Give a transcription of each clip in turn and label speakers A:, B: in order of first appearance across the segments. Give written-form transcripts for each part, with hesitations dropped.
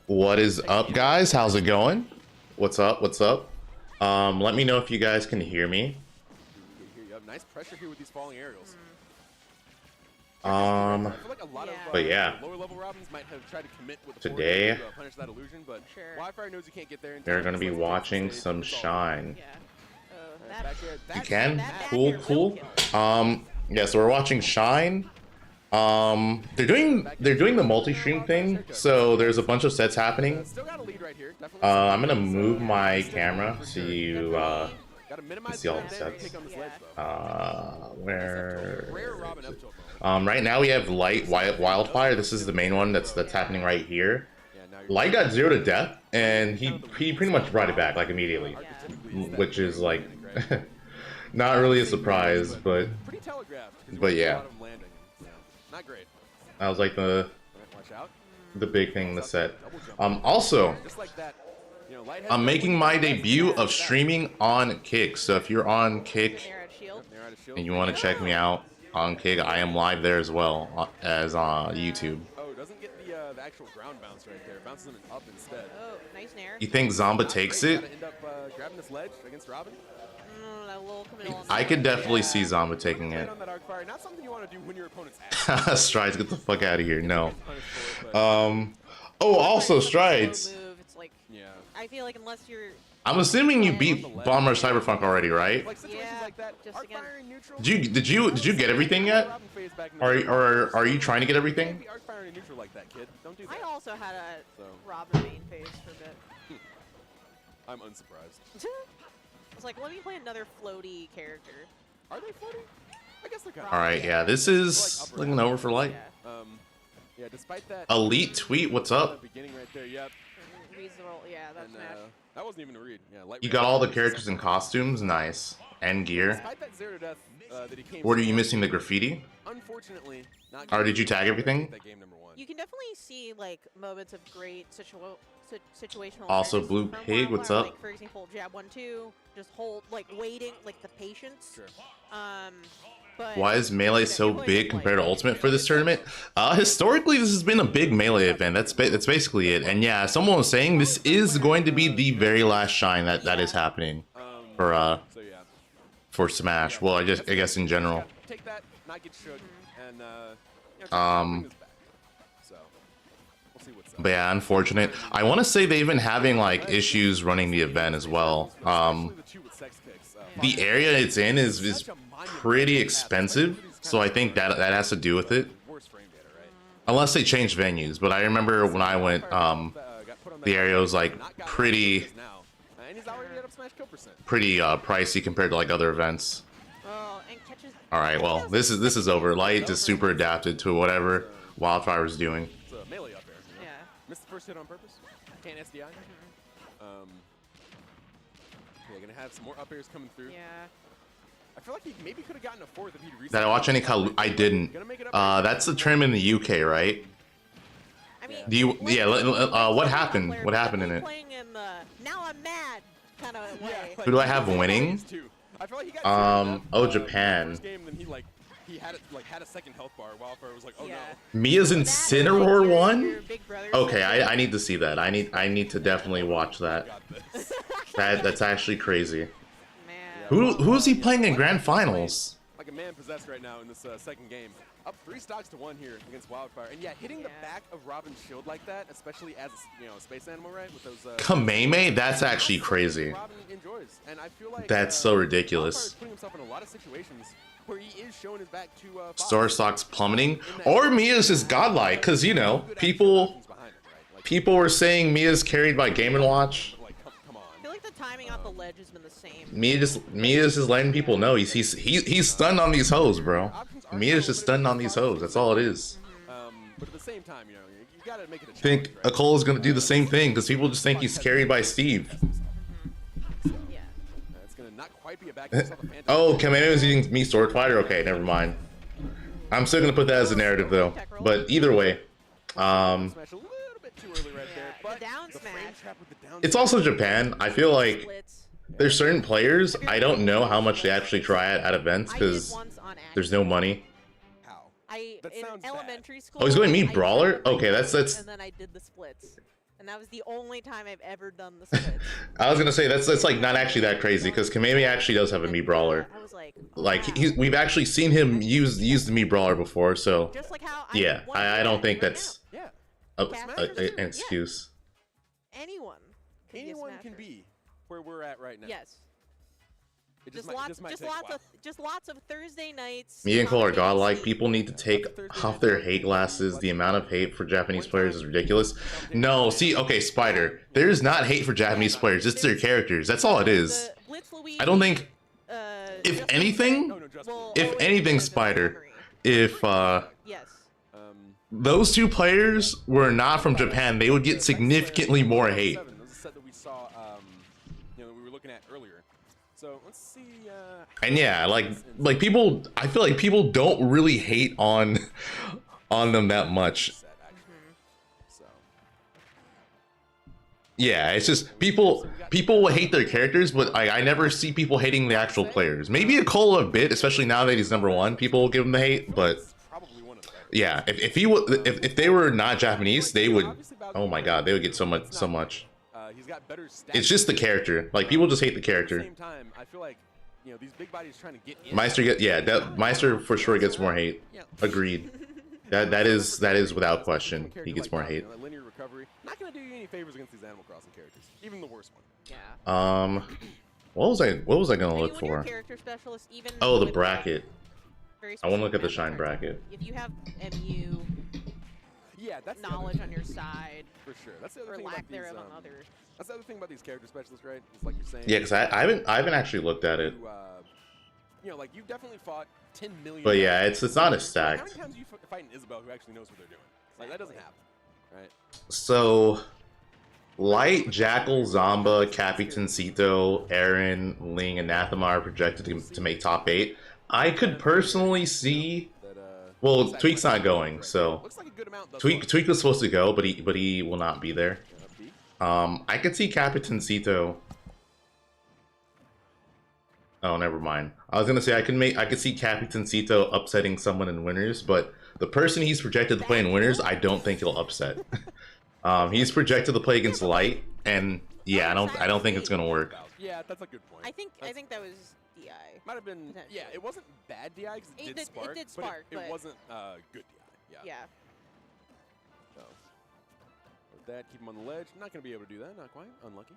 A: What is up, guys? How's it going? What's up? What's up? Let me know if you guys can hear me.
B: You have nice pressure here with these falling aerials.
A: But yeah,
B: lower level Robins might have tried to commit with
A: today
B: to punish that illusion, but Wi-Fi knows you can't get there.
A: they're gonna be watching some Shine.
B: Yeah.
A: You can? Cool, cool. Yeah, so we're watching Shine. They're doing the multi-stream thing, so there's a bunch of sets happening. I'm gonna move my camera so you see all the sets. Right now we have Light, Wildfire. This is the main one that's happening right here. Light got 0 to death, and he pretty much brought it back like immediately, which is like not really a surprise, but yeah.
B: Not great.
A: That was like the big thing in the set. Also, I'm making my debut of streaming on Kick. So if you're on Kick and you want to check me out on Kick, I am live there as well as on YouTube.
B: Oh, doesn't get the actual ground bounce right there. Bounces them up instead.
C: Oh, nice nair.
A: You think Zomba takes it?
B: End up grabbing this ledge against Robin.
A: I could definitely see Zomba taking it.
B: Not something you want to do when your opponent's
A: Strides, get the fuck out of here. No. Oh, also Strides.
C: I feel like unless you're...
A: I'm assuming you beat Bomber Cyberfunk already, right?
C: Yeah, just again.
A: Did you get everything yet? Are you trying to get everything?
C: I also had a Robin main phase for a bit.
B: I'm unsurprised.
C: I was like, let me play another floaty character.
B: Are they floating? I guess they're kind of.
A: All right, yeah, this is looking over for Light.
B: Yeah, despite that.
A: Elite tweet, what's up?
B: Beginning right there, yep.
C: Reasonable, yeah, that's Smash.
B: That wasn't even a read. Yeah, Light
A: You got all the characters and costumes, nice, and gear.
B: Despite that 0 to death, that he came.
A: What are you missing? The graffiti?
B: Unfortunately, not.
A: Or did you tag everything?
B: That game number 1.
C: You can definitely see like moments of great situational.
A: Also, Blue
C: from
A: Pig, what's up?
C: Like, for example, jab 1-2, just hold, like waiting, like the patience.
B: Sure.
C: But
A: why is Melee so big compared to Ultimate for this tournament? Historically, this has been a big Melee event. That's basically it. And yeah, someone was saying this is going to be the very last Shine that is happening for Smash. Well, I guess in general.
B: Take that, not get shook, and
A: But yeah, unfortunate. I want to say they've been having like issues running the event as well. The area it's in is pretty expensive, so I think that has to do with it. Unless they change venues, but I remember when I went, the area was like pretty pricey compared to like other events. All right, well this is over. Light just super adapted to whatever Wildfire's doing.
B: Missed the first hit on purpose. Can't SDI. Yeah, gonna have some more up airs coming through.
C: Yeah.
B: I feel like he maybe could have gotten a 4th if he'd reset.
A: Did I watch any I didn't. That's the trim in the UK, right?
C: I mean,
A: do you? Yeah. What happened? What happened in it?
C: Playing in the now I'm mad kind of way.
A: Who do I have winning? Oh, Japan.
B: He had a second health bar. Wildfire was like, oh no.
A: Mia's Incineroar won? Okay, I need to see that. I need to definitely watch that. That's actually crazy. Who is he playing in grand finals?
B: Like a man possessed right now in this second game. Up 3 stocks to 1 here against Wildfire, and yeah, hitting the back of Robin's shield like that, especially as a space animal, right? With those.
A: Kameme, that's actually crazy.
B: Robin enjoys, and I feel like
A: that's so ridiculous.
B: Putting himself in a lot of situations where he is showing his back to
A: Star stocks plummeting, or Mia's just godlike, because you know people were saying Mia's carried by Game & Watch.
C: I feel like the timing off the ledge has been the same.
A: Mia's just letting people know he's stunned on these hoes, bro. Mia's just stunned on these hoes. That's all it is.
B: But at the same time, you gotta make it a
A: think Akol is gonna do the same thing because people just think he's carried by Steve. Oh, Kameme was using me Sword Fighter? Okay, never mind. I'm still gonna put that as a narrative though. But either way, it's also Japan. I feel like there's certain players, I don't know how much they actually try at events because there's no money.
C: In elementary school.
A: Oh, he's going meet Brawler? Okay, that's.
C: And then I did the splits. And that was the only time I've ever done the splits.
A: I was gonna say that's like not actually that crazy because Kameme actually does have a Mii Brawler.
C: I was like,
A: we've actually seen him use the Mii Brawler before, so
C: just like how
A: yeah, I don't think that's an
C: Casters,
A: excuse.
C: Anyone
B: can be where we're at right now.
C: Yes.
B: Just
C: lots of Thursday nights.
A: Me and Cole are godlike. People need to take off their hate glasses. The amount of hate for Japanese players is ridiculous. No, see, okay, Spider. There's not hate for Japanese players. It's their characters. That's all it is. I don't think. If anything, Spider. If those two players were not from Japan, they would get significantly more hate.
B: So let's see.
A: And yeah, like people, I feel like people don't really hate on them that much. Yeah, it's just people will hate their characters, but I never see people hating the actual players. Maybe a Cole a bit, especially now that he's #1, people will give him the hate. But yeah, if they were not Japanese, they would. Oh my God, they would get so much. It's just the character. Like people just hate the character.
B: I feel like these big bodies trying to get in.
A: Meister for sure gets more hate. Agreed. That is without question. He gets more hate.
B: Linear recovery. Not gonna do you any favors against these Animal Crossing characters, even the worst one.
C: Yeah.
A: What was I gonna look for? Oh, the bracket. I want to look at the shine bracket.
C: If you have MU. Yeah, that's knowledge on your side.
B: For sure. That's the other thing
C: lack thereof on others.
B: That's the other thing about these character specialists, right? It's like you're saying.
A: Yeah, because I haven't actually looked at it.
B: Like you've definitely fought 10 million.
A: But yeah, it's not as stacked.
B: How many times do you fight an Isabel who actually knows what they're doing? Like that doesn't happen, right?
A: So, Light, Jakal, Zomba, Capitancito, Aaron, Ling, and Anathema are projected to make top 8. I could personally see. Well, Tweak's not going, so Tweak was supposed to go, but he will not be there. I could see Capitancito. Oh, never mind. I was gonna say I could see Capitancito upsetting someone in winners, but the person he's projected to play in winners, I don't think he'll upset. He's projected to play against Light, and yeah, I don't think it's gonna work.
B: Yeah, that's a good point.
C: I think that was DI.
B: Might have been. Yeah, it wasn't bad DI because it did spark. But it wasn't good DI. Yeah. So with that, keep him on the ledge. Not gonna be able to do that. Not quite. Unlucky.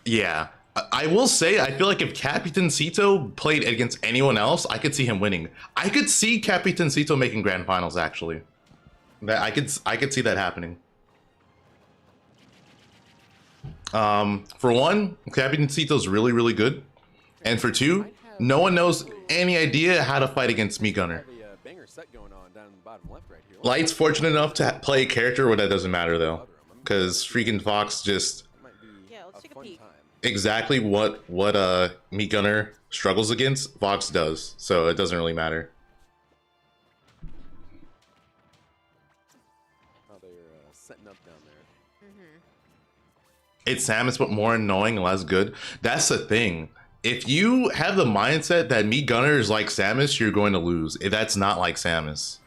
A: Yeah, I will say I feel like if Capitancito played against anyone else, I could see him winning. I could see Capitancito making grand finals actually. That I could see that happening. For one, Capitancito's really, really good. And for two, no one knows any idea how to fight against Mii Gunner. Light's fortunate enough to play a character where that doesn't matter though. Because freaking Fox just...
C: let's take a peek.
A: Exactly what Mii Gunner struggles against, Fox does. So it doesn't really matter.
B: Setting up down there.
A: It's Samus, but more annoying and less good. That's the thing. If you have the mindset that Mii Gunner is like Samus, you're going to lose. If that's not like Samus.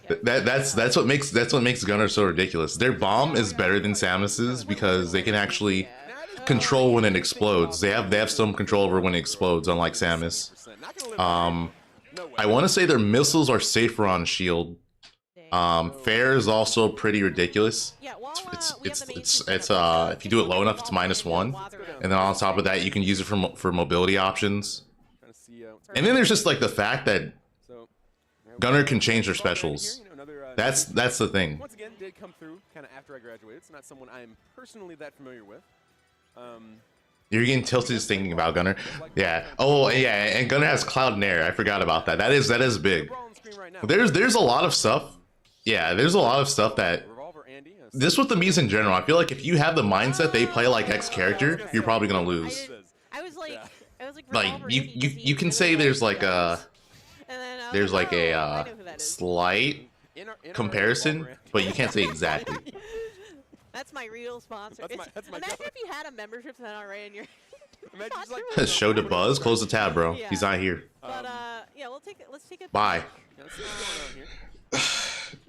A: that's what makes Gunner so ridiculous. Their bomb is better than Samus's because they can actually control when it explodes. They have some control over when it explodes, unlike Samus. I want to say their missiles are safer on shield. Fair is also pretty ridiculous. It's if you do it low enough, it's -1, and then on top of that, you can use it for mobility options. And then there's just like the fact that Gunner can change their specials. That's the thing.
B: Once again, did come through kind of after I graduated. It's not someone I am personally that familiar with.
A: You're getting tilted just thinking about Gunner. Yeah. Oh yeah, and Gunner has Cloud and Air. I forgot about that. That is big. There's a lot of stuff. Yeah, there's a lot of stuff that. This with the Mii's in general. I feel like if you have the mindset they play like X character, you're probably gonna lose.
C: I was like
A: you can say there's like a slight comparison, but you can't say exactly.
C: That's my real sponsor. Imagine if you had a membership to NRA and you're
A: Show to Buzz. Close the tab, bro.
C: Yeah.
A: He's not here.
C: But yeah, let's take it.
A: Bye.
B: Yeah, let's see what's going on here.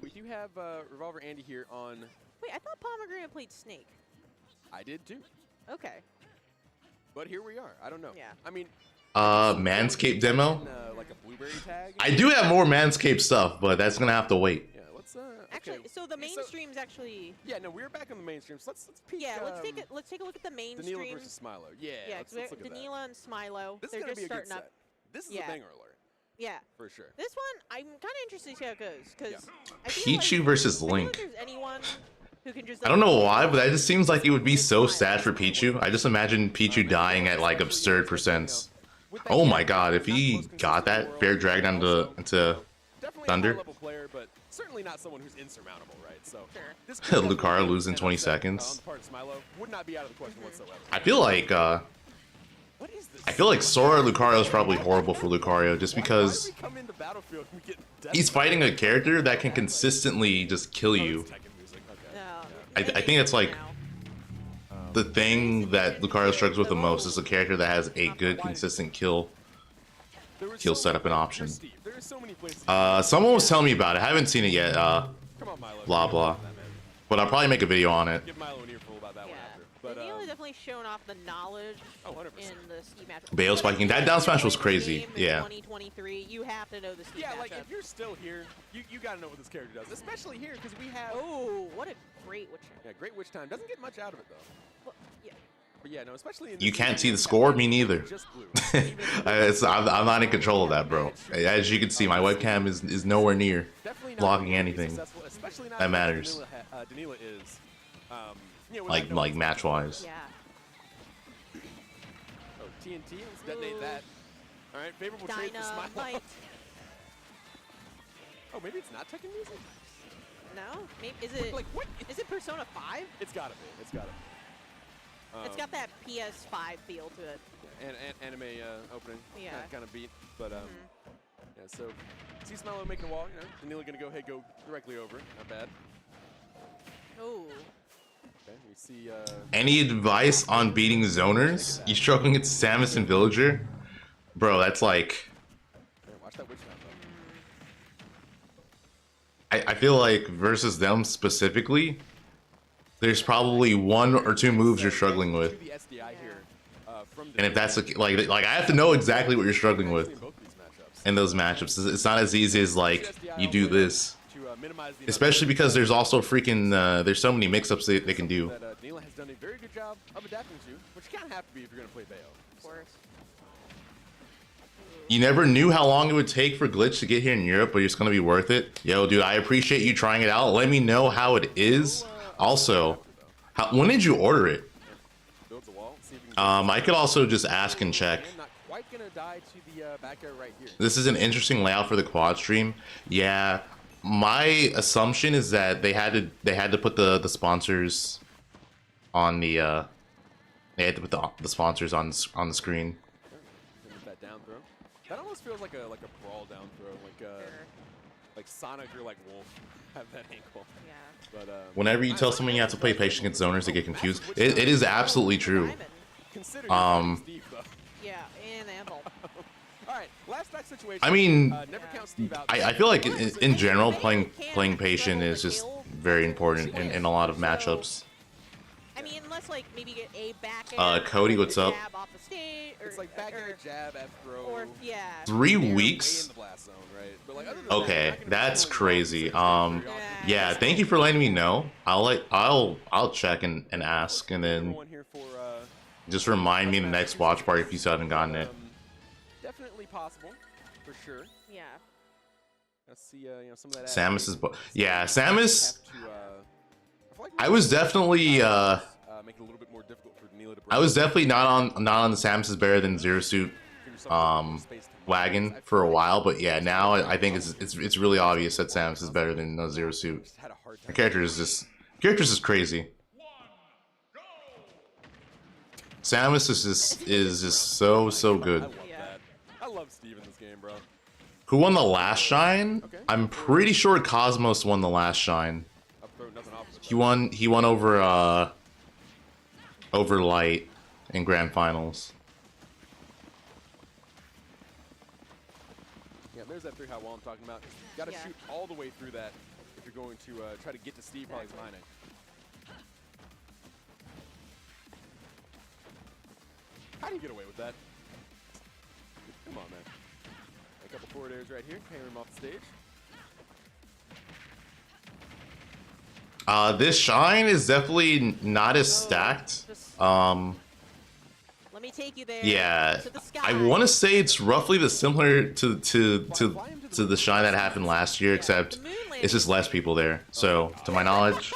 B: We do have Revolver Andy here on.
C: Wait, I thought Pomegranate played Snake.
B: I did too.
C: Okay.
B: But here we are. I don't know.
C: Yeah.
B: I mean.
A: Manscaped demo.
B: Like a blueberry tag.
A: I do have more Manscaped stuff, but that's gonna have to wait.
B: Yeah, let's
C: actually,
B: okay.
C: so the mainstream's actually.
B: Yeah, no, we're back on the mainstream. So let's peek.
C: Yeah, let's take a look at the mainstream.
B: Danila versus Smilo. Yeah.
C: Yeah,
B: let's look at
C: Danila and Smilo.
B: This
C: They're
B: is gonna
C: just
B: be a good
C: starting up.
B: set. This is a banger alert.
C: Yeah.
B: For sure.
C: This one, I'm kind of interested to see how it goes because
A: Pichu versus Link.
C: There's anyone who can just.
A: I don't know why, but that just seems like it would be so sad for Pichu. I just imagine Pichu dying at like absurd percents. Oh my god, if he got that Bear Dragon into Thunder.
B: Player, but certainly not someone who's insurmountable, right? So
A: Lucario losing 20 seconds.
B: Would not be out of the question whatsoever.
A: I feel like Sora Lucario is probably horrible for Lucario just because he's fighting a character that can consistently just kill you. I think it's like the thing that Lucario struggles with the most is a character that has a good consistent kill setup and option. Someone was telling me about it. I haven't seen it yet. Blah blah. But I'll probably make a video on it.
C: Danila definitely shown off the knowledge in the ski match.
A: Bail spiking. That down smash was crazy. Yeah.
C: 2023, you have to know the ski matchup.
B: Like if you're still here, you gotta know what this character does, especially here because we have.
C: Oh, what a great witch time.
B: Yeah, great witch time. Doesn't get much out of it though.
C: Well, yeah.
B: But yeah, no, especially.
A: You can't see the score. Me neither. I'm not in control of that, bro. As you can see, my webcam is nowhere near blocking anything that matters.
B: Danila is.
A: Like match wise.
C: Yeah.
B: Oh, TNT. Let's detonate that. All right, favorable trade for Smile. Oh, maybe it's not Tekken music.
C: No, maybe is it? Like what? Is it Persona 5?
B: It's gotta be. It's gotta be.
C: It's got that PS5 feel to it.
B: And anime opening.
C: Yeah.
B: Kind of beat, but yeah. So see Smilo making a wall. You know, Danila gonna go directly over. Not bad.
C: Oh.
B: Okay, we see.
A: Any advice on beating zoners? You struggling against Samus and Villager? Bro, that's like.
B: Watch that witch time,
A: I feel like versus them specifically, there's probably 1 or 2 moves you're struggling with. And if that's like I have to know exactly what you're struggling with in those matchups. It's not as easy as like you do this. Especially because there's also freaking there's so many mix-ups they can do.
B: Danila has done a very good job of adapting to, which you kind of have to be if you're going to play Bayo.
C: Of course.
A: You never knew how long it would take for Glitch to get here in Europe, but it's going to be worth it. Yo, dude, I appreciate you trying it out. Let me know how it is. Also, when did you order it? I could also just ask and check. This is an interesting layout for the quad stream. Yeah, my assumption is that they had to put the sponsors on the they had to put the sponsors on the screen.
B: That down throw. That almost feels like a brawl down throw, like Sonic or like Wolf have that ankle.
C: Yeah.
B: But
A: whenever you tell someone you have to play patient against zoners, they get confused. It is absolutely true.
C: Yeah, and Anvil.
B: Alright, last back situation.
A: I mean,
B: never count Steve out.
A: I feel like in general playing patient is just very important in a lot of matchups.
C: I mean, unless like maybe get a back air,
A: Cody, what's up?
C: Jab off the stage, or,
B: it's like back air, jab, F throw.
C: Or yeah.
A: 3 weeks?
B: In the blast zone, right? But like, other than
A: Okay,
B: that,
A: that's crazy. Yeah, thank you for letting me know. I'll check and ask, and then just remind me in the next watch party if you still haven't gotten it.
B: Definitely possible, for sure.
C: Yeah.
B: Let's see, some of that.
A: Samus is, yeah, Samus. I was definitely
B: make it a little bit more difficult for Danila to break.
A: I was definitely not on the Samus is better than Zero Suit wagon for a while, but yeah, now I think it's really obvious that Samus is better than Zero Suit. The character is just crazy. Samus is just so good.
B: I love Steve in this game, bro.
A: Who won the last shine? I'm pretty sure Cosmos won the last shine. He won over Light in grand finals.
B: there's that 3-high wall I'm talking about. Got to shoot all the way through that if you're going to try to get to Steve while he's mining. How do you get away with that? Come on, man. A couple forward airs right here. Hammer him off the stage.
A: This shine is definitely not as stacked.
C: Let me take you there.
A: Yeah,
C: to the sky.
A: I want to say it's roughly the similar to the shine that happened last year, except it's just less people there. So, to my knowledge,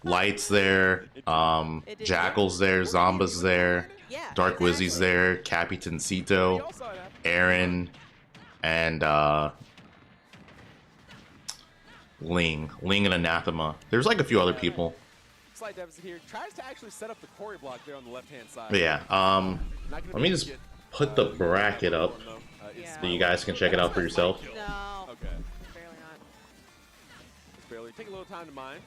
A: Light's there, Jakal's there, Zomba's there, Dark Wizzy's there, Capitancito, Aaron, and Ling and Anathema. There's like a few other people.
B: Slight deficit here. Tries to actually set up the Corey block there on the left-hand side.
A: But yeah, let me just put the bracket up so you guys can check it out for yourself.
C: No.
B: Okay.
C: Barely not.
B: Just barely. Take a little time to mine.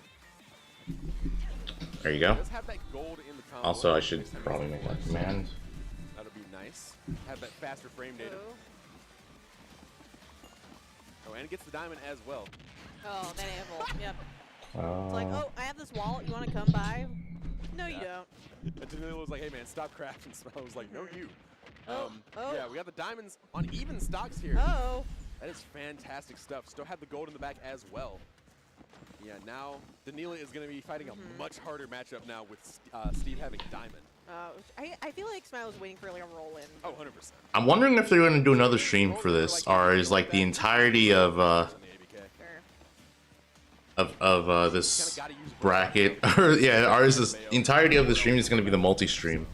A: There you go.
B: Does have that gold in the combo.
A: Also, I should probably make my command.
B: That'll be nice. Have that faster frame data. Oh, and it gets the diamond as well.
C: Oh, that anvil. Yep. It's like, oh, I have this wallet. You want to come by? No, you don't.
B: And Danilo was like, hey, man, stop crafting. So I was like, no, you.
C: Oh.
B: Yeah, we got the diamonds on even stocks here.
C: Oh.
B: That is fantastic stuff. Still have the gold in the back as well. Yeah, now Danilo is going to be fighting a much harder matchup now with Steve having diamond.
C: I feel like Smile was waiting for like a roll-in.
B: Oh, 100%.
A: I'm wondering if they're going to do another stream for this, or is like the entirety of this bracket, or yeah, or is this entirety of the stream is going to be the multi-stream?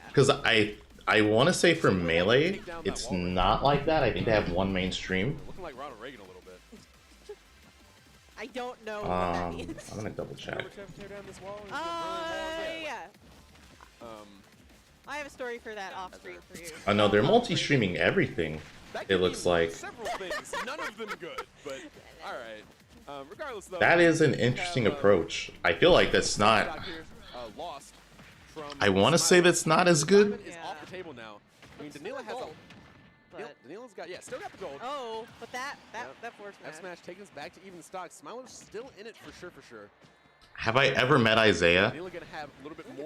A: Because I want to say for Melee, it's not like that. I think they have one main stream.
B: Looking like Ronald Reagan a little bit.
C: I don't know what that means.
A: I'm gonna double check.
C: Yeah. I have a story for that off stream for you.
A: Oh no, they're multi-streaming everything. It looks like.
B: Several things, none of them good, but all right. Regardless, though,
A: that is an interesting approach. I feel like that's not. I want to say that's not as good.
B: Is off the table now. I mean, Danilo has Danilo's got still got the gold.
C: Oh, but that force
B: F smash taking us back to even stocks. Smiler's still in it for sure.
A: Have I ever met Isaiah?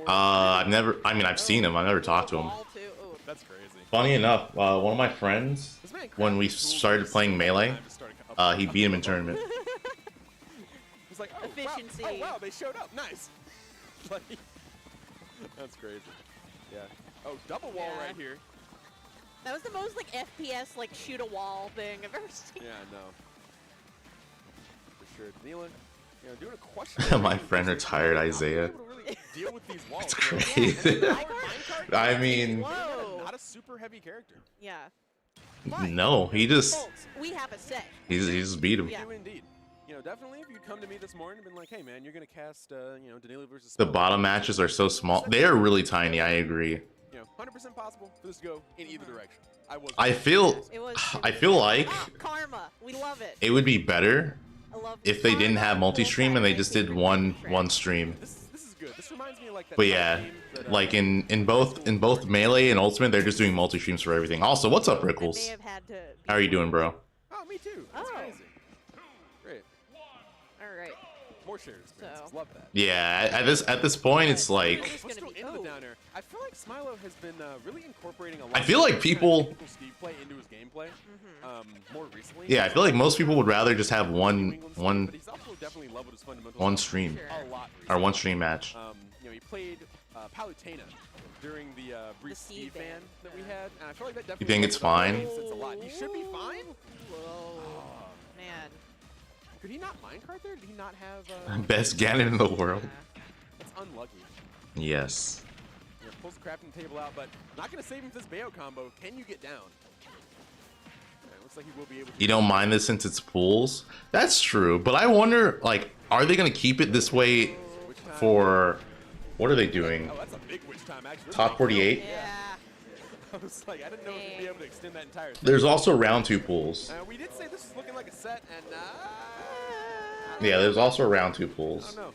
A: I've never. I mean, I've seen him. I've never talked to him.
B: That's crazy.
A: Funny enough, one of my friends, when we started playing Melee, he beat him in tournament.
B: He's like, oh,
C: efficiency.
B: Wow. Oh wow, they showed up. Nice. That's crazy. Yeah. Oh, double wall right here.
C: That was the most like FPS like shoot a wall thing I've ever seen.
B: Yeah, I know. For sure. Danilo, doing a question.
A: My friend retired Isaiah.
B: Deal with these walls.
A: It's crazy. I mean,
B: not a super heavy character.
C: Yeah.
A: No, he just.
C: We have a set.
A: He just beat him.
B: We do indeed. Definitely if you come to me this morning and been like, hey man, you're gonna cast, Danilo versus.
A: The bottom matches are so small. They are really tiny. I agree.
B: 100% possible for this to go in either direction.
A: I feel like
C: karma. We love it.
A: It would be better if they didn't have multi-stream and they just did one stream.
B: This is good. This reminds me of like that.
A: But yeah, like in both Melee and Ultimate, they're just doing multi-streams for everything. Also, what's up, Rickles? How are you doing, bro?
B: Oh, me too. That's crazy. Great.
C: All right.
B: More shared experiences. Love that.
A: Yeah, at this point, it's like.
B: We're still in the down air. I feel like Smilo has been really incorporating a lot.
A: I feel like people.
B: Steve play into his gameplay. More recently.
A: Yeah, I feel like most people would rather just have one stream or one stream match.
B: He played Palutena during the brief Steve ban that we had, and I feel like that definitely.
A: You think it's fine?
B: He should be fine.
C: Whoa, man.
B: Could he not minecart there? Did he not have
A: best Ganon in the world?
B: That's unlucky.
A: Yes.
B: Pulls the crafting table out, but not gonna save him for this Bayo combo. Can you get down? Looks like he will be able to.
A: You don't mind this since it's pools? That's true, but I wonder, like, are they gonna keep it this way for? What are they doing?
B: Oh, that's a big witch time, actually.
A: Top 48?
C: Yeah.
B: I was like, I didn't know if we'd be able to extend that entire thing.
A: There's also round 2 pools.
B: We did say this is looking like a set, and
A: yeah, there's also round 2 pools.
B: I don't know.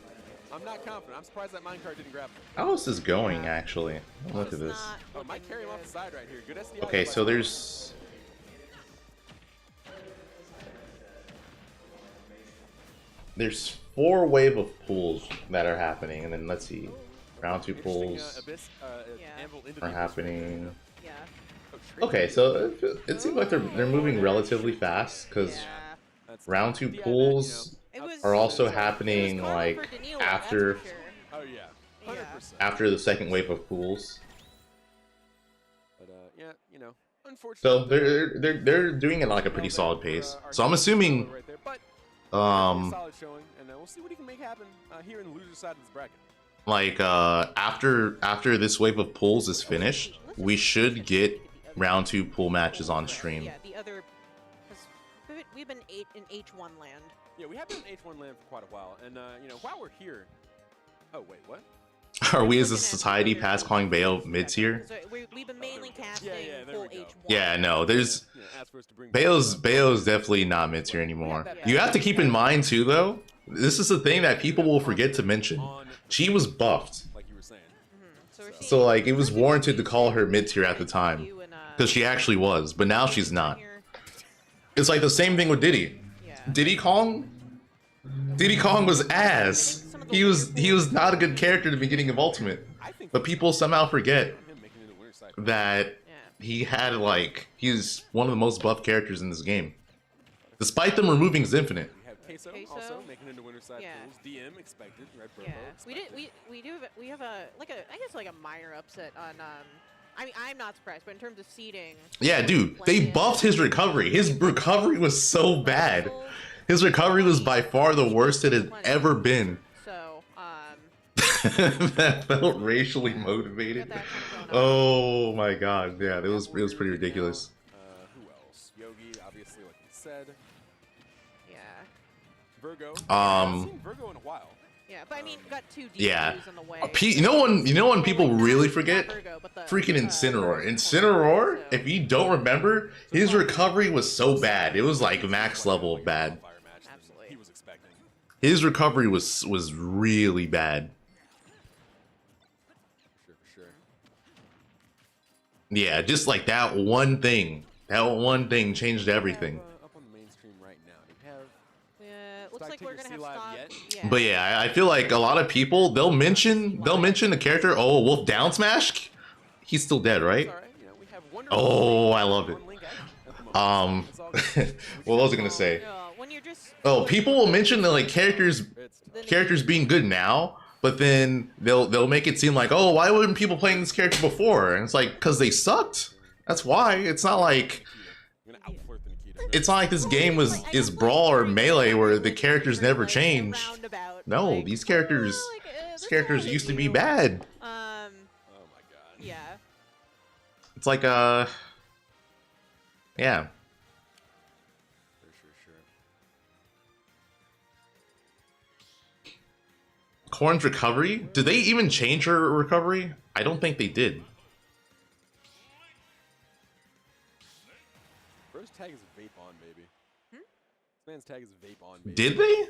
B: I'm not confident. I'm surprised that minecart didn't grab him.
A: How is this going, actually? Look at this.
B: Oh, might carry him off the side right here. Good SDI.
A: Okay, so there's. there's 4 wave of pools that are happening, and then let's see, round 2 pools are happening.
C: Yeah.
A: Okay, so it seems like they're moving relatively fast because round 2 pools are also happening like after after the second wave of pools.
B: But yeah, you know,
A: So
B: unfortunately,
A: they're doing it like a pretty solid pace. So I'm assuming
B: solid showing, and we'll see what he can make happen here in the loser side of this bracket.
A: like after this wave of pools is finished, we should get round 2 pool matches on stream.
C: Yeah, the other, because we've been in H1 land.
B: Yeah, we have been in H1 land for quite a while, and you know, while we're here. Oh wait, what?
A: Are we as a society past calling Bayo mid-tier?
C: So we've been mainly casting full H1.
A: Yeah, no, there's Bayo's definitely not mid-tier anymore. You have to keep in mind too, though. This is the thing that people will forget to mention. She was buffed,
B: like you were saying.
A: so like it was warranted to call her mid-tier at the time, because she actually was, but now she's not. It's like the same thing with Diddy. Diddy Kong was ass. He was not a good character at the beginning of Ultimate, but people somehow forget that he had like he's one of the most buff characters in this game, despite them removing his infinite.
B: We have Queso also making it into winter side pools. DM expected, Red Purple.
C: We have a I guess like a minor upset on I mean, I'm not surprised, but in terms of seeding.
A: Yeah, dude, they buffed his recovery. His recovery was so bad. His recovery was by far the worst it had ever been.
C: So,
A: that felt racially motivated. Oh my god, yeah, it was pretty ridiculous.
B: Who else? Yogi, obviously, like we said.
C: Yeah.
B: Virgo. I haven't seen Virgo in a while.
C: Yeah, but I mean, got 2 DQs
A: yeah.
C: in the way.
A: You know when people really forget? Freaking Incineroar. Incineroar, if you don't remember, his recovery was so bad. It was like max level of bad.
C: Absolutely.
A: His recovery was really bad.
B: For sure.
A: Yeah, just like that one thing. That one thing changed everything.
B: Up on the main stream right now. Do we have
C: looks like we're gonna have stock.
A: Yeah. But yeah, I feel like a lot of people they'll mention the character. Oh, Wolf down smash. He's still dead, right? Oh, I love it. What was I gonna say? Oh, people will mention the like characters being good now, but then they'll make it seem like, oh, why weren't people playing this character before? And it's like, because they sucked. That's why. It's not like this game is Brawl or Melee where the characters never change. No, these characters used to be bad.
B: Oh my god.
C: Yeah.
A: It's like yeah.
B: Sure.
A: Corn's recovery? Did they even change her recovery? I don't think they did.
B: Bro's tag is vape on, baby. This man's tag is vape on, baby.
A: Did they?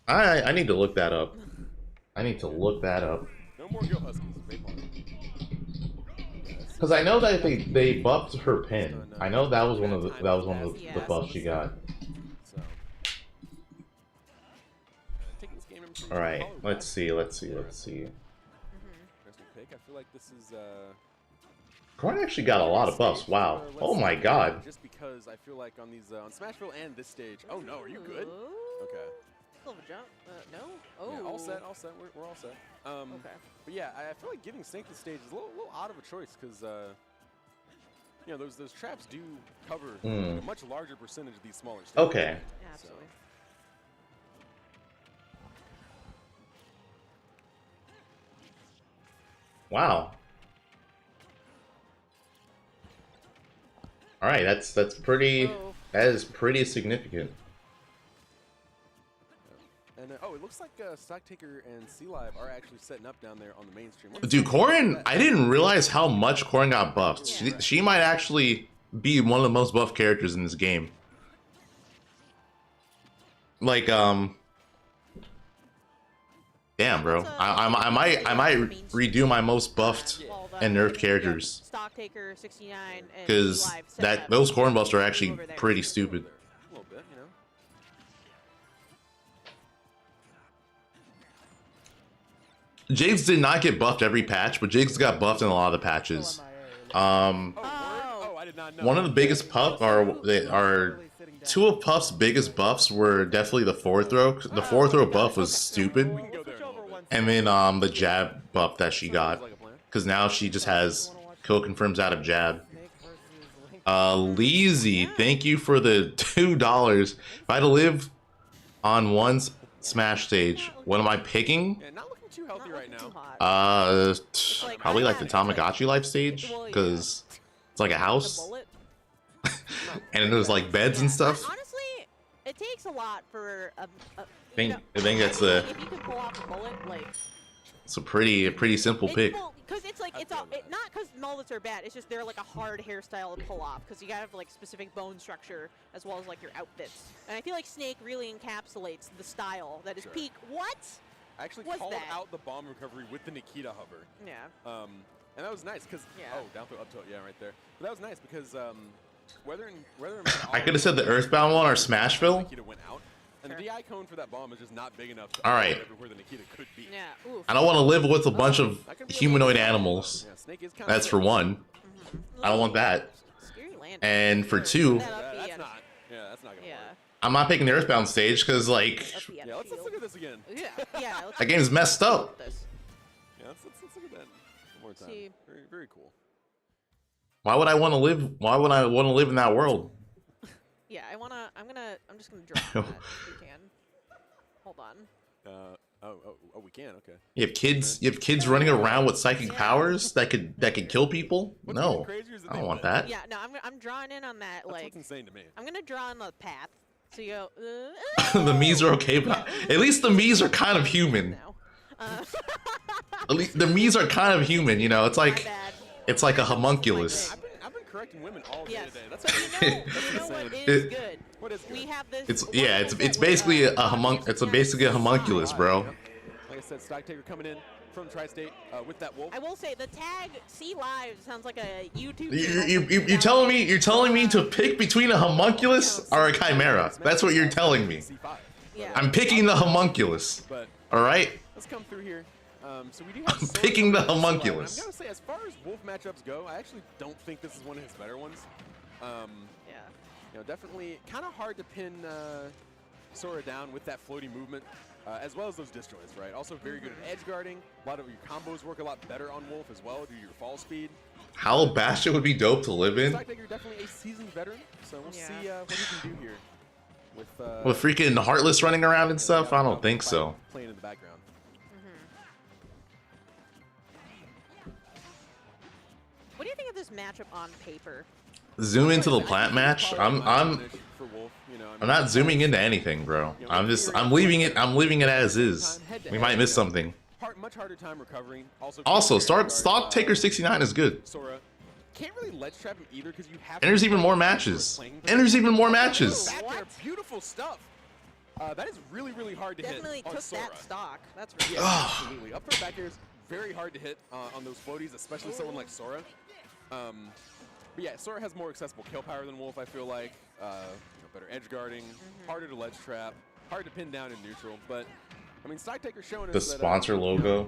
A: I need to look that up. I need to look that up.
B: No more Go Huskies, vape on.
A: Because I know that they buffed her pin. I know that was one of the buffs she got. All right, let's see.
B: Interesting pick. I feel like this is
A: Corn actually got a lot of buffs. Wow. Oh my god.
B: Just because I feel like on these on Smashville and this stage. Oh no, are you good? Okay.
C: Still have a jump? No. Oh.
B: Yeah, all set. We're all set.
C: Okay.
B: But yeah, I feel like giving Snake this stage is a little odd of a choice because you know those traps do cover a much larger percentage of these smaller stages.
A: Okay.
C: Yeah, absolutely.
A: Wow. All right, that's pretty. That is pretty significant.
B: And it looks like Stocktaker and Sea Live are actually setting up down there on the main stream.
A: Dude, Corrin, I didn't realize how much Corrin got buffed.
C: Yeah.
A: She might actually be one of the most buffed characters in this game. Like, damn, bro. I might redo my most buffed and nerfed characters.
C: Stocktaker 69
A: because those Corrin buffs are actually pretty stupid.
B: A little bit, you know.
A: Jigs did not get buffed every patch, but Jigs got buffed in a lot of the patches.
B: I did not know.
A: One of the biggest Puff are two of Puff's biggest buffs were definitely the forward throw. The forward throw buff was stupid, and then the jab buff that she got, because now she just has kill confirms out of jab. Leezy, thank you for the $2. If I had to live on one Smash stage, what am I picking?
B: Yeah, not looking too healthy right now.
A: Probably like the Tamagotchi life stage, because it's like a house, and there's like beds and stuff.
C: Honestly, it takes a lot for
A: I think that's the.
C: If you can pull off a bullet, like.
A: It's a pretty simple pick.
C: Because it's like not because mullets are bad. It's just they're like a hard hairstyle to pull off because you gotta have like specific bone structure as well as like your outfits. And I feel like Snake really encapsulates the style that is peak. What?
B: I actually called out the bomb recovery with the Nikita hover.
C: Yeah.
B: And that was nice because down throw up tilt, right there. But that was nice because whether
A: I could have said the Earthbound one or Smashville.
B: Nikita went out. And the DI cone for that bomb is just not big enough to everywhere the Nikita could be.
C: Yeah. Oof.
A: I don't want to live with a bunch of humanoid animals. That's for one. I don't want that. And for two,
B: that's not gonna work.
A: I'm not picking the Earthbound stage because like
B: Yeah, let's look at this again.
C: Yeah.
A: That game's messed up.
B: Yeah, let's look at that one more time. Very cool.
A: Why would I want to live? Why would I want to live in that world?
C: Yeah, I'm just gonna draw that if we can. Hold on.
B: We can. Okay.
A: You have kids running around with psychic powers that could kill people. No, I don't want that.
C: Yeah, no, I'm drawing in on that. Like,
B: that's insane to me.
C: I'm gonna draw on the path. So you go.
A: The Mii's are okay, but at least the Mii's are kind of human. At least the Mii's are kind of human. You know, it's like a homunculus.
B: I've been correcting women all day today. That's
C: what is good.
B: What is good?
C: We have this.
A: It's basically a homunculus, bro.
B: Like I said, Stock Taker coming in from Tri-State with that wolf.
C: I will say the tag "See Live" sounds like a YouTube.
A: You're telling me to pick between a homunculus or a chimera. That's what you're telling me.
C: Yeah.
A: I'm picking the homunculus. All right.
B: Let's come through here. So we do have
A: I'm picking the homunculus.
B: I'm gonna say, as far as wolf matchups go, I actually don't think this is one of his better ones. You know, definitely kind of hard to pin Sora down with that floaty movement, as well as those disjoints, right? Also very good at edge guarding. A lot of your combos work a lot better on Wolf as well due to your fall speed.
A: Howl Bastion would be dope to live in.
B: You're definitely a seasoned veteran, so we'll see what he can do here. With
A: freaking Heartless running around and stuff? I don't think so.
B: Playing in the background.
C: What do you think of this matchup on paper?
A: Zoom into the plant match. I'm not zooming into anything, bro. I'm leaving it as is. We might miss something.
B: Much harder time recovering.
A: Also, Stock Taker 69 is good.
B: Sora can't really ledge trap him either because you have.
A: And there's even more matches. And there's even more matches.
B: Beautiful stuff. That is really hard to
C: Definitely
B: hit on
C: took
B: Sora.
C: that stock. That's
B: really absolutely. Up throw back air is very hard to hit on those floaties, especially someone like Sora. But yeah, Sora has more accessible kill power than Wolf, I feel like. Better edge guarding, harder to ledge trap, hard to pin down in neutral. But I mean, Stock Taker's showing us
A: the sponsor logo.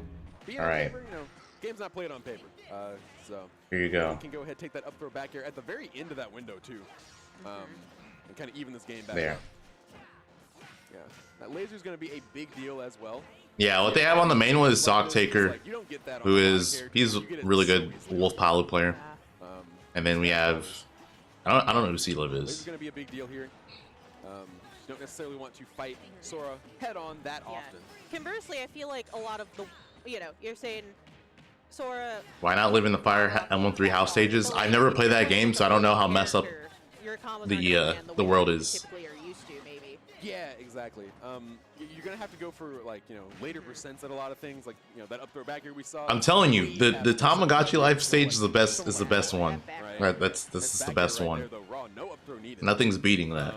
B: All right. Paper, game's not played on paper. So
A: here you go.
B: You can go ahead and take that up throw back air at the very end of that window too, and kind of even this game back
A: there.
B: Up. Yeah, that laser's going to be a big deal as well.
A: Yeah, what they have on the main one is Stock Taker, he's a really good Wolf Palu player. And then we have, I don't know who C-Liv is.
B: This is going to be a big deal here. You don't necessarily want to fight Sora head on that often.
C: Conversely, I feel like a lot of the, you're saying Sora.
A: Why not live in the Fire M13 house stages? I've never played that game, so I don't know how messed up the world is.
B: Yeah, exactly. You're gonna have to go for later percents at a lot of things, like that up throw back here we saw.
A: I'm telling you, the Tamagotchi life stage is the best one. Right, this is the best one. Nothing's beating that.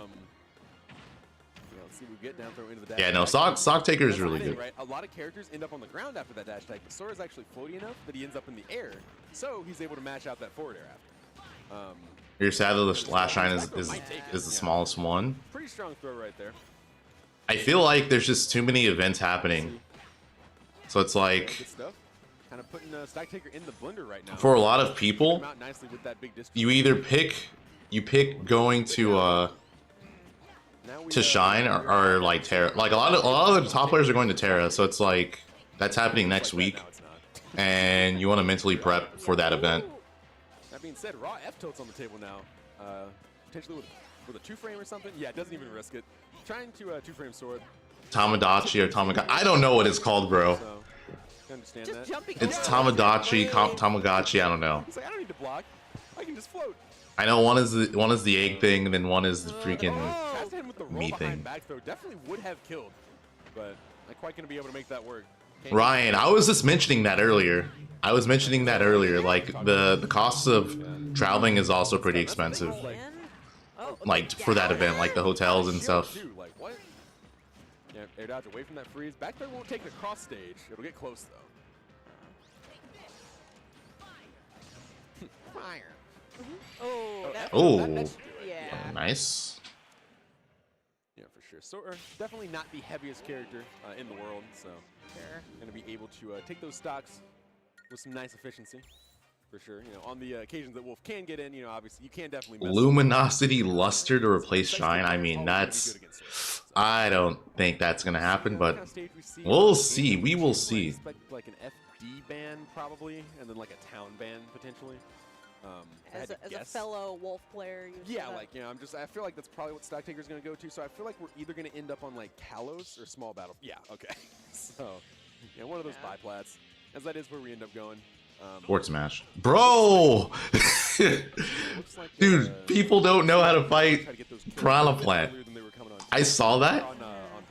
B: Let's see, we get down throw into the dash.
A: Yeah, no, Stock Taker is really good.
B: Right? A lot of characters end up on the ground after that dash attack, but Sora's actually floaty enough that he ends up in the air, so he's able to match out that forward air after.
A: You're sad that the Last Shine is the smallest one.
B: Pretty strong throw right there.
A: I feel like there's just too many events happening So it's like,
B: good stuff. Kind of putting Stock Taker in the blender right now.
A: for a lot of people, you either pick going to Shine or like Terra. Like a lot of the top players are going to Terra, so it's like that's happening next week, and you want to mentally prep for that event.
B: That being said, raw F tilts on the table now, potentially with a 2-frame or something. Yeah, it doesn't even risk it. Trying to 2-frame sword.
A: Tamagotchi or Tamagotchi. I don't know what it's called, bro.
B: So, understand
C: just
B: that.
C: It's
A: Tamagotchi, Tamagotchi. I don't know.
B: He's like, I don't need to block. I can just float.
A: I know one is the egg thing, and then one is the freaking me thing.
B: Back throw definitely would have killed, but not quite gonna be able to make that work.
A: Ryan, I was just mentioning that earlier. Like the cost of traveling is also pretty expensive. Like for that event, like the hotels and stuff.
B: Like what? Yeah, air dodge away from that freeze. Back there won't take it across stage. It'll get close though. Fire.
A: Oh,
C: yeah.
A: Nice.
B: Yeah, for sure. So, definitely not the heaviest character in the world, so going to be able to take those stocks with some nice efficiency, for sure. You know, on the occasions that Wolf can get in, you know, obviously you can definitely mess
A: Luminosity Luster to replace Shine. I mean, that's. I don't think that's going to happen, but we'll see. We will see.
B: Expect like an FD ban probably, and then like a town ban potentially.
C: As a fellow Wolf player,
B: yeah, like, you know, I feel like that's probably what Stock Taker's going to go to, so I feel like we're either going to end up on, like, Kalos or Small Battle. Yeah, okay. So, yeah, one of those biplats, as that is where we end up going.
A: Fort Smash. Bro! Dude, people don't know how to fight Piranha Plant. I saw that.
B: On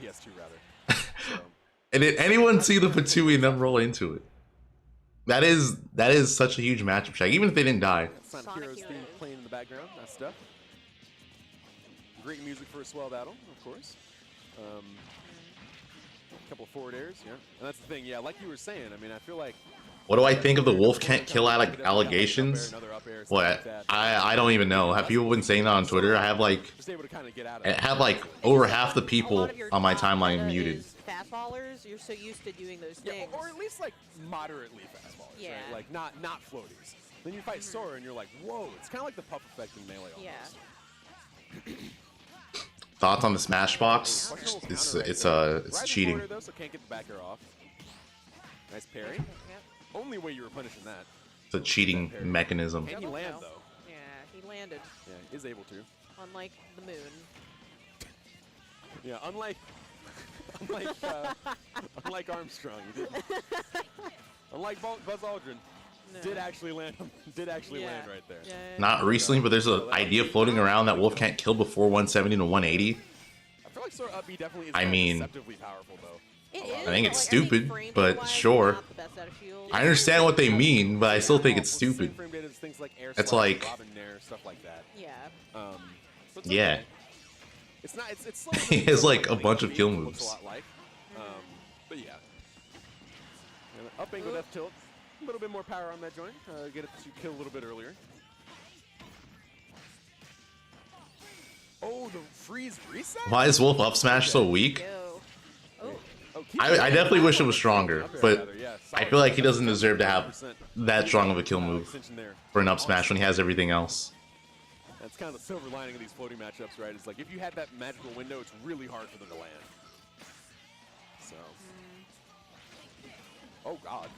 B: PS2, rather. So.
A: And did anyone see the Fatui and them roll into it? That is such a huge matchup check, even if they didn't die.
B: Sonic Heroes theme playing in the background, that stuff. Great music for a swell battle, of course. A couple of forward airs, yeah. And that's the thing, yeah, like you were saying, I mean, I feel like...
A: What do I think of the Wolf can't kill allegations? What? I don't even know. Have people been saying that on Twitter? I have like over half the people on my timeline muted.
C: Fastballers, you're so used to doing those things.
B: Yeah, or at least like moderately fastballers,
C: yeah.
B: Right? Like not floaties. Then you fight Sora and you're like, whoa, it's kind of like the puff effect in Melee almost.
C: Yeah.
A: Thoughts on the Smashbox? It's cheating.
B: Though, so can't get the back air off. Nice parry.
C: Yep.
B: Only way you were punishing that.
A: It's a cheating mechanism.
B: And he landed though.
C: Yeah, he landed.
B: Yeah, is able to.
C: Unlike the moon.
B: Yeah, unlike Armstrong, he didn't. Unlike Buzz Aldrin, did actually land. Land right there.
C: Yeah.
A: Not recently, but there's an idea floating around that Wolf can't kill before 170 to 180.
B: I feel like Sora up B definitely is deceptively powerful though.
C: It is,
A: I think it's stupid, but sure. I understand what they mean, but I still think it's stupid. It's like, yeah. He has like a bunch of kill moves.
B: But yeah. Up angle F tilt, a little bit more power on that joint. Get it to kill a little bit earlier. Oh, the freeze reset?
A: Why is Wolf up smash so weak? I definitely wish it was stronger, but I feel like he doesn't deserve to have that strong of a kill move for an up smash when he has everything else.
B: That's kind of the silver lining of these floating matchups, right? It's like if you had that magical window, it's really hard for them to land. So. Oh, God.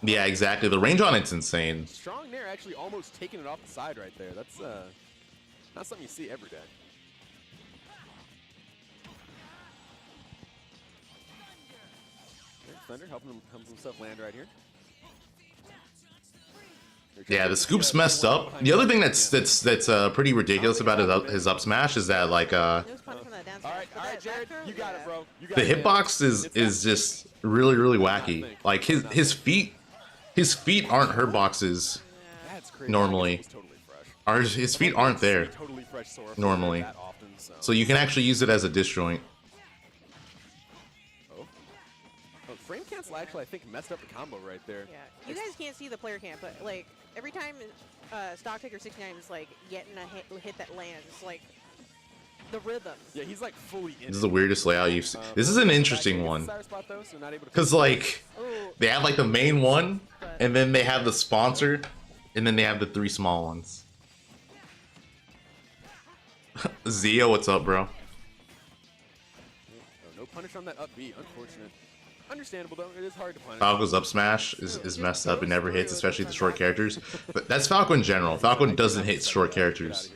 A: Yeah, exactly. The range on it's insane.
B: Strong Nair actually almost taking it off the side right there. That's not something you see every day. Thunder helping himself land right here.
A: Yeah, the scoop's messed up. The other thing that's pretty ridiculous about his up smash is that like
B: all right, Jared, you got it, bro.
A: The hitbox is just really wacky. Like his feet aren't hurt boxes normally. His feet aren't there normally. So you can actually use it as a disjoint.
B: Frame cancel actually, I think, messed up the combo right there.
C: Yeah, you guys can't see the player cam, but like every time Stock Taker 69 is like getting a hit that lands, like the rhythm.
B: Yeah, he's like fully in.
A: This is the weirdest layout you've seen. This is an interesting one. Because, like, they have, like, the main one, and then they have the sponsor, and then they have the 3 small ones. Zio, what's up, bro?
B: No punish on that up B, unfortunate. Understandable though, it is hard to punish.
A: Falco's up smash is messed up. It never hits, especially the short characters. But that's Falco in general. Falco doesn't hit short characters.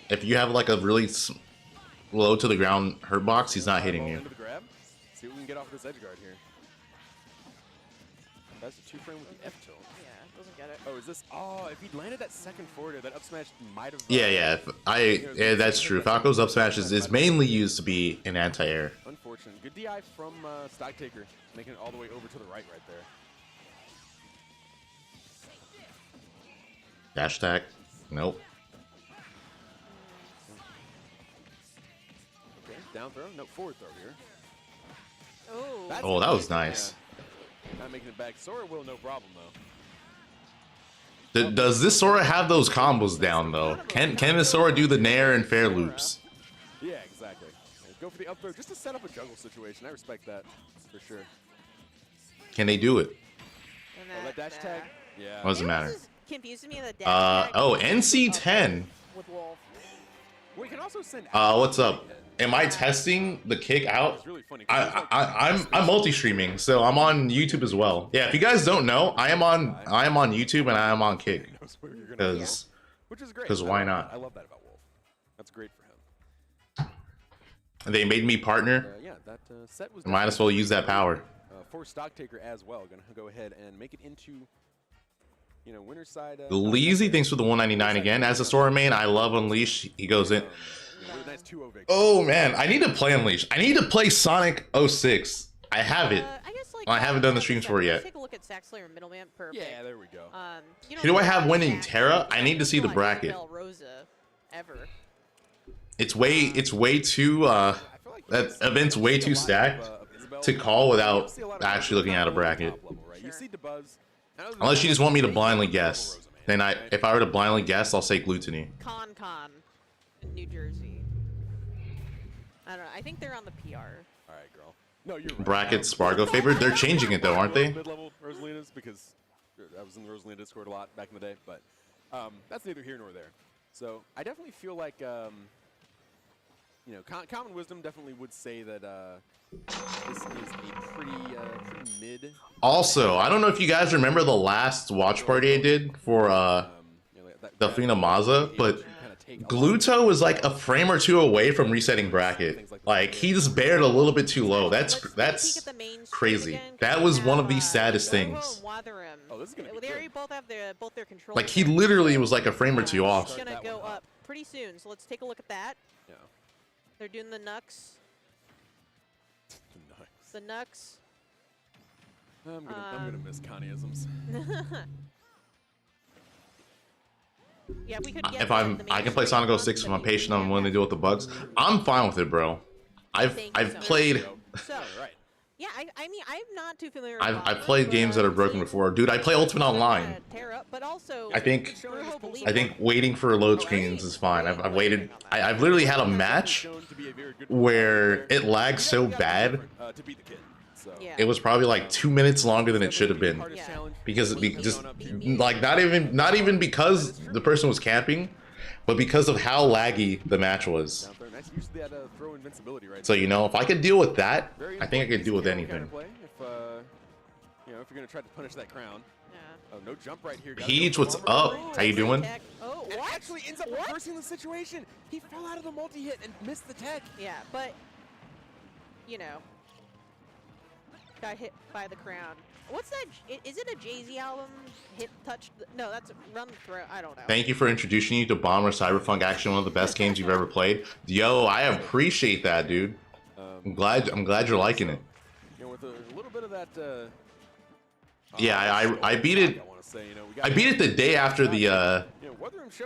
A: If you have like a really low to the ground hurt box, he's not hitting you.
B: See what we can get off this edge guard here. That's a 2-frame with the F tilt.
C: Yeah, doesn't get it.
B: Oh, is this? Oh, if he'd landed that second forward, that up smash might have.
A: Yeah. That's true. Falco's up smash is mainly used to be an anti-air.
B: Unfortunate. Good DI from Stocktaker, making it all the way over to the right there.
A: Dash attack. Nope.
B: Okay, down throw. No, forward throw here.
C: Oh,
A: that was nice.
B: Yeah. Not making it back. Sora will, no problem though.
A: Does this Sora have those combos down though? Can this Sora do the nair and fair loops?
B: Yeah, exactly. Go for the up throw just to set up a juggle situation. I respect that for sure.
A: Can they do it?
B: That dash tag? Yeah.
A: What does it matter?
C: Confusing me, the dash tag.
A: Oh, NC10.
C: With Wolf.
B: We can also send
A: what's up? Am I testing the kick out? I'm multi-streaming, so I'm on YouTube as well. Yeah, if you guys don't know, I am on YouTube and I am on Kick. Because why not?
B: I love that about Wolf. That's great for him.
A: They made me partner.
B: Yeah, that set was.
A: Might as well use that power.
B: For Stocktaker as well, gonna go ahead and make it into. Winner's side.
A: Leezy, thanks for the 199 again. As a Sora main, I love Unleash. He goes in.
B: Nice 2-0 victory.
A: Oh man, I need to play Unleash. I need to play Sonic 06. I have it. I haven't done the streams for it yet.
C: Take a look at Saxlayer Middleman. Perfect.
B: Yeah, there we go.
A: Who do I have winning? Terra? I need to see the bracket. It's way too that event's way too stacked to call without actually looking at a bracket. Unless you just want me to blindly guess. Then if I were to blindly guess, I'll say Gluttony.
C: Con in New Jersey. I don't know. I think they're on the PR.
B: All right, girl. No, you're right.
A: Bracket Spargo favored. They're changing it though, aren't they?
B: Mid-level Rosalinas, because I was in the Rosalina Discord a lot back in the day, but that's neither here nor there. So I definitely feel like common wisdom definitely would say that this is a pretty mid.
A: Also, I don't know if you guys remember the last watch party I did for Delfina Maza, but Gluto was like a frame or two away from resetting bracket. Like he just bared a little bit too low. That's crazy. That was one of the saddest things. Like he literally was like a frame or two off.
C: It's gonna go up pretty soon, so let's take a look at that.
B: Yeah.
C: They're doing the Nux. The Nux.
B: I'm gonna miss Connie-isms.
C: Yeah, we could get
A: if I can play Sonic 06 if I'm patient, I'm willing to deal with the bugs. I'm fine with it, bro. I've played.
C: Yeah, I mean, I'm not too familiar.
A: I've played games that are broken before, dude. I play Ultimate Online. I think waiting for load screens is fine. I've waited. I've literally had a match where it lagged so bad. It was probably like 2 minutes longer than it should have been, because not even because the person was camping, but because of how laggy the match was. So if I could deal with that, I think I could deal with anything.
B: If you're gonna try to punish that crown. Oh, no jump right here.
A: Peach, what's up? How you doing?
B: Oh, what? Actually ends up reversing the situation. He fell out of the multi-hit and missed the tech.
C: Yeah, but got hit by the crown. What's that? Is it a Jay-Z album? Hit, touch? No, that's Run Throw. I don't know.
A: Thank you for introducing you to Bomber Cyberpunk. Actually, one of the best games you've ever played. Yo, I appreciate that, dude. I'm glad you're liking it.
B: With a little bit of that.
A: Yeah, I beat it. I beat it the day after the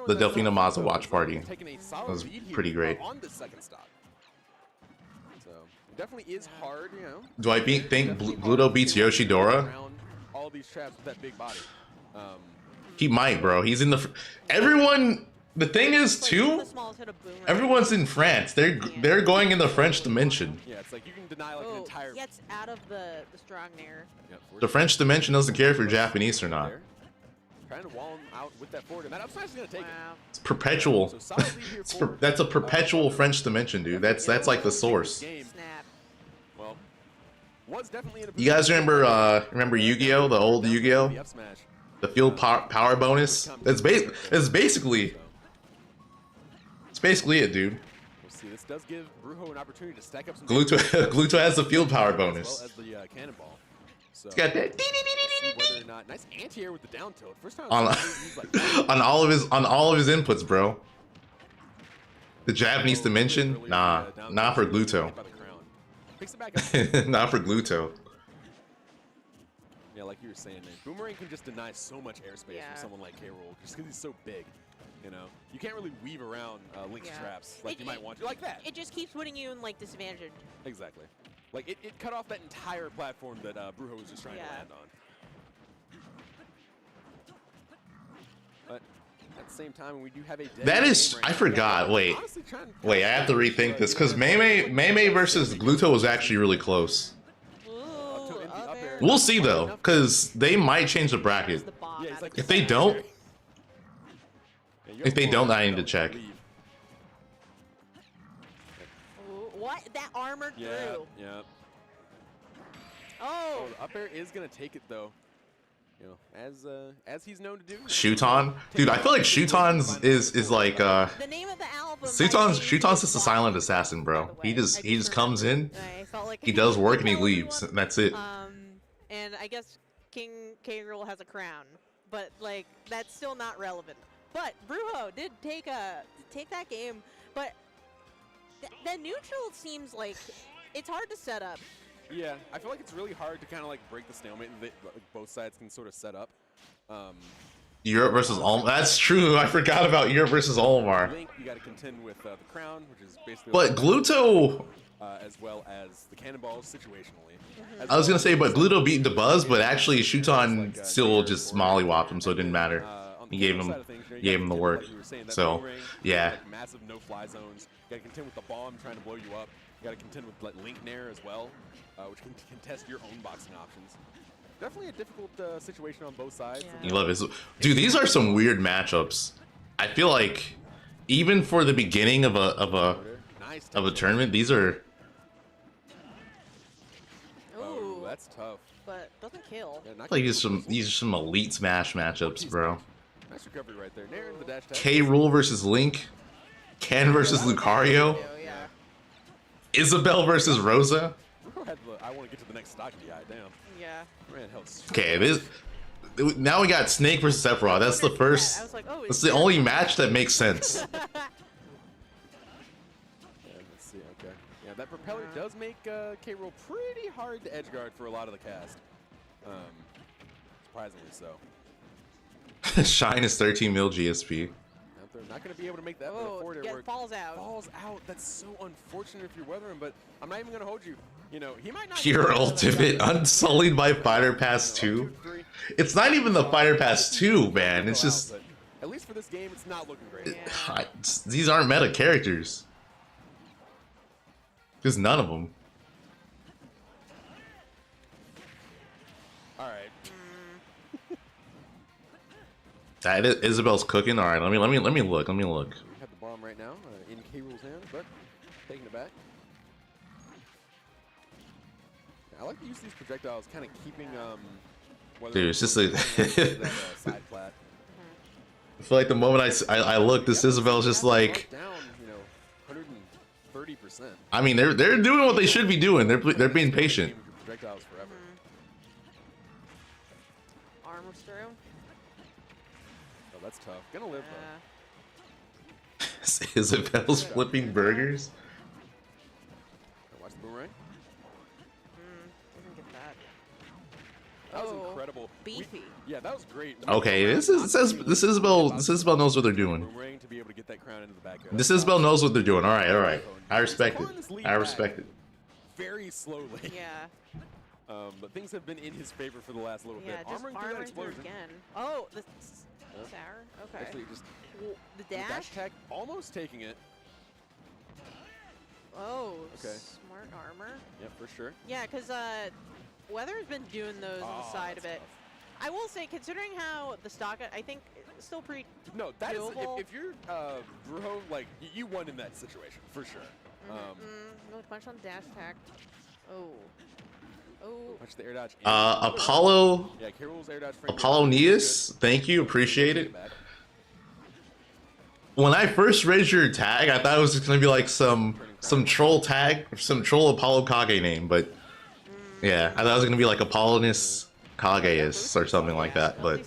A: Delfina Maza watch party. It was pretty great.
B: Definitely is hard,
A: Do I think Gluto beats Yoshidora?
B: All these traps with that big body.
A: He might, bro. He's in the. Everyone The thing is, too, everyone's in France. They're going in the French dimension.
B: Yeah, it's like you can deny like an entire.
C: Yeah, it's out of the strong nair.
A: The French dimension doesn't care if you're Japanese or not.
B: Trying to wall him out with that forward, and that up smash is gonna take it.
A: It's perpetual. That's a perpetual French dimension, dude. That's like the source.
C: Snap.
B: Well, was definitely in a
A: You guys remember Yu-Gi-Oh, the old Yu-Gi-Oh, the field power bonus? It's basically it, dude.
B: We'll see. This does give Brujo an opportunity to stack up some.
A: Gluto has the field power bonus.
B: As well as the cannonball. So,
A: it's got that.
B: See whether or not, nice anti-air with the down tilt. First time
A: On all of his inputs, bro. The Japanese dimension? Nah, not for Gluto.
B: Picks it back up.
A: Not for Gluto.
B: Yeah, like you were saying, man. Boomerang can just deny so much airspace from someone like K-Rool just because he's so big. You know, you can't really weave around Link's traps like you might want to. Like that.
C: It just keeps putting you in like disadvantage.
B: Exactly. Like it cut off that entire platform that Brujo was just trying to land on. But at the same time, we do have a.
A: That is, I forgot. Wait, I have to rethink this because Mei versus Gluto was actually really close. We'll see though, because they might change the bracket. If they don't, I need to check.
C: What? That armored through.
B: Yeah.
C: Oh.
B: The up air is gonna take it though. You know, as he's known to do.
A: Shuton, dude, I feel like Shuton's is like
C: the name of the album.
A: Shuton's just a silent assassin, bro. He just comes in, he does work and he leaves, and that's it.
C: And I guess King K-Rool has a crown, but like that's still not relevant. But Brujo did take that game, but the neutral seems like it's hard to set up.
B: Yeah, I feel like it's really hard to kind of like break the stalemate that both sides can sort of set up.
A: Europe versus Olmar. That's true. I forgot about Europe versus Olmar.
B: Link, you got to contend with the crown, which is basically.
A: But Gluto.
B: As well as the cannonballs situationally.
A: I was gonna say, but Gluto beat the buzz, but actually Shuton still just mollywopped him, so it didn't matter. He gave him the work. So yeah.
B: Massive no-fly zones. You got to contend with the bomb trying to blow you up. You got to contend with like Link Nair as well, which can contest your own boxing options. Definitely a difficult situation on both sides.
A: You love it, dude. These are some weird matchups. I feel like even for the beginning of a tournament, these are.
B: Oh, that's tough.
C: But doesn't kill.
A: I feel like these are some elite Smash matchups, bro.
B: Nice recovery right there. Nair into the dash tag.
A: K-Rool versus Link. Ken versus Lucario. Isabelle versus Rosa.
B: I want to get to the next stock DI. Damn.
C: Yeah.
B: Man, helps.
A: Okay, now we got Snake versus Sephiroth. That's the first.
C: I was like, oh,
A: that's the only match that makes sense.
B: Yeah, let's see. Okay. Yeah, that propeller does make K-Rool pretty hard to edgeguard for a lot of the cast. Surprisingly so.
A: Shine is 13 mil GSP.
B: Not going to be able to make that forward air work.
C: Falls out.
B: Falls out. That's so unfortunate if you're weathering, but I'm not even going to hold you. You know, he might not.
A: Pure ultimate unsullied by Fighter Pass 2. It's not even the Fighter Pass 2, man. It's just.
B: At least for this game, it's not looking great.
A: These aren't meta characters. There's none of them.
B: All right.
A: That Isabelle's cooking. All right, let me look.
B: We have the bomb right now in K-Rool's hands, but taking it back. I like to use these projectiles, kind of keeping.
A: Dude, it's just like.
B: Side plat.
A: I feel like the moment I look, this Isabelle's just like.
B: Down, you know, 130%.
A: I mean, they're doing what they should be doing. They're being patient.
B: Projectiles forever.
C: Armor through.
B: Oh, that's tough. Gonna live though.
A: Isabelle's flipping burgers.
B: Watch the boomerang.
C: Doesn't get that.
B: That was incredible.
C: Beefy.
B: Yeah, that was great.
A: Okay, this Isabelle knows what they're doing.
B: Boomerang to be able to get that crown into the back.
A: This Isabelle knows what they're doing. All right. I respect it. I respect it.
B: Very slowly.
C: Yeah.
B: But things have been in his favor for the last little bit.
C: Yeah, just
B: Armoring through that explosion.
C: again. Oh, Sour? Okay.
B: Actually, just
C: the dash
B: attack, almost taking it.
C: Oh,
B: okay.
C: Smart armor.
B: Yep, for sure.
C: Yeah, because Weather's been doing those on the side of it. Tough. I will say, considering how the stock, I think it's still pretty
B: No, that
C: doable.
B: Is, if you're Brujo, like, you won in that situation, for sure.
C: No punch on dash attack. Oh. Oh.
B: Punch the air dodge.
A: Apollo.
B: Yeah, Carol's air dodge.
A: Apollo Neus, thank you, appreciate it. When I first read your tag, I thought it was just gonna be like some troll tag, some troll Apollo Kage name, but yeah, I thought it was gonna be like Apollonius Kageus or something like that. But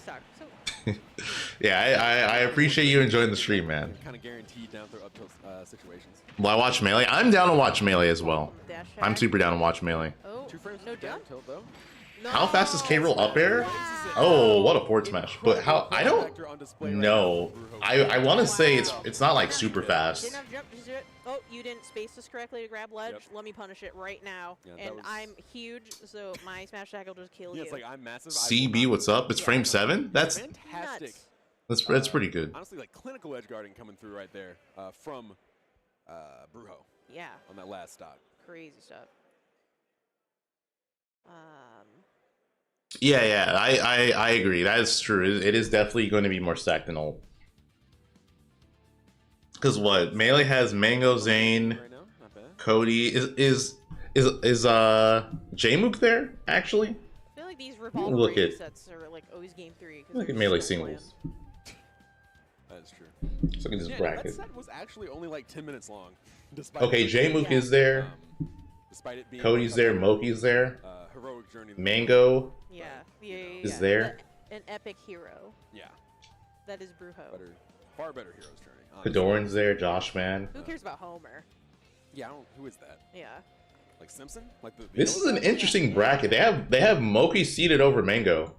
A: yeah, I appreciate you enjoying the stream, man.
B: Kind of guaranteed down throw up tilt situations.
A: Will I watch Melee? I'm down to watch Melee as well. I'm super down to watch Melee.
C: Oh,
B: 2 frames
C: no
B: down tilt though.
C: No.
A: How fast is K-Roll up air? Oh, what a forward smash. But how, I don't know. I want to say it's not like super fast.
C: Didn't have jump, just do it. Oh, you didn't space this correctly to grab ledge. Yep. Let me punish it right now. Yeah, and I'm huge, so my smash attack will just kill you.
B: It's like I'm massive.
A: CB, what's up? It's frame 7? That's
B: fantastic.
A: That's pretty good.
B: Honestly, like clinical edge guarding coming through right there from Brujo.
C: Yeah.
B: On that last stock.
C: Crazy stuff.
A: Yeah, I agree. That is true. It is definitely going to be more stacked than ult. Because what Melee has Mango, Zane, Cody is Jmook there actually?
C: I feel like these revolver sets are like always game 3.
A: Look at Melee singles.
B: That is true.
A: Let's look at this bracket.
B: That set was actually only like 10 minutes long.
A: Okay, Jmook is there.
B: Despite it being
A: Cody's there. Moki's there.
B: Heroic journey.
A: Mango.
C: Is
A: there.
C: An epic hero.
B: Yeah.
C: That is Brujo.
B: Far better hero's journey.
A: Kadoran's there. Josh, man.
C: Who cares about Homer?
B: Yeah, who is that?
C: Yeah.
B: Like Simpson? Like the
A: this is an interesting bracket. They have Moki seated over Mango,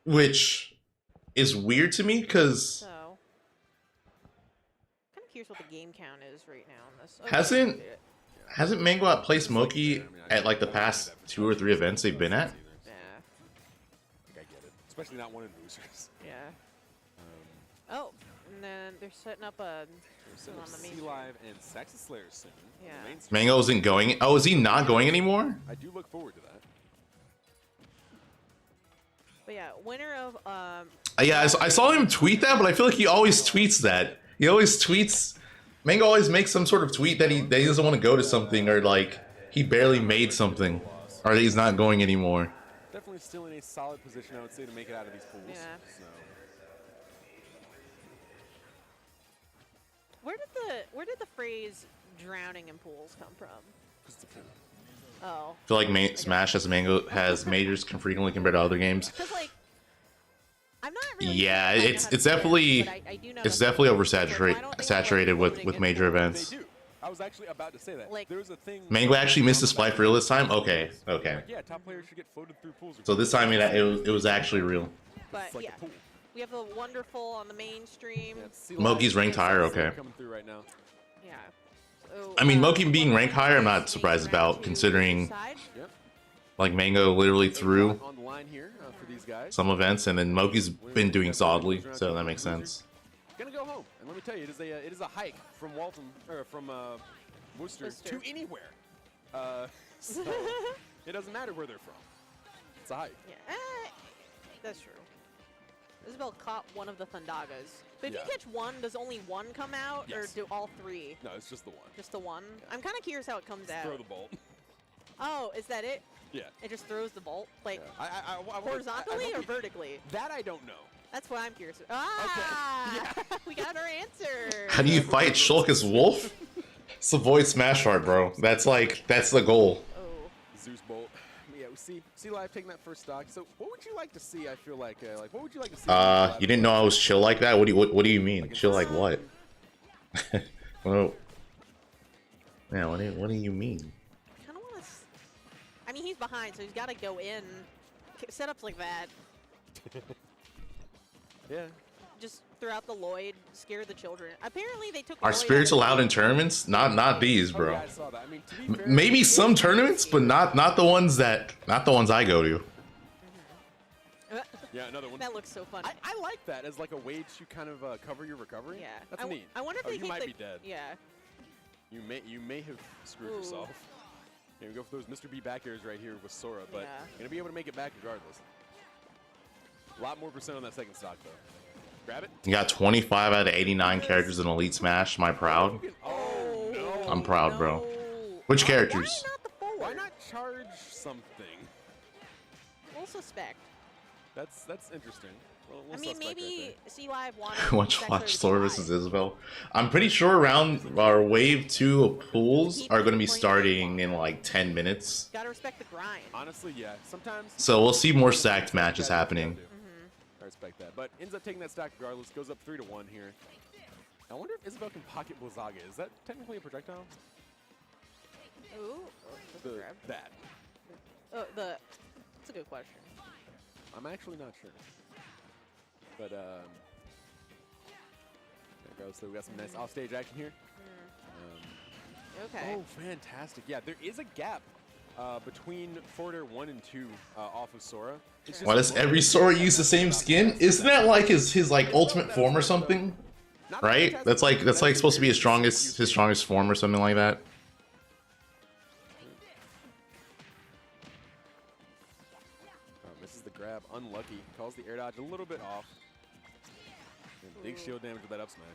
A: which is weird to me because.
C: So, kind of curious what the game count is right now on this.
A: Okay, hasn't Mango outplaced Moki at like the past 2 or 3 events they've been at?
B: Yeah. I get it. Especially not winning losers.
C: Yeah. Oh, and then they're setting up a
B: on the main Live and Saxon Slayer soon.
C: Yeah.
A: Mango isn't going. Oh, is he not going anymore?
B: I do look forward to that.
C: But yeah, winner of
A: yeah, I saw him tweet that, but I feel like he always tweets that. He always tweets. Mango always makes some sort of tweet that he doesn't want to go to something, or like he barely made something, or that he's not going anymore.
B: Definitely still in a solid position, I would say, to make it out of these pools.
C: Yeah.
B: So. Where did the phrase "drowning in pools" come from? Because it's a pool. Oh.
A: I feel like Smash has majors frequently compared to other games.
C: Like, I'm not really
A: yeah, it's definitely oversaturated with major events.
B: They do. I was actually about to say that.
C: Like,
B: there was a thing.
A: Mango actually missed his flight for real this time. Okay.
B: Yeah, top players should get floated through pools.
A: So this time it was actually real.
C: But yeah, we have the wonderful on the mainstream.
A: Moki's ranked higher. Okay.
B: Coming through right now.
C: Yeah. So,
A: I mean, Moki being ranked higher, I'm not surprised about, considering like Mango literally threw
B: on the line here for these guys.
A: some events, and then Moki's been doing solidly, so that makes sense.
B: Gonna go home, and let me tell you, it is a hike from Walton or from Worcester to anywhere. So it doesn't matter where they're from. It's a hike.
C: Yeah, that's true. Isabel caught one of the Thundagas. But if you catch one, does only one come out, or do all 3?
B: No, it's just the one.
C: Just the one? Yeah. I'm kind of curious how it comes out.
B: Throw the bolt.
C: Oh, is that it?
B: Yeah.
C: It just throws the bolt? Like,
B: I
C: horizontally or vertically?
B: That I don't know.
C: That's what I'm curious about. Ah! Okay. Yeah. We got our answer!
A: How do you fight Shulk as Wolf? It's the Void Smash Hard, bro. That's the goal.
B: Oh. Zeus Bolt. Yeah, we see Live taking that first stock. So what would you like to see? I feel like what would you like to see?
A: You didn't know I was chill like that? What do you mean? Like chill like what? Well, yeah, what do you mean?
C: I kind of want to. I mean, he's behind, so he's got to go in. Setups like that.
B: Yeah.
C: Just throughout the Lloyd, scare the children. Apparently, they took.
A: Are spirits allowed in tournaments? Not these, bro.
B: Oh, yeah, I saw that. I mean, to be fair,
A: maybe some tournaments, but not the ones I go to.
B: Yeah, another one.
C: That looks so funny.
B: I like that as like a way to kind of cover your recovery.
C: Yeah.
B: That's neat.
C: I wonder if they
B: you might
C: think
B: be dead.
C: Yeah.
B: You may have screwed yourself. Here we go for those Mr. B back airs right here with Sora, but you're gonna be able to make it back regardless. A lot more % on that second stock though. Grab it.
A: You got 25 out of 89 characters in Elite Smash. Am I proud?
B: Oh no.
A: I'm proud, bro. Which characters?
C: Why not the forward?
B: Why not charge something?
C: We'll suspect.
B: That's interesting. We'll
C: I mean, maybe
B: right
C: C Live wanted
A: watch Sora versus Isabel. I'm pretty sure around our wave 2 pools are going to be starting in like 10 minutes.
C: Gotta respect the grind.
B: Honestly, yeah. Sometimes.
A: So we'll see more stacked matches happening.
B: I respect that, but ends up taking that stack regardless. Goes up 3-1 here. I wonder if Isabel can pocket Blizzaga. Is that technically a projectile?
C: Ooh,
B: that.
C: That's a good question.
B: I'm actually not sure. But there it goes. So we got some nice offstage action here.
C: Okay.
B: Oh, fantastic! Yeah, there is a gap between forward air 1 and 2 off of Sora.
A: Why does every Sora use the same skin? Isn't that like his like ultimate form or something? Right? That's like supposed to be his strongest form or something like that.
B: Misses the grab, unlucky. Calls the air dodge a little bit off. And big shield damage with that up smash.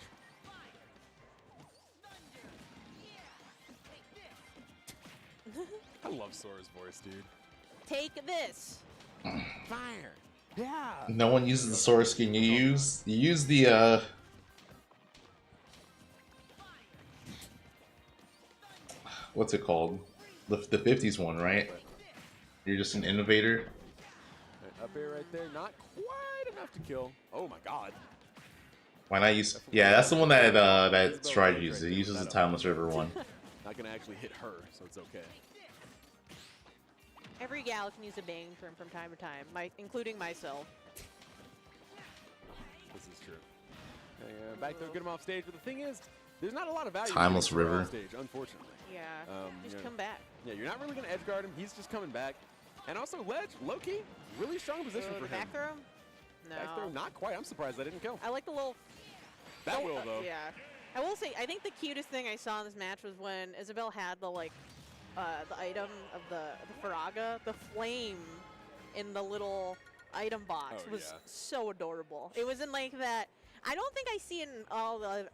B: I love Sora's voice, dude.
C: Take this.
B: Fire. Yeah.
A: No one uses the Sora skin. You use the what's it called? The 50s one, right? You're just an innovator.
B: Right, up air right there, not quite enough to kill. Oh my god.
A: Why not use? Yeah, that's the one that that Stride uses. It uses the Timeless River one.
B: Not gonna actually hit her, so it's okay.
C: Every gal can use a bang from time to time, including myself.
B: This is true. Back there, get him off stage. But the thing is, there's not a lot of value.
A: Timeless River.
B: Off stage, unfortunately.
C: Yeah. Just come back.
B: Yeah, you're not really gonna edge guard him. He's just coming back. And also ledge, low key, really strong position for him.
C: Back throw? No.
B: Back throw, not quite. I'm surprised I didn't kill.
C: I like the little.
B: That will though.
C: Yeah. I will say, I think the cutest thing I saw in this match was when Isabel had the the item of the Faraga, the flame in the little item box was so adorable. It was in like that. I don't think I see it in all the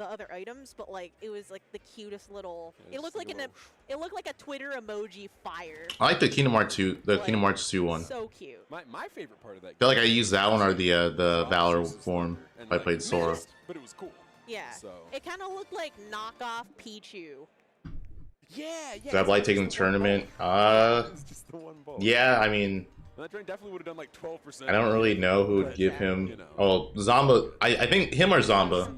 C: other items, but like it was like the cutest little. It looked like it looked like a Twitter emoji fire.
A: I like the Kingdom Hearts 2, Kingdom Hearts 2 one.
C: So cute.
B: My favorite part of that.
A: I feel like I used that one or the Valor form if I played Sora.
B: But it was cool.
C: Yeah.
B: So.
C: It kind of looked like knockoff Pichu.
B: Yeah.
A: Do I like taking the tournament? Yeah, I mean,
B: that train definitely would have done like 12%.
A: I don't really know who would give him. Oh, Zomba. I think him or Zomba.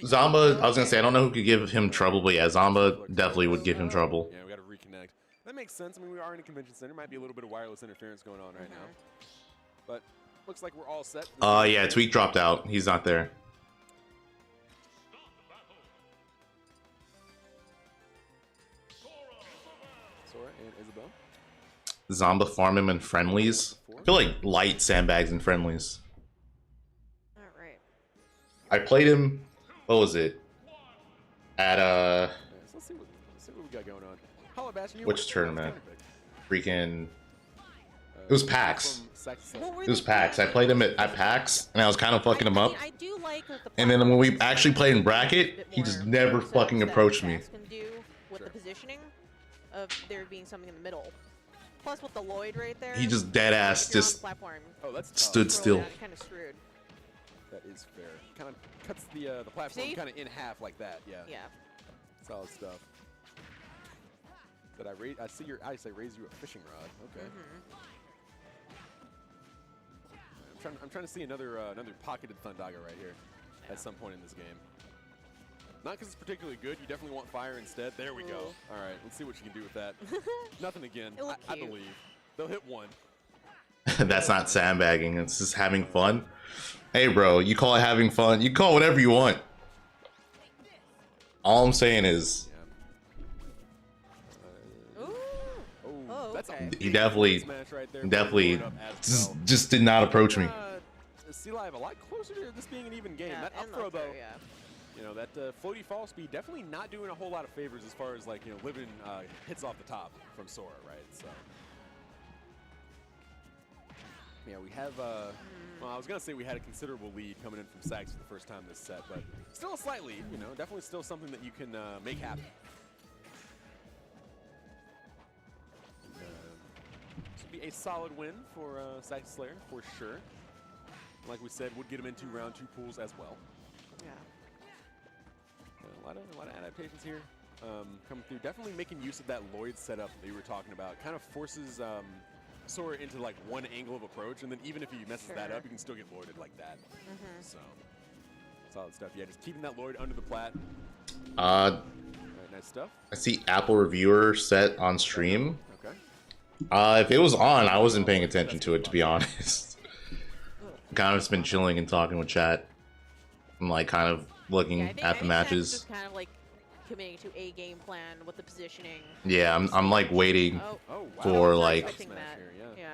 A: Zomba. I was gonna say I don't know who could give him trouble, but yeah, Zomba definitely would give him trouble.
B: Yeah, we got to reconnect. That makes sense. I mean, we are in a convention center. Might be a little bit of wireless interference going on right now, but looks like we're all set.
A: Yeah, Tweak dropped out. He's not there.
B: Sora and Isabel.
A: Zomba farm him in friendlies. I feel like light sandbags and friendlies.
C: Alright.
A: I played him, what was it? At
B: so let's see what we got going on. Hello, Bastion,
A: which tournament? Freaking it was PAX. It was PAX. I played him at PAX and I was kind of fucking him up.
C: I do like
A: and then when we actually played in bracket, he just never fucking approached me.
C: Can do with the positioning of there being something in the middle. Plus with the Lloyd right there.
A: He just dead ass just stood still.
C: Kind of screwed.
B: That is fair. Kind of cuts the platform kind of in half like that. Yeah.
C: Yeah.
B: Solid stuff. Did I raise? I see your ice. I raise you a fishing rod. Okay. I'm trying to see another pocketed Thundaga right here at some point in this game. Not because it's particularly good. You definitely want fire instead. There we go. All right, let's see what you can do with that. Nothing again. I believe they'll hit one.
A: That's not sandbagging. It's just having fun. Hey, bro, you call it having fun. You call it whatever you want. All I'm saying is.
B: That's
A: he definitely just did not approach me.
B: See live a lot closer to this being an even game. That up throw though, you know, that floaty fall speed definitely not doing a whole lot of favors as far as like, you know, living hits off the top from Sora, right? So yeah, we have well, I was gonna say we had a considerable lead coming in from Sags for the first time this set, but still a slight lead, you know, definitely still something that you can make happen. This would be a solid win for Sags Slayer for sure. Like we said, would get him into round 2 pools as well.
C: Yeah.
B: A lot of adaptations here coming through. Definitely making use of that Lloyd setup that you were talking about. Kind of forces Sora into like one angle of approach, and then even if he messes that up, you can still get Lloyded like that. So solid stuff. Yeah, just keeping that Lloyd under the plat. Right, nice stuff.
A: I see Apple Reviewer set on stream.
B: Okay.
A: If it was on, I wasn't paying attention to it, to be honest. Kind of just been chilling and talking with chat. I'm like kind of looking at the matches.
C: Just kind of like committing to a game plan with the positioning.
A: Yeah, I'm like waiting for like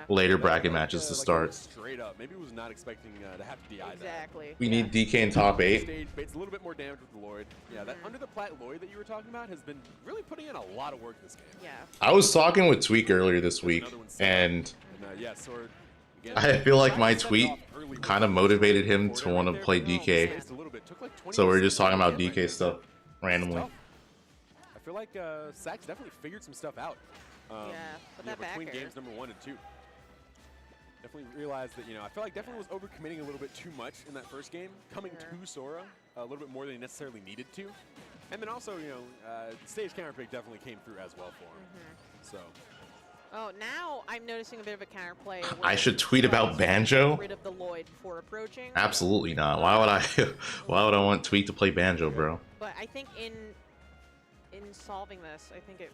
A: later bracket matches to start.
B: Straight up, maybe was not expecting to have to DI
C: Exactly.
A: We need DK in top 8.
B: Stage baits a little bit more damage with the Lloyd. Yeah, that under the plat Lloyd that you were talking about has been really putting in a lot of work this game.
C: Yeah.
A: I was talking with Tweak earlier this week, and
B: yeah, Sword.
A: I feel like my tweet kind of motivated him to want to play DK. So we're just talking about DK stuff randomly.
B: I feel like Sax definitely figured some stuff out. Between games number 1 and 2. Definitely realized that, you know, I feel like definitely was overcommitting a little bit too much in that first game, coming to Sora a little bit more than he necessarily needed to. And then also, you know, stage counter pick definitely came through as well for him. So.
C: Oh, now I'm noticing a bit of a counterplay.
A: I should tweet about Banjo?
C: Rid of the Lloyd before approaching.
A: Absolutely not. Why would I? Why would I want Tweet to play Banjo, bro?
C: But I think in solving this, I think it.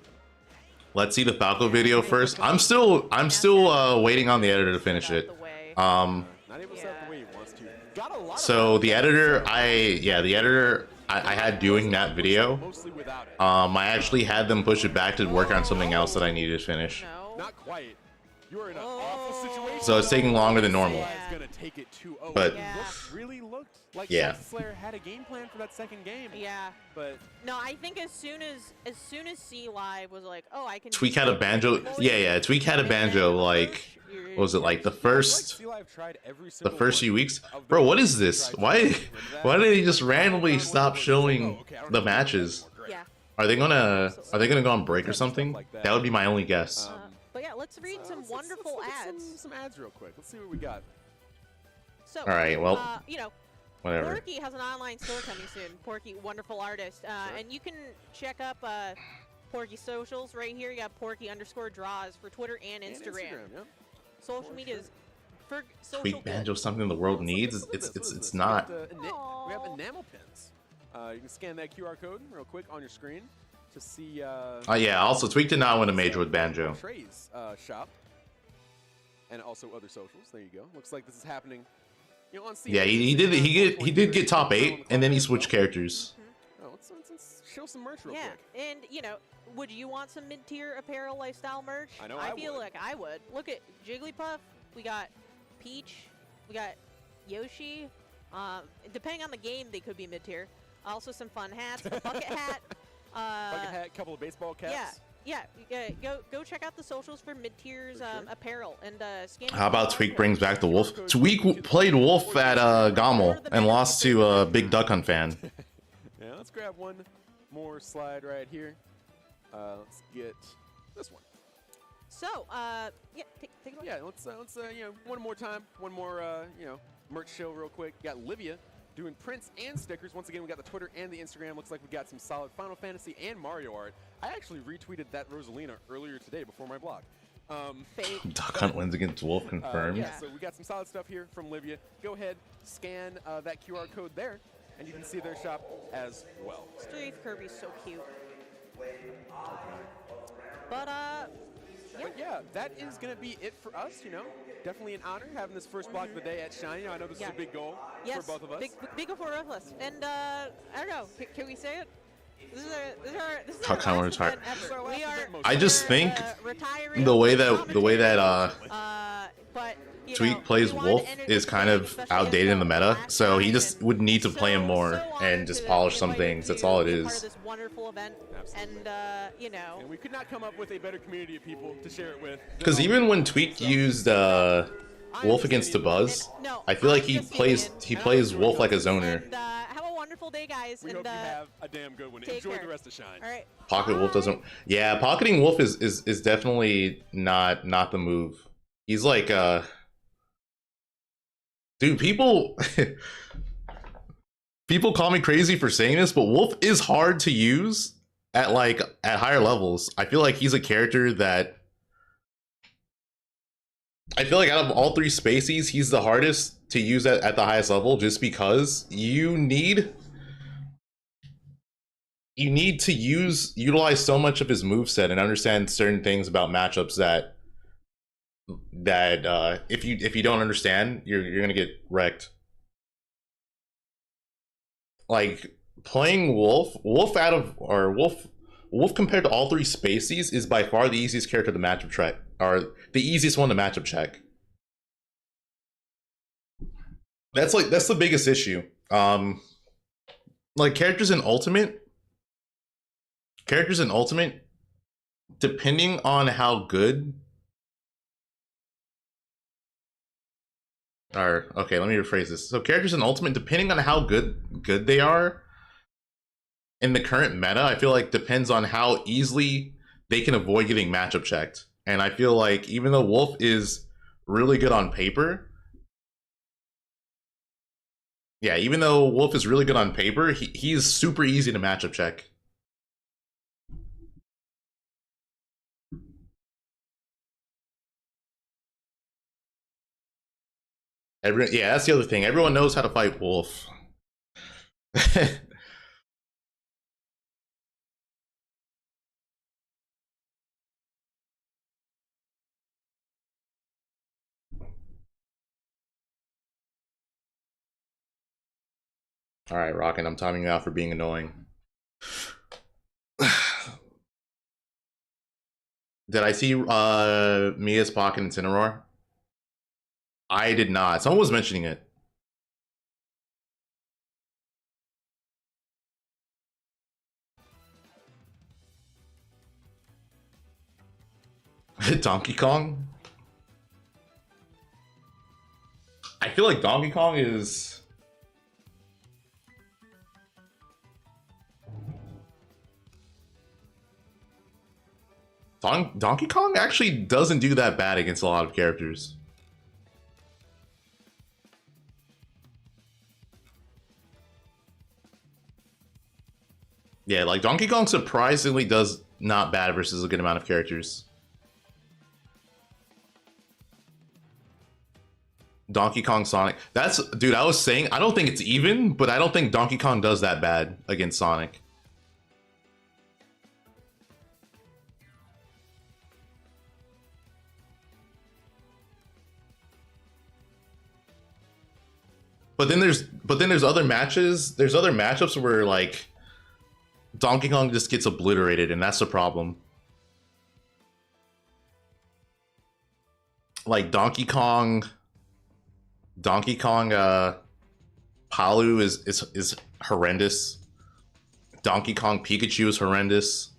A: Let's see the Falco video first. I'm still waiting on the editor to finish it. So the editor, I had doing that video. I actually had them push it back to work on something else that I needed to finish.
B: Not quite. You are in an awful situation.
A: So it's taking longer than normal. But
B: really looked like Slayer had a game plan for that second game.
C: Yeah.
B: But
C: no, I think as soon as C Live was like, oh, I can.
A: Tweak had a banjo. Yeah. Tweak had a banjo. Like, what was it like the first few weeks? Bro, what is this? Why did they just randomly stop showing the matches?
C: Yeah.
A: Are they gonna go on break or something? That would be my only guess.
C: But yeah, let's read some wonderful ads.
B: Some ads real quick. Let's see what we got.
C: So,
A: all right, well,
C: you know,
A: whatever.
C: Porky has an online store coming soon. Porky, wonderful artist, and you can check up Porky's socials right here. You got Porky_draws for Twitter and Instagram. Social medias. For
A: Tweak Banjo something the world needs? It's not.
B: We have enamel pins. You can scan that QR code real quick on your screen to see.
A: Oh yeah. Also, Tweak did not win a major with Banjo.
B: Trey's shop, and also other socials. There you go. Looks like this is happening. You know, on
A: yeah, he did get top 8, and then he switched characters.
B: Oh, let's show some merch real quick.
C: And you know, would you want some mid-tier apparel lifestyle merch?
B: I know
C: I feel like I would. Look at Jigglypuff. We got Peach. We got Yoshi. Depending on the game, they could be mid-tier. Also, some fun hats. A bucket hat.
B: Bucket hat. Couple of baseball caps.
C: Yeah. Go check out the socials for mid-tiers apparel and scan.
A: How about Tweak brings back the Wolf? Tweak played Wolf at Gommel and lost to a big Duck Hunt fan.
B: Yeah, let's grab one more slide right here. Let's get this one.
C: So, yeah, take it away.
B: Yeah, let's you know, one more time, one more you know, merch show real quick. Got Livia doing prints and stickers. Once again, we got the Twitter and the Instagram. Looks like we got some solid Final Fantasy and Mario art. I actually retweeted that Rosalina earlier today before my blog.
A: Duck Hunt wins against Wolf confirmed.
B: Yeah, so we got some solid stuff here from Livia. Go ahead, scan that QR code there, and you can see their shop as well.
C: Steve Kirby's so cute. But
B: yeah, that is going to be it for us, you know. Definitely an honor having this first block of the day at Shiny. I know this is a big goal for both of us.
C: Big goal for both of us. And I don't know, can we say it? This is
A: How
C: our
A: come we're
C: last
A: retired?
C: event ever. We are,
A: I just think
C: retiring
A: the way
C: from
A: that
C: but, you
A: Tweak
C: know,
A: plays
C: we wanted
A: Wolf
C: to
A: is kind of
C: especially
A: outdated in the meta,
C: last
A: so he
C: time,
A: just
C: and
A: would need to play him more
C: so
A: and
C: honored
A: just
C: to
A: polish
C: be
A: some
C: invited
A: things. That's
C: to
A: all it
C: be a part of
A: is.
C: this wonderful event.
B: Absolutely.
C: And you know,
B: and we could not come up with a better community of people to share it with.
A: Because even when Tweak used Wolf against Tabuzz,
C: no,
A: I feel like
C: I'm
A: he
C: just
A: plays Wolf like a zoner.
C: And have a wonderful day, guys.
B: We
C: and
B: hope you have a damn good one. Enjoy
C: care.
B: the rest of Shine.
C: All right.
A: Pocket Wolf doesn't. Yeah, pocketing Wolf is definitely not the move. He's like dude, people people call me crazy for saying this, but Wolf is hard to use at higher levels. I feel like he's a character that I feel like out of all three species, he's the hardest to use at the highest level, just because you need to utilize so much of his moveset and understand certain things about matchups that if you don't understand, you're gonna get wrecked. Like playing Wolf compared to all three species is by far the easiest character to matchup check, or the easiest one to matchup check. That's the biggest issue. Like characters in Ultimate, depending on how good. Or okay, let me rephrase this. So characters in Ultimate, depending on how good they are in the current meta, I feel like depends on how easily they can avoid getting matchup checked. And I feel like even though Wolf is really good on paper, even though Wolf is really good on paper, he's super easy to matchup check. Yeah, that's the other thing. Everyone knows how to fight Wolf. All right, Rockin', I'm timing you out for being annoying. Did I see Mia's Pocket Incineroar? I did not. Someone was mentioning it. Donkey Kong? I feel like Donkey Kong is... Donkey Kong actually doesn't do that bad against a lot of characters. Yeah, like Donkey Kong surprisingly does not bad versus a good amount of characters. Donkey Kong Sonic. That's, dude, I was saying, I don't think it's even, but I don't think Donkey Kong does that bad against Sonic. But then there's other matches. There's other matchups where like Donkey Kong just gets obliterated, and that's the problem. Like Donkey Kong Palu is horrendous. Donkey Kong Pikachu is horrendous.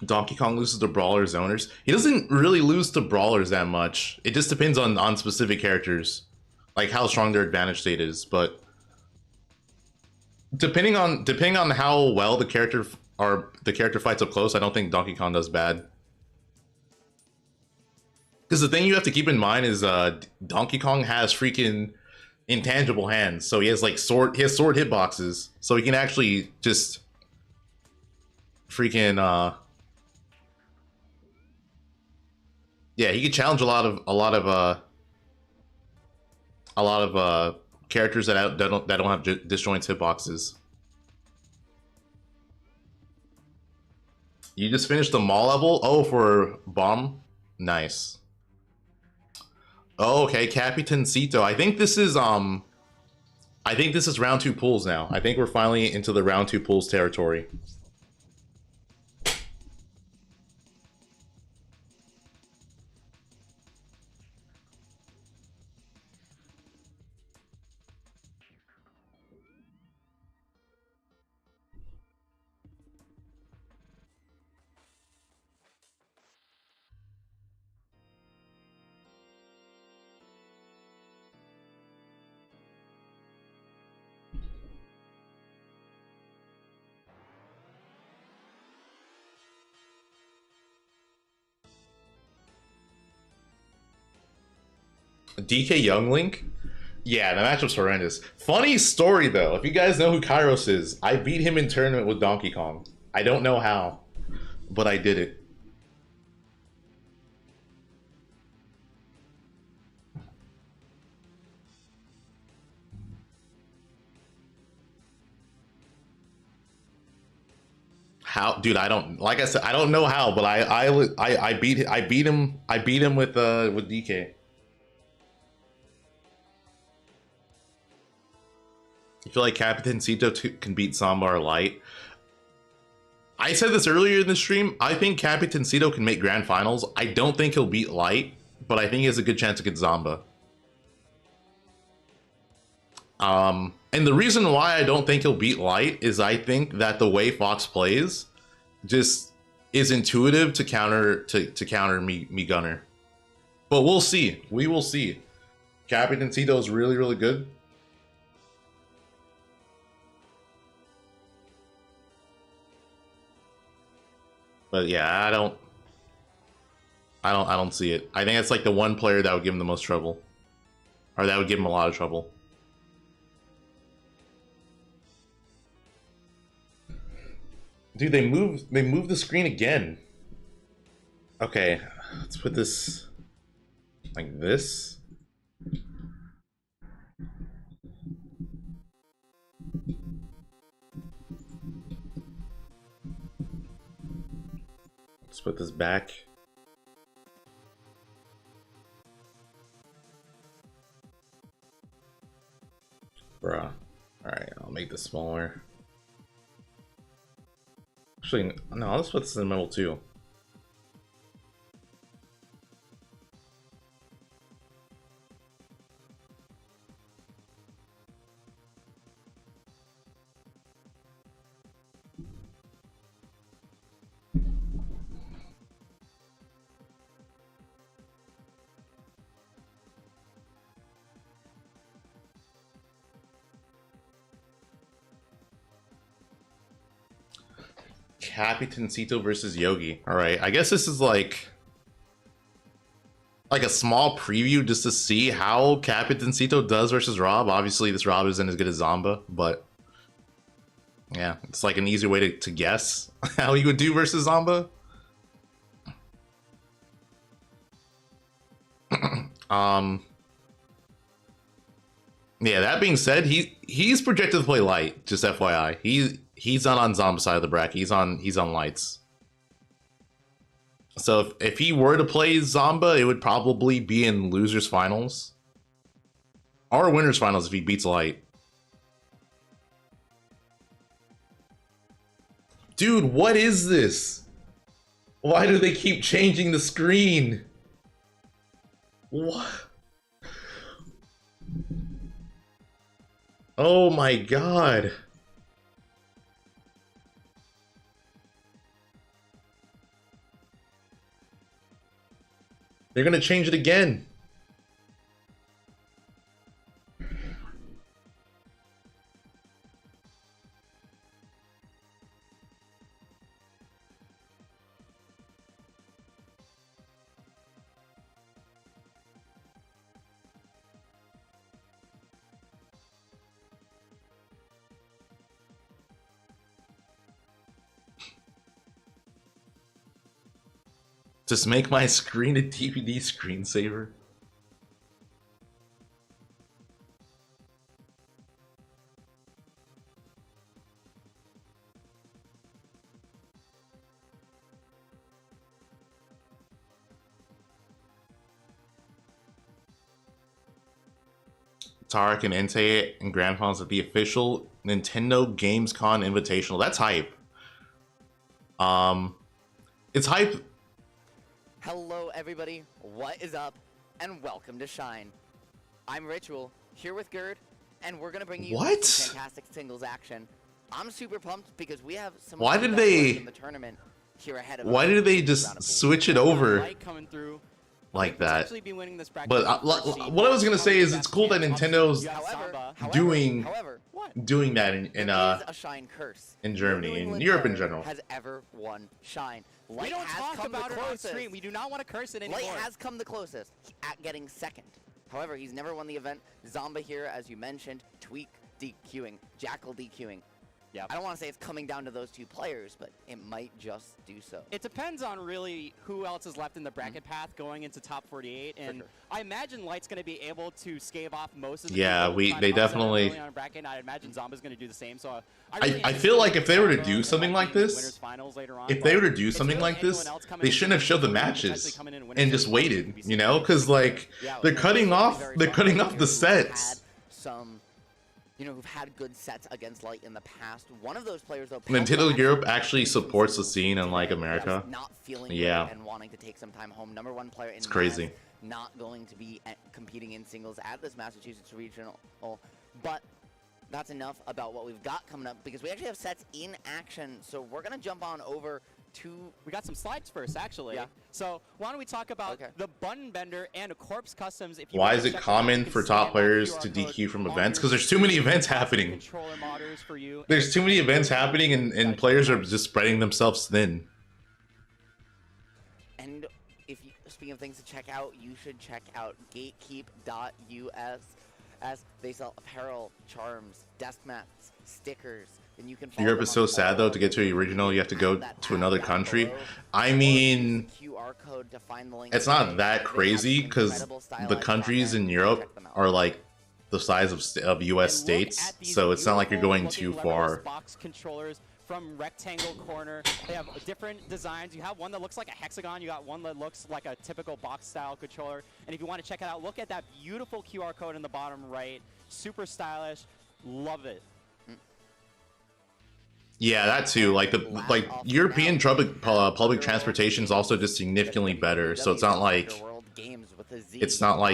A: Donkey Kong loses to brawlers zoners. He doesn't really lose to brawlers that much. It just depends on specific characters, like how strong their advantage state is. But depending on how well the character fights up close, I don't think Donkey Kong does bad. Because the thing you have to keep in mind is Donkey Kong has freaking intangible hands, so he has like sword hitboxes, so he can actually just freaking yeah, he can challenge a lot of characters that don't have disjoint hitboxes. You just finished the mall level? Oh, for bomb? Nice. Oh, okay, Capitancito. I think this is round 2 pools now. I think we're finally into the round 2 pools territory. DK Younglink? Yeah, the matchup's horrendous. Funny story though, if you guys know who Kairos is, I beat him in tournament with Donkey Kong. I don't know how, but I did it. How, dude? I don't, like I said, I don't know how, but I beat him with DK. I feel like Capitancito can beat Zomba or Light. I said this earlier in the stream. I think Capitancito can make grand finals. I don't think he'll beat Light, but I think he has a good chance against Zomba. And the reason why I don't think he'll beat Light is I think that the way Fox plays just is intuitive to counter me Gunner. But we'll see. We will see. Capitancito is really, really good. But yeah, I don't see it. I think it's like the one player that would give him the most trouble. Or that would give him a lot of trouble. Dude, they moved the screen again. Okay, let's put this like this. Let's put this back. Bruh. Alright, I'll make this smaller. Actually, no, let's put this in the middle too. Capitancito versus Yogi. All right, I guess this is like a small preview just to see how Capitancito does versus Rob. Obviously, this Rob isn't as good as Zomba, but yeah, it's like an easy way to guess how he would do versus Zomba. Yeah, that being said, he's projected to play Light, just FYI. He's not on Zomba side of the bracket. He's on Lights. So if he were to play Zomba, it would probably be in losers finals or winners finals if he beats Light. Dude, what is this? Why do they keep changing the screen? What? Oh my god. They're gonna change it again. Just make my screen a DVD screensaver. Tarek and Entei in Grand Finals at the official Nintendo Gamescom Invitational. That's hype. It's hype.
D: Hello everybody, what is up, and welcome to Shine. I'm Ritual, here with Gerd, and we're gonna bring you some fantastic singles action. I'm super pumped because we have some
A: Why did they
D: in the tournament here ahead of
A: Why did they just switch it over like that? But what I was gonna say is it's cool that Nintendo's doing that in Germany, in Europe in general.
D: Has ever won Shine.
E: We don't talk about it on stream. We do not want to curse it anymore.
D: Light has come the closest at getting second. However, he's never won the event. Zomba here, as you mentioned, Tweak DQing, Jakal DQing.
E: Yeah.
D: I don't want to say it's coming down to those two players, but it might just do so.
E: It depends on really who else is left in the bracket path going into top 48, and I imagine Light's going to be able to scave off most of the
A: they definitely.
E: On bracket, and I imagine Zomba's going to do the same. So
A: I feel like if they were to do something like this, they shouldn't have showed the matches and just waited, you know, because like they're cutting off the sets.
D: You know, who've had good sets against Light in the past. One of those players, though,
A: Nintendo Europe actually supports the scene in like America.
D: Not feeling and wanting to take some time home. #1 player in
A: it's crazy.
D: Not going to be competing in singles at this Massachusetts regional, but that's enough about what we've got coming up because we actually have sets in action. So we're gonna jump on over to.
E: We got some slides first, actually. Yeah. So why don't we talk about the Button Bender and Corpse Customs? If you
A: Why is it common for top players to DQ from events? Because there's too many events happening. There's too many events happening, and players are just spreading themselves thin.
D: And if you, speaking of things to check out, you should check out gatekeep.us as they sell apparel, charms, desk mats, stickers. And you can
A: Europe is so sad though. To get to the original, you have to go to another country. I mean, it's not that crazy because the countries in Europe are like the size of U.S. states, so it's not like you're going too far.
E: Box controllers from rectangle corner. They have different designs. You have one that looks like a hexagon. You got one that looks like a typical box style controller. And if you want to check it out, look at that beautiful QR code in the bottom right. Super stylish. Love it.
A: Yeah, that too. Like European public transportation is also just significantly better. So it's not like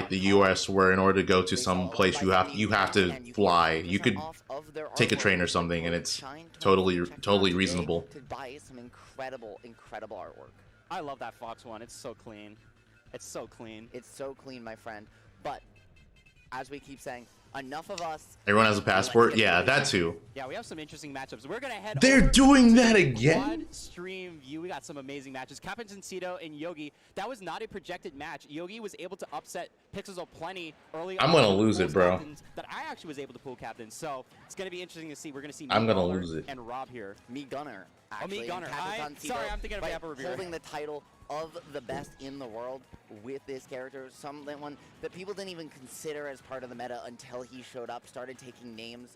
A: the U.S. where in order to go to some place you have to fly. You could take a train or something, and it's totally reasonable.
D: To buy some incredible artwork.
E: I love that Fox one. It's so clean. It's so clean.
D: It's so clean, my friend. But as we keep saying, enough of us.
A: Everyone has a passport? Yeah, that too.
E: Yeah, we have some interesting matchups. We're going to head
A: They're doing that again?
E: Quad stream view. We got some amazing matches. Captain Cito and Yogi. That was not a projected match. Yogi was able to upset Pixels plenty early on.
A: I'm going to lose it, bro.
E: That I actually was able to pull captain. So it's going to be interesting to see. We're going to see
A: I'm going to lose it.
E: And Rob here.
D: Me Gunner. Actually,
E: Me Gunner. Sorry, I'm thinking of Apple Review.
D: Holding the title of the best in the world with this character, someone that people didn't even consider as part of the meta until he showed up, started taking names.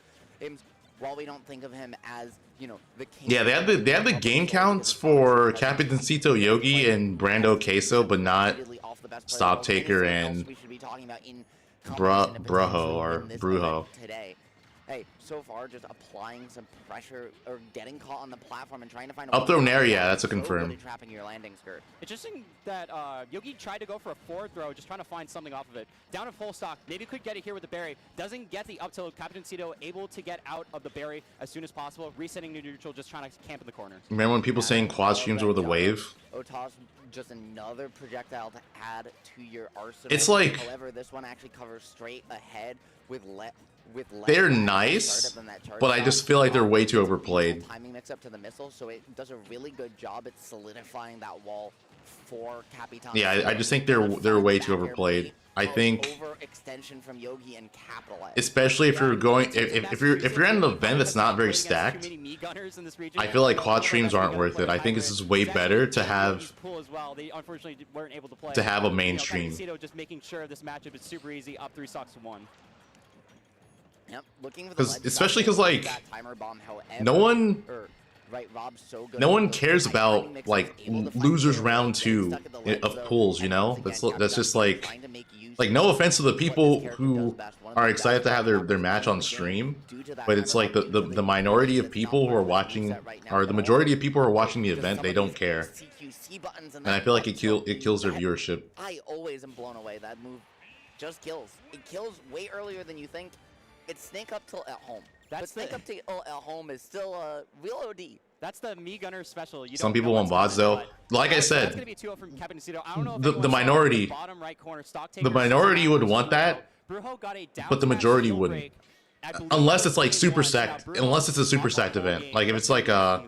D: While we don't think of him as, you know, the king.
A: Yeah, they have the game counts for Captain Cito Yogi and Brando Queso, but not Stop Taker and Brujo or Brujo.
D: Today. Hey, so far just applying some pressure or getting caught on the platform and trying to find a
A: up throw nair, yeah, that's a confirm.
D: Really trapping your landing skirt.
E: Interesting that Yogi tried to go for a forward throw, just trying to find something off of it. Down in full stock, maybe could get it here with the berry. Doesn't get the up tilt. Captain Cito able to get out of the berry as soon as possible. Resetting new neutral, just trying to camp in the corner.
A: Remember when people saying quad streams were the wave?
D: Otas, just another projectile to add to your arsenal.
A: It's like,
D: however, this one actually covers straight ahead with
A: they're nice, but I just feel like they're way too overplayed.
D: Timing mix up to the missile, so it does a really good job at solidifying that wall for Capitan.
A: Yeah, I just think they're way too overplayed. I think
D: overextension from Yogi and capitalize.
A: Especially if you're going if you're in an event that's not very stacked, I feel like quad streams aren't worth it. I think this is way better to have a mainstream.
E: Just making sure this matchup is super easy, up 3 stocks to 1.
D: Yep, looking for
A: especially because like no one
D: Right, Rob's so good.
A: No one cares about like losers round 2 of pools, you know? That's just like no offense to the people who are excited to have their match on stream, but it's like the minority of people who are watching, or the majority of people who are watching the event, they don't care. And I feel like it kills their viewership.
D: I always am blown away. That move just kills. It kills way earlier than you think. It's Snake up till at home. But Snake up till at home is still a real OD.
E: That's the Me Gunner special.
A: Some people want VODs though. Like I said, the minority would want that, but the majority wouldn't. Unless it's like super stacked, unless it's a super stacked event. Like if it's like a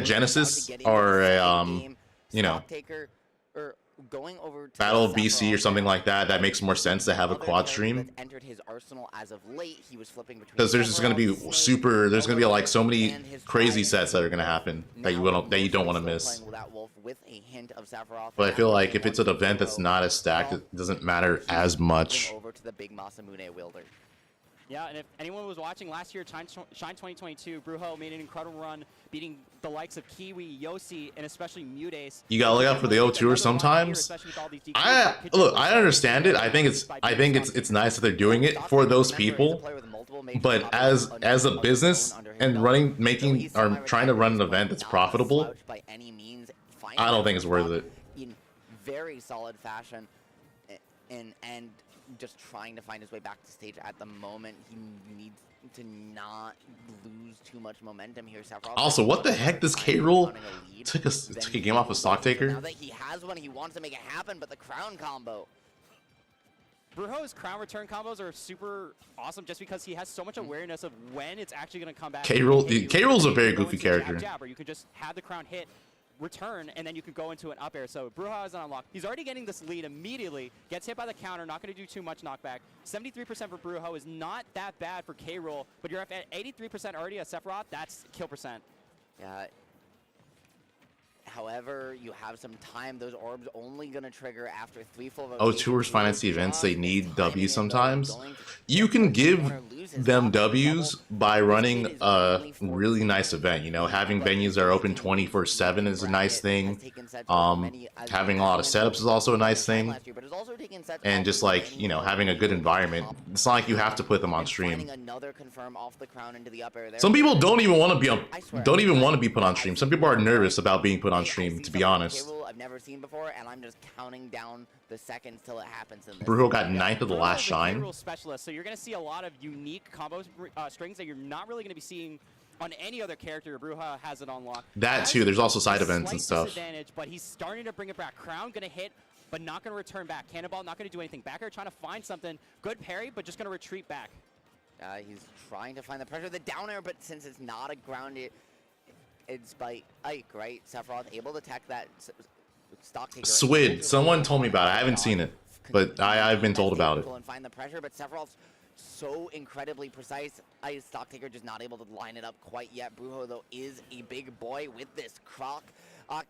A: Genesis or a you know,
D: going over to
A: Battle of BC or something like that, that makes more sense to have a quad stream. Because there's just gonna be there's gonna be like so many crazy sets that are gonna happen that you don't want to miss. But I feel like if it's an event that's not as stacked, it doesn't matter as much.
E: Yeah, and if anyone was watching last year, Shine 2022, Brujo made an incredible run, beating the likes of Kiwi, Yossi, and especially Mutace.
A: You gotta look out for the O2er sometimes. I understand it. I think it's nice that they're doing it for those people. But as a business and trying to run an event that's profitable, I don't think it's worth it.
D: In very solid fashion, and just trying to find his way back to stage at the moment. He needs to not lose too much momentum here.
A: Also, what the heck? This K-Roll took a game off of Stock Taker?
D: Now that he has one, he wants to make it happen, but the crown combo.
E: Brujo's crown return combos are super awesome just because he has so much awareness of when it's actually going to come back.
A: K-Roll's a very goofy character.
E: Or you could just have the crown hit, return, and then you could go into an up air. So Brujo has an unlock. He's already getting this lead immediately. Gets hit by the counter. Not going to do too much knockback. 73% for Brujo is not that bad for K-Roll, but you're at 83% already at Sephiroth. That's kill percent.
D: Yeah. However, you have some time. Those orbs only going to trigger after 3 full rotations.
A: O2ers finance the events. They need W's sometimes. You can give them W's by running a really nice event. You know, having venues that are open 24/7 is a nice thing. Having a lot of setups is also a nice thing. And just like, you know, having a good environment. It's not like you have to put them on stream. Some people don't even want to be put on stream. Some people are nervous about being put on stream, to be honest.
D: I've never seen before, and I'm just counting down the seconds till it happens.
A: Brujo got 9th of the last Shine.
E: Specialist, so you're going to see a lot of unique combo strings that you're not really going to be seeing on any other character. Brujo has it unlocked.
A: That too. There's also side events and stuff.
E: But he's starting to bring it back. Crown going to hit, but not going to return back. Cannonball not going to do anything. Back air trying to find something. Good parry, but just going to retreat back.
D: He's trying to find the pressure. The down air, but since it's not a grounded, it's by Ike, right? Sephiroth able to attack that stock taker.
A: Swid. Someone told me about it. I haven't seen it, but I've been told about it.
D: And find the pressure, but Sephiroth's so incredibly precise. Stock taker just not able to line it up quite yet. Brujo though is a big boy with this croc.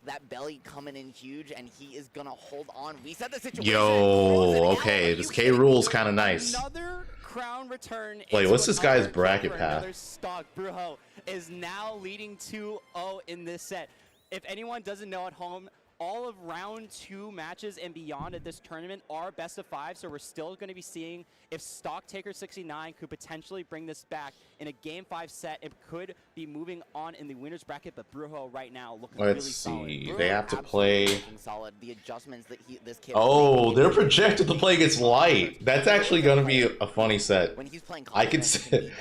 D: That belly coming in huge, and he is gonna hold on. Reset the situation.
A: Yo, okay, this K-Roll's kind of nice.
E: Another crown return.
A: Wait, what's this guy's bracket path?
E: Stock Brujo is now leading 2-0 in this set. If anyone doesn't know at home, all of round 2 matches and beyond at this tournament are best of 5, so we're still going to be seeing if Stock Taker 69 could potentially bring this back in a game 5 set. It could be moving on in the winners bracket, but Brujo right now looking really solid.
A: Let's see. They have to play.
D: Solid. The adjustments that this kid.
A: Oh, they're projected to play against Light. That's actually going to be a funny set.
D: When he's playing,
A: I can say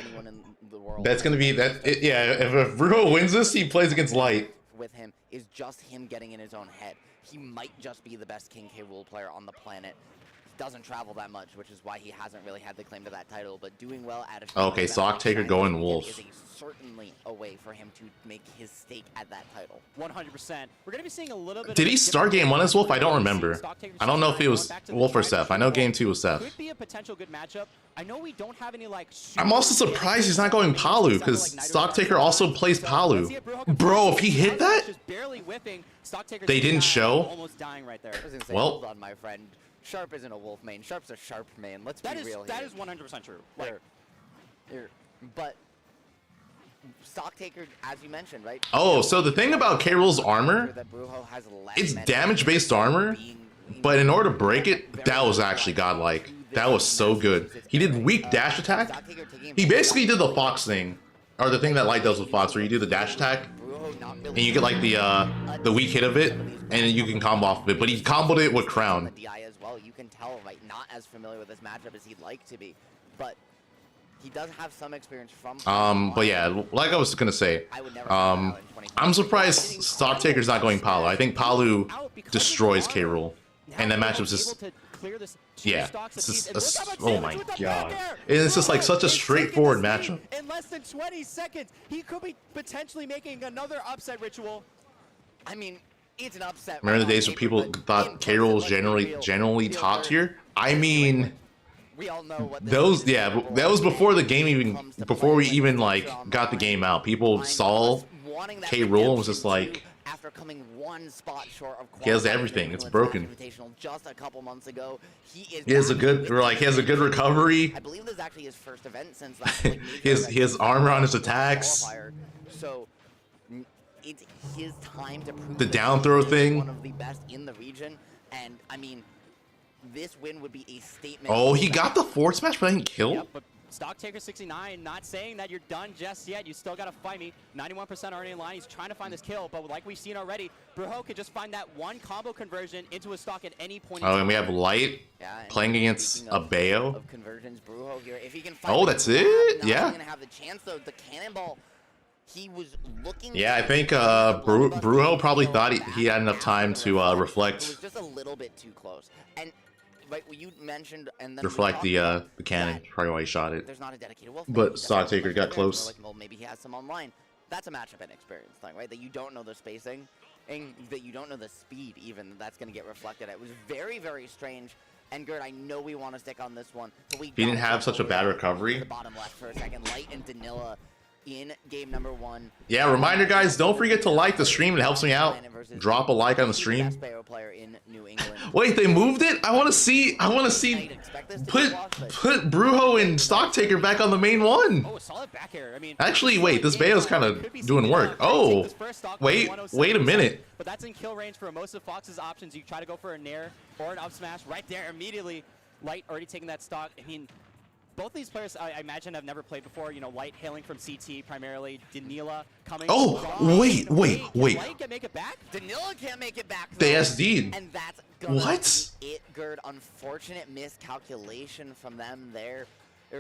A: that's going to be that. Yeah, if Brujo wins this, he plays against Light.
D: With him is just him getting in his own head. He might just be the best King K. Rool player on the planet. Doesn't travel that much, which is why he hasn't really had the claim to that title, but doing well at a
A: okay, Stock Taker going Wolf.
D: Is certainly a way for him to make his stake at that title.
E: 100%. We're going to be seeing a little bit.
A: Did he start game 1 as Wolf? I don't remember. I don't know if he was Wolf or Seth. I know game 2 was Seth.
E: Could be a potential good matchup. I know we don't have any like.
A: I'm also surprised he's not going Palu because Stock Taker also plays Palu. Bro, if he hit that, they didn't show.
E: Almost dying right there.
A: Well,
D: hold on, my friend. Sharp isn't a Wolf main. Sharp's a Sharp main. Let's be real here.
E: That is 100% true.
D: But Stock Taker, as you mentioned, right?
A: Oh, so the thing about K. Rool's armor, it's damage-based armor, but in order to break it, that was actually godlike. That was so good. He did weak dash attack. He basically did the Fox thing, or the thing that Light does with Fox, where you do the dash attack, and you get like the weak hit of it, and you can combo off of it. But he comboed it with Crown.
D: You can tell, right? Not as familiar with this matchup as he'd like to be, but he does have some experience from.
A: But yeah, like I was gonna say, I'm surprised Stock Taker's not going Palu. I think Palu destroys K. Rool, and that matchup's just. Yeah, oh my god. It's just like such a straightforward matchup.
E: In less than 20 seconds, he could be potentially making another upset ritual.
D: I mean, it's an upset.
A: Remember the days when people thought K. Rool was generally top tier? I mean,
D: we all know what
A: those, yeah, that was before the game even, before we even like got the game out. People saw K. Rool and was just like,
D: after coming one spot short of
A: he has everything. It's broken.
D: Just a couple months ago, he
A: has a good, he has a good recovery.
D: I believe this is actually his first event since
A: he has armor on his attacks.
D: So it's his time to prove
A: the down throw thing.
D: One of the best in the region, and I mean, this win would be a statement.
A: Oh, he got the forward smash, but I didn't kill.
E: Yep, but Stock Taker 69, not saying that you're done just yet. You still got to fight me. 91% already in line. He's trying to find this kill, but like we've seen already, Brujo could just find that one combo conversion into a stock at any point.
A: Oh, and we have Light playing against a Bayo.
D: Oh,
A: that's it? Yeah.
D: Gonna have the chance, though. The cannonball, he was looking.
A: Yeah, I think Brujo probably thought he had enough time to reflect.
D: It was just a little bit too close. And right, you mentioned and then
A: reflect the cannon, probably why he shot it.
D: There's not a dedicated wolf,
A: but Stock Taker got close.
D: Like, well, maybe he has some online. That's a matchup inexperience thing, right? That you don't know the spacing, and that you don't know the speed even. That's going to get reflected. It was very, very strange. And Gert, I know we want to stick on this one, but we
A: he didn't have such a bad recovery.
D: The bottom left for a second. Light and Danila in game number 1.
A: Yeah, reminder guys, don't forget to like the stream. It helps me out. Drop a like on the stream. Wait, they moved it? I want to see put Brujo and Stock Taker back on the main one.
E: Oh, solid back air. I mean,
A: actually, wait, this Bayo's kind of doing work. Oh, wait a minute.
E: But that's in kill range for most of Fox's options. You try to go for a nair or an up smash right there immediately. Light already taking that stock. I mean, both these players, I imagine, have never played before. You know, Light hailing from CT primarily. Danila coming.
A: Oh, wait.
E: Light can make it back?
D: Danila can't make it back.
A: They SD'd.
D: And that's
A: what?
D: It, Gerd. Unfortunate miscalculation from them there.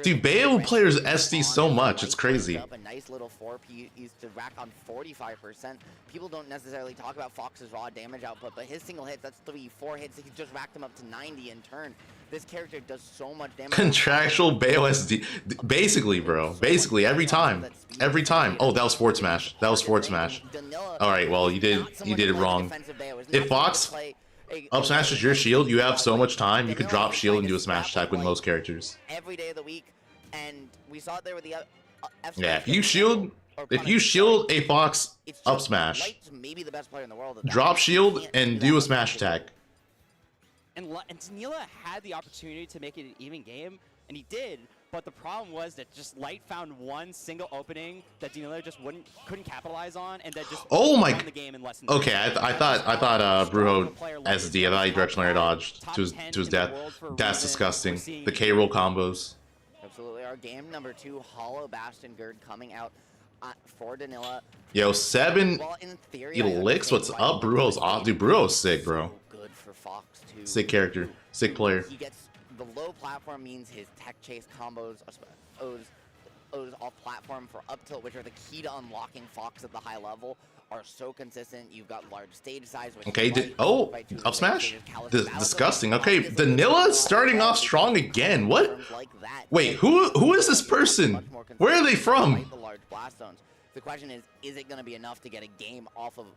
A: Dude, Bayo players SD so much, it's crazy.
D: A nice little 4P to rack on 45%. People don't necessarily talk about Fox's raw damage output, but his single hits, that's 3-4 hits. He just racked him up to 90 in turn. This character does so much damage.
A: Contractual Bayo SD. Basically, bro. Basically, every time. Every time. Oh, that was forward smash. That was forward smash. Alright, well, you did it wrong. If Fox up smashes your shield, you have so much time, you could drop shield and do a smash attack with most characters.
D: Every day of the week, and we saw it there with the
A: yeah, if you shield a Fox up smash, drop shield and do a smash attack.
E: And Danila had the opportunity to make it an even game, and he did. But the problem was that just Light found one single opening that Danila just couldn't capitalize on, and that just won the game in less than
A: okay, I thought Brujo SD. I thought he directional air dodged to his death. That's disgusting. The K. Rool combos.
D: Absolutely. Our game number 2, Hollow Bastion Gerd coming out for Danila.
A: Yo, 7 Elix. What's up? Brujo's off. Dude, Brujo's sick, bro.
D: Good for Fox too.
A: Sick character. Sick player.
D: He gets the low platform means his tech chase combos O's off platform for up tilt, which are the key to unlocking Fox at the high level, are so consistent. You've got large stage size.
A: Okay, up smash? Disgusting. Okay, Danila's starting off strong again. What? Wait, who is this person? Where are they from?
D: The question is it going to be enough to get a game off of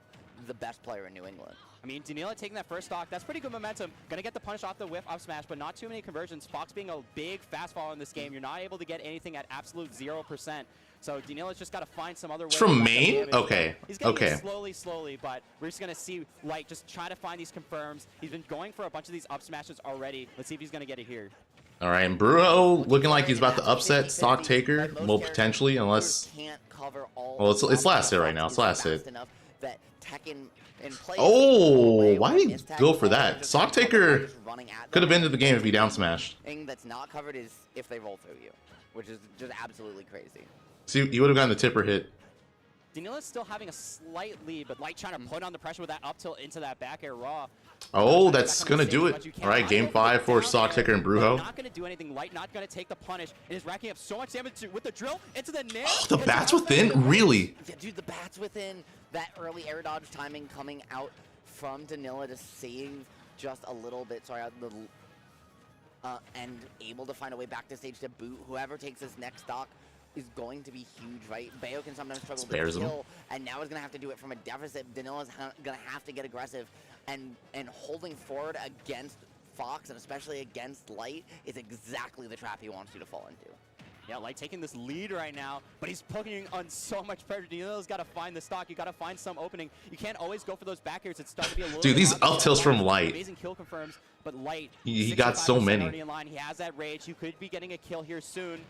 D: the best player in New England?
E: I mean, Danila taking that first stock, that's pretty good momentum. Gonna get the punish off the whiff up smash, but not too many conversions. Fox being a big fast follower in this game, you're not able to get anything at absolute 0%. So Danila's just got to find some other way.
A: From main? Okay.
E: He's getting it slowly, but we're just gonna see Light just try to find these confirms. He's been going for a bunch of these up smashes already. Let's see if he's gonna get it here.
A: All right, and Brujo looking like he's about to upset Stock Taker, well, potentially, unless Well, it's last hit right now. It's last hit.
D: That Tekken in place
A: Oh, why did he go for that? Stocktaker could have ended the game if he down smashed.
D: Thing that's not covered is if they roll through you, which is just absolutely crazy.
A: See, you would have gotten the tipper hit.
E: Danila's still having a slight lead, but Light trying to put on the pressure with that up tilt into that back air raw.
A: Oh, that's going to do it. All right, game 5 for Stocktaker and Brujo.
E: Not going to do anything. Light not going to take the punish. It is racking up so much damage with the drill into the nair.
A: Oh, the bats within? Really?
D: Yeah, dude, the bats within. That early air dodge timing coming out from Danila to save just a little bit. Sorry, and able to find a way back to stage to boot. Whoever takes this next stock is going to be huge, right? Bayo can sometimes struggle to kill, and now is going to have to do it from a deficit. Danila's going to have to get aggressive, and holding forward against Fox, and especially against Light, is exactly the trap he wants you to fall into.
E: Yeah, Light taking this lead right now, but he's putting on so much pressure. Danila's got to find the stock. You got to find some opening. You can't always go for those back airs. It's starting to be a little
A: Dude, these up tilts from Light.
E: Amazing kill confirms, but Light,
A: he got so many.
E: In line. He has that rage. You could be getting a kill here soon.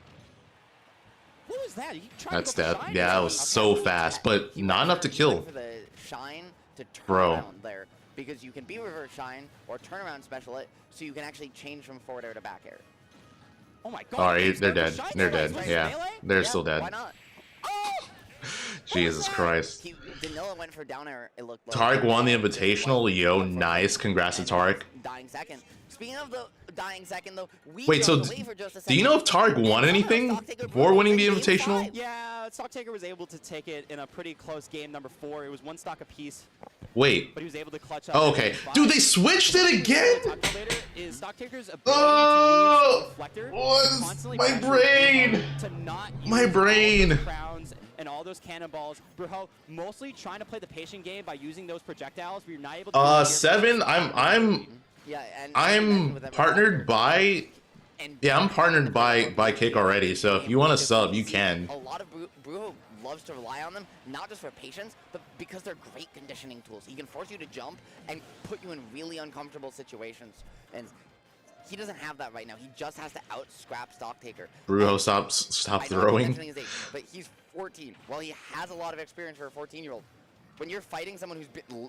E: What was that?
A: That's that. Yeah, it was so fast, but not enough to kill.
D: For the shine to turn
A: Bro.
D: around there, because you can be reverse shine or turn around special it, so you can actually change from forward air to back air.
E: Oh my god.
A: Alright, they're dead. They're dead. Yeah, they're still dead.
D: Why not?
A: Jesus Christ.
D: Danila went for down air, it looked like.
A: Tarek won the Invitational. Yo, nice. Congrats to Tarek.
D: Dying second. Speaking of the dying second, though,
A: wait, so do you know if Tarek won anything before winning the Invitational?
E: Yeah, Stocktaker was able to take it in a pretty close game, number 4. It was 1 stock apiece.
A: Wait.
E: But he was able to clutch up.
A: Oh, okay. Dude, they switched it again?
E: Is Stocktaker's ability to use reflector,
A: my brain. My brain.
E: Crowns and all those cannonballs. Brujo mostly trying to play the patient game by using those projectiles, but you're not able to
A: 7, I'm partnered by I'm partnered by Kick already, so if you want to sub, you can.
D: A lot of Brujo loves to rely on them, not just for patience, but because they're great conditioning tools. He can force you to jump and put you in really uncomfortable situations, and he doesn't have that right now. He just has to out-scrap Stocktaker.
A: Brujo stop throwing.
D: But he's 14. While he has a lot of experience for a 14-year-old, when you're fighting someone who's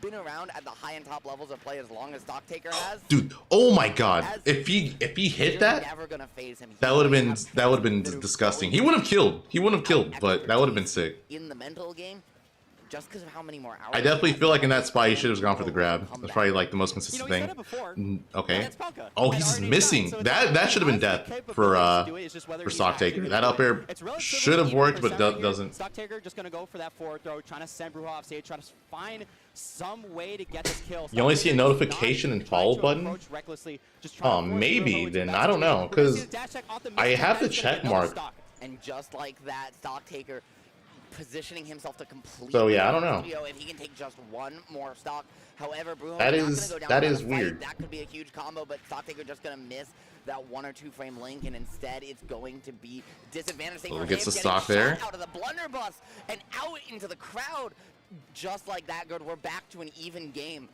D: been around at the high and top levels of play as long as Stocktaker has,
A: dude, oh my god, if he hit that,
D: never gonna phase him.
A: that would have been disgusting. He would have killed, but that would have been sick.
D: In the mental game, just because of how many more hours.
A: I definitely feel like in that spot he should have gone for the grab. That's probably like the most consistent thing. Okay. Oh, he's missing. That should have been death for Stocktaker. That up air should have worked, but doesn't.
E: Stocktaker just gonna go for that forward throw, trying to send Brujo off stage, trying to find some way to get this kill.
A: You only see a notification and follow button. Oh, maybe then I don't know, because I have the check mark.
D: And just like that, Stocktaker positioning himself to complete.
A: So yeah, I don't know.
D: If he can take just one more stock. However, Brujo
A: that is weird.
D: That could be a huge combo, but Stocktaker just gonna miss that 1 or 2 frame link, and instead it's going to be disadvantage.
A: So gets the stock there.
D: Out of the blunderbuss and out into the crowd, just like that. Good. We're back to an even game.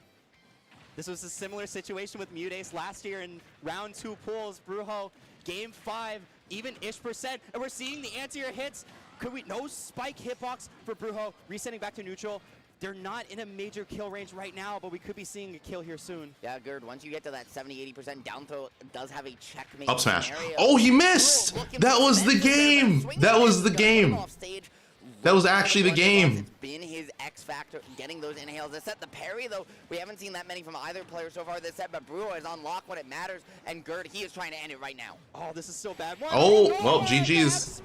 E: This was a similar situation with Mutace last year in round 2 pools. Brujo, game 5, even-ish %, and we're seeing the anti-air hits. No spike hitbox for Brujo, resetting back to neutral. They're not in a major kill range right now, but we could be seeing a kill here soon.
D: Yeah, Gerd, once you get to that 70-80% down throw, it does have a checkmate
A: up smash.
D: scenario.
A: Oh, he missed! That was the game! That was the game! That was actually the game.
D: It's been his X factor, getting those inhales. This set, the parry, though, we haven't seen that many from either player so far this set, but Brujo is unlocked when it matters, and Gerd, he is trying to end it right now.
E: Oh, this is so bad.
A: Oh, well, GG's.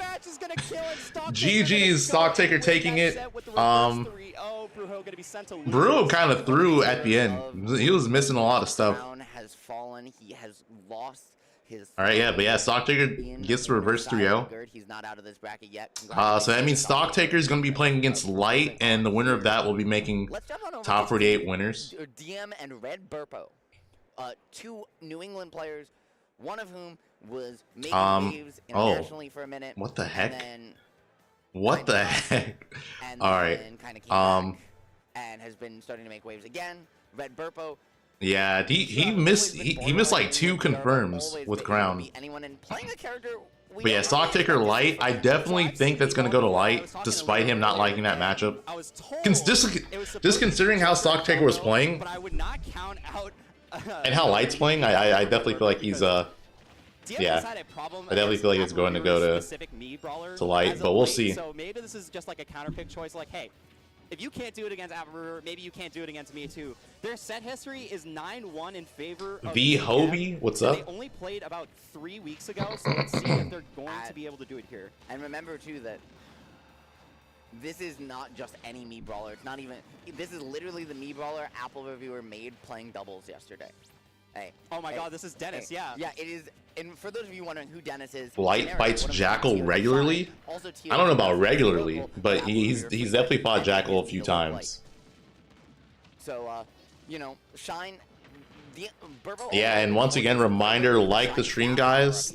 A: GG's, Stocktaker taking it. Brujo kind of threw at the end. He was missing a lot of stuff.
D: Has fallen. He has lost his.
A: All right, yeah, but yeah, Stocktaker gets the reverse 3-0.
D: He's not out of this bracket yet.
A: So that means Stocktaker is going to be playing against Light, and the winner of that will be making top 48 winners.
D: DM and Red Burpo, 2 New England players, one of whom was making waves internationally for a minute.
A: What the heck?
D: And
A: what the heck? All right.
D: And has been starting to make waves again. Red Burpo.
A: Yeah, he missed like 2 confirms with Crown.
D: Anyone in playing a character
A: But yeah, Stock Taker Light, I definitely think that's going to go to Light, despite him not liking that matchup. Just considering how Stock Taker was playing, and how Light's playing, I definitely feel like he's, yeah, I definitely feel like it's going to go to Light, but we'll see.
E: So maybe this is just like a counter pick choice, like, hey, if you can't do it against LarryLurr, maybe you can't do it against me too. Their set history is 9-1 in favor of
A: V Hobie, what's up?
E: They only played about 3 weeks ago, so let's see if they're going to be able to do it here.
D: And remember too that this is not just any Mii brawler. It's not even. This is literally the Mii brawler Apple reviewer made playing doubles yesterday. Hey.
E: Oh my God, this is Dennis.
D: Hey.
E: Yeah.
D: Yeah, it is. And for those of you wondering who Dennis is,
A: Light fights Jakal regularly. I don't know about regularly, but he's definitely fought Jakal a few times.
D: So, you know, Shine.
A: Yeah, and once again, reminder, like the stream, guys.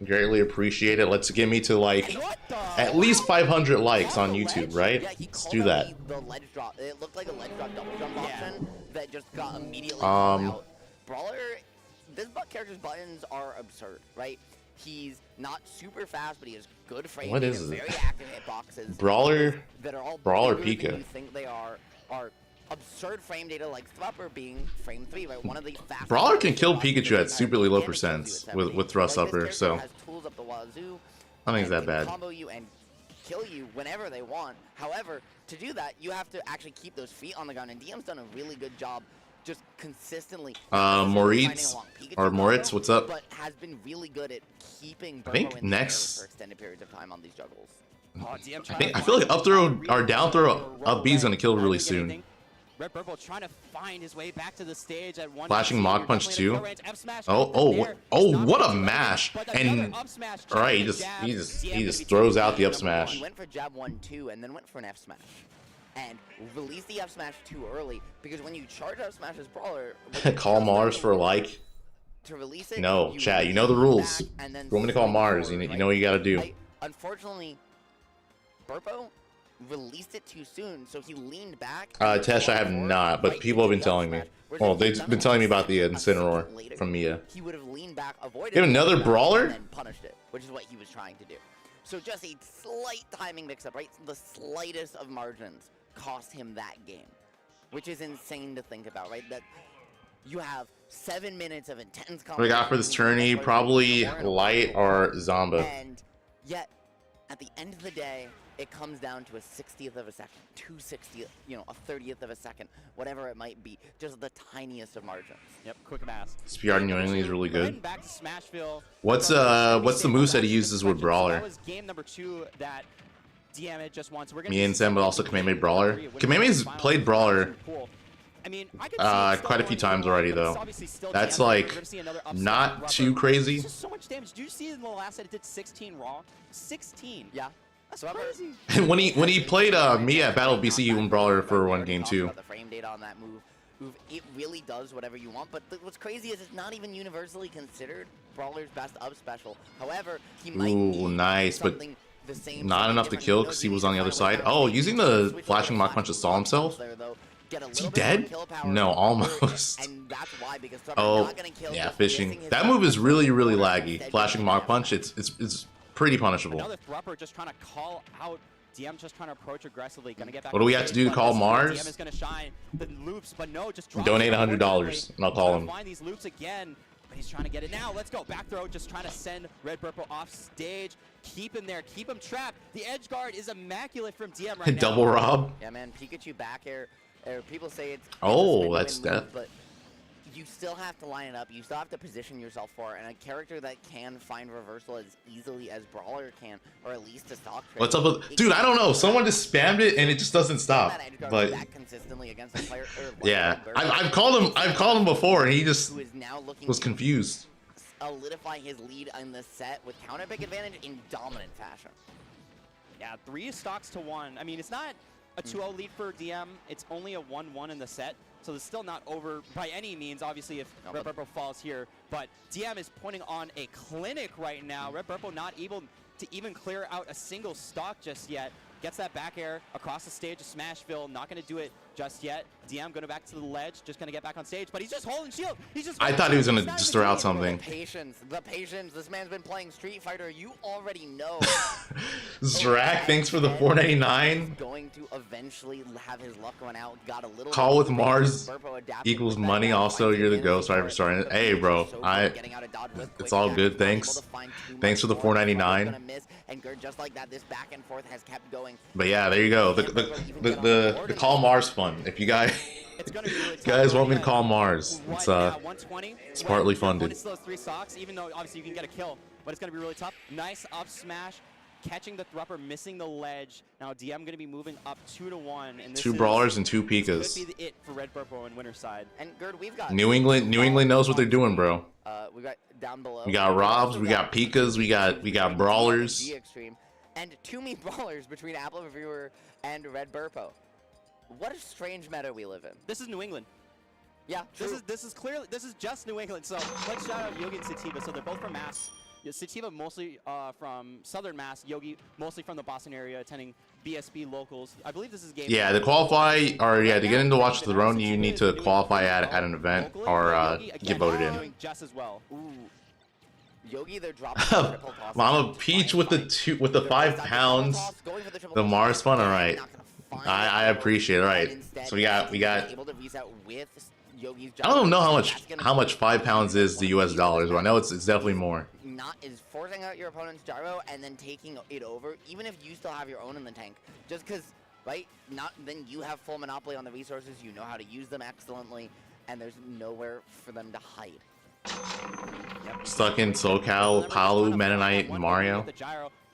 A: Greatly appreciate it. Let's get me to like at least 500 likes on YouTube, right? Let's do that.
D: The ledge drop. It looked like a ledge drop double jump option that just got immediately out. Brawler, this character's buttons are absurd, right? He's not super fast, but he has good frame.
A: What is it?
D: Very active hitboxes.
A: Brawler
D: bigger than
A: Pika.
D: You think they are absurd frame data, like Thrupper being frame 3, right? One of the fastest.
A: Brawler can kill Pikachu at superly low percents with thrust upper, so
D: has tools up the wazoo,
A: I don't think it's that bad.
D: Combo you and kill you whenever they want. However, to do that, you have to actually keep those feet on the ground, and DM's done a really good job just consistently.
A: Moritz, what's up?
D: But has been really good at keeping
A: I think next
D: for extended periods of time on these juggles.
A: I feel like up throw or down throw up B is gonna kill really soon.
E: Red Purple trying to find his way back to the stage at one.
A: Flashing Mach Punch too. Oh, what a mash! And all right, he just throws out the up smash.
D: He went for jab 1-2 and then went for an F smash, and released the F smash too early because when you charge F smash as brawler,
A: call Mars for like.
D: To release it,
A: no, chat. You know the rules. You want me to call Mars? You know what you gotta do.
D: Unfortunately, Burpo released it too soon, so he leaned back.
A: Tesh, I have not, but people have been telling me. Well, they've been telling me about the Incineroar from Mia.
D: He would have leaned back, avoided.
A: You have another brawler?
D: And then punished it, which is what he was trying to do. So just a slight timing mix-up, right? The slightest of margins cost him that game, which is insane to think about, right? That you have 7 minutes of intense.
A: What we got for this tourney? Probably Light or Zomba.
D: And yet, at the end of the day, it comes down to a 60th of a second, 2/60th, you know, a 30th of a second, whatever it might be, just the tiniest of margins.
E: Yep, quick mass.
A: SPR knowingly is really good.
E: Back to Smashville.
A: What's the moveset he uses with Brawler?
E: That was game number 2 that DM had just won. So we're gonna
A: Me and Sam, but also Kameme Brawler. Kameme's played Brawler
E: I mean,
A: quite a few times already, though. That's like not too crazy.
E: So much damage. Did you see in the last set it did 16 raw? 16.
D: Yeah.
E: That's crazy.
A: And when he played me at Battle BC, he won Brawler for one game too.
D: The frame data on that move, it really does whatever you want. But what's crazy is it's not even universally considered Brawler's best up special. However, he might need
A: nice, but
D: the same
A: not enough to kill because he was on the other side. Oh, using the flashing Mach Punch to stall himself. Is he dead? No, almost. Oh, yeah, fishing. That move is really laggy. Flashing Mach Punch, it's pretty punishable.
E: Another Thrupper just trying to call out. DM just trying to approach aggressively. Gonna get back.
A: What do we have to do to call Mars?
E: DM is gonna shine the loops, but no, just
A: donate $100 and I'll call him.
E: Find these loops again, but he's trying to get it now. Let's go. Back throw, just trying to send Red Purple off stage. Keep him there. Keep him trapped. The edge guard is immaculate from DM right now.
A: Double rob.
D: Yeah, man. Pikachu back air. People say it's
A: that's death.
D: But you still have to line it up. You still have to position yourself for it. And a character that can find reversal as easily as Brawler can, or at least a stock trade.
A: What's up with, dude? I don't know. Someone just spammed it and it just doesn't stop. But
D: that consistently against a player,
A: yeah, I've called him before, and he just was confused.
D: Solidify his lead in the set with counter pick advantage in dominant fashion.
E: Yeah, 3 stocks to 1. I mean, it's not a 2-0 lead for DM. It's only a 1-1 in the set, so it's still not over by any means, obviously, if Red Purple falls here. But DM is pointing on a clinic right now. Red Purple not able to even clear out a single stock just yet. gets that back air across the stage of Smashville. Not going to do it just yet. DM going back to the ledge, just going to get back on stage, but he's just holding shield. He's just.
A: I thought he was going to just throw out something.
D: The patience. This man's been playing Street Fighter. You already know.
A: Zrak, thanks for the $4.99.
D: Going to eventually have his luck run out. Got a little.
A: Call with Mars equals money. Also, you're the ghost driver starting. Hey, bro, it's all good. Thanks for the $4.99.
D: And just like that, this back and forth has kept going.
A: But yeah, there you go. The call Mars fun. If you guys want me to call Mars, it's partly funded.
E: It's those 3 stocks, even though obviously you can get a kill, but it's gonna be really tough. Nice up smash, catching the Thrupper, missing the ledge. Now DM gonna be moving up 2-1, and this
A: 2 brawlers and 2 Pikas.
E: This could be it for Red Purple and winner's side.
D: And Gerd, we've got
A: New England knows what they're doing, bro.
D: We got down below.
A: We got Robs, we got Pikas, we got brawlers.
D: And 2 meat brawlers between Apple Reviewer and Red Burpo. What a strange meta we live in.
E: This is New England.
D: Yeah, true.
E: This is just New England. So let's shout out Yogi and Sativa. So they're both from Mass. Sativa mostly from Southern Mass. Yogi mostly from the Boston area, attending BSB locals. I believe this is game.
A: Yeah, to qualify, or yeah, to get into Watch the Throne, you need to qualify at an event or get voted in.
E: Just as well.
D: Ooh. Yogi, they're dropping
A: Mama Peach with the 5 pounds. The Mars fun, all right. I appreciate it. All right. So we got. I don't know how much 5 pounds is the US dollars, but I know it's definitely more.
D: Is forcing out your opponent's gyro and then taking it over, even if you still have your own in the tank, just because, right? Then you have full monopoly on the resources. You know how to use them excellently, and there's nowhere for them to hide.
E: Yep.
A: Stuck in SoCal, Palu, Mennonite, and Mario.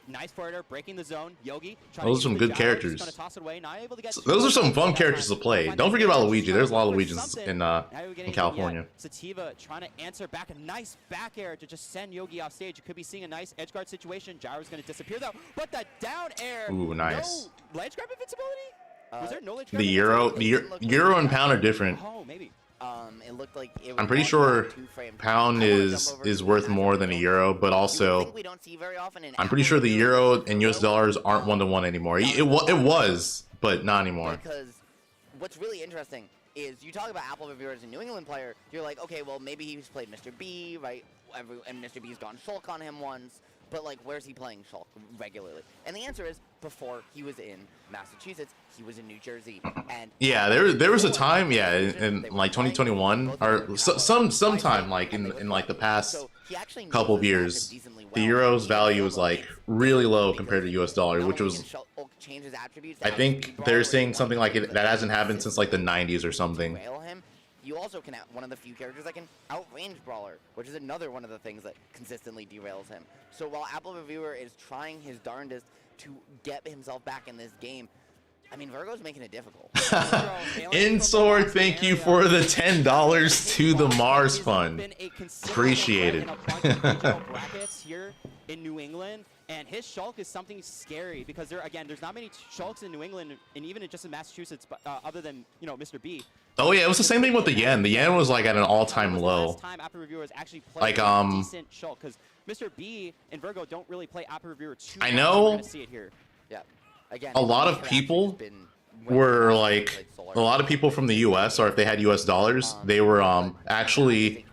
E: Nice forwarder, breaking the zone. Yogi.
A: Those are some good characters. Those are some fun characters to play. Don't forget about Luigi. There's a lot of Luigi's in California.
E: Sativa trying to answer back. A nice back air to just send Yogi off stage. You could be seeing a nice edge guard situation. Gyro's going to disappear though. But the down air.
A: Ooh, nice.
E: No ledge grab invincibility? Was there no ledge grab?
A: The Euro and Pound are different.
E: Oh, maybe.
D: It looked like it was
A: I'm pretty sure Pound is worth more than a Euro, but also I'm pretty sure the Euro and US dollars aren't 1-to-1 anymore. It was, but not anymore.
D: Because what's really interesting is you talk about Apple Reviewer as a New England player, you're like, okay, well maybe he's played Mr. B, right? And Mr. B's gone Shulk on him once. But, like, where's he playing Shulk regularly? And the answer is, before he was in Massachusetts, he was in New Jersey. And
A: yeah, there was a time, yeah, in like 2021, or sometime, like, in like, the past couple of years, the Euro's value was, like, really low compared to US dollar, which was, I think they're saying something like it, that hasn't happened since, like, the 90s or something.
D: You also can have one of the few characters that can outrange Brawler, which is another one of the things that consistently derails him. So while Apple Reviewer is trying his darndest to get himself back in this game, I mean, Virgo's making it difficult.
A: Insword, thank you for the $10 to the Mars Fund. Appreciate it.
E: Here in New England, and his Shulk is something scary because there's not many Shulks in New England, and even just in Massachusetts, but other than Mr. B.
A: Oh yeah, it was the same thing with the yen. The yen was like at an all-time low.
E: Time Apple Reviewers actually
A: like
E: decent Shulk, because Mr. B and Virgo don't really play Apple Reviewer too
A: I know.
E: See it here.
D: Yeah. Again,
A: a lot of people were like, a lot of people from the US, or if they had US dollars, they were actually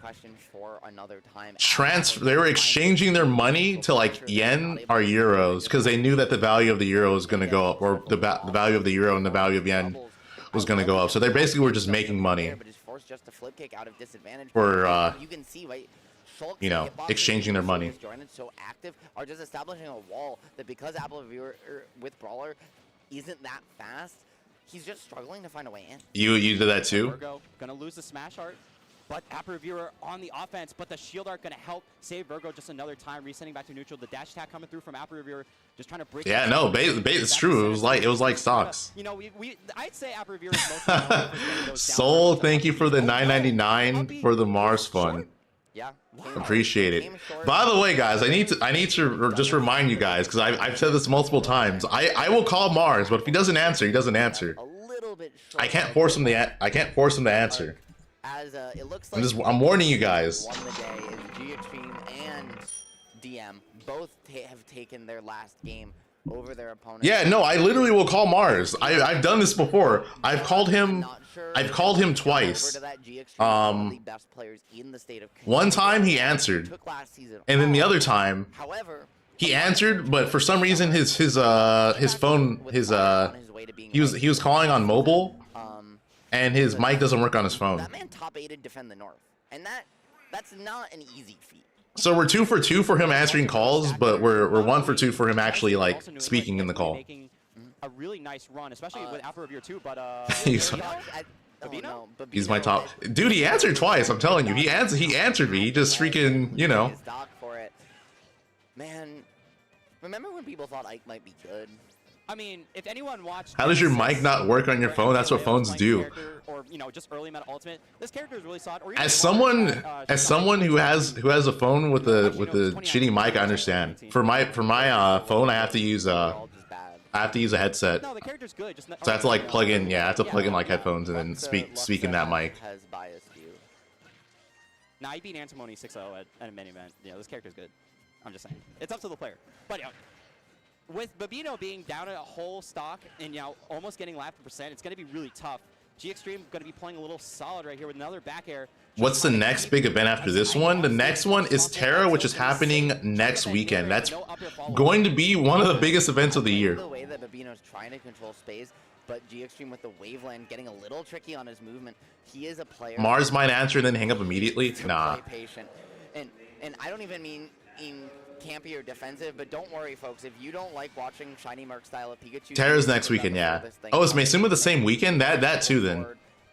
A: they were exchanging their money to like yen or euros because they knew that the value of the euro was going to go up, or the value of the euro and the value of yen was going to go up. So they basically were just making money for exchanging their money.
D: So active are just establishing a wall that because Apple Reviewer with Brawler isn't that fast, he's just struggling to find a way in.
A: You did that too?
E: Virgo gonna lose the smash art, but Apple Reviewer on the offense, but the shield art gonna help save Virgo just another time, resetting back to neutral. The dash attack coming through from Apple Reviewer, just trying to break.
A: Yeah, no, it's true. It was like stocks.
E: I'd say Apple Reviewer is mostly
A: Soul, thank you for the $9.99 for the Mars Fund.
D: Yeah,
A: appreciate it. By the way, guys, I need to just remind you guys, because I've said this multiple times. I will call Mars, but if he doesn't answer, he doesn't answer.
D: A little bit
A: I can't force him to answer.
D: As it looks like
A: I'm warning you guys.
D: Won the day is G Extreme and DM both have taken their last game over their opponent.
A: Yeah, no, I literally will call Mars. I've done this before. I've called him twice. One time he answered, and then the other time he answered, but for some reason his phone he was calling on mobile, and his mic doesn't work on his phone.
D: That man top 8'd defend the North, and that's not an easy feat.
A: So we're 2 for 2 for him answering calls, but we're 1 for 2 for him actually like speaking in the call.
E: A really nice run, especially with Alpha Revere too, but
A: he's my top dude. He answered twice. I'm telling you, he answered me. He just freaking, you know.
D: Man, remember when people thought Ike might be good?
E: I mean, if anyone watched,
A: how does your mic not work on your phone? That's what phones do.
E: Or just early meta ultimate. This character is really solid.
A: As someone who has a phone with a shitty mic, I understand. For my phone, I have to use a headset.
E: No, the character's good. So
A: I have to like plug in. Yeah, I have to plug in like headphones and then speak in that mic.
E: Nah, he beat Antimony 6-0 at a mini event. Yeah, this character's good. I'm just saying. It's up to the player. But yeah. With Babino being down at a whole stock and almost getting lap percent, it's going to be really tough. G-Extreme going to be playing a little solid right here with another back air.
A: What's the next big event after this one? The next one is Terra, which is happening next weekend. That's going to be one of the biggest events of the year.
D: The way that Babino's trying to control space, but G-Extreme with the Waveland getting a little tricky on his movement. He is a player.
A: Mars might answer and then hang up immediately. Nah.
D: Patient. And I don't even mean in campy or defensive, but don't worry, folks. If you don't like watching Shiny Merc style of Pikachu,
A: Terra's next weekend, yeah. Oh, is Maysuma the same weekend? That too, then.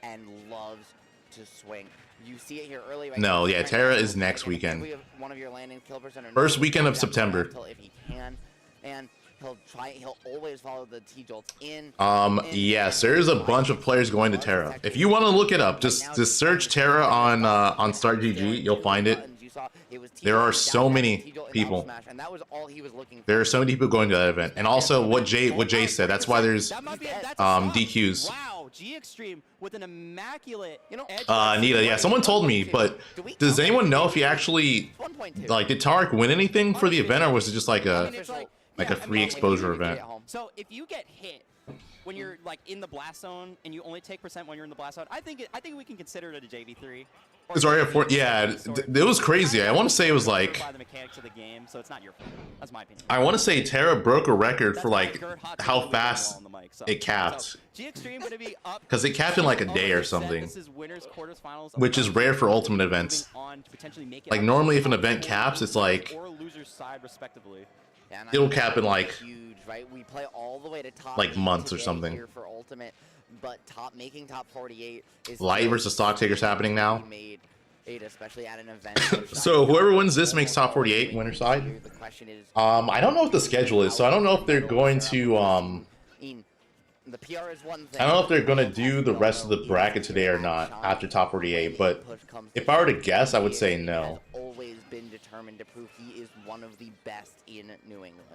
D: And loves to swing. You see it here early. Right
A: no, yeah, Terra is next weekend.
D: One of your landing kill percent.
A: First weekend of September.
D: If he can, and he'll always follow the T-Jolts in.
A: Yes, there's a bunch of players going to Terra. If you want to look it up, just search Terra on StartGG. You'll find it. There are so many people. There are so many people going to that event, and also what Jay said. That's why there's DQs.
E: Wow, G-Extreme with an immaculate.
A: Nita, yeah, someone told me, but does anyone know if he actually did Tarek win anything for the event, or was it just like a free exposure event?
E: So if you get hit when you're in the blast zone and you only take percent when you're in the blast zone, I think we can consider it a JV3.
A: Sorry, yeah, it was crazy. I want to say it was like.
E: The mechanics of the game, so it's not your fault. That's my opinion.
A: I want to say Terra broke a record for how fast it capped. Because it capped in like a day or something, which is rare for ultimate events. Like normally, if an event caps, it's like it'll cap in like months or something.
D: But making top 48 is
A: Light versus Stock Takers happening now.
D: Especially at an event.
A: So whoever wins this makes top 48 winner side. I don't know what the schedule is, so I don't know if they're going to
D: the PR is one thing.
A: I don't know if they're going to do the rest of the bracket today or not after top 48, but if I were to guess, I would say no.
D: Always been determined to prove he is one of the best in New England.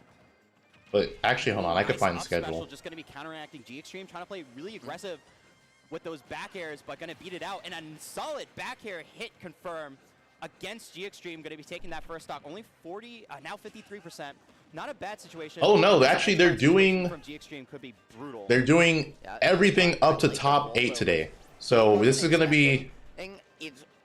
A: But actually, hold on, I could find the schedule.
E: Just going to be counteracting G-Extreme, trying to play really aggressive with those back airs, but going to beat it out. And a solid back air hit confirmed against G-Extreme, going to be taking that first stock. Only 40, now 53%. Not a bad situation.
A: Oh no, actually they're doing
E: from G-Extreme could be brutal.
A: They're doing everything up to top 8 today. So this is going to be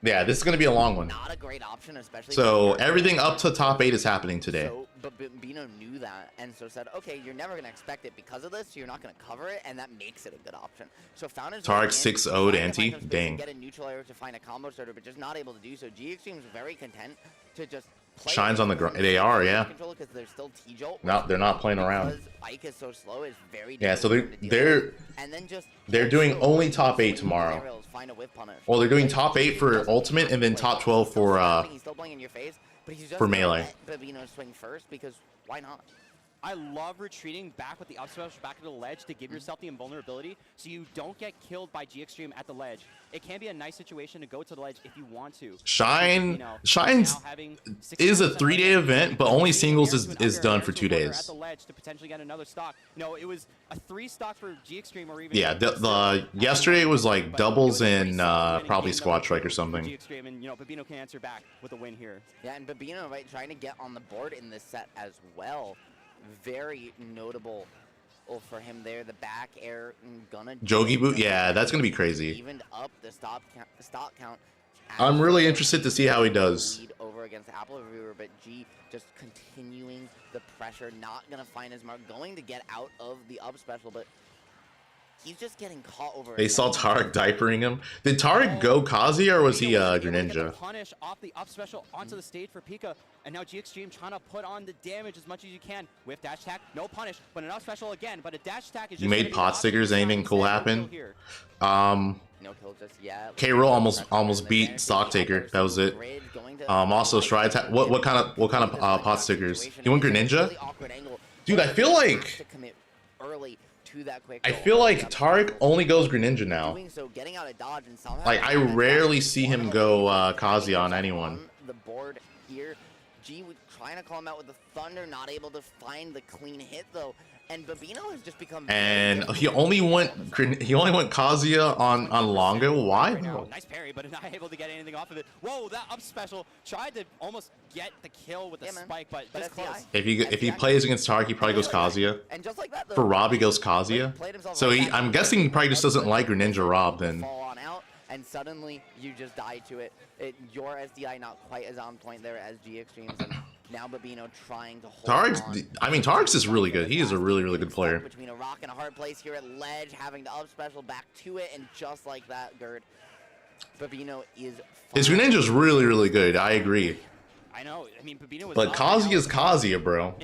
A: yeah, this is going to be a long one.
D: Not a great option, especially.
A: So everything up to top 8 is happening today.
D: So, but Bino knew that, and so said, okay, you're never going to expect it because of this, so you're not going to cover it, and that makes it a good option. So found his
A: Tarek 6-0'd Anti, dang.
D: Get a neutral area to find a combo starter, but just not able to do so. G-Extreme is very content to just play.
A: Shines on the ground. They are, yeah.
D: They're still T-Jolt.
A: No, they're not playing around.
D: Because Ike is so slow, it's very
A: yeah. So they're doing only top 8 tomorrow. Well, they're doing top 8 for ultimate and then top 12 for melee.
D: Babino swing first because why not?
E: I love retreating back with the up smash back to the ledge to give yourself the invulnerability so you don't get killed by G-Extreme at the ledge. It can be a nice situation to go to the ledge if you want to.
A: Shine's is a 3-day event, but only singles is done for 2 days.
E: At the ledge to potentially get another stock. No, it was a 3 stock for G-Extreme or even
A: yeah. Yesterday it was like doubles and probably Squad Strike or something.
E: G-Extreme and Babino can answer back with a win here.
D: Yeah, and Babino trying to get on the board in this set as well. very notable for him there. The back air gonna
A: Jogi boot, yeah, that's gonna be crazy.
D: Evened up the stock count.
A: I'm really interested to see how he does.
D: Lead over against Apple Reviewer, but G just continuing the pressure, not gonna find his mark, going to get out of the up special, but he's just getting caught over.
A: They saw Tarek diapering him. Did Tarek go Kazuya or was he Greninja?
E: Punish off the up special onto the stage for Pika, and now G Extreme trying to put on the damage as much as you can with dash attack. No punish, but an up special again. But a dash attack is just.
A: You made pot stickers. Anything cool happen?
D: No kill just yet.
A: K-Roll almost beat Stock Taker. That was it. Also stride attack. What kind of pot stickers? He went Greninja. Dude, I feel like Tarek only goes Greninja now. Like I rarely see him go Kazuya on anyone.
D: The board here, G trying to call him out with the thunder, not able to find the clean hit though. And Babino has just become.
A: And he only went Kazuya on Longa. Why?
E: Now, nice parry, but not able to get anything off of it. Whoa, that up special tried to almost get the kill with the spike, but this close.
A: If he plays against Tarek, he probably goes Kazuya.
D: And just like that, though,
A: for Rob, he goes Kazuya. So I'm guessing he probably just doesn't like Greninja Rob then.
D: Fall on out, and suddenly you just die to it. Your SDI not quite as on point there as G Extremes. And now Babino trying to hold
A: Tarek's is really good. He is a really good player.
D: Between a rock and a hard place here at ledge, having to up special back to it, and just like that, Gerd, Babino is.
A: His Greninja's really good. I agree.
E: I know. I mean, Babino was.
A: But Kazuya's Kazuya, bro.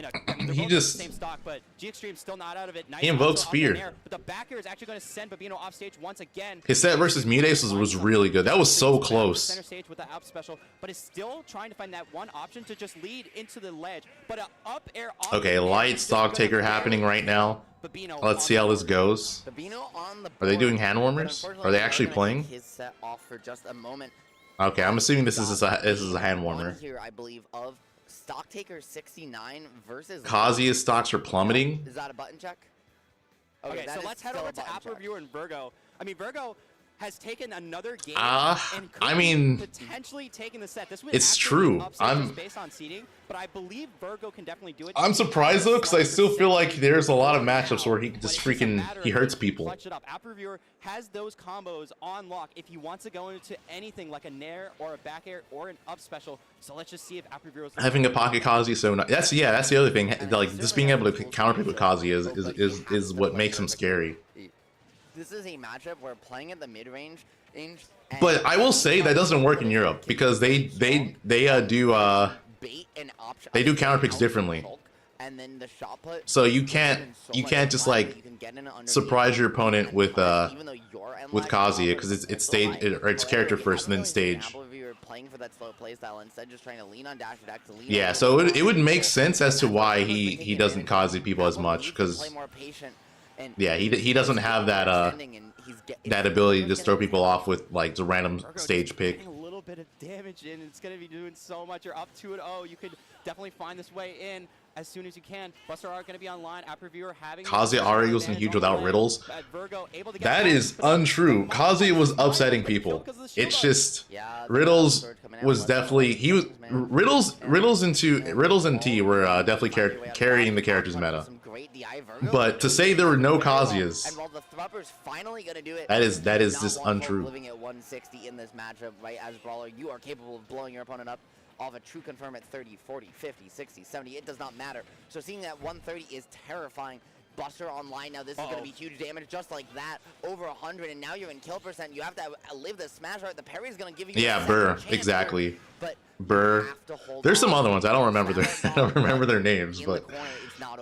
A: He just.
E: Same stock, but G Extreme still not out of it. Nice,
A: he invokes fear.
E: But the back air is actually going to send Babino off stage once again.
A: His set versus Mudace was really good. That was so close.
E: Center stage with the up special, but is still trying to find that one option to just lead into the ledge. But an up air.
A: Okay, light stock taker happening right now. Let's see how this goes. Are they doing hand warmers? Are they actually playing?
D: His set off for just a moment.
A: Okay, I'm assuming this is a hand warmer.
D: Here, I believe, of stock taker 69 versus
A: Kazuya's stocks are plummeting.
D: Is that a button check?
E: Okay, so let's head over to Apple Reviewer and Virgo. I mean, Virgo has taken another game and
A: I mean,
E: potentially taking the set. This was
A: it's true.
E: I'm based on seeding, but I believe Virgo can definitely do it.
A: I'm surprised though, because I still feel like there's a lot of matchups where he just he hurts people.
E: Clutch it up. Apple Reviewer has those combos on lock if he wants to go into anything like a nair or a back air or an up special. So let's just see if Apple Reviewer
A: having a pocket Kazuya. So that's the other thing. Like just being able to counter pick with Kazuya is what makes him scary.
D: This is a matchup where playing at the mid-range.
A: But I will say that doesn't work in Europe because they do counter picks differently.
D: And then the shot put.
A: So you can't just like surprise your opponent with Kazuya because it's stage or it's character first and then stage. Yeah, so it would make sense as to why he doesn't Kazuya people as much because. Yeah, he doesn't have that that ability to just throw people off with like the random stage pick.
E: A little bit of damage in, it's gonna be doing so much. You're up 2-0. You could definitely find this way in as soon as you can. Buster are gonna be online. App Reviewer having
A: Kazuya already wasn't huge without Riddles. That is untrue. Kazuya was upsetting people. It's just Riddles was definitely Riddles and T were definitely carrying the character's meta. But to say there were no Kazuyas, that is just untrue.
D: Living at 160 in this matchup, right? As brawler, you are capable of blowing your opponent up off a true confirm at 30, 40, 50, 60, 70. It does not matter. So seeing that 130 is terrifying. Buster online now. This is going to be huge damage, just like that. Over 100, and now you're in kill percent. You have to live the smash right. The parry is going to give you.
A: Yeah, Burr, exactly. But Burr. There's some other ones. I don't remember their names, but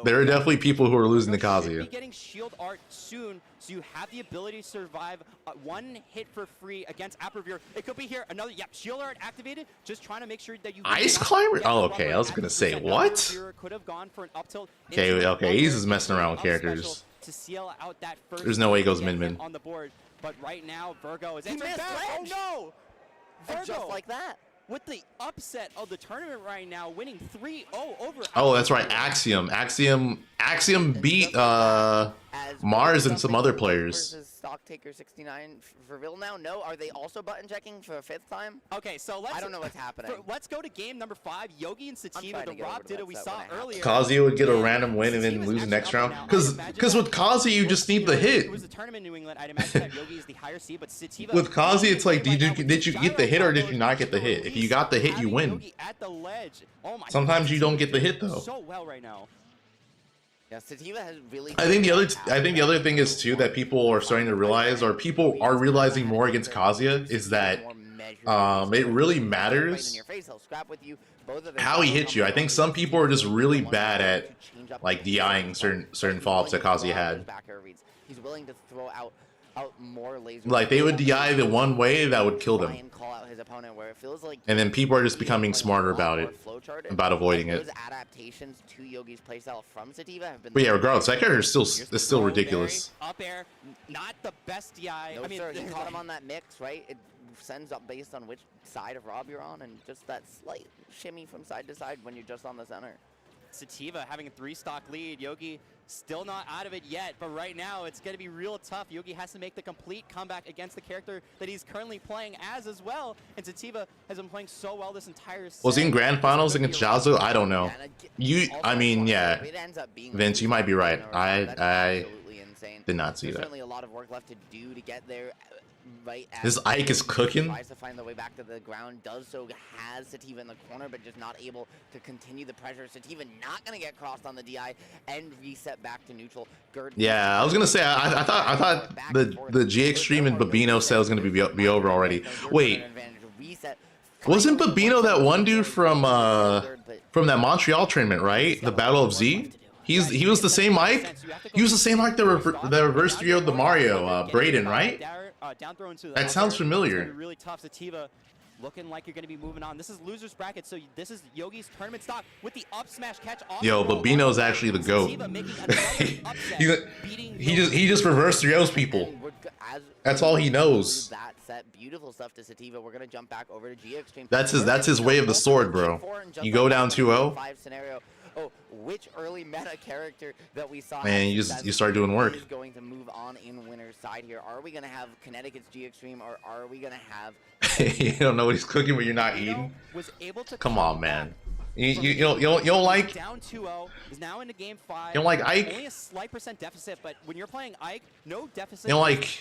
A: there are definitely people who are losing to Kazuya.
E: Be getting shield art soon, so you have the ability to survive one hit for free against App Reviewer. It could be here another. Yep, shield art activated. Just trying to make sure that you.
A: Ice Climber. Oh, okay. I was gonna say what?
E: Could have gone for an up tilt.
A: Okay. He's just messing around with characters.
E: To seal out that first.
A: There's no way he goes min
E: on the board, but right now Virgo is
D: entering back.
E: Oh no! Virgo,
D: just like that.
E: With the upset of the tournament right now, winning 3-0 over.
A: Oh, that's right, Axiom beat Mars and some other players.
D: stock taker 69 for Vil now? No, are they also button checking for a 5th time?
E: Okay, so I
D: don't know what's happening.
E: Let's go to game number 5. Yogi and Sativa, the Rob Ditto we saw earlier.
A: Kazuya would get a random win and then lose next round. Because with Kazuya, you just need the hit.
E: It was a tournament in New England. I'd imagine that Yogi is the higher seed, but Sativa.
A: With Kazuya, it's like, did you get the hit or did you not get the hit? If you got the hit, you win. Sometimes you don't get the hit though.
E: So well right now.
D: Yeah, Sativa has really.
A: I think the other thing is too that people are starting to realize, or people are realizing more against Kazuya, is that it really matters how he hits you. I think some people are just really bad at like DIing certain follow-ups that Kazuya had.
D: He's willing to throw out more lasers.
A: Like they would DI the one way that would kill them. And then people are just becoming smarter about it, about avoiding it.
D: Adaptations to Yogi's playstyle from Sativa have been.
A: But yeah, regardless, that character is still ridiculous.
E: Up air, not the best DI.
D: No, I mean, sir, he caught him on that mix, right? It sends up based on which side of Rob you're on, and just that slight shimmy from side to side when you're just on the center.
E: Sativa having a 3-stock lead. Yogi still not out of it yet, but right now it's going to be real tough. Yogi has to make the complete comeback against the character that he's currently playing as well. And Sativa has been playing so well this entire set.
A: Was he in grand finals against Jazo? I don't know. I mean, yeah. Vince, you might be right. I did not see that.
D: Certainly a lot of work left to do to get there. Right,
A: this Ike is cooking.
D: Tries to find the way back to the ground, does so, has Sativa in the corner, but just not able to continue the pressure. Sativa not going to get crossed on the DI and reset back to neutral.
A: Yeah, I was gonna say I thought the G Extreme and Babino set was gonna be over already. Wait, wasn't Babino that one dude from that Montreal tournament, right? The Battle of Z. He was the same Mike. He was the same Mike that reverse 3-0'd the Mario, Braden, right? That sounds familiar.
E: Really tough. Sativa looking like you're going to be moving on. This is loser's bracket, so this is Yogi's tournament stock with the up smash catch.
A: Yo, Babino's actually the GOAT. he just reverse 3-0s people. That's all he knows.
D: That set, beautiful stuff to Sativa. We're gonna jump back over to G Extreme.
A: That's his way of the sword, bro. You go down 2-0.
D: Oh, which early meta character that we saw?
A: Man, you start doing work.
D: Is going to move on in winner's side here. Are we gonna have Connecticut's G Extreme, or are we gonna have?
A: You don't know what he's cooking, but you're not eating. Come on, man. You don't like
E: down 2-0 is now into game 5.
A: You don't like Ike?
E: Only a slight % deficit, but when you're playing Ike, no deficit.
A: You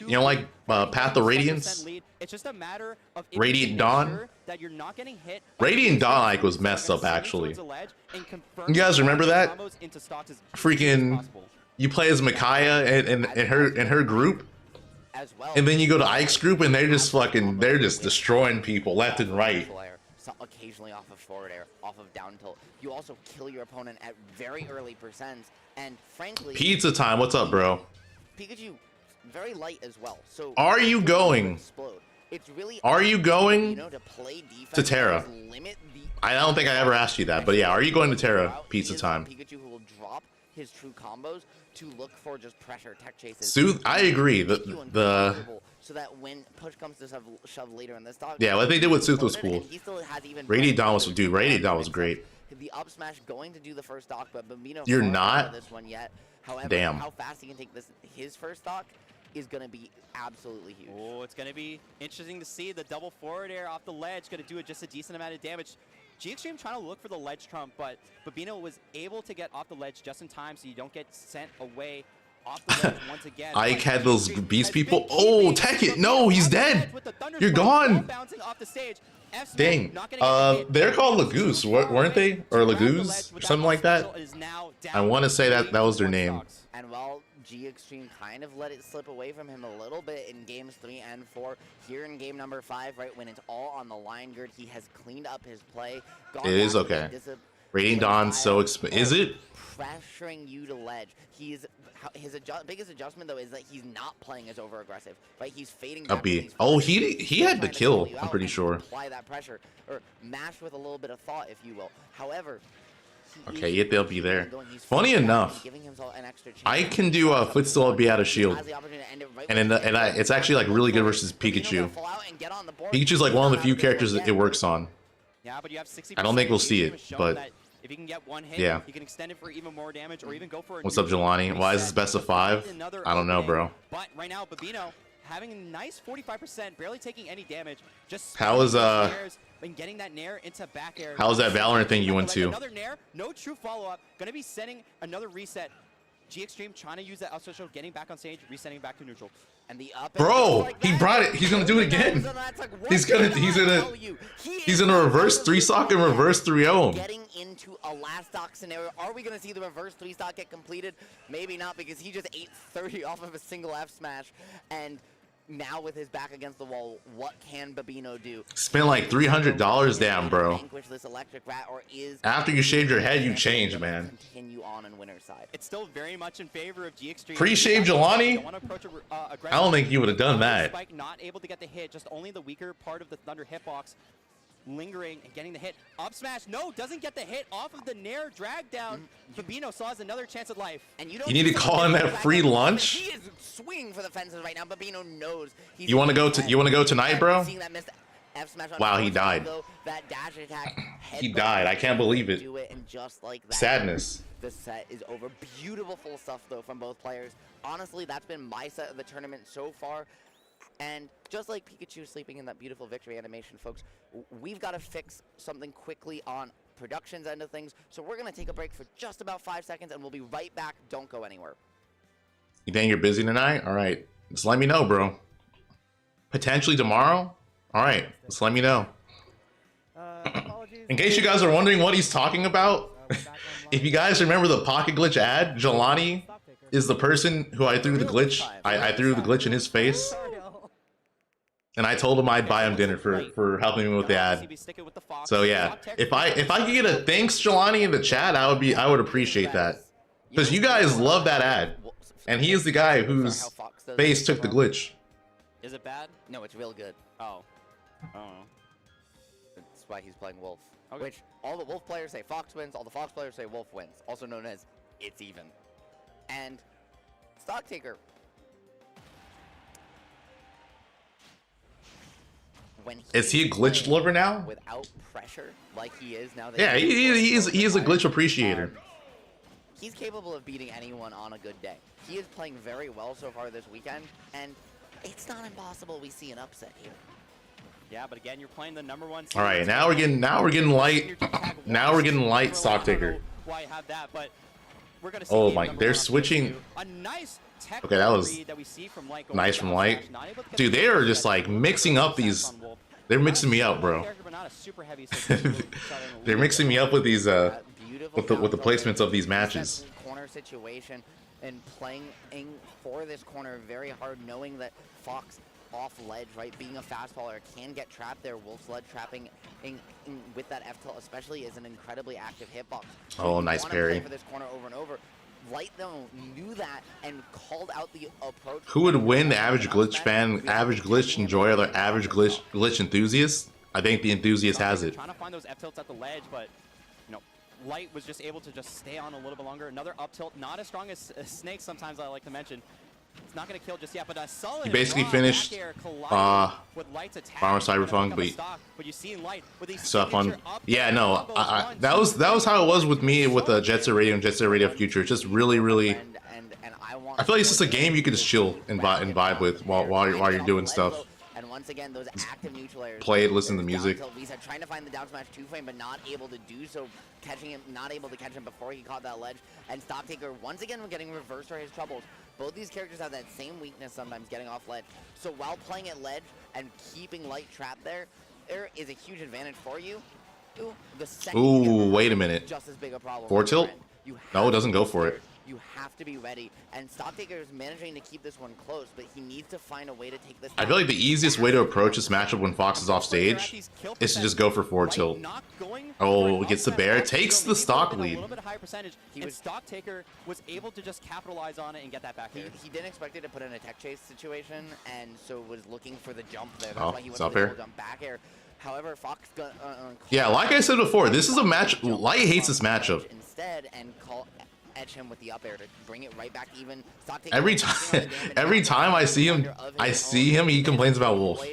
A: don't like Path of Radiance?
E: It's just a matter of
A: Radiant Dawn.
E: That you're not getting hit.
A: Radiant Dawn Ike was messed up actually. You guys remember that? Freaking, you play as Micaiah and her group, and then you go to Ike's group and they're just destroying people left and right.
D: Occasionally off of forward air, off of down tilt. You also kill your opponent at very early percents, and frankly,
A: Pizza time, what's up, bro?
D: Pikachu, very light as well. So
A: are you going?
D: It's really
A: are you going
D: to play defense
A: to Terra? I don't think I ever asked you that, but yeah, are you going to Terra? Pizza time.
D: Pikachu who will drop his true combos to look for just pressure tech chases.
A: Sooth, I agree. The
D: so that when push comes to shove later in this dog.
A: Yeah, what they did with Sooth was cool. Radiant Dawn was great.
D: The up smash going to do the first stock, but Bambino
A: you're not
D: this one yet. However,
A: damn.
D: How fast he can take his first stock is going to be absolutely huge.
E: Oh, it's going to be interesting to see. The double forward air off the ledge going to do just a decent amount of damage. G Extreme trying to look for the ledge trump, but Babino was able to get off the ledge just in time so you don't get sent away off the ledge once again.
A: Ike had those beast people. Oh, tech it. No, he's dead. You're gone. Dang. They're called Lagoose, weren't they? Or Lagoose? Or something like that. I want to say that was their name.
D: And while G Extreme kind of let it slip away from him a little bit in games 3 and 4, here in game number 5, right when it's all on the line grid, he has cleaned up his play.
A: It is okay. Radiant Dawn's so expensive. Is it?
D: Pressuring you to ledge. His biggest adjustment though is that he's not playing as over aggressive, right? He's fading
A: a B. Oh, he had to kill. I'm pretty sure.
D: Apply that pressure or mash with a little bit of thought, if you will. However,
A: okay, yet they'll be there. Funny enough, I can do a footstool be out of shield, and it's actually like really good versus Pikachu. Pikachu's like one of the few characters that it works on.
E: Yeah, but you have 60%.
A: I don't think we'll see it, but
E: If he can get one hit,
A: Yeah.
E: he can extend it for even more damage or even go for a
A: What's up, Jelani? Why is this best of 5? I don't know, bro.
E: But right now, Babino having a nice 45%, barely taking any damage. Just
A: how is
E: and getting that nair into back air.
A: How was that Valorant thing you went to?
E: Another nair, no true follow-up. Gonna be setting another reset. G Extreme trying to use that up special, getting back on stage, resetting back to neutral.
D: And the up
A: bro, he brought it. He's gonna do it again. He's gonna reverse 3-stock and reverse 3-0 him.
D: Getting into a last stock scenario. Are we gonna see the reverse 3-stock get completed? Maybe not, because he just ate 30 off of a single F smash. And now with his back against the wall, what can Babino do?
A: Spent like $300 down, bro.
D: Vanquish this electric rat, or is
A: after you shaved your head, you change, man.
D: Continue on in winner's side.
E: It's still very much in favor of G Extreme.
A: Pre-shave Jelani? I don't think you would have done that.
E: Spike not able to get the hit, just only the weaker part of the Thunder hitbox. Lingering and getting the hit. Up smash, no, doesn't get the hit off of the nair drag down. Babino still has another chance at life.
D: And you
A: need to call in that free lunch.
D: He is swinging for the fences right now. Babino knows.
A: You want to go to? You want to go tonight, bro? Wow, he died.
D: That dash attack.
A: He died. I can't believe it.
D: Do it, and just like that,
A: sadness.
D: The set is over. Beautiful stuff though from both players. Honestly, that's been my set of the tournament so far. And just like Pikachu sleeping in that beautiful victory animation, folks, we've got to fix something quickly on production's end of things. So we're going to take a break for just about 5 seconds, and we'll be right back. Don't go anywhere.
A: You think you're busy tonight? All right. Just let me know, bro. Potentially tomorrow? All right. Just let me know. In case you guys are wondering what he's talking about, if you guys remember the Pocket Glitch ad, Jelani is the person who I threw the glitch. I threw the glitch in his face. And I told him I'd buy him dinner for helping me with the ad. So yeah, if I could get a thanks Jelani in the chat, I would appreciate that, because you guys love that ad, and he is the guy whose face took the glitch.
E: Is it bad?
D: No, it's real good.
E: Oh.
D: That's why he's playing Wolf.
E: Okay.
D: Which all the Wolf players say Fox wins, all the Fox players say Wolf wins, also known as it's even. And Stocktaker.
A: Is he a glitch lover now?
D: Without pressure, like he is now. That
A: yeah, he is a glitch appreciator.
D: He's capable of beating anyone on a good day. He is playing very well so far this weekend, and it's not impossible we see an upset here.
E: Yeah, but again, you're playing the number one.
A: All right, now we're getting light. Now we're getting light, Stocktaker.
E: Why you have that, but we're gonna see.
A: Oh my, they're switching.
E: A nice
A: okay, that was nice from Light. Dude, they are just like mixing up these. They're mixing me up, bro. They're mixing me up with these with the placements of these matches.
D: Corner situation and playing for this corner very hard, knowing that Fox off ledge, right, being a fast faller, can get trapped there. Wolf's ledge trapping with that F tilt especially is an incredibly active hitbox.
A: Oh, nice parry.
D: For this corner over and over. Light though knew that and called out the approach.
A: Who would win, the average glitch fan, average glitch enjoyer, or the average glitch enthusiast? I think the enthusiast has it.
E: Trying to find those F tilts at the ledge, but you know, Light was just able to just stay on a little bit longer. Another up tilt, not as strong as Snake. Sometimes I like to mention. It's not going to kill just yet, but a solid.
A: He basically finished Farmer Cyberpunk, but
E: you see Light with these
A: stuff on. Yeah, no, that was how it was with me with Jet Set Radio and Jet Set Radio Future. It's just really. I feel like it's just a game you could just chill and vibe with while you're doing stuff.
D: And once again, those active neutral layers.
A: Play it, listen to the music.
D: Lisa trying to find the down smash 2-frame, but not able to do so. Catching him, not able to catch him before he caught that ledge. And Stocktaker once again getting reversed for his troubles. Both these characters have that same weakness sometimes, getting off ledge. So while playing at ledge and keeping Light trapped there is a huge advantage for you.
A: Ooh, wait a minute.
D: Just as big a problem.
A: Forward tilt? No, it doesn't go for it.
D: You have to be ready, and Stocktaker is managing to keep this one close, but he needs to find a way to take this.
A: I feel like the easiest way to approach this matchup when Fox is off stage is to just go for forward tilt. Oh, gets the bear, takes the stock lead.
E: A little bit higher percentage, and Stocktaker was able to just capitalize on it and get that back air.
D: He didn't expect it to put in a tech chase situation, and so was looking for the jump there. That's why he went
A: for
D: the jump back air. However, Fox got
A: yeah, like I said before, this is a match. Light hates this matchup.
D: Instead, and edge him with the up air to bring it right back even.
A: Every time I see him, he complains about Wolf.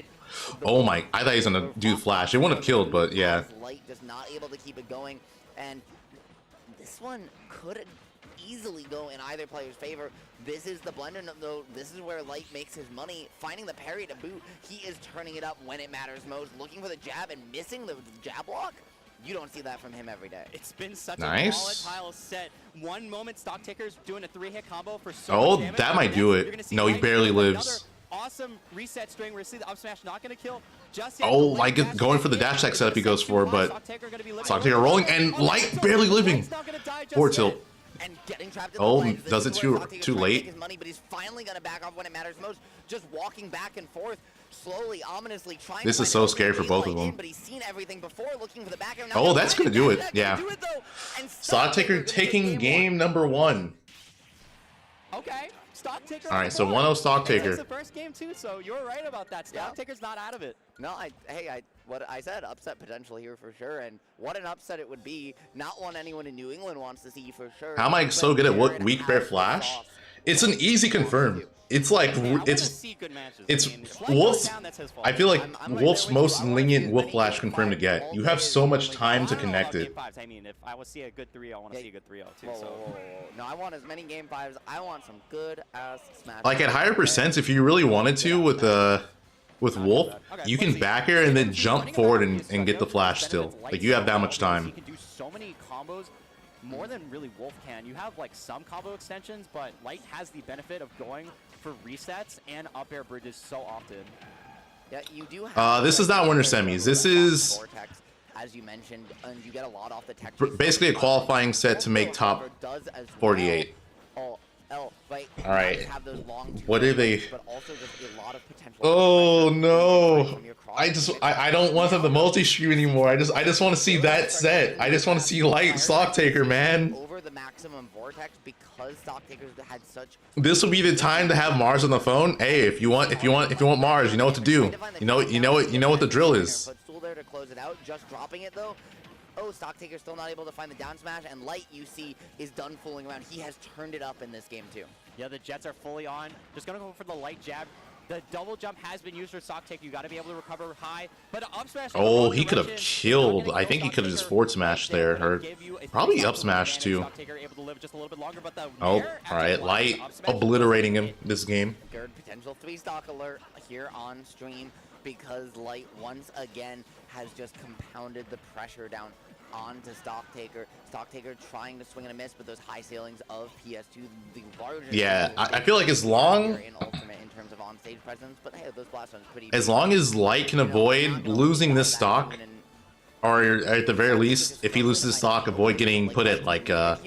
A: Oh my, I thought he was gonna do flash. It wouldn't have killed, but yeah.
D: Light just not able to keep it going, and this one could easily go in either player's favor. This is the blender, though. This is where Light makes his money. Finding the parry to boot, he is turning it up when it matters most. Looking for the jab and missing the jab block. You don't see that from him every day.
E: It's been such
A: nice.
E: a volatile set. One moment, Stock Taker's doing a 3-hit combo for so much damage.
A: That might do it. No, he barely lives.
E: Awesome reset string. We're going to see the up smash not going to kill just yet.
A: Oh, like going for the dash attack setup he goes for, but Stock Taker rolling and Light barely living. Forward tilt.
D: And getting trapped in
A: oh, does it too late?
D: Money, but he's finally going to back off when it matters most. Just walking back and forth, slowly, ominously trying.
A: This is so scary for both of them.
D: But he's seen everything before, looking for the back.
A: Oh, that's going to do it. Yeah. Stock Taker taking game number 1.
E: Okay. Stock Taker.
A: All right, so 1-0 Stock Taker.
E: It's the first game too, so you're right about that. Stock Taker's not out of it.
D: No, what I said, upset potential here for sure, and what an upset it would be. Not one anyone in New England wants to see for sure.
A: How am I so good at weak bear flash? It's an easy confirm. It's like it's Wolf's. I feel like Wolf's most lenient Wolf flash confirm to get. You have so much time to connect it.
E: I mean, if I want to see a good 3-0, I want to see a good 3-0 too.
D: Whoa. No, I want as many game 5s. I want some good ass smash.
A: Like at higher percents, if you really wanted to with Wolf, you can back air and then jump forward and get the flash still. Like you have that much time.
E: You can do so many combos. More than really Wolf can. You have like some combo extensions, but Light has the benefit of going for resets and up air bridges so often.
D: Yeah, you do have
A: this is not winter semis. This is
D: Vortex, as you mentioned, and you get a lot off the tech.
A: Basically a qualifying set to make top 48.
D: All
A: right. What do they? Oh no! I don't want them to multi-stream anymore. I just want to see that set. I just want to see Light Stock Taker, man.
D: Over the maximum vortex because Stock Takers had such.
A: This will be the time to have Mars on the phone. Hey, if you want Mars, you know what to do. You know what the drill is.
D: But still there to close it out. Just dropping it though. Oh, Stock Taker still not able to find the down smash, and Light, you see, is done fooling around. He has turned it up in this game, too.
E: Yeah, the Jets are fully on. Just going to go for the Light jab. The double jump has been used for Stock Taker. You got to be able to recover high. But up smash.
A: Oh, he could have killed. I think he could have just forward smashed there, or probably up smash too. Oh, all right, Light obliterating him this game.
D: Good potential 3-stock alert here on stream because Light once again has just compounded the pressure down onto Stock Taker. Stock Taker trying to swing and a miss, but those high ceilings of PS2, the largest.
A: Yeah, I feel like as long
D: in ultimate in terms of on-stage presence, but hey, those blast zones pretty.
A: As long as Light can avoid losing this stock, or at the very least, if he loses this stock, avoid getting put at like at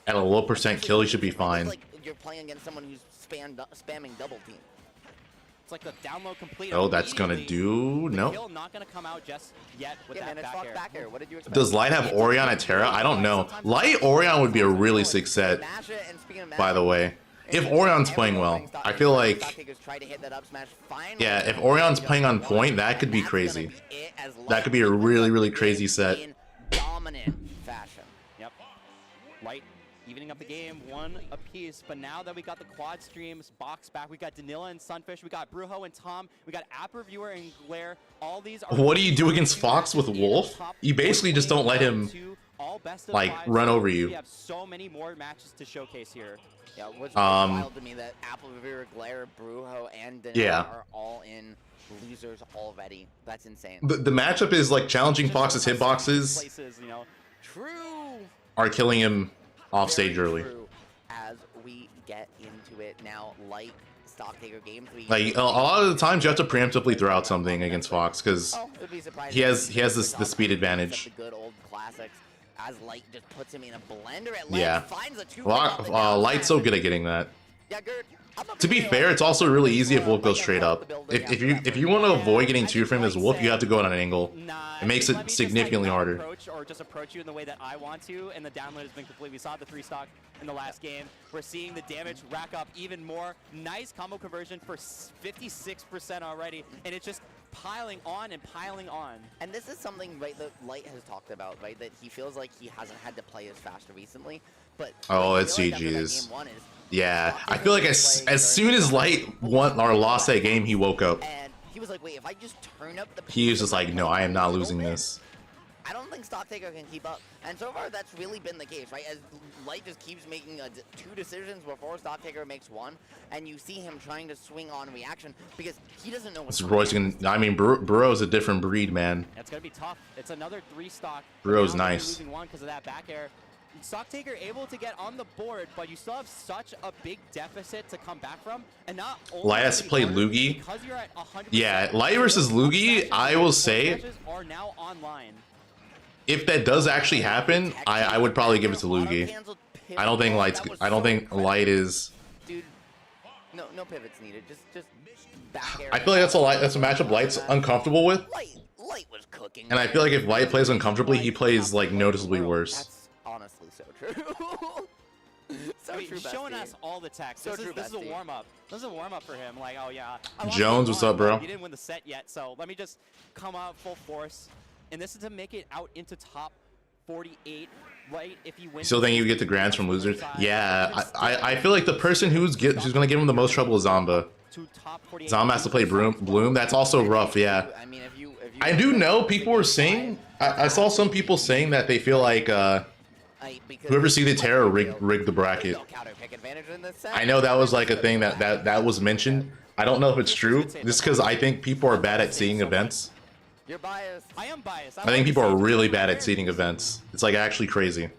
A: a low percent kill, he should be fine.
D: Like you're playing against someone who's spamming double team.
E: It's like the download complete.
A: Oh, that's gonna do no.
E: Not gonna come out just yet with that back air.
D: What did you expect?
A: Does Light have Orion at Terra? I don't know. Light Orion would be a really sick set. By the way, if Orion's playing well, I feel like yeah, if Orion's playing on point, that could be crazy. That could be a really crazy set.
D: Dominant fashion.
E: Yep. Light evening up the game, 1 apiece. But now that we got the quad streams box back, we got Danila and Sunfish, we got Brujo and Tom, we got App Reviewer and Glare. All these are.
A: What do you do against Fox with Wolf? You basically just don't let him like run over you.
E: We have so many more matches to showcase here.
D: Yeah, what's wild to me that Apple Revere, Glare, Brujo, and Danila are all in losers already. That's insane.
A: The matchup is like challenging Fox's hitboxes.
D: True.
A: Are killing him off stage early.
D: As we get into it now, Light Stock Taker game 3.
A: Like a lot of the times you have to preemptively throw out something against Fox because he has the speed advantage.
D: The good old classics. As Light just puts him in a blender at
A: yeah.
D: finds a
A: Light's so good at getting that.
D: Yeah, Gert,
A: to be fair, it's also really easy if Wolf goes straight up. If you want to avoid getting 2-frame as Wolf, you have to go on an angle. It makes it significantly harder.
E: Or just approach you in the way that I want to, and the download has been complete. We saw the 3-stock in the last game. We're seeing the damage rack up even more. Nice combo conversion for 56% already, and it's just piling on and piling on.
D: And this is something, right, that Light has talked about, right, that he feels like he hasn't had to play as fast recently. But
A: oh, it's GG's. Yeah, I feel like as soon as Light won or lost that game, he woke up.
D: And he was like, wait, if I just turn up the
A: he was just like, no, I am not losing this.
D: I don't think Stocktaker can keep up. And so far, that's really been the case, right? As Light just keeps making 2 decisions before Stocktaker makes 1, and you see him trying to swing on reaction because he doesn't know what's
A: Royce I mean, Burrow's a different breed, man.
E: It's going to be tough. It's another 3 stock.
A: Burrow's nice.
E: Losing 1 because of that back air. Stocktaker able to get on the board, but you still have such a big deficit to come back from. And not only
A: Light has to play Luigi. Yeah, Light versus Luigi, I will say,
E: are now online.
A: If that does actually happen, I would probably give it to Luigi. I don't think Light is.
D: Dude, no pivots needed. Just back air.
A: I feel like that's a matchup Light's uncomfortable with.
D: Light was cooking.
A: And I feel like if Light plays uncomfortably, he plays like noticeably worse.
D: That's honestly so true. So
E: I mean,
D: true,
E: showing
D: bestie.
E: us all the techs.
D: So
E: this is a warm up. This is a warm up for him. Like, oh yeah.
A: Jones, what's up, bro?
E: You didn't win the set yet, so let me just come out full force. And this is to make it out into top 48, right? If he wins.
A: Still think you get the grants from losers? Yeah, I feel like the person who's gonna give him the most trouble is Zomba. Zomba has to play Bloom. That's also rough. Yeah.
D: I mean, if you
A: I do know people were saying. I saw some people saying that they feel like whoever see the Terror rigged the bracket. I know that was like a thing that was mentioned. I don't know if it's true. Just because I think people are bad at seeing events.
D: You're biased.
E: I am biased.
A: I think people are really bad at seeding events. It's like actually crazy.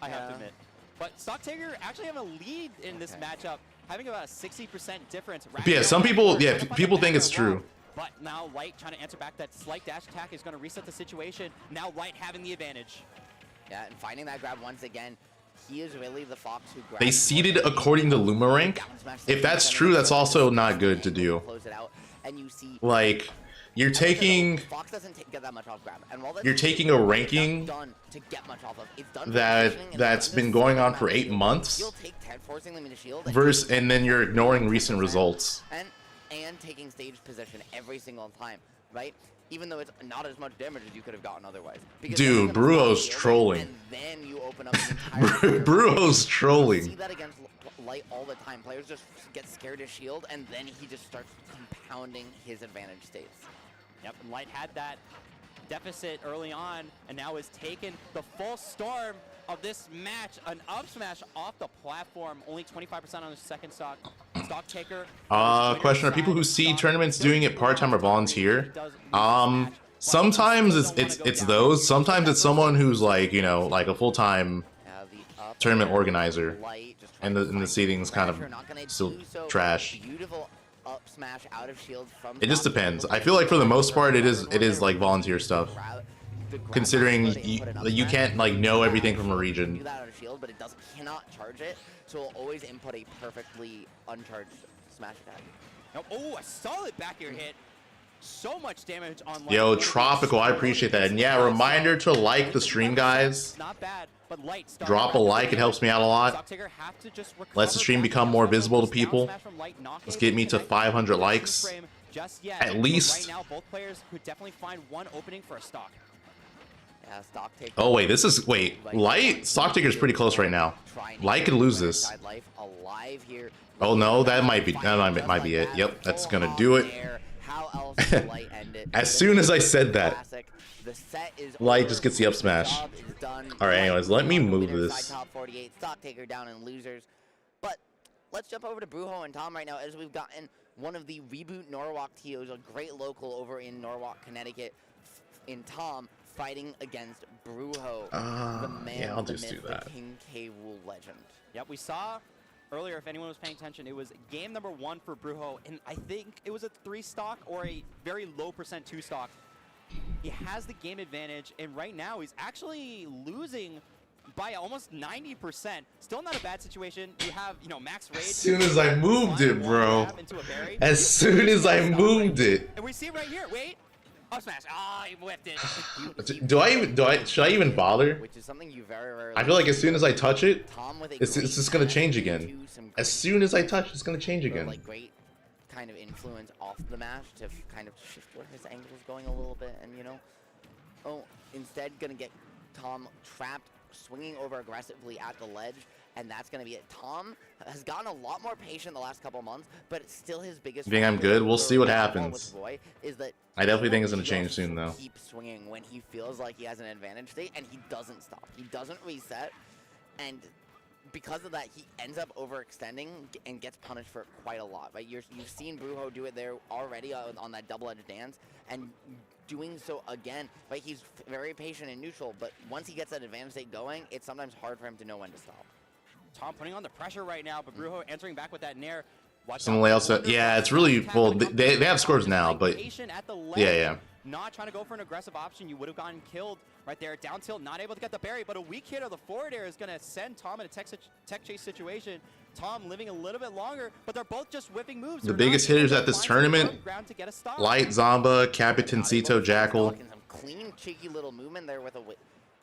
E: I have to admit. But Stocktaker actually have a lead in this matchup, having about a 60% difference.
A: Yeah, some people, people think it's true.
E: But now Light trying to answer back that slight dash attack is going to reset the situation. Now Light having the advantage.
D: Yeah, and finding that grab once again. He is really the fox who grabs.
A: They seeded according to Luma rank. If that's true, that's also not good to do. Like, you're taking a ranking that's been going on for 8 months versus, and then you're ignoring recent results.
D: And taking stage position every single time, right? Even though it's not as much damage as you could have gotten otherwise.
A: Dude, Brujo's trolling.
D: And then you open up the entire
A: Brujo's trolling.
D: You see that against Light all the time. Players just get scared to shield, and then he just starts compounding his advantage states.
E: Yep, Light had that deficit early on, and now has taken the full storm of this match. An up smash off the platform, only 25% on the second stock. Stocktaker.
A: Question: are people who see tournaments doing it part-time or volunteer? Sometimes it's those. Sometimes it's someone who's like, you know, like a full-time tournament organizer, and the seating's kind of still trash.
D: Up smash out of shield from
A: it just depends. I feel like for the most part it is like volunteer stuff. Considering you can't like know everything from a region.
D: Do that out of shield, but it cannot charge it, so it'll always input a perfectly uncharged smash attack.
E: Oh, a solid back air hit. So much damage on Light.
A: Yo, Tropical, I appreciate that. And yeah, reminder to like the stream, guys.
E: Not bad, but Light
A: drop a like, it helps me out a lot. Lets the stream become more visible to people. Let's get me to 500 likes. At least.
E: Right now, both players could definitely find one opening for a stock.
D: Yeah,
A: oh wait, Light Stocktaker's pretty close right now. Light could lose this. Oh no, that might be it. Yep, that's gonna do it. As soon as I said that, Light just gets the up smash. Alright, anyways, let me move this.
D: Top 48, Stocktaker down in losers. But let's jump over to Brujo and Tom right now, as we've gotten one of the Reboot Norwalk TOs, a great local over in Norwalk, Connecticut, in Tom, fighting against Brujo, the man,
A: yeah, I'll just do that.
D: The King K. Rool legend.
E: Yep, we saw earlier, if anyone was paying attention, it was game number 1 for Brujo, and I think it was a 3 stock or a very low percent 2 stock. He has the game advantage, and right now he's actually losing by almost 90%. Still not a bad situation. You have, you know, max rage.
A: As soon as I moved it, bro. As soon as I moved it.
E: And we see right here. Wait. Up smash. Ah, he whipped it.
A: Should I even bother?
D: Which is something you very rarely.
A: I feel like as soon as I touch it, it's just gonna change again. As soon as I touch, it's gonna change again.
D: Like great kind of influence off the mash to kind of shift where his angle is going a little bit, and you know, instead gonna get Tom trapped, swinging over aggressively at the ledge, and that's going to be it. Tom has gotten a lot more patient the last couple months, but it's still his biggest.
A: You think I'm good? We'll see what happens.
D: Roy is that
A: I definitely think it's going to change soon, though.
D: Keep swinging when he feels like he has an advantage state, and he doesn't stop. He doesn't reset, and because of that, he ends up overextending and gets punished for it quite a lot. Right? You've seen Brujo do it there already on that double-edged dance, and doing so again. Right? He's very patient and neutral, but once he gets that advantage state going, it's sometimes hard for him to know when to stop.
E: Tom putting on the pressure right now, but Brujo answering back with that nair.
A: Some layouts. Yeah, it's really well. They have scores now, but yeah.
E: Not trying to go for an aggressive option. You would have gotten killed right there. Down tilt, not able to get the berry, but a weak hit of the forward air is going to send Tom in a tech chase situation. Tom living a little bit longer, but they're both just whipping moves.
A: The biggest hitters at this tournament: Light, Zomba, Capitancito, Jakal.
D: Some clean, cheeky little movement there with a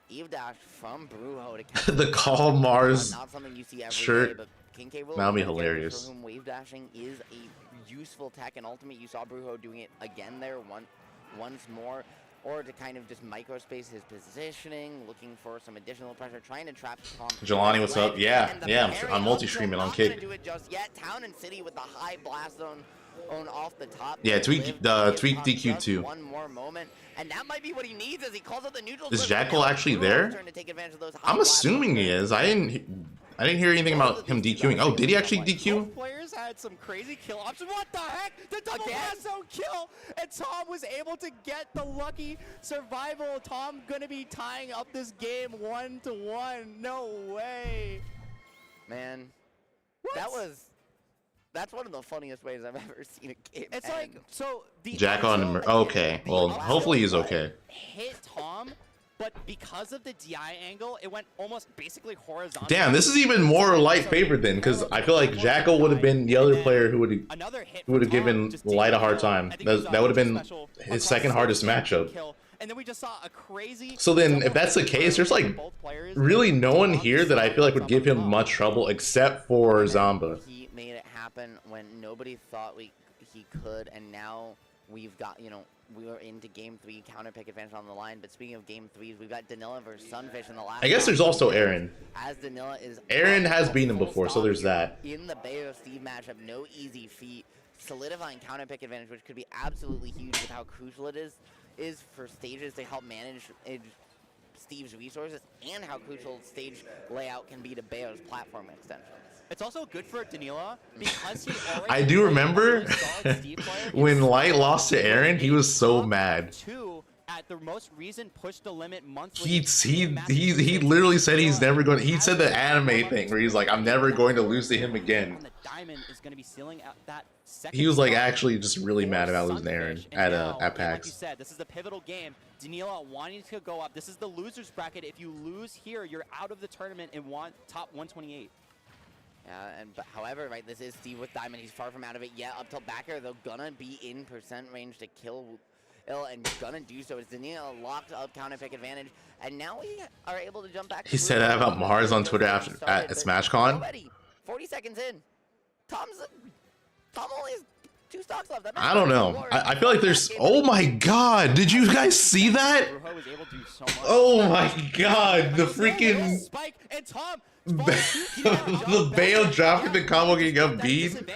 D: Eve dash from Brujo to
A: the Call Mars
D: not something you see every
A: shirt.
D: day, but King K will
A: That'll be hilarious.
D: For whom wave dashing is a useful tech and ultimate. You saw Brujo doing it again there once more, or to kind of just microspace his positioning, looking for some additional pressure, trying to trap Tom.
A: Jelani, what's up? Yeah, I'm multi-streaming on Kick.
D: Do it just yet. Town and City with the high blast zone off the top.
A: Yeah, tweak DQ2.
D: One more moment, and that might be what he needs as he calls out the neutral.
A: Is Jakal actually there? I'm assuming he is. I didn't hear anything about him DQing. Oh, did he actually DQ?
E: Both players had some crazy kill options. What the heck? The double blast zone kill, and Tom was able to get the lucky survival. Tom gonna be tying up this game 1-1. No way.
D: Man,
E: what?
D: That's one of the funniest ways I've ever seen a game.
E: It's like, so the
A: Jakal and okay. Well, hopefully he's okay.
E: Hit Tom, but because of the DI angle, it went almost basically horizontal.
A: Damn, this is even more light favored then, because I feel like Jakal would have been the other player who would have given Light a hard time. That would have been his second hardest matchup.
E: And then we just saw a crazy.
A: So then, if that's the case, there's like really no one here that I feel like would give him much trouble except for Zomba.
D: He made it happen when nobody thought he could, and now we've got, we were into game 3, counter pick advantage on the line. But speaking of game 3s, we've got Danila versus Sunfish in the last.
A: I guess there's also Aaron.
D: As Danila is.
A: Aaron has beaten him before, so there's that.
D: In the Bayo Steve matchup, no easy feat, solidifying counter pick advantage, which could be absolutely huge with how crucial it is for stages to help manage Steve's resources, and how crucial stage layout can be to Bayo's platform extensions.
E: It's also good for Danila because he already.
A: I do remember when Light lost to Aaron, he was so mad.
E: At the most recent push the limit monthly.
A: He literally said he's never going. He said the anime thing where he's like, I'm never going to lose to him again. He was like actually just really mad about losing to Aaron at PAX.
E: Like you said, this is a pivotal game. Danila wanting to go up. This is the losers bracket. If you lose here, you're out of the tournament and want top 128.
D: But however, right, this is Steve with Diamond. He's far from out of it yet. Up till back air, they're gonna be in percent range to kill Ill, and gonna do so. It's Danila locked up counter pick advantage, and now we are able to jump back.
A: He said that about Mars on Twitter at SmashCon.
D: Already, 40 seconds in. Tom only has 2 stocks left.
A: I don't know. I feel like there's. Oh my god! Did you guys see that? Oh my god! The freaking.
E: Spike and Tom.
A: The Bayo dropping the combo getting up beat.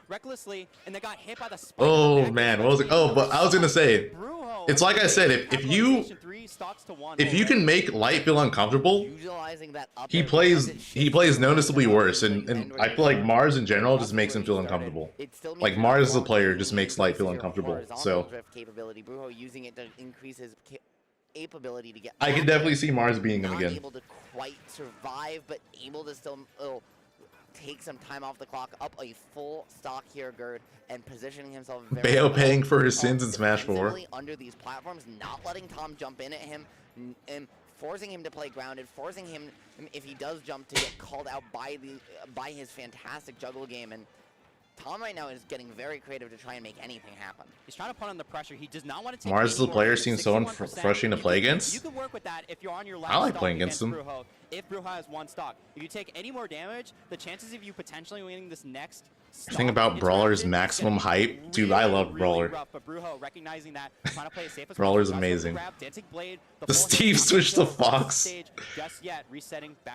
E: Recklessly, and they got hit by the spike.
A: Oh man, what was it? Oh, but I was gonna say, it's like I said, if you can make Light feel uncomfortable, he plays noticeably worse, and I feel like Mars in general just makes him feel uncomfortable. Like Mars as a player just makes Light feel uncomfortable. So
D: using it to increase his ability to get.
A: I can definitely see Mars beating him again.
D: Able to quite survive, but able to still take some time off the clock, up a full stock here, Gerd, and positioning himself very
A: Bayo paying for his sins in Smash 4.
D: Under these platforms, not letting Tom jump in at him, and forcing him to play grounded, forcing him, if he does jump, to get called out by his fantastic juggle game. And Tom right now is getting very creative to try and make anything happen.
E: He's trying to put on the pressure. He does not want to take
A: Mars, the player, seems so frustrating to play against.
E: You can work with that if you're on your last
A: I like playing against him.
E: Brujo, if Brujo has 1 stock. If you take any more damage, the chances of you potentially winning this next
A: Think about Brawler's maximum hype. Dude, I love Brawler. Brawler's amazing. The Steve switch to Fox.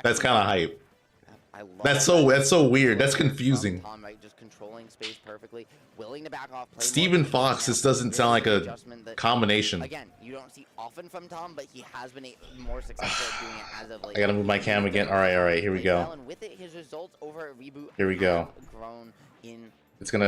A: That's kind of hype. That's so weird. That's confusing.
D: Tom, right, just controlling space perfectly, willing to back off.
A: Stephen Fox. This doesn't sound like a combination.
D: Again, you don't see often from Tom, but he has been more successful at doing it as of late.
A: I gotta move my cam again. All right. Here we go.
D: With it, his results over at Reboot.
A: Here we go.
D: Grown in.
A: It's gonna.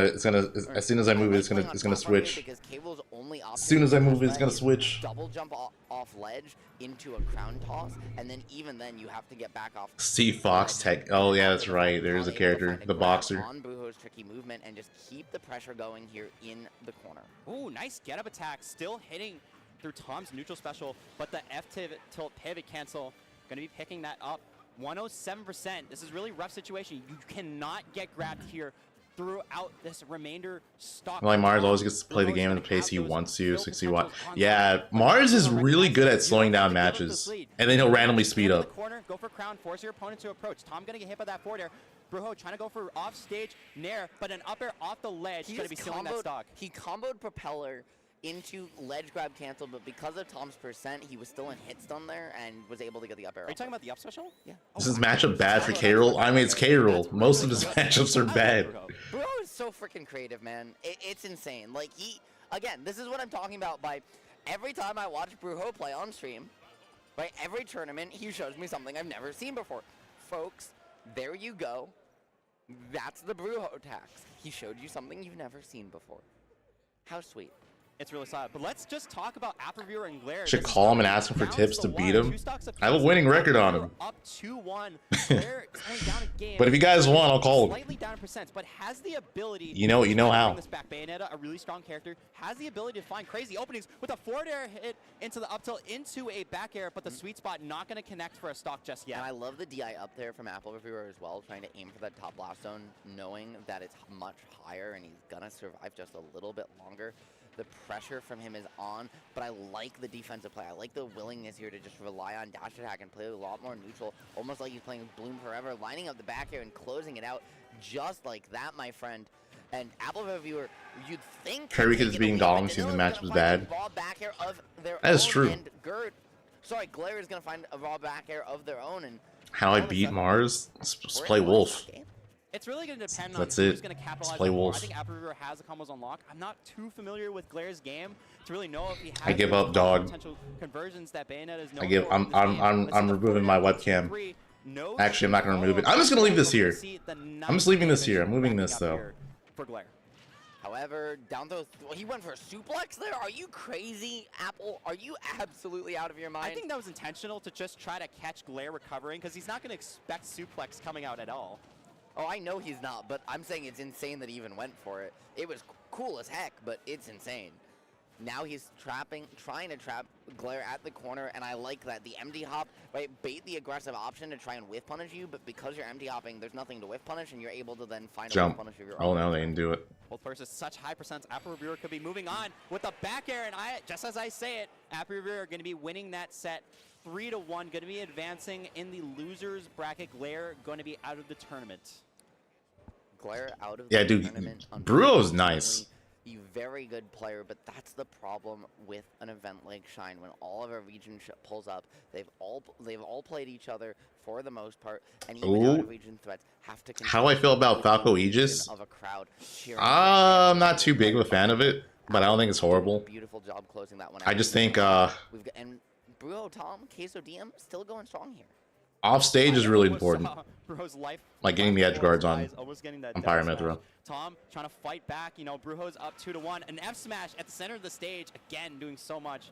A: As soon as I move it, it's gonna switch. As soon as I move it, it's gonna switch.
D: Double jump off ledge into a crown toss, and then even then you have to get back off.
A: Steve Fox tech. Oh yeah, that's right. There is a character, the boxer.
D: On Brujo's tricky movement and just keep the pressure going here in the corner.
E: Ooh, nice get up attack, still hitting through Tom's neutral special, but the F tilt pivot cancel gonna be picking that up. 107%. This is really rough situation. You cannot get grabbed here throughout this remainder stock.
A: Like Mars always gets to play the game in the pace he wants to, 60 watt. Yeah, Mars is really good at slowing down matches, and then he'll randomly speed up.
E: Go for crown, force your opponent to approach. Tom gonna get hit by that forward air. Brujo trying to go for off stage nair, but an up air off the ledge. He's gonna be sealing that stock.
D: He comboed propeller into ledge grab cancel, but because of Tom's percent, he was still in hit stun there and was able to get the up air.
E: Are you talking about the up special?
D: Yeah.
A: Is this matchup bad for K-Roll? I mean, it's K-Roll. Most of his matchups are bad.
D: Bro is so freaking creative, man. It's insane. Like, again, this is what I'm talking about by every time I watch Brujo play on stream, right, every tournament, he shows me something I've never seen before. Folks, there you go. That's the Brujo tax. He showed you something you've never seen before. How sweet.
E: It's really solid. But let's just talk about App Reviewer and Glare.
A: Should call him and ask him for tips to beat him. I have a winning record on him.
E: Up 2-1. Glare is down a game.
A: But if you guys want, I'll call him.
E: Slightly down in percents, but has the ability.
A: You know how.
E: This back Bayonetta, a really strong character, has the ability to find crazy openings with a forward air hit into the up tilt into a back air, but the sweet spot not going to connect for a stock just yet.
D: And I love the DI up there from Apple Reviewer as well, trying to aim for that top blast zone, knowing that it's much higher and he's gonna survive just a little bit longer. The pressure from him is on, but I like the defensive play. I like the willingness here to just rely on dash attack and play a lot more neutral, almost like he's playing Bloom Forever, lining up the back air and closing it out just like that, my friend. And Apple Reviewer, you'd think
A: Curry's being dogged since the match was bad. That is true.
D: Sorry, Glare is going to find a raw back air of their own. And
A: how I beat Mars? Let's play Wolf.
E: It's really going to depend on
A: who's
E: going to capitalize.
A: Let's play Wolf.
E: I think Apple Reviewer has the combos unlocked. I'm not too familiar with Glare's game to really know if he has
A: I give up, dog.
E: potential conversions that Bayonetta is known
A: I give.
E: for
A: I'm removing my webcam. Actually, I'm not going to remove it. I'm just going to leave this here. I'm just leaving this here. I'm moving this though.
E: For Glare.
D: However, down throw, he went for a suplex there? Are you crazy, Apple? Are you absolutely out of your mind?
E: I think that was intentional to just try to catch Glare recovering, because he's not going to expect suplex coming out at all.
D: Oh, I know he's not, but I'm saying it's insane that he even went for it. It was cool as heck, but it's insane. Now he's trying to trap Glare at the corner, and I like that. The MD hop, right, bait the aggressive option to try and whiff punish you, but because you're MD hopping, there's nothing to whiff punish, and you're able to then find a whiff punish of your own.
A: Oh, no, they didn't do it.
E: Both versus such high percents, Apple Reviewer could be moving on with the back air, and just as I say it, Apple Reviewer are going to be winning that set 3-1, going to be advancing in the losers bracket. Glare going to be out of the tournament.
D: Glare out of
A: the
D: tournament.
A: Brujo's nice.
D: A very good player, but that's the problem with an event like Shine. When all of our region pulls up, they've all played each other for the most part, and even out of region threats have to.
A: How I feel about Falco Aegis?
D: Of a crowd
A: I'm not too big of a fan of it, but I don't think it's horrible.
D: Beautiful job closing that one.
A: I just think
D: we've got, and Brujo, Tom, Queso DM still going strong here.
A: Off stage is really important.
E: Life,
A: like getting the edge guards on Pyramethra.
E: Tom trying to fight back. You know, Brujo's up 2-1. An F smash at the center of the stage. Again, doing so much.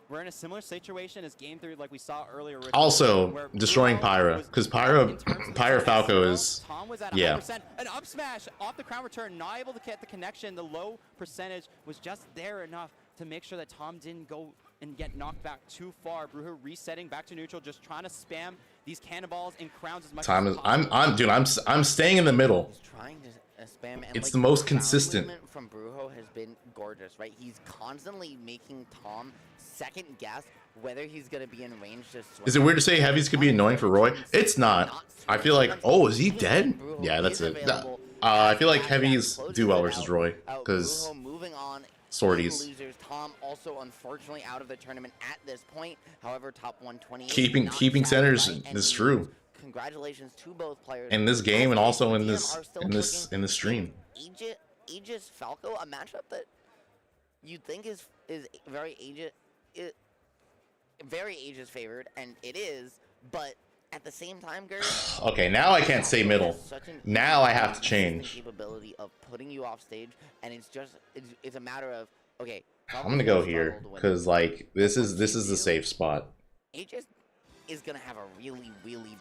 E: We're in a similar situation as Game 3, like we saw earlier.
A: Also, destroying Pyra, because Pyra Falco is,
E: Tom was at 100%.
A: yeah.
E: An up smash off the crown return, not able to get the connection. The low percentage was just there enough to make sure that Tom didn't go and get knocked back too far. Brujo resetting back to neutral, just trying to spam these cannonballs and crowns as much as possible.
A: I'm staying in the middle.
D: He's trying to spam, and
A: it's
D: like,
A: the most consistent.
D: From Brujo has been gorgeous, right? He's constantly making Tom second guess whether he's gonna be in range to swing.
A: Is it weird to say heavies could be annoying for Roy? It's not. I feel like, oh, is he dead? Yeah, that's it. I feel like heavies do well versus Roy because sorties.
D: Tom also unfortunately out of the tournament at this point. However, top 120.
A: Keeping centers is true.
D: congratulations to both players.
A: In this game and also in
D: DM
A: this
D: are still
A: in this stream.
D: Aegis Falco, a matchup that you'd think is very Aegis favored, and it is, but at the same time, Gary.
A: Okay, now I can't say middle. Now I have to change.
D: Capability of putting you off stage, and it's a matter of, okay,
A: I'm gonna go here because like this is the safe spot.
D: Aegis is gonna have a really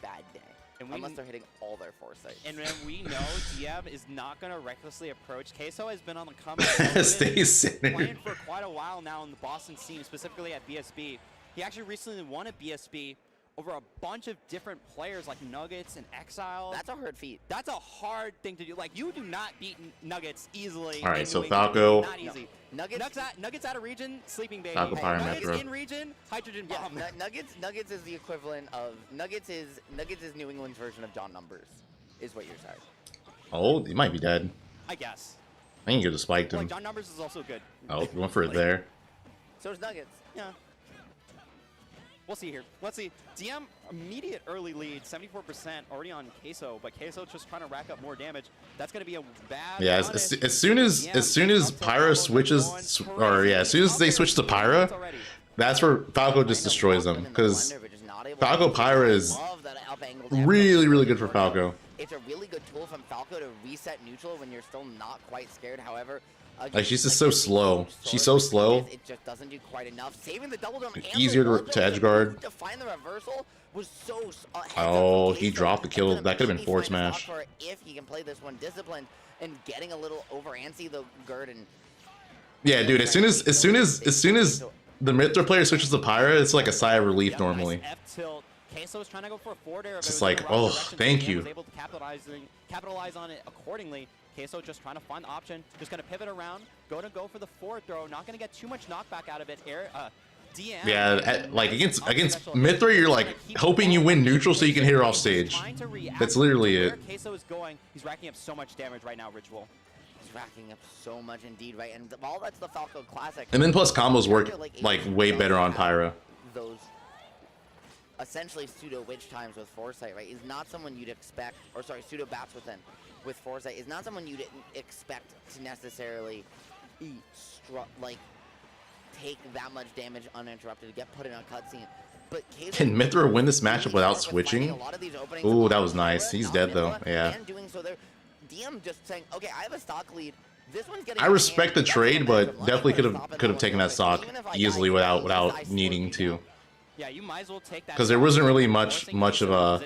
D: bad day. Unless they're hitting all their foresight.
E: And then we know DM is not going to recklessly approach. Queso has been on the come
A: Stay centered.
E: playing for quite a while now in the Boston scene, specifically at BSB. He actually recently won at BSB over a bunch of different players like Nuggets and Exile.
D: That's a hard feat.
E: That's a hard thing to do. Like, you do not beat Nuggets easily.
A: All right, so Falco.
E: Not easy.
D: No.
E: Nuggets out of region, sleeping baby.
A: Falco Pyro
E: Nuggets
A: Metro.
E: in region, hydrogen bomb.
D: Nuggets is the equivalent of Nuggets is New England's version of John Numbers, is what you're saying.
A: Oh, he might be dead.
E: I guess.
A: I think you could have spiked him.
E: Like, John Numbers is also good.
A: Oh, we went for it there.
D: So is Nuggets.
E: Yeah. We'll see here. Let's see. DM, immediate early lead, 74% already on Queso, but Queso just trying to rack up more damage. That's going to be a bad.
A: Yeah, as soon as Pyro switches, or yeah, as soon as they switch to Pyro, that's where Falco just destroys them. Because Falco Pyro is really good for Falco.
D: It's a really good tool from Falco to reset neutral when you're still not quite scared. However,
A: like she's just so slow. She's so slow.
D: It just doesn't do quite enough. Saving the double jump.
A: Easier to edge guard.
D: To find the reversal was so.
A: Oh, he dropped the kill. That could have been forward smash.
D: If he can play this one disciplined and getting a little over antsy the guard and.
A: Yeah, dude. As soon as the Mythra player switches to Pyra, it's like a sigh of relief normally.
E: Queso was trying to go for a forward air.
A: It's just like, oh, thank you.
E: Was able to capitalize on it accordingly. Queso just trying to find the option, just going to pivot around, go for the forward throw, not going to get too much knockback out of it. DM.
A: Yeah, like against Mythra, you're like hoping you win neutral so you can hit her off stage. That's literally it.
E: Queso is going, he's racking up so much damage right now, Ritual.
D: He's racking up so much indeed, right? And all that's the Falco classic.
A: And then plus combos work like way better on Pyra.
D: Those essentially pseudo witch times with foresight, right? Is not someone you'd expect, or sorry, pseudo bats with foresight is not someone you'd expect to necessarily take that much damage uninterrupted to get put in a cutscene. But
A: can Mythra win this matchup without switching? Ooh, that was nice. He's dead though. Yeah.
D: And doing so there, DM just saying, okay, I have a stock lead. This one's getting.
A: I respect the trade, but definitely could have taken that stock easily without needing to.
E: Yeah, you might as well take that.
A: Because there wasn't really much of a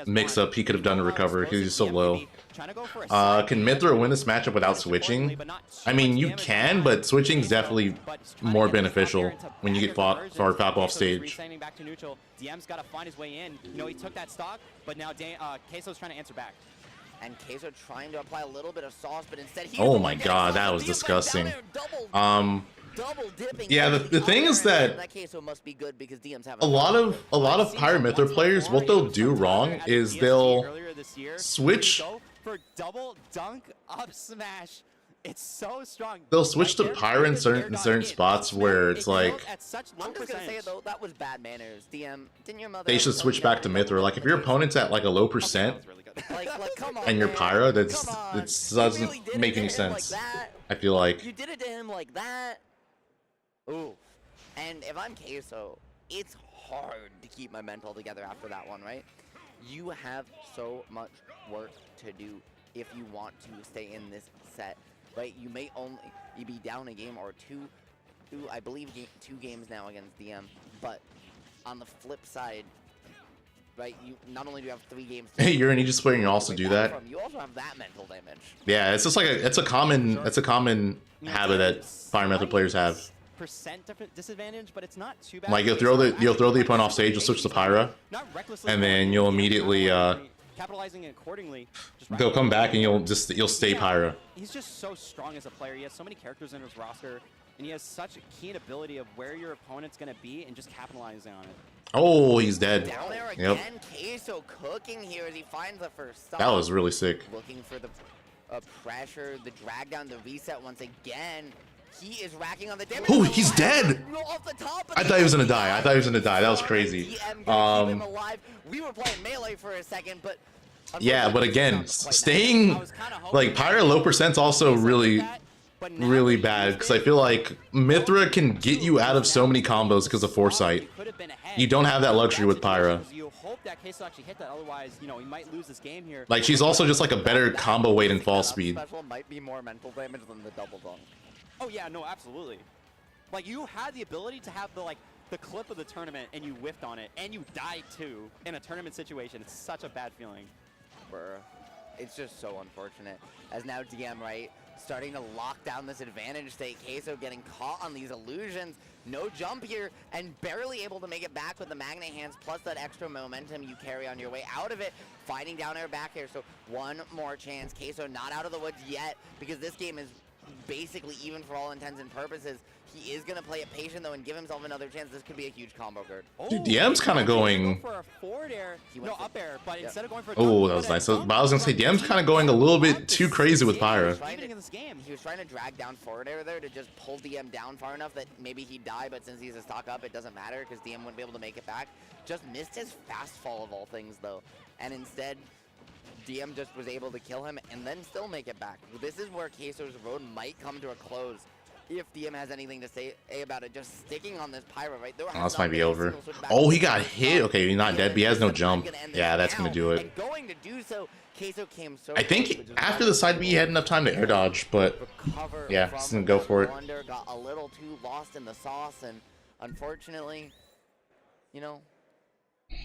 A: mix-up he could have done to recover because he's so low. Can Mythra win this matchup without switching? I mean, you can, but switching is definitely more beneficial when you get Falco off stage.
E: DM's got to find his way in. You know, he took that stock, but now Queso's trying to answer back.
D: And Queso trying to apply a little bit of sauce, but instead he.
A: Oh my god, that was disgusting. Yeah, the thing is that a lot of Pyro Mythra players, what they'll do wrong is they'll switch
E: for double dunk up smash. It's so strong.
A: They'll switch to Pyro in certain spots where it's like
D: I'm just gonna say it though, that was bad manners. DM, didn't your mother?
A: They should switch back to Mythra. Like if your opponent's at like a low percent
D: come on,
A: and you're Pyro, it doesn't make any sense. I feel like
D: you did it to him like that. Ooh. And if I'm Queso, it's hard to keep my mental together after that one, right? You have so much work to do if you want to stay in this set, right? You may only be down a game or two, I believe 2 games now against DM, but on the flip side, right, you not only do you have 3 games.
A: Hey, you're an Aegis player and you also do that.
D: You also have that mental damage.
A: Yeah, it's just like it's a common habit that Fire Method players have.
E: Percent disadvantage, but it's not too bad.
A: Like you'll throw the opponent off stage, you'll switch to Pyra, and then you'll immediately
E: capitalizing accordingly.
A: They'll come back and you'll stay Pyra.
E: He's just so strong as a player. He has so many characters in his roster, and he has such a keen ability of where your opponent's gonna be and just capitalizing on it.
A: Oh, he's dead.
D: Down there again, Queso cooking here as he finds the first stop.
A: That was really sick.
D: Looking for the pressure, the drag down, the reset once again. He is racking on the damage.
A: Oh, he's dead.
D: Off the top
A: I thought he was gonna die. I thought he was gonna die. That was crazy.
D: We were playing melee for a second, but
A: yeah, but again, staying like Pyra low percent's also really bad because I feel like Mithra can get you out of so many combos because of foresight. You don't have that luxury with Pyra. Like she's also just like a better combo weight and fall speed.
D: Might be more mental damage than the double dunk.
E: Oh yeah, no, absolutely. Like you had the ability to have the clip of the tournament and you whiffed on it and you died too in a tournament situation. It's such a bad feeling.
D: It's just so unfortunate. As now DM, right, starting to lock down this advantage state. Queso getting caught on these illusions. No jump here and barely able to make it back with the magnet hands plus that extra momentum you carry on your way out of it. Fighting down air back here. So one more chance. Queso not out of the woods yet because this game is basically even for all intents and purposes. He is going to play it patient, though, and give himself another chance. This could be a huge combo, Gert.
A: Dude, DM's kind of going...
E: For a forward air, no, up air, but instead of going for a
A: oh, that was nice. So, but I was going to say, DM's kind of going a little bit too crazy with Pyra.
D: He was trying to drag down forward air there to just pull DM down far enough that maybe he'd die, but since he's a stock up, it doesn't matter because DM wouldn't be able to make it back. Just missed his fast fall of all things, though. And instead, DM just was able to kill him and then still make it back. This is where Queso's road might come to a close. If DM has anything to say about it, just sticking on this Pyra, right?
A: Oh, this might be over. Oh, he got hit. Okay, he's not dead, but he has no jump. Yeah, that's going to do it.
D: Going to do so, Queso came so
A: I think after the side B, he had enough time to air dodge, but yeah, just going to go for it.
D: Got a little too lost in the sauce, and unfortunately, you know,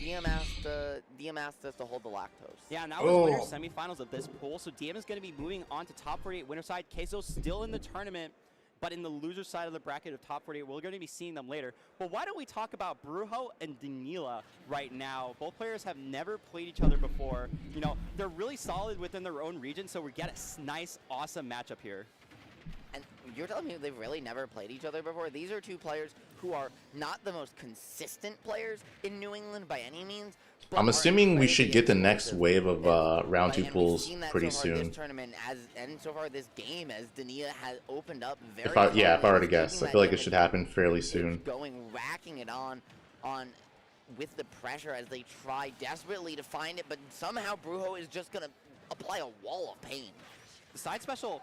D: DM asked us to hold the lactose.
E: Yeah, and that was winner semifinals of this pool, so DM is going to be moving on to top 48 winner side. Queso still in the tournament, but in the loser side of the bracket of top 48. We're going to be seeing them later. But why don't we talk about Brujo and Danila right now? Both players have never played each other before. You know, they're really solid within their own region, so we get a nice, awesome matchup here.
D: And you're telling me they've really never played each other before? These are two players who are not the most consistent players in New England by any means.
A: I'm assuming we should get the next wave of round 2 pools pretty soon.
D: This tournament and so far this game, as Danila has opened up very.
A: If I were to guess, I feel like it should happen fairly soon.
D: Racking it on with the pressure as they try desperately to find it, but somehow Brujo is just gonna apply a wall of pain.
E: The side special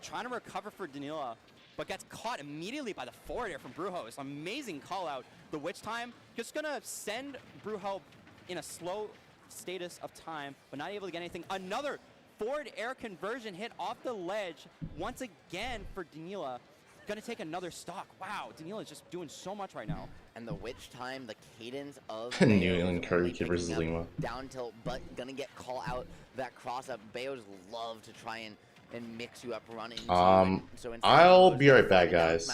E: trying to recover for Danila, but gets caught immediately by the forward air from Brujo. It's an amazing call out. The witch time just gonna send Brujo in a slow status of time, but not able to get anything. Another forward air conversion hit off the ledge once again for Danila. Gonna take another stock. Wow, Danila is just doing so much right now.
D: And the witch time, the cadence of
A: New England Curry Kid versus Lima.
D: Down tilt, but gonna get call out that cross up. Bayos love to try and mix you up running. So
A: I'll be right back, guys.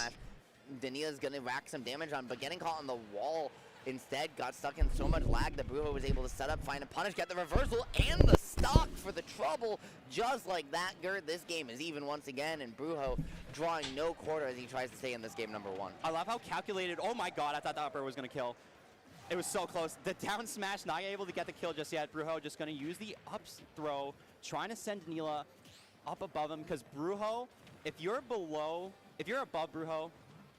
D: Danila's gonna rack some damage on, but getting caught on the wall instead got stuck in so much lag that Brujo was able to set up, find a punish, get the reversal, and the stock for the trouble. Just like that, Gert, this game is even once again, and Brujo drawing no quarter as he tries to stay in this game number 1.
E: I love how calculated. Oh my god, I thought the upper was going to kill. It was so close. The down smash, not able to get the kill just yet. Brujo just going to use the up throw, trying to send Danila up above him, because Brujo, if you're above Brujo,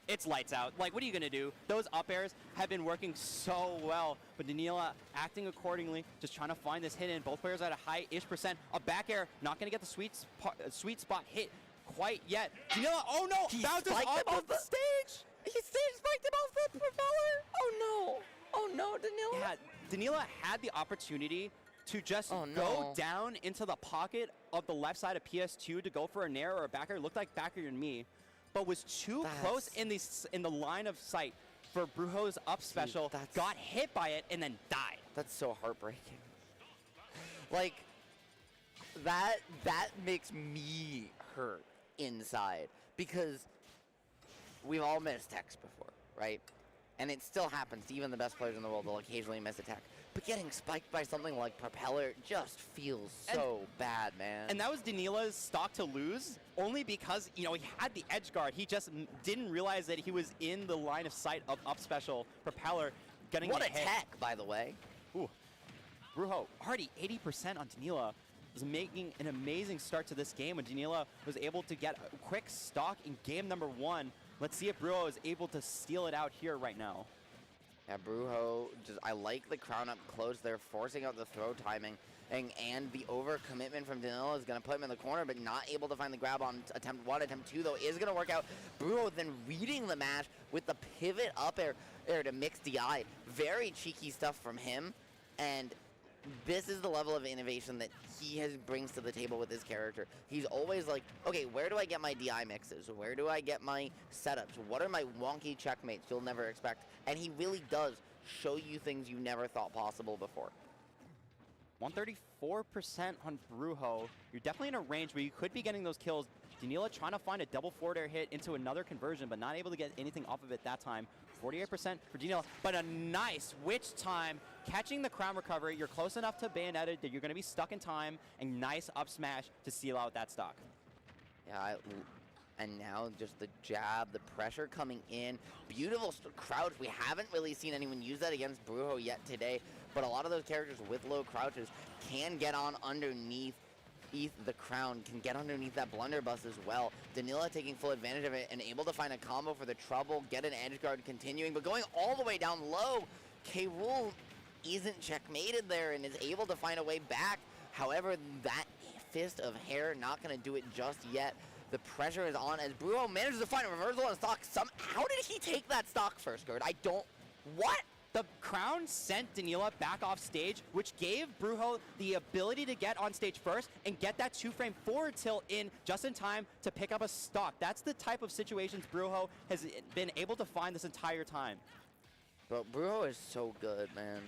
E: it's lights out. Like, what are you going to do? Those up airs have been working so well, but Danila acting accordingly, just trying to find this hit in. Both players at a high-ish percent. A back air, not going to get the sweet spot hit quite yet. Danila, oh no, bounces off the stage.
D: He spiked him off the propeller. Oh no. Oh no, Danila.
E: Yeah, Danila had the opportunity to just go down into the pocket of the left side of PS2 to go for a nair or a back air. It looked like back air to me, but was too close in the line of sight for Brujo's up special, got hit by it, and then died.
D: That's so heartbreaking. Like, that makes me hurt inside, because we've all missed techs before, right? And it still happens to even the best players in the world. They'll occasionally miss a tech. But getting spiked by something like Propeller just feels so bad, man.
E: And that was Danila's stock to lose, only because, you know, he had the edge guard. He just didn't realize that he was in the line of sight of up special Propeller getting
D: what
E: a
D: hit. Tech, by the way.
E: Ooh. Brujo, already 80% on Danila. is making an amazing start to this game when Danila was able to get a quick stock in game number 1. Let's see if Brujo is able to steal it out here right now.
D: Yeah, Brujo, I like the crown up close. They're forcing out the throw timing. And the overcommitment from Danila is going to put him in the corner, but not able to find the grab on attempt 1. Attempt 2, though, is going to work out. Brujo then reading the match with the pivot up air to mix DI. Very cheeky stuff from him. And this is the level of innovation that he brings to the table with his character. He's always like, okay, where do I get my DI mixes? Where do I get my setups? What are my wonky checkmates you'll never expect? And he really does show you things you never thought possible before.
E: 134% on Brujo. You're definitely in a range where you could be getting those kills. Danila trying to find a double forward air hit into another conversion, but not able to get anything off of it that time. 48% for Danila, but a nice witch time. Catching the crown recovery. You're close enough to Bayonetta that you're going to be stuck in time, and nice up smash to seal out that stock.
D: Yeah, and now just the jab, the pressure coming in. Beautiful crouch. We haven't really seen anyone use that against Brujo yet today, but a lot of those characters with low crouches can get on underneath the crown, can get underneath that blunderbuss as well. Danila taking full advantage of it and able to find a combo for the trouble, get an edge guard continuing, but going all the way down low. K-Rool isn't checkmated there and is able to find a way back. However, that fist of hair not going to do it just yet. The pressure is on as Brujo manages to find a reversal on stock. How did he take that stock first, Gerd? What?
E: The crown sent Danila back off stage, which gave Brujo the ability to get on stage first and get that 2-frame forward tilt in just in time to pick up a stock. That's the type of situations Brujo has been able to find this entire time.
D: But Brujo is so good, man.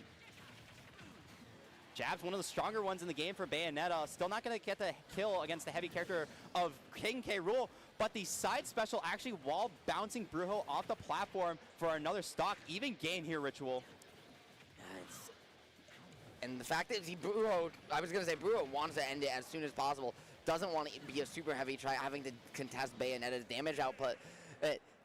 E: Jab's one of the stronger ones in the game for Bayonetta. Still not going to get the kill against the heavy character of King K-Rool, but the side special actually wall bouncing Brujo off the platform for another stock. Even game here, Ritual.
D: And the fact that Brujo, I was going to say Brujo wants to end it as soon as possible. Doesn't want to be a super heavy try, having to contest Bayonetta's damage output.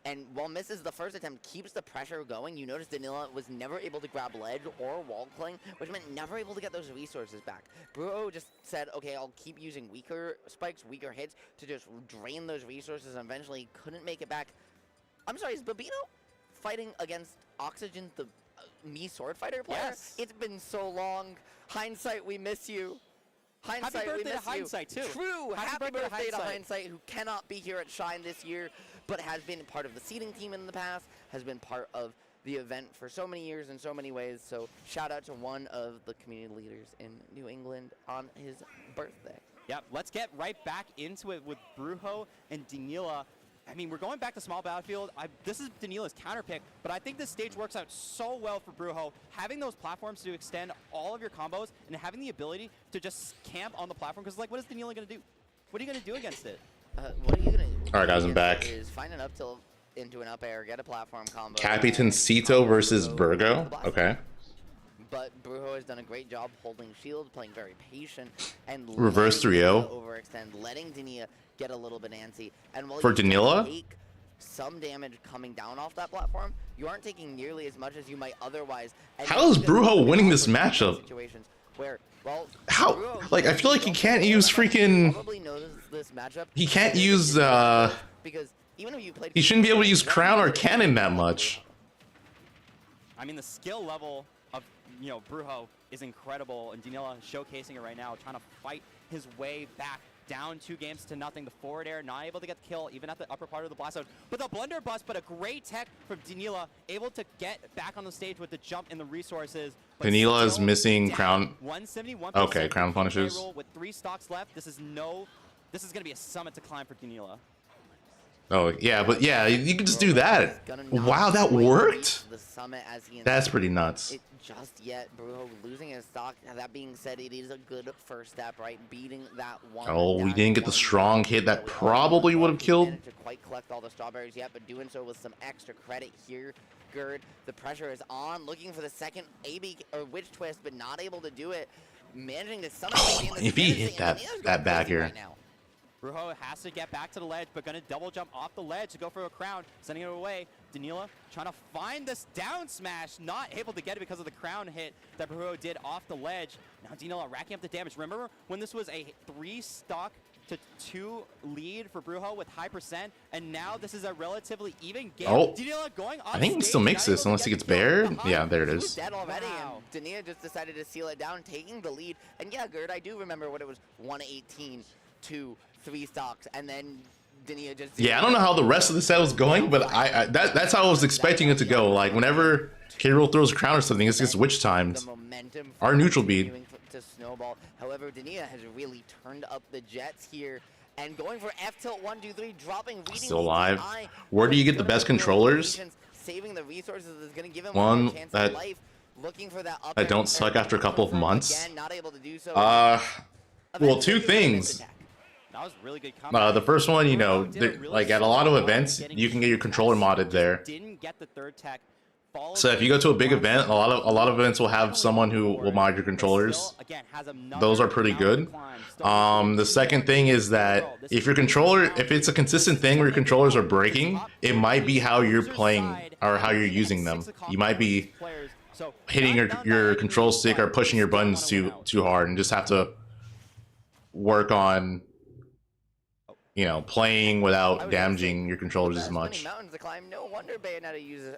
D: And while misses the first attempt, keeps the pressure going. You notice Danila was never able to grab ledge or wall cling, which meant never able to get those resources back. Brujo just said, okay, I'll keep using weaker spikes, weaker hits to just drain those resources, and eventually couldn't make it back. I'm sorry, is Babino fighting against Oxygen, the Mii sword fighter player?
E: Yes.
D: It's been so long. Hindsight, we miss you. Hindsight,
E: happy birthday
D: we miss
E: to Hindsight,
D: you.
E: too.
D: True. Happy birthday to
E: Hindsight.
D: Hindsight, who cannot be here at Shine this year, but has been part of the seeding team in the past, has been part of the event for so many years in so many ways. So shout out to one of the community leaders in New England on his birthday.
E: Yep, let's get right back into it with Brujo and Danila. I mean, we're going back to small battlefield. This is Danila's counter pick, but I think this stage works out so well for Brujo. Having those platforms to extend all of your combos and having the ability to just camp on the platform, because like, what is Danila going to do? What are you going to do against it?
D: What are you going to do?
A: All right, guys, I'm back.
D: Is find an up tilt into an up air, get a platform combo.
A: Capitan Cito versus Virgo. Okay.
D: But Brujo has done a great job holding shield, playing very patient, and
A: Reverse 3-0.
D: overextend, letting Danila get a little bit antsy. And while
A: For
D: you
A: Danila?
D: take some damage coming down off that platform, you aren't taking nearly as much as you might otherwise. And
A: How is Brujo winning this matchup?
D: Situations where, well,
A: How?
D: Brujo,
A: Like, I feel like he can't use freaking...
D: probably knows this matchup.
A: He can't use,
D: because even if you played,
A: he shouldn't be able to use Crown or Cannon that much.
E: I mean, the skill level of, Brujo is incredible, and Danila showcasing it right now, trying to fight his way back. Down 2-0 The forward air, not able to get the kill, even at the upper part of the blast zone. But the blunderbuss, but a great tech from Danila, able to get back on the stage with the jump and the resources.
A: Danila is missing Crown.
E: 171%.
A: Okay, Crown punishes.
E: With 3 stocks left, this is going to be a summit to climb for Danila.
A: Oh, yeah, but yeah, you can just do that. Wow, that worked? That's pretty nuts.
D: Just yet, Brujo losing his stock. Now, that being said, it is a good first step, right? Beating that one.
A: Oh, we didn't get the strong hit that probably would have killed.
D: To quite collect all the strawberries yet, but doing so with some extra credit here. Gerd, the pressure is on, looking for the second AB or witch twist, but not able to do it. Managing to somehow
A: if he hit that back here.
D: Right now.
E: Brujo has to get back to the ledge, but gonna double jump off the ledge to go for a crown, sending it away. Danila trying to find this down smash, not able to get it because of the crown hit that Brujo did off the ledge. Now Danila racking up the damage. Remember when this was a 3-stock to 2 lead for Brujo with high percent, and now this is a relatively even game.
A: Oh,
E: Danila going
A: I think he can still makes this unless he gets bared. Yeah, there it
D: He was
A: is.
D: dead already,
E: Wow.
D: and Dania just decided to seal it down, taking the lead. And yeah, Gerd, I do remember what it was, 118 to 3 stocks, and then Dania just...
A: Yeah, I don't know how the rest of the set was going, but that's how I was expecting it to go. Like, whenever K-Rool throws a crown or something, it's just witch times. Our neutral bead.
D: To snowball. However, Dania has really turned up the jets here, and going for F tilt 1, 2, 3, dropping.
A: Still alive. Where do you get the best controllers?
D: Saving the resources is going to give him
A: One
D: a chance
A: that
D: of life. Looking for that up
A: I don't suck after a couple of months.
D: Again, not able to do so.
A: Well, two things.
E: That was really good combo.
A: The first one, you know, like at a lot of events, you can get your controller modded there.
E: Didn't get the third tech.
A: So if you go to a big event, a lot of events will have someone who will mod your controllers. Those are pretty good. The second thing is that if your controller, if it's a consistent thing where your controllers are breaking, it might be how you're playing or how you're using them. You might be hitting your control stick or pushing your buttons too hard, and just have to work on, you know, playing without damaging your controllers as much.
D: Mountains to climb. No wonder Bayonetta uses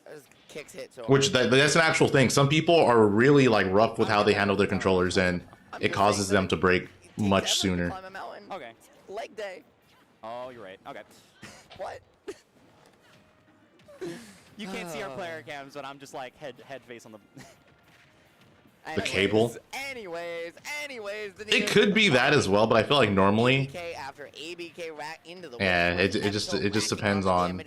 D: kicks hit so
A: Which that's an actual thing. Some people are really like rough with how they handle their controllers, and it causes them to break much sooner.
E: Okay.
D: Leg day.
E: Oh, you're right. Okay.
D: What?
E: You can't see our player cams, but I'm just like head face on the.
A: The cable.
D: Anyways.
A: It could be that as well, but I feel like normally,
D: After ABK rat into the
A: yeah, it just depends on.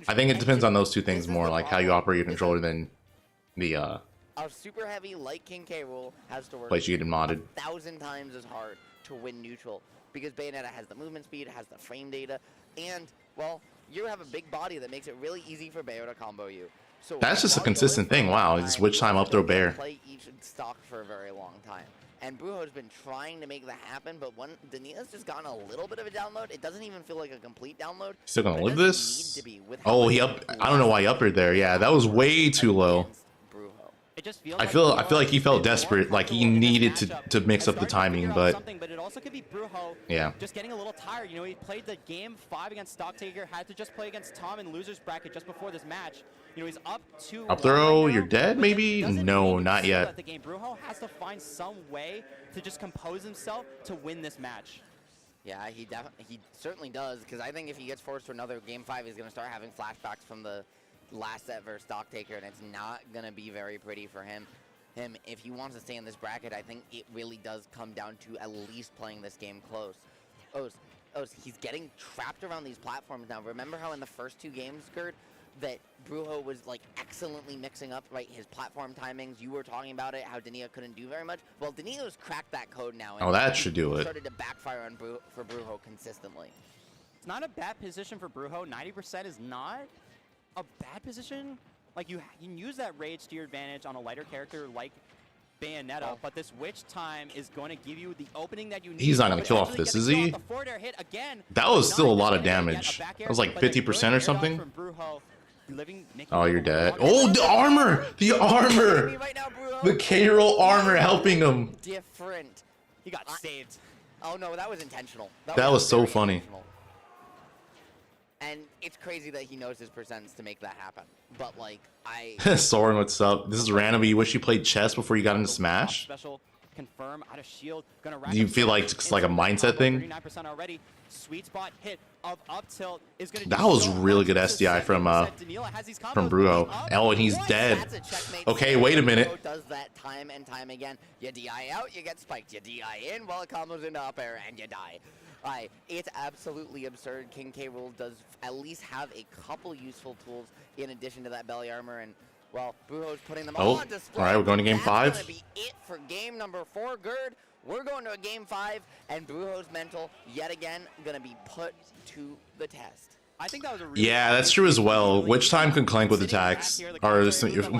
A: I think it depends on those two things more, like how you operate your controller than the
D: a super heavy like King K. Rool has to work
A: place you get it modded.
D: 1,000 times as hard to win neutral, because Bayonetta has the movement speed, has the frame data, and well, you have a big body that makes it really easy for Bayo to combo you. So
A: That's just a consistent thing. Wow, it's which time up throw bear.
D: Play each stock for a very long time. And Brujo's been trying to make that happen, but when Dania's just gotten a little bit of a download, it doesn't even feel like a complete download.
A: Still gonna live this? Oh, he up. I don't know why he upped there. Yeah, that was way too low.
E: It just feels
A: I feel like he felt desperate, like he needed to mix up the timing, but
E: it also could be Brujo
A: yeah.
E: just getting a little tired. You know, he played the game 5 against Stocktaker, had to just play against Tom in losers bracket just before this match. You know, he's up 2-1
A: Up throw,
E: right
A: you're
E: now,
A: dead maybe?
E: doesn't
A: No,
E: even
A: not
E: feel
A: yet.
E: that the game. Brujo has to find some way to just compose himself to win this match.
D: Yeah, he certainly does, because I think if he gets forced to another game 5, he's going to start having flashbacks from the last set versus Stocktaker, and it's not going to be very pretty for him. If he wants to stay in this bracket, I think it really does come down to at least playing this game close. He's getting trapped around these platforms now. Remember how in the first 2 games, Gerd, that Brujo was like excellently mixing up his platform timings? You were talking about it, how Dania couldn't do very much. Well, Dania's cracked that code now.
A: Oh, that should do it.
D: Started to backfire on for Brujo consistently.
E: It's not a bad position for Brujo. 90% is not a bad position. Like, you can use that rage to your advantage on a lighter character like Bayonetta, but this witch time is going to give you the opening that you need.
A: He's not going to kill off this, is he? That was still a lot of damage. That was like 50% or something. Oh, you're dead. Oh, the armor! The armor! The K-Rool armor helping him.
D: Different.
E: He got saved.
D: Oh, no, that was intentional.
A: That was so funny.
D: And it's crazy that he knows his percents to make that happen. But, like,
A: Soren, what's up? This is random. You wish you played chess before you got into Smash?
E: Special confirm out of shield.
A: Do you feel like it's like a mindset thing?
E: 39% already. Sweet spot hit of up tilt is going to
A: That was really good SDI from Brujo. Oh, and he's dead. Okay, wait a minute.
D: Does that time and time again. You DI out, you get spiked. You DI in while it combos into up air, and you die. It's absolutely absurd. King K. Rool does at least have a couple useful tools in addition to that belly armor, and well, Brujo's putting them on display.
A: All right, we're going to game 5.
D: That's gonna be it for game number 4, Gerd. We're going to a game 5, and Brujo's mental, yet again, gonna be put to the test.
E: I think that was a really
A: Yeah, that's true as well. Witch Time can clank with attacks. Or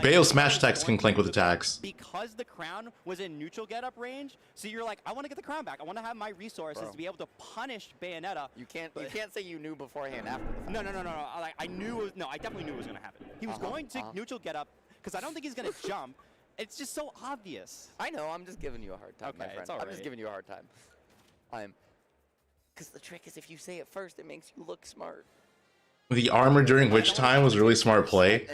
A: Bayo Smash attacks can clank with attacks.
E: Because the crown was in neutral get-up range, so you're like, I want to get the crown back. I want to have my resources to be able to punish Bayonetta.
D: You can't say you knew beforehand after the
E: fact. No. Like, I knew it was, no, I definitely knew it was going to happen. He was going to neutral get-up, because I don't think he's going to jump. It's just so obvious.
D: I know, I'm just giving you a hard time, my friend.
E: It's all right.
D: I'm just giving you a hard time. Because the trick is if you say it first, it makes you look smart.
A: The armor during Witch Time was a really smart play.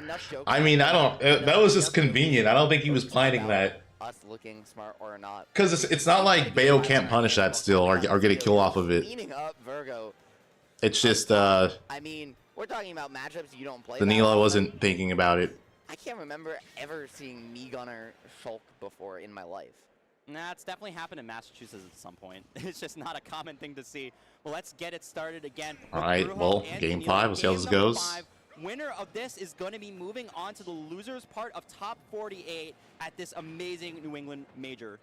A: I mean, that was just convenient. I don't think he was planning that.
D: Us looking smart or not.
A: Because it's not like Bayo can't punish that still or get a kill off of it.
D: Leaning up, Virgo.
A: It's just,
D: I mean, we're talking about matchups you don't play.
A: Danila wasn't thinking about it.
D: I can't remember ever seeing Me Gunner Shulk before in my life.
E: Nah, it's definitely happened in Massachusetts at some point. It's just not a common thing to see. Well, let's get it started again.
A: All right, well, game 5. We'll see how this goes.
E: 5. Winner of this is going to be moving on to the losers part of top 48 at this amazing New England major.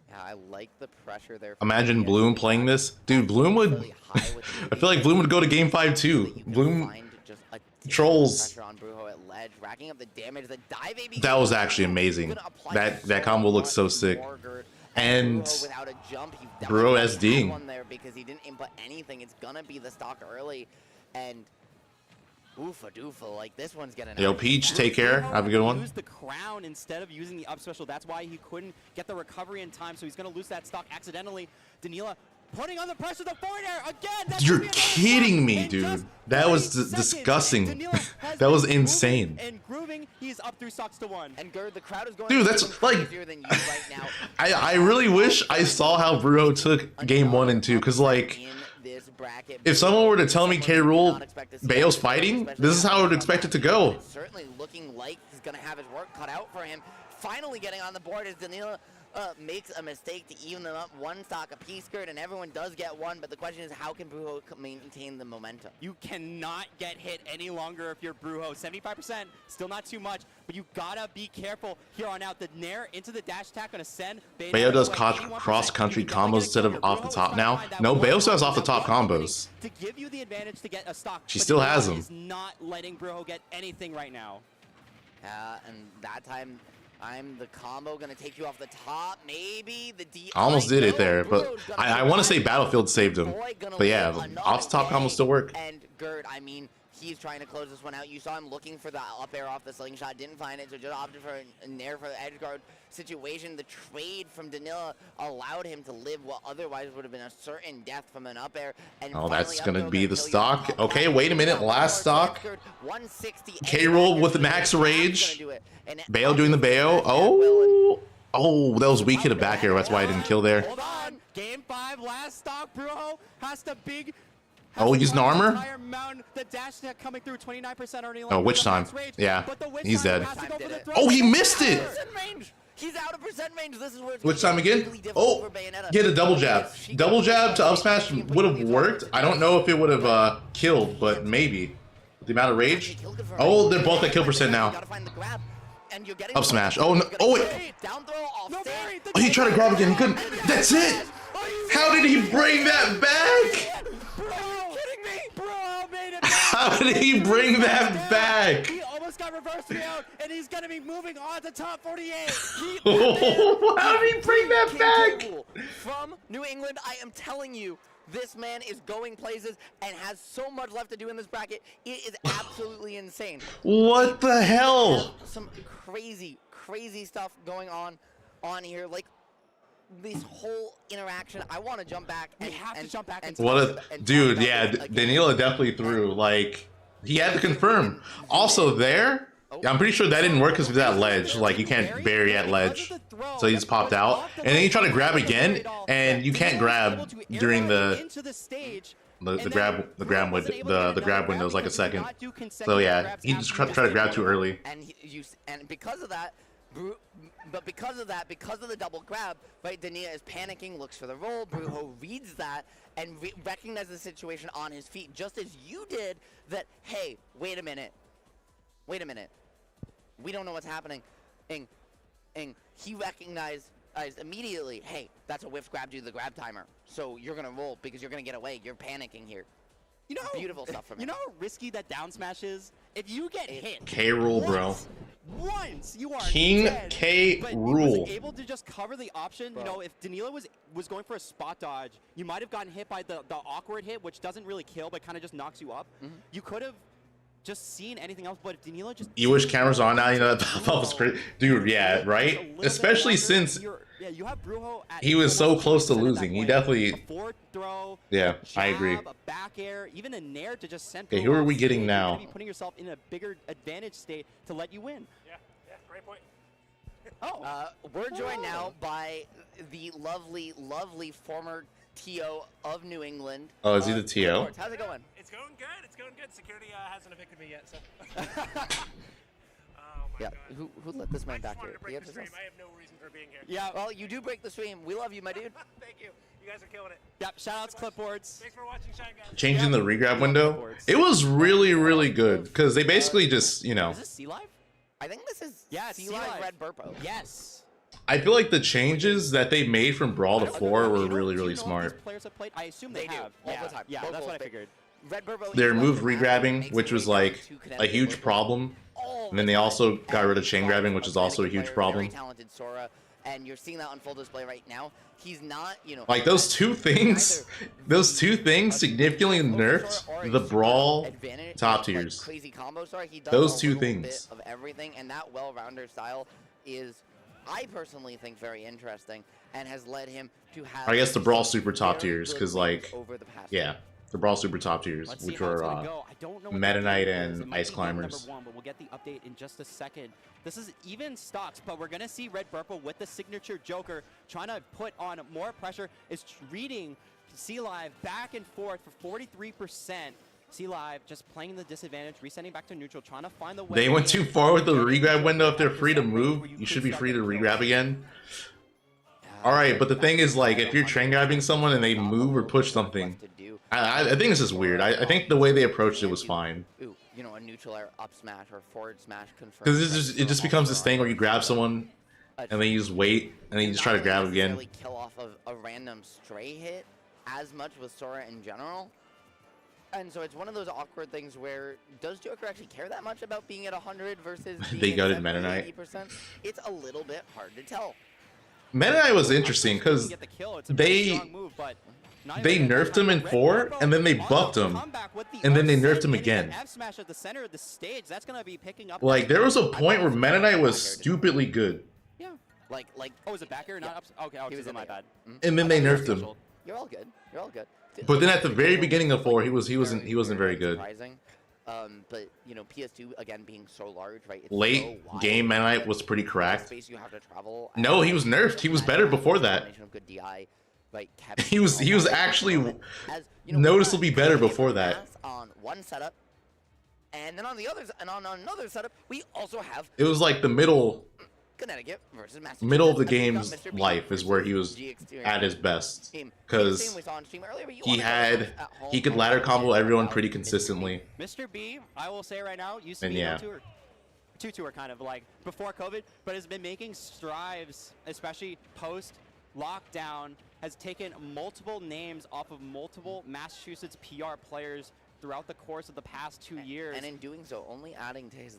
D: Yeah, I like the pressure there.
A: Imagine Bloom playing this. Dude, Bloom would... I feel like Bloom would go to game 5 too. Bloom trolls.
D: On Brujo at ledge, racking up the damage. The dive AB
A: that was actually amazing. That combo looks so sick. And Brujo SDing.
D: One there because he didn't input anything. It's gonna be the stock early, and oofa doofa, like this one's getting.
A: Yo, Peach, take care. Have a good one.
E: Use the crown instead of using the up special. That's why he couldn't get the recovery in time. So he's gonna lose that stock accidentally. Danila putting on the pressure, the forward air again.
A: You're kidding me, dude. That was disgusting. That was insane.
E: And grooving, he's up 3 stocks to 1.
D: And Gerd, the crowd is going.
A: Dude, that's like.
D: Than you right now.
A: I really wish I saw how Brujo took game 1 and 2, because like, if someone were to tell me K. Rool Bayo's fighting, this is how I would expect it to go.
D: It's certainly looking like he's gonna have his work cut out for him. Finally getting on the board as Danila makes a mistake to even them up 1 stock apiece, Gerd, and everyone does get 1, but the question is how can Brujo maintain the momentum?
E: You cannot get hit any longer if you're Brujo. 75%, still not too much, but you gotta be careful here on out. The Nair into the dash attack gonna send.
A: Bayo does cross-country combos instead of off the top now. No, Bayo still has off the top combos.
E: To give you the advantage to get a stock.
A: She still has them.
E: Is not letting Brujo get anything right now.
D: And that time, the combo gonna take you off the top, maybe the D.
A: I almost did it there, but I want to say Battlefield saved him. But yeah, off the top combo still work.
D: And Gerd, I mean, he's trying to close this one out. You saw him looking for the up air off the slingshot, didn't find it, so just opted for a nair for the edge guard situation. The trade from Danila allowed him to live what otherwise would have been a certain death from an up air. And
A: oh, that's gonna be the stock. Okay, wait a minute. Last stock. K. Rool with the max rage. Bayo doing the Bayo. Oh, that was weak hit a back air. That's why I didn't kill there.
E: Hold on. Game 5, last stock. Brujo has to big.
A: Oh, using armor?
E: The dash attack coming through 29% already.
A: Oh, Witch Time. Yeah, he's dead. Oh, he missed it.
D: He's out of percent range. This is where it's
A: Witch Time again? Oh, get a double jab. Double jab to up smash would have worked. I don't know if it would have killed, but maybe. The amount of rage. Oh, they're both at kill percent now. Up smash. Oh, no. Oh, wait. Oh, he tried to grab again. He couldn't. That's it. How did he bring that back? How did he bring that back?
E: He almost got reversed me out, and he's going to be moving on to top 48.
A: How did he bring that back?
D: From New England, I am telling you, this man is going places and has so much left to do in this bracket. It is absolutely insane.
A: What the hell?
D: Some crazy, crazy stuff going on here. Like, this whole interaction, I want to jump back.
E: We have to jump back.
A: Dude, yeah, Danila definitely threw. Like, he had to confirm. Also there, I'm pretty sure that didn't work because of that ledge. Like, you can't bury at ledge. So he just popped out. And then he tried to grab again, and you can't grab during the grab window is like a second. So yeah, he just tried to grab too early.
D: And because of that, because of the double grab, right, Danila is panicking, looks for the roll, Brujo reads that, and recognizes the situation on his feet, just as you did, that, hey, wait a minute, we don't know what's happening, and he recognized immediately, hey, that's a whiff grab due to the grab timer, so you're going to roll because you're going to get away, you're panicking here.
E: You know,
D: beautiful stuff from him.
E: You know how risky that down smash is? If you get hit
A: K rule, bro.
E: Once you are
A: King
E: dead,
A: K
E: but
A: rule.
E: He was able to just cover the option.
D: Bro.
E: You know, if Danilo was going for a spot dodge, you might have gotten hit by the awkward hit, which doesn't really kill, but kind of just knocks you up. You could have just seen anything else, but if Danilo just...
A: You wish cameras on now, you know, that was pretty... Dude, yeah, right? Especially since
E: yeah, you have Brujo at
A: he was so close to losing. He definitely...
E: A forward throw,
A: yeah,
E: jab,
A: I agree.
E: a back air, even a nair to just send
A: Okay, who are we
E: off
A: getting
E: stage.
A: now?
E: You're going to be putting yourself in a bigger advantage state to let you win.
F: Yeah, great point.
E: Oh.
D: We're joined now by the lovely, lovely former TO of New England.
A: Oh, is he the TO?
D: How's it going?
F: It's going good. It's going good. Security hasn't evicted me yet, so. Oh my
D: Yeah,
F: god.
D: who let this man
F: I
D: back
F: just wanted
D: here?
F: to break the stream. I have no reason for being here.
E: Yeah.
D: Well, you do break the stream. We love you, my dude.
F: Thank you. You guys are killing it.
E: Yep. Shoutouts, clipboards.
F: Thanks for watching, Shine Guys.
A: Changing the regrab window. It was really, really good because they basically just, you know...
E: Is this C Live?
D: I think this is
E: Yeah, it's
D: C-Live
E: C-Live.
D: Red Burpo.
E: Yes.
A: I feel like the changes that they made from Brawl to
E: I don't
A: 4
E: know,
A: were
E: you know-
A: really,
E: do you
A: really
E: know if
A: smart.
E: these players have played? I assume they,
D: They do,
E: have.
D: all
E: Yeah.
D: the time.
E: Yeah,
D: Both
E: that's what I
D: goals,
E: figured.
D: Red Burpo.
A: They
D: is
A: removed
D: left
A: regrabbing,
D: makes
A: which
D: it
A: was
D: way
A: like
D: down to
A: a
D: Connecticut
A: huge
D: Burpo
A: problem.
D: all
A: And then
D: the
A: they
D: time.
A: also got rid of
D: And
A: chain
D: he's
A: grabbing, which is also a
D: Connecticut
A: huge
D: player,
A: problem.
D: Very talented Sora, and you're seeing that on full display right now. He's not, you know,
A: Like those two things, significantly nerfed the Brawl top tiers.
D: Crazy combo Sora. He does
A: Those
D: a
A: two
D: little
A: things.
D: bit of everything, and that well-rounder style is, I personally think, very interesting, and has led him to have.
A: I guess the Brawl
D: some
A: super top
D: very
A: tiers,
D: good
A: because
D: wins
A: like,
D: over the past
A: yeah, the Brawl super top tiers,
E: Let's see
A: which
E: how it's
A: were
E: gonna go. I don't know what
A: Meta
E: the
A: Knight
E: game is.
A: and
E: It might
A: Ice
E: be game
A: Climbers.
E: number 1, but we'll get the update in just a second. This is even stocks, but we're gonna see Red Burple with the signature Joker trying to put on more pressure. Is reading C Live back and forth for 43%. C Live just playing the disadvantage, resetting back to neutral, trying to find the way.
A: They went too far with the regrab window. If they're free to move, you should be free to regrab again. Alright, but the thing is, like, if you're train grabbing someone and they move or push something, I think this is weird. I think the way they approached it was fine.
D: Ooh, you know, a neutral air up smash or forward smash confirmed.
A: Because it just becomes this thing where you grab someone and then you just wait and then you just try to grab them again.
D: Really kill off of a random stray hit as much with Sora in general. And so it's one of those awkward things where, does Joker actually care that much about being at 100 versus being
A: They
D: at
A: gutted
D: 70,
A: Meta Knight.
D: 80%? It's a little bit hard to tell.
A: Meta Knight was interesting because they nerfed him in 4 and then they buffed him and then they nerfed him again. Like there was a point where Meta Knight was stupidly good.
E: Yeah.
D: Like.
E: Oh, was it back air? Not up. Okay,
D: He was
E: my bad.
A: And then they nerfed him.
D: You're all good. You're all good.
A: But then at the very beginning of 4, he wasn't very good.
D: Surprising. But you know, PS2 again being so large, right? It's
A: Late
D: so wide.
A: game Meta Knight was pretty cracked.
D: Space you have to travel.
A: No, he was nerfed. He was better before that.
D: Combination of good DI, like,
A: He was actually noticeably better before that.
D: On one setup, and then on the others, and on another setup, we also have
A: It was like the middle
D: Connecticut versus Massachusetts.
A: of the
D: And we've got
A: game's
D: Mr. B
A: life is where he was
D: G Experience
A: at his best
D: team.
A: because
D: Same we saw on stream earlier, but you
A: he
D: wanna go
A: had
D: at home
A: he could
D: and
A: ladder combo
D: play
A: everyone
D: without
A: pretty
D: Mr. B.
A: consistently.
E: Mr. B, I will say right now, used to
A: And
E: be
A: yeah.
E: two tour kind of like before COVID, but has been making strides, especially post lockdown, has taken multiple names off of multiple Massachusetts PR players throughout the course of the past 2 years.
D: And in doing so, only adding to his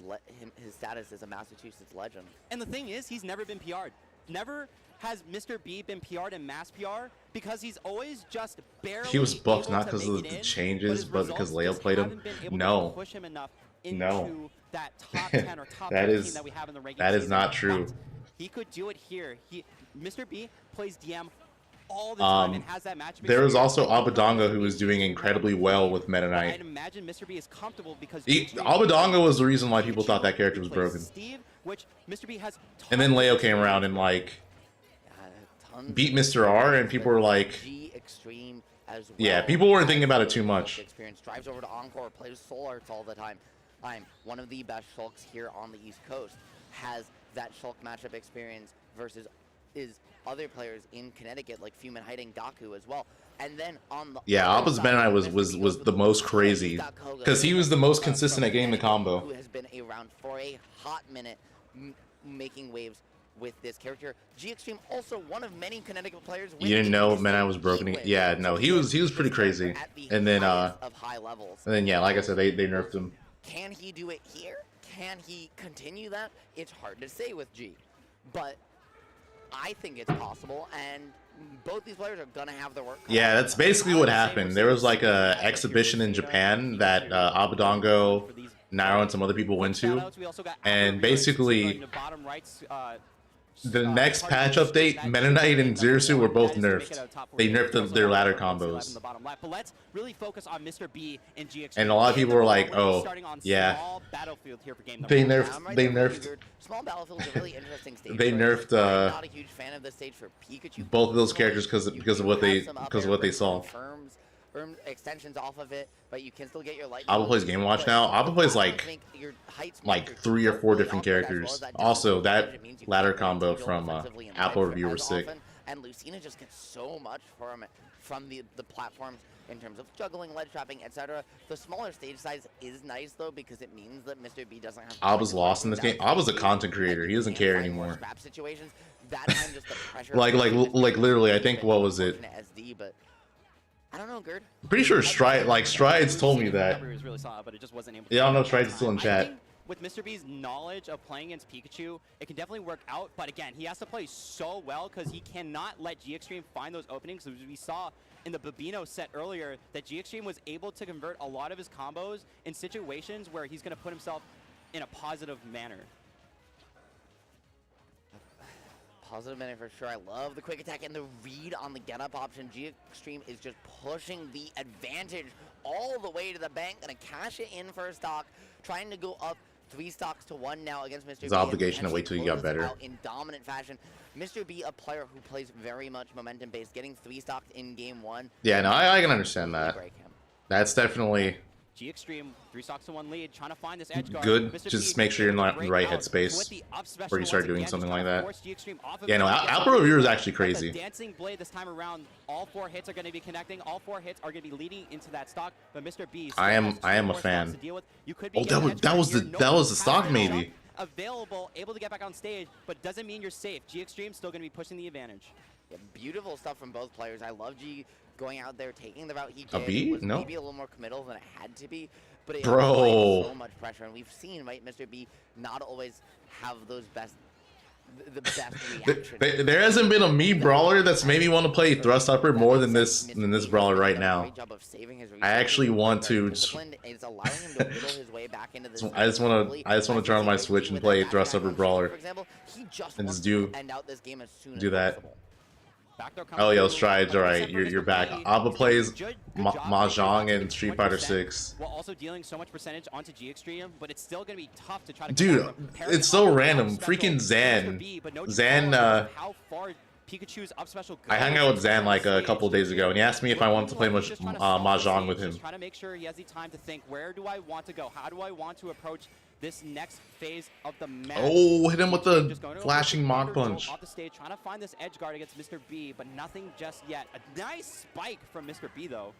D: status as a Massachusetts legend.
E: And the thing is, he's never been PR'd. Never has Mr. B been PR'd in mass PR because he's always just barely.
A: He was buffed
E: able
A: not
E: to
A: because
E: make
A: of
E: it
A: the
E: in,
A: changes,
E: his
A: but because
E: results
A: Leo
E: just
A: played him.
E: haven't been able
A: No.
E: to push him enough into
A: No.
E: that top 10 or top
A: That
E: 15
A: is-
E: that we have in the regular
A: that is
E: season.
A: not true.
E: But he could do it here. Mr. B plays DM all the time and has that matchup.
A: There was
E: experience.
A: also Abadonga who was doing incredibly well with Meta
E: I'd
A: Knight.
E: imagine Mr. B is comfortable because
A: Abadonga was the reason why people thought that character was broken.
E: Steve, which Mr. B has
A: And then Leo came around and like
D: Tons
A: beat Mr. R and people were like,
D: G Extreme as well.
A: yeah, people weren't thinking about it too much.
D: Experience drives over to Encore, plays Soul Arts all the time. I'm one of the best Shulks here on the East Coast. Has that Shulk matchup experience versus other players in Connecticut like Fumin hiding Gaku as well. And then on the
A: Yeah,
D: other
A: Abba's
D: side,
A: Meta Knight
D: Mr.
A: was
D: B
A: was
D: goes
A: the
D: with
A: most
D: Koga.
A: crazy
D: He's got Koga
A: because he was the most
D: from
A: consistent at getting the
D: Connecticut,
A: combo.
D: who has been around for a hot minute, making waves with this character. G Extreme also one of many Connecticut players.
A: You didn't know Menai was broken. Yeah, no, he was pretty crazy. And then yeah, like I said, they nerfed him.
D: Can he do it here? Can he continue that? It's hard to say with G, but I think it's possible, and both these players are gonna have their work.
A: Yeah, that's basically what happened. There was like a exhibition in Japan that Abadongo, Nairo, and some other people went to, and basically the next patch update, Meta Knight and Zerasu were both nerfed. They nerfed their ladder combos. And a lot of people were like, oh, yeah. They nerfed.
D: Small Battlefield's a really interesting stage.
A: They nerfed
D: I'm not a huge fan of this stage for Pikachu.
A: both of those characters because of what they saw.
D: Extensions off of it, but you can still get your light.
A: Abba plays Game Watch now. Abba plays like 3 or 4 different characters. Also, that ladder combo from Apple Review was sick.
D: And Lucina just gets so much from the platforms in terms of juggling, ledge trapping, etc. The smaller stage size is nice though because it means that Mr. B doesn't have.
A: Abba's lost in this game. Abba's a content creator. He doesn't care anymore.
D: Situations. That time just the pressure
A: like literally, I think what was it?
D: SD, but I don't know, Gerd.
A: I'm pretty sure Strides told me that. Yeah, I don't know if Strides is still in chat.
E: With Mr. B's knowledge of playing against Pikachu, it can definitely work out. But again, he has to play so well because he cannot let G Extreme find those openings. As we saw in the Babino set earlier, that G Extreme was able to convert a lot of his combos in situations where he's going to put himself in a positive manner.
D: Positive manner for sure. I love the quick attack and the read on the get up option. G Extreme is just pushing the advantage all the way to the bank. Gonna cash it in for a stock, trying to go up 3 stocks to 1 now against Mr. B.
A: It's obligation to wait till you got better.
D: In dominant fashion. Mr. B, a player who plays very much momentum based, getting 3 stocked in game 1.
A: Yeah, no, I can understand that. That's definitely
E: G Extreme 3 stocks to 1 lead, trying to find this edge guard.
A: Good. Just make sure you're in the right headspace where you start doing something like that. Yeah, no, Alpha Review is actually crazy.
E: Dancing Blade this time around. All 4 hits are going to be connecting. All 4 hits are going to be leading into that stock. But Mr. B,
A: I am a fan. Oh, that was the stock maybe.
E: Available, able to get back on stage, but doesn't mean you're safe. G Extreme still going to be pushing the advantage.
D: Yeah, beautiful stuff from both players. I love G going out there, taking the route he did.
A: A B?
D: Was
A: no.
D: Maybe a little more committal than it had to be, but it
A: Bro.
D: so much pressure, and we've seen, right, Mr. B not always have those the best reaction.
A: There hasn't been a me brawler that's made me want to play thrust upper more than this brawler right now. I actually want to. I just want to turn on my Switch and play thrust upper brawler, and just do that. Oh, yo, Strides, alright, you're back. Abba plays Mahjong and Street Fighter 6.
E: While also dealing so much percentage onto G Extreme, but it's still gonna be tough to try to.
A: Dude, it's so random. Freaking Zan. I hung out with Zan like a couple days ago, and he asked me if I wanted to play Mahjong with him.
E: Trying to make sure he has the time to think, where do I want to go? How do I want to approach this next phase of the match?
A: Oh, hit him with the flashing Mach Punch.
E: Off the stage, trying to find this edge guard against Mr. B, but nothing just yet. A nice spike from Mr. B, though.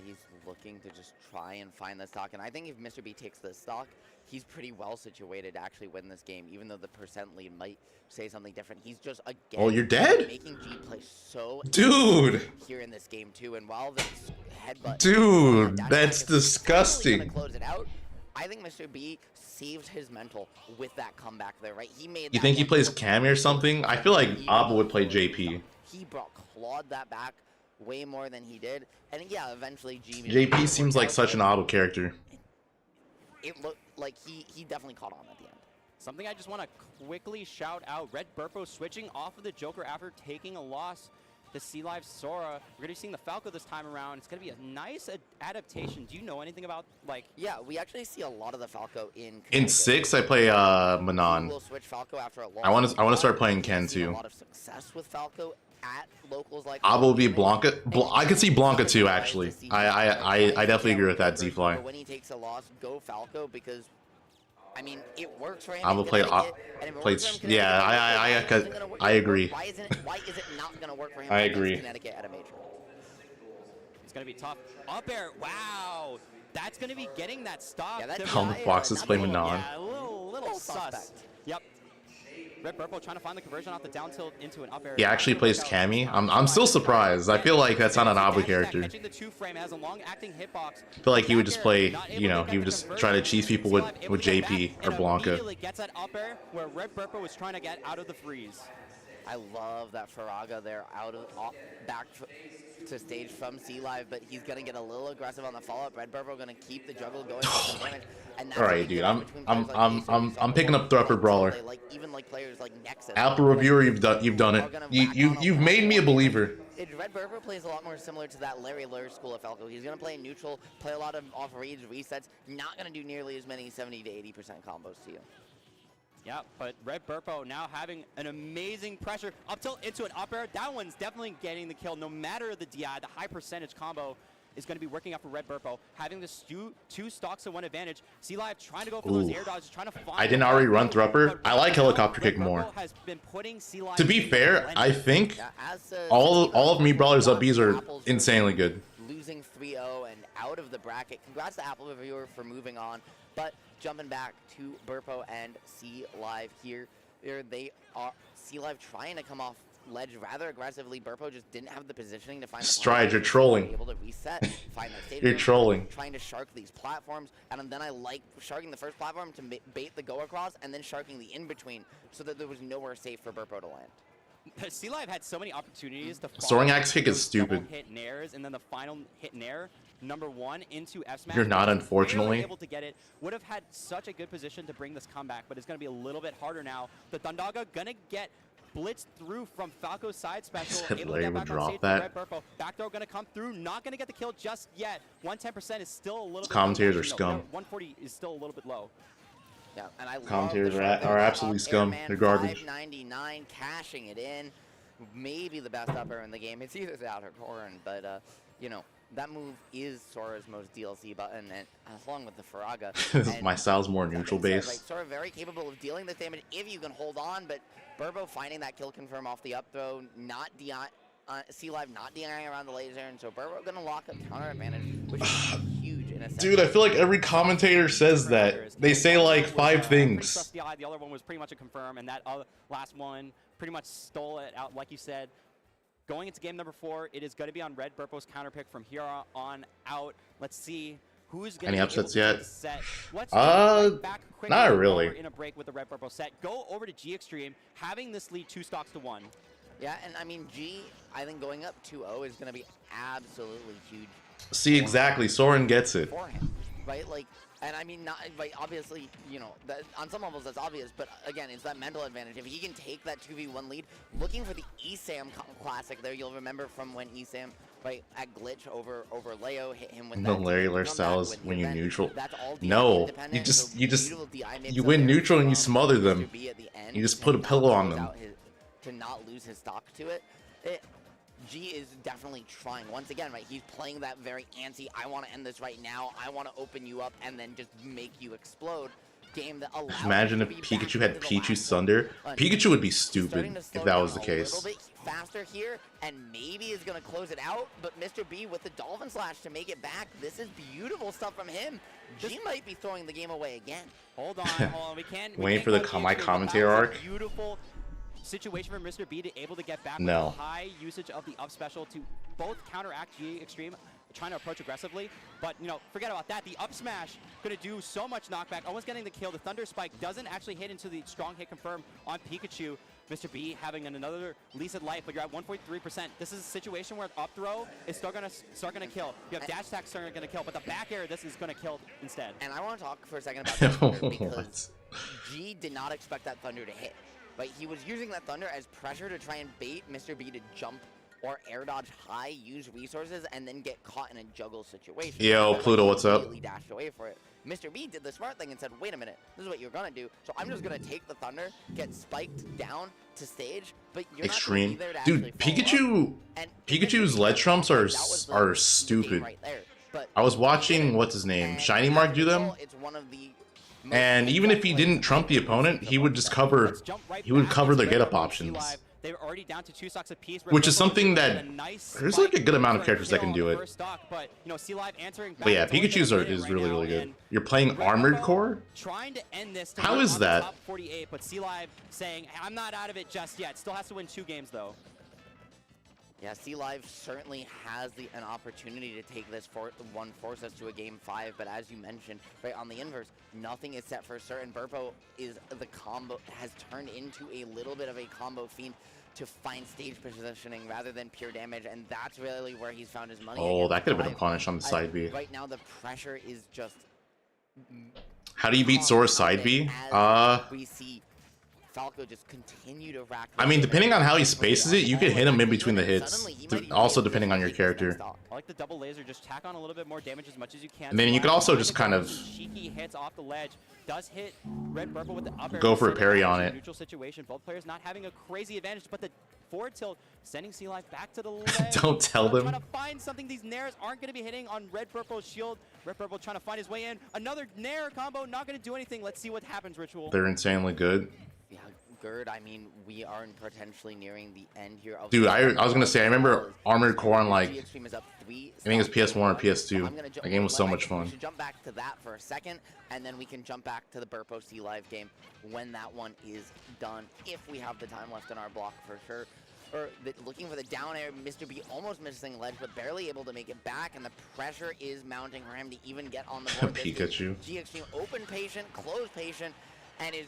D: He's looking to just try and find the stock, and I think if Mr. B takes this stock, he's pretty well situated to actually win this game, even though the percent lead might say something different. He's just, again,
A: oh, you're dead?
D: Making G play so
A: dude
D: here in this game, too, and while this headbutt...
A: Dude, that's disgusting.
D: Close it out. I think Mr. B saved his mental with that comeback there, right? He made.
A: You think he plays Cammy or something? I feel like Abba would play JP.
D: He clawed that back way more than he did, and yeah, eventually
A: JP seems like such an Abba character.
D: It looked like he definitely caught on at the end.
E: Something I just want to quickly shout out: Red Burpo switching off of the Joker after taking a loss to Sea Live Sora. We're going to be seeing the Falco this time around. It's going to be a nice adaptation. Do you know anything about, like...
D: Yeah, we actually see a lot of the Falco in...
A: In 6, I play Manon.
D: We'll switch Falco after a
A: I want to start playing Ken, too.
D: A lot of success with Falco at locals like...
A: Abba will be Blanca. I could see Blanca, too, actually. I definitely agree with that, Z-Fly.
D: When he takes a loss, go Falco, because... I mean, it works for him.
A: I'm gonna play. Yeah, I agree.
D: Why is it not gonna work for him?
A: I agree.
D: Connecticut at a major.
E: It's gonna be tough. Up air. Wow, that's gonna be getting that stop.
A: Helmet Foxes play Manon.
E: Yeah, a little sus.
D: Suspect.
E: Yep. Red Burpo trying to find the conversion off the down tilt into an up air.
A: He actually plays Cammy. I'm still surprised. I feel like that's not an Abu character. I feel like he would just play, you know, he would just try to cheese people with JP or Blanca.
E: Gets that up air where Red Burpo was trying to get out of the freeze.
D: I love that Faraga there back to stage from C-Live, but he's going to get a little aggressive on the follow-up. Red Burpo going to keep the juggle going.
A: All right, dude. I'm picking up Thrupper Brawler.
D: Even like players like Nexus.
A: Apple reviewer, you've done it. You've made me a believer.
D: Red Burpo plays a lot more similar to that LarryLurr school of Falco. He's going to play neutral, play a lot of off reads, resets, not going to do nearly as many 70 to 80% combos to you.
E: Yeah, but Red Burpo now having an amazing pressure up tilt into an up air. That one's definitely getting the kill. No matter the DI, the high percentage combo is going to be working out for Red Burpo. Having this two stocks to one advantage. C-Live trying to go for those air dodges, trying to find.
A: I didn't already run Thrupper. I like helicopter kick more. To be fair, I think all of me Brawler's up Bs are insanely good.
D: Losing 3-0 and out of the bracket. Congrats to Apple Reviewer for moving on. But jumping back to Burpo and C-Live here. They are C-Live trying to come off ledge rather aggressively. Burpo just didn't have the positioning to find
A: Stride, you're trolling.
D: Able to reset, find that stage
A: you're trolling.
D: Trying to shark these platforms, and then I like sharking the first platform to bait the go across, and then sharking the in between so that there was nowhere safe for Burpo to land.
E: C-Live had so many opportunities to
A: Soaring Axe kick is stupid.
E: Hit nairs, and then the final hit nair, #1 into F smash.
A: You're not, unfortunately.
E: Able to get it. Would have had such a good position to bring this comeback, but it's going to be a little bit harder now. The Thundaga gonna get blitzed through from Falco's side special. Able to get back on stage with Red Burpo. Back throw gonna come through. Not gonna get the kill just yet. 110% is still a little bit.
A: Commentators are scum.
E: 140 is still a little bit low.
D: Yeah, and I
A: commentators are absolutely scum. They're garbage.
D: 599 cashing it in. Maybe the best upper in the game. It's either that or Corrin, but you know, that move is Sora's most DLC button, and along with the Faraga.
A: My style's more neutral based.
D: Like, Sora very capable of dealing this damage if you can hold on, but Burpo finding that kill confirm off the up throw, not DI, C-Live not DIing around the laser, and so Burpo gonna lock up counter advantage, which is huge in a sense.
A: Dude, I feel like every commentator says that. They say like 5 things.
E: The other one was pretty much a confirm, and that last one pretty much stole it out, like you said. Going into game number 4, it is going to be on Red Burpo's counter pick from here on out. Let's see who's going to
A: any upsets yet?
E: Set.
A: Not really.
E: In a break with the Red Burpo set. Go over to G Extreme, having this lead 2 stocks to 1.
D: Yeah, and I mean G, I think going up 2-0 is going to be absolutely huge.
A: See, exactly. Soren gets it.
D: For him, right? Like, and I mean, not like obviously, you know, that on some levels that's obvious, but again, it's that mental advantage. If he can take that 2v1 lead, looking for the ESAM classic there, you'll remember from when ESAM, right, at glitch over Leo hit him with
A: the LarryLurr style is when you neutral. No, you win neutral and you smother them. You just put a pillow on them.
D: To not lose his stock to it. G is definitely trying. Once again, right, he's playing that very antsy, I want to end this right now, I want to open you up and then just make you explode game that allows.
A: Imagine if Pikachu had Pichu's Thunder. Pikachu would be stupid if that was the case.
D: A little bit faster here, and maybe is going to close it out, but Mr. B with the Dolphin Slash to make it back. This is beautiful stuff from him. G might be throwing the game away again.
E: Hold on. We can't.
A: Waiting for my commentator arc.
E: Beautiful situation for Mr. B to able to get back
A: no.
E: with high usage of the up special to both counteract G Extreme, trying to approach aggressively. But, you know, forget about that. The up smash going to do so much knockback, almost getting the kill. The Thunder Spike doesn't actually hit into the strong hit confirm on Pikachu. Mr. B having another lease of life, but you're at 1.3%. This is a situation where up throw is still going to kill. You have dash attack starting to kill, but the back air, this is going to kill instead.
D: And I want to talk for a second about that Thunder because G did not expect that Thunder to hit. But he was using that Thunder as pressure to try and bait Mr. B to jump or air dodge high, use resources, and then get caught in a juggle situation.
A: Yo, Pluto, what's up?
D: Really dashed away for it. Mr. B did the smart thing and said, wait a minute, this is what you're going to do. So I'm just going to take the Thunder, get spiked down to stage, but you're
A: Extreme.
D: not there to
A: dude, Pikachu's ledge trumps are stupid. Right there. But I was watching, what's his name, Shiny Mark do them.
D: It's one of the
A: and even if he didn't trump the opponent, he would just cover their get-up options.
E: They're already down to 2 stocks apiece.
A: Which is something that there's like a good amount of characters that can do it.
E: But you know, C-Live answering back.
A: But yeah, Pikachu's is really, really good. You're playing Armored Core?
E: Trying to end this.
A: How is that?
E: Top 48, but C-Live saying, I'm not out of it just yet. Still has to win 2 games though.
D: Yeah, C-Live certainly has an opportunity to take this force us to a game 5, but as you mentioned, right on the inverse, nothing is set for certain. Burpo is the combo, has turned into a little bit of a combo fiend to find stage positioning rather than pure damage, and that's really where he's found his money.
A: Oh, that could have been a punish on the side B.
D: Right now, the pressure is just...
A: How do you beat Sora's side B?
D: We see Falco just continue to rack.
A: I mean, depending on how he spaces it, you can hit him in between the hits. Also, depending on your character.
E: I like the double laser. Just tack on a little bit more damage as much as you can.
A: And then you can also just kind of
E: cheeky hits off the ledge. Does hit Red Burple with the up air.
A: Go for a parry on it.
E: Neutral situation. Both players not having a crazy advantage, but the forward tilt sending C-Live back to the ledge.
A: Don't tell them.
E: Trying to find something. These nairs aren't going to be hitting on Red Burple's shield. Red Burple trying to find his way in. Another nair combo. Not going to do anything. Let's see what happens, Ritual.
A: They're insanely good.
D: Yeah, Gerd, I mean, we are potentially nearing the end here.
A: Dude, I was going to say, I remember Armored Core on like,
D: I think
A: it was PS1 or PS2. That game was so much fun.
D: We should jump back to that for a second, and then we can jump back to the Burpo C-Live game when that one is done, if we have the time left in our block for sure. Looking for the down air, Mr. B almost missing ledge, but barely able to make it back, and the pressure is mounting for him to even get on the board.
A: Pikachu.
D: GXtreme open patient, close patient, and is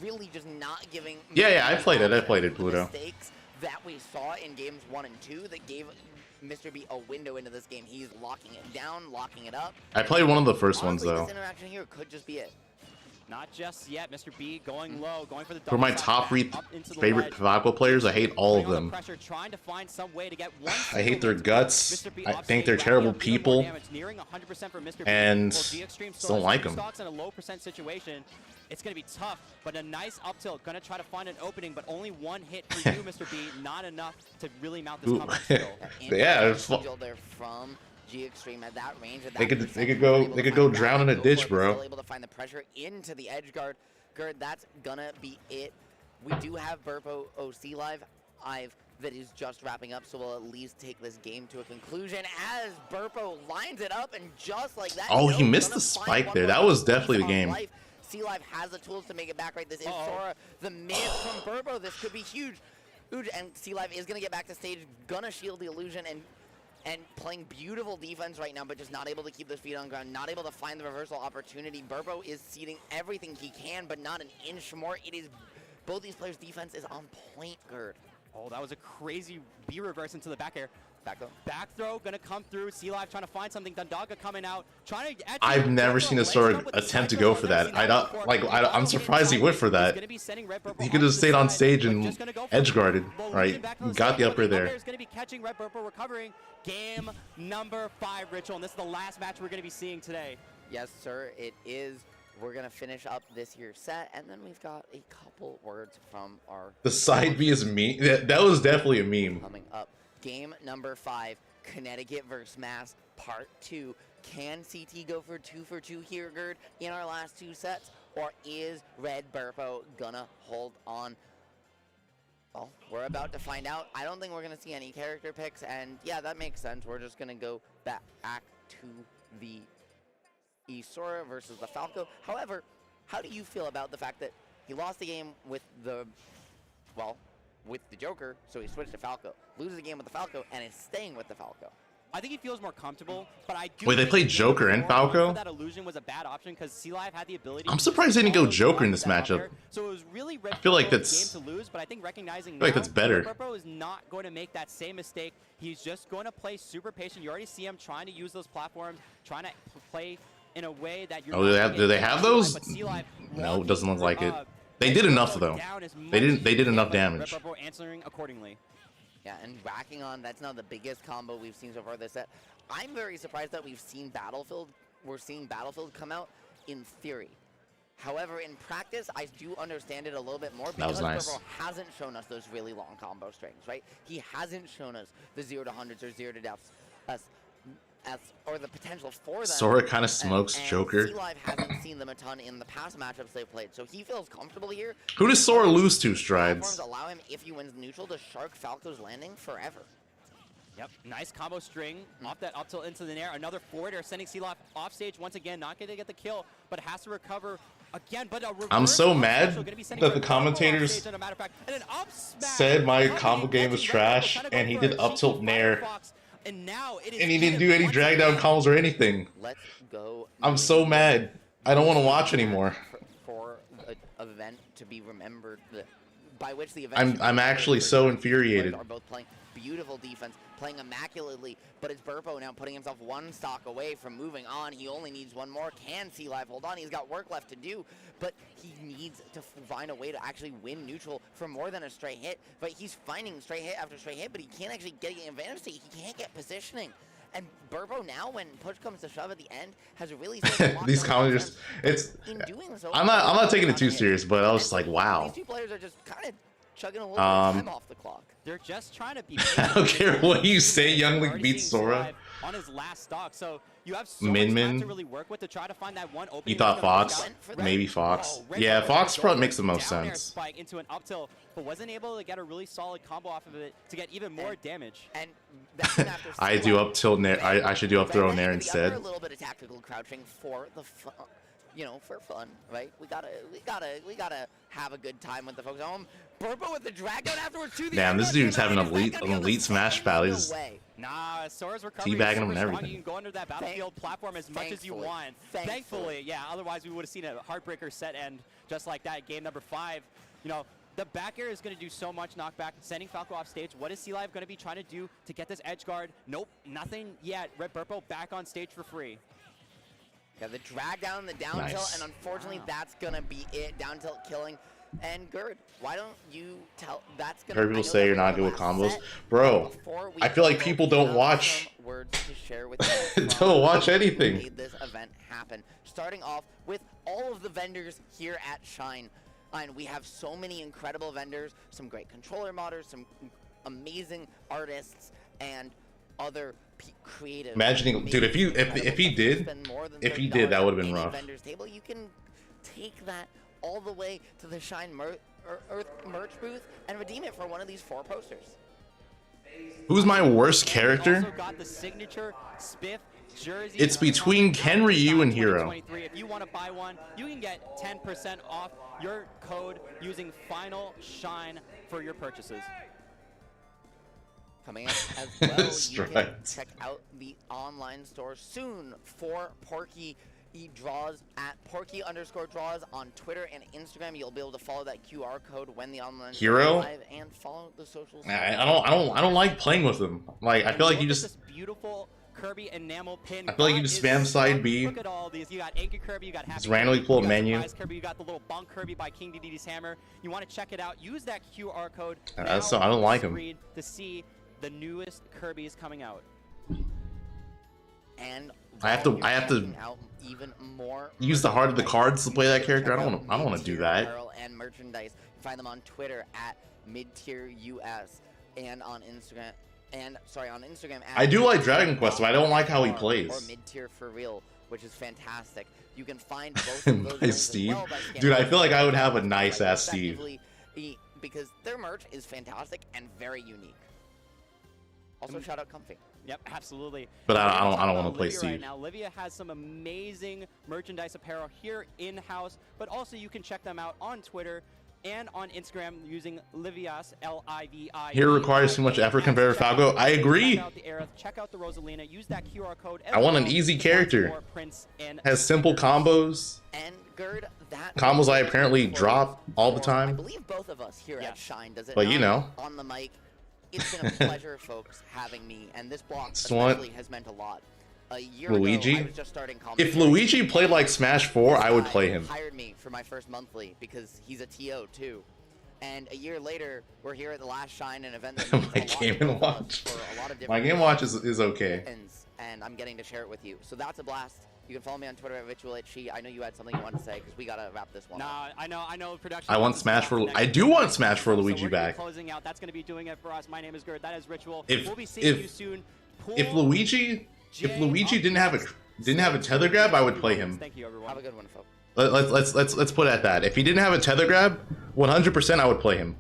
D: really just not giving.
A: Yeah, I played it, Pluto.
D: Mistakes that we saw in games 1 and 2 that gave Mr. B a window into this game. He's locking it down, locking it up.
A: I played one of the first
D: Honestly,
A: ones though.
D: This interaction here could just be it.
E: Not just yet. Mr. B going low, going for the
A: For my top 3 favorite Pavaco players, I hate all of them.
E: Pressure, trying to find some way to get one
A: I hate their guts. I think they're terrible people. And don't like them.
E: In a low percent situation, it's going to be tough, but a nice up tilt. Going to try to find an opening, but only one hit for you, Mr. B. Not enough to really mount this combo skill.
A: Yeah,
D: they're from GXtreme at that range. At that
A: they could go drown in a ditch, bro.
D: Still able to find the pressure into the edge guard. Gerd, that's gonna be it. We do have Burpo OC live. That is just wrapping up, so we'll at least take this game to a conclusion as Burpo lines it up, and just like that.
A: Oh, he missed the spike there. That was definitely the game.
D: C-Live has the tools to make it back right. This is Sora. The miss from Burpo. This could be huge. And C-Live is gonna get back to stage, gonna shield the illusion, and playing beautiful defense right now, but just not able to keep those feet on ground, not able to find the reversal opportunity. Burpo is ceding everything he can, but not an inch more. It is, both these players' defense is on point, Gerd.
E: Oh, that was a crazy B reverse into the back air.
D: Back
E: throw gonna come through. C-Live trying to find something. Dundaga coming out, trying to.
A: I've never seen a Sora attempt to go for that. I'm surprised he went for that. He could have stayed on stage and edge guarded. Right, got the upper there.
E: Going to be catching Red Burpo, recovering. Game number 5, Ritual, and this is the last match we're going to be seeing today.
D: Yes, sir, it is. We're going to finish up this year's set, and then we've got a couple words from our...
A: The side B is me. That was definitely a meme.
D: Coming up, game number 5, Connecticut versus Mass, part 2. Can CT go for 2 for 2 here, Gerd, in our last 2 sets? Or is Red Burpo gonna hold on? Well, we're about to find out. I don't think we're going to see any character picks, and yeah, that makes sense. We're just going to go back to the Sora versus the Falco. However, how do you feel about the fact that he lost the game with the, well, with the Joker, so he switched to Falco, loses the game with the Falco, and is staying with the Falco?
E: I think he feels more comfortable, but I do.
A: Wait, they played Joker and Falco?
E: That illusion was a bad option because C-Live had the ability.
A: I'm surprised they didn't go Joker in this matchup.
E: So it was really
A: I feel like that's
E: game to lose, but I think recognizing
A: that's better.
E: Burpo is not going to make that same mistake. He's just going to play super patient. You already see him trying to use those platforms, trying to play in a way that you're.
A: Oh, do they have those? No, it doesn't look like it. They did enough though. They did enough damage.
E: Burpo answering accordingly.
D: Yeah, and racking on, that's now the biggest combo we've seen so far this set. I'm very surprised that we're seeing Battlefield come out in theory. However, in practice, I do understand it a little bit more because Burpo hasn't shown us those really long combo strings, right? He hasn't shown us the 0 to hundreds or 0 to deaths. or the potential for them.
A: Sora kind of smokes Joker.
D: C-Live hasn't seen them a ton in the past matchups they've played, so he feels comfortable here.
A: Who does Sora lose to, Strides?
D: Platforms allow him, if he wins neutral, to shark Falco's landing forever.
E: Yep, nice combo string off that up tilt into the air. Another forward air sending C-Live off stage once again. Not going to get the kill, but has to recover again. But
A: I'm so mad that the commentators said my combo game was trash, and he did up tilt nair, and he didn't do any drag down combos or anything.
D: Let's go.
A: I'm so mad. I don't want to watch anymore.
D: For an event to be remembered, by which the event
A: I'm actually so infuriated.
D: Are both playing beautiful defense, playing immaculately, but it's Burpo now putting himself one stock away from moving on. He only needs one more. Can C-Live hold on? He's got work left to do, but he needs to find a way to actually win neutral for more than a straight hit. But he's finding straight hit after straight hit, but he can't actually get an advantage. He can't get positioning. And Burpo now, when push comes to shove at the end, has really
A: these commentators. It's
D: in doing so.
A: I'm not taking it too serious, but I was just like, wow.
D: These two players are just kind of chugging a little bit of time off the clock.
E: They're just trying to be.
A: I don't care what you say. Young Link beats Sora.
E: On his last stock, so you have so
A: Min
E: much time to really work with to try to find that one opening.
A: You thought Fox? Maybe Fox. Yeah, Fox probably makes the most sense.
E: Spike into an up tilt, but wasn't able to get a really solid combo off of it to get even more damage.
D: And that's after
A: I do up tilt nair. I should do up throw nair instead.
D: A little bit of tactical crouching for the fun, you know, for fun, right? We gotta have a good time with the folks at home. Burpo with the drag down afterwards to the
A: damn, this dude's having an elite smash battle. He's
E: nah, Sora's recovery
A: teabagging him
E: super
A: and
E: strong.
A: everything.
E: You can go under that battlefield platform as much as you want. Thankfully, yeah. Otherwise, we would have seen a heartbreaker set end just like that. Game number 5. You know, the back air is going to do so much knockback, sending Falco off stage. What is C-Live going to be trying to do to get this edge guard? Nope, nothing yet. Red Burpo back on stage for free.
D: Yeah, the drag down, the down tilt, and unfortunately, that's going to be it. Down tilt killing. And Gerd, why don't you tell? That's gonna.
A: Heard people say you're not good with combos, bro. I feel like people don't watch.
D: Words to share with you
A: don't watch anything.
D: Made this event happen. Starting off with all of the vendors here at Shine, and we have so many incredible vendors, some great controller modders, some amazing artists, and other creative.
A: Imagining, dude, if he did, that would have been rough.
D: Vendors table, you can take that all the way to the Shine Earth merch booth and redeem it for one of these 4 posters.
A: Who's my worst character?
E: Also got the signature Spiff jersey.
A: It's between Ken, Ryu, and Hero.
E: If you want to buy one, you can get 10% off your code using Final Shine for your purchases.
D: Coming up as well, you can check out the online store soon for Porky. He draws at Porky_draws on Twitter and Instagram. You'll be able to follow that QR code when the online
A: Hero
D: live and follow the socials.
A: I don't like playing with him. Like I feel like you just
E: this beautiful Kirby enamel pin.
A: I feel like you just spam side B.
E: Look at all these. You got Anchor Kirby, you got Happy
A: just randomly pull a menu.
E: Kirby, you got the little Bonk Kirby by King DDD's Hammer. You want to check it out? Use that QR code.
A: So I don't like him.
E: To see the newest Kirby's coming out.
D: And
A: I have to
D: even more
A: use the heart of the cards to play that character. I don't want to do that.
D: And merchandise. You find them on Twitter at midtierus and on Instagram. On Instagram.
A: I do like Dragon Quest, but I don't like how he plays.
D: Or mid-tier for real, which is fantastic. You can find both of those.
A: Nice Steve, dude. I feel like I would have a nice ass Steve.
D: Because their merch is fantastic and very unique. Also, shout out Comfy.
E: Yep, absolutely.
A: But I don't want to play Steve.
E: Right now, Livia has some amazing merchandise apparel here in-house, but also you can check them out on Twitter and on Instagram using Livias, L-I-V-I.
A: Here requires too much effort compared to Falco. I agree.
E: Check out the Aerith, check out the Rosalina, use that QR code.
A: I want an easy character. Has simple combos.
D: And Gerd, that
A: combos I apparently drop all the time.
D: I believe both of us here at Shine does it.
A: But you know,
D: on the mic. It's been a pleasure, folks, having me, and this block especially has meant a lot. A year
A: Luigi?
D: ago, I was just starting
A: if Luigi played like Smash 4, I would play him.
D: Hired me for my first monthly because he's a TO too. And a year later, we're here at the last Shine, an event that
A: my Game & Watch. My Game & Watch is okay.
D: And I'm getting to share it with you. So that's a blast. You can follow me on Twitter at VirtualHC. I know you had something you wanted to say because we gotta wrap this one up.
E: I know. Production.
A: I want Smash for. I do want Smash for Luigi back.
E: Closing out. That's gonna be doing it for us. My name is Gerd. That is Ritual.
A: If
E: we'll be seeing you soon.
A: If Luigi If Luigi didn't have a tether grab, I would play him.
E: Thank you, everyone.
D: Have a good one, Phil.
A: Let's put it at that. If he didn't have a tether grab, 100% I would play him.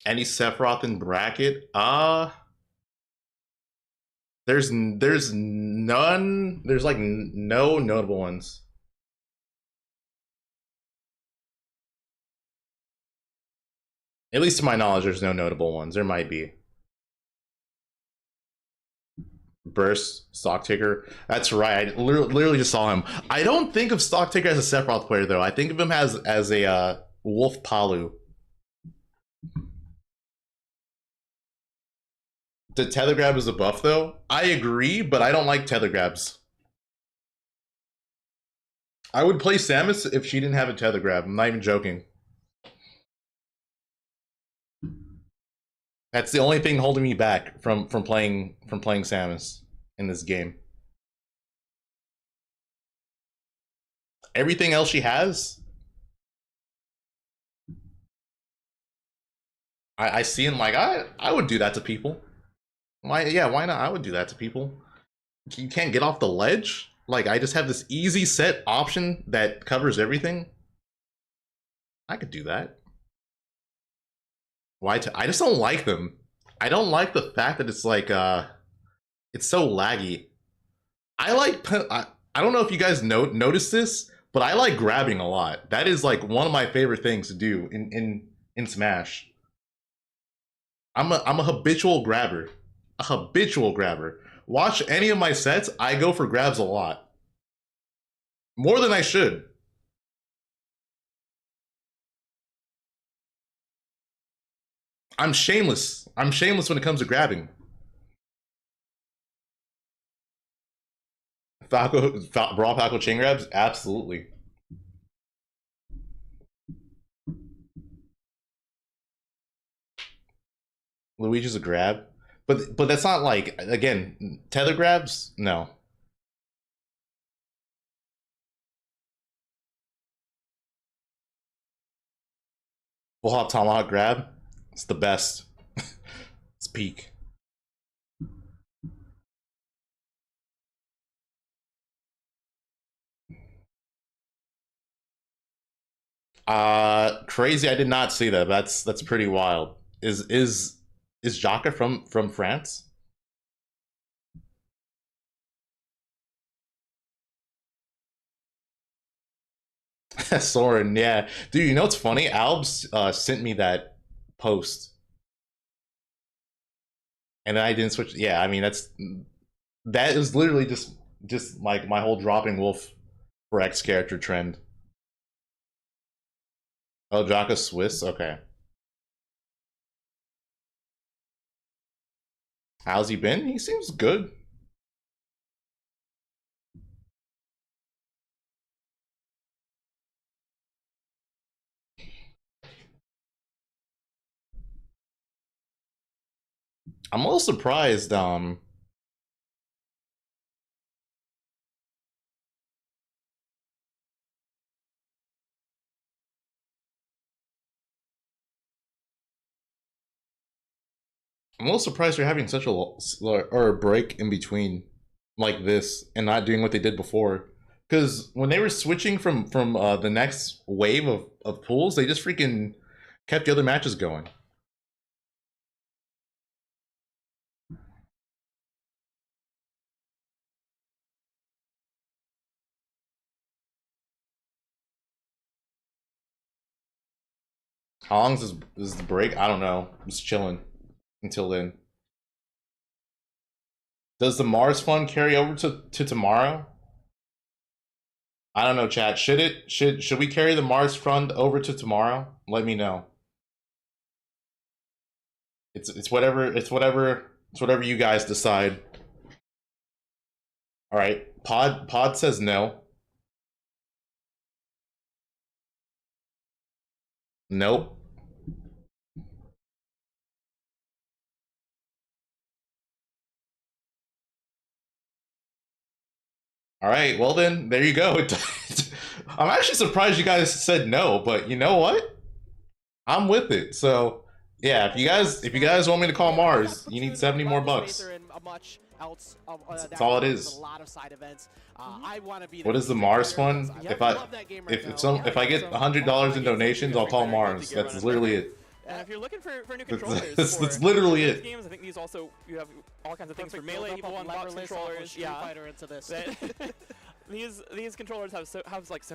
A: Any Sephiroth in bracket? There's none. There's like no notable ones. At least to my knowledge, there's no notable ones. There might be. Burst, Stocktaker. That's right. I literally just saw him. I don't think of Stocktaker as a Sephiroth player though. I think of him as a Wolf Palu. The tether grab is a buff though. I agree, but I don't like tether grabs. I would play Samus if she didn't have a tether grab. I'm not even joking. That's the only thing holding me back from playing Samus in this game. Everything else she has, I see and like I would do that to people. Why not? I would do that to people. You can't get off the ledge? Like I just have this easy set option that covers everything. I could do that. Why? I just don't like them. I don't like the fact that it's like it's so laggy. I don't know if you guys noticed this, but I like grabbing a lot. That is like one of my favorite things to do in Smash. I'm a habitual grabber. A habitual grabber. Watch any of my sets, I go for grabs a lot. More than I should. I'm shameless. I'm shameless when it comes to grabbing. Brawl Falco chain grabs? Absolutely. Luigi's a grab. But that's not like, again, tether grabs? No. Full hop tomahawk grab? It's the best. It's peak. Crazy, I did not see that. That's pretty wild. Is Jaka from France? Soren, yeah. Dude, you know what's funny? Albs sent me that post. And I didn't switch. Yeah, I mean that is literally just like my whole dropping wolf for X character trend. Oh, Jaka Swiss? Okay. How's he been? He seems good. I'm a little surprised, I'm a little surprised you're having such a break in between like this and not doing what they did before. Because when they were switching from the next wave of pools, they just freaking kept the other matches going. How long is the break? I don't know. I'm just chilling until then. Does the Mars fund carry over to tomorrow? I don't know, chat. Should we carry the Mars fund over to tomorrow? Let me know. It's whatever you guys decide. All right. Pod says no. Nope. All right, well then, there you go. I'm actually surprised you guys said no, but you know what? I'm with it. So yeah, if you guys want me to call Mars, you need 70 more bucks. That's all it is. What is the Mars one? If I get $100 in donations, I'll call Mars. That's literally it.
E: And if you're looking for new controllers,
A: that's literally it.
E: Games, I think these also you have all kinds of things for melee. People want box controllers. Yeah. Into this. These controllers have so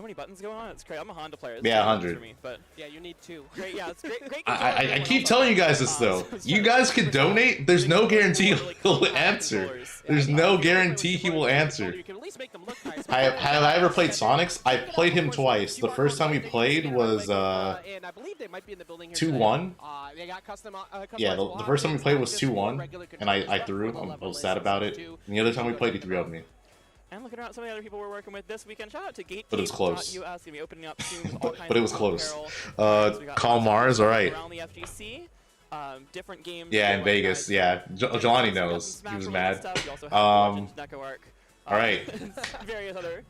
E: many buttons going on. It's great. I'm a Honda player.
A: Yeah, 100.
E: For me, but
F: yeah, you need 2.
E: Great. Yeah, it's great.
A: I keep telling you guys this though. You guys can donate. There's no guarantee he'll answer. There's no guarantee he will answer. Have I ever played Sonics? I played him twice. The first time we played was 2-1. Yeah, the first time we played was 2-1, and I threw. I was sad about it. And the other time we played, he 3-0'd me.
E: And looking around some of the other people we're working with this weekend, shout out to Gate.
A: But it was close.
E: Going to be opening up soon with all kinds
A: But it was close. Call Mars, all right.
E: Around the FGC, different games.
A: Yeah, in Vegas. Yeah, Jelani knows. He was mad. All right.
E: Various other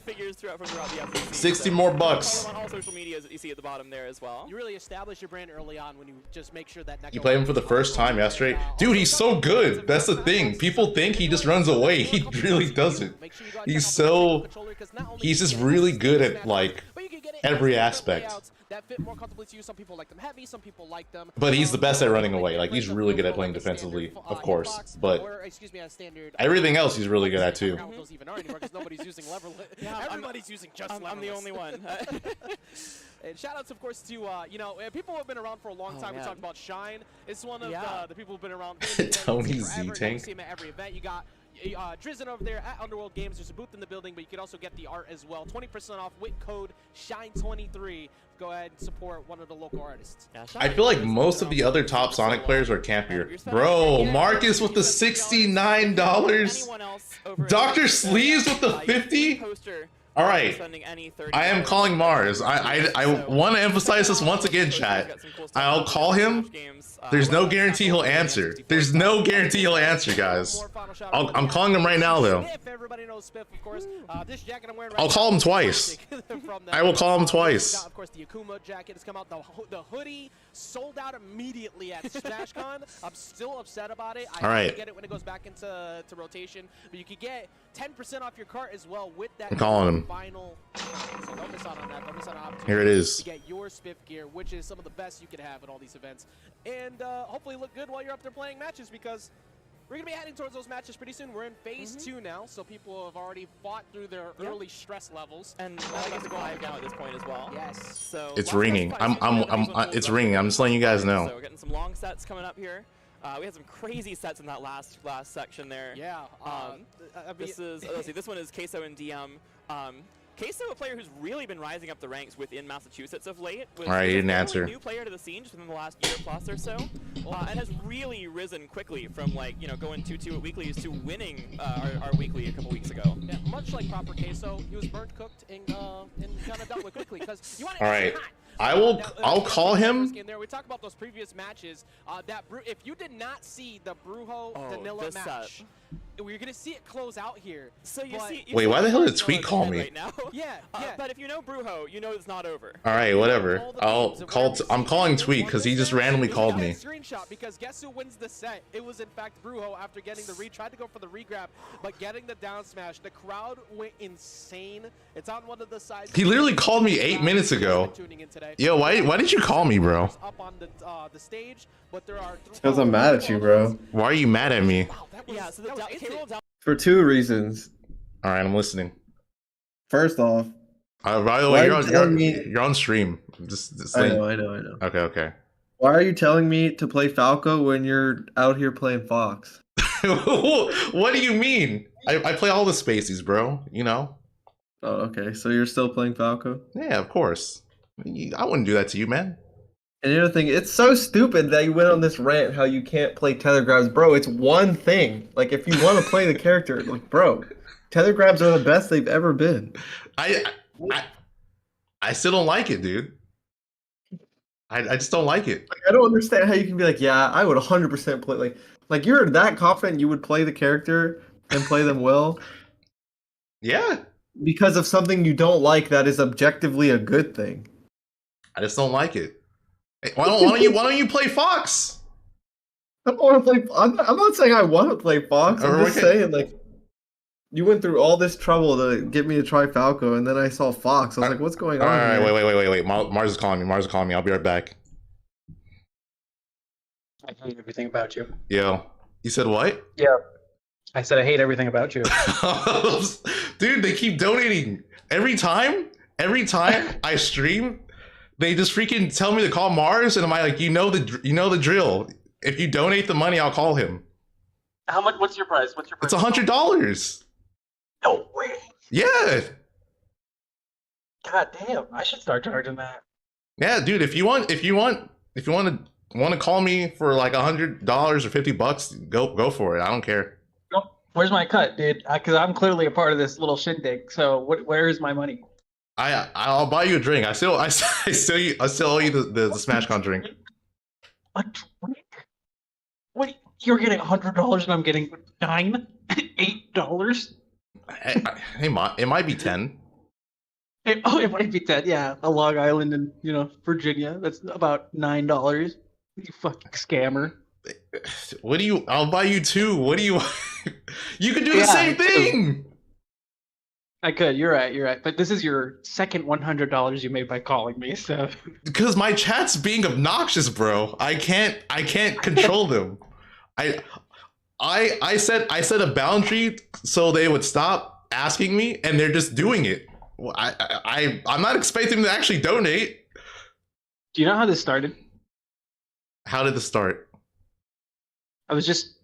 E: figures throughout the FGC.
A: 60 more bucks.
E: On all social medias that you see at the bottom there as well.
F: You really establish your brand early on when you just make sure that
A: you played him for the first time yesterday. Dude, he's so good. That's the thing. People think he just runs away. He really doesn't. He's just really good at like every aspect.
F: That fit more comfortably to you. Some people like them heavy, some people like them.
A: But he's the best at running away. Like he's really good at playing defensively, of course. But everything else he's really good at too.
F: Everybody's using just leverless.
E: I'm the only one.
F: And shoutouts, of course, to people who have been around for a long time. We talked about Shine. It's one of the people who've been around.
A: Tony Z-Tank.
F: See him at every event. You got Drizzen over there at Underworld Games. There's a booth in the building, but you can also get the art as well. 20% off with code SHINE23. Go ahead and support one of the local artists.
A: I feel like most of the other top Sonic players are campier. Bro, Marcus with the $69. Dr. Sleeves with the 50. All right, I am calling Mars. I want to emphasize this once again, chat. I'll call him. There's no guarantee he'll answer. There's no guarantee he'll answer, guys. I'm calling him right now, though. I'll call him twice. I will call him twice.
F: Of course, the Akuma jacket has come out. The hoodie sold out immediately at SmashCon. I'm still upset about it.
A: All right.
F: Get it when it goes back into rotation, but you could get 10% off your cart as well with that.
A: I'm calling him.
F: Final. So don't miss out on that. Don't miss out on opportunity.
A: Here it is.
F: To get your Spiff gear, which is some of the best you could have at all these events, and hopefully look good while you're up there playing matches, because we're going to be heading towards those matches pretty soon. We're in phase 2 now, so people have already fought through their early stress levels.
E: And I get to go live now at this point as well.
F: Yes.
E: So
A: it's ringing. It's ringing. I'm just letting you guys know.
E: So we're getting some long sets coming up here. We had some crazy sets in that last section there.
F: Yeah.
E: This is let's see. This one is Queso and DM. Queso, a player who's really been rising up the ranks within Massachusetts of late.
A: All right, he didn't answer.
E: New player to the scene just within the last year plus or so, and has really risen quickly from like going 2-2 at weeklies to winning our weekly a couple weeks ago.
F: Yeah, much like proper Queso, he was burnt, cooked, and kind of dealt with quickly because you want to.
A: All right. I'll call him.
F: We talked about those previous matches. If you did not see the Brujo Danila match, we're gonna see it close out here.
E: So you see.
A: Wait, why the hell did Tweet call me?
E: Right now?
F: Yeah.
E: But if you know Brujo, you know it's not over.
A: All right, whatever. I'm calling Tweet because he just randomly called me.
F: Screenshot, because guess who wins the set? It was in fact Brujo after getting the tried to go for the regrab, but getting the down smash. The crowd went insane. It's on one of the sides.
A: He literally called me 8 minutes ago. Yo, why did you call me, bro?
F: Up on the stage, but there are.
G: Because I'm mad at you, bro.
A: Why are you mad at me?
E: Yeah, so the
G: for 2 reasons.
A: All right, I'm listening.
G: First off,
A: by the way, you're on stream. Just
G: I know.
A: Okay.
G: Why are you telling me to play Falco when you're out here playing Fox?
A: What do you mean? I play all the spacies, bro. You know.
G: Oh, okay. So you're still playing Falco?
A: Yeah, of course. I wouldn't do that to you, man.
G: And the other thing, it's so stupid that you went on this rant how you can't play tether grabs. Bro, it's one thing. Like, if you want to play the character, like, bro, tether grabs are the best they've ever been.
A: I still don't like it, dude. I just don't like it.
G: Like, I don't understand how you can be like, yeah, I would 100% play. Like you're that confident you would play the character and play them well.
A: Yeah.
G: Because of something you don't like that is objectively a good thing.
A: I just don't like it. Why don't you play Fox?
G: I don't want to play. I'm not saying I want to play Fox. I'm just saying, like, you went through all this trouble to get me to try Falco, and then I saw Fox. I was like, what's going on?
A: All right,
G: here?
A: wait. Mars is calling me. I'll be right back.
H: I hate everything about you.
A: Yo, you said what?
H: Yeah. I said I hate everything about you.
A: Dude, they keep donating every time I stream. They just freaking tell me to call Mars, and I'm like, you know the drill. If you donate the money, I'll call him.
H: How much? What's your price?
A: It's $100.
H: No way.
A: Yeah.
H: God damn! I should start charging that.
A: Yeah, dude. If you want to call me for like $100 or $50, go for it. I don't care.
H: Where's my cut, dude? Because I'm clearly a part of this little shindig. So where is my money?
A: I'll buy you a drink. I still owe you the SmashCon drink.
H: A drink? What? You're getting $100 and I'm getting $8?
A: Hey, it might be 10.
H: It might be 10. Yeah, a Long Island in Virginia. That's about $9. You fucking scammer.
A: What do you? I'll buy you 2. What do you? You could do the same thing.
H: I could. You're right. But this is your second $100 you made by calling me. So
A: because my chat's being obnoxious, bro. I can't control them. I set a boundary so they would stop asking me, and they're just doing it. I'm not expecting them to actually donate.
H: Do you know how this started?
A: How did this start?
H: I was just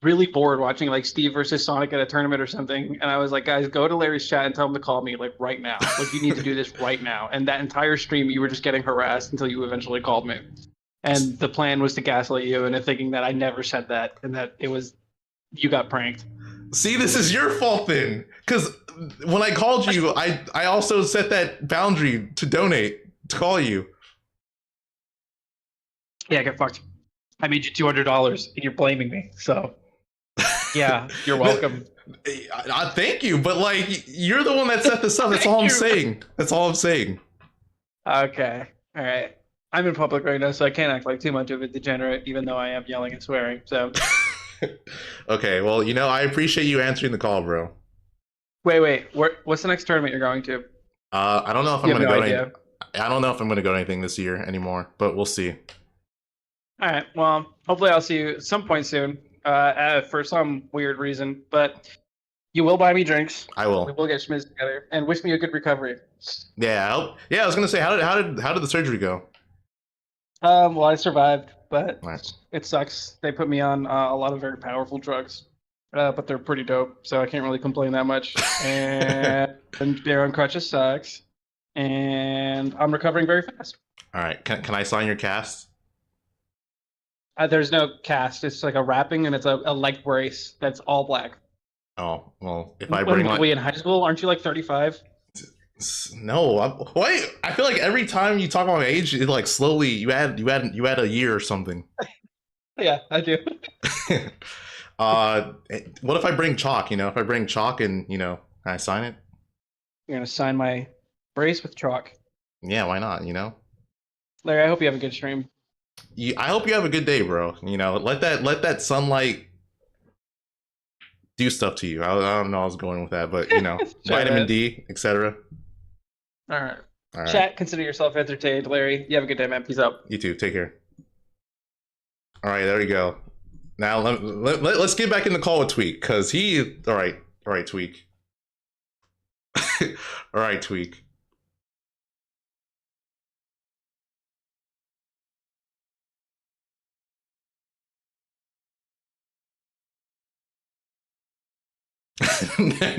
H: really bored watching like Steve versus Sonic at a tournament or something, and I was like, guys, go to Larry's chat and tell him to call me like right now. Like, you need to do this right now. And that entire stream, you were just getting harassed until you eventually called me. And the plan was to gaslight you into thinking that I never said that and that it was you got pranked.
A: See, this is your fault then, because when I called you, I also set that boundary to donate to call you.
H: Yeah, get fucked. I made you $200 and you're blaming me. So, yeah, you're welcome.
A: I thank you, but like, you're the one that set this up. That's all I'm saying. That's all I'm saying.
H: Okay, all right. I'm in public right now, so I can't act like too much of a degenerate, even though I am yelling and swearing. So.
A: Okay, well, I appreciate you answering the call, bro.
H: Wait. What's the next tournament you're going to?
A: I don't know if I'm going to go. I don't know if I'm going to go to anything this year anymore, but we'll see.
H: All right. Well, hopefully I'll see you at some point soon. For some weird reason, but you will buy me drinks.
A: I will.
H: We will get schmiz together, and wish me a good recovery.
A: Yeah. I was going to say, how did the surgery go?
H: Well, I survived, but
A: nice.
H: It sucks. They put me on a lot of very powerful drugs, but they're pretty dope, so I can't really complain that much. And they're on crutches sucks, and I'm recovering very fast.
A: All right. Can I sign your cast?
H: There's no cast. It's like a wrapping, and it's a leg brace that's all black.
A: Oh, well, if I bring
H: we in high school, aren't you like 35?
A: No, wait. I feel like every time you talk about age, it like slowly you add a year or something.
H: Yeah, I do.
A: What if I bring chalk? If I bring chalk and can I sign it?
H: You're gonna sign my brace with chalk.
A: Yeah, why not?
H: Larry, I hope you have a good stream.
A: I hope you have a good day, bro. Let that sunlight do stuff to you. I don't know. I was going with that, but
H: Sure,
A: vitamin D, etc.
H: All right. Chat, consider yourself entertained, Larry. You have a good day, man. Peace out.
A: You too. Take care. All right, there we go. Now let's get back in the call with Tweak, because he. All right, Tweak. All right, Tweak.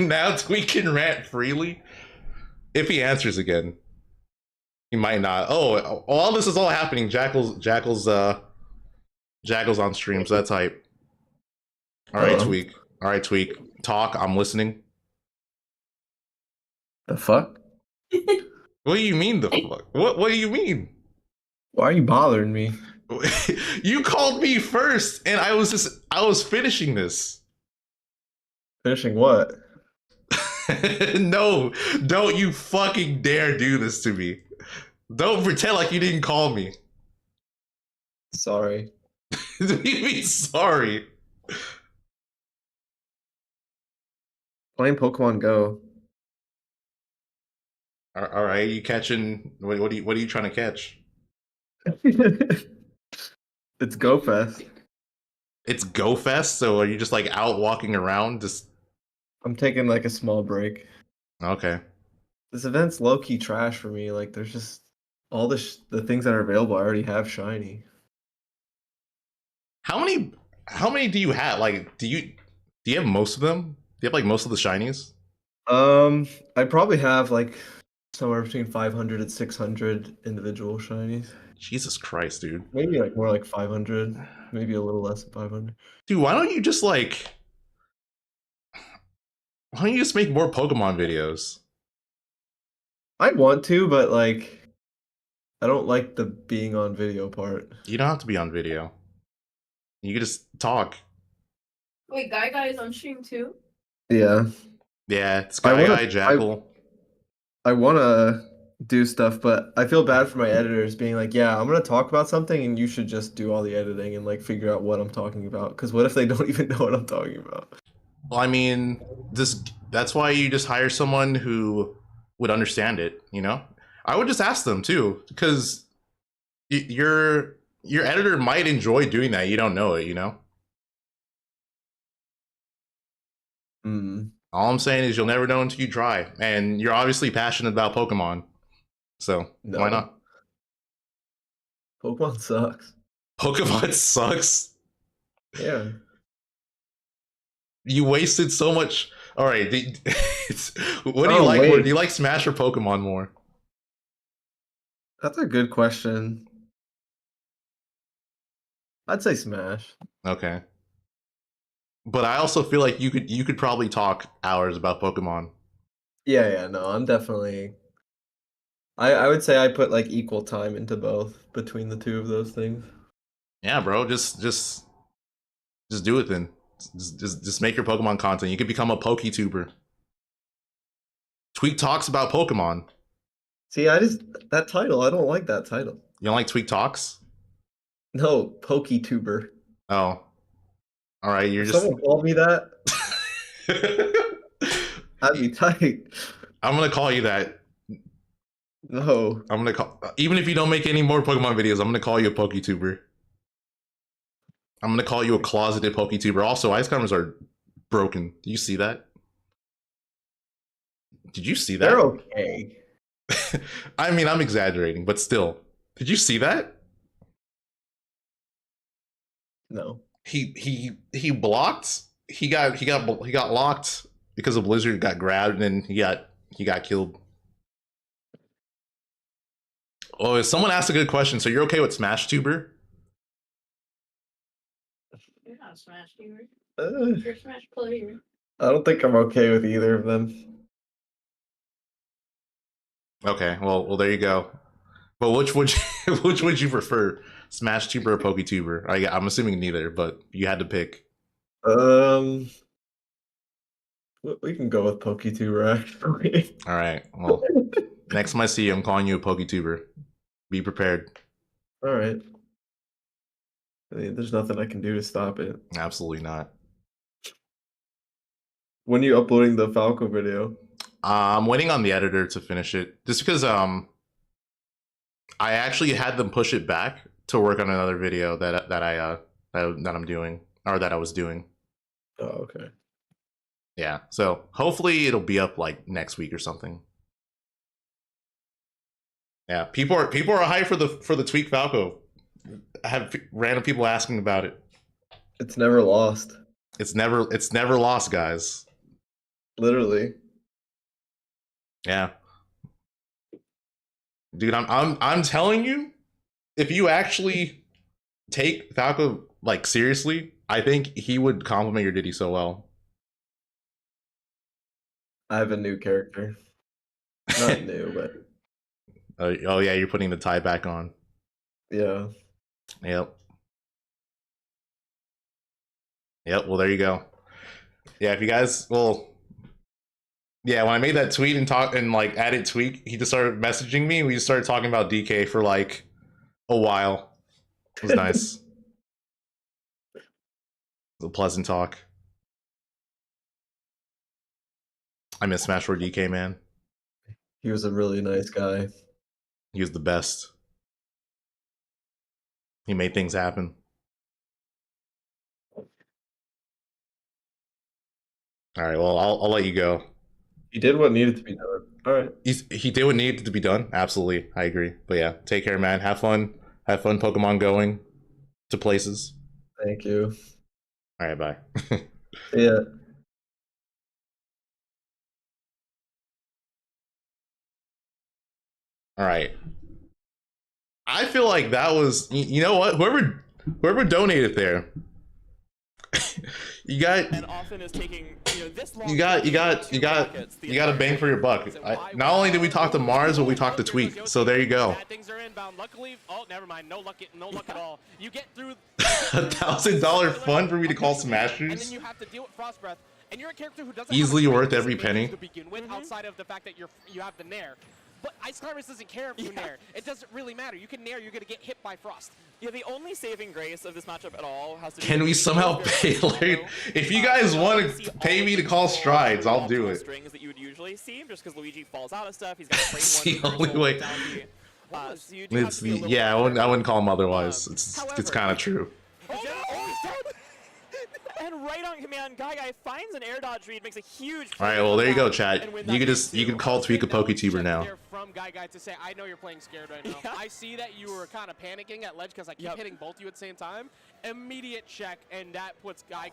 A: Now Tweak can rant freely. If he answers again, he might not. Oh, all this is all happening. Jakal's on stream, so that's hype. All right, Tweak. All right, Tweak. Talk. I'm listening.
G: The fuck?
A: What do you mean the fuck? What do you mean?
G: Why are you bothering me?
A: You called me first, and I was finishing this.
G: Finishing what?
A: No, don't you fucking dare do this to me. Don't pretend like you didn't call me.
G: Sorry.
A: What do you mean sorry?
G: Playing Pokemon Go.
A: All right, you catching? What are you trying to catch?
G: It's Go Fest.
A: It's Go Fest, so are you just like out walking around? Just
G: I'm taking like a small break.
A: okay.
G: This event's low key trash for me. Like, there's just all the things that are available. I already have shiny.
A: How many do you have? Like, do you have most of them? Do you have like most of the shinies?
G: I probably have like somewhere between 500 and 600 individual shinies.
A: Jesus Christ, dude.
G: Maybe like more like 500. Maybe a little less than 500.
A: Dude, why don't you just like? Why don't you just make more Pokemon videos?
G: I want to, but like, I don't like the being on video part.
A: You don't have to be on video. You can just talk.
I: Wait, Guy is on stream too?
G: Yeah.
A: Yeah, it's Guy, Jakal.
G: I want to do stuff, but I feel bad for my editors being like, yeah, I'm going to talk about something and you should just do all the editing and like figure out what I'm talking about. Because what if they don't even know what I'm talking about?
A: Well, I mean, that's why you just hire someone who would understand it, you know? I would just ask them too, because your editor might enjoy doing that. You don't know it, you know? All I'm saying is you'll never know until you try. And you're obviously passionate about Pokemon. So why not?
G: Pokemon sucks.
A: Pokemon sucks?
G: Yeah.
A: You wasted so much. All right. What do you like more? Do you like Smash or Pokemon more?
G: That's a good question. I'd say Smash.
A: Okay. But I also feel like you could probably talk hours about Pokemon.
G: Yeah, no, I'm definitely. I would say I put like equal time into both between the two of those things.
A: Yeah, bro, just do it then. Just make your Pokemon content. You could become a PokeTuber. Tweak talks about Pokemon.
G: See, that title, I don't like that title.
A: You don't like Tweak talks?
G: No, PokeTuber.
A: Oh. All right, you're
G: just. Someone called me that. I'd be tight.
A: I'm gonna call you that.
G: No.
A: I'm gonna call, even if you don't make any more Pokemon videos, I'm gonna call you a PokeTuber. I'm gonna call you a closeted PokeTuber. Also, ice climbers are broken. Do you see that? Did you see that?
G: They're okay.
A: I mean, I'm exaggerating, but still. Did you see that?
G: No.
A: He blocked. He got locked because a Blizzard got grabbed, and then he got killed. Oh, someone asked a good question. So you're okay with Smash Tuber?
I: You're not a Smash Tuber. You're a Smash player.
G: I don't think I'm okay with either of them.
A: Okay, well, there you go. But which would you prefer, Smash Tuber or PokeTuber? I'm assuming neither, but you had to pick.
G: We can go with PokeTuber actually.
A: All right. Well, next time I see you, I'm calling you a PokeTuber. Be prepared.
G: All right. I mean, there's nothing I can do to stop it.
A: Absolutely not.
G: When are you uploading the Falco video?
A: I'm waiting on the editor to finish it, just because I actually had them push it back to work on another video that I'm doing, or that I was doing.
G: Oh, okay.
A: Yeah, so hopefully it'll be up like next week or something. Yeah, people are hyped for the Tweak Falco. I have random people asking about it.
G: It's never lost.
A: It's never lost, guys.
G: Literally.
A: Yeah. Dude, I'm telling you, if you actually take Falco like seriously, I think he would complement your Diddy so well.
G: I have a new character. Not new, but
A: oh yeah, you're putting the tie back on.
G: Yeah.
A: Yep. Well, there you go. Yeah, if you guys, yeah, when I made that tweet and like added Tweak, he just started messaging me. We just started talking about DK for like a while. It was nice. It was a pleasant talk. I miss Smash 4 DK, man.
G: He was a really nice guy.
A: He was the best. He made things happen. All right, well, I'll let you go.
G: He did what needed to be done. All right.
A: He did what needed to be done. Absolutely, I agree. But yeah, take care, man. Have fun. Have fun Pokemon going to places.
G: Thank you.
A: All right, bye.
G: Yeah.
A: All right. I feel like that was, you know what? Whoever donated there, you got.
J: And often is taking, this long.
A: You got a bang for your buck. Not only did we talk to Mars, but we talked to Tweak. So there you go.
F: Things are inbound. Luckily, oh, never mind. No luck at all. You get through.
A: $1,000 fun for me to call Smashers.
F: And then you have to deal with Frost Breath. And you're a character who doesn't
A: easily worth every penny
F: to begin with, outside of the fact that you have the Nair. But Ice Climbers doesn't care if you Nair. It doesn't really matter. You can Nair, you're going to get hit by Frost.
J: Yeah, the only saving grace of this matchup at all has to be...
A: Can we somehow pay Larry? If you guys want to pay me to call Strides, I'll do it.
J: Strings that you would usually see, just because Luigi falls out of stuff. He's got
A: It's the only way. Yeah, I wouldn't call him otherwise. It's kind of true.
J: And right on command, Guy finds an air dodge read, makes a huge.
A: All right, well there you go, chat. You can call Tweak a PokeTuber now.
F: From Guy to say, I know you're playing scared right now. I see that you were kind of panicking at ledge because I keep hitting both you at the same time. Immediate check, and that puts Guy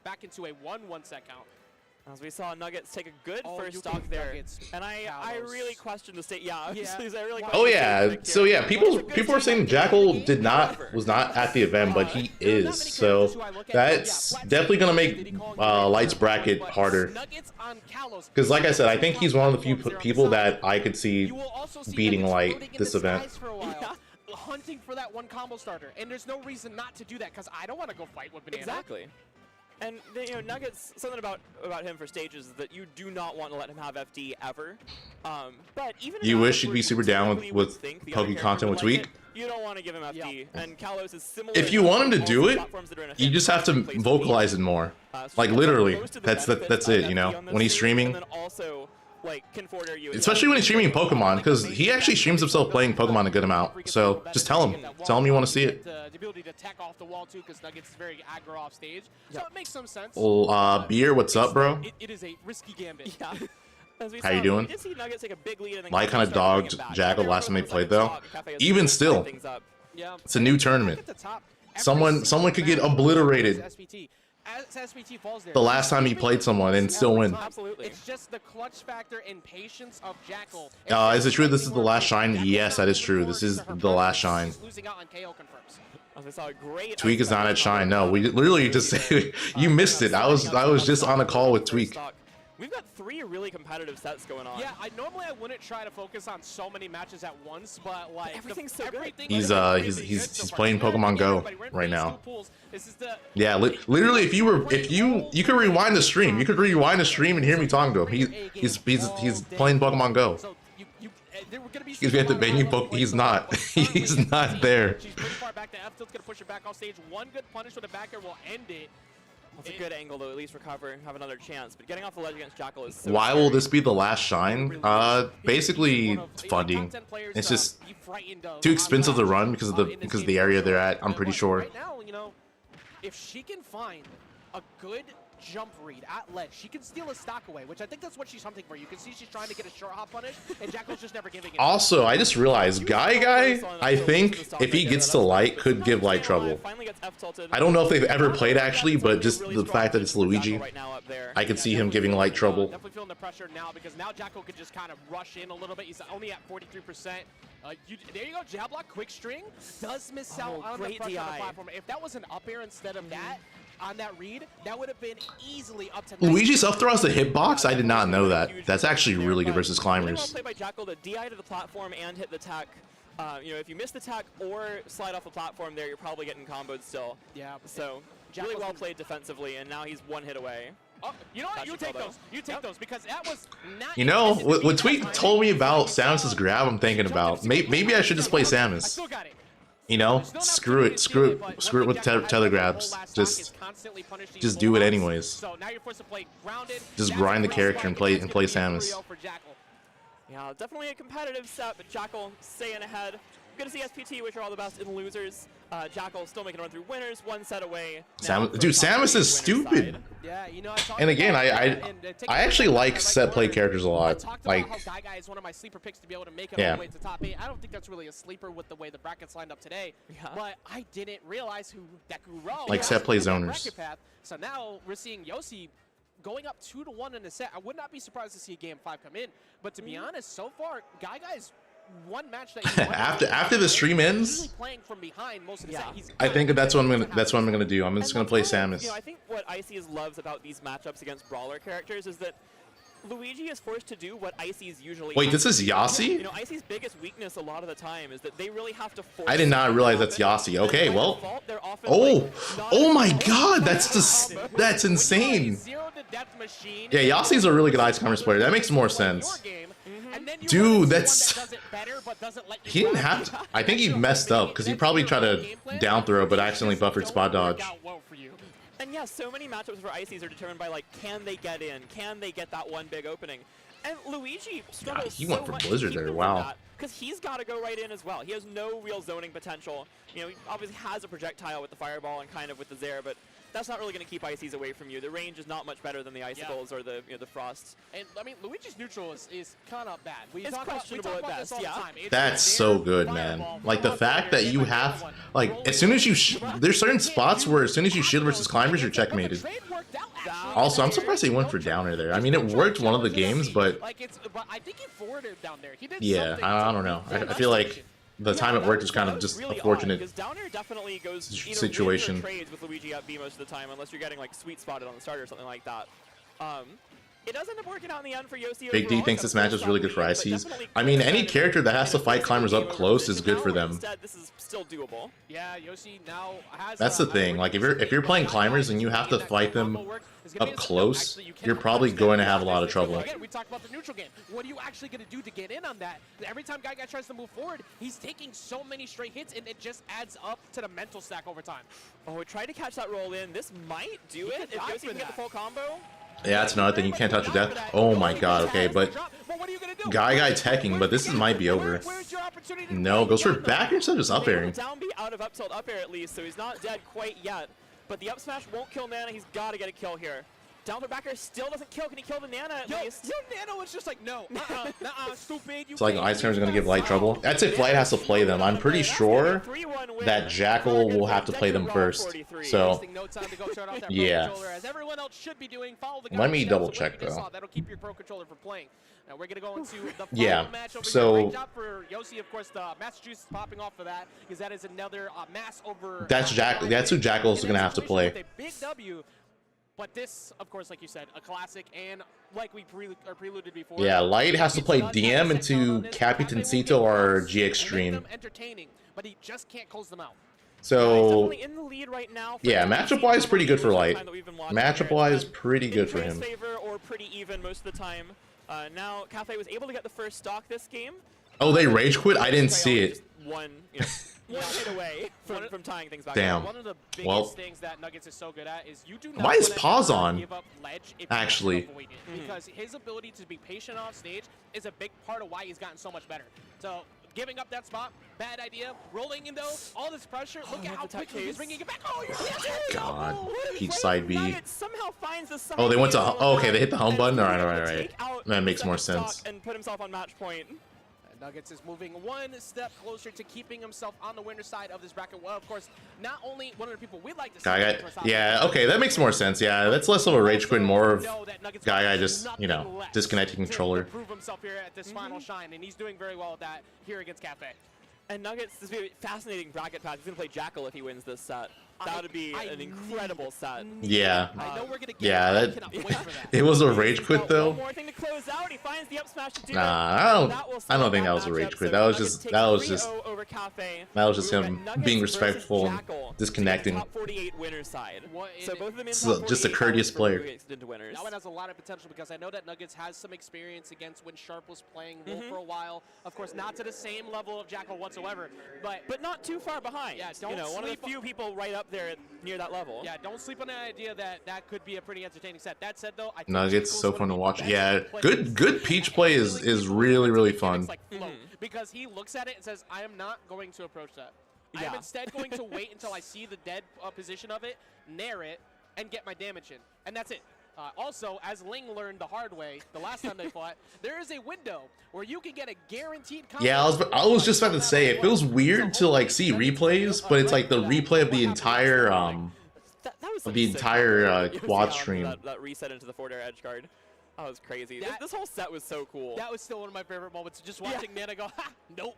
F: back into a 1-1 set count.
J: As we saw Nuggets take a good first stock there, and I really question the state. Yeah,
A: oh yeah, so yeah, people are saying Jakal was not at the event, but he is. So that's definitely gonna make Light's bracket harder. Because like I said, I think he's one of the few people that I could see beating Light this event.
F: Hunting for that one combo starter, and there's no reason not to do that because I don't want to go fight with Banana.
J: Exactly. And Nuggets, something about him for stages is that you do not want to let him have FD ever. But even
A: you wish you'd be super down with Poke content with Tweak.
J: You don't want to give him FD, and Kalos is similar.
A: If you want him to do it, you just have to vocalize it more. Like literally, that's it. When he's streaming. Especially when he's streaming Pokemon, because he actually streams himself playing Pokemon a good amount. So just tell him you want to see it.
F: The ability to tech off the wall too, because Nuggets is very aggro off stage, so it makes some sense.
A: Well, Beer, what's up, bro?
F: It is a risky gambit.
A: How you doing? Light kind of dogged Jakal last time they played though. Even still, it's a new tournament. Someone could get obliterated.
F: As SPT falls there,
A: the last time he played someone and still win.
F: Absolutely. It's just the clutch factor and patience of Jakal.
A: Is it true this is the last shine? Yes, that is true. This is the last shine.
F: Losing out on KO confirms.
A: Tweak is not at shine. No, we literally just you missed it. I was just on a call with Tweak.
J: We've got 3 really competitive sets going on.
F: Yeah, normally I wouldn't try to focus on so many matches at once, but like
J: everything's so good.
A: He's playing Pokemon Go right now. Yeah, literally, if you could rewind the stream, you could rewind the stream and hear me talking to him. He's playing Pokemon Go. He's at the venue, he's not. He's not there.
F: She's pretty far back. The F tilt's gonna push her back off stage. One good punish with a back air will end it.
J: That's a good angle to at least recover, have another chance. But getting off the ledge against Jakal is so
A: Why will this be the last shine? Basically funding. It's just too expensive to run because of the area they're at. I'm pretty sure.
F: Right now, if she can find a good jump read at ledge, she can steal a stock away, which I think that's what she's hunting for. You can see she's trying to get a short hop punish, and Jakal's just never giving it.
A: Also, I just realized Guy, I think if he gets to Light, could give Light trouble. I don't know if they've ever played actually, but just the fact that it's Luigi, I could see him giving Light trouble.
F: Definitely feeling the pressure now because now Jakal could just kind of rush in a little bit. He's only at 43%. There you go, jab block, quick string. Does miss out on the pressure on the platform. If that was an up air instead of that, on that read, that would have been easily up to
A: Luigi self throw has the hitbox? I did not know that. That's actually really good versus climbers.
J: Play by Jakal to DI to the platform and hit the tech. If you miss the tech or slide off the platform there, you're probably getting comboed still.
F: Yeah.
J: So really well played defensively, and now he's 1 hit away.
F: Oh, you know what? You take those. You take those because that was not.
A: When Tweak told me about Samus's grab, I'm thinking about maybe I should just play Samus.
F: I still got it.
A: You know, screw it with tether grabs. Just do it anyways. Just grind the character and play Samus.
J: Yeah, definitely a competitive set, but Jakal staying ahead. Good to see SPT, which are all the best in losers. Jakal still making a run through winners, one set away.
A: Dude, Samus is stupid.
F: Yeah, you know,
A: and again, I actually like set play characters a lot. Like,
F: Guy is one of my sleeper picks to be able to make it all
A: yeah.
F: the way to top 8. I don't think that's really a sleeper with the way the brackets lined up today. Yeah. But I didn't realize who Deku Ro
A: like set play zoners.
F: So now we're seeing Yossi going up 2-1 in a set. I would not be surprised to see Game 5 come in. But to be honest, so far, Guy's one match that
A: after the stream ends,
F: playing from behind most of the set.
A: I think that's what I'm gonna do. I'm just gonna play Samus.
J: You know, I think what Ices loves about these matchups against brawler characters is that Luigi is forced to do what Ices usually.
A: Wait, this is Yossi?
J: You know, Ices' biggest weakness a lot of the time is that they really have to force.
A: I did not realize that's Yossi. Okay, well. Oh my God, that's insane. Yeah, Yossi's a really good Ice Climbers player. That makes more sense. Dude, he didn't have to. I think he messed up because he probably tried to down throw but accidentally buffered spot dodge.
J: And yeah, so many matchups for Ices are determined by, like, can they get in? Can they get that one big opening? And Luigi struggles
A: he went for Blizzard there, wow.
J: Because he's got to go right in as well. He has no real zoning potential. You know, he obviously has a projectile with the fireball and kind of with the Zair, but that's not really going to keep Ices away from you. The range is not much better than the icicles or the the frosts.
F: And I mean, Luigi's neutral is kind of bad.
J: It's questionable at best. Yeah.
A: That's so good, man. Like the fact that you have, like, as soon as you, there's certain spots where as soon as you shield versus climbers, you're checkmated. Also, I'm surprised he went for downer there. I mean, it worked one of the games, but
F: I think he forwarded down there. He did
A: yeah, I don't know. I feel like the time it worked was kind of just a fortunate
J: definitely goes
A: situation.
J: Trades with Luigi at B most of the time, unless you're getting like sweet spotted on the start or something like that. It does end up working out in the end for Yossi.
A: Big D thinks this match is really good for Ices. I mean, any character that has to fight climbers up close is good for them.
J: This is still doable.
F: Yeah, Yossi now has.
A: That's the thing. Like, if you're playing climbers and you have to fight them up close, you're probably going to have a lot of trouble.
F: Again, we talked about the neutral game. What are you actually going to do to get in on that? Every time Guy tries to move forward, he's taking so many straight hits, and it just adds up to the mental stack over time.
J: Oh, we tried to catch that roll in. This might do it if Yossi can get the full combo.
A: Yeah, that's another thing. You can't touch your death. Oh my God. Okay, but Guy teching, but this might be over. No, goes for back instead of just up airing.
J: Down B out of up tilt up air at least, so he's not dead quite yet. But the up smash won't kill Nana. He's got to get a kill here. Down for back air still doesn't kill. Can he kill the Nana at least?
F: Yo, Nana was just like, no, stupid.
A: It's like Ice Climbers are going to give Light trouble. That's if Light has to play them. I'm pretty sure that Jakal will have to play them first. So, yeah. Let me double check though.
F: That'll keep your pro controller from playing. Now we're gonna go into the
A: yeah.
F: match over
A: So
F: here. Great job for Yossi, of course. The Massachusetts popping off for that because that is another mass over.
A: That's who Jakal's gonna have to play.
F: Big W. But this, of course, like you said, a classic, and like we preluded before.
A: Yeah, Light has to play DM into Capitancito or GX Stream.
F: Entertaining, but he just can't close them out.
A: So, yeah, matchup-wise, pretty good for Light. Matchup-wise, pretty good for him.
J: Or pretty even most of the time. Now, Cafe was able to get the first stock this game.
A: Oh, they rage quit? I didn't see it.
J: One hit away from tying things back.
A: Damn.
F: One of the biggest things that Nuggets is so good at is you do not
A: why is pause on?
F: Give up ledge if
A: actually,
F: because his ability to be patient off stage is a big part of why he's gotten so much better. So giving up that spot, bad idea. Rolling in though, all this pressure. Look at how quickly he's bringing it back. Oh,
A: God. Peach side B.
J: Somehow finds the side
A: oh, they went to. Oh, okay, they hit the home button. All right. That makes more sense.
J: And put himself on match point.
F: Nuggets is moving one step closer to keeping himself on the winner side of this bracket. Well, of course, not only one of the people we'd like to see.
A: Yeah, okay, that makes more sense. Yeah, that's less of a rage quit, more of Guy just, you know, disconnecting controller.
F: Prove himself here at this final shine, and he's doing very well with that here against Cafe.
J: And Nuggets, this would be a fascinating bracket path. He's going to play Jakal if he wins this set. That would be an incredible set.
A: Yeah.
F: I know we're gonna get
A: it was a rage quit though.
J: One more thing to close out. He finds the up smash to do
A: nah, I don't think that was a rage quit. That was just him being respectful and disconnecting.
J: Top 48 winner side. So both of them in
A: just a courteous player.
F: That one has a lot of potential because I know that Nuggets has some experience against when Sharp was playing Wolf for a while. Of course, not to the same level of Jakal whatsoever. whatsoever.
J: But not too far behind.
F: Yeah, don't
J: one of the few people right up there near that level.
F: Yeah, don't sleep on the idea that that could be a pretty entertaining set. That said, though, I think
A: Nuggets so fun to watch. Yeah,
F: players.
A: good Peach play is really fun.
F: Like because he looks at it and says, "I am not going to approach that. I am instead going to wait until I see the dead position of it, nair it, and get my damage in, and that's it." Also, as Ling learned the hard way the last time they fought, there is a window where you can get a guaranteed combo.
A: Yeah, I was just about to say, it feels weird to like see replays, but it's like the replay of the entire quad stream.
J: That reset into the forward air edge guard. That was crazy. This whole set was so cool.
F: That was still one of my favorite moments. Just watching Nana go, ha, nope,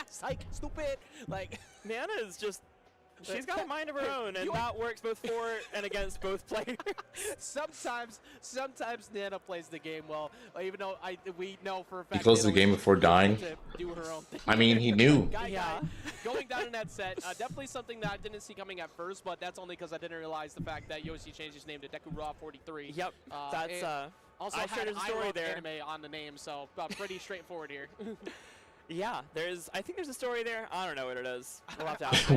F: psych, stupid. Like
J: Nana is just. She's got a mind of her own, and that works both for and against both players.
F: Sometimes Nana plays the game well, even though we know for a fact
A: he closed the game before dying.
F: Do her own thing.
A: I mean, he knew.
F: Going down in that set, definitely something that I didn't see coming at first, but that's only because I didn't realize the fact that Yoshi changed his name to Deku Raw 43.
J: Yep, that's
F: also
J: I shared a story there.
F: Anime on the name, so pretty straightforward here.
J: Yeah, I think there's a story there. I don't know what it is. We'll have to ask.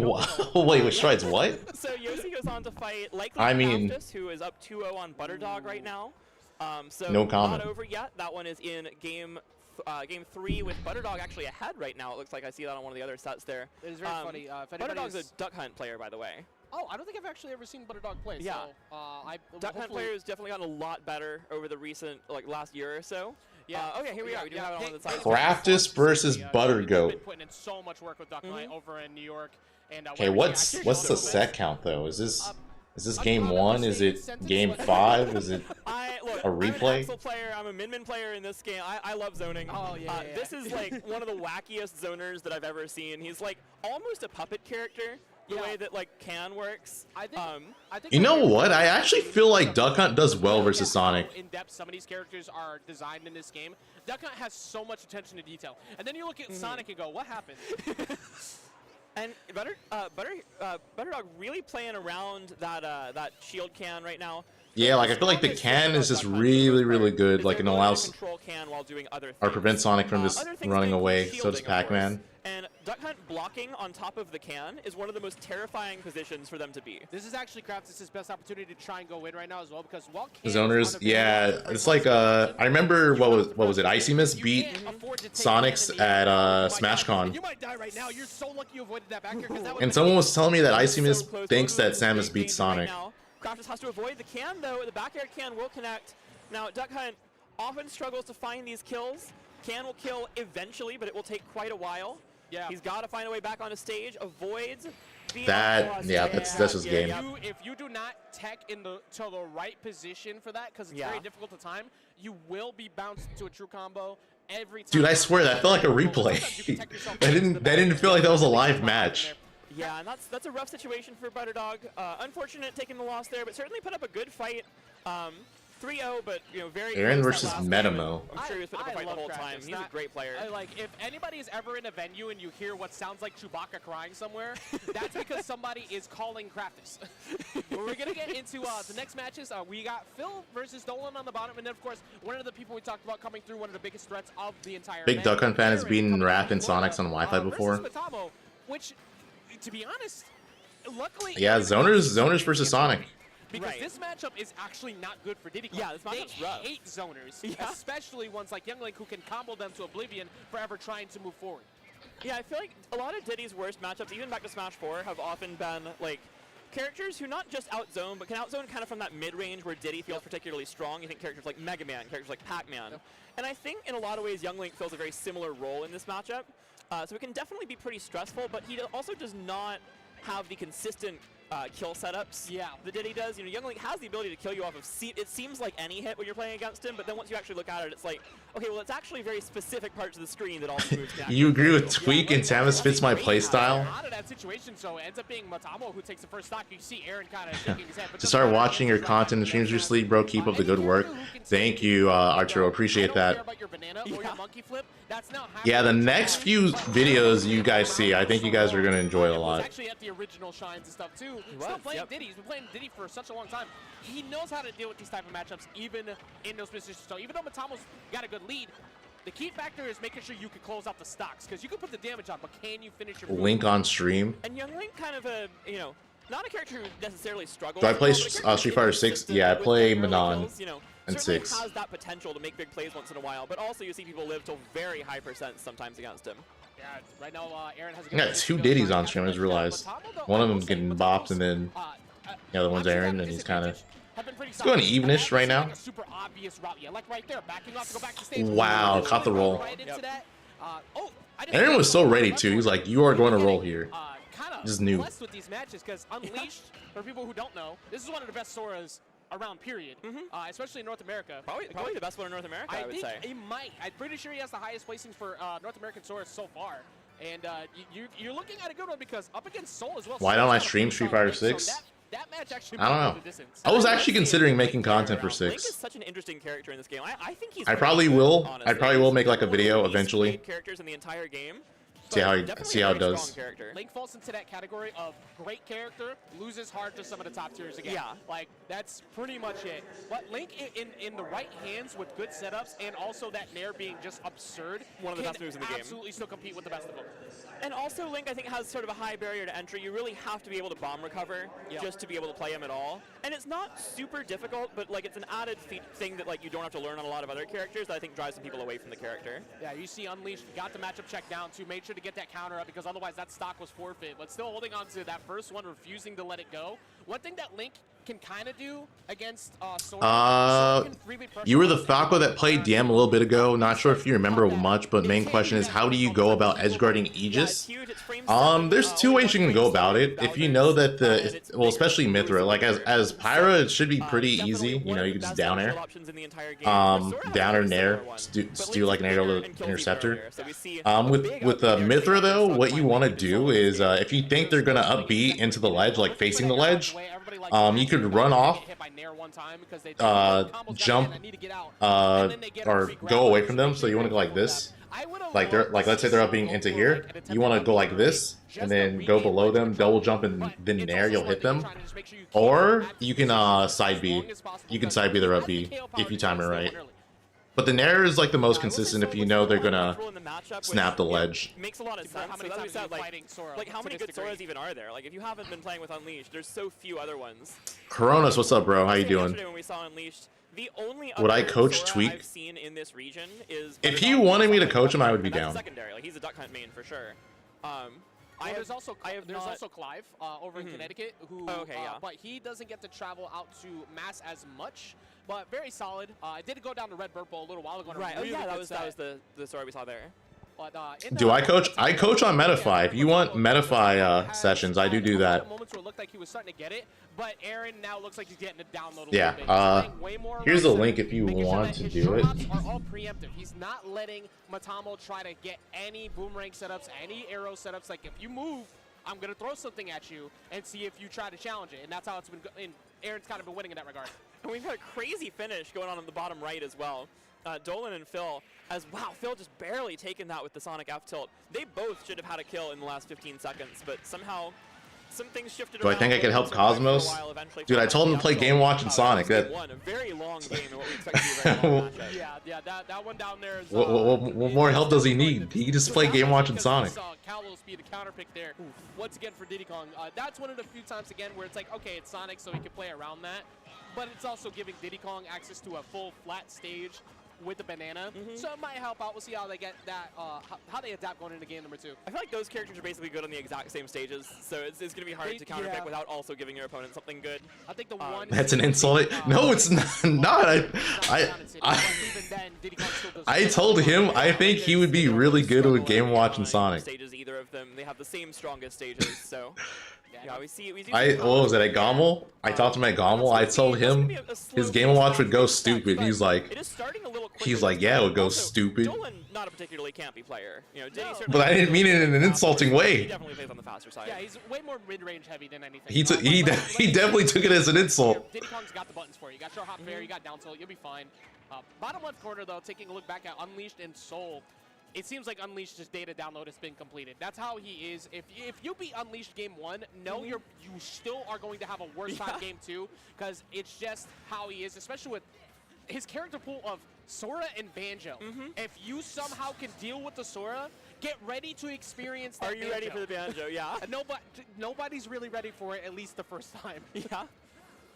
A: Wait, which strides what?
J: So Yoshi goes on to fight Cactus, who is up 2-0 on Butterdog right now. So
A: no comment.
J: Not over yet. That one is in game 3 with Butterdog actually ahead right now. It looks like I see that on one of the other sets there.
F: It is very funny.
J: Butterdog's a Duck Hunt player, by the way.
F: Oh, I don't think I've actually ever seen Butterdog play.
J: Yeah.
F: So,
J: Duck Hunt player has definitely gotten a lot better over the recent, last year or so.
F: Yeah.
J: Okay, here we are. We do have it on the side.
A: Craftus versus Buttergoat.
F: Been putting in so much work with Duck Hunt over in New York. And
A: okay, what's the set count though? Is this game 1? Is it game 5? Is it a replay?
J: I'm an Axel player. I'm a Min player in this game. I love zoning.
F: Oh, yeah,
J: This is like one of the wackiest zoners that I've ever seen. He's like almost a puppet character. The way that Can works.
F: I think
A: you know what? I actually feel like Duck Hunt does well versus Sonic.
F: In depth, some of these characters are designed in this game. Duck Hunt has so much attention to detail, and then you look at Sonic and go, "What happened?"
J: And Butterdog really playing around that shield can right now.
A: Yeah, I feel like the can is just really good. Like it allows
J: control can while doing other
A: or prevents Sonic from just running away. So does Pac-Man.
J: And Duck Hunt blocking on top of the can is one of the most terrifying positions for them to be.
F: This is actually Craftus' best opportunity to try and go in right now as well, because while
A: zoners, yeah, it's like I remember what was it? Icy Mist beat Sonic's at SmashCon.
F: You might die right now. You're so lucky you avoided that back here,
A: and someone was telling me that Icy Mist thinks that Samus beat Sonic.
J: Craftus has to avoid the can though. The back air can will connect. Now Duck Hunt often struggles to find these kills. Can will kill eventually, but it will take quite a while.
F: Yeah.
J: He's got to find a way back on a stage, avoids
A: that. Yeah, that's his game.
F: If you do not tech to the right position for that, because it's very difficult to time, you will be bounced to a true combo every time.
A: Dude, I swear that felt like a replay. that didn't feel like that was a live match.
J: Yeah, and that's a rough situation for Butterdog. Unfortunate taking the loss there, but certainly put up a good fight. 3-0, but very.
A: Aaron versus Metamo.
J: I'm sure he was put up a fight the whole time. He's a great player.
F: If anybody is ever in a venue and you hear what sounds like Chewbacca crying somewhere, that's because somebody is calling Craftus. We're gonna get into the next matches. We got Phil versus Dolan on the bottom, and then of course one of the people we talked about coming through, one of the biggest threats of the entire.
A: Big Duck Hunt fan has beaten Raph and Sonics on Wi-Fi before.
F: Matamo, which, to be honest, luckily.
A: Yeah, zoners versus Sonic.
F: Because this matchup is actually not good for Diddy Kong.
J: Yeah, this matchup's rough.
F: They hate zoners, especially ones like Young Link who can combo them to oblivion, forever trying to move forward.
J: Yeah, I feel like a lot of Diddy's worst matchups, even back to Smash 4, have often been like characters who not just outzone, but can outzone kind of from that mid-range where Diddy feels particularly strong. You think characters like Mega Man, characters like Pac-Man. And I think in a lot of ways, Young Link fills a very similar role in this matchup. So it can definitely be pretty stressful, but he also does not have the consistent kill setups that Diddy does. Young Link has the ability to kill you off of it seems like any hit when you're playing against him, but then once you actually look at it, it's like, okay, well, it's actually very specific parts of the screen that all the moves can.
A: You agree with Tweak and Samus fits my playstyle?
F: Out of that situation, so it ends up being Matamo who takes the first stock. You see Aaron kind of shaking his head.
A: To start watching your content and streams your sleep, bro. Keep up the good work. Thank you, Arturo. Appreciate that. Yeah, the next few videos you guys see, I think you guys are gonna enjoy a lot.
F: Actually, at the original shines and stuff too. Still playing Diddy. He's been playing Diddy for such a long time. He knows how to deal with these type of matchups, even in those positions. So even though Matamo's got a good lead, The key factor is making sure you can close out the stocks, because you can put the damage on, but can you finish your
A: Link on stream.
J: And Young Link kind of a, you know, not a character who necessarily struggles.
A: Do I play Street Fighter 6? Yeah, I play Manon and 6.
J: Has that potential to make big plays once in a while, but also you see people live till very high percents sometimes against him.
F: Yeah, right now Aaron has
A: I got 2 Diddy's on stream, I just realized. One of them's getting bopped, and then the other one's Aaron, and he's kind of going evenish right now. Wow, caught the roll. Aaron was so ready too. He's like, "You are going to roll here." Just knew.
F: With these matches, because Unleashed, for people who don't know, this is one of the best Soras around, period. Especially in North America.
J: Probably the best one in North America, I would say.
F: He might. I'm pretty sure he has the highest placings for North American Soras so far. And you're looking at a good one, because up against Soul as well.
A: Why don't I stream Street Fighter 6?
F: So that match actually
A: I don't know. I was actually considering making content for 6.
J: Link is such an interesting character in this game. I think he's.
A: I probably will. I probably will make like a video eventually.
J: Characters in the entire game.
A: See how it does.
F: Link falls into that category of great character, loses hard to some of the top tiers again.
J: Yeah.
F: Like, that's pretty much it. But Link, in the right hands with good setups, and also that Nair being just absurd,
J: one of the best moves in the game.
F: Absolutely still compete with the best of them.
J: And also Link, I think, has sort of a high barrier to entry. You really have to be able to bomb recover just to be able to play him at all. And it's not super difficult, but like it's an added thing that like you don't have to learn on a lot of other characters that I think drives some people away from the character.
F: Yeah, you see Unleashed got the matchup check down too, made sure to get that counter up, because otherwise that stock was forfeit, but still holding on to that first one, refusing to let it go. One thing that Link can kind of do against Sora,
A: you were the Falco that played DM a little bit ago. Not sure if you remember much, but main question is, how do you go about edge guarding Aegis? There's 2 ways you can go about it. If you know that well, especially Mithra, like as Pyra, it should be pretty easy. You know, you can just down air, down air nair, do like an aerial interceptor. With Mithra though, what you want to do is if you think they're gonna up B into the ledge, like facing the ledge, you could run off, jump, or go away from them. So you want to go like this, like let's say they're up being into here. You want to go like this, and then go below them, double jump, and then nair. You'll hit them. Or you can side B. You can side B their up B if you time it right. But the nair is like the most consistent if you know they're gonna snap the ledge.
J: Makes a lot of sense. So as we said, like how many good Soras even are there? Like if you haven't been playing with Unleashed, there's so few other ones.
A: Coronas, what's up, bro? How you doing?
J: When we saw Unleashed, the only
A: would I coach
J: Sora
A: Tweak?
J: I've seen in this region is
A: if he wanted me to coach him, I would be down.
J: Secondary, like he's a Duck Hunt main for sure.
F: There's also Clive over in Connecticut, who but he doesn't get to travel out to Mass as much, but very solid. I did go down to Red Burp Bowl a little while ago.
J: Right. Really that was the story we saw there.
F: But,
A: do I coach? I coach on Metafy. If you want Metafy sessions, I do that.
F: Moments where it looked like he was starting to get it, but Aaron now looks like he's getting it download a
A: yeah. Here's the link if you want to do it.
F: Are all preemptive. He's not letting Matamo try to get any boomerang setups, any arrow setups. Like if you move, I'm gonna throw something at you and see if you try to challenge it, and that's how it's been. And Aaron's kind of been winning in that regard.
J: And we've got a crazy finish going on the bottom right as well. Dolan and Phil, Phil just barely taken that with the Sonic F tilt. They both should have had a kill in the last 15 seconds, but somehow some things shifted
A: around. Do I think I could help Cosmos? Dude, I told him to play Game Watch and Sonic.
J: That a very long game and what we expect to be a very long matchup.
F: Yeah, that one down there is...
A: What more help does he need? He can just play Game Watch and Sonic.
F: Callow speed a counter pick there. Once again for Diddy Kong. That's one of the few times again where it's like, okay, it's Sonic, so he can play around that. But it's also giving Diddy Kong access to a full flat stage with the banana, so it might help out. We'll see how they get that, how they adapt going into game number 2.
J: I feel like those characters are basically good on the exact same stages, so it's going to be hard to counter pick without also giving your opponent something good.
F: I think the one
A: that's an insult. No, it's not. I told him I think he would be really good with Game Watch and Sonic.
J: Stages, either of them, they have the same strongest stages, so. Yeah, we see
A: what was it, at Gommel? I talked to him at Gommel. I told him his Game & Watch would go stupid. He's like, yeah, it would go stupid.
J: Dolan, not a particularly campy player. You know,
A: but I didn't mean it in an insulting way.
J: He definitely plays on the faster side.
F: Yeah, he's way more mid-range heavy than anything.
A: He definitely took it as an insult.
F: Diddy Kong's got the buttons for you. You got short hop fair, you got down tilt, you'll be fine. Bottom left corner though, taking a look back at Unleashed and Soul. It seems like Unleashed's data download has been completed. That's how he is. If you beat Unleashed game 1, no, you still are going to have a worse time game 2, because it's just how he is, especially with his character pool of Sora and Banjo. If you somehow can deal with the Sora, get ready to experience that.
J: Are you ready for the Banjo? Yeah.
F: Nobody's really ready for it, at least the first time.
J: Yeah.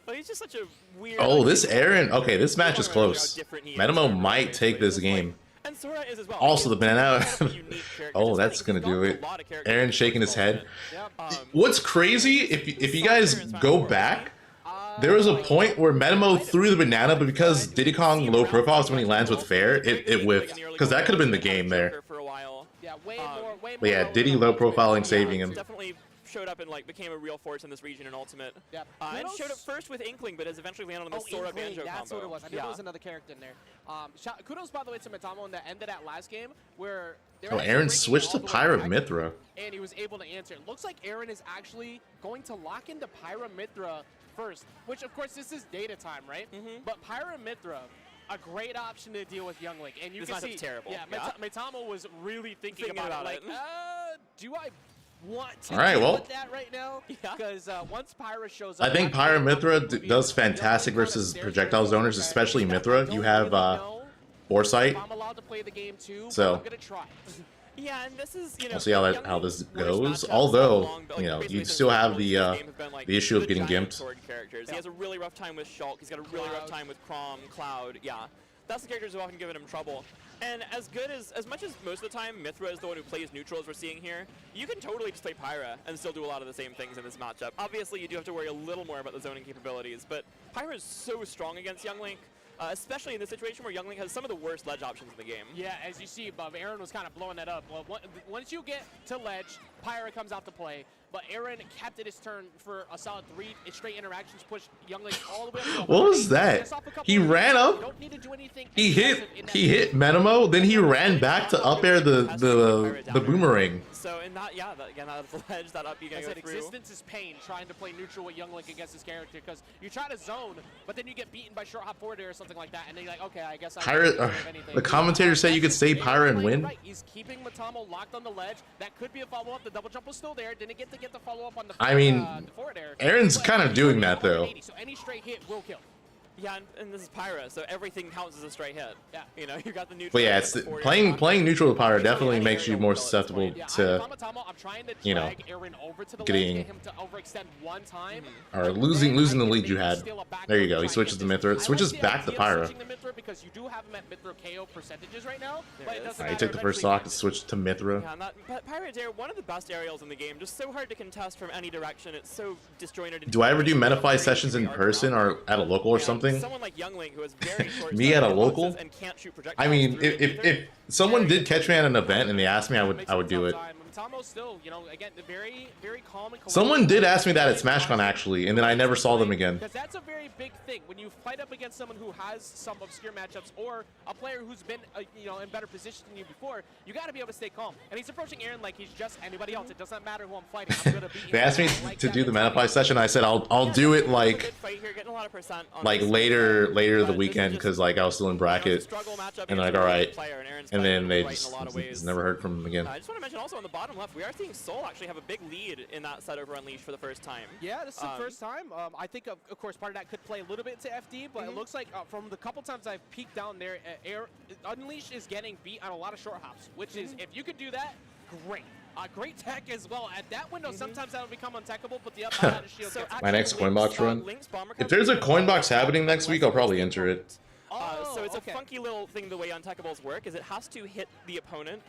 J: But he's just such a weird.
A: Oh, this Aaron. Okay, this match is close. Metamo might take this game.
J: And Sora is as well.
A: Also, the banana. Oh, that's gonna do it. Aaron shaking his head. What's crazy? If you guys go back, there was a point where Metamo threw the banana, but because Diddy Kong low profile is when he lands with fair, it whiffed. Because that could have been the game there. But yeah, Diddy low profiling saving him.
J: Definitely showed up and like became a real force in this region in Ultimate. And showed up first with Inkling, but has eventually landed on the Sora Banjo combo.
F: That's what it was. I knew there was another character in there. Kudos, by the way, to Metamo in the end of that last game where.
A: Oh, Aaron switched to Pyra Mithra.
F: And he was able to answer. It looks like Aaron is actually going to lock into Pyra Mithra first, which of course this is data time, right? But Pyra Mithra, a great option to deal with Young Link, and you can see
J: terrible.
F: Yeah, Metamo was really thinking about it. Like, do I want to deal with that right now? Because once Pyra shows up,
A: I think Pyra Mithra does fantastic versus projectile zoners, especially Mithra. You have foresight,
F: I'm allowed to play the game too,
A: so
F: I'm gonna try.
J: Yeah, and this is, you know,
A: we'll see how this goes. Although, you know, you still have the issue of getting gimped.
J: He has a really rough time with Shulk. He's got a really rough time with Chrom, Cloud. Yeah, that's the characters who often giving him trouble. And as much as most of the time Mithra is the one who plays neutral, as we're seeing here, you can totally just play Pyra and still do a lot of the same things in this matchup. Obviously, you do have to worry a little more about the zoning capabilities, but Pyra is so strong against Young Link. Especially in this situation where Young Link has some of the worst ledge options in the game.
F: Yeah, as you see above, Aaron was kind of blowing that up. Well, once you get to ledge, Pyra comes out to play, but Aaron kept it his turn for a solid 3 straight interactions, pushed Young Link all the way up.
A: What was that? He ran up.
F: Don't need to do anything.
A: He hit Metamo, then he ran back to up air the boomerang.
J: So in that, yeah, again, that ledge, that up you gotta go through.
F: Existence is pain trying to play neutral with Young Link against his character, because you try to zone, but then you get beaten by short hop forward air or something like that, and then you're like, okay, I guess
A: the commentator said you could stay Pyra and win.
F: Right. He's keeping Metamo locked on the ledge. That could be a follow-up. The double jump was still there. Didn't get the follow-up on the forward air.
A: Aaron's kind of doing that, though.
F: So any straight hit will kill.
J: Yeah, and this is Pyra, so everything counts as a straight hit. Yeah. You know, you got the neutral.
A: But yeah, it's playing neutral with Pyra definitely makes you more susceptible to, you know, getting or losing the lead you had. There you go. He switches to Mithra. It switches back to Pyra.
F: Because you do have him at Mithra KO percentages right now.
A: He took the first stock and switched to Mithra.
J: Yeah, Pyra's air, one of the best aerials in the game. Just so hard to contest from any direction. It's so disjointed.
A: Do I ever do Metafy sessions in person or at a local or something?
J: Someone like Young Link who has very short
A: me at a local?
J: And can't shoot projectiles.
A: I mean, if someone did catch me at an event and they asked me, I would do it.
F: Still, you know, again, very calm and
A: someone did ask me that at SmashCon actually, and then I never saw them again.
F: Because that's a very big thing when you fight up against someone who has some obscure matchups or a player who's been, you know, in better position than you before. You got to be able to stay calm. And he's approaching Aaron like he's just anybody else. It doesn't matter who I'm fighting. I'm gonna beat him.
A: They asked me to do the Metafy session. I said I'll do it like later the weekend because like I was still in bracket, and like all right, and then they just never heard from them again.
J: I just want to mention also on the bottom left, we are seeing Soul actually have a big lead in that set over Unleashed for the first time.
F: Yeah, this is the first time. I think, of course, part of that could play a little bit to FD, but it looks like from the couple times I've peeked down there, Unleashed is getting beat on a lot of short hops, which is, if you could do that, great. Great tech as well. At that window, sometimes that will become untechable, but the up side of shield
A: my next coin box run. If there's a coin box happening next week, I'll probably enter it.
J: So it's a funky little thing the way untechable work is it has to hit the opponent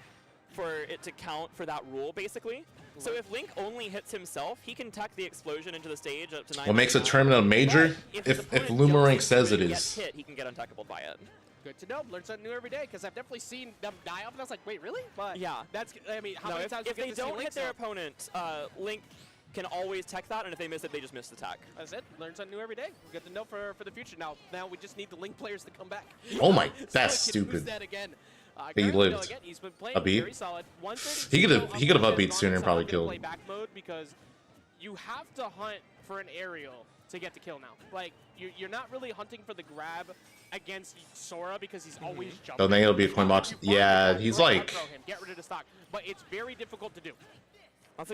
J: for it to count for that rule, basically. So if Link only hits himself, he can tech the explosion into the stage up to 9.
A: What makes a tournament a major? If Lumarink says it is.
J: Hit, he can get untechable by it.
F: Good to know. Learn something new every day, because I've definitely seen them die off, and I was like, wait, really? But
J: yeah,
F: that's. I mean, how many times
J: if they don't hit their opponent, Link can always tech that, and if they miss it, they just miss the tech.
F: That's it. Learn something new every day. Good to know for the future. Now we just need the Link players to come back.
A: Oh my, that's stupid.
F: That again.
A: He lived.
F: Again, he's been playing
A: a beat.
F: very solid.
A: He could have upbeat sooner and probably killed.
F: Play back mode because you have to hunt for an aerial to get the kill now. Like you're not really hunting for the grab against Sora because he's always jumping.
A: Oh, then it'll be a coin box. Yeah, he's like.
F: Get rid of the stock, but it's very difficult to do.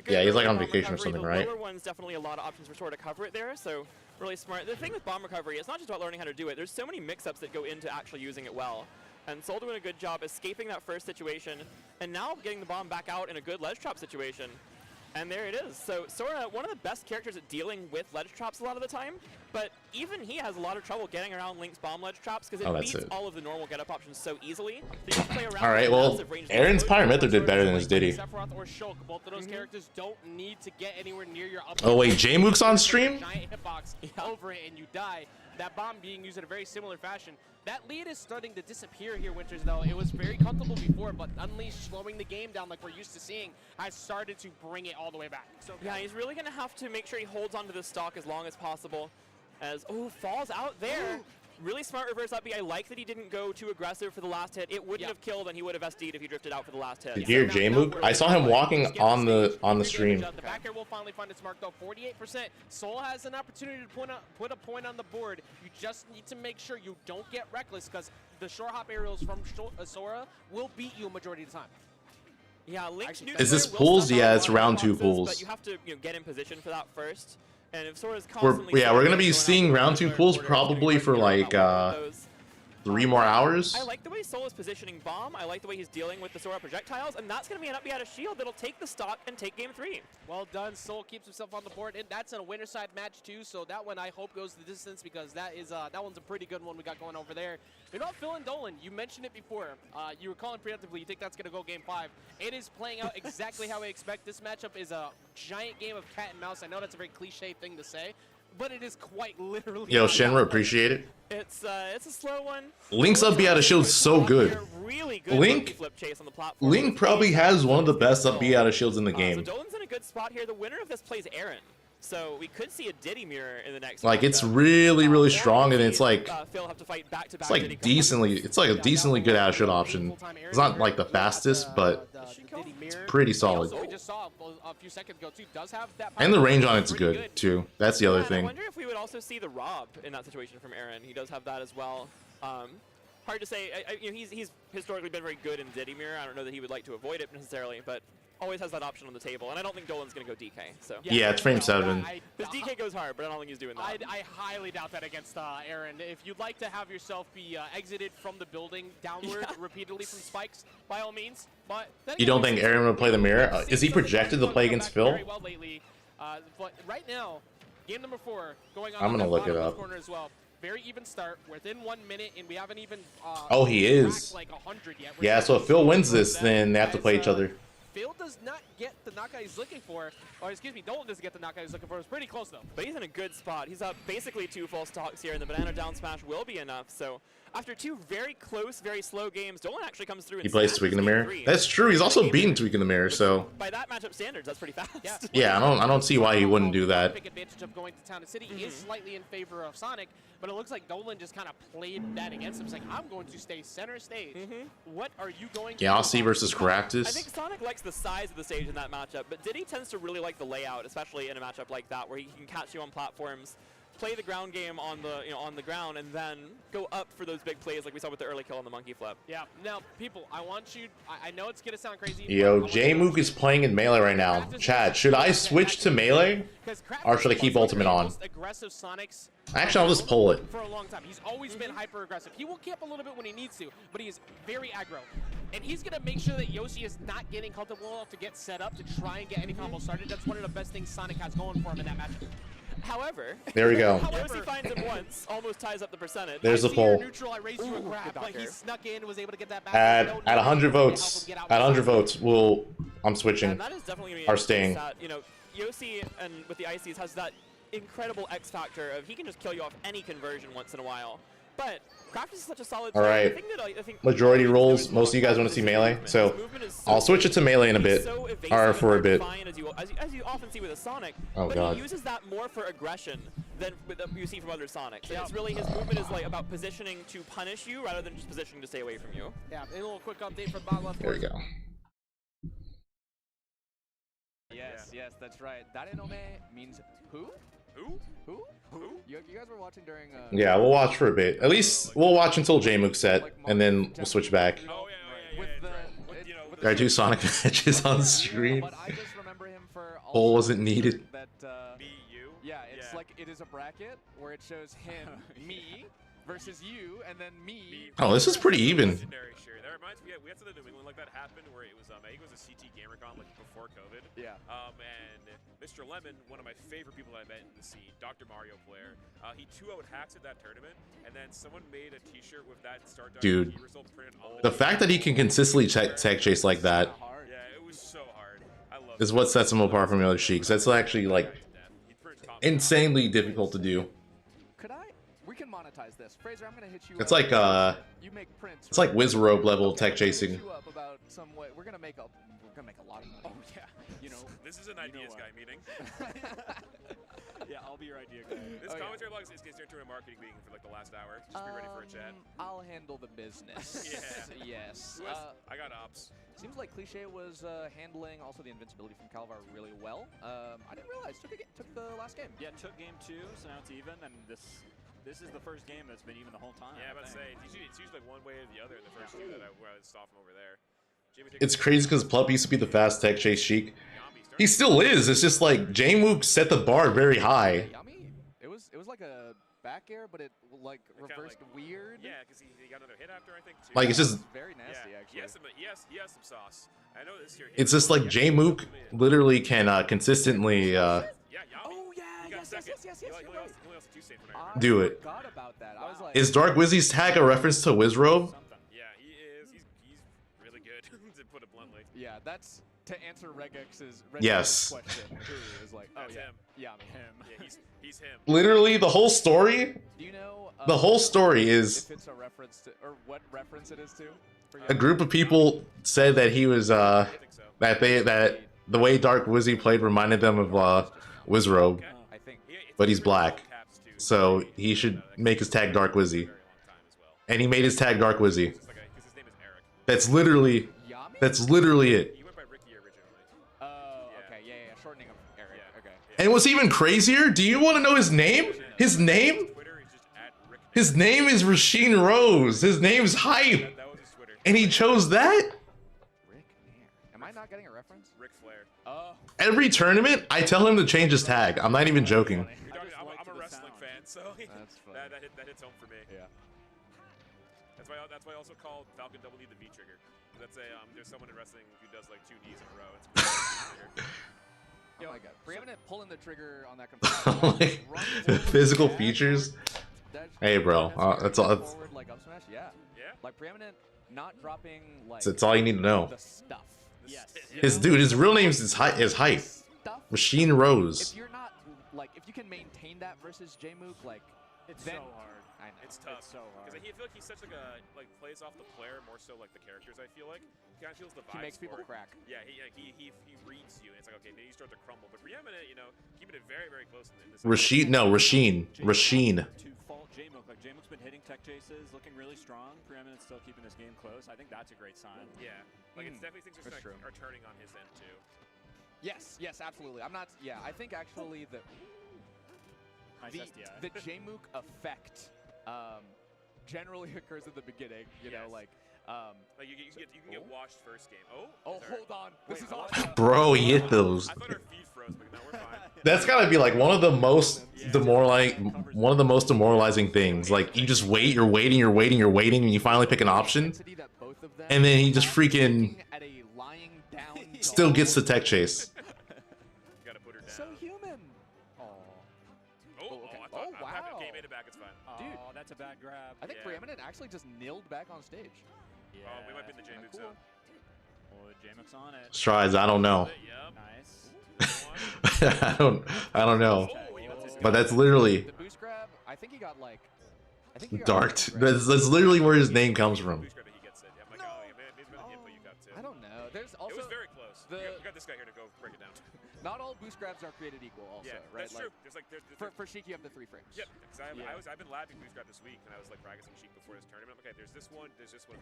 A: Yeah, he's like on vacation or something,
J: the
A: right?
J: The lower one's definitely a lot of options for Sora to cover it there, so really smart. The thing with bomb recovery, it's not just about learning how to do it. There's so many mix-ups that go into actually using it well. And Sol doing a good job escaping that first situation, and now getting the bomb back out in a good ledge trap situation. And there it is. So Sora, one of the best characters at dealing with ledge traps a lot of the time, but even he has a lot of trouble getting around Link's bomb ledge traps because it beats all of the normal get-up options so easily. So you can play around.
A: Alright, well, Aaron's Pyramithra did better than his Diddy.
F: Both of those characters don't need to get anywhere near your up.
A: Oh wait, J-Mook's on stream?
F: Giant hitbox over it and you die. That bomb being used in a very similar fashion. That lead is starting to disappear here, Winters, though. It was very comfortable before, but Unleash slowing the game down like we're used to seeing has started to bring it all the way back. So
J: yeah, he's really going to have to make sure he holds onto this stock as long as possible. As, falls out there. Ooh. Really smart reverse up B. I like that he didn't go too aggressive for the last hit. It wouldn't have killed, and he would have SD'd if he drifted out for the last hit.
A: Did you hear J-Mook? I saw him walking on the stream.
F: The back air will finally find its mark, though. 48%. Sol has an opportunity to put a point on the board. You just need to make sure you don't get reckless, because the short hop aerials from Sora will beat you a majority of the time.
J: Yeah, Link's new
A: is this pools? Yeah, it's round 2 pools.
J: But you have to get in position for that first. And if Sora's
A: we're gonna be seeing round 2 pools probably for like 3 more hours.
J: I like the way Sol is positioning bomb. I like the way he's dealing with the Sora projectiles, and that's going to be an up B out of shield that'll take the stock and take game 3.
F: Well done. Sol keeps himself on the board, and that's a winner side match too. So that one I hope goes the distance, because that one's a pretty good one we got going over there. You know, Phil and Dolan, you mentioned it before. You were calling preemptively. You think that's going to go game 5. It is playing out exactly how we expect. This matchup is a giant game of cat and mouse. I know that's a very cliche thing to say, but it is quite literally.
A: Yo, Shenra, appreciate it.
J: It's a slow one.
A: Link's up B out of shield is so good.
J: Really good
A: Link probably has one of the best up B out of shields in the game.
J: So Dolan's in a good spot here. The winner of this plays Aaron. So we could see a Diddy mirror in the next.
A: Like it's really strong, and it's like
J: Phil have to fight back to back.
A: It's like a decently good out of shield option. It's not like the fastest, but it's pretty solid. And the range on it's good too. That's the other thing.
J: I wonder if we would also see the Rob in that situation from Aaron. He does have that as well. Hard to say. He's historically been very good in Diddy mirror. I don't know that he would like to avoid it necessarily, but always has that option on the table. And I don't think Dolan's going to go DK. So
A: yeah, it's frame 7.
J: His DK goes hard, but I don't think he's doing that.
F: I highly doubt that against Aaron. If you'd like to have yourself be exited from the building downward repeatedly from spikes, by all means. But
A: you don't think Aaron would play the mirror? Is he projected to play against Phil?
F: Very well lately, but right now, game number 4 going on.
A: I'm gonna look it up.
F: Corner as well. Very even start, within 1 minute, and we haven't even.
A: Oh, he is.
F: Like 100 yet.
A: Yeah, so if Phil wins this, then they have to play each other.
F: Phil does not get the knockout he's looking for, or excuse me, Dolan doesn't get the knockout he's looking for. It's pretty close though.
J: But he's in a good spot. He's up basically 2 full stocks here, and the banana down smash will be enough. So after 2 very close, very slow games, Dolan actually comes through.
A: He plays Tweak in the Mirror. That's true. He's also beaten Tweak in the Mirror, so
J: by that matchup standards, that's pretty fast.
A: Yeah, I don't see why he wouldn't do that.
F: Big advantage of going to Town and City is slightly in favor of Sonic, but it looks like Dolan just kind of played that against him. He's like, I'm going to stay center stage. What are you going to
A: Yossi versus Caractus.
J: I think Sonic likes the size of the stage in that matchup, but Diddy tends to really like the layout, especially in a matchup like that where he can catch you on platforms, play the ground game on the on the ground, and then go up for those big plays like we saw with the early kill on the monkey flip.
F: Yeah. Now, people, I want you. I know it's gonna sound crazy.
A: Yo, J-Mook is playing in melee right now. Chad, should I switch to melee, or should I keep ultimate on? Actually, I'll just pull it.
F: For a long time, he's always been hyper aggressive. He will camp a little bit when he needs to, but he is very aggro. And he's going to make sure that Yoshi is not getting comfortable enough to get set up to try and get any combo started. That's one of the best things Sonic has going for him in that matchup.
J: However,
A: there we go.
J: Yoshi finds him once, almost ties up the percentage.
A: There's the pull.
F: Neutral, I raised you a grab, but he snuck in, was able to get that back.
A: At 100 votes, I'm switching.
J: And that is definitely
A: or staying.
J: You know, Yoshi and with the ICs has that incredible X factor of he can just kill you off any conversion once in a while. But Craft is such a solid player.
A: Alright,
J: I think
A: majority rolls. Most of you guys want to see melee, so I'll switch it to melee in a bit, or for a bit.
J: As you often see with a Sonic,
A: oh,
J: but
A: God.
J: he uses that more for aggression than you see from other Sonics. And it's really, his movement is like about positioning to punish you rather than just positioning to stay away from you.
F: Yeah, a little quick update from bottom left.
A: There we go.
K: Yes, that's right. Darenome means who? Who? You guys were watching during...
A: yeah, we'll watch for a bit. At least we'll watch until J-Mook's set, and then we'll switch back.
K: Oh, yeah.
A: There are 2 Sonic matches on stream.
K: But I just remember him for
A: Poll wasn't needed.
K: That, yeah, it's like it is a bracket where it shows him, me, versus you, and then me.
A: Oh, this is pretty even.
B: Sure. That reminds me, we had something in New England like that happen where it was, I think it was a CT GamerCon like before COVID.
K: Yeah.
B: And Mr. Lemon, one of my favorite people I met in the scene, Dr. Mario player, he 2-0'd hacks at that tournament, and then someone made a T-shirt with that start.
A: Dude,
B: result printed on
A: the fact that he can consistently tech chase like that
B: it was so hard. I love
A: is what sets him apart from the other Sheiks. That's actually like insanely difficult to do.
K: We can monetize this. Fraser, I'm gonna hit you.
A: It's like
K: you make prints.
A: It's like Wizrobe level tech chasing.
K: About some way. We're gonna make a lot of money.
B: Oh yeah. You know, this is an ideas guy meeting.
J: Yeah, I'll be your idea guy.
B: This commentary log is turned into a marketing meeting for like the last hour. Just be ready for a chat.
K: I'll handle the business. Yes.
B: I got ops.
K: Seems like Cliche was handling also the invincibility from Calvar really well. I didn't realize took the last game.
J: Yeah, took game 2, so now it's even, and this is the first game that's been even the whole time.
B: Yeah, but say it's usually like one way or the other in the first two that I saw from over there.
A: It's crazy because Plup used to be the fast tech chase Sheik. He still is. It's just like J-Mook set the bar very high.
K: It was like a back air, but it like reversed weird.
B: Yeah, because he got another hit after, I think. Too.
A: Like it's just
K: very nasty actually.
B: He has some sauce. I know this here.
A: It's just like J-Mook literally can consistently
K: Yes.
A: do it.
K: Forgot about that. I was like,
A: Is Dark Wizzy's tag a reference to Wizrobe?
B: Yeah, he is. He's really good, to put it bluntly.
K: Yeah, that's to answer Regex's
A: Yes.
K: question. Who is like, oh yeah,
B: him.
K: Yeah, I mean, him.
B: Yeah, he's him.
A: Literally, the whole story.
K: Do you know?
A: The whole story is
K: if it's a reference to, or what reference it is to?
A: a group of people said that he was that the way Dark Wizzy played reminded them of Wizrobe, but he's black, so he should make his tag Dark Wizzy, and he made his tag Dark Wizzy. That's literally it.
B: He went by Ricky originally.
K: Oh, okay, yeah, shortening of Eric. Okay.
A: And what's even crazier, do you want to know his name? His name? His name is Rasheen Rose. His name's Hype. And he chose that?
K: Rick Nair. Am I not getting a reference?
B: Ric Flair.
K: Oh.
A: Every tournament, I tell him to change his tag. I'm not even joking.
B: I'm a wrestling fan, so that hits home for me.
K: Yeah.
B: That's why I also call Falcon Double D the V trigger. That's there's someone in wrestling who does like 2 knees in a row. It's
K: Oh my god. Preeminent pulling the trigger on that
A: Like, physical features. Hey, bro. That's all. That's,
K: forward, like up smash, yeah. Like Preeminent not dropping like
A: that's all you need to know.
K: the stuff.
J: Yes.
A: His real name is Hype. Machine Rose.
K: If you're not like, if you can maintain that versus J-Mook, like
J: It's
K: then,
J: so hard.
K: I know.
B: It's tough.
J: It's so hard.
B: Because I feel like he's such like a plays off the player more so like the characters. I feel like he kind of feels the vibes.
K: He makes people
B: more.
K: crack.
B: Yeah, he reads you, and it's like okay, then you start to crumble. But Preeminent, keeping it very very close in this.
A: Rasheen.
J: To fault J-Mook. Like J-Mook's been hitting tech chases, looking really strong. Preeminent's still keeping this game close. I think that's a great sign.
B: Yeah, like it's definitely things are turning on his end too.
K: Yes, absolutely. I'm not. Yeah, I think actually the J-Mook effect generally occurs at the beginning. You know, like
B: you can get washed first game.
K: Oh, hold on. This is awesome.
A: Bro, he hit those.
B: I thought our feed froze, but now we're fine.
A: That's gotta be like one of the most demoralizing things. Like you just wait, you're waiting, and you finally pick an option, and then he just freaking still gets the tech chase.
B: Gotta put her down.
K: So human.
B: Wow. Okay, made it back. It's fine.
K: Dude,
J: that's a bad grab.
K: I think Preeminent actually just kneeled back on stage.
J: Yeah.
B: Oh, we might be in the J-Mook zone.
J: Oh, J-Mook's on it.
A: Strides, I don't know.
J: Nice.
A: I don't know. But that's literally
K: The boost grab, I think he got like
A: Dark. That's literally where his name comes from.
K: I don't know. There's also
B: it was very close. You got this guy here to go break it down.
K: Not all boost grabs are created equal also, right?
B: That's true. There's
K: for Sheik you have the 3 frames.
B: Yep. Because I've been labbing boost grab this week, and I was like practicing Sheik before this tournament. Okay, there's this one, and this one.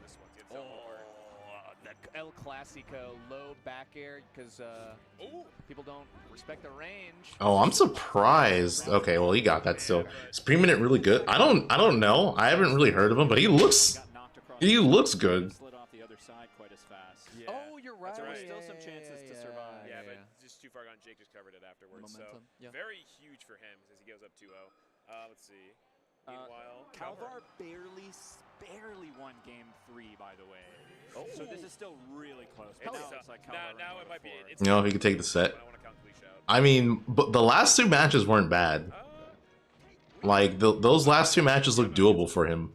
K: The El Clasico low back air because people don't respect the range.
A: Oh, I'm surprised. Okay, well he got that still. Is Preeminent really good? I don't know. I haven't really heard of him, but he looks good.
J: Slid off the other side quite as fast.
K: Oh, you're right.
J: There were still some chances to survive.
B: Yeah, but just too far gone. Jake just covered it afterwards.
L: Momentum,
B: So very huge for him as he goes up 2-0. Let's see. Meanwhile,
E: Calvar barely won game 3, by the way. Oh. So this is still really close. But now it's like
B: now it might be.
A: You know, if he could take the set. I mean, but the last 2 matches weren't bad. Like, those last 2 matches look doable for him.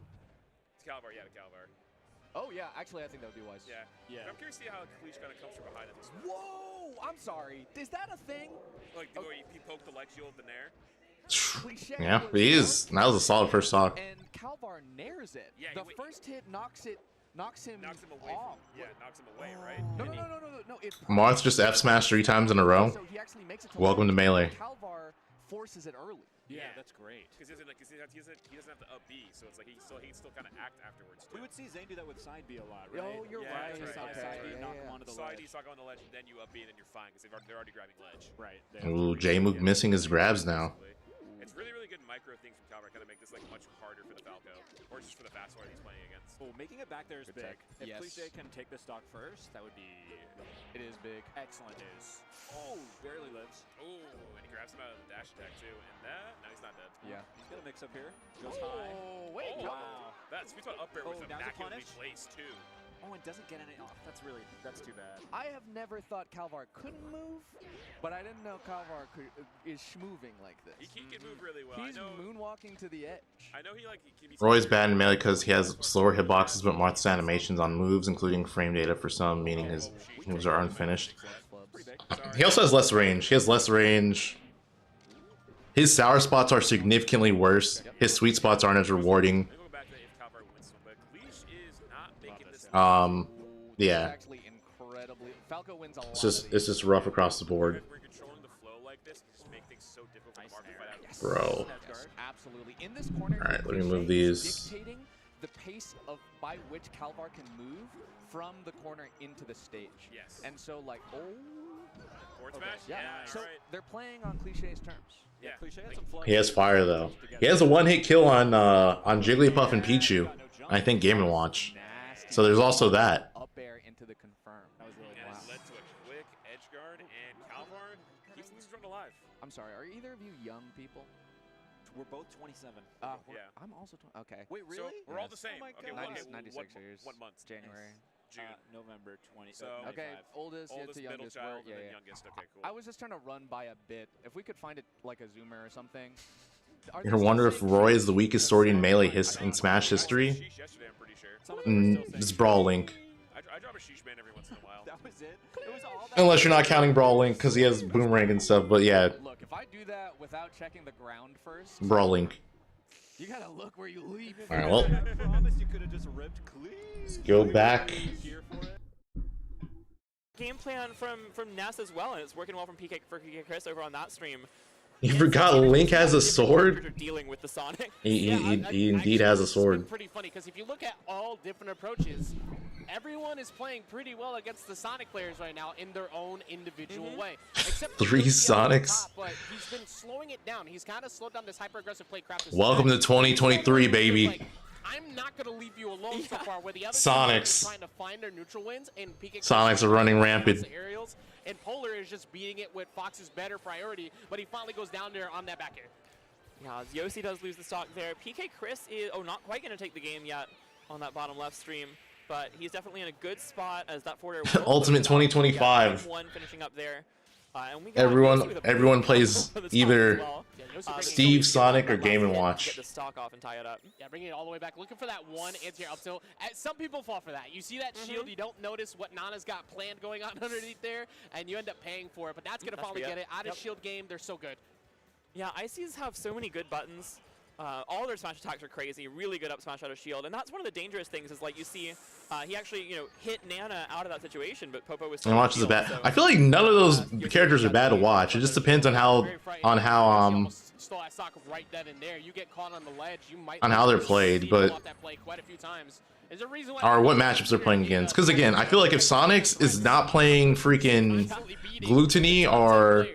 B: It's Calvar, yeah, Calvar.
L: Oh, yeah, actually, I think that would be wise.
B: Yeah. I'm curious to see how Kalish kind of comes from behind at this point.
L: Whoa! I'm sorry. Is that a thing?
B: Like, the way he poked the leg shield in there?
A: Yeah, he is. That was a solid first stock.
L: And Calvar nares it. Yeah, the first hit knocks him
B: away.
L: Off.
B: Knocks him away, right?
L: No.
A: Marth just F smashed 3 times in a row.
L: So he actually makes it to
A: Welcome to Melee.
L: Calvar forces it early.
E: Yeah, that's great.
B: Because he doesn't have to up B, so it's like he can still kind of act afterwards.
E: We would see Zane do that with side B a lot, right?
L: Oh, you're right.
E: Side B, knock him onto the ledge.
B: Side B, knock him on the ledge, and then you up B, and then you're fine because they're already grabbing ledge.
E: Right.
A: Ooh, J-Mook missing his grabs now.
B: It's really good micro things from Calvar, kind of make this like much harder for the Falco, or just for the fast one he's playing against.
E: Oh, making it back there is big. If Cliche can take the stock first, that would be.
L: It is big.
E: Excellent news. Oh, barely lives.
B: Oh, and he grabs him out of the dash attack too, and no, he's not dead.
E: Yeah, he's gonna mix up here. Goes high.
L: Oh, wait.
B: Oh, wow. That's we thought up air was immaculately placed too.
E: Oh, and doesn't get any off. That's too bad.
L: I have never thought Calvar couldn't move, but I didn't know Calvar is schmoving like this.
B: He can move really well.
L: He's moonwalking to the edge.
B: I know he can be.
A: Roy's bad in Melee because he has slower hitboxes but Marth's animations on moves, including frame data for some, meaning his moves are unfinished. He also has less range. He has less range. His sour spots are significantly worse. His sweet spots aren't as rewarding. Yeah. It's just rough across the board. Bro.
L: Absolutely. In this corner,
A: all right, let me move these.
L: Dictating the pace of by which Calvar can move from the corner into the stage.
B: Yes.
L: And so like,
B: Smash?
L: Yeah. So they're playing on Cliché's terms.
B: Yeah.
E: Cliche has some flow.
A: He has fire though. He has a 1-hit kill on Jigglypuff and Pichu. I think Game & Watch. So there's also that.
L: Up air into the confirm. That was really
B: wow. Led to a quick edge guard, and Calvar keeps this run alive.
L: I'm sorry, are either of you young people?
E: We're both 27.
L: Yeah. I'm also 20. Okay.
E: Wait, really?
B: So we're all the same.
L: Oh
B: okay,
L: 96 years.
B: What month?
L: January.
B: June.
E: November 20.
B: So
L: okay, oldest to
B: middle
L: youngest.
B: child, and then youngest. Okay, cool.
L: I was just trying to run by a bit. If we could find it like a zoomer or something.
A: You ever wonder if Roy is the weakest sword in Melee in Smash history? It's Brawl Link.
B: I drop a sheesh man every once in a while.
E: That was it? It was all that.
A: Unless you're not counting Brawl Link because he has Boomerang and stuff, but yeah.
L: Look, if I do that without checking the ground first.
A: Brawl Link.
L: You gotta look where you leap.
A: Alright, well.
E: I promise you could have just ripped clean.
A: Let's go back.
J: Game plan from Ness as well, and it's working well from PK Chris over on that stream.
A: You forgot Link has a sword?
J: Dealing with the Sonic.
A: He indeed has a sword.
F: It's pretty funny because if you look at all different approaches, everyone is playing pretty well against the Sonic players right now in their own individual way. Except
A: 3 Sonics.
F: Top, but he's been slowing it down. He's kind of slowed down this hyper-aggressive play crap.
A: Welcome to 2023, baby.
F: Like, I'm not going to leave you alone so far. Where the other
A: Sonics.
F: trying to find their neutral wins, and PK
A: Sonics are running rampant.
F: Aerials, and Polar is just beating it with Fox's better priority, but he finally goes down there on that back air.
J: Yeah, Yossi does lose the stock there. PK Chris is not quite going to take the game yet on that bottom left stream, but he's definitely in a good spot as that forward air.
A: Ultimate 2025.
J: One finishing up there. And we
A: everyone plays either Steve, Sonic, or Game & Watch.
J: Get the stock off and tie it up.
F: Yeah, bringing it all the way back, looking for that one anti-air up tilt. Some people fall for that. You see that shield, you don't notice what Nana's got planned going on underneath there, and you end up paying for it. But that's gonna finally get it out of shield game. They're so good.
J: Yeah, ICs have so many good buttons. All their smash attacks are crazy, really good up smash out of shield, and that's one of the dangerous things is like you see, he actually hit Nana out of that situation, but Popo was.
A: And watches the bad. So I feel like none of those characters are bad to watch. It just depends on how on how they're played, but or what matchups they're playing against. Because again, I feel like if Sonics is not playing freaking Gluttony or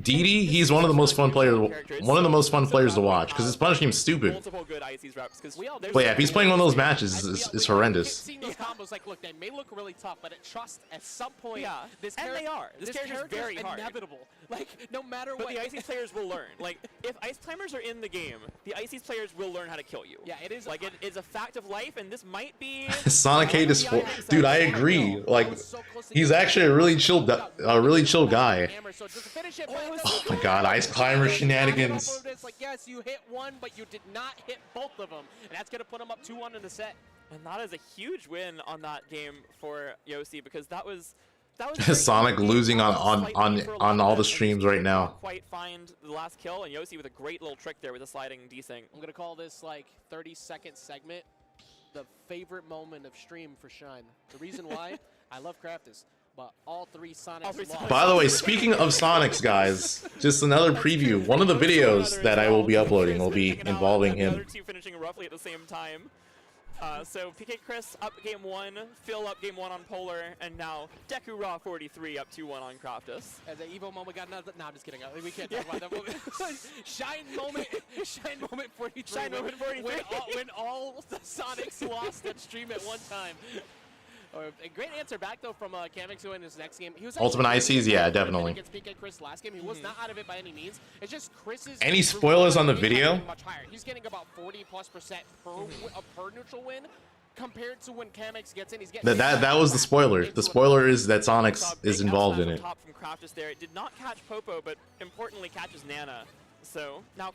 A: DD, he's one of the most fun players. One of the most fun players to watch because his punishing is stupid. But yeah, if he's playing one of those matches, it's horrendous.
F: Seeing those combos, like, look, they may look really tough, but at trust, at some point, this
J: and
F: character,
J: they are. This character is very hard.
F: Inevitable. Like, no matter what.
J: But the Ices players will learn. Like, if Ice Climbers are in the game, the Ices players will learn how to kill you.
F: Yeah, it is.
J: Like, it is a fact of life, and this might be.
A: Sonic K dude, I agree. Like, he's actually a really chill guy. Oh my God, Ice Climber shenanigans.
F: Like, yes, you hit one, but you did not hit both of them, and that's gonna put him up 2-1 in the set.
J: And that is a huge win on that game for Yossi because that was
A: Sonic losing on all the streams right now.
J: Quite find the last kill, and Yossi with a great little trick there with a sliding desync.
F: I'm gonna call this like 30-second segment the favorite moment of stream for Shine. The reason why I love Craftus, but all three Sonics lost.
A: By the way, speaking of Sonics, guys, just another preview. One of the videos that I will be uploading will be involving him.
J: The other two finishing roughly at the same time. So PK Chris up game 1, Phil up game 1 on Polar, and now Deku Raw 43 up 2-1 on Craftus.
F: As an Evo moment got another. No, I'm just kidding. We can't talk about that moment. Shine moment 43.
J: Shine moment 43.
F: When all the Sonics lost that stream at one time. A great answer back though from Kamix who in his next game. He was
A: Ultimate ICs, yeah, definitely.
F: Against PK Chris last game, he was not out of it by any means. It's just Chris's.
A: Any spoilers on the video?
F: Much higher. He's getting about 40+% per neutral win, compared to when Kamix gets in. He's getting
A: that was the spoiler. The spoiler is that Sonics is involved in it.
J: Top from Craftus there. It did not catch Popo, but importantly catches Nana. So now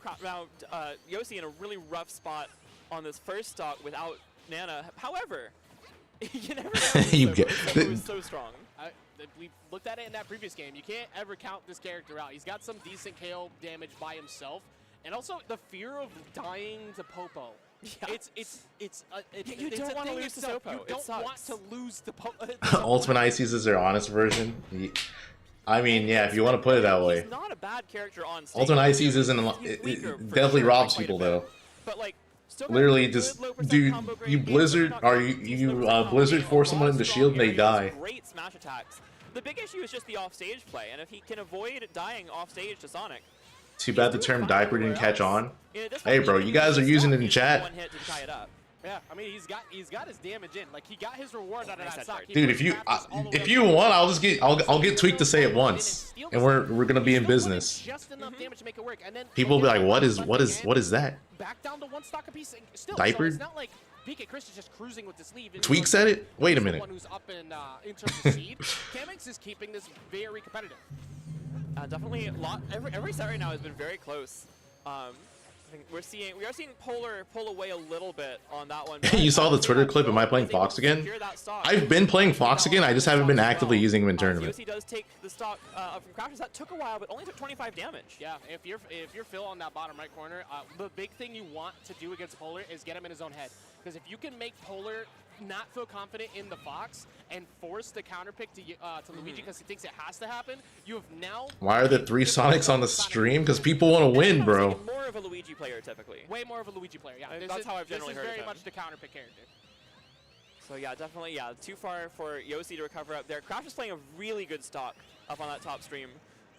J: Yossi in a really rough spot on this first stock without Nana. However, you never know. He was so strong.
F: We looked at it in that previous game. You can't ever count this character out. He's got some decent KO damage by himself, and also the fear of dying to Popo.
J: Yeah.
F: You
J: don't want to lose to Popo.
F: You don't want to lose to Popo.
A: Ultimate ICs is their honest version. I mean, yeah, if you want to put it that way.
J: He's not a bad character on stage.
A: Ultimate ICs isn't. It definitely robs people though.
J: But like.
A: Literally, just dude, you Blizzard, Blizzard force someone into shield and they die.
J: Great smash attacks. The big issue is just the offstage play, and if he can avoid dying offstage to Sonic.
A: Too bad the term diaper didn't catch on. Hey, bro, you guys are using it in chat.
J: One hit to tie it up.
F: Yeah, I mean he's got his damage in. Like he got his reward out of that stock.
A: Dude, if you want, I'll get Tweaked to say it once, and we're gonna be in business.
F: Just enough damage to make it work, and then
A: people will be like, what is that?
F: Back down to one stock apiece. Still,
A: diaper?
F: So it's not like PK Chris is just cruising with this lead.
A: Tweak said it. Wait a minute.
F: One who's up in terms of seed. Kamix is keeping this very competitive.
J: Definitely a lot. Every set right now has been very close. We are seeing Polar pull away a little bit on that one.
A: You saw the Twitter clip. Am I playing Fox again? I've been playing Fox again. I just haven't been actively using him in tournament.
J: Yossi does take the stock from Craftus. That took a while, but only took 25 damage.
F: Yeah, if you're Phil on that bottom right corner, the big thing you want to do against Polar is get him in his own head. Because if you can make Polar not feel confident in the Fox and force the counter pick to Luigi because he thinks it has to happen, you have now.
A: Why are there 3 Sonics on the stream? Because people want to win, bro.
J: More of a Luigi player typically.
F: Way more of a Luigi player. Yeah,
J: that's how I've generally heard.
F: This is very much the counter pick character.
J: So yeah, definitely too far for Yossi to recover up there. Craft is playing a really good stock up on that top stream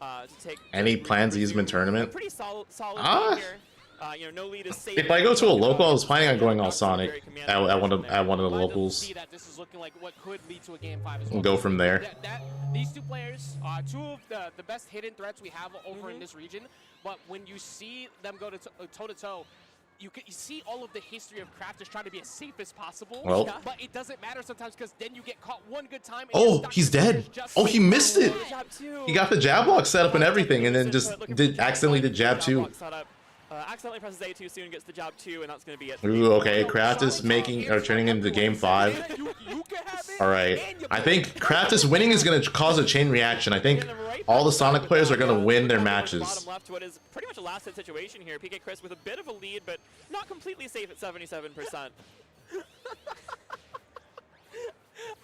J: to take.
A: Any plans to use him in tournament?
J: Pretty solid lead here. No lead is safe.
A: If I go to a local, I was planning on going all Sonic at one of the locals.
F: See that this is looking like what could lead to a game 5 as well.
A: And go from there.
F: These two players are two of the best hidden threats we have over in this region. But when you see them go to toe to toe, you see all of the history of Craftus trying to be as safe as possible.
A: Well,
F: but it doesn't matter sometimes because then you get caught one good time.
A: Oh, he's dead. Oh, he missed it. He got the jab block set up and everything, and then just accidentally did jab 2.
J: Accidentally presses A too soon, gets the jab 2, and that's going to be it.
A: Ooh, okay. Craftus turning into game 5. All right. I think Craftus winning is going to cause a chain reaction. I think all the Sonic players are going to win their matches.
J: Bottom left, what is pretty much a last hit situation here. PK Chris with a bit of a lead, but not completely safe at 77%.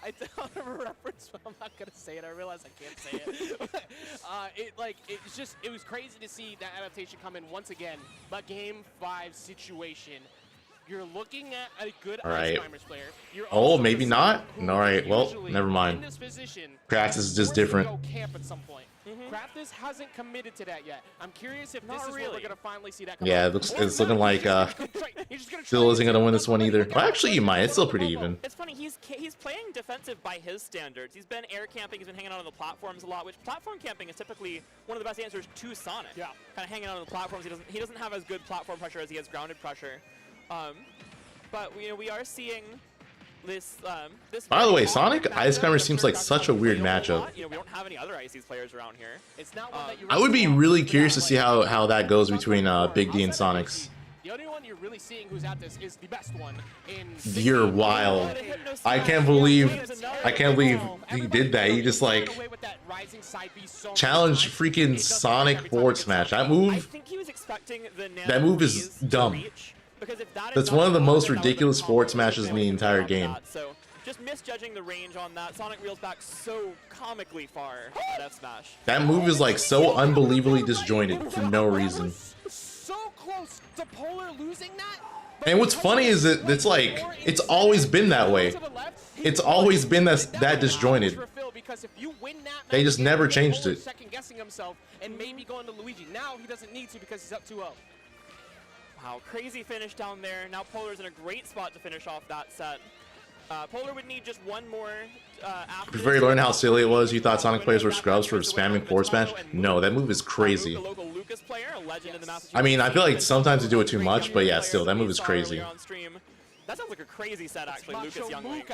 F: I thought of a reference, but I'm not gonna say it. I realize I can't say it. It was crazy to see that adaptation come in once again. But game 5 situation, you're looking at a good Ice Climbers player.
A: Oh, maybe not. All right. Well, never mind.
F: In this position,
A: Craftus is just different.
F: Go camp at some point. Craftus hasn't committed to that yet. I'm curious if this is where we're going to finally see that come
A: Yeah,
F: out.
A: it's looking like Phil isn't gonna win this one either. Well, actually, he might. It's still pretty even.
J: It's funny, he's playing defensive by his standards. He's been air camping, he's been hanging out on the platforms a lot, which platform camping is typically one of the best answers to Sonic. Yeah. Kind of hanging out on the platforms. He doesn't have as good platform pressure as he has grounded pressure. But we are seeing this.
A: By the way, Sonic Ice Climber seems like such a weird matchup.
J: We don't have any other Ices players around here.
F: It's not one that you
A: I would be really curious to see how that goes between Big D and Sonics.
F: The only one you're really seeing who's at this is the best one in.
A: You're wild. I can't believe he did that. He just like challenged freaking Sonic forward smash. That move is dumb. That's one of the most ridiculous forward smashes in the entire game.
J: So just misjudging the range on that. Sonic reels back so comically far at F smash.
A: That move is like so unbelievably disjointed for no reason.
F: So close to Polar losing that.
A: And what's funny is that it's always been that way. It's always been that disjointed. They just never changed it.
F: Second guessing himself and maybe going to Luigi. Now he doesn't need to because he's up 2-0.
J: Wow, crazy finish down there. Now Polar's in a great spot to finish off that set. Polar would need just one more after.
A: Before you learned how silly it was, you thought Sonic players were scrubs for spamming forward smash? No, that move is crazy. I mean, I feel like sometimes they do it too much, but yeah, still, that move is crazy.
J: That sounds like a crazy set, actually, Lucas Youngling.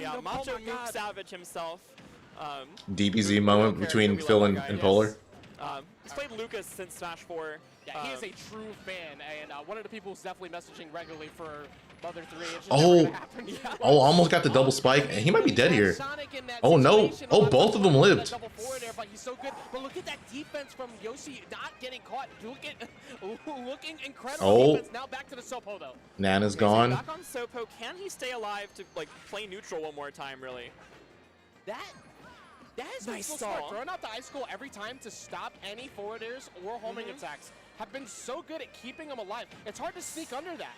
J: Yeah, Macho Mook Savage himself.
A: DBZ moment between Phil and Polar.
J: He's played Lucas since Smash 4.
F: Yeah, he is a true fan, and one of the people who's definitely messaging regularly for Mother 3.
A: Oh, almost got the double spike. He might be dead here. Oh no! Oh, both of them lived.
F: But he's so good. But look at that defense from Yoshi, not getting caught. Looking incredible defense. Now back to the Sopo though.
A: Nana's gone.
J: Back on Sopo. Can he stay alive to play neutral one more time? Really?
F: That is nice smart. Throwing out the ice skull every time to stop any forwarders or homing attacks have been so good at keeping him alive. It's hard to sneak under that.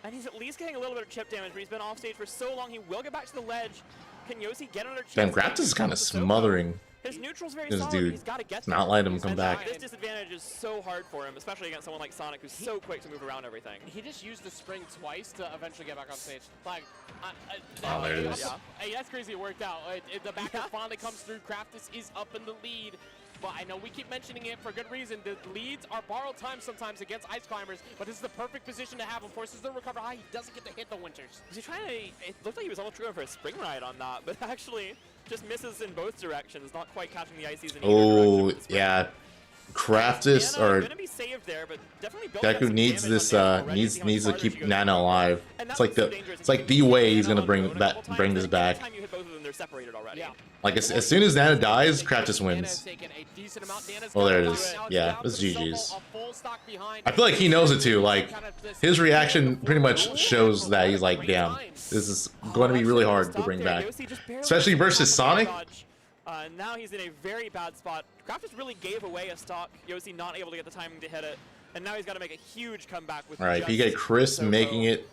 J: And he's at least getting a little bit of chip damage, but he's been off stage for so long. He will get back to the ledge. Can Yossi get another chip?
A: Damn, Graptus is kind of smothering
J: his neutral's very
A: this
J: solid.
A: dude.
J: He's got to get
A: it's not letting him come back.
J: This disadvantage is so hard for him, especially against someone like Sonic, who's so quick to move around everything.
F: He just used the spring twice to eventually get back on stage.
A: Oh, there it is.
F: Yeah. Hey, that's crazy. It worked out. The back finally comes through. Craftus is up in the lead. But I know we keep mentioning it for good reason. The leads are borrowed time sometimes against Ice Climbers, but this is the perfect position to have him. Forces the recover high. He doesn't get to hit the Winters.
J: Was he trying to... It looked like he was almost going for a spring ride on that, but actually just misses in both directions, not quite catching the ices in either direction.
A: Yeah. Craftus or Deku needs this needs to keep Nana alive. It's like the way he's gonna bring this back. Like as soon as Nana dies, Craftus wins. Well, there it is. Yeah, it's GG's. I feel like he knows it too. Like his reaction pretty much shows that he's like, damn, this is going to be really hard to bring back, especially versus Sonic.
J: Now he's in a very bad spot. Craftus really gave away a stock. Yossi not able to get the timing to hit it. And now he's got to make a huge comeback with
A: Alright, PK Chris making it.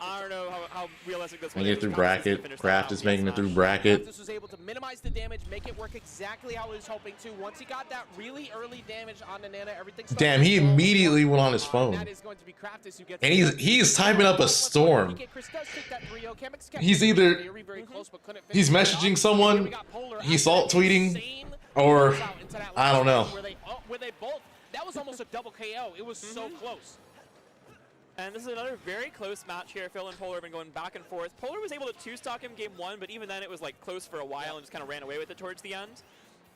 J: I don't know how realistic this
A: making it through bracket. Craftus making it through bracket.
F: Craftus was able to minimize the damage, make it work exactly how he was hoping to. Once he got that really early damage on the Nana, everything started.
A: Damn, he immediately went on his phone.
F: That is going to be Craftus who gets
A: and he's typing up a storm. He's either he's messaging someone, he's alt tweeting, or I don't know.
F: Where they both, that was almost a double KO. It was so close.
J: And this is another very close match here. Phil and Polar have been going back and forth. Polar was able to two-stock him game 1, but even then it was like close for a while and just kind of ran away with it towards the end.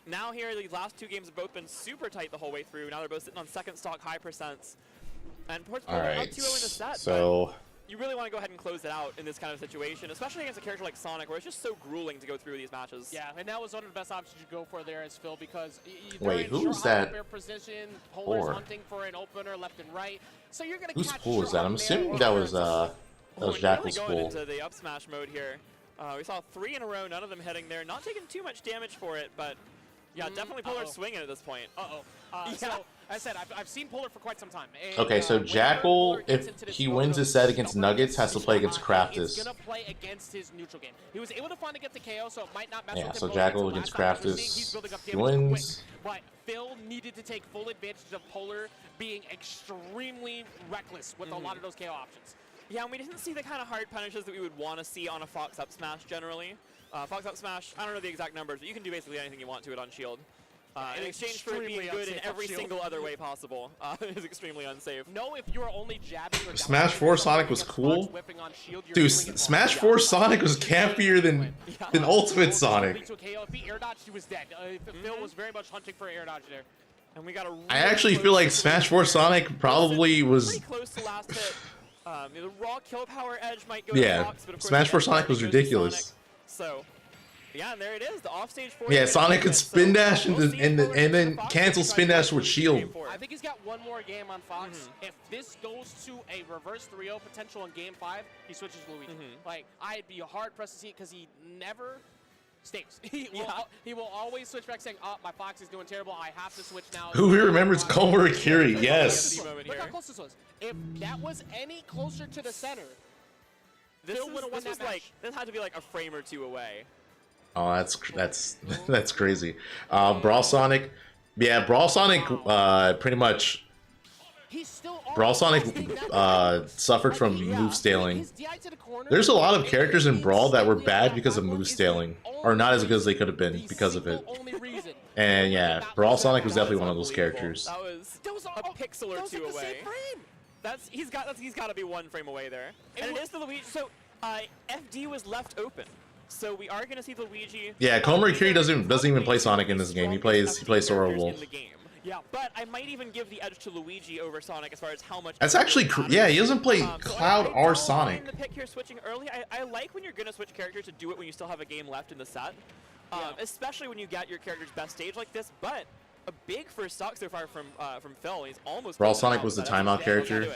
J: Now here, these last two games have both been super tight the whole way through. Now they're both sitting on second stock high percents. And Polar up 2-0 in the set.
A: So
J: you really want to go ahead and close it out in this kind of situation, especially against a character like Sonic, where it's just so grueling to go through these matches.
F: Yeah, and that was one of the best options you go for there as Phil, because
A: wait, who's that?
F: Position, Polar's hunting for an opener left and right, so you're gonna
A: whose pool is that? I'm assuming that was Jakal's
J: really
A: pool.
J: Going into the up smash mode here. We saw 3 in a row, none of them hitting there, not taking too much damage for it, but yeah, definitely Polar swinging at this point.
F: So I said, I've seen Polar for quite some time. And,
A: Okay, so Jakal, if he wins his set against Nuggets, has to play against Craftus.
F: He's gonna play against his neutral game. He was able to finally get the KO, so it might not mess
A: Yeah,
F: with him.
A: so Jakal against Craftus. He wins.
F: But Phil needed to take full advantage of Polar being extremely reckless with a lot of those KO options.
J: Yeah, and we didn't see the kind of hard punishes that we would want to see on a Fox up smash generally. Fox up smash, I don't know the exact numbers, but you can do basically anything you want to it on shield. In exchange for it being good in every single other way possible, it is extremely unsafe.
F: No, if you are only jabbing or
A: Smash 4 Sonic was cool. Dude, Smash 4 Sonic was campier than Ultimate Sonic.
F: If he air dodged, he was dead. Phil was very much hunting for air dodge there.
J: And we got a really
A: I actually feel like Smash 4 Sonic probably was...
J: pretty close to last hit. The raw kill power edge might go
A: Yeah,
J: to Fox, but of course
A: Smash 4 Sonic was ridiculous.
J: So, yeah, and there it is, the offstage 4.
A: Yeah, Sonic could spin dash and then cancel spin dash with shield.
F: I think he's got one more game on Fox. If this goes to a reverse 3-0 potential in game 5, he switches Luigi. Like, I'd be hard pressed to see it because he never stays. He will always switch back saying, oh, my Fox is doing terrible, I have to switch now.
A: Who remembers Komura Kiri? Yes.
F: Look how close this was. If that was any closer to the center,
J: this had to be like a frame or two away.
A: Oh, that's crazy. Brawl Sonic, yeah, Brawl Sonic pretty much. Brawl Sonic suffered from move staling. There's a lot of characters in Brawl that were bad because of move staling, or not as good as they could have been because of it. And yeah, Brawl Sonic was definitely one of those characters.
J: That was a pixel or two away. He's got to be one frame away there. And it is the Luigi. So FD was left open. So we are going to see Luigi.
A: Yeah, Komura Kiri doesn't even play Sonic in this game. He plays Sora Wolf.
J: Yeah, but I might even give the edge to Luigi over Sonic as far as how much.
A: That's actually yeah. He doesn't play Cloud or Sonic.
J: The pick here switching early. I like when you're going to switch characters to do it when you still have a game left in the set, especially when you get your character's best stage like this. But a big first stock so far from Phil. He's almost.
A: Brawl Sonic was the timeout character.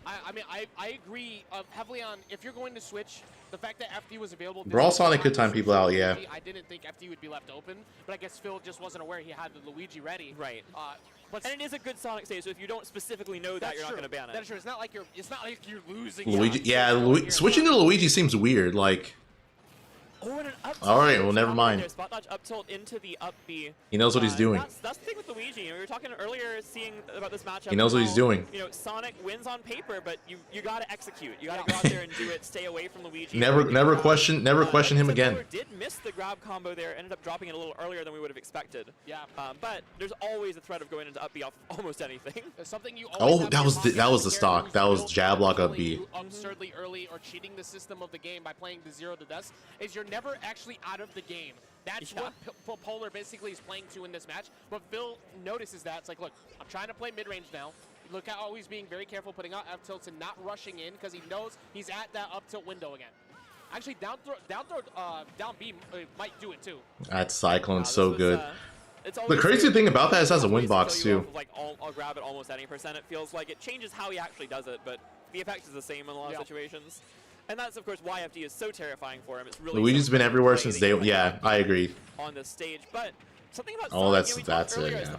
F: I mean, I agree heavily on if you're going to switch, the fact that FD was available.
A: Brawl Sonic could time people out, yeah.
F: I didn't think FD would be left open, but I guess Phil just wasn't aware he had the Luigi ready.
J: Right. And it is a good Sonic stage, so if you don't specifically know that, you're not going to ban it.
F: That's true. It's not like you're losing.
A: Luigi, yeah, switching to Luigi seems weird. Like.
J: Oh, and an up
A: all right, well, never mind.
J: Spot dodge up tilt into the up B.
A: He knows what he's doing.
J: That's the thing with Luigi. We were talking earlier, seeing about this matchup.
A: He knows what he's doing.
J: You know, Sonic wins on paper, but you got to execute. You got to go out there and do it. Stay away from Luigi.
A: Never question him again.
J: Did miss the grab combo there. Ended up dropping it a little earlier than we would have expected.
F: Yeah.
J: But there's always a threat of going into up B off almost anything.
F: There's something you.
A: Oh, that was the stock. That was jab lock up B.
F: Absurdly early or cheating the system of the game by playing the 0 to death is you're never actually out of the game. That's what Polar basically is playing to in this match. But Phil notices that. It's like, look, I'm trying to play mid-range now. Look how always being very careful putting out up tilts and not rushing in because he knows he's at that up tilt window again. Actually, down B might do it too.
A: That Cyclone's so good. The crazy thing about that is it has a win box too.
J: Like I'll grab it almost any percent. It feels like it changes how he actually does it, but the effect is the same in a lot of situations. And that's, of course, why FD is so terrifying for him. It's really
A: Luigi's been everywhere since day one. Yeah, I agree.
J: On this stage, but something about
A: Sonic, that's it.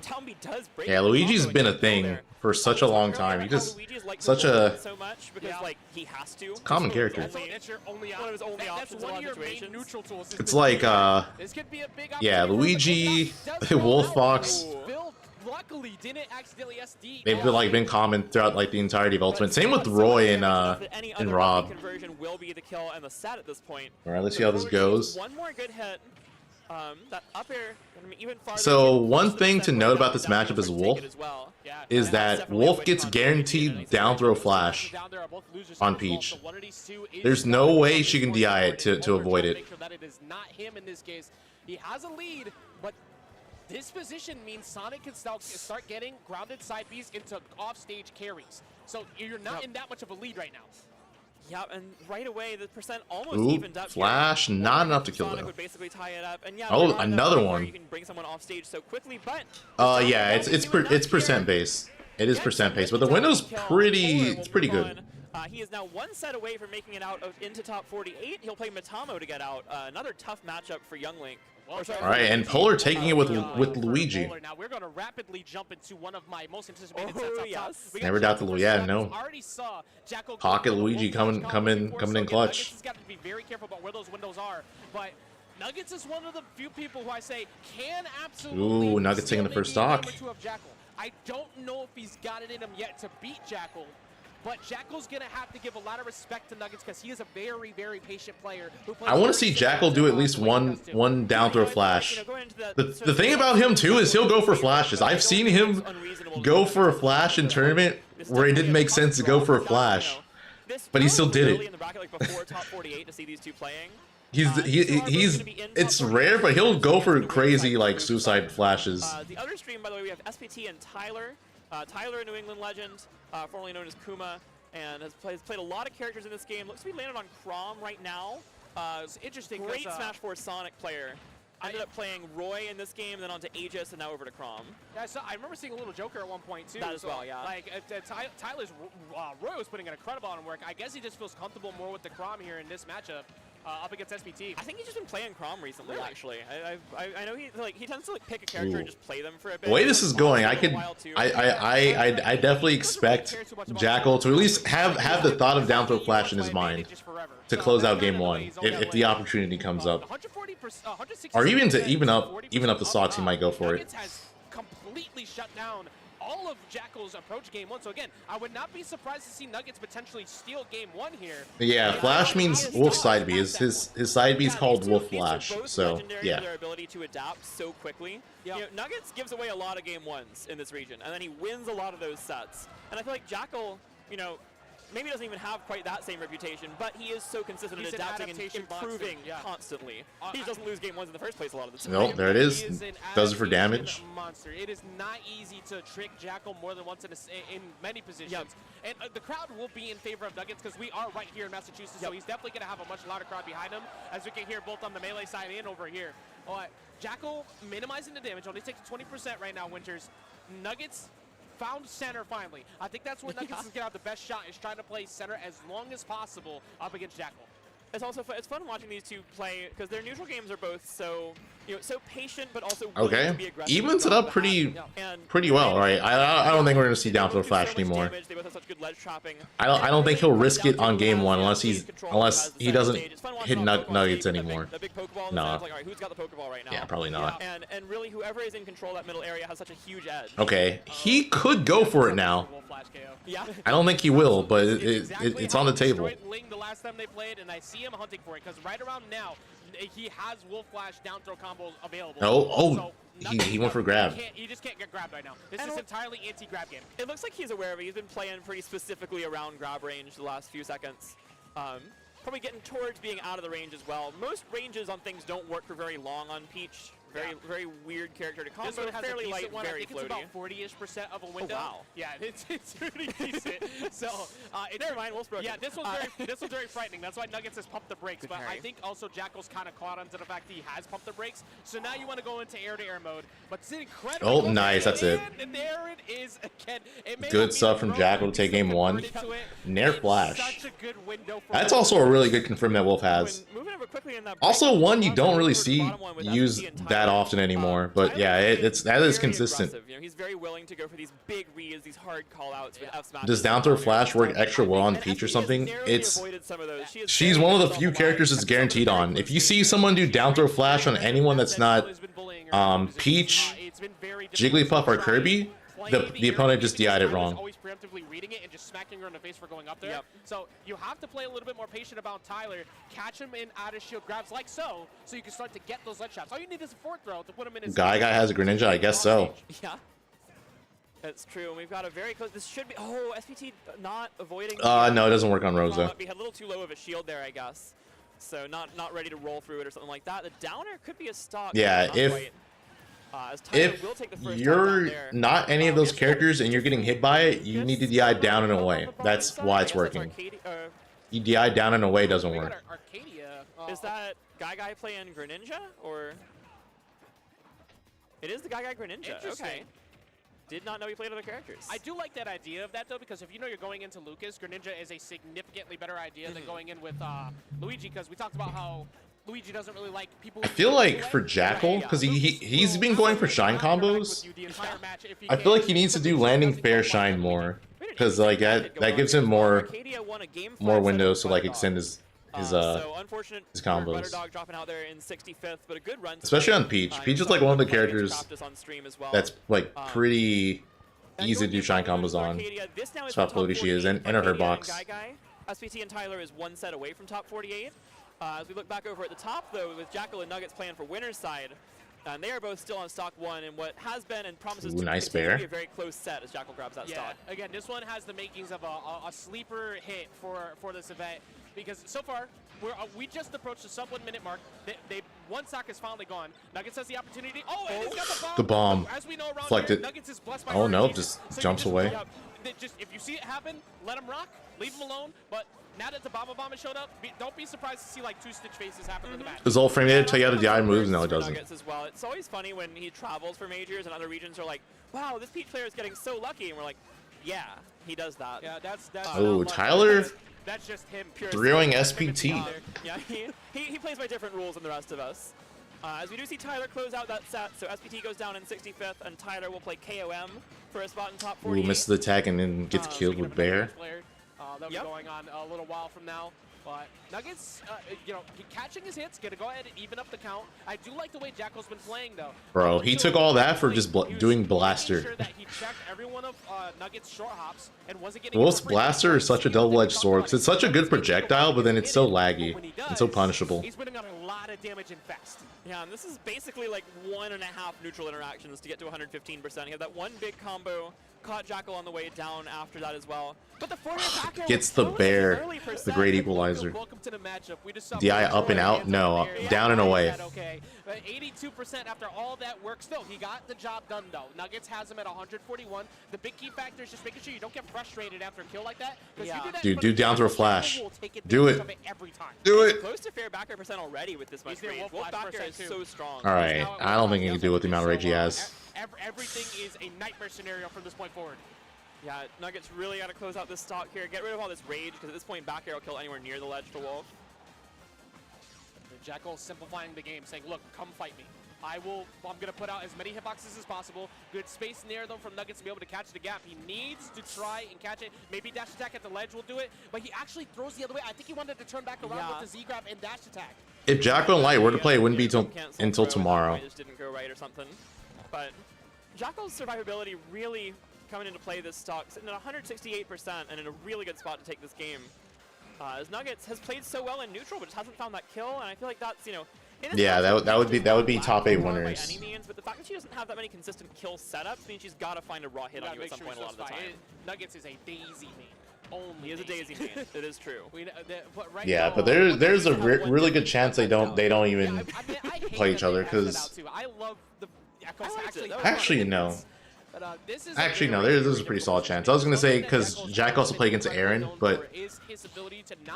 A: Yeah, Luigi's been a thing for such a long time. He just such a
J: like he has to.
A: Common character.
J: It's
A: like yeah, Luigi, Wolf Fox.
F: Luckily, didn't accidentally SD.
A: They've been common throughout like the entirety of Ultimate. Same with Roy and Rob.
J: Will be the kill and the set at this point.
A: All right, let's see how this goes.
J: One more good hit. That up air, even farther.
A: So one thing to note about this matchup is Wolf is that Wolf gets guaranteed down throw flash on Peach. There's no way she can DI it to avoid it.
F: It is not him in this case. He has a lead, but this position means Sonic can start getting grounded side Bs into off-stage carries. So you're not in that much of a lead right now.
J: Yeah, and right away the percent almost evened up.
A: Flash,
J: here.
A: not enough to kill
J: Sonic
A: them.
J: Would basically tie it up. And yeah,
A: oh, another one.
J: You can bring someone off stage so quickly, but
A: yeah, it's percent base. It is percent base, but the window's pretty good.
J: He is now one set away from making it out into top 48. He'll play Matamo to get out. Another tough matchup for Young Link.
F: Well,
A: all right, and Polar taking it with Luigi.
F: Now we're going to rapidly jump into one of my most anticipated sets up top.
A: Never doubt the Luigi. Yeah, no.
F: Already saw Jakal
A: Pocket Luigi coming in clutch.
F: He's got to be very careful about where those windows are, but Nuggets is one of the few people who I say can absolutely.
A: Ooh, Nuggets taking the first stock.
F: I don't know if he's got it in him yet to beat Jakal, but Jakal's going to have to give a lot of respect to Nuggets because he is a very, very patient player.
A: I want to see Jakal do at least one down throw flash. The thing about him, too, is he'll go for flashes. I've seen him go for a flash in tournament where it didn't make sense to go for a flash, but he still did it. It's rare, but he'll go for crazy, like, suicide flashes.
J: The other stream, by the way, we have SPT and Tyler. Tyler, a New England legend, formerly known as Kuma, and has played a lot of characters in this game. Looks to be landed on Chrom right now. It's interesting. Great Smash 4 Sonic player. Ended up playing Roy in this game, then onto Aegis, and now over to Chrom.
F: Yeah, I remember seeing a little Joker at one point, too.
J: That as well, yeah.
F: Like, Tyler's Roy was putting in incredible amount of work. I guess he just feels comfortable more with the Chrom here in this matchup. Up against SPT.
J: I think he's just been playing Chrom recently, actually. I know he tends to pick a character and just play them for a bit.
A: The way this is going, I definitely expect Jakal to at least have the thought of down throw flash in his mind to close out game 1 if the opportunity comes up, or even to even up the stocks, he might go for it.
F: Has completely shut down all of Jakal's approach game 1. So again, I would not be surprised to see Nuggets potentially steal game 1 here.
A: Yeah, Flash means Wolf side B. His side B is called Wolf Flash. So yeah.
J: Their ability to adapt so quickly. You know, Nuggets gives away a lot of game 1s in this region, and then he wins a lot of those sets. And I feel like Jakal, you know, maybe doesn't even have quite that same reputation, but he is so consistent in adapting and improving constantly. He just doesn't lose game 1s in the first place a lot of the time.
A: Nope, there it is. Does it for damage.
F: Monster. It is not easy to trick Jakal more than once in many positions. Yep. And the crowd will be in favor of Nuggets because we are right here in Massachusetts, so he's definitely going to have a much louder crowd behind him, as we can hear both on the melee side and over here. Jakal minimizing the damage, only takes 20% right now, Winters. Nuggets found center finally. I think that's where Nuggets is going to have the best shot, is trying to play center as long as possible up against Jakal.
J: It's also fun. It's fun watching these two play because their neutral games are both so, you know, so patient but also willing to be aggressive.
A: Evens it up pretty well, right? I don't think we're gonna see down throw flash anymore.
J: They both have such good ledge trapping.
A: I don't think he'll risk it on game 1 unless he doesn't hit Nuggets anymore. No.
J: Like, all right, who's got the Pokeball right now?
A: Yeah, probably not.
J: And really, whoever is in control of that middle area has such a huge edge.
A: Okay, he could go for it now.
J: Yeah.
A: I don't think he will, but it's on the table.
F: The last time they played, and I see him hunting for it because right around now he has Wolf Flash down throw combos available.
A: So he went for grab.
F: He just can't get grabbed right now. This is entirely anti-grab game.
J: It looks like he's aware of it. He's been playing pretty specifically around grab range the last few seconds. Probably getting towards being out of the range as well. Most ranges on things don't work for very long on Peach. Very weird character to combo.
F: This one has
J: fairly
F: a
J: light,
F: one.
J: very
F: I think it's about 40-ish% of a window.
J: Oh, wow.
F: Yeah, it's pretty decent. So
J: never mind, Wolf's broken.
F: Yeah, this one's very frightening. That's why Nuggets has pumped the brakes. But I think also Jakal's kind of caught onto the fact that he has pumped the brakes. So now you want to go into air-to-air mode. But it's incredible.
A: Oh, nice. That's it.
F: And there it is again.
A: Good stuff from Jakal to take game 1. Nair Flash.
F: Such a good window for
A: That's also a really good confirm that Wolf has. Also one you don't really see used that often anymore. But yeah, that is consistent.
J: You know, he's very willing to go for these big reads, these hard call-outs with F smash.
A: Does down throw flash work extra well on Peach or something? She's one of the few characters that's guaranteed on. If you see someone do down throw flash on anyone that's not Peach, Jigglypuff, or Kirby, the opponent just DI'd it wrong.
F: Always preemptively reading it and just smacking her in the face for going up there. So you have to play a little bit more patient about Tyler. Catch him in out of shield grabs like so you can start to get those ledge shots. All you need is a forward throw to put him in his
A: Guy has a Greninja, I guess so.
J: Yeah. That's true, and we've got a very close. This should be. Oh, SPT not avoiding.
A: No, it doesn't work on Rosa.
J: We had a little too low of a shield there, I guess. So not ready to roll through it or something like that. The downer could be a stock.
A: Yeah, if you're not any of those characters and you're getting hit by it, you need to DI down and away. That's why it's working. You DI down and away doesn't work.
J: Is that Guy playing Greninja or? It is the Guy Greninja. Okay. Did not know he played other characters.
F: I do like that idea of that, though, because if you know you're going into Lucas, Greninja is a significantly better idea than going in with Luigi, because we talked about how Luigi doesn't really like people.
A: I feel like for Jakal, because he's been going for shine combos, I feel like he needs to do landing fair shine more, because like that gives him more windows to like extend his combos. Especially on Peach. Peach is like one of the characters that's like pretty easy to do shine combos on. That's how floaty she is, and her box.
J: SPT and Tyler is one set away from top 48. As we look back over at the top, though, with Jakal and Nuggets playing for winner's side, and they are both still on stock 1 in what has been and promises to
A: nice
J: continue to be
A: bear.
J: a very close set as Jakal grabs that stock.
F: Again, this one has the makings of a sleeper hit for this event, because so far we just approached the sub 1 minute mark. One stock is finally gone. Nuggets has the opportunity. Oh, and he's got the bomb.
A: The bomb.
F: As we know around
A: Deflected.
F: here, Nuggets is blessed by
A: Oh no,
F: hurricanes.
A: just
F: So
A: jumps away.
F: Just if you see it happen, let him rock, leave him alone. But now that the Bomba Bomba showed up, don't be surprised to see like 2 Stitch faces happen in the match.
A: His old frame didn't tell you how the DI moves. No, it doesn't.
J: As well. It's always funny when he travels for majors and other regions are like, wow, this Peach player is getting so lucky. And we're like, yeah, he does that.
F: Yeah, that's
A: Oh, Tyler
F: that's just him.
A: throwing SPT.
J: Yeah, he plays by different rules than the rest of us. As we do see Tyler close out that set, so SPT goes down in 65th, and Tyler will play KOM for a spot in top 48.
A: Ooh, misses the attack and then gets killed with bear.
F: That'll be going on a little while from now. But Nuggets, catching his hits, gonna go ahead and even up the count. I do like the way Jakal's been playing, though.
A: Bro, he took all that for just doing blaster.
F: Sure that he checked every one of Nuggets' short hops and wasn't getting.
A: Wolf's blaster is such a double-edged sword because it's such a good projectile, but then it's so laggy and so punishable.
F: He's putting on a lot of damage in fast.
J: Yeah, and this is basically like 1.5 neutral interactions to get to 115%. He had that one big combo, caught Jakal on the way down after that as well. But the forward back air
A: Gets the bear, the great equalizer. DI up and out? No, down and away.
F: Okay, but 82% after all that work. Still, he got the job done though. Nuggets has him at 141. The big key factor is just making sure you don't get frustrated after a kill like that.
A: Dude, do down throw flash. Do it. Do it.
J: Close to fair back air percent already with this much range. Wolf back air is so strong.
A: All right, I don't think he can do it with the amount of rage he has.
F: Everything is a nightmare scenario from this point forward.
J: Yeah, Nuggets really got to close out this stock here. Get rid of all this rage, because at this point, back air will kill anywhere near the ledge for Wolf.
F: Jakal simplifying the game, saying, look, come fight me. I'm going to put out as many hitboxes as possible. Good space near them from Nuggets to be able to catch the gap. He needs to try and catch it. Maybe dash attack at the ledge will do it, but he actually throws the other way. I think he wanted to turn back around with the Z grab and dash attack.
A: If Jakal and Light were to play, it wouldn't be until tomorrow.
J: Just didn't go right or something. But Jakal's survivability really coming into play this stock, sitting at 168% and in a really good spot to take this game. As Nuggets has played so well in neutral, but just hasn't found that kill, and I feel like that's,
A: yeah, that would be top 8 winners.
J: By any means, but the fact that she doesn't have that many consistent kill setups means she's got to find a raw hit on you at some point a lot of the time.
F: Nuggets is a daisy main.
J: He is a daisy main. It is true.
A: Yeah, but there's a really good chance they don't even play each other because actually no. Actually, no, there's a pretty solid chance. I was going to say, because Jack also played against Aaron, but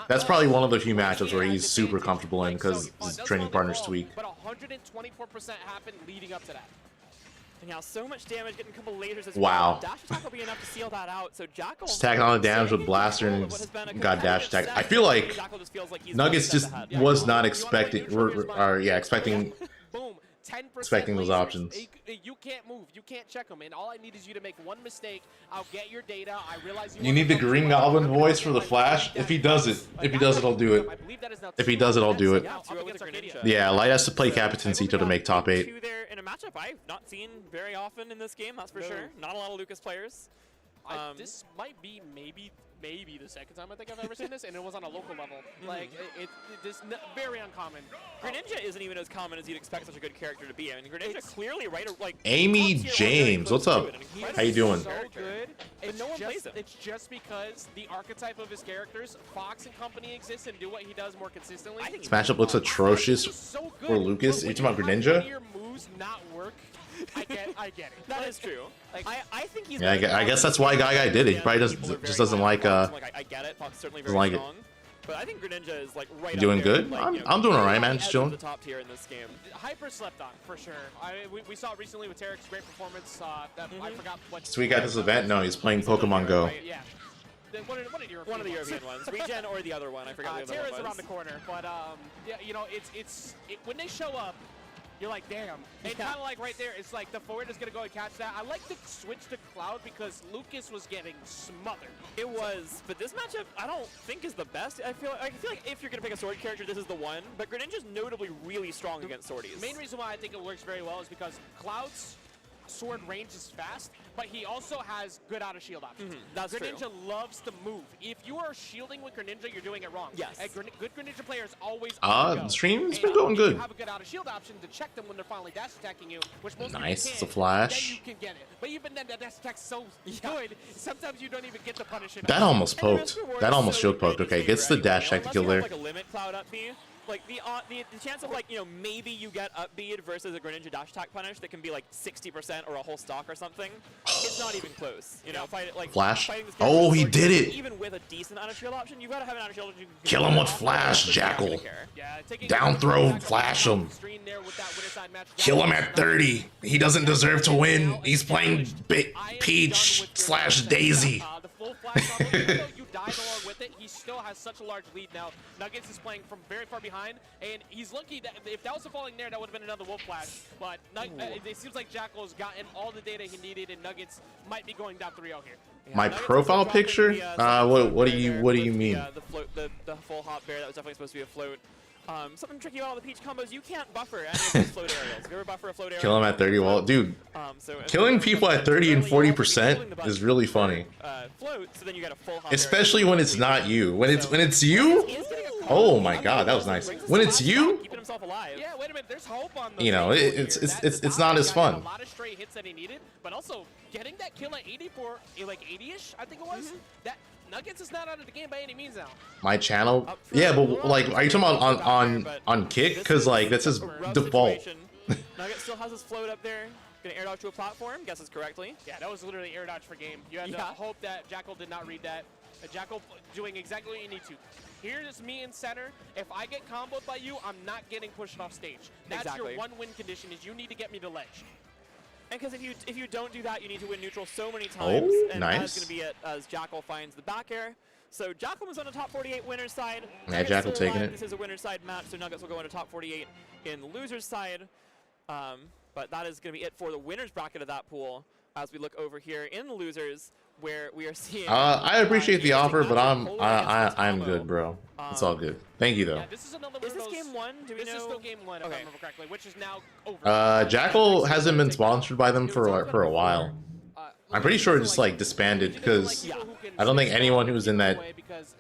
A: that's probably one of the few matchups where he's super comfortable in because his training partner's tweak.
F: But 124% happened leading up to that.
J: And now so much damage, getting a couple lasers as
A: wow.
J: well. Dash attack will be enough to seal that out. So Jakal
A: stacking on the damage with blaster and got dash attack. I feel like Nuggets just was not expecting, expecting.
F: Boom. 10%
A: expecting those options.
F: You can't move. You can't check them. And all I need is you to make one mistake. I'll get your data. I realize
A: you need the Green Goblin voice for the flash. If he does it, I'll do it. If he does it, I'll do it. Yeah, Light has to play Capitancito to make top 8.
J: There in a matchup I've not seen very often in this game. That's for sure. Not a lot of Lucas players.
F: This might be maybe the second time I think I've ever seen this, and it was on a local level. Like, it's very uncommon.
J: Greninja isn't even as common as you'd expect such a good character to be. I mean, Greninja clearly like
A: Amy James, what's up? How you doing?
F: So good. It's just because the archetype of his characters, Fox and company, exists and do what he does more consistently.
A: This matchup looks atrocious for Lucas. Are you talking about Greninja?
F: Your moves not work. I get it.
J: That is true. Like, I think he's.
A: Yeah, I guess that's why Guy did it. He probably just doesn't like
J: I get it. Fox certainly very strong. But I think Greninja is like right.
A: Doing
J: up there,
A: good.
J: like,
A: I'm doing alright, man. Just chilling.
J: The top tier in this game.
F: Hyper slept on for sure. We saw it recently with Tarek's great performance. I forgot what.
A: Sweet got this event. No, he's playing Pokemon Go.
F: Yeah. one of the European
J: One of the European ones. Regen or the other one. I forgot the other
F: Terra's
J: one was.
F: around the corner, but yeah, you know, when they show up, you're like, damn. And kind of like right there, it's like the forward is going to go and catch that. I like the switch to Cloud because Lucas was getting smothered.
J: It was, but this matchup I don't think is the best. I feel like if you're going to pick a sword character, this is the one. But Greninja's notably really strong against swordies.
F: The main reason why I think it works very well is because Cloud's sword range is fast, but he also has good out of shield options.
J: That's
F: Greninja
J: true.
F: loves to move. If you are shielding with Greninja, you're doing it wrong.
J: Yes.
F: Good Greninja players always
A: The stream's been going good.
F: You have a good out of shield option to check them when they're finally dash attacking you, which most
A: Nice,
F: people
A: it's a
F: can,
A: flash.
F: then you can get it. But even then, that dash attack's so good, sometimes you don't even get to punish it.
A: That almost poked. That almost shield poked. Okay, gets the dash attack to kill there.
J: Like a limit Cloud up B. Like the chance of like, you know, maybe you get up bead versus a Greninja dash attack punish that can be like 60% or a whole stock or something. It's not even close. You know,
A: Flash.
J: Fighting this
A: Oh, he
J: sword,
A: did it.
J: Even with a decent out of shield option, you gotta have an out of shield.
A: Kill him with flash, Jakal. Down throw, flash him. Kill him at 30. He doesn't deserve to win. He's playing Peach / Daisy.
F: The full flash on him, even though you died along with it, he still has such a large lead now. Nuggets is playing from very far behind, and he's lucky that if that was a falling there, that would have been another wolf flash. But it seems like Jakal has gotten all the data he needed, and Nuggets might be going down 3-0 here.
J: Yeah,
A: My profile picture? What do you mean?
J: The full hop bear that was definitely supposed to be a float. Something tricky about all the Peach combos, you can't buffer any of these float aerials. If you ever buffer a float aerial,
A: Kill him at 30 wall. Dude, killing people at 30 and 40% is really funny.
J: Float, so then you get a full hop
A: especially when it's not you. When it's you? Oh my god, that was nice. When it's you,
F: Yeah, wait a minute, there's hope on the
A: you know, it's not as fun.
F: A lot of straight hits that he needed, but also getting that kill at 84, like 80-ish, I think it was. That Nuggets is not out of the game by any means now.
A: My channel? Yeah, but like, are you talking about on Kick? Because like that's his default.
J: Nugget still has his float up there. Gonna air dodge to a platform, guesses correctly.
F: Yeah, that was literally air dodge for game. You had to hope that Jakal did not read that. Jakal doing exactly what you need to. Here's me in center. If I get comboed by you, I'm not getting pushed off stage. That's your one win condition, is you need to get me to ledge.
J: And because if you don't do that, you need to win neutral so many times.
A: Oh,
J: and
A: nice.
J: that's going to be it as Jakal finds the back air. So Jakal was on the top 48 winner's side.
A: Yeah, Jakal taking it.
J: This is a winner's side match, so Nuggets will go into top 48 in the loser's side. But that is going to be it for the winner's bracket of that pool. As we look over here in the losers, where we are seeing.
A: I appreciate the offer, but I'm good, bro. It's all good. Thank you though.
F: Yeah, this is another one
J: is this game one? Do we know?
F: This is still game one, if I remember correctly, which is now over.
A: Jakal hasn't been sponsored by them for a while. I'm pretty sure it just like disbanded because I don't think anyone who's in that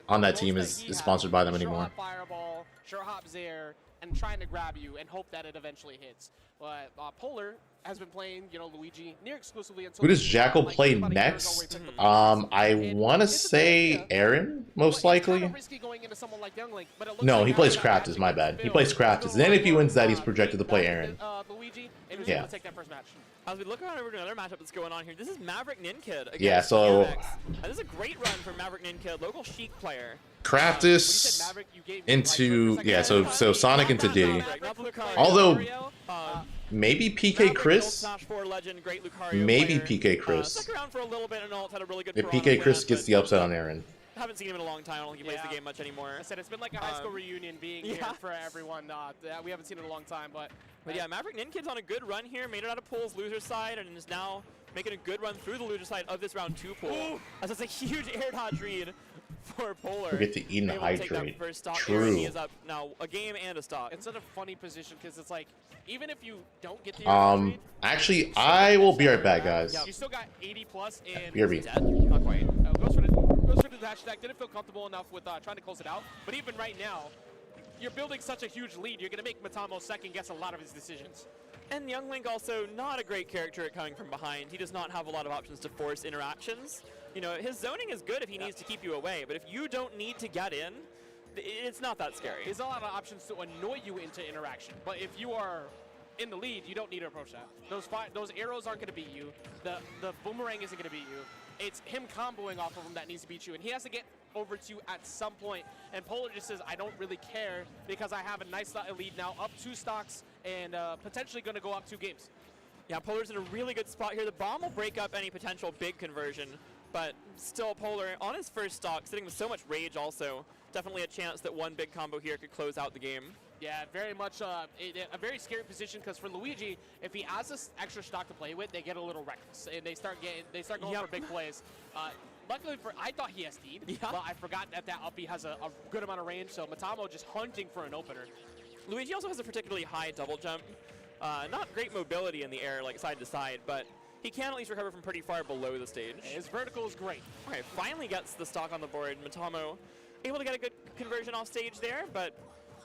A: on that team is sponsored by them anymore.
F: Fireball, sure hops there, and trying to grab you and hope that it eventually hits. But Polar has been playing, you know, Luigi near exclusively until.
A: Who does Jakal play next? I want to say Aaron, most likely. No, he plays Crafters. My bad. He plays Crafters. And then if he wins that, he's projected to play Aaron. Yeah.
J: As we look around over to another matchup that's going on here, this is Maverick Ninkid against
A: Yeah, so
J: this is a great run for Maverick Ninkid, local Sheik player.
A: Craftus into so Sonic into Diddy. Although maybe PK Chris. Maybe PK Chris. If PK Chris gets the upset on Aaron.
J: Haven't seen him in a long time. I don't think he plays the game much anymore.
F: I said it's been like a high school reunion being here for everyone. We haven't seen it in a long time, but
J: yeah, Maverick Ninkid's on a good run here. Made it out of pool's loser side and is now making a good run through the loser side of this round 2 pool. As it's a huge air dodge read for Polar.
A: We get to eat and hydrate.
J: True. He is up now a game and a stock.
F: It's in a funny position because it's like, even if you don't get the
A: actually, I will be right back, guys.
F: You still got 80 plus and
A: BRB.
F: Not quite. Goes for the dash attack. Didn't feel comfortable enough with trying to close it out. But even right now, you're building such a huge lead. You're going to make Matamo second guess a lot of his decisions.
J: And Young Link also not a great character at coming from behind. He does not have a lot of options to force interactions. You know, his zoning is good if he needs to keep you away, but if you don't need to get in, it's not that scary.
F: There's a lot of options to annoy you into interaction, but if you are in the lead, you don't need to approach that. Those arrows aren't going to beat you. The boomerang isn't going to beat you. It's him comboing off of him that needs to beat you, and he has to get over to you at some point. And Polar just says, I don't really care because I have a nice lead now, up 2 stocks, and potentially going to go up 2 games.
J: Yeah, Polar's in a really good spot here. The bomb will break up any potential big conversion, but still Polar on his first stock, sitting with so much rage also. Definitely a chance that one big combo here could close out the game.
F: Yeah, very much a very scary position because for Luigi, if he has this extra stock to play with, they get a little reckless and they start going for big plays. Luckily I thought he SD'd, but I forgot that uppy has a good amount of range, so Matamo just hunting for an opener.
J: Luigi also has a particularly high double jump. Not great mobility in the air, like side to side, but he can at least recover from pretty far below the stage.
F: His vertical is great.
J: Okay, finally gets the stock on the board. Matamo able to get a good conversion off stage there, but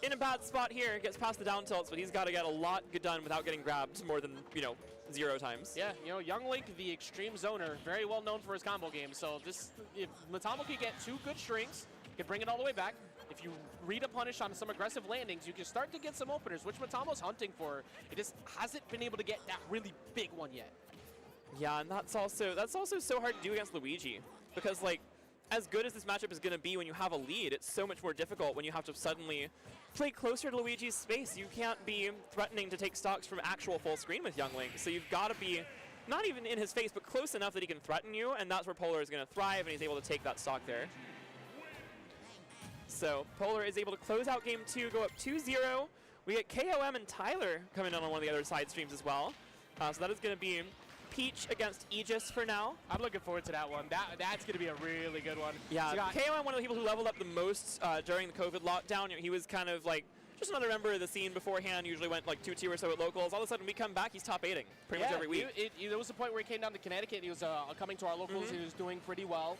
J: in a bad spot here. Gets past the down tilts, but he's got to get a lot done without getting grabbed more than, 0 times.
F: Yeah, Young Link, the extreme zoner, very well known for his combo game. So if Matamo can get 2 good strings, can bring it all the way back. If you read a punish on some aggressive landings, you can start to get some openers, which Matamo's hunting for. It just hasn't been able to get that really big one yet.
J: Yeah, and that's also so hard to do against Luigi, because as good as this matchup is going to be when you have a lead, it's so much more difficult when you have to suddenly play closer to Luigi's space. You can't be threatening to take stocks from actual full screen with Young Link, so you've got to be not even in his face, but close enough that he can threaten you, and that's where Polar is going to thrive, and he's able to take that stock there. So Polar is able to close out game 2, go up 2-0. We get KOM and Tyler coming in on one of the other side streams as well. So that is going to be Peach against Aegis for now.
F: I'm looking forward to that one. That's going to be a really good one.
J: Yeah, KOM, one of the people who leveled up the most during the COVID lockdown. He was kind of just another member of the scene beforehand, usually went 2-2 or so at locals. All of a sudden we come back, he's top 8ing pretty much every week.
F: There was a point where he came down to Connecticut, he was coming to our locals, he was doing pretty well.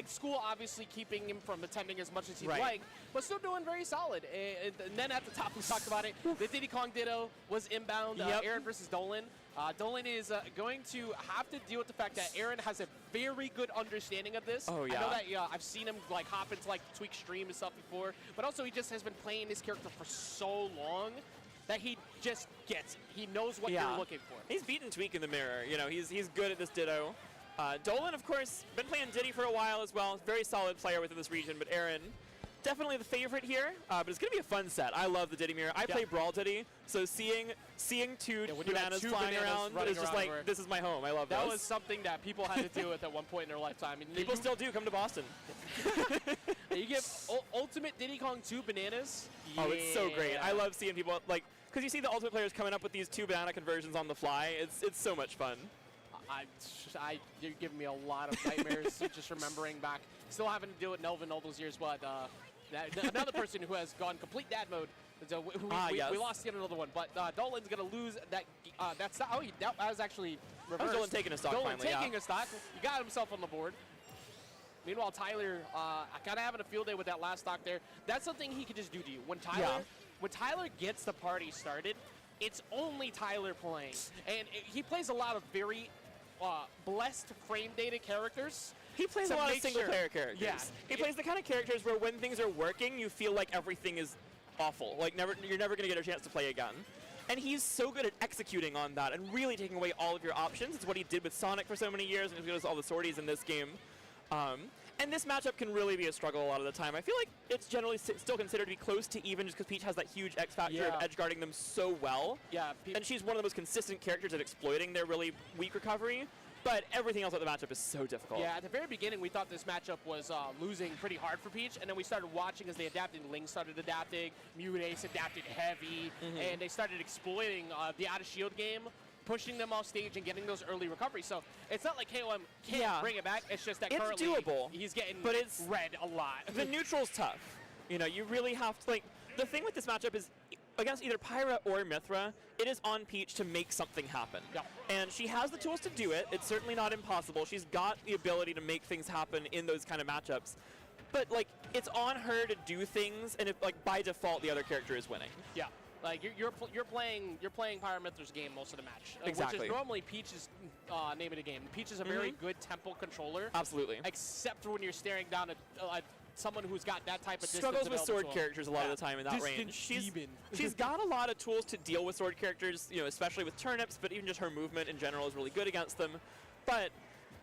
F: School obviously keeping him from attending as much as he'd like, but still doing very solid. And then at the top, we talked about it, the Diddy Kong Ditto was inbound, Aaron versus Dolan. Dolan is going to have to deal with the fact that Aaron has a very good understanding of this.
J: Oh, yeah.
F: I know that I've seen him hop into Tweak stream and stuff before, but also he just has been playing this character for so long that he just gets it. He knows what you're looking for.
J: He's beaten Tweak in the mirror. He's good at this Ditto. Dolan, of course, been playing Diddy for a while as well. Very solid player within this region, but Aaron, definitely the favorite here, but it's going to be a fun set. I love the Diddy mirror. I play Brawl Diddy, so seeing 2 bananas flying around is just this is my home. I love
F: that. That was something that people had to deal with at one point in their lifetime. And
J: people still do. Come to Boston.
F: You get Ultimate Diddy Kong 2 bananas.
J: Oh, it's so great. I love seeing people, because you see the Ultimate players coming up with these 2 banana conversions on the fly. It's so much fun.
F: You're giving me a lot of nightmares just remembering back. Still having to deal with Nelvin all those years, but another person who has gone complete dad mode. So we lost yet another one, but Dolan's going to lose that. That was actually reversed.
J: Dolan taking a stock
F: Dolan
J: finally,
F: taking a stock. He got himself on the board. Meanwhile, Tyler kind of having a field day with that last stock there. That's something he could just do to you. When Tyler gets the party started, it's only Tyler playing. And he plays a lot of very blessed frame data characters.
J: He plays a lot of single-player characters.
F: Yeah.
J: He plays the kind of characters where when things are working, you feel like everything is awful. You're never going to get a chance to play again. And he's so good at executing on that and really taking away all of your options. It's what he did with Sonic for so many years, and he does all the sorties in this game. And this matchup can really be a struggle a lot of the time. I feel like it's generally still considered to be close to even just because Peach has that huge X factor of edge guarding them so well.
F: Yeah.
J: And she's one of the most consistent characters at exploiting their really weak recovery. But everything else about the matchup is so difficult.
F: Yeah, at the very beginning, we thought this matchup was losing pretty hard for Peach, and then we started watching as they adapted. Ling started adapting, Mutace adapted heavy, and they started exploiting the out-of-shield game, pushing them off stage and getting those early recoveries. So it's not like KOM can't bring it back. It's just that currently
J: doable,
F: he's getting
J: it's
F: red a lot.
J: The neutral's tough. You really have to, the thing with this matchup is against either Pyra or Mythra, it is on Peach to make something happen.
F: Yeah.
J: And she has the tools to do it. It's certainly not impossible. She's got the ability to make things happen in those kind of matchups. But it's on her to do things, and if by default the other character is winning.
F: Yeah. You're playing Pyra Mythra's game most of the match.
J: Exactly.
F: Which is normally Peach's name of the game. Peach is a very good tempo controller.
J: Absolutely.
F: Except for when you're staring down at someone who's got that type of
J: struggles with sword characters a lot of the time in that range. She's got a lot of tools to deal with sword characters, especially with turnips, but even just her movement in general is really good against them. But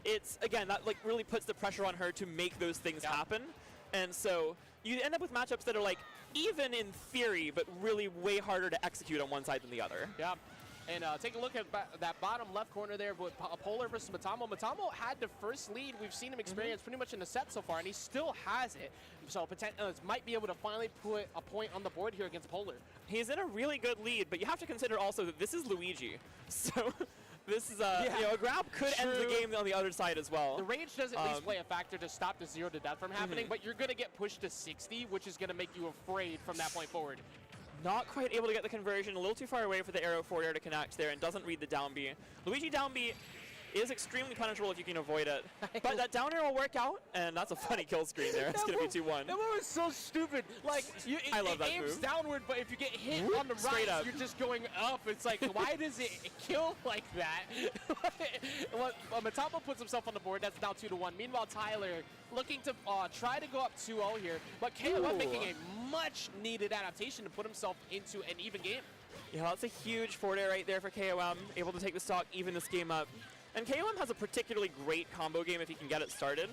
J: it's, again, that really puts the pressure on her to make those things happen. And so you end up with matchups that are even in theory, but really way harder to execute on one side than the other.
F: Yeah. And take a look at that bottom left corner there with Polar versus Matamo. Matamo had the first lead we've seen him experience pretty much in the set so far, and he still has it. So might be able to finally put a point on the board here against Polar.
J: He's in a really good lead, but you have to consider also that this is Luigi. So this is you know, a grab could end the game on the other side as well.
F: The rage does at least play a factor to stop the 0 to death from happening, but you're going to get pushed to 60, which is going to make you afraid from that point forward.
J: Not quite able to get the conversion, a little too far away for the arrow forward air to connect there, and doesn't read the down B. Luigi down B is extremely punishable if you can avoid it. But that down air will work out, and that's a funny kill screen there. It's going to be 2-1.
F: That move is so stupid. Like,
J: I love that
F: aims
J: move.
F: Downward, but if you get hit on the
J: Straight
F: right,
J: up.
F: you're just going up. It's like, why does it kill like that? Matamo puts himself on the board. That's now 2-1. Meanwhile, Tyler looking to try to go up 2-0 here, but KOM making a much-needed adaptation to put himself into an even game.
J: Yeah, that's a huge forward air right there for KOM, able to take the stock, even this game up. And KOM has a particularly great combo game if he can get it started.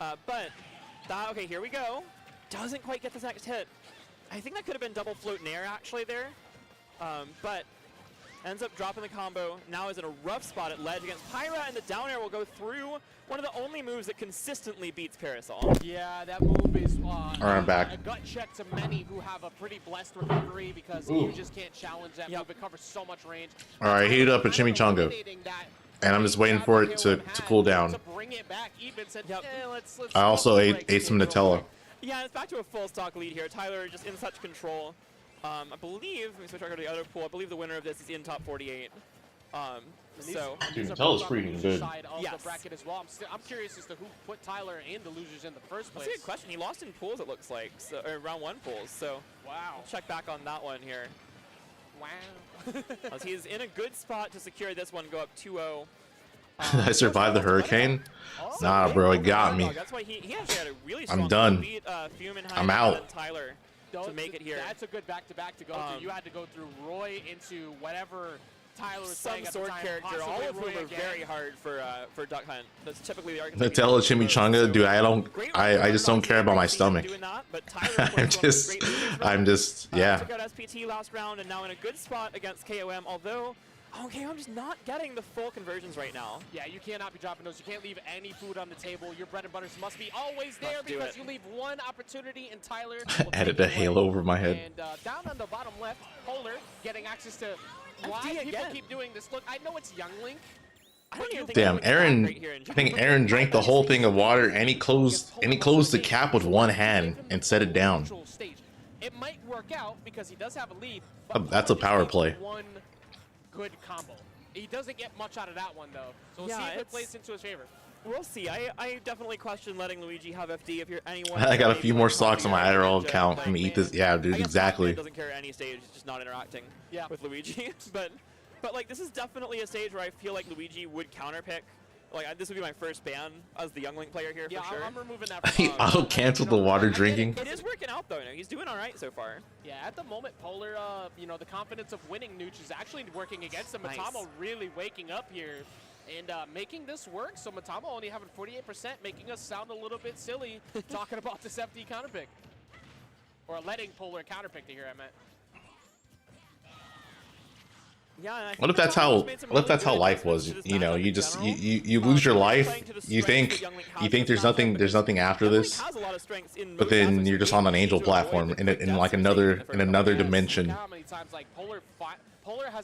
J: Okay, here we go. Doesn't quite get this next hit. I think that could have been double float in air actually there. But ends up dropping the combo. Now is in a rough spot at ledge against Pyra, and the down air will go through one of the only moves that consistently beats Parasol.
F: Yeah, that move is
A: I'm back.
F: a gut check to many who have a pretty blessed recovery because you just can't challenge that move. It covers so much range.
A: All right, heat up a chimichanga. And I'm just waiting for it to cool down. I also ate some Nutella.
J: Yeah, it's back to a full stock lead here. Tyler just in such control. I believe, let me switch over to the other pool. I believe the winner of this is in top 48.
A: Dude, Nutella's freaking good.
F: Yes. Bracket as well. I'm curious as to who put Tyler and the losers in the first place.
J: That's a good question. He lost in pools, it looks like, so, or round 1 pools. So
F: wow.
J: We'll check back on that one here.
F: Wow.
J: As he's in a good spot to secure this one, go up 2-0.
A: I survived the hurricane? Nah, bro, it got me.
J: That's why he actually had a really strong
A: I'm done.
J: beat
A: I'm out.
J: Tyler to make it here.
F: That's a good back-to-back to go through. You had to go through Roy into whatever Tyler was
J: some
F: playing at
J: sword
F: the time,
J: character, all of whom are
F: again.
J: very hard for Duck Hunt. That's typically the argument.
A: Nutella chimichanga, dude. I just don't care about my stomach. I'm just, yeah.
J: Took out SPT last round and now in a good spot against KOM. Although, KOM just not getting the full conversions right now.
F: Yeah, you cannot be dropping those. You can't leave any food on the table. Your bread and butters must be always there because you leave one opportunity and Tyler.
A: Added a halo over my head.
F: And down on the bottom left, Polar getting access to. Why people keep doing this? Look, I know it's Young Link.
A: Damn, Aaron. I think Aaron drank the whole thing of water and he closed the cap with one hand and set it down.
F: It might work out because he does have a lead.
A: That's a power play.
F: One good combo. He doesn't get much out of that one though. So we'll see if it plays into his favor.
J: We'll see. I definitely question letting Luigi have FD if you're anyone.
A: I got a few more stocks on my Adderall account. Let me eat this. Yeah, dude, exactly.
J: Doesn't care any stage. He's just not interacting with Luigi. but like this is definitely a stage where I feel like Luigi would counterpick. Like this would be my first ban as the Young Link player here for sure.
F: I'm removing that.
A: He auto-canceled the water drinking.
J: It is working out though. He's doing all right so far.
F: Yeah, at the moment, Polar, the confidence of winning Nooch is actually working against him.
J: Nice.
F: Matamo really waking up here and making this work. So Matamo only having 48%, making us sound a little bit silly talking about this FD counterpick. Or letting Polar counterpick to here, I meant.
J: Yeah,
A: what if that's how life was? You know, you just you lose your life. You think there's nothing after this, but then you're just on an angel platform in like another dimension. And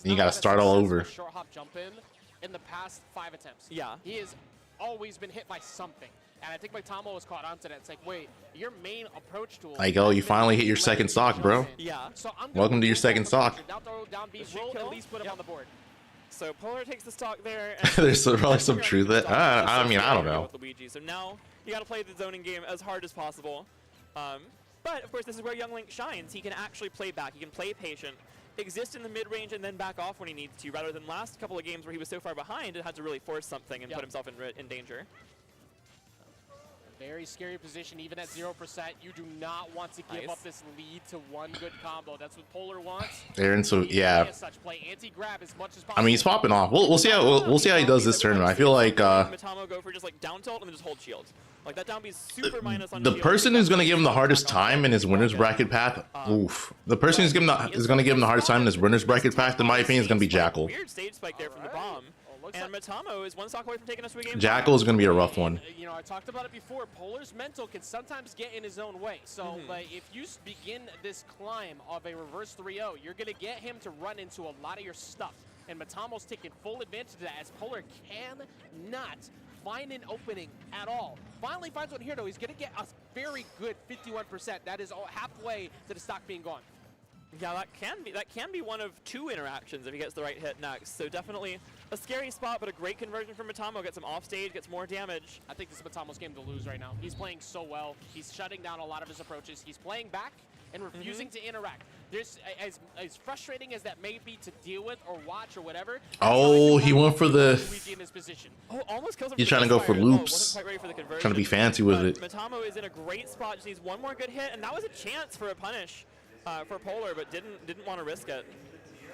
A: you gotta start all over.
F: Short hop jump in the past 5 attempts.
J: Yeah,
F: he has always been hit by something. And I think Matamo was caught onto that. It's like, wait, your main approach tool.
A: Like, oh, you finally hit your second stock, bro.
J: Yeah.
F: So
A: welcome to your second stock.
F: Down B, will at least put him on the board.
J: So Polar takes the stock there.
A: There's probably some truth that I mean, I don't know.
J: Luigi. So now you got to play the zoning game as hard as possible. But of course, this is where Young Link shines. He can actually play back. He can play patient, exist in the mid range, and then back off when he needs to, rather than last couple of games where he was so far behind and had to really force something and put himself in danger.
F: Very scary position, even at 0%. You do not want to give up this lead to one good combo. That's what Polar wants.
A: Aaron, so yeah.
F: Play anti-grab as much as possible.
A: I mean, he's popping off. We'll see how he does this tournament. I feel like
J: Matamo go for just like down tilt and then just hold shield. Like that down B is super minus on
A: the
J: shield.
A: person who's gonna give him the hardest time in his winners bracket path, oof. The person who's gonna give him the hardest time in his winners bracket path, in my opinion, is gonna be Jakal.
J: Weird stage spike there from the bomb. And Matamo is one stock away from taking us to a game.
A: Jakal is gonna be a rough one.
F: You know, I talked about it before. Polar's mental can sometimes get in his own way. So, like, if you begin this climb of a reverse 3-0, you're gonna get him to run into a lot of your stuff. And Matamo's taking full advantage of that, as Polar cannot find an opening at all. Finally finds one here, though. He's gonna get a very good 51%. That is halfway to the stock being gone.
J: Yeah, that can be one of two interactions if he gets the right hit next. So definitely a scary spot, but a great conversion from Matamo. Gets him off stage, gets more damage.
F: I think this is Matamo's game to lose right now. He's playing so well. He's shutting down a lot of his approaches. He's playing back and refusing to interact. There's as frustrating as that may be to deal with or watch or whatever.
A: Oh, he went for the.
F: In his position.
J: Oh, almost kills him.
A: He's trying to go for loops.
J: Wasn't quite ready for the conversion,
A: trying to be fancy with it.
J: Matamo is in a great spot. Just needs one more good hit, and that was a chance for a punish. For Polar, but didn't want to risk it.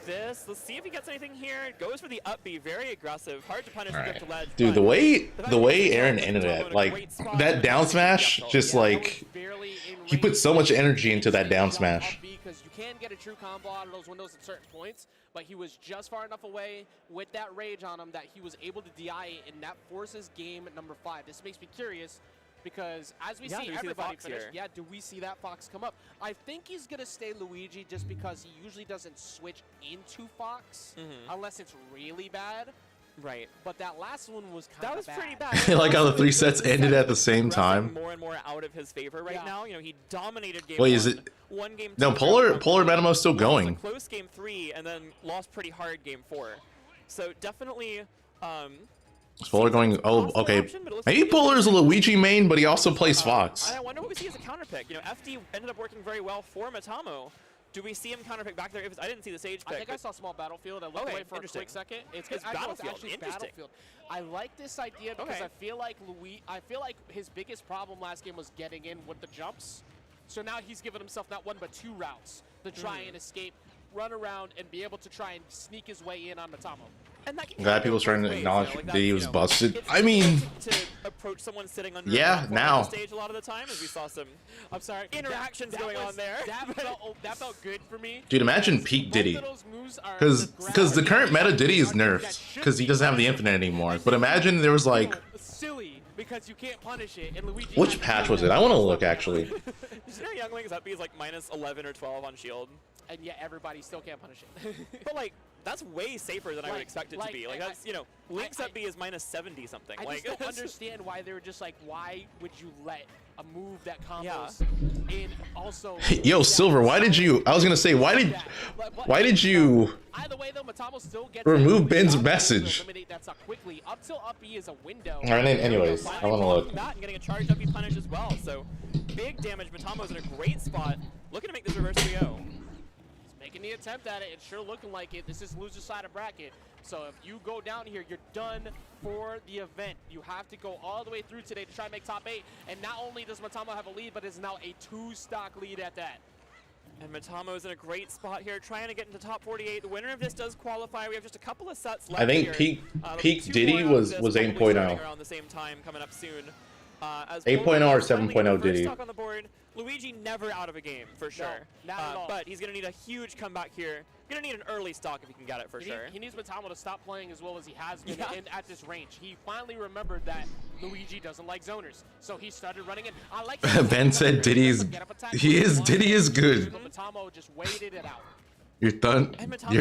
J: Let's see if he gets anything here. Goes for the up B, very aggressive, hard to punish.
A: Right.
J: To ledge,
A: dude, the way Aaron ended it, like that down smash, just like he put so much energy into that down smash.
F: Because you can get a true combo out of those windows at certain points, but he was just far enough away with that rage on him that he was able to DI it, and that forces game number 5. This makes me curious. Because as we see everybody finish, do we see that Fox come up? I think he's going to stay Luigi just because he usually doesn't switch into Fox unless it's really bad.
J: Right.
F: But that last one was kind of bad.
J: Pretty bad.
A: I like how the 3 sets ended at the same time.
J: More and more out of his favor right now. You know, he dominated game
A: Wait, is it?
J: One game.
A: No, Polar Matamo's still going.
J: Close game 3 and then lost pretty hard game 4. So definitely.
A: Is Polar going? Oh, okay. Maybe Polar's a Luigi main, but he also plays Fox.
J: I wonder what we see as a counter pick. You know, FD ended up working very well for Matamo. Do we see him counter pick back there? I didn't see the stage pick.
F: I think I saw small Battlefield. I looked away for a quick second. It's Battlefield. I like this idea because I feel like his biggest problem last game was getting in with the jumps. So now he's given himself not one but 2 routes to try and escape, run around, and be able to try and sneak his way in on Matamo.
J: And
A: glad people's trying to acknowledge that he was busted. I mean,
J: to approach someone sitting under
A: now.
J: The stage a lot of the time, as we saw some interactions going on there.
F: That felt good for me.
A: Dude, imagine peak Diddy. Because the current meta Diddy is nerfed because he doesn't have the infinite anymore. But imagine there was like
F: silly because you can't punish it. And Luigi
A: which patch was it? I want to look actually.
J: You know, Youngling's up B is like minus 11 or 12 on shield.
F: And yet everybody still can't punish it.
J: But like, that's way safer than I would expect it to be. Like that's, you know, Link's up B is minus 70 something.
F: I
J: like,
F: just don't understand why they were just like, why would you let a move that combos in also?
A: Yo, Silver, why did you? I was gonna say, why did you?
F: Either way, though, Matamo still gets
A: remove Ben's message.
F: Eliminate that stock quickly. Up till up B is a window.
A: All right, anyways, I want to look.
J: That and getting a charged up B punish as well. So big damage. Matamo's in a great spot, looking to make this reverse 3-0.
F: Making the attempt at it. It's sure looking like it. This is loser side of bracket. So if you go down here, you're done for the event. You have to go all the way through today to try and make top 8. And not only does Matamo have a lead, but is now a 2-stock lead at that.
J: And Matamo's in a great spot here, trying to get into top 48. The winner of this does qualify. We have just a couple of sets left.
A: I think
J: here.
A: peak Diddy was 8.0.
J: Around the same time, coming up soon.
A: 8.0 or 7.0 Diddy.
J: On the board. Luigi never out of a game for sure.
F: No, not at all.
J: But he's gonna need a huge comeback here. Gonna need an early stock if he can get it for sure.
F: He needs Matamo to stop playing as well as he has been at this range. He finally remembered that Luigi doesn't like zoners, so he started running in. I like
A: Ben said Diddy is good.
F: Matamo just waited it out.
A: Your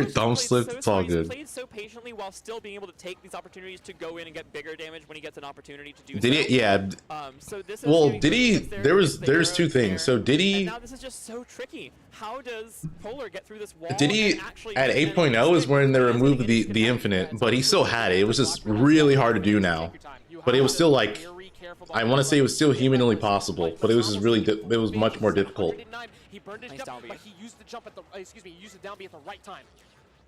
A: thumb slipped. It's all good.
J: Played so patiently while still being able to take these opportunities to go in and get bigger damage when he gets an opportunity to do
A: Diddy,
J: so.
A: yeah.
J: So this
A: well, Diddy, there's 2 things. So Diddy.
J: And now this is just so tricky. How does Polar get through this wall?
A: Diddy at 8.0 is when they removed the infinite, but he still had it. It was just really hard to do now. But it was still like, I want to say it was still humanly possible, but it was just really, it was much more difficult.
F: He burned his jump, but he used the jump at the, he used the down B at the right time.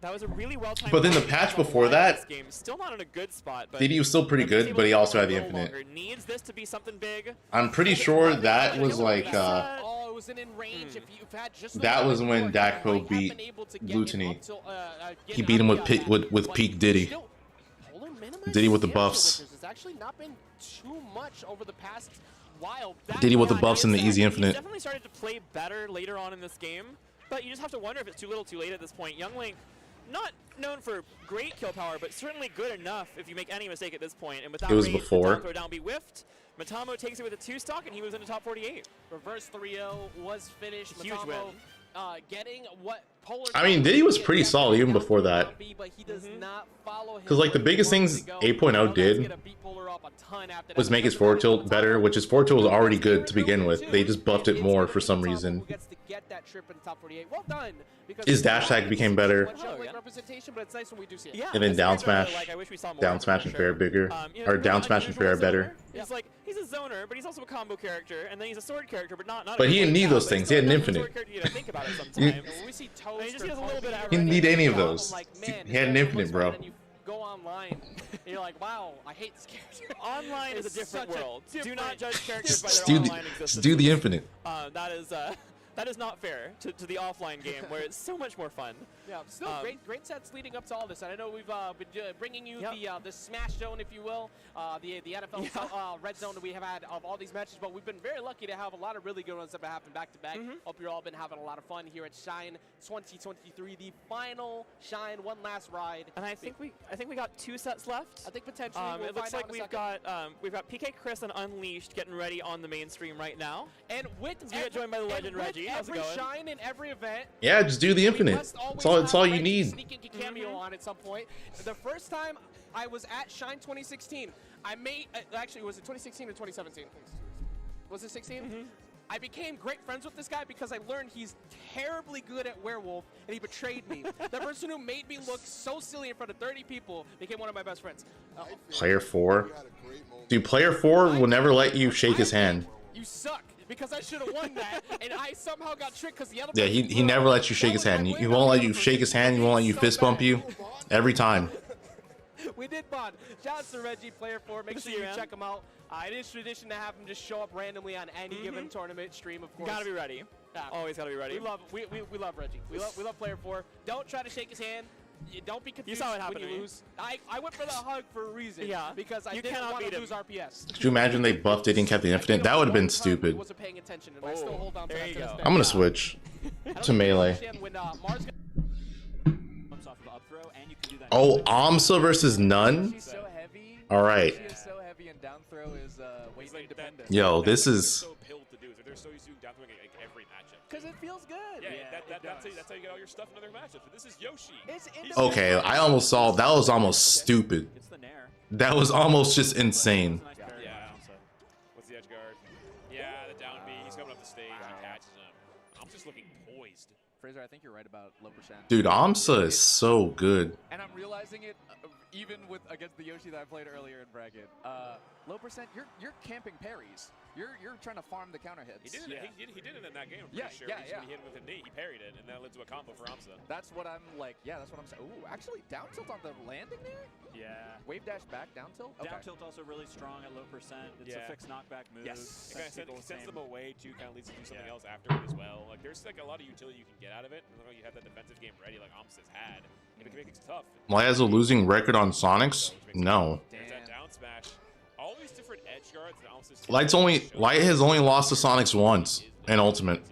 J: That was a really well timed.
A: But then the patch before that,
J: game still not in a good spot. But
A: Diddy was still pretty good, but he also had the infinite.
J: Needs this to be something big.
A: I'm pretty sure that was like
F: it was in range. If you've had just
A: that was when Dakpo beat Lutiny. He beat him with peak Diddy. Diddy with the buffs.
F: It's actually not been too much over the past while.
A: Diddy with the buffs and the easy infinite.
J: He's definitely started to play better later on in this game, but you just have to wonder if it's too little too late at this point. Young Link, not known for great kill power, but certainly good enough if you make any mistake at this point. And with that
A: it was
J: rate,
A: before.
J: the down throw down be whiffed. Matamo takes it with a 2-stock, and he was in the top 48.
F: Reverse 3-0 was finished.
J: Huge
F: Matamo,
J: win.
F: Getting what Polar
A: I mean, Diddy was pretty solid even before that. Because like the biggest things 8.0 did was make his forward tilt better, which his forward tilt was already good to begin with. They just buffed it more for some reason. His dash tag became better. And then down smash and fair bigger. Or down smash and fair better.
J: He's a zoner, but he's also a combo character, and then he's a sword character, but not
A: But he didn't need those things. He had an infinite. He didn't need any of those. He had an infinite, bro.
F: Go online, and you're like, wow, I hate this character.
J: Online is a different world. Do not judge characters by
A: Just
J: their online existence.
A: just do the infinite.
J: That is not fair to the offline game where it's so much more fun.
F: Yeah, still great sets leading up to all this. And I know we've been bringing you the Smash Zone, if you will, the NFL Red Zone that we have had of all these matches. But we've been very lucky to have a lot of really good ones that have happened back to back. Hope you've all been having a lot of fun here at Shine 2023, the final Shine, one last ride.
J: And I think we got 2 sets left.
F: I think potentially
J: it looks like we've got PK Chris and Unleashed getting ready on the mainstream right now.
F: And with
J: we get joined by the legend Reggie. How's it going?
F: Shine in every event.
A: Yeah, just do the infinite. It's all you need.
F: Sneaking a cameo on at some point. The first time I was at Shine 2016, I made actually was it 2016 or 2017? Was it 16? I became great friends with this guy because I learned he's terribly good at werewolf, and he betrayed me. The person who made me look so silly in front of 30 people became one of my best friends.
A: Player 4? Dude, player 4 will never let you shake his hand.
F: You suck. Because I should have won that, and I somehow got tricked because the other.
A: Yeah, he never lets you shake his hand. He won't let you shake his hand. He won't let you fist bump you. Every time.
F: We did bond. Shout out to Reggie, player 4. Make sure you check him out. It is tradition to have him just show up randomly on any given tournament stream. Of course,
J: gotta be ready. Always gotta be ready.
F: We love Reggie. We love player 4. Don't try to shake his hand. Don't be confused when you lose. I went for the hug for a reason. Yeah, because I didn't want to lose RPS.
A: Could you imagine they buffed it and kept the infinite? That would have been stupid.
F: Wasn't paying attention, and I still hold on to that to this day.
A: I'm gonna switch to melee. Oh, Amsa versus None? All right. Yo, this is.
F: Because it feels good.
B: That's how you get all your stuff in other matchups. But this is Yoshi.
A: Okay, I almost saw that was almost stupid. That was almost just insane.
B: Yeah. What's the edge guard? Yeah, the down B. He's coming up the stage. He catches him. I'm just looking poised.
K: Fraser, I think you're right about low percent.
A: Dude, Amsa is so good.
K: And I'm realizing it even with against the Yoshi that I played earlier in bracket. Low percent, you're camping parries. You're trying to farm the counter hits.
B: He did it in that game. I'm pretty sure. When he hit him with a knee, he parried it, and that led to a combo for Amsa.
K: That's what I'm like. Yeah, that's what I'm saying. Ooh, actually, down tilt on the landing there.
E: Yeah.
K: Wave dash back, down tilt. Okay.
E: Down tilt also really strong at low percent. It's a fixed knockback move.
B: Yes. It kind of sends them away too. Kind of leads to do something else afterward as well. Like there's like a lot of utility you can get out of it. As long as you have that defensive game ready, like Amsa's had, and it can make it tough.
A: Why has a losing record on Sonics? No.
B: There's that down smash. All these different edge guards that Amsa's
A: Light has only lost to Sonics once in Ultimate.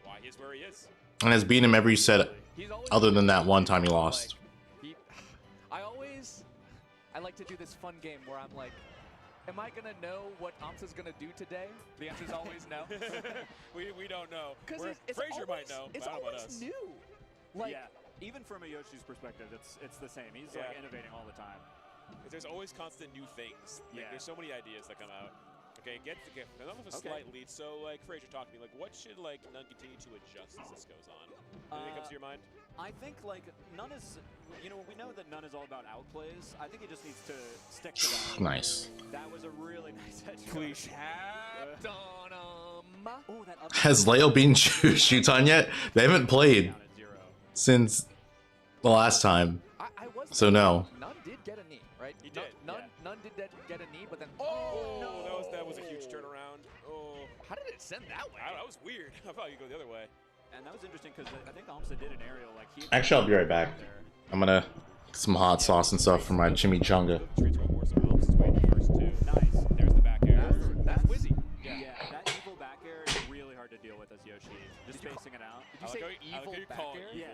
B: Why he is where he is.
A: And has beaten him every set other than that one time he lost.
K: I like to do this fun game where I'm like, am I gonna know what Amsa's gonna do today? The answer is always no.
B: we don't know.
K: Because
B: Fraser might know.
K: It's always new.
E: Like, even from a Yoshi's perspective, it's the same. He's like innovating all the time.
B: There's always constant new things. Like, there's so many ideas that come out. Okay, get enough of a slight lead. So, like, Fraser, talk to me. Like, what should like None continue to adjust as this goes on? Anything comes to your mind?
E: I think like None is, we know that None is all about outplays. I think he just needs to stick to that.
A: Nice.
E: That was a really nice edge.
K: Cliche.
A: Has Leo beaten Shuton yet? They haven't played since the last time.
K: I was
A: So no.
K: None did get a knee, right?
J: He did.
K: None did get a knee, but then
B: Oh, that was a huge turnaround. Oh,
K: how did it send that way?
B: that was weird. I thought you'd go the other way.
E: And that was interesting because I think Amsa did an aerial like he.
A: Actually, I'll be right back. I'm gonna get some hot sauce and stuff for my chimichanga.
J: Nice. There's the back air.
K: That's Wizzy.
E: Yeah, that evil back air is really hard to deal with as Yoshi. Just spacing it out.
K: Did you say evil back air?
E: Yeah.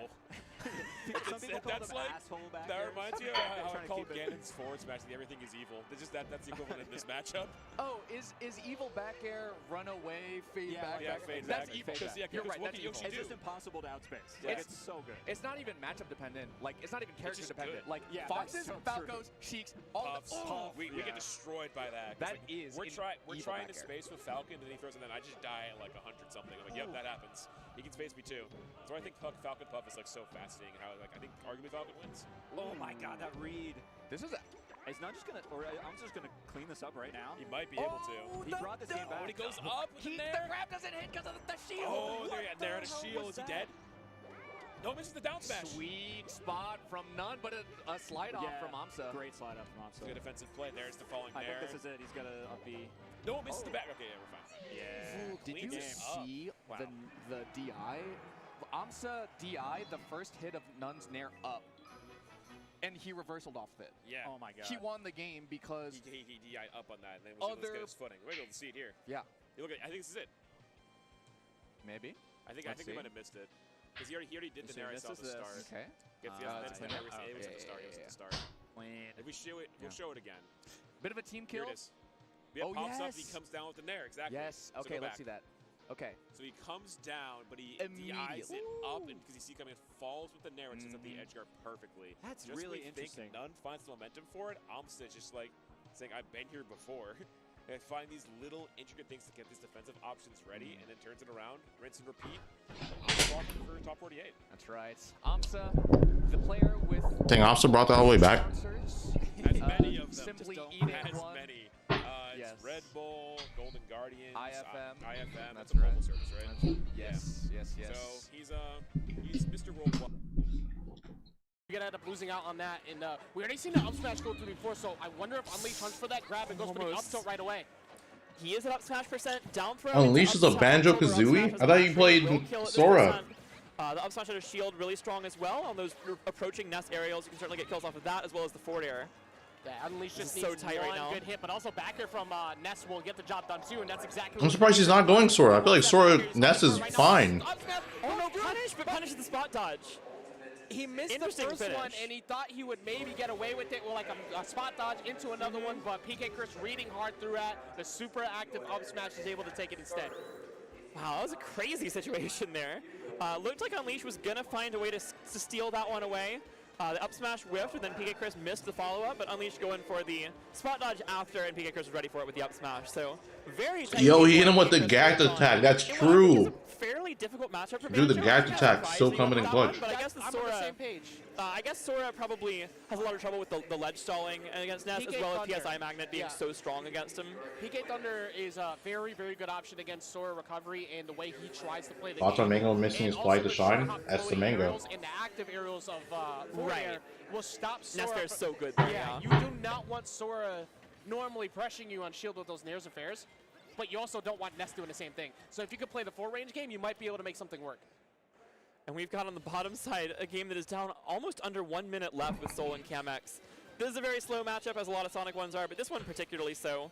E: Some people call
B: That's
E: them
B: like
E: asshole back
B: that
E: airs.
B: reminds you of
E: They're
B: how I
E: trying to
B: called
E: keep it-
B: Ganon's forward smash. Everything is evil. That's the equivalent in this matchup.
K: Oh, is evil back air run away, fade
E: Yeah,
K: back?
E: yeah,
K: back?
B: fade
K: That's
B: back.
K: evil.
B: Because
K: You're right.
B: what
K: That's
B: can
K: evil.
B: Yoshi
E: It's
B: do?
E: just impossible to outspace.
K: Yeah.
E: It's so good.
K: It's not even matchup dependent. Like it's not even character
B: just
K: dependent.
B: good.
K: Like
E: Yeah,
K: Foxes,
E: that's so
K: Falcos, Sheiks, all
B: Puffs. We get destroyed by that.
K: That
B: Like,
K: is
B: we're
K: an
B: trying
K: evil
B: to
K: back air.
B: space with Falcon, and he throws, and then I just die at like 100 something. I'm like, yep, that happens. He can space me too. That's why I think Falcon Puff is like so fascinating. And how like I think arguably Falcon wins.
E: Oh my god, that read.
K: This is a
E: He's not just gonna, or I'm just gonna clean this up right now.
B: He might be able to.
E: He brought this game back.
B: When he goes up with the
K: the grab doesn't hit because of the shield.
B: Oh, there at a shield. Is he dead? No, misses the down smash.
K: Sweet spot from None, but a slide off from Amsa.
E: Great slide up from Amsa.
B: Good defensive play. There's the falling
E: I
B: nair.
E: think this is it. He's got to up B.
B: No, misses the back. Okay, yeah, we're fine.
E: Yeah.
K: Did you see the DI? Amsa DI the first hit of Nunn's nair up, and he reversaled off of it.
B: Yeah.
E: Oh my god.
K: He won the game because
B: he DI up on that, and then was able to get his footing. We're able to see it here.
K: Yeah.
B: You look at, I think this is it.
K: Maybe.
B: I think we might have missed it. Because he already did the nair I saw at the start.
K: Okay.
B: Gets the
K: that's
B: nair. It was at the start. It was at the start. If we show it, we'll show it again.
K: Bit of a team
B: Here
K: kill.
B: it is. Yeah, pops up, he comes down with the nair, exactly.
K: Yes.
B: So
K: Okay,
B: go
K: let's
B: back.
K: see that. Okay.
B: So he comes down, but he DIs it up, and because you see coming, it falls with the nair, and sets up the edge guard perfectly.
E: That's
B: just
E: really
B: when you
E: interesting.
B: Think None finds the momentum for it. Amsa just like saying, "I've been here before." And find these little intricate things to get these defensive options ready, and then turns it around, rinse and repeat. Amsa for top 48.
K: That's right. Amsa, the player with.
A: Dang, Amsa brought that all the way back.
B: As many of them.
K: Simply
B: just
K: eating
B: as
K: one.
B: many.
K: Yes.
B: It's Red Bull, Golden Guardians,
K: IFM.
B: IFM.
K: That's
B: That's a
K: right.
B: mobile service, right?
K: Yes. Yes. Yes.
B: So he's Mr. Worldwide.
F: We're gonna end up losing out on that, and we already seen the up smash go through before, so I wonder if Unleash hunts for that grab and goes for the up tilt right away.
J: He is at up smash percent, down throw.
A: Unleash is a Banjo-Kazooie? I thought you played Sora.
J: The up smash out of shield really strong as well. On those approaching Nest aerials, you can certainly get kills off of that, as well as the forward air.
F: Yeah, Unleash just
J: so
F: needs
J: tight right
F: one
J: now.
F: good hit, but also back here from Ness will get the job done too, and that's exactly.
A: I'm surprised he's not going Sora. I feel like Sora Ness is fine.
J: Oh no, punish, but punish the spot dodge.
F: He missed the
J: Interesting
F: first
J: finish.
F: one, and he thought he would maybe get away with it with like a spot dodge into another one, but PK Chris reading hard through that. The super active up smash is able to take it instead.
J: Wow, that was a crazy situation there. Looked like Unleash was going to find a way to steal that one away. The up smash whiffed, and then PK Chris missed the follow-up, but Unleash going for the spot dodge after, and PK Chris was ready for it with the up smash. So, very tight.
A: Yo, he hit him with the gagged attack. That's true.
J: Fairly difficult matchup for
A: Dude, the
J: Banjo.
A: gagged attack still coming in clutch.
J: But I guess the
F: I'm on
J: Sora,
F: the same page.
J: I guess Sora probably has a lot of trouble with the ledge stalling against Ness, as
F: PK
J: well as
F: Thunder.
J: PSI Magnet being so strong against him.
F: PK Thunder is a very, very good option against Sora recovery and the way he tries to play the
A: Thoughts
F: game.
A: on Mango missing his
F: And
A: flight
F: also
A: to
F: the
A: shine?
F: shot
A: That's the
F: floating
A: Mango.
F: aerials and the active aerials of forward air will stop Sora.
J: Ness is so good.
F: Yeah, you do not want Sora normally pressuring you on shield with those Nairs affairs, but you also don't want Ness doing the same thing. So if you could play the full range game, you might be able to make something work.
J: And we've got on the bottom side a game that is down almost under 1 minute left with Sol and Camex. This is a very slow matchup, as a lot of Sonic ones are, but this one particularly so.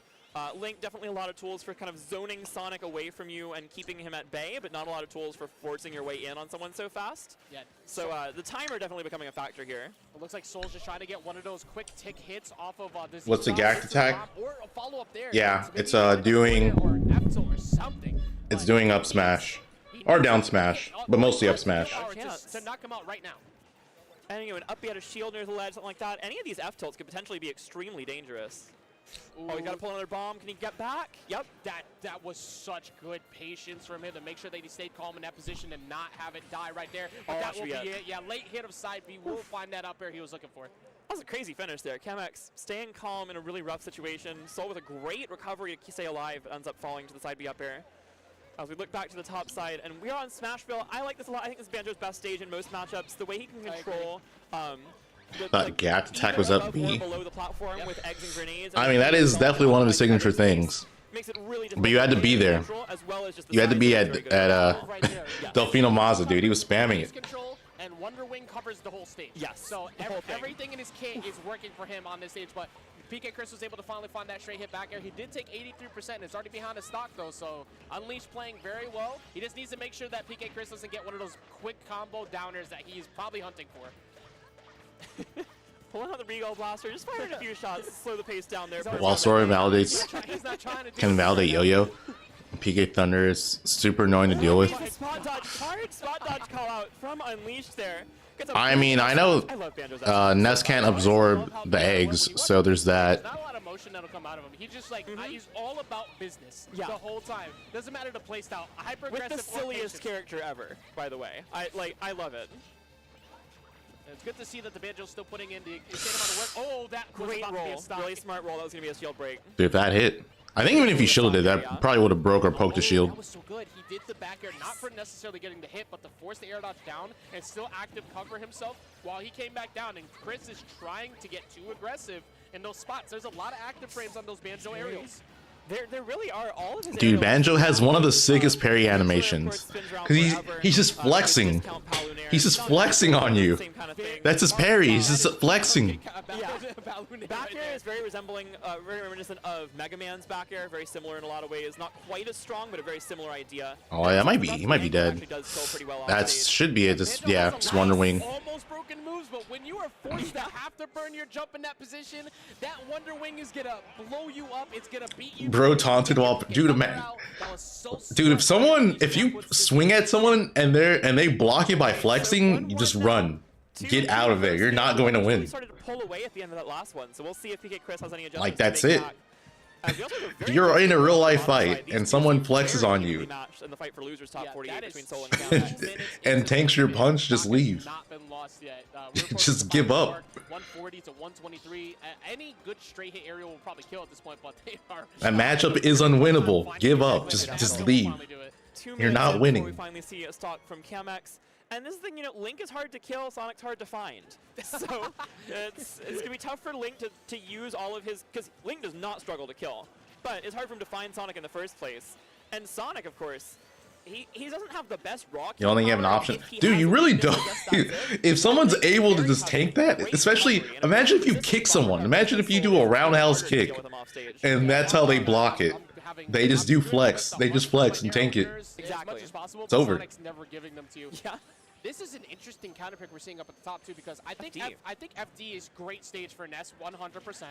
J: Link, definitely a lot of tools for kind of zoning Sonic away from you and keeping him at bay, but not a lot of tools for forcing your way in on someone so fast.
F: Yeah.
J: So the timer definitely becoming a factor here.
F: It looks like Sol's just trying to get one of those quick tick hits off of the
A: What's the gagged attack?
F: Or a follow-up there.
A: Yeah,
F: Maybe
A: it's
F: or
A: doing
F: F tilt or something.
A: it's doing up smash or down smash, but mostly up smash.
F: To knock him out right now.
J: And you know, an up B out of shield near the ledge, something like that. Any of these F tilts could potentially be extremely dangerous.
F: Ooh.
J: Oh, he's got to pull another bomb. Can he get back? Yep.
F: That was such good patience from him to make sure that he stayed calm in that position and not have it die right there. But that will be it. Yeah, late hit of side B. We'll find that up air he was looking for.
J: That was a crazy finish there. Camex staying calm in a really rough situation. Sol with a great recovery to stay alive, ends up falling to the side B up air. As we look back to the top side, and we are on Smashville. I like this a lot. I think this is Banjo's best stage in most matchups. The way he can control
A: That gap attack was up B.
J: Below the platform with eggs and grenades.
A: I mean, that is definitely one of his signature things.
J: Makes it really
A: But you had to be there. You had to be at Delfino Mazza, dude. He was spamming it.
F: And Wonder Wing covers the whole stage.
J: Yes.
F: So everything in his kit is working for him on this stage, but PK Chris was able to finally find that straight hit back air. He did take 83%. It's already behind his stock, though, so Unleashed playing very well. He just needs to make sure that PK Chris doesn't get one of those quick combo downers that he's probably hunting for.
J: Pulling out the Regal Blaster, just firing a few shots to slow the pace down there.
A: While Sora validates, can validate Yo-Yo. PK Thunder is super annoying to deal with.
J: Spot dodge card, spot dodge call out from Unleashed there.
A: I mean, I know Ness can't absorb the eggs, so there's that.
F: Not a lot of motion that'll come out of him. He's just like, he's all about business the whole time. Doesn't matter the playstyle. Hyper aggressive.
J: With the silliest character ever, by the way. I love it.
F: It's good to see that the Banjo's still putting in the insane amount of work. Oh, that was
J: great
F: about
J: roll.
F: to be a stop.
J: Really smart roll. That was going to be a shield break.
A: Dude, if that hit, I think even if he shielded it, that probably would have broke or poked the shield.
F: That was so good. He did the back air, not for necessarily getting the hit, but to force the air dodge down and still active cover himself while he came back down. And Chris is trying to get too aggressive in those spots. There's a lot of active frames on those Banjo aerials.
J: There really are all of his
A: Dude, Banjo has one of the sickest parry animations. Cause he's just flexing. He's just flexing on you. That's his parry. He's just flexing.
J: Back air is very reminiscent of Mega Man's back air. Very similar in a lot of ways. Not quite as strong, but a very similar idea.
A: Oh yeah, might be. He might be dead. That should be it. Just Wonder Wing.
F: Almost broken moves, but when you are forced to have to burn your jump in that position, that Wonder Wing is gonna blow you up. It's gonna beat you.
A: Bro taunted while dude, if you swing at someone and they block you by flexing, you just run. Get out of there. You're not going to win.
J: Started to pull away at the end of that last one, so we'll see if PK Chris has any adjustments.
A: Like that's it. You're in a real life fight and someone flexes on you
J: in the fight for losers top 48 between Soul
A: and tanks your punch, just leave. Just give up.
F: 140 to 123. Any good straight hit area will probably kill at this point, but they are.
A: That matchup is unwinnable. Give up. Just leave. You're not winning.
J: We finally see a stock from Camex. And this is the thing, Link is hard to kill, Sonic's hard to find. So it's going to be tough for Link to use all of his, because Link does not struggle to kill, but it's hard for him to find Sonic in the first place. And Sonic, of course, he doesn't have the best raw kill.
A: You only have an option. Dude, you really don't. If someone's able to just tank that, especially, imagine if you kick someone. Imagine if you do a roundhouse kick, and that's how they block it. They just do flex. They just flex and tank it.
F: Exactly.
A: It's over.
F: Sonic's never giving them to you. Yeah. This is an interesting counter pick we're seeing up at the top too, because I think FD is great stage for Ness 100%.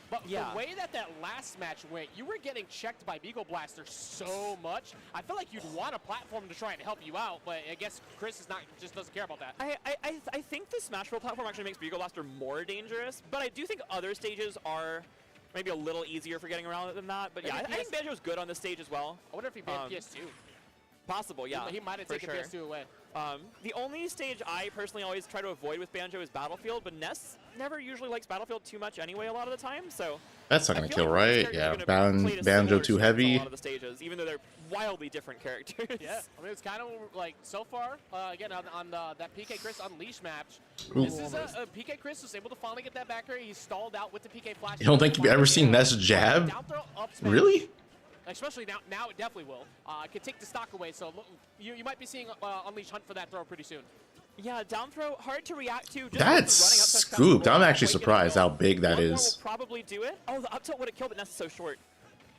F: But the way that last match went, you were getting checked by Beagle Blaster so much. I feel like you'd want a platform to try and help you out, but I guess Chris is just doesn't care about that.
J: I think the Smashville platform actually makes Beagle Blaster more dangerous, but I do think other stages are maybe a little easier for getting around it than that. But yeah, I think Banjo's good on this stage as well.
F: I wonder if he banned PS2.
J: Possible, yeah.
F: He might have taken PS2 away.
J: The only stage I personally always try to avoid with Banjo is Battlefield, but Ness never usually likes Battlefield too much anyway a lot of the time, so...
A: That's not going to kill, right? Yeah, Banjo too heavy.
J: A lot of the stages, even though they're wildly different characters.
F: Yeah, I mean, it's kind of like, so far, again, on that PK Chris Unleashed match, this is PK Chris was able to finally get that back air. He stalled out with the PK Flash.
A: You don't think you've ever seen Ness jab? Really?
F: Especially now it definitely will. Could take the stock away, so you might be seeing Unleash hunt for that throw pretty soon.
J: Yeah, down throw, hard to react to.
A: That's scooped. I'm actually surprised how big that is.
J: Will probably do it. Oh, the up tilt would have killed, but Ness is so short.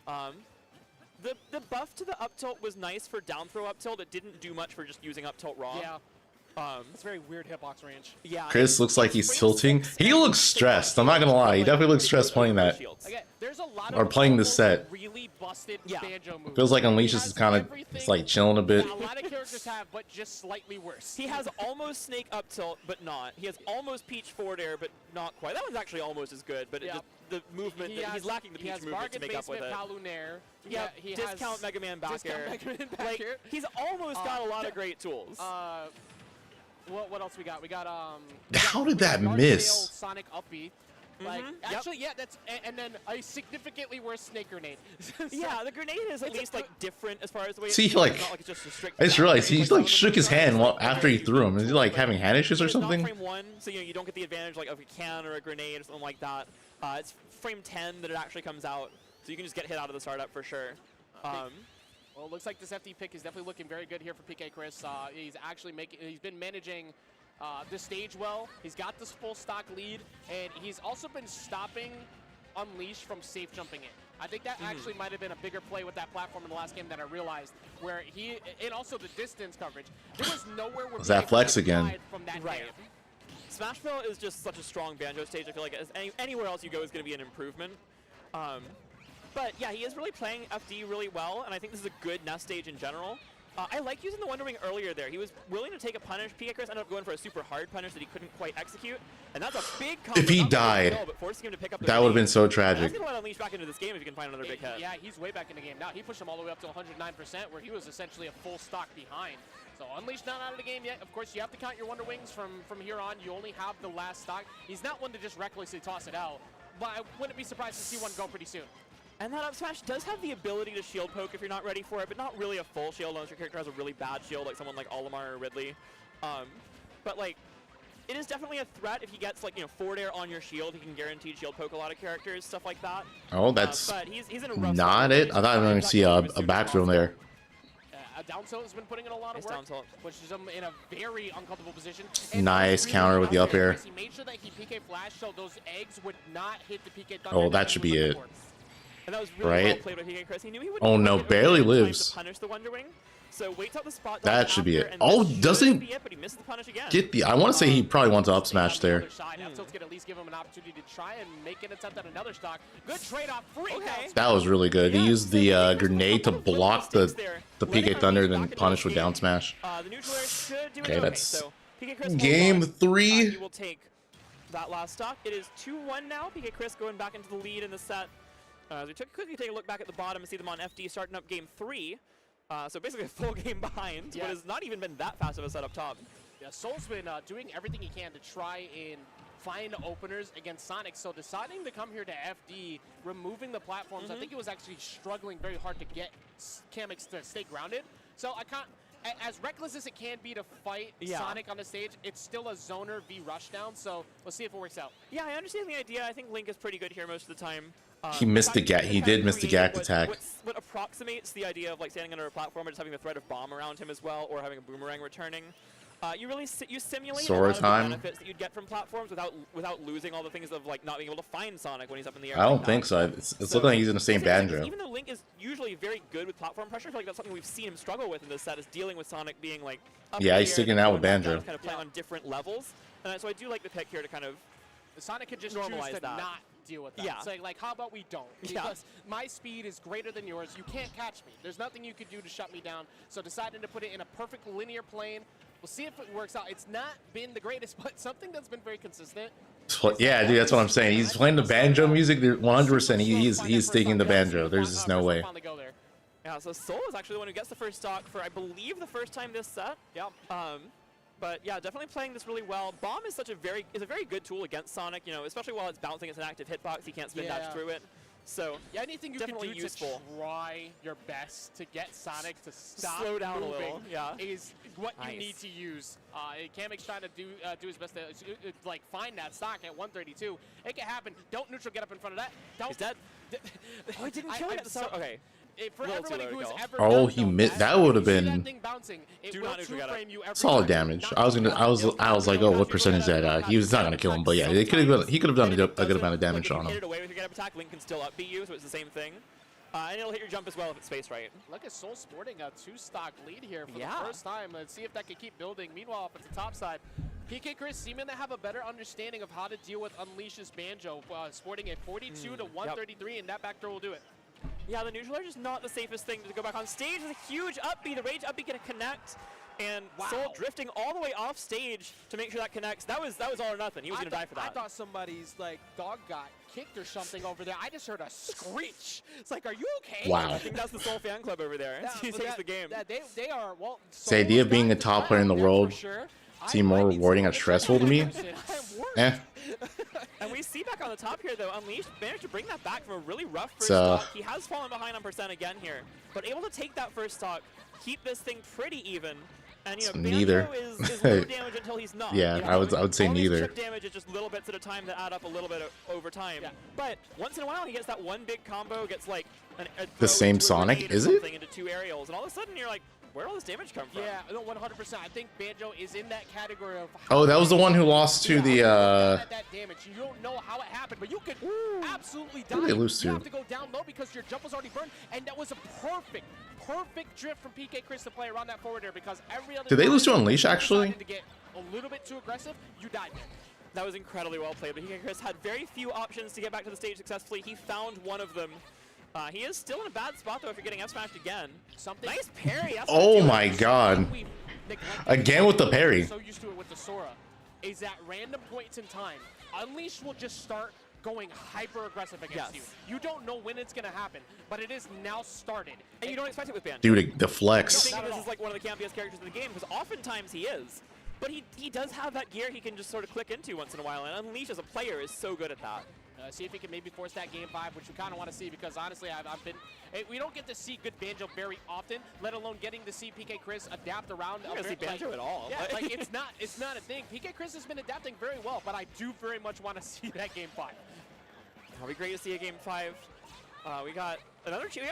J: The buff to the up tilt was nice for down throw up tilt. It didn't do much for just using up tilt raw.
F: Yeah. It's very weird hitbox range.
J: Yeah.
A: Chris looks like he's tilting. He looks stressed. I'm not gonna lie. He definitely looks stressed playing that.
F: Again, there's a lot
A: or playing this set.
F: Really busted Banjo moves.
A: Feels like Unleash is kind of like chilling a bit.
F: A lot of characters have, but just slightly worse.
J: He has almost Snake up tilt, but not. He has almost Peach forward air, but not quite. That one's actually almost as good, but the movement, he's lacking the Peach movement to make up with it. Yeah, he discount Mega Man back air. Like, he's almost got a lot of great tools.
F: What else we got? We got
A: How did that miss?
F: Sonic up B. Like, actually, yeah, that's and then a significantly worse snake grenade.
J: Yeah, the grenade is at least like different as far as the way.
A: See,
J: it's
A: like,
J: not like it's just a strict
A: I just realized he like shook his hand after he threw him. Is he like having hand issues or
J: It's not
A: something?
J: frame 1, so you don't get the advantage like of a can or a grenade or something like that. It's frame 10 that it actually comes out, so you can just get hit out of the startup for sure.
F: Well, it looks like this FD pick is definitely looking very good here for PK Chris. He's been managing the stage well. He's got this full stock lead, and he's also been stopping Unleash from safe jumping in. I think that actually might have been a bigger play with that platform in the last game than I realized, where and also the distance coverage. There was nowhere where
A: that flex again.
F: From that
J: right. Smashville is just such a strong banjo stage. I feel like anywhere else you go is going to be an improvement. But yeah, he is really playing FD really well, and I think this is a good nest stage in general. I like using the Wonder Wing earlier there. He was willing to take a punish. PK Chris ended up going for a super hard punish that he couldn't quite execute, and that's a big combo.
A: If he died, that would have been so tragic.
J: That's going to let Unleash back into this game if you can find another big hit.
F: Yeah, he's way back in the game now. He pushed him all the way up to 109%, where he was essentially a full stock behind. So Unleash not out of the game yet. Of course, you have to count your Wonder Wings from here on. You only have the last stock. He's not one to just recklessly toss it out, but I wouldn't be surprised to see one go pretty soon.
J: And that up smash does have the ability to shield poke if you're not ready for it, but not really a full shield unless your character has a really bad shield, like someone like Olimar or Ridley. But like, it is definitely a threat if he gets like, forward air on your shield. He can guaranteed shield poke a lot of characters, stuff like that.
A: Oh, that's
J: but he's in a rough
A: not it. I thought I was going to see a backfield there.
F: Down tilt has been putting in a lot of work, which is him in a very uncomfortable position.
A: Nice counter with the up air.
F: He made sure that he PK flash so those eggs would not hit the PK thunder.
A: Oh, that should be it.
J: And that was really well played by PK Chris. He knew he would.
A: Oh no, barely lives.
J: To punish the Wonder Wing. So waits out the spot.
A: That should be it. Oh, doesn't get the. I want to say he probably wants to up smash there.
F: F-tilt's gonna at least give him an opportunity to try and make an attempt at another stock. Good trade-off.
A: That was really good. He used the grenade to block the PK Thunder, then punish with down smash. Okay, that's game 3.
J: He will take that last stock. It is 2-1 now. PK Chris going back into the lead in the set. As we quickly take a look back at the bottom and see them on FD starting up game 3. So basically a full game behind, but has not even been that fast of a set up top.
F: Yeah, Soul's been doing everything he can to try and find openers against Sonic. So deciding to come here to FD, removing the platforms, I think he was actually struggling very hard to get Kamix to stay grounded. So I can't, as reckless as it can be to fight Sonic on the stage, it's still a zoner v rushdown. So we'll see if it works out.
J: Yeah, I understand the idea. I think Link is pretty good here most of the time.
A: He missed the gap. He did miss the gap attack.
J: What approximates the idea of like standing under a platform and just having the threat of bomb around him as well, or having a boomerang returning. You simulate a lot of the benefits that you'd get from platforms without losing all the things of like not being able to find Sonic when he's up in the air.
A: I don't think so. It's looking like he's in the same banjo.
J: Even though Link is usually very good with platform pressure, I feel like that's something we've seen him struggle with in this set, is dealing with Sonic being like up in the
A: he's
J: air
A: sticking out with banjo.
J: Kind of playing on different levels, and so I do like the pick here to kind of
F: Sonic could just choose to not deal with that.
J: Yeah.
F: So like, how about we don't? Because my speed is greater than yours. You can't catch me. There's nothing you could do to shut me down. So deciding to put it in a perfect linear plane. We'll see if it works out. It's not been the greatest, but something that's been very consistent.
A: Yeah, dude, that's what I'm saying. He's playing the banjo music. 100%. He's sticking the banjo. There's just no way.
J: Yeah, so Soul is actually the one who gets the first stock for, I believe, the first time this set.
F: Yeah.
J: But yeah, definitely playing this really well. Bomb is a very good tool against Sonic, especially while it's bouncing. It's an active hitbox. He can't spin dash through it. So
F: yeah, anything you can do
J: useful.
F: to try your best to get Sonic to stop
J: slow down
F: moving
J: a little,
F: is what you need to use. Kamix trying to do his best to like find that stock at 132. It can happen. Don't neutral get up in front of that. Don't.
J: He's dead. Oh, he didn't kill him. Okay.
F: For everybody who has ever
A: oh, he missed. That would have been solid damage. I was like, oh, what percentage is that? He was not gonna kill him, but yeah, he could have done a good amount of damage on him.
J: Away with your get up attack, Link can still up beat you, so it's the same thing. And it'll hit your jump as well if it's spaced right.
F: Look at Soul sporting a 2-stock lead here for the first time. Let's see if that can keep building. Meanwhile, up at the top side, PK Chris seeming to have a better understanding of how to deal with Unleash's banjo, sporting a 42 to 133, and that back throw will do it.
J: Yeah, the neutral air is just not the safest thing to go back on stage. There's a huge up B. The rage up B gonna connect, and Soul drifting all the way off stage to make sure that connects. That was all or nothing. He was gonna die for that.
F: I thought somebody's like dog got kicked or something over there. I just heard a screech. It's like, are you okay?
A: Wow.
J: I think that's the Soul fan club over there. He takes the game.
F: They are well.
A: The idea of being a top player in the world seemed more rewarding and stressful to me.
J: And we see back on the top here, though, Unleashed managed to bring that back from a really rough first stock. He has fallen behind on percent again here, but able to take that first stock, keep this thing pretty even. And you know,
A: neither.
J: Banjo is low damage until he's not.
A: Yeah,
J: you know,
A: I would say
J: all
A: neither.
J: Chip damage is just little bits at a time that add up a little bit over time. Yeah. But once in a while, he gets that one big combo, gets like
A: the same Sonic, is it?
J: Into 2 aerials, and all of a sudden you're like, where all this damage come from?
F: Yeah, no, 100%. I think Banjo is in that category of.
A: Oh, that was the one who lost to the.
F: That damage. You don't know how it happened, but you could absolutely die.
A: Who did they lose to?
F: You have to go down low because your jump was already burned, and that was a perfect drift from PK Chris to play around that forward air because every other.
A: Did they lose to Unleash actually?
F: To get a little bit too aggressive, you died.
J: That was incredibly well played, but PK Chris had very few options to get back to the stage successfully. He found one of them. He is still in a bad spot, though, if you're getting F-smashed again. Nice parry.
A: Oh my god. Again with the parry.
F: So used to it with the Sora is at random points in time, Unleash will just start going hyper aggressive against you. You don't know when it's going to happen, but it is now started.
J: And you don't expect it with Banjo.
A: Dude, the flex.
J: I think this is like one of the campiest characters in the game, because oftentimes he is. But he does have that gear he can just sort of click into once in a while, and Unleash as a player is so good at that.
F: See if he can maybe force that game 5, which we kind of want to see because honestly, we don't get to see good Banjo very often, let alone getting to see PK Chris adapt around.
J: You don't see Banjo at all.
F: Yeah, like it's not a thing. PK Chris has been adapting very well, but I do very much want to see that game 5.
J: It'll be great to see a game 5. We got a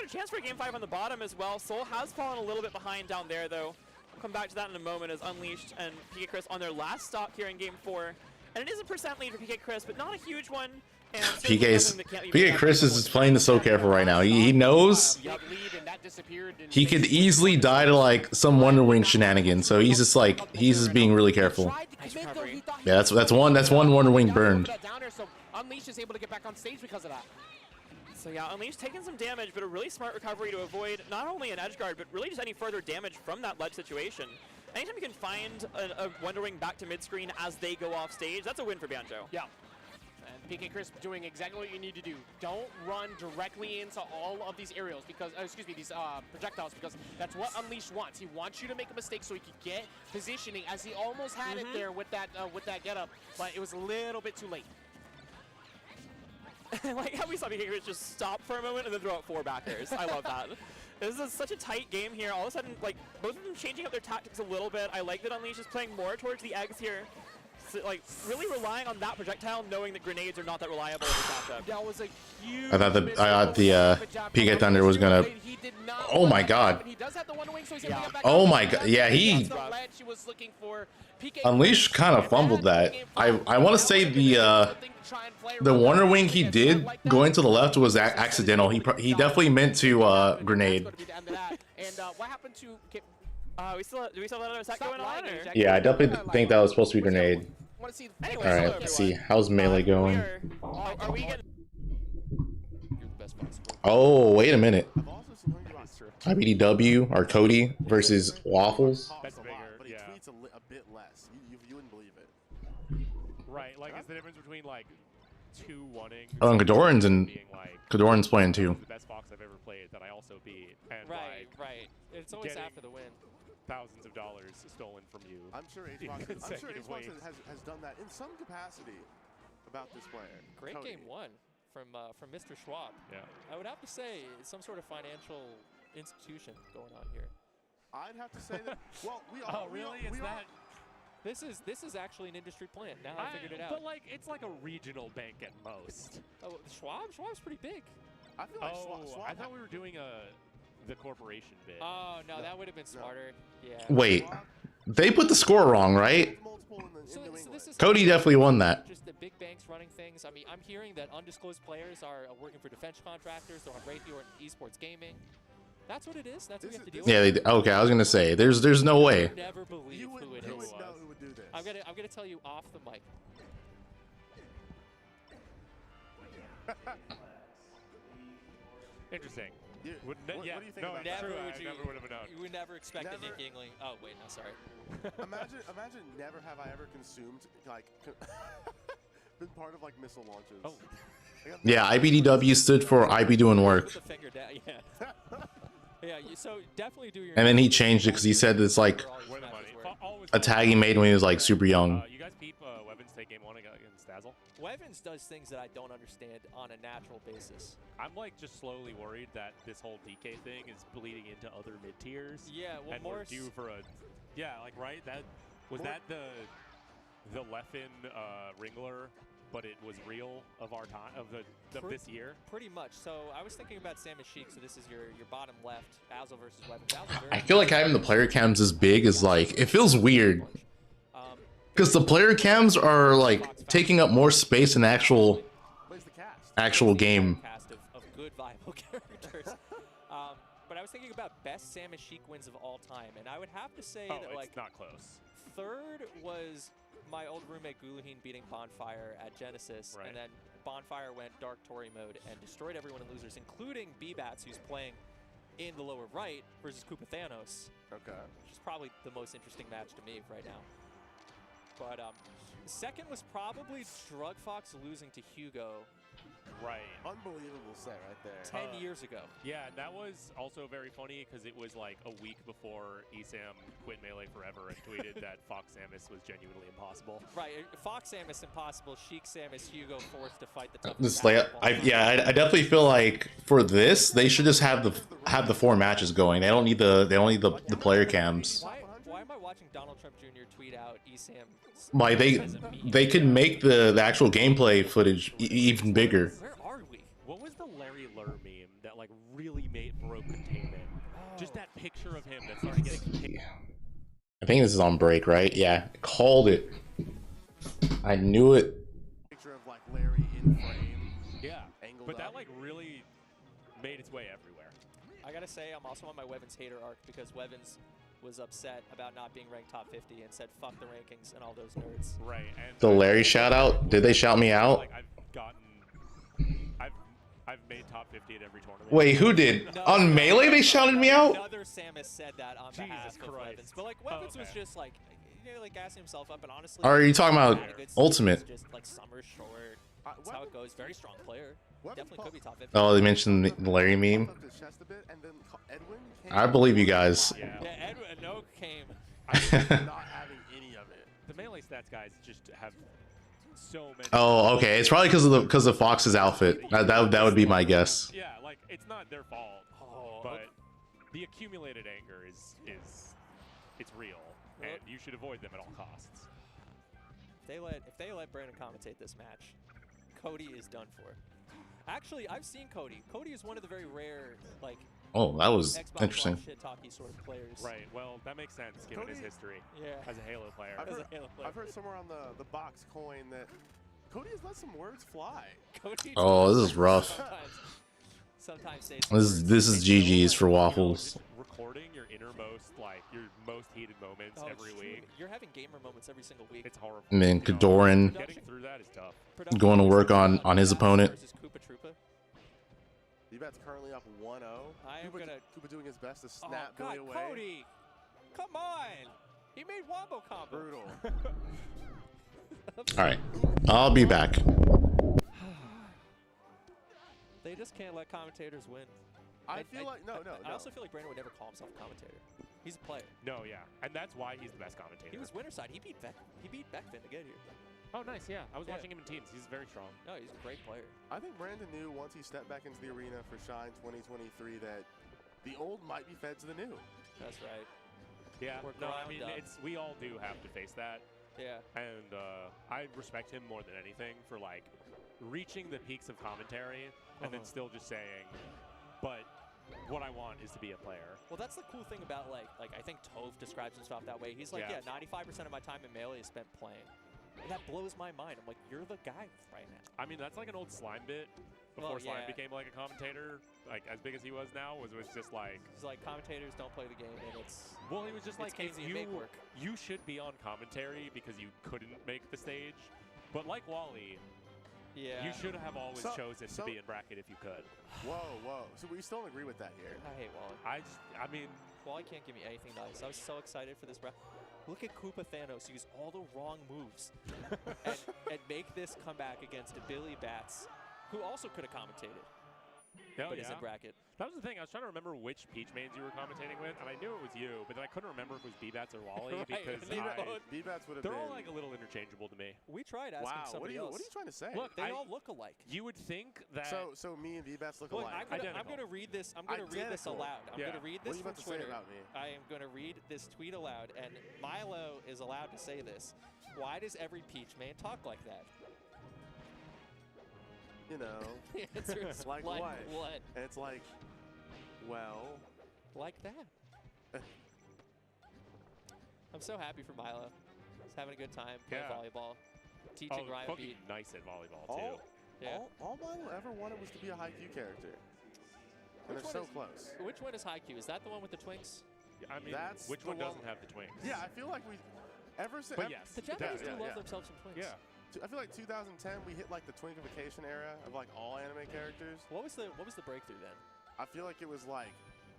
J: chance for a game 5 on the bottom as well. Soul has fallen a little bit behind down there though. We'll come back to that in a moment as Unleashed and PK Chris on their last stock here in game 4. And it is a percent lead for PK Chris, but not a huge one.
A: PK Chris is just playing this so careful right now. He knows he could easily die to like some Wonder Wing shenanigans, so he's just being really careful. Yeah, that's one Wonder Wing burned.
F: Unleashed is able to get back on stage because of that.
J: So yeah, Unleashed taking some damage, but a really smart recovery to avoid not only an edge guard, but really just any further damage from that ledge situation. Anytime you can find a Wonder Wing back to mid-screen as they go off stage, that's a win for Banjo.
F: Yeah. And PK Chris doing exactly what you need to do. Don't run directly into all of these aerials because, these projectiles, because that's what Unleashed wants. He wants you to make a mistake so he can get positioning, as he almost had it there with that getup, but it was a little bit too late.
J: Like how we saw PK Chris just stop for a moment and then throw out 4 back airs. I love that. This is such a tight game here. All of a sudden, like, both of them changing up their tactics a little bit. I like that Unleash is playing more towards the eggs here. So, like, really relying on that projectile, knowing that grenades are not that reliable in this matchup.
F: That was a huge
A: I thought the PK Thunder was gonna. Oh my god. Oh my god. Yeah, Unleashed kind of fumbled that. I want to say the Wonder Wing he did going to the left was accidental. He definitely meant to grenade.
F: And what happened to?
J: Do we still have another set going on? Or?
A: Yeah, I definitely think that was supposed to be grenade.
J: Anyway,
A: all right, let's see. How's melee going?
J: Are we getting?
A: Oh, wait a minute. IBDW or Cody versus Waffles.
B: That's bigger, but he tweets a bit less. You wouldn't believe it.
M: Right, like it's the difference between like 2-1ing.
A: Oh, and Kadoran's playing too.
M: The best box I've ever played that I also beat. And
N: right. It's always after the win.
M: Thousands of dollars stolen from you.
B: I'm sure Xbox has done that in some capacity about this player.
N: Great
B: Cody.
N: game 1 from Mr. Schwab.
M: Yeah.
N: I would have to say it's some sort of financial institution going on here.
B: I'd have to say that. Well, we are.
M: Oh, really?
N: This is actually an industry plant. Now I figured it out.
M: But like, it's like a regional bank at most.
N: Oh, Schwab's pretty big.
B: I feel like Schwab
M: I thought we were doing the corporation bit.
N: Oh no, that would have been smarter. Yeah.
A: Wait, they put the score wrong, right?
N: So this is
A: Cody definitely won that.
N: Just the big banks running things. I mean, I'm hearing that undisclosed players are working for defense contractors. They're on radio or esports gaming. That's what it is. That's what we have to deal with.
A: Yeah, okay, I was gonna say, there's no way.
N: I never believe who it is.
B: Who would do this?
N: I'm gonna tell you off the mic.
M: Interesting.
B: What do you think about that?
M: Never would have known.
N: You would never expect a Nick Yingling. Oh wait, no, sorry.
B: Imagine never have I ever consumed like been part of like missile launches.
M: Oh.
A: Yeah, IBDW stood for I be doing work.
N: Put the finger down. Yeah. Yeah. So definitely do your.
A: And then he changed it because he said it's like a tag he made when he was like super young.
M: You guys peep Wevens take game 1 against Dazzle?
N: Wevens does things that I don't understand on a natural basis.
M: I'm like just slowly worried that this whole DK thing is bleeding into other mid tiers.
N: Yeah, well,
M: and we're due for a, like right. That was that the Leffen Ringler, but it was real of our time of this year.
N: Pretty much. So I was thinking about Sam and Sheik. So this is your bottom left, Dazzle versus Wevens.
A: I feel like having the player cams this big is like, it feels weird. Because the player cams are like taking up more space in actual game.
N: Cast of good viable characters. But I was thinking about best Sam and Sheik wins of all time, and I would have to say that like
M: it's not close.
N: Third was my old roommate Guluhin beating Bonfire at Genesis, and then Bonfire went Dark Tory mode and destroyed everyone in losers, including B-Bats, who's playing in the lower right, versus Koopa Thanos.
B: Okay.
N: Which is probably the most interesting match to me right now. But second was probably Drug Fox losing to Hugo.
M: Right.
B: Unbelievable set right there.
N: 10 years ago.
M: Yeah, and that was also very funny because it was like a week before ESAM quit Melee forever and tweeted that Fox Samus was genuinely impossible.
N: Right, Fox Samus impossible, Sheik Samus, Hugo forced to fight the toughest.
A: This layout, I definitely feel like for this they should just have the 4 matches going. They don't need the player cams.
N: Why am I watching Donald Trump Jr. tweet out ESAM?
A: Why they could make the actual gameplay footage even bigger.
N: Where are we?
M: What was the LarryLurr meme that like really broke containment? Just that picture of him that started getting contained.
A: I think this is on break, right? Yeah, called it. I knew it.
B: Picture of like Larry in frame.
M: Yeah, but that like really made its way everywhere.
N: I gotta say, I'm also on my Wevens hater arc because Wevens was upset about not being ranked top 50 and said fuck the rankings and all those nerds.
M: Right. And
A: The Larry shout out? Did they shout me out?
M: Like I've made top 50 at every tournament.
A: Wait, who did? On Melee they shouted me out?
N: Another Samus said that on behalf of Wevens. But like Wevens was just like, like gassing himself up, and honestly.
A: Or are you talking about Ultimate?
N: Just like summer short. That's how it goes. Very strong player. Definitely could be top 50.
A: Oh, they mentioned the Larry meme. I believe you guys.
N: Yeah, Edwin no came.
B: Not having any of it.
M: The Melee stats guys just have so many.
A: Oh, okay. It's probably because of Fox's outfit. That would be my guess.
M: Yeah, like it's not their fault, but the accumulated anger is it's real, and you should avoid them at all costs.
N: If they let Brandon commentate this match, Cody is done for. Actually, I've seen Cody. Cody is one of the very rare like.
A: Oh, that was
N: Xbox
A: interesting.
N: Shit talky sort of players.
M: Right. Well, that makes sense given his history.
N: Yeah.
M: As a Halo player.
B: I've heard somewhere on the box coin that Cody has let some words fly.
N: Cody
A: Oh, this is rough.
N: Sometimes
A: This is GG's for Waffles.
M: Recording your innermost, like your most heated moments every week.
N: You're having gamer moments every single week.
M: It's horrible.
A: I mean, Kadoran
M: Getting through that is tough.
A: going to work on his opponent.
B: D-Bat's currently up 1-0. Koopa doing his best to snap Billy away.
N: Cody! Come on! He made wombo combo.
B: Brutal.
A: Alright. I'll be back.
N: They just can't let commentators win.
B: I feel like no.
N: I also feel like Brandon would never call himself a commentator. He's a player.
M: No, yeah, and that's why he's the best commentator.
N: He was winner side. He beat Beckfin to get here.
M: Oh, nice. Yeah, I was watching him in teams. He's very strong.
N: No, he's a great player.
B: I think Brandon knew once he stepped back into the arena for Shine 2023 that the old might be fed to the new.
N: That's right.
M: Yeah. No, I mean we all do have to face that.
N: Yeah.
M: And I respect him more than anything for like reaching the peaks of commentary and then still just saying, but what I want is to be a player.
N: Well, that's the cool thing about like I think Tove describes himself that way. He's like, yeah 95% of my time in Melee is spent playing. And that blows my mind. I'm like, you're the guy right now.
M: I mean, that's like an old Slime bit. Before Slime became like a commentator, like as big as he was now, was just like.
N: He's like, commentators don't play the game, and it's.
M: Well, he was just like,
N: if
M: you should be on commentary because you couldn't make the stage, but like Wally, you should have always chosen to be in bracket if you could.
B: Whoa. So we still don't agree with that here.
N: I hate Wally.
M: I mean,
N: Wally can't give me anything nice. I was so excited for this bracket. Look at Koopa Thanos use all the wrong moves and make this comeback against a Billy Bats, who also could have commentated. but is in bracket.
M: That was the thing. I was trying to remember which Peach mains you were commentating with, and I knew it was you, but then I couldn't remember if it was B-Bats or Wally because
B: B-Bats would have
M: they're
B: been.
M: all like a little interchangeable to me.
N: We tried asking somebody else.
B: What are you trying to say?
N: Look, they all look alike.
M: You would think that.
B: So me and B-Bats look
N: Look,
B: alike.
N: I'm going to read this. I'm going to read this aloud. I'm going to read this from Twitter.
B: About me?
N: I am going to read this tweet aloud, and Milo is allowed to say this. Why does every Peach main talk like that?
B: You know,
N: the answer is
B: like what? And it's like, well,
N: like that. I'm so happy for Milo. He's having a good time playing volleyball, teaching Ryan Beat.
M: Nice at volleyball too.
B: All Milo ever wanted was to be a Haikyuu character, and they're so close.
N: Which one is Haikyuu? Is that the one with the twinks?
M: Yeah, I mean, which one doesn't have the twinks?
B: Yeah, I feel like we ever since.
M: But yes,
N: the Japanese do love themselves some twinks.
B: Yeah. I feel like 2010 we hit like the twinkification era of like all anime characters.
N: What was the breakthrough then?
B: I feel like it was like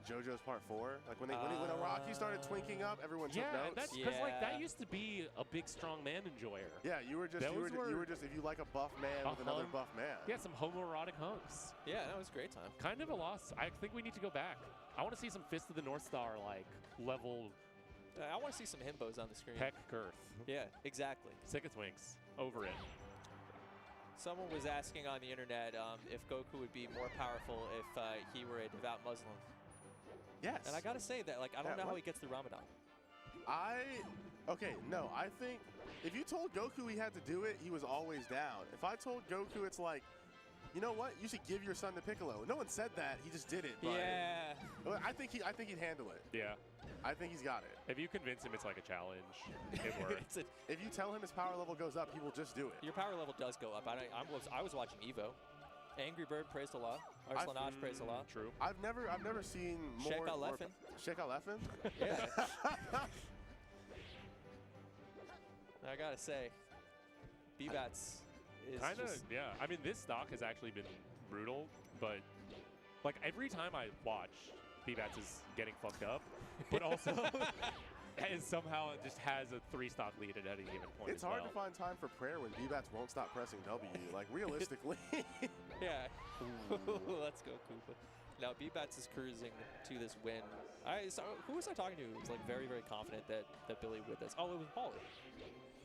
B: JoJo's Part 4. Like when Araki started twinking up, everyone took notes.
M: Because like that used to be a big strong man enjoyer.
B: Yeah, you were just if you like a buff man with another buff man.
M: Yeah, some homoerotic hunks.
N: Yeah, that was a great time.
M: Kind of a loss. I think we need to go back. I want to see some Fist of the North Star like level.
N: I want to see some himbos on the screen.
M: Peck girth.
N: Yeah, exactly.
M: Sick of twinks. Over it.
N: Someone was asking on the internet if Goku would be more powerful if he were a devout Muslim.
B: Yes.
N: And I gotta say that, like, I don't know how he gets through Ramadan.
B: No, I think if you told Goku he had to do it, he was always down. If I told Goku it's like, you know what, you should give your son to Piccolo. No one said that, he just did it. But
N: yeah.
B: I think he'd handle it.
M: Yeah.
B: I think he's got it.
M: If you convince him it's like a challenge, it works.
B: If you tell him his power level goes up, he will just do it.
N: Your power level does go up. I was watching Evo. Angry Bird praised Allah. Arslanaj praised Allah.
M: True.
B: I've never seen more.
N: Sheikh Al-Effin.
B: Sheikh Al-Effin?
N: Yeah. I gotta say, B-Bats is
M: kind of, yeah. I mean, this stock has actually been brutal, but like every time I watch, B-Bats is getting fucked up, but also and somehow it just has a 3-stock lead at any given point.
B: It's hard to find time for prayer when B-Bats won't stop pressing W. Like realistically.
N: Yeah. Let's go, Koopa. Now B-Bats is cruising to this win. Who was I talking to who was like very, very confident that Billy would this? Oh, it was Wally.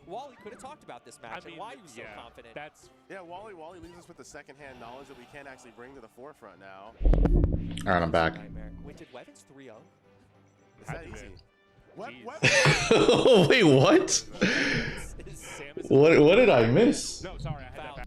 N: Wally could have talked about this match and why he was so confident.
B: Wally leaves us with the second-hand knowledge that we can't actually bring to the forefront now.
A: All right, I'm back.
N: Wait, did Weapons 3-0?
B: Is that easy?
A: Wait, what? What did I miss?
M: No, sorry, I had that back.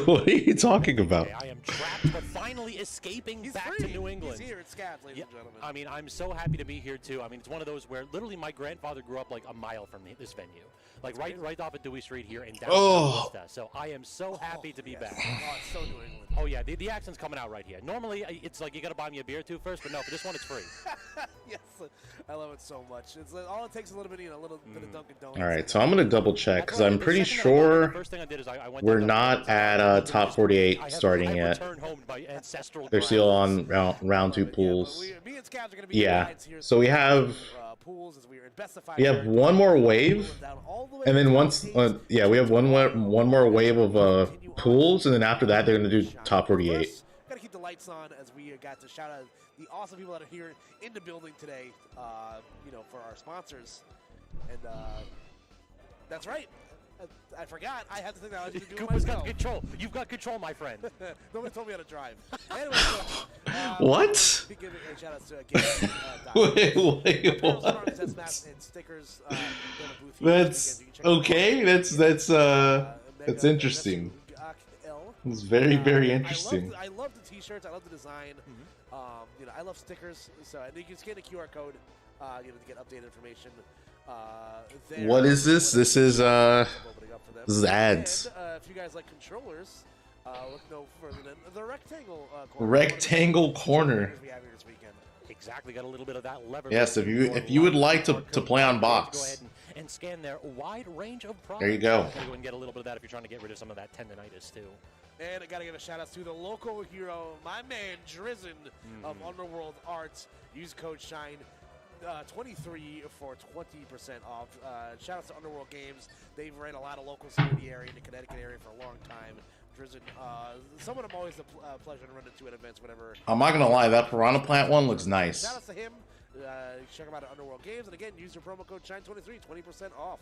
A: What are you talking about?
O: I am trapped, but finally escaping back to New England.
F: He's here at Scabs, ladies and gentlemen.
O: I mean, I'm so happy to be here too. I mean, it's one of those where literally my grandfather grew up like a mile from this venue, like right off of Dewey Street here in downtown Vista. So I am so happy to be back.
F: Oh, it's so New England.
O: Oh yeah, the accent's coming out right here. Normally it's like you gotta buy me a beer too first, but no, for this one it's free.
F: Yes, I love it so much. It's all it takes is a little bit, a little bit of Dunkin' Donuts.
A: All right, so I'm gonna double check because I'm pretty sure we're not at top 48 starting yet. They're still on round 2 pools. Yeah, so we have one more wave, and then once we have one more wave of pools, and then after that they're gonna do top 48.
F: Gotta keep the lights on as we got to shout out the awesome people that are here in the building today, for our sponsors. And that's right. I forgot. I had to think that I was going to do it myself.
O: Got control. You've got control, my friend.
F: Nobody told me how to drive. Anyway,
A: what?
F: Big shout outs to
A: Wait, what?
F: And stickers.
A: That's okay. That's interesting. It's very, very interesting.
F: I love the t-shirts. I love the design. I love stickers. So and you can scan the QR code, to get updated information.
A: What is this? This is ads.
F: And, if you guys like controllers, look no further than the rectangle corner.
A: Rectangle corner.
O: Exactly, got a little bit of that lever.
A: Yes, if you would like to play on box.
O: Go ahead and scan their wide range of products.
A: There you go.
O: Go and get a little bit of that if you're trying to get rid of some of that tendonitis too.
F: And I gotta give a shout out to the local hero, my man Drizzen of Underworld Arts. Use code SHINE 23 for 20% off. Shout out to Underworld Games. They've ran a lot of locals here in the area, in the Connecticut area for a long time. characters, and some of them always a pleasure to run into at events, whenever.
A: I'm not gonna lie, that Piranha Plant one looks nice.
F: Shout out to him. Check him out at Underworld Games, and again, use your promo code SHINE23, 20% off.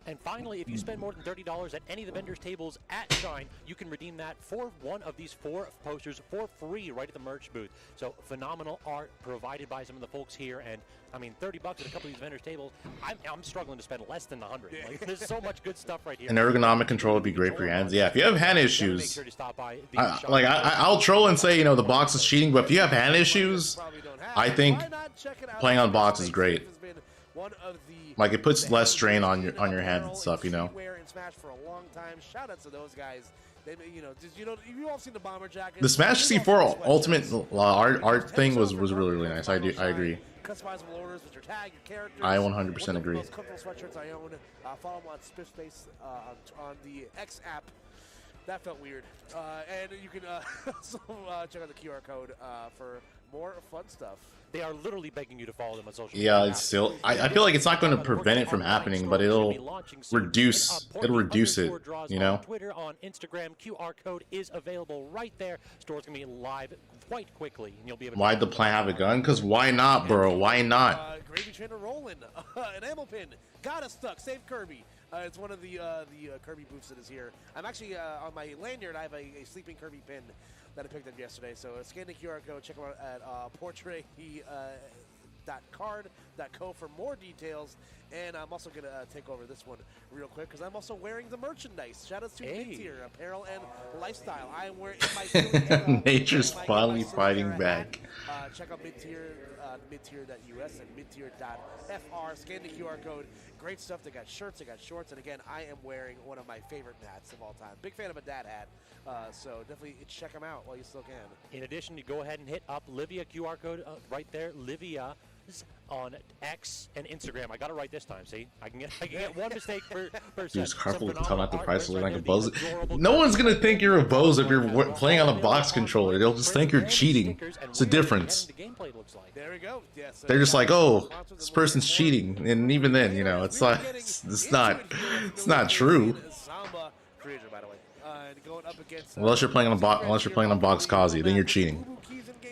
O: And finally, if you spend more than $30 at any of the vendors' tables at Shine, you can redeem that for one of these 4 posters for free right at the merch booth. So phenomenal art provided by some of the folks here, and I mean, $30 at a couple of these vendors' tables. I'm struggling to spend less than 100. Like, there's so much good stuff right here.
A: An ergonomic control would be great for your hands. Yeah, if you have hand issues,
O: Sure to stop by
A: I'll troll and say, you know, the box is cheating, but if you have hand issues, I think playing on box is great. Like, it puts less strain on your hand and stuff, you know.
F: For a long time. Shout out to those guys. They, you know, you all seen the bomber jacket.
A: The Smash C4 Ultimate art thing was really nice. I agree.
F: Customizable orders with your tag, your characters.
A: I 100% agree.
F: Most comfortable sweatshirts I own. Follow them on Spiffspace on the X app. That felt weird. And you can also check out the QR code for more fun stuff.
O: They are literally begging you to follow them on social
A: media. Yeah,
O: media.
A: it's still. I feel like it's not going to prevent it from happening, but it'll reduce. It'll reduce it. You know.
O: On Twitter, on Instagram, QR code is available right there. Store's gonna be live quite quickly, and you'll be able.
A: Why'd the plant have a gun? Cause why not, bro? Why not?
F: Gravy Trainer rolling, an ammo pin, got us stuck. Save Kirby. It's one of the Kirby booths that is here. I'm actually on my lanyard. I have a sleeping Kirby pin that I picked up yesterday. So scan the QR code, check them out at portrait.card.co for more details. And I'm also going to take over this one real quick because I'm also wearing the merchandise. Shout out to Mid-Tier Apparel and Lifestyle. I am wearing my
A: Nature's finally fighting back.
F: Check out midtier.us and midtier.fr. Scan the QR code. Great stuff. They got shirts, they got shorts, and again, I am wearing one of my favorite hats of all time. Big fan of a dad hat, so definitely check them out while you still can.
O: In addition, you go ahead and hit up Livia QR code right there. Livia on X and Instagram. I got it right this time. See, I can get one mistake per set.
A: Use careful to tell not the price like a bozo. No one's gonna think you're a bozo if you're playing on a box controller. They'll just think you're cheating. It's a difference.
F: There we go. Yes.
A: They're just like, oh, this person's cheating, and even then, you know, it's like it's not true. Unless you're playing on box Kazi, then you're cheating.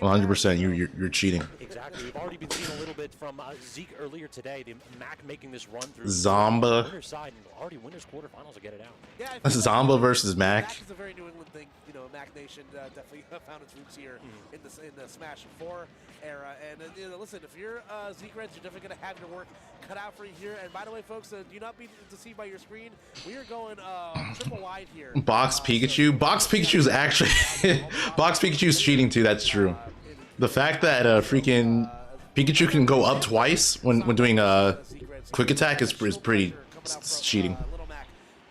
A: 100%, you're cheating.
O: Exactly. We've already been seeing a little bit from Zeke earlier today. The Mac making this run through
A: Zomba.
O: Winner's side and already winners quarterfinals to get it out.
F: Yeah,
A: Zomba versus Mac.
F: Mac is a very New England thing. You know, Mac Nation definitely found its roots here in the Smash 4 era. And you know, listen, if you're Zeke Reds, you're definitely gonna have your work cut out for you here. And by the way, folks, do not be deceived by your screen. We are going triple wide here.
A: Box Pikachu. Box Pikachu's actually Box Pikachu's cheating too. That's true. The fact that freaking Pikachu can go up twice when doing a quick attack is pretty cheating.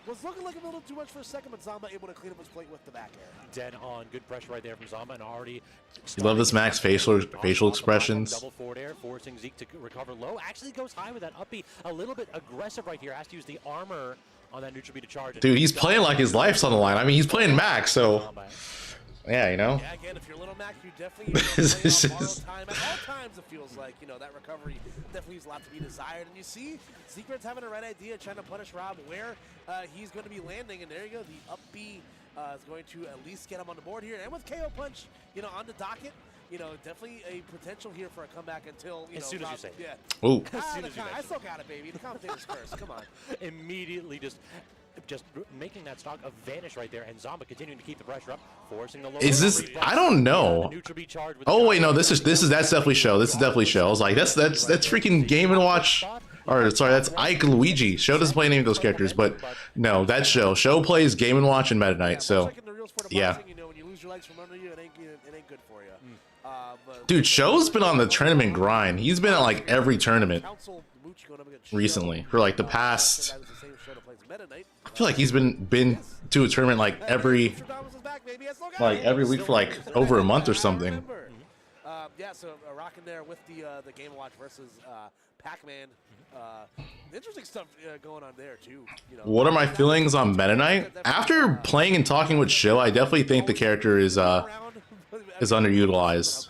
F: Was looking like a little too much for a second, but Zomba able to clean up his plate with the back air.
O: Dead on, good pressure right there from Zomba, and already.
A: You love this Max facial expressions.
O: Double forward air, forcing Zeke to recover low. Actually goes high with that up B. A little bit aggressive right here. Has to use the armor on that neutral B to charge.
A: Dude, he's playing like his life's on the line. I mean, he's playing Max, so. Yeah, you know.
F: Yeah, again, if you're Little Mac, you definitely time. At all times, it feels like, you know, that recovery definitely leaves a lot to be desired. And you see, Secret's having the right idea, trying to punish Rob where he's going to be landing. And there you go, the up B is going to at least get him on the board here. And with KO Punch, you know, on the docket, you know, definitely a potential here for a comeback until, you know,
O: as soon as
F: Rob,
O: you say it.
F: Yeah.
A: Ooh.
F: I still got it, baby. The commentator's first. Come on.
O: Immediately just making that stock vanish right there, and Zomba continuing to keep the pressure up, forcing the low.
A: Is this? I don't know. Oh wait, no. That's definitely Show. This is definitely Show. I was like, that's freaking Game and Watch. Or sorry, that's Ike Luigi. Show doesn't play any of those characters, but no, that's Show. Show plays Game and Watch and Meta Knight. So yeah. Dude, Show's been on the tournament grind. He's been at like every tournament recently for like the past. I feel like he's been to a tournament like every week for like over a month or something.
F: Yeah, so rocking there with the Game Watch versus Pac-Man. Interesting stuff going on there too. You know.
A: What are my feelings on Meta Knight? After playing and talking with Show, I definitely think the character is underutilized.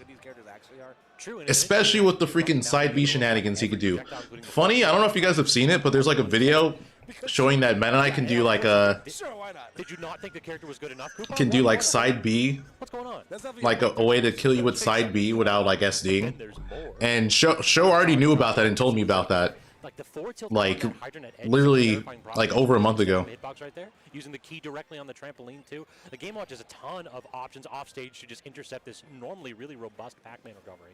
A: Especially with the freaking side B shenanigans he could do. Funny, I don't know if you guys have seen it, but there's like a video showing that Meta Knight can do like a
F: Sure, why not?
O: Did you not think the character was good enough, Koopa?
A: can do like side B,
O: What's going on?
A: like a way to kill you with side B without like SDing. And Show already knew about that and told me about that. Like literally like over a month ago.
O: Hitbox right there, using the key directly on the trampoline too. The Game Watch has a ton of options off stage to just intercept this normally really robust Pac-Man recovery.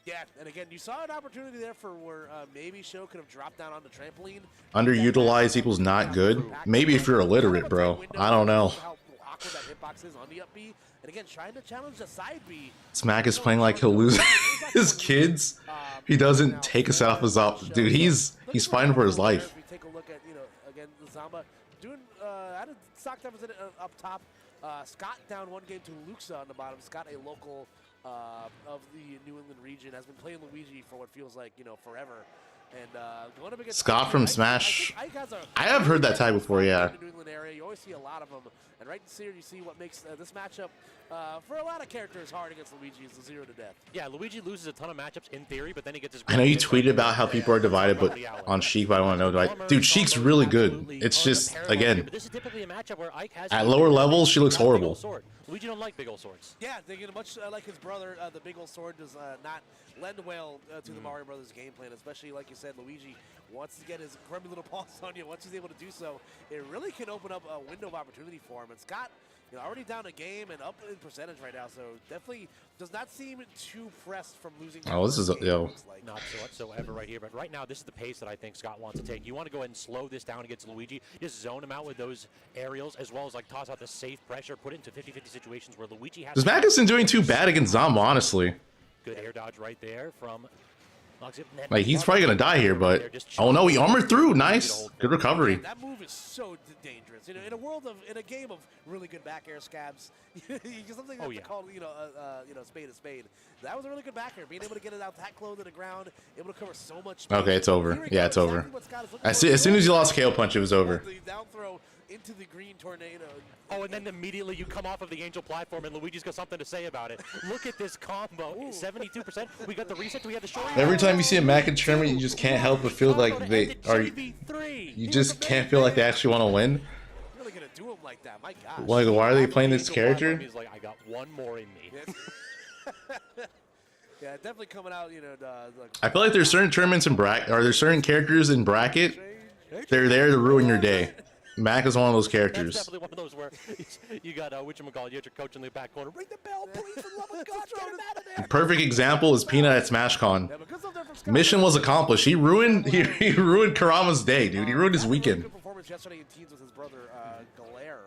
F: Yeah, and again, you saw an opportunity there for where maybe Show could have dropped down on the trampoline.
A: Underutilized equals not good. Maybe if you're illiterate, bro. I don't know.
F: How awkward that hitbox is on the up B. And again, trying to challenge the side B.
A: Smack is playing like he'll lose his kids. He doesn't take us off his op. Dude, he's fighting for his life.
F: We take a look at, again, Zomba doing at a stock deficit up top. Scott down 1 game to Luxa on the bottom. Scott, a local of the New England region, has been playing Luigi for what feels like, forever. And going up against
A: Scott from Smash. I have heard that tag before, yeah.
F: New England area, you always see a lot of them. And right here, you see what makes this matchup for a lot of characters hard against Luigi is the 0 to death.
O: Yeah, Luigi loses a ton of matchups in theory, but then he gets his.
A: I know you tweeted about how people are divided, but on Sheik, I want to know, dude, Sheik's really good. It's just again,
O: This is typically a matchup where Ike has
A: at lower levels, she looks horrible.
O: Luigi don't like big old swords.
F: Yeah, they get much like his brother. The big old sword does not lend well to the Mario Brothers game plan, especially like you said, Luigi wants to get his grubby little paws on you. Once he's able to do so, it really can open up a window of opportunity for him. And Scott, already down a game and up in percentage right now, so definitely does not seem too pressed from losing.
A: Oh, this is
O: Not so whatsoever right here, but right now this is the pace that I think Scott wants to take. You want to go ahead and slow this down against Luigi, just zone him out with those aerials, as well as like toss out the safe pressure, put it into 50-50 situations where Luigi has.
A: Is Magnuson doing too bad against Zomba, honestly?
O: Good air dodge right there from.
A: Like, he's probably gonna die here, but oh no, he armored through. Nice, good recovery.
F: That move is so dangerous. In a game of really good back air scabs, you something have to call spade a spade. That was a really good back air. Being able to get it out that close to the ground, able to cover so much space.
A: Okay, it's over. Yeah, it's over. As soon as you lost KO punch, it was over.
F: The down throw into the green tornado.
O: Oh, and then immediately you come off of the Angel platform, and Luigi's got something to say about it. Look at this combo. 72%. We got the reset. We have the short.
A: Every time you see a Mac in tournament, you just can't help but feel like they are. You just can't feel like they actually want to win.
F: Really gonna do him like that? My gosh.
A: Like, why are they playing this character?
O: He's like, I got one more in me.
F: Yeah, definitely coming out.
A: I feel like there's certain tournaments in bracket, or there's certain characters in bracket. They're there to ruin your day. Mac is one of those characters.
O: That's definitely one of those where you got whatchamacallit, you got your coach in the back corner. Ring the bell, please, for the love of God, get him out of there.
A: Perfect example is Peanut at SmashCon. Mission was accomplished. He ruined Karama's day, dude. He ruined his weekend.
F: Good performance yesterday in teams with his brother Galair.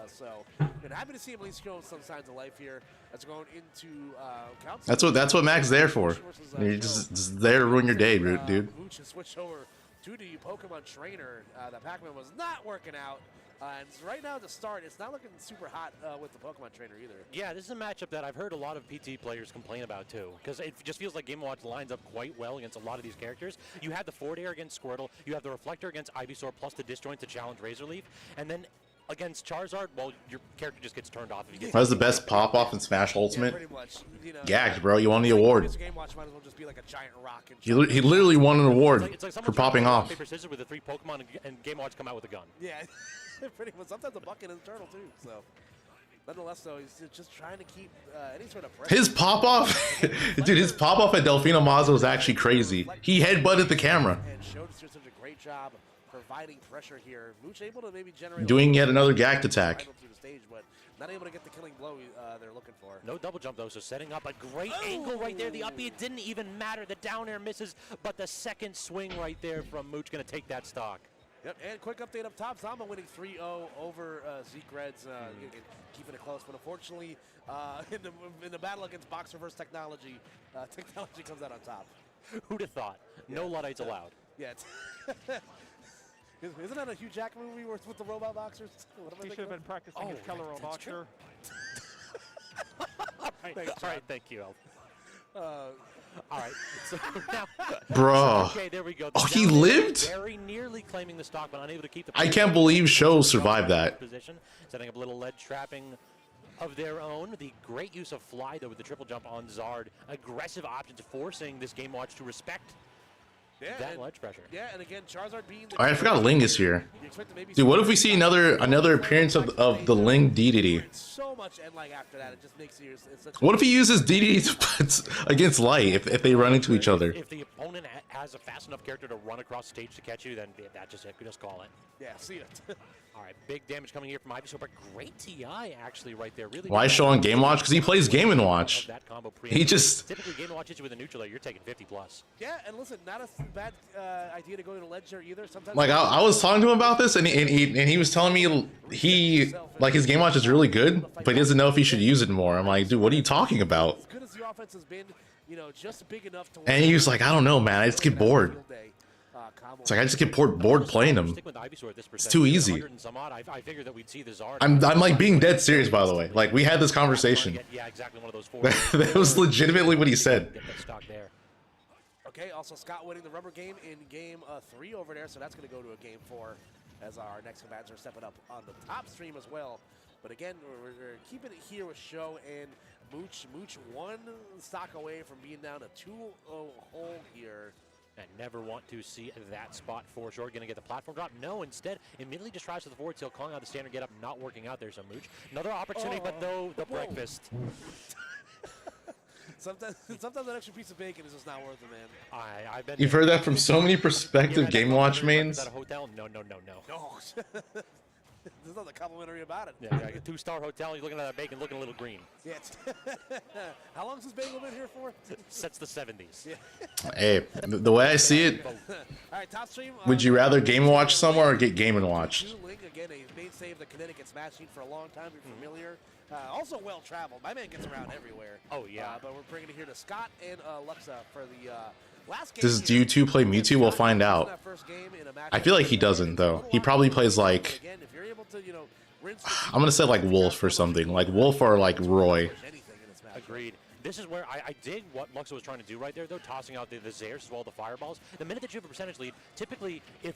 F: So happy to see him at least show some signs of life here. As we're going into
A: That's what Mac's there for. You're just there to ruin your day, dude.
F: Switch over to the Pokemon trainer. That Pac-Man was not working out. And right now to start, it's not looking super hot with the Pokemon trainer either.
O: Yeah, this is a matchup that I've heard a lot of PT players complain about too, because it just feels like Game & Watch lines up quite well against a lot of these characters. You have the forward air against Squirtle, you have the reflector against Ivysaur, plus the disjoint to challenge Razor Leaf, and then against Charizard, well, your character just gets turned off. If you get
A: That's the best pop-off in Smash Ultimate.
F: Pretty much.
A: Gagged, bro. You won the award.
F: This Game Watch might as well just be like a giant rock. And
A: He literally won an award for popping off.
O: Paper scissors with the 3 Pokemon and Game Watch come out with a gun.
F: Yeah, pretty much. Sometimes a bucket is a turtle too. So, nonetheless, though, he's just trying to keep any sort of pressure.
A: His pop-off, dude. His pop-off at Delfino Mazzo was actually crazy. He headbutted the camera.
F: And showed such a great job providing pressure here. Mooch able to maybe generate
A: doing yet another gacked attack.
F: Through the stage, but not able to get the killing blow they're looking for.
O: No double jump though, so setting up a great angle right there. The up B, it didn't even matter. The down air misses, but the second swing right there from Mooch going to take that stock.
F: Yep, and quick update up top. Zomba winning 3-0 over Zeke Reds, keeping it close. But unfortunately, in the battle against Boxer versus Technology, Technology comes out on top.
O: Who'd have thought? No Luddites allowed.
F: Yeah. Isn't that a Hugh Jack movie with the robot boxers?
P: He should have been practicing his Keller boxer.
O: All right, thank you, Elf. All right, so now,
A: bro.
O: Okay, there we go.
A: Oh, he lived?
O: Very nearly claiming the stock, but unable to keep the.
A: I can't believe Show survived that.
O: Position, setting up a little lead trapping of their own. The great use of Fly though with the triple jump on Zard. Aggressive options, forcing this Game Watch to respect that ledge pressure.
F: Yeah, and again, Charizard being the...
A: All right, I forgot Ling is here. Dude, what if we see another appearance of the Ling DDD?
F: So much end-like after that, it just makes it such
A: What if he uses DDD against Light if they run into each other?
O: If the opponent has a fast enough character to run across the stage to catch you, then that just it. Just call it.
F: Yeah, see it.
O: All right, big damage coming here from Ivysaur, but great TI actually right there. Really.
A: Why show on Game Watch? Because he plays Game & Watch. He just...
O: Typically Game & Watch hits you with a neutral there, you're taking 50 plus.
F: Yeah, and listen, not a bad idea to go to ledge there either. Sometimes
A: Like, I was talking to him about this, and he was telling me his Game Watch is really good, but he doesn't know if he should use it more. I'm like, dude, what are you talking about?
F: As good as the offense has been, you know, just big enough to...
A: And he was like, I don't know, man. I just get bored. It's like I just get bored playing him. It's too easy. I'm like being dead serious, by the way. Like, we had this conversation.
O: Yeah, exactly one of those four.
A: That was legitimately what he said.
F: Okay, also Scott winning the rubber game in game 3 over there, so that's going to go to a game 4 as our next combatants are stepping up on the top stream as well. But again, we're keeping it here with Show and Mooch. Mooch 1 stock away from being down a 2-0 hole here.
O: And never want to see that spot for sure. Going to get the platform drop. No, instead, immediately just tries to the forward tilt, calling out the standard get up, not working out. There's a Mooch. Another opportunity, but no, the breakfast.
F: Sometimes that extra piece of bacon is just not worth it, man.
O: I've been.
A: You've heard that from so many prospective Game Watch mains.
O: Is that a hotel? No.
F: No. There's nothing complimentary about it.
O: Yeah, a 2-star hotel. You're looking at that bacon, looking a little green.
F: Yeah. How long has this bagel been here for?
O: Since the 70s.
F: Yeah.
A: Hey, the way I see it,
F: All right, top stream.
A: would you rather Game & Watch somewhere or get Game & Watch?
F: Ling, again, a mainstay of the Connecticut Smash Team for a long time. You're familiar. Also well-traveled. My man gets around everywhere.
O: Oh, yeah.
F: But we're bringing it here to Scott and Luxa for the last game.
A: Does U2 play Mewtwo? We'll find out. I feel like he doesn't, though. He probably plays like... I'm going to say like Wolf or something. Like Wolf or like Roy.
O: Agreed. This is where I did what Luxa was trying to do right there, though, tossing out the Zairs as well as the fireballs. The minute that you have a percentage lead, typically, if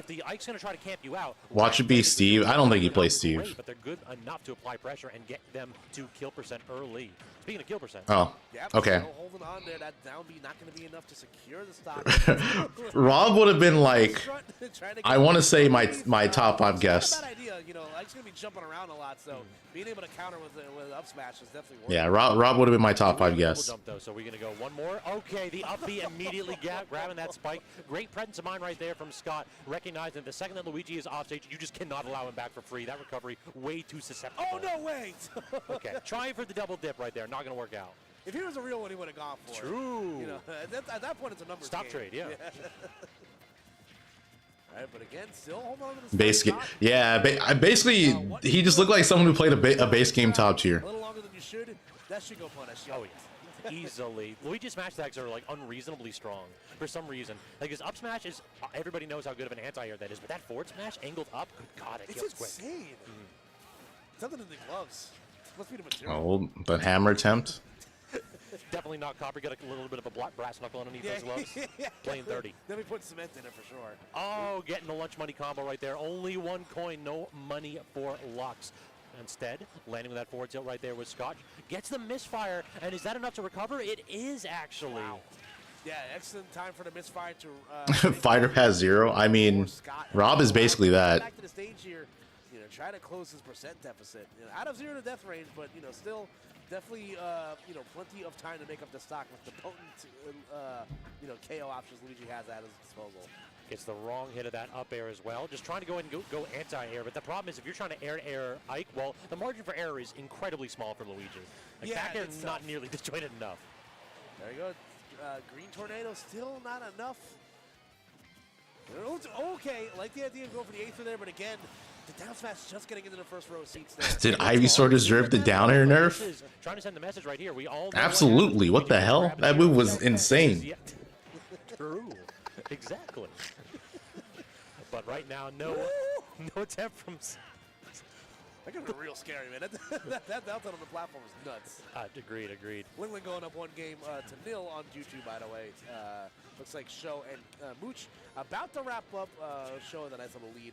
O: the Ike's going to try to camp you out...
A: Watch it be Steve. I don't think he plays Steve.
O: But they're good enough to apply pressure and get them to kill percent early. Speaking of kill percent...
A: Oh, okay.
F: Holding on there, that down B not going to be enough to secure the stock.
A: Rob would have been like, I want to say my top 5 guess.
F: Not a bad idea, you know, Ike's going to be jumping around a lot, so being able to counter with up smash is definitely worth it.
A: Yeah, Rob would have been my top 5 guess.
O: Jump, though, so we're going to go one more. Okay, the up B immediately grabbing that spike. Great presence of mind right there from Scott, recognizing the second that Luigi is off stage, you just cannot allow him back for free. That recovery, way too susceptible.
F: Oh, no, wait!
O: Okay, trying for the double dip right there. Not going to work out.
F: If he was a real one, he would have gone for it.
O: True.
F: You know, at that point, it's a numbers
O: Stop
F: game.
O: trade, yeah.
F: All right, but again, still holding on to the
A: Base game. Yeah, basically, he just looked like someone who played a base game top tier.
F: A little longer than you should. That should go punish.
O: Oh, yeah. Easily. Luigi's smash attacks are like unreasonably strong for some reason. Like his up smash is, everybody knows how good of an anti-air that is, but that forward smash angled up, good God, it kills quick.
F: It's insane. Something in the gloves. Must be the material.
A: Oh, the hammer attempt.
O: Definitely not copper. Got a little bit of a brass knuckle underneath those gloves. Playing 30.
F: Then we put cement in it for sure.
O: Oh, getting the lunch money combo right there. Only 1 coin, no money for Lux. Instead, landing with that forward tilt right there with Scott. Gets the misfire, and is that enough to recover? It is actually.
F: Wow. Yeah, excellent time for the misfire to...
A: Fighter Pass 0. I mean, Rob is basically that.
F: Back to the stage here, you know, try to close his percent deficit. You know, out of 0 to death range, but, you know, still definitely, you know, plenty of time to make up the stock with the potent, you know, KO options Luigi has at his disposal.
O: Gets the wrong hit of that up air as well. Just trying to go ahead and go anti-air. But the problem is if you're trying to air Ike, well, the margin for error is incredibly small for Luigi. Like back air not nearly disjointed enough.
F: There you go. Green Tornado still not enough. Okay, like the idea of going for the 8th there, but again, the down smash just getting into the first row of seats there.
A: Did Ivysaur deserve the down air nerf?
O: Trying to send the message right here. We all
A: Absolutely. What the hell? That move was insane.
O: True. Exactly. But right now, no attempt from...
F: That could have been real scary, man. That downtown on the platform was nuts.
O: Agreed.
F: Ling going up 1 game to 0 on YouTube, by the way. Looks like Show and Mooch about to wrap up. Show with a nice little lead.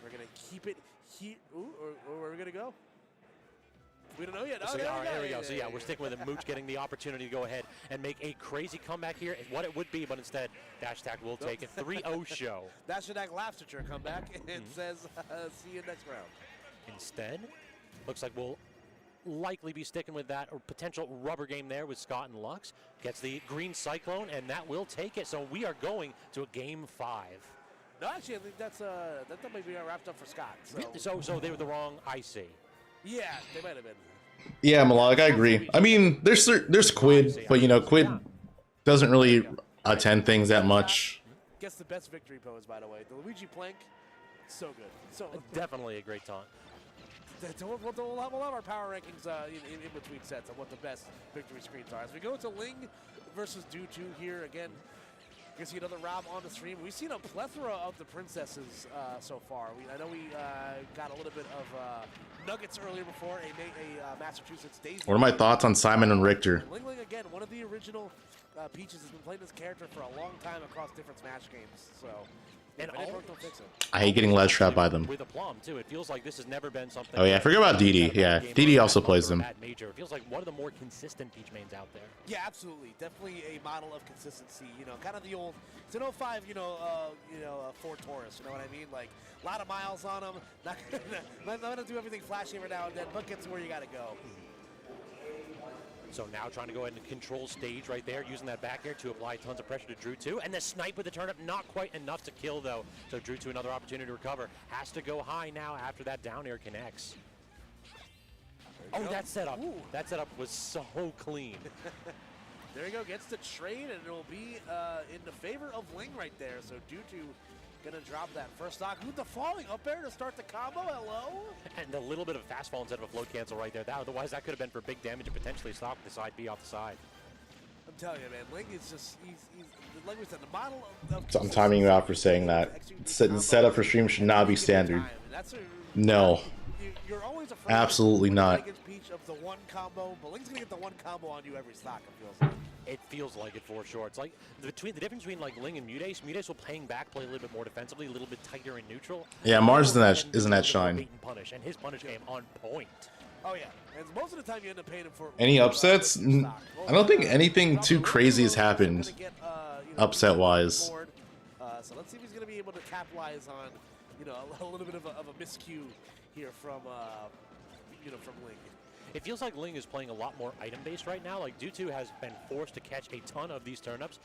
F: We're going to keep it here. Ooh, or where are we going to go? We don't know yet.
O: So, all right, there we go. So, yeah, we're sticking with it. Mooch getting the opportunity to go ahead and make a crazy comeback here. What it would be, but instead, Dash Attack will take it. 3-0 show.
F: Dash Attack laughs at your comeback and says, see you next round.
O: Instead, looks like we'll likely be sticking with that potential rubber game there with Scott and Lux. Gets the green Cyclone, and that will take it. So we are going to a game 5.
F: No, actually, I think that might be wrapped up for Scott.
O: So they were the wrong IC.
F: Yeah, they might have been.
A: Yeah, Malak, I agree. I mean, there's Quid, but you know, Quid doesn't really attend things that much.
F: Gets the best victory pose, by the way. The Luigi Plank, so good. So
O: definitely a great taunt.
F: We'll have our power rankings in between sets of what the best victory screens are. As we go to Ling versus Do2 here again. You can see another Rob on the stream. We've seen a plethora of the princesses so far. I know we got a little bit of nuggets earlier before a Massachusetts Daisy.
A: What are my thoughts on Simon and Richter?
F: Ling Ling, again, one of the original Peaches, has been playing this character for a long time across different Smash games. So,
O: and
F: don't fix it.
A: I hate getting ledge trapped by them.
O: With aplomb too. It feels like this has never been something.
A: Oh yeah, I forgot about Didi. Yeah, Didi also plays them.
O: Major. It feels like one of the more consistent Peach mains out there.
F: Yeah, absolutely. Definitely a model of consistency. You know, kind of the old. It's an 05, Ford Taurus. You know what I mean? Like a lot of miles on them. Not gonna do everything flashy every now and then, but get to where you gotta go.
O: So now trying to go ahead and control stage right there, using that back air to apply tons of pressure to Drew 2. And the snipe with the turnip, not quite enough to kill though. So Drew 2, another opportunity to recover. Has to go high now after that down air connects. Oh, that setup. Ooh. That setup was so clean.
F: There you go, gets the trade, and it'll be in the favor of Ling right there. So Do2 gonna drop that first stock. Who's the falling up there to start the combo? Hello?
O: And a little bit of fast fall instead of a float cancel right there. Otherwise, that could have been for big damage and potentially stock with the side B off the side.
F: I'm telling you, man, Ling is just, he's like we said, the model of
A: So I'm timing you out for saying that. The setup for stream should not be standard. No.
F: You're always afraid
A: absolutely not.
F: Peach of the one combo, but Ling's gonna get the one combo on you every stock, it feels like.
O: It feels like it for sure. It's like the difference between like Ling and Mudace. Mudace will playing back, play a little bit more defensively, a little bit tighter and neutral.
A: Yeah, Mars isn't that shine.
O: Punish, and his punish game on point.
F: Oh yeah, and most of the time you end up paying him for.
A: Any upsets? I don't think anything too crazy has happened, upset-wise.
F: So let's see if he's gonna be able to capitalize on, a little bit of a miscue here from, from Ling.
O: It feels like Ling is playing a lot more item-based right now. Like, Do2 has been forced to catch a ton of these turnips.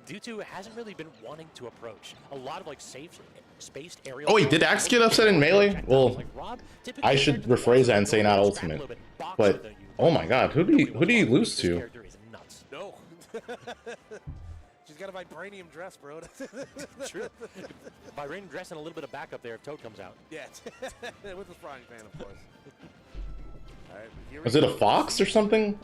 O: Do2 hasn't really been wanting to approach. A lot of, like, safe, spaced aerial...
A: Oh, wait, did Axe get upset in Melee? Well, I should rephrase that and say not Ultimate. But, oh my god, who do you lose to?
F: No. She's got a vibranium dress, bro.
O: True. Vibranium dress and a little bit of backup there if Toad comes out.
F: Yeah, with the frying pan, of course. Right,
A: Was it a fox or something?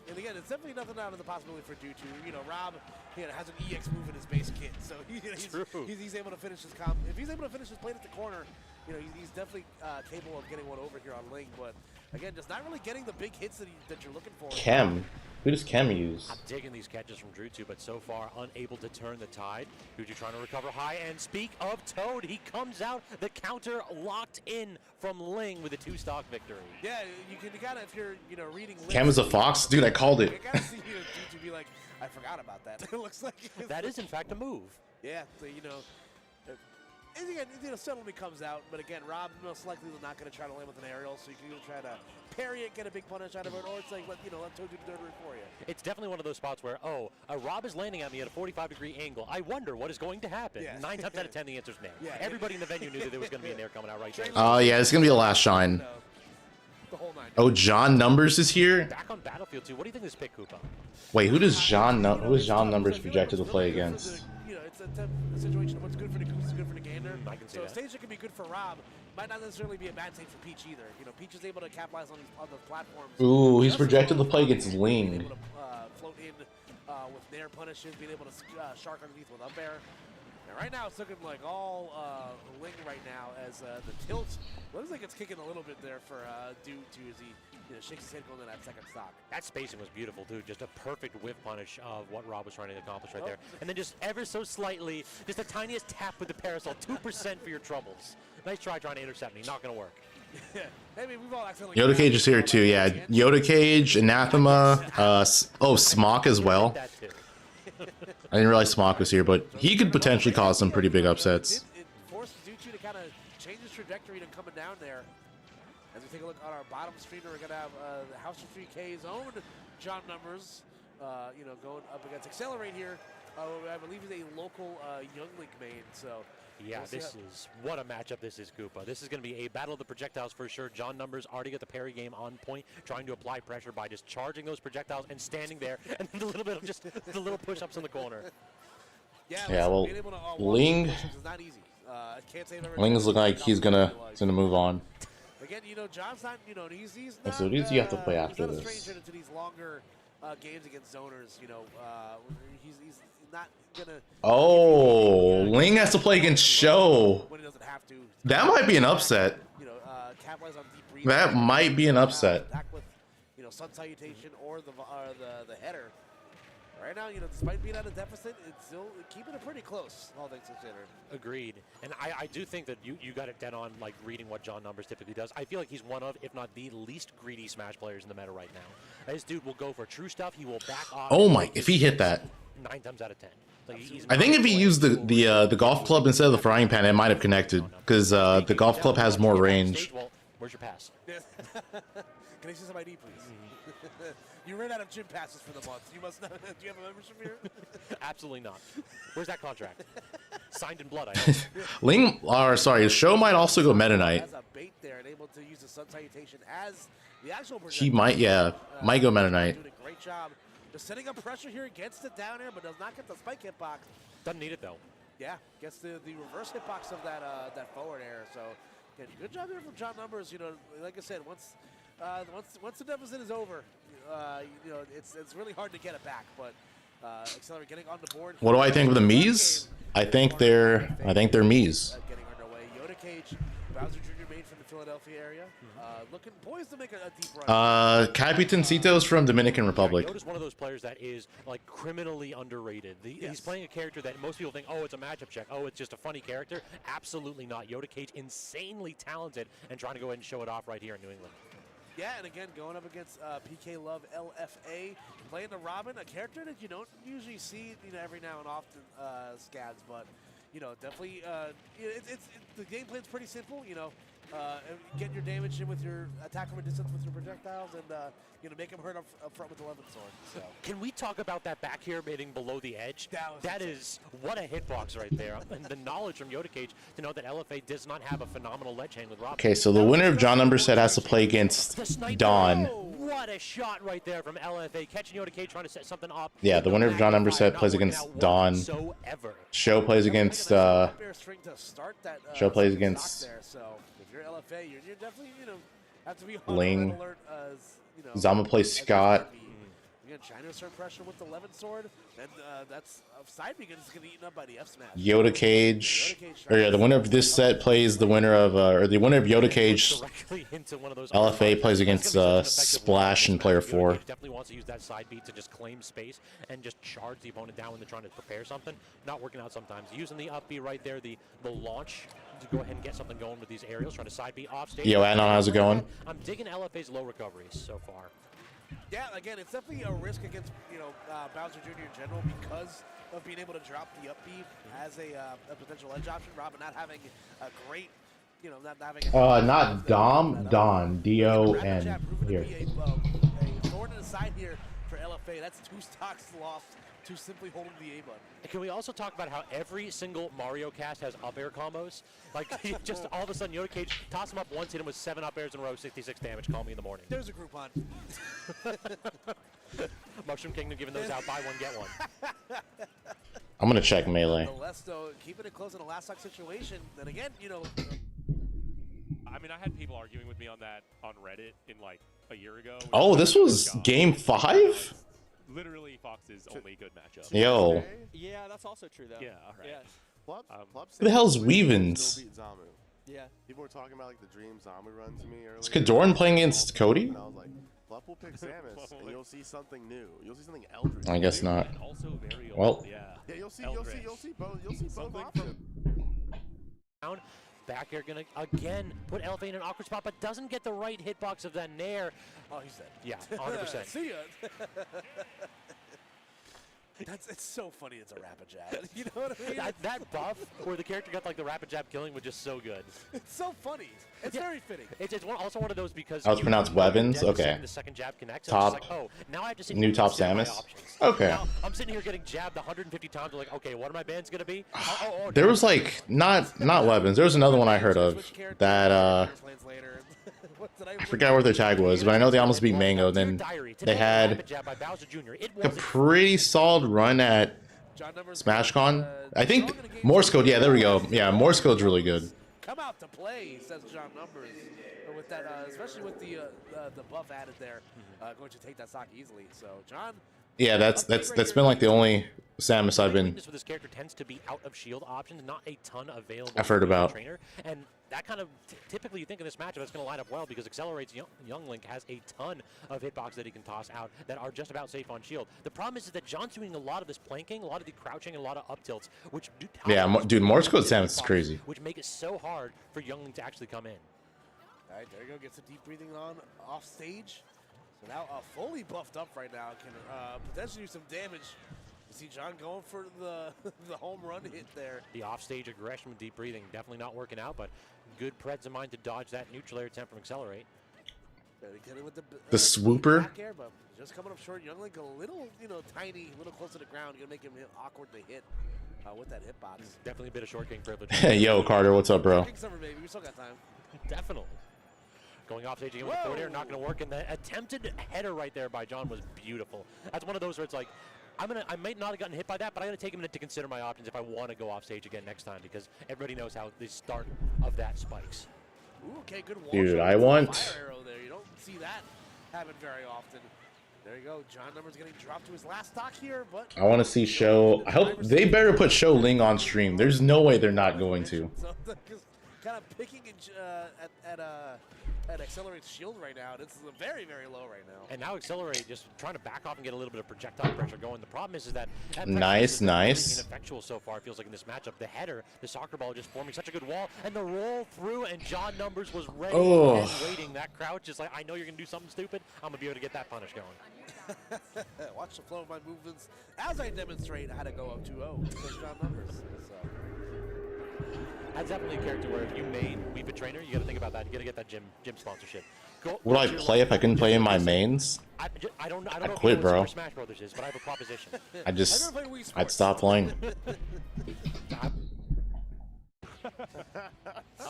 F: And again, it's definitely nothing out of the possibility for Do2. Rob has an EX move in his base kit, so he's able to finish his comp. If he's able to finish his plate at the corner, he's definitely capable of getting one over here on Ling. But again, just not really getting the big hits that you're looking for.
A: Chem. Who does Chem use?
O: I'm digging these catches from Drew 2, but so far unable to turn the tide. Drew trying to recover high, and speak of Toad, he comes out, the counter locked in from Ling with a 2-stock victory.
F: Yeah, you gotta, if you're, reading Ling.
A: Chem is a fox? Dude, I called it.
F: You gotta see Drew be like, I forgot about that. It looks like.
O: That is, in fact, a move.
F: Yeah, so, and again, Settlement comes out, but again, Rob most likely not going to try to land with an aerial, so you can either try to parry it, get a big punish out of it, or it's like, let Toad do the dirt for you.
O: It's definitely one of those spots where, Rob is landing at me at a 45-degree angle. I wonder what is going to happen.
F: Yeah.
O: 9 times out of 10, the answer's no. Yeah. Everybody in the venue knew that there was going to be an air coming out right there.
A: Oh, yeah, it's going to be the last shine.
F: The whole 9.
A: Oh, John Numbers is here?
O: Back on Battlefield 2. What do you think of this pick, Koopa?
A: Wait, who is John Numbers projected to play against?
F: It's a situation of what's good for the goose is good for the gander.
O: I can see
F: so
O: that.
F: a stage that can be good for Rob might not necessarily be a bad thing for Peach either. Peach is able to capitalize on these other platforms.
A: Ooh, he's projected to play against Ling.
F: Able to float in with nair punishes, being able to shark underneath with up air. And right now it's looking like all Ling right now as the tilt looks like it's kicking a little bit there for Do2 as he shakes his head going to that second stock.
O: That spacing was beautiful, too. Just a perfect whiff punish of what Rob was trying to accomplish right there. And then just ever so slightly, just the tiniest tap with the parasol, 2% for your troubles. Nice try trying to intercept me. Not going to work.
F: Maybe we've all accidentally.
A: Yoda Cage is here too, yeah. Yoda Cage, Anathema, Smock as well. I didn't realize Smock was here, but he could potentially cause some pretty big upsets.
F: It forced Zuchu to kind of change his trajectory to coming down there. As we take a look on our bottom screen, we're going to have the House of 3K's own John Numbers, going up against Accelerate here. I believe he's a local Young Link main, so.
O: Yeah, what a matchup this is, Koopa. This is going to be a battle of the projectiles for sure. John Numbers already got the parry game on point, trying to apply pressure by just charging those projectiles and standing there, and then a little bit of just the little push-ups in the corner.
A: Yeah, well, Ling. Ling's looking like he's gonna move on.
F: Again, John's not, he's
A: not. So what do you have to play after this?
F: He's into these longer games against zoners. He's not gonna.
A: Oh, Ling has to play against Show. When he doesn't have to. That might be an upset.
F: Capitalize on deep breathing.
A: That might be an upset.
F: Back with, Sun Salutation or the header. Right now, despite being at a deficit, it's still keeping it pretty close, all things considered.
O: Agreed. And I do think that you got it dead on, like, reading what John Numbers typically does. I feel like he's one of, if not the least greedy Smash players in the meta right now. This dude will go for true stuff. He will back off.
A: Oh my, if he hit that.
O: 9 times out of 10. Like,
A: I think if he used the golf club instead of the frying pan, it might have connected, because the golf club has more range.
O: Well, where's your pass?
F: Can I see some ID, please? You ran out of gym passes for the month. You must not. Do you have a membership here?
O: Absolutely not. Where's that contract? Signed in blood, I
A: know. Show might also go Meta Knight.
F: As a bait there and able to use the Sun Salutation as the actual
A: he might, might go Meta Knight.
F: Doing a great job. Just setting up pressure here, gets it down air, but does not get the spike hitbox.
O: Doesn't need it though.
F: Yeah, gets the reverse hitbox of that forward air. So, yeah, good job there from John Numbers. Like I said, once the deficit is over, it's really hard to get it back. But Accelerate getting on the board.
A: What do I think of the Miis? I think they're Miis.
F: Getting underway. Yoda Cage, Bowser Jr. made from the Philadelphia area, looking poised to make a deep run.
A: Capitancitos from Dominican Republic.
O: Yoda's one of those players that is like criminally underrated. He's playing a character that most people think, oh, it's a matchup check. Oh, it's just a funny character. Absolutely not. Yoda Cage, insanely talented, and trying to go ahead and show it off right here in New England.
F: Yeah, and again, going up against PK Love LFA, playing the Robin, a character that you don't usually see, every now and often, scads, but, definitely, the gameplay's pretty simple, get your damage in with your attack from a distance with your projectiles, and, make them hurt up front with the 11th sword. So.
O: Can we talk about that back here hitting below the edge? That is, what a hitbox right there. And the knowledge from Yoda Cage to know that LFA does not have a phenomenal ledge hand with Robin.
A: Okay, so the winner of John Numbers set has to play against Dawn.
O: What a shot right there from LFA, catching Yoda Cage, trying to set something up.
A: Yeah, the winner of John Numbers set plays against Dawn. Show plays against Show plays against Ling. Zomba plays Scott.
F: Again, China start pressure with the 11th sword, and that's side because it's gonna be eaten up by the F smash.
A: Yoda Cage. Or yeah, the winner of this set plays the winner of the winner of Yoda Cage. LFA plays against Splash in player 4.
O: Definitely wants to use that side beat to just claim space and just charge the opponent down when they're trying to prepare something. Not working out sometimes. Using the up B right there, the launch to go ahead and get something going with these aerials, trying to side beat off stage.
A: Yo, Anon, how's it going?
O: I'm digging LFA's low recoveries so far.
F: Yeah, again, it's definitely a risk against Bowser Jr. in general because of being able to drop the up B as a potential edge option. Robin not having a great, not having.
A: Not Dom, Don, D-O-N. Here.
F: A thorn in the side here for LFA. That's 2 stocks lost to simply holding the A button.
O: And can we also talk about how every single Mario cast has up air combos? Like, just all of a sudden, Yoda Cage, toss him up once, hit him with 7 up airs in a row, 66 damage, call me in the morning.
F: There's a Groupon.
O: Mushroom Kingdom giving those out, buy one, get one.
A: I'm going to check Melee.
F: Nonetheless, though, keeping it close in a last stock situation, then again,
M: I mean, I had people arguing with me on that on Reddit in like a year ago.
A: Oh, this was game 5?
M: Literally Fox's only good matchup.
A: Yo.
N: Yeah, that's also true, though.
M: Yeah, all right.
N: Yeah.
A: Who the hell's Weavens?
N: Yeah.
Q: People were talking about like the Dream Zomba run to me earlier.
A: Is Kadoran playing against Cody?
Q: And I was like, Fluff will pick Samus, and you'll see something new. You'll see something eldritch.
A: I guess not.
M: Also very old.
A: Well.
Q: Yeah, you'll see both options.
O: Back air gonna again put Elevate in an awkward spot, but doesn't get the right hitbox of that Nair.
F: Oh, he's dead.
O: Yeah, 100%.
F: See ya. It's so funny. It's a rapid jab. You know what I mean?
O: That buff where the character got like the rapid jab killing was just so good.
F: It's so funny. It's very fitting.
O: It's also one of those because
A: That was pronounced Wevins? Okay.
O: The second jab connects.
A: Top.
O: Like, oh, now I have to sit
A: New
O: here
A: top
O: and consider my
A: Samus.
O: options.
A: Okay.
O: Now, I'm sitting here getting jabbed 150 times. Like, okay, what are my bans gonna be?
A: There was like not Wevins. There was another one I heard of that I forgot what their tag was, but I know they almost beat Mango. Then they had a pretty solid run at SmashCon. I think Morse Code. Yeah, there we go. Yeah, Morse Code's really good.
F: Come out to play, says John Numbers. With that, especially with the buff added there, going to take that stock easily. So John.
A: Yeah, that's been like the only Samus I've been.
O: For this character tends to be out of shield options, not a ton available.
A: I've heard about.
O: Trainer, and that kind of typically you think in this matchup it's going to line up well because Accelerate's young Link has a ton of hitbox that he can toss out that are just about safe on shield. The problem is that John's doing a lot of this planking, a lot of the crouching, and a lot of up tilts, which
A: Dude, Morse Code Samus is crazy.
O: Which make it so hard for young Link to actually come in.
F: All right, there you go. Gets a deep breathing on off stage. So now fully buffed up right now can potentially do some damage. You see John going for the home run hit there.
O: The offstage aggression with deep breathing definitely not working out, but good preds of mine to dodge that neutral air attempt from Accelerate.
F: With
A: the swooper.
F: Back air, but just coming up short. Young Link a little, tiny, a little close to the ground. You're gonna make him awkward to hit with that hitbox.
O: Definitely a bit of short king privilege.
A: Hey, yo, Carter, what's up, bro?
F: King summer, baby. We still got time.
O: Definitely. Going off stage again with the forward air, not going to work. And the attempted header right there by John was beautiful. That's one of those where it's like, I might not have gotten hit by that, but I'm going to take a minute to consider my options if I want to go off stage again next time because everybody knows how the start of that spikes.
F: Ooh, okay, good wall
A: Dude,
F: shot
A: I want.
F: Fire arrow there. You don't see that happen very often. There you go. John Numbers getting dropped to his last stock here, but
A: I want to see Show. I hope they better put Show Ling on stream. There's no way they're not going to.
F: So kind of picking at Accelerate's shield right now. This is very, very low right now.
O: And now Accelerate just trying to back off and get a little bit of projectile pressure going. The problem is that
A: nice.
O: Ineffectual so far. It feels like in this matchup. The header, the soccer ball just forming such a good wall, and the roll through, and John Numbers was ready and waiting. That crouch is like, I know you're gonna do something stupid. I'm gonna be able to get that punish going.
F: Watch the flow of my movements as I demonstrate how to go up 2-0 with John Numbers. So.
O: That's definitely a character where if you main Weave a Trainer, you got to think about that. You got to get that gym sponsorship.
A: Would I play if I couldn't play in my mains?
O: I don't know.
A: I'd quit, bro.
O: Super Smash Brothers is, but I have a proposition.
A: I'd stop playing.
N: I'm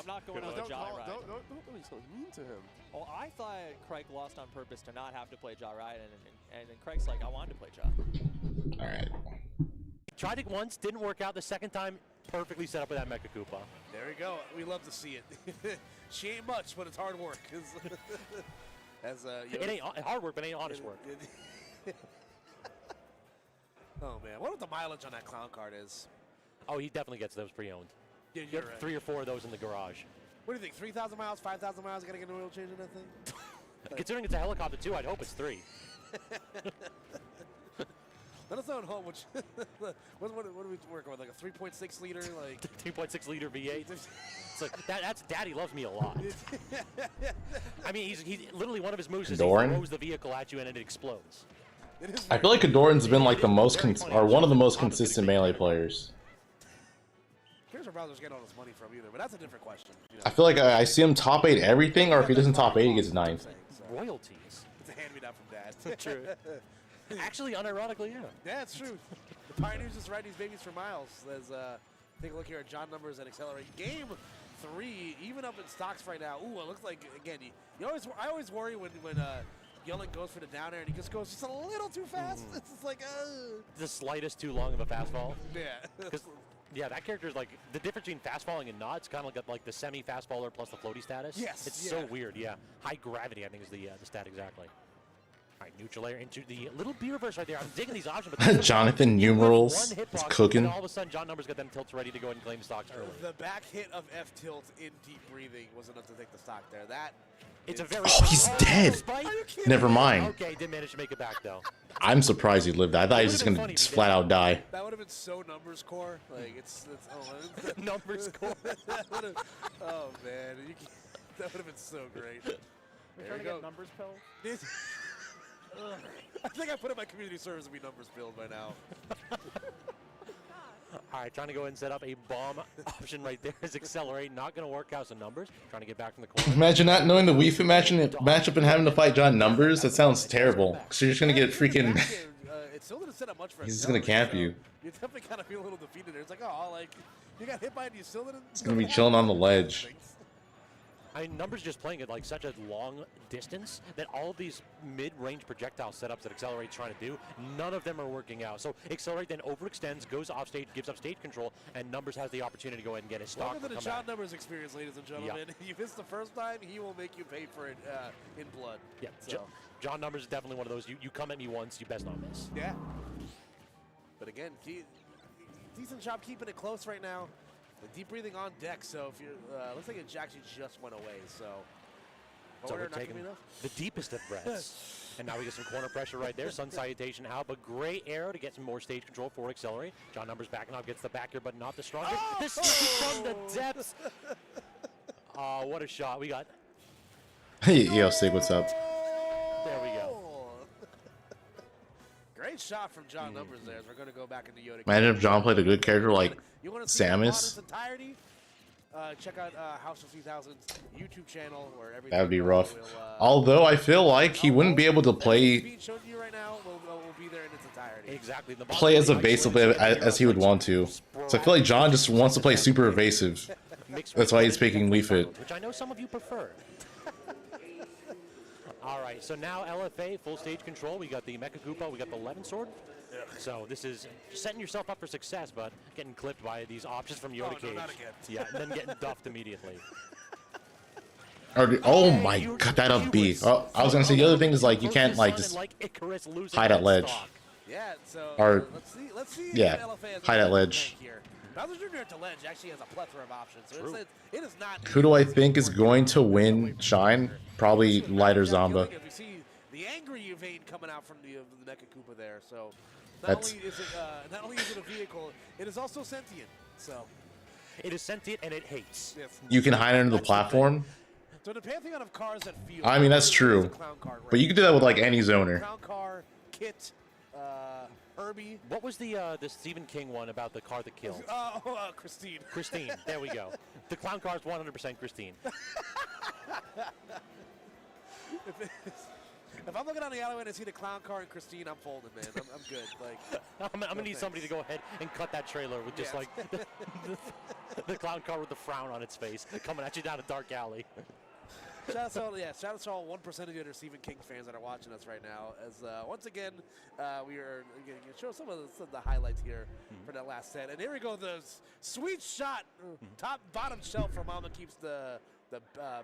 N: not going on a Jai Ride.
Q: Don't be so mean to him.
N: Well, I thought Craig lost on purpose to not have to play Jai Ride, and then Craig's like, I wanted to play Jai.
A: All right.
O: Tried it once, didn't work out. The second time, perfectly set up with that Mecha Koopa.
F: There we go. We love to see it. She ain't much, but it's hard work.
O: It ain't hard work, but it ain't honest work.
F: Oh man, what the mileage on that clown card is?
O: Oh, he definitely gets those pre-owned.
F: Yeah,
O: you have 3 or 4 of those in the garage.
F: What do you think? 3,000 miles, 5,000 miles? Gotta get an oil change in that thing?
O: Considering it's a helicopter too, I'd hope it's 3.
F: Let us know at home which. what are we working with? Like a 3.6 liter, like
O: 3.6 liter V8. It's like that's Daddy loves me a lot. I mean, he's literally one of his moves is he throws the vehicle at you and it explodes.
A: I feel like Kadoran's been like the most one of the most consistent melee players.
F: Here's where Bowser's getting all this money from either, but that's a different question. You know?
A: I feel like I see him top 8 everything, or if he doesn't top 8, he gets 9th.
O: Royalties.
F: It's a hand-me-down from Dad.
O: True. Actually, unironically, yeah.
F: Yeah, it's true. The Pioneers just ride these babies for miles. Let's take a look here at John Numbers and Accelerate. Game 3, even up in stocks right now. Ooh, it looks like, again, I always worry when Yelling goes for the down air and he just goes just a little too fast. It's just like,
O: the slightest too long of a fastball.
F: Yeah.
O: Yeah, that character is like, the difference between fast falling and not, it's kind of like the semi-fastballer plus the floaty status.
F: Yes.
O: It's so weird, yeah. High gravity, I think, is the stat exactly. All right, neutral air into the little B-reverse right there. I'm digging these options. But
A: Jonathan numerals is cooking.
O: And all of a sudden, John Numbers got them tilts ready to go and claim stocks early.
F: The back hit of F-tilt in deep breathing was enough to take the stock there. That
O: it's a very
A: he's dead. Never mind.
O: Okay, didn't manage to make it back though.
A: I'm surprised he lived that. I thought he was just gonna just flat out die.
F: That would have been so numbers core. Like it's
O: numbers core.
F: Oh man, that would have been so great.
P: You're trying to get numbers pill?
F: I think I put in my community service to be numbers build by now.
O: All right, trying to go ahead and set up a bomb option right there is accelerate. Not going to work out some numbers. Trying to get back from the corner.
A: Imagine not knowing the Wii Fit matchup and having to fight John Numbers. That sounds terrible. So you're just gonna get freaking.
F: It still didn't set up much for
A: He's just gonna camp you.
F: You definitely kind of feel a little defeated there. It's like, oh, like you got hit by it, and you still didn't.
A: It's gonna be chilling on the ledge.
O: I mean, Numbers just playing at like such a long distance that all of these mid-range projectile setups that Accelerate's trying to do, none of them are working out. So Accelerate then overextends, goes off stage, gives up stage control, and Numbers has the opportunity to go ahead and get his stock.
F: Welcome to the John Numbers experience, ladies and gentlemen. You missed the first time, he will make you pay for it in blood.
O: Yeah,
F: so.
O: John Numbers is definitely one of those. You come at me once, you best not miss.
F: Yeah. But again, decent job keeping it close right now. The deep breathing on deck, so if you looks like it actually just went away. So
O: we're taking the deepest of breaths. And now we get some corner pressure right there. Sun salutation out, but great arrow to get some more stage control for Accelerate. John Numbers backing up, gets the back here, but not the strongest.
F: Oh!
O: This from the depths. Oh, what a shot we got.
A: Yo, Sig, what's up?
O: There we go.
F: Great shot from John Numbers there. As we're going to go back into Yoda.
A: Imagine if John played a good character like Samus.
F: Check out House of 3000's YouTube channel where everything.
A: That would be rough. Although I feel like he wouldn't be able to play play as evasive as he would want to. So I feel like John just wants to play super evasive. That's why he's picking Wii Fit.
O: Which I know some of you prefer. All right, so now LFA, full stage control. We got the Mecha Koopa, we got the Levin Sword. So this is setting yourself up for success, but getting clipped by these options from Yoda Cage. Yeah, and then getting duffed immediately.
A: Oh my god, that up B. Oh, I was gonna say the other thing is like you can't like just hide at ledge.
F: Yeah, so
A: or
F: let's see
A: yeah, hide at ledge.
F: Bowser Jr. at the ledge actually has a plethora of options. So it is not.
A: Who do I think is going to win Shine? Probably Lighter Zomba.
F: We see the angry vein coming out from the Mecha Koopa there. So not only is it a vehicle, it is also sentient. So
O: it is sentient and it hates.
F: Yes.
A: You can hide under the platform.
F: So the pantheon of cars that feel.
A: I mean that's true, but you can do that with like any zoner.
F: Clown car, Kit, Herbie.
O: What was the Stephen King one about the car that killed?
F: Christine.
O: Christine. There we go. The clown car is 100% Christine.
F: If I'm looking down the alleyway and I see the clown car and Christine, I'm folded, man. I'm good. Like
O: I'm gonna need somebody to go ahead and cut that trailer with just like the clown car with the frown on its face coming at you down a dark alley.
F: Shout out to all 1% of the other Stephen King fans that are watching us right now. As once again, we are going to show some of the highlights here for that last set. And here we go, the sweet shot, bottom shelf for Mama keeps the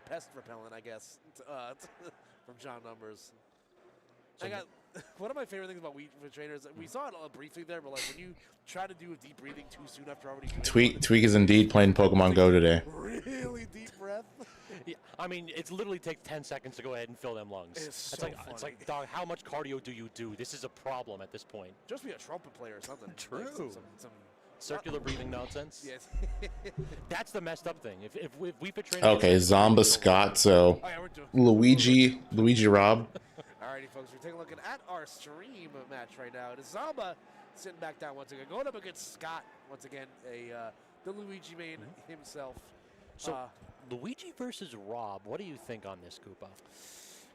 F: pest repellent, I guess, from John Numbers. I got one of my favorite things about Wii Fit Trainer is we saw it briefly there, but like when you try to do a deep breathing too soon after already
A: Tweak is indeed playing Pokemon Go today.
F: Really deep breath.
O: Yeah, I mean, it literally takes 10 seconds to go ahead and fill them lungs.
F: It's
O: like, dog, how much cardio do you do? This is a problem at this point.
F: Just be a trumpet player or something.
O: True.
F: Like some
O: circular breathing nonsense.
F: Yes.
O: That's the messed up thing. If we fit Trainer.
A: Okay, Zomba Scott. So Luigi Rob.
F: Alrighty, folks, we're taking a look at our stream match right now. It is Zomba sitting back down once again, going up against Scott once again, the Luigi main himself.
O: So Luigi versus Rob. What do you think on this, Koopa?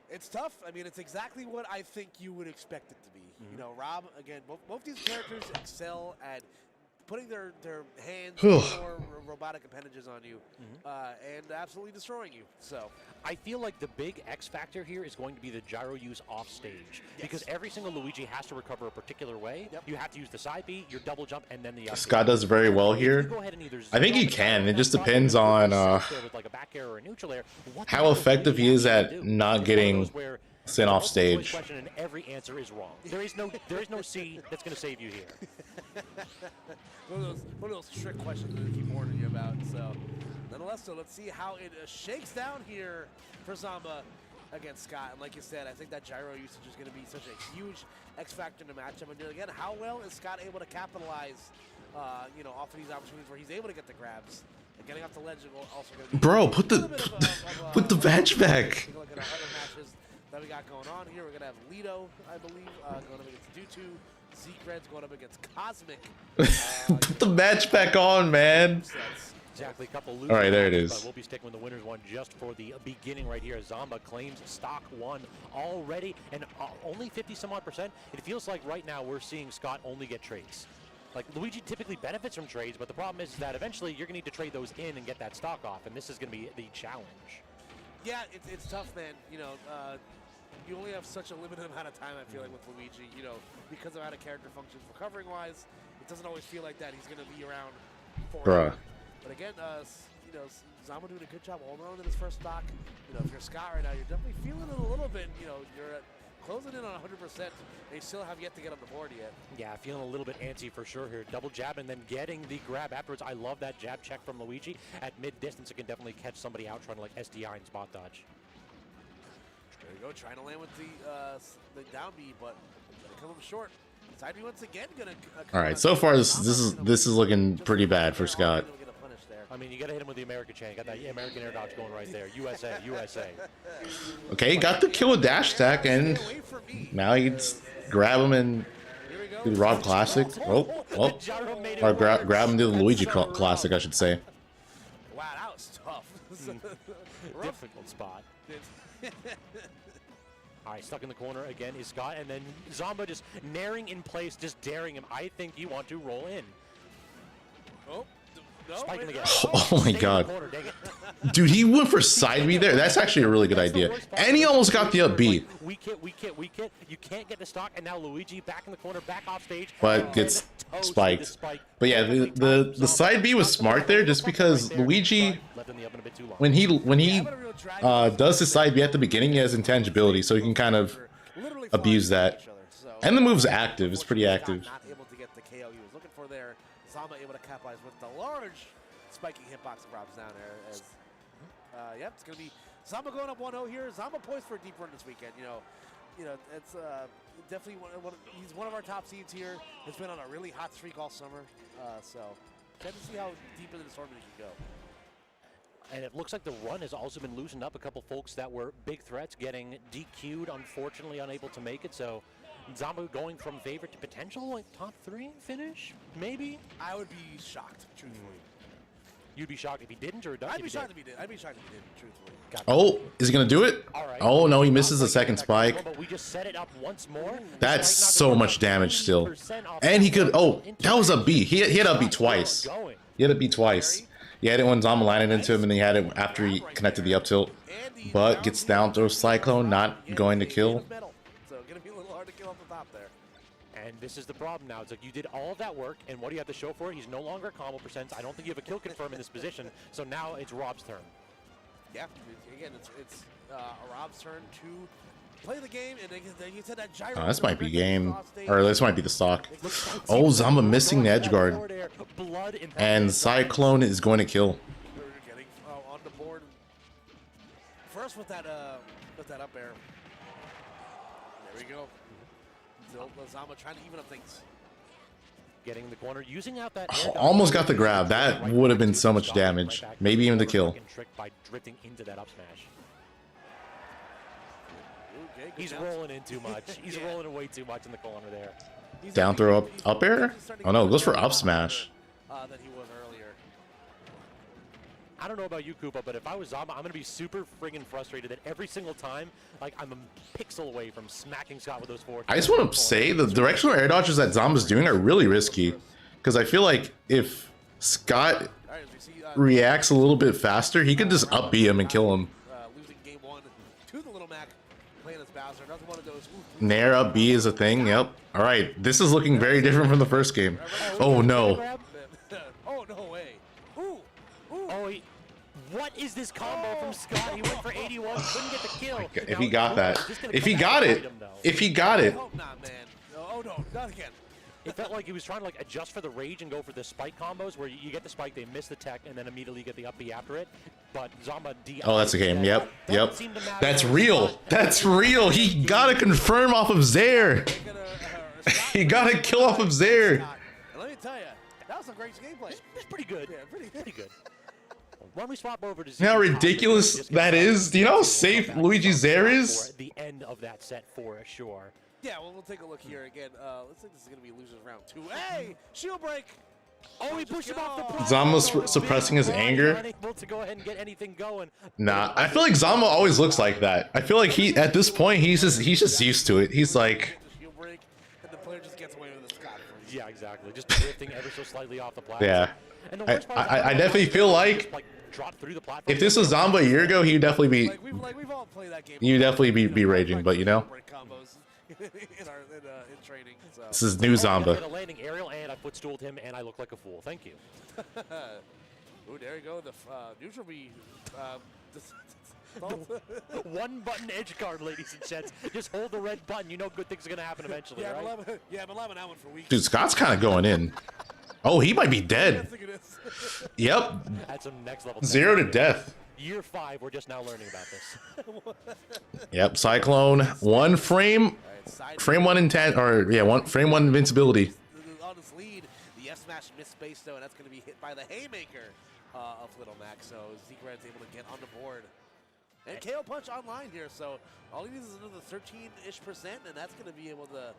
F: It's tough. I mean, it's exactly what I think you would expect it to be. You know, Rob, again, both these characters excel at putting their hands or robotic appendages on you and absolutely destroying you. So
O: I feel like the big X factor here is going to be the gyro use off stage because every single Luigi has to recover a particular way. You have to use the side B, your double jump, and then the up
A: Scott does very well here. I think he can. It just depends on how effective he is at not getting sent off stage.
O: Question and every answer is wrong. There is no C that's going to save you here.
F: One of those trick questions that I keep warning you about. So, nonetheless, let's see how it shakes down here for Zomba. against Scott. And like you said, I think that gyro usage is going to be such a huge X factor in the matchup. And again, how well is Scott able to capitalize, you know, off of these opportunities where he's able to get the grabs? And getting off the ledge is also going to be
A: Bro, put the badge back.
F: Take a look at our other matches that we got going on here. We're going to have Lido, I believe, going up against Dutu. Zekred's going up against Cosmic.
A: Put the match back on, man.
O: Exactly, a couple losers.
A: All right, there it
O: But
A: is.
O: we'll be sticking with the winners one just for the beginning right here. Zomba claims stock one already, and only 50-some-odd%. It feels like right now we're seeing Scott only get trades. Like, Luigi typically benefits from trades, but the problem is that eventually you're going to need to trade those in and get that stock off, and this is going to be the challenge.
F: Yeah, it's tough, man. You know, you only have such a limited amount of time, I feel like, with Luigi, you know, because of how the character functions recovering-wise. It doesn't always feel like that he's going to be around forever. But again, you know, Zomba doing a good job all around in his first stock. You know, if you're Scott right now, you're definitely feeling it a little bit. You know, you're closing in on 100%. They still have yet to get on the board yet.
O: Yeah, feeling a little bit antsy for sure here. Double jab and then getting the grab afterwards. I love that jab check from Luigi. At mid-distance, it can definitely catch somebody out trying to like SDI and spot dodge.
F: There you go, trying to land with the down B, but come up short. Side B once again gonna.
A: All right, so far this is looking pretty bad for Scott.
O: I mean, you got to hit him with the American chain. Got that American air dodge going right there. USA, USA.
A: Okay, got the kill with dash attack, and now he can grab him and do the Rob Classic. Oh, well, or grab him to the Luigi Classic, I should say.
F: Wow, that was tough.
O: Difficult spot. All right, stuck in the corner again is Scott, and then Zomba just naring in place, just daring him. I think you want to roll in.
F: Oh. No,
O: Spike him again.
A: Oh my god. Dude, he went for side B there. That's actually a really good idea. And he almost got the up B.
O: Weak hit. You can't get the stock, and now Luigi back in the corner, back off stage.
A: But gets spiked. But yeah, the side B was smart there just because Luigi, when he does his side B at the beginning, he has intangibility, so he can kind of abuse that. And the move's active. It's pretty active.
F: Not able to get the KO he was looking for there. Zomba able to capitalize with the large spiking hitbox and drops down there. As yep, it's gonna be Zomba going up 1-0 here. Zomba poised for a deep run this weekend. You know, it's definitely he's one of our top seeds here. It's been on a really hot streak all summer. So excited to see how deep into the tournament he can go.
O: And it looks like the run has also been loosened up. A couple folks that were big threats getting DQ'd, unfortunately unable to make it. So Zomba going from favorite to potential, like top 3 finish, maybe?
F: I would be shocked, truthfully.
O: You'd be shocked if he didn't, or
F: I'd be shocked if he did. I'd be shocked if he didn't, truthfully.
A: Oh, is he gonna do it? Oh no, he misses the second spike.
O: But we just set it up once more.
A: That's so much damage still. And he could, oh, that was a B. He had a B twice. He had a B twice. He had it when Zomba landed into him, and he had it after he connected the up tilt. But gets down throw Cyclone, not going to kill.
O: And this is the problem now. It's like you did all of that work, and what do you have to show for it? He's no longer combo percents. I don't think you have a kill confirm in this position. So now it's Rob's turn.
F: Yeah, again, it's Rob's turn to play the game, and then you said that gyro.
A: This might be game, or this might be the stock. Oh, Zomba missing the edge guard, and Cyclone is going to kill.
F: Getting on the board first with that up air. There we go. Zomba trying to even up things.
O: Getting the corner, using out that
A: almost got the grab. That would have been so much damage. Maybe even the kill.
O: By drifting into that up smash. He's rolling in too much. He's rolling way too much in the corner there.
A: Down throw up air? Oh no, it goes for up smash.
F: Than he was earlier.
O: I don't know about you, Koopa, but if I was Zomba, I'm going to be super friggin' frustrated that every single time, like, I'm a pixel away from smacking Scott with those 4.
A: I just want to say the directional air dodges that Zomba's doing are really risky. Because I feel like if Scott reacts a little bit faster, he could just up B him and kill him.
F: Losing game 1 to the Little Mac, playing as Bowser. Another one of those.
A: Nair up B is a thing, yep. Alright, this is looking very different from the first game. Oh no.
F: Oh, no way. Ooh.
O: Oh, what is this combo from Scott? He went for 81, couldn't get the kill.
A: If he got that. If he got it. If he got it.
F: I hope not, man. Oh, no, not again.
O: It felt like he was trying to like adjust for the rage and go for the spike combos where you get the spike, they miss the tech, and then immediately get the up B after it. but Zomba
A: Oh, that's a game. Yep. Yep. That's real. That's real. He got a confirm off of Zaire. He got a kill off of Zaire.
F: Let me tell you, that was some great gameplay.
O: It's pretty good. Yeah, pretty good. Why don't we swap over to
A: You know how ridiculous that is? Do you know how safe Luigi Zaire is?
O: The end of that set for sure.
F: Yeah, well, we'll take a look here again. Looks like this is going to be losers round 2. Hey, shield break.
O: Oh, he pushed him off the platform.
A: Zomba's suppressing his anger.
O: Unable to go ahead and get anything going.
A: Nah, I feel like Zomba always looks like that. I feel like he, at this point, he's just used to it. He's like,
O: yeah, exactly. Just drifting ever so slightly off the platform.
A: yeah.
O: And the worst part
A: I definitely feel like if this was Zomba a year ago, he'd definitely be, you'd definitely be raging. But you know, this is new Zomba.
O: A landing aerial, and I footstooled him, and I look like a fool. Thank you.
F: Ooh, there you go. The neutral B.
O: One button edge guard, ladies and gents. Just hold the red button. You know good things are gonna happen eventually,
F: yeah,
O: right?
F: I've been loving that one for weeks.
A: Dude, Scott's kind of going in. Oh, he might be dead. Yep.
O: That's some next level.
A: 0 to death.
O: Year 5, we're just now learning about this.
A: Yep, Cyclone. One frame. Frame 1 intent, or yeah, frame 1 invincibility.
F: On his lead, the F smash missed space though, and that's going to be hit by the haymaker of Little Mac. So Zekrad's able to get on the board. And KO Punch online here, so all he needs is another 13-ish%, and that's going to be able to,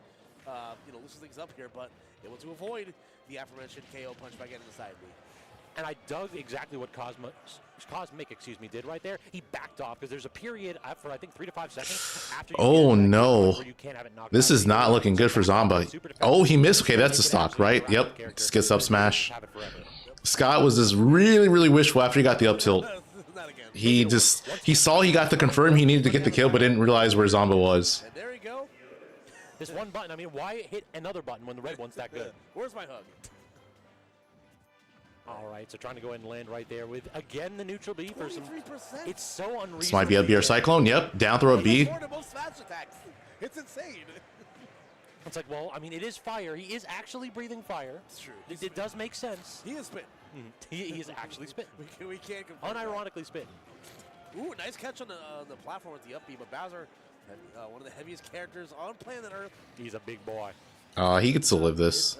F: loosen things up here, but able to avoid the aforementioned KO Punch by getting the side B.
O: And I dug exactly what Cosmic, did right there. He backed off because there's a period for I think 3 to 5 seconds after.
A: Oh no! This is not looking good for Zomba. Oh, he missed. Okay, that's a stock, right? Yep. Just gets up smash. Scott was just really wishful after he got the up tilt. He saw he got the confirm. He needed to get the kill, but didn't realize where Zomba was.
F: And there you go.
O: This one button. I mean, why hit another button when the red one's that good?
F: Where's my hug?
O: All right, so trying to go ahead and land right there with, again, the neutral B for some... It's so unreasonable.
A: This might be a BR Cyclone. Yep, down throw a B.
F: It's insane.
O: It's like, well, I mean, it is fire. He is actually breathing fire.
F: It's true.
O: It does make sense.
F: He is spitting.
O: He is actually spitting.
F: We can't confirm.
O: Unironically spitting.
F: Ooh, nice catch on the platform with the up B, but Bowser, one of the heaviest characters on planet Earth.
O: He's a big boy.
A: He gets to live this.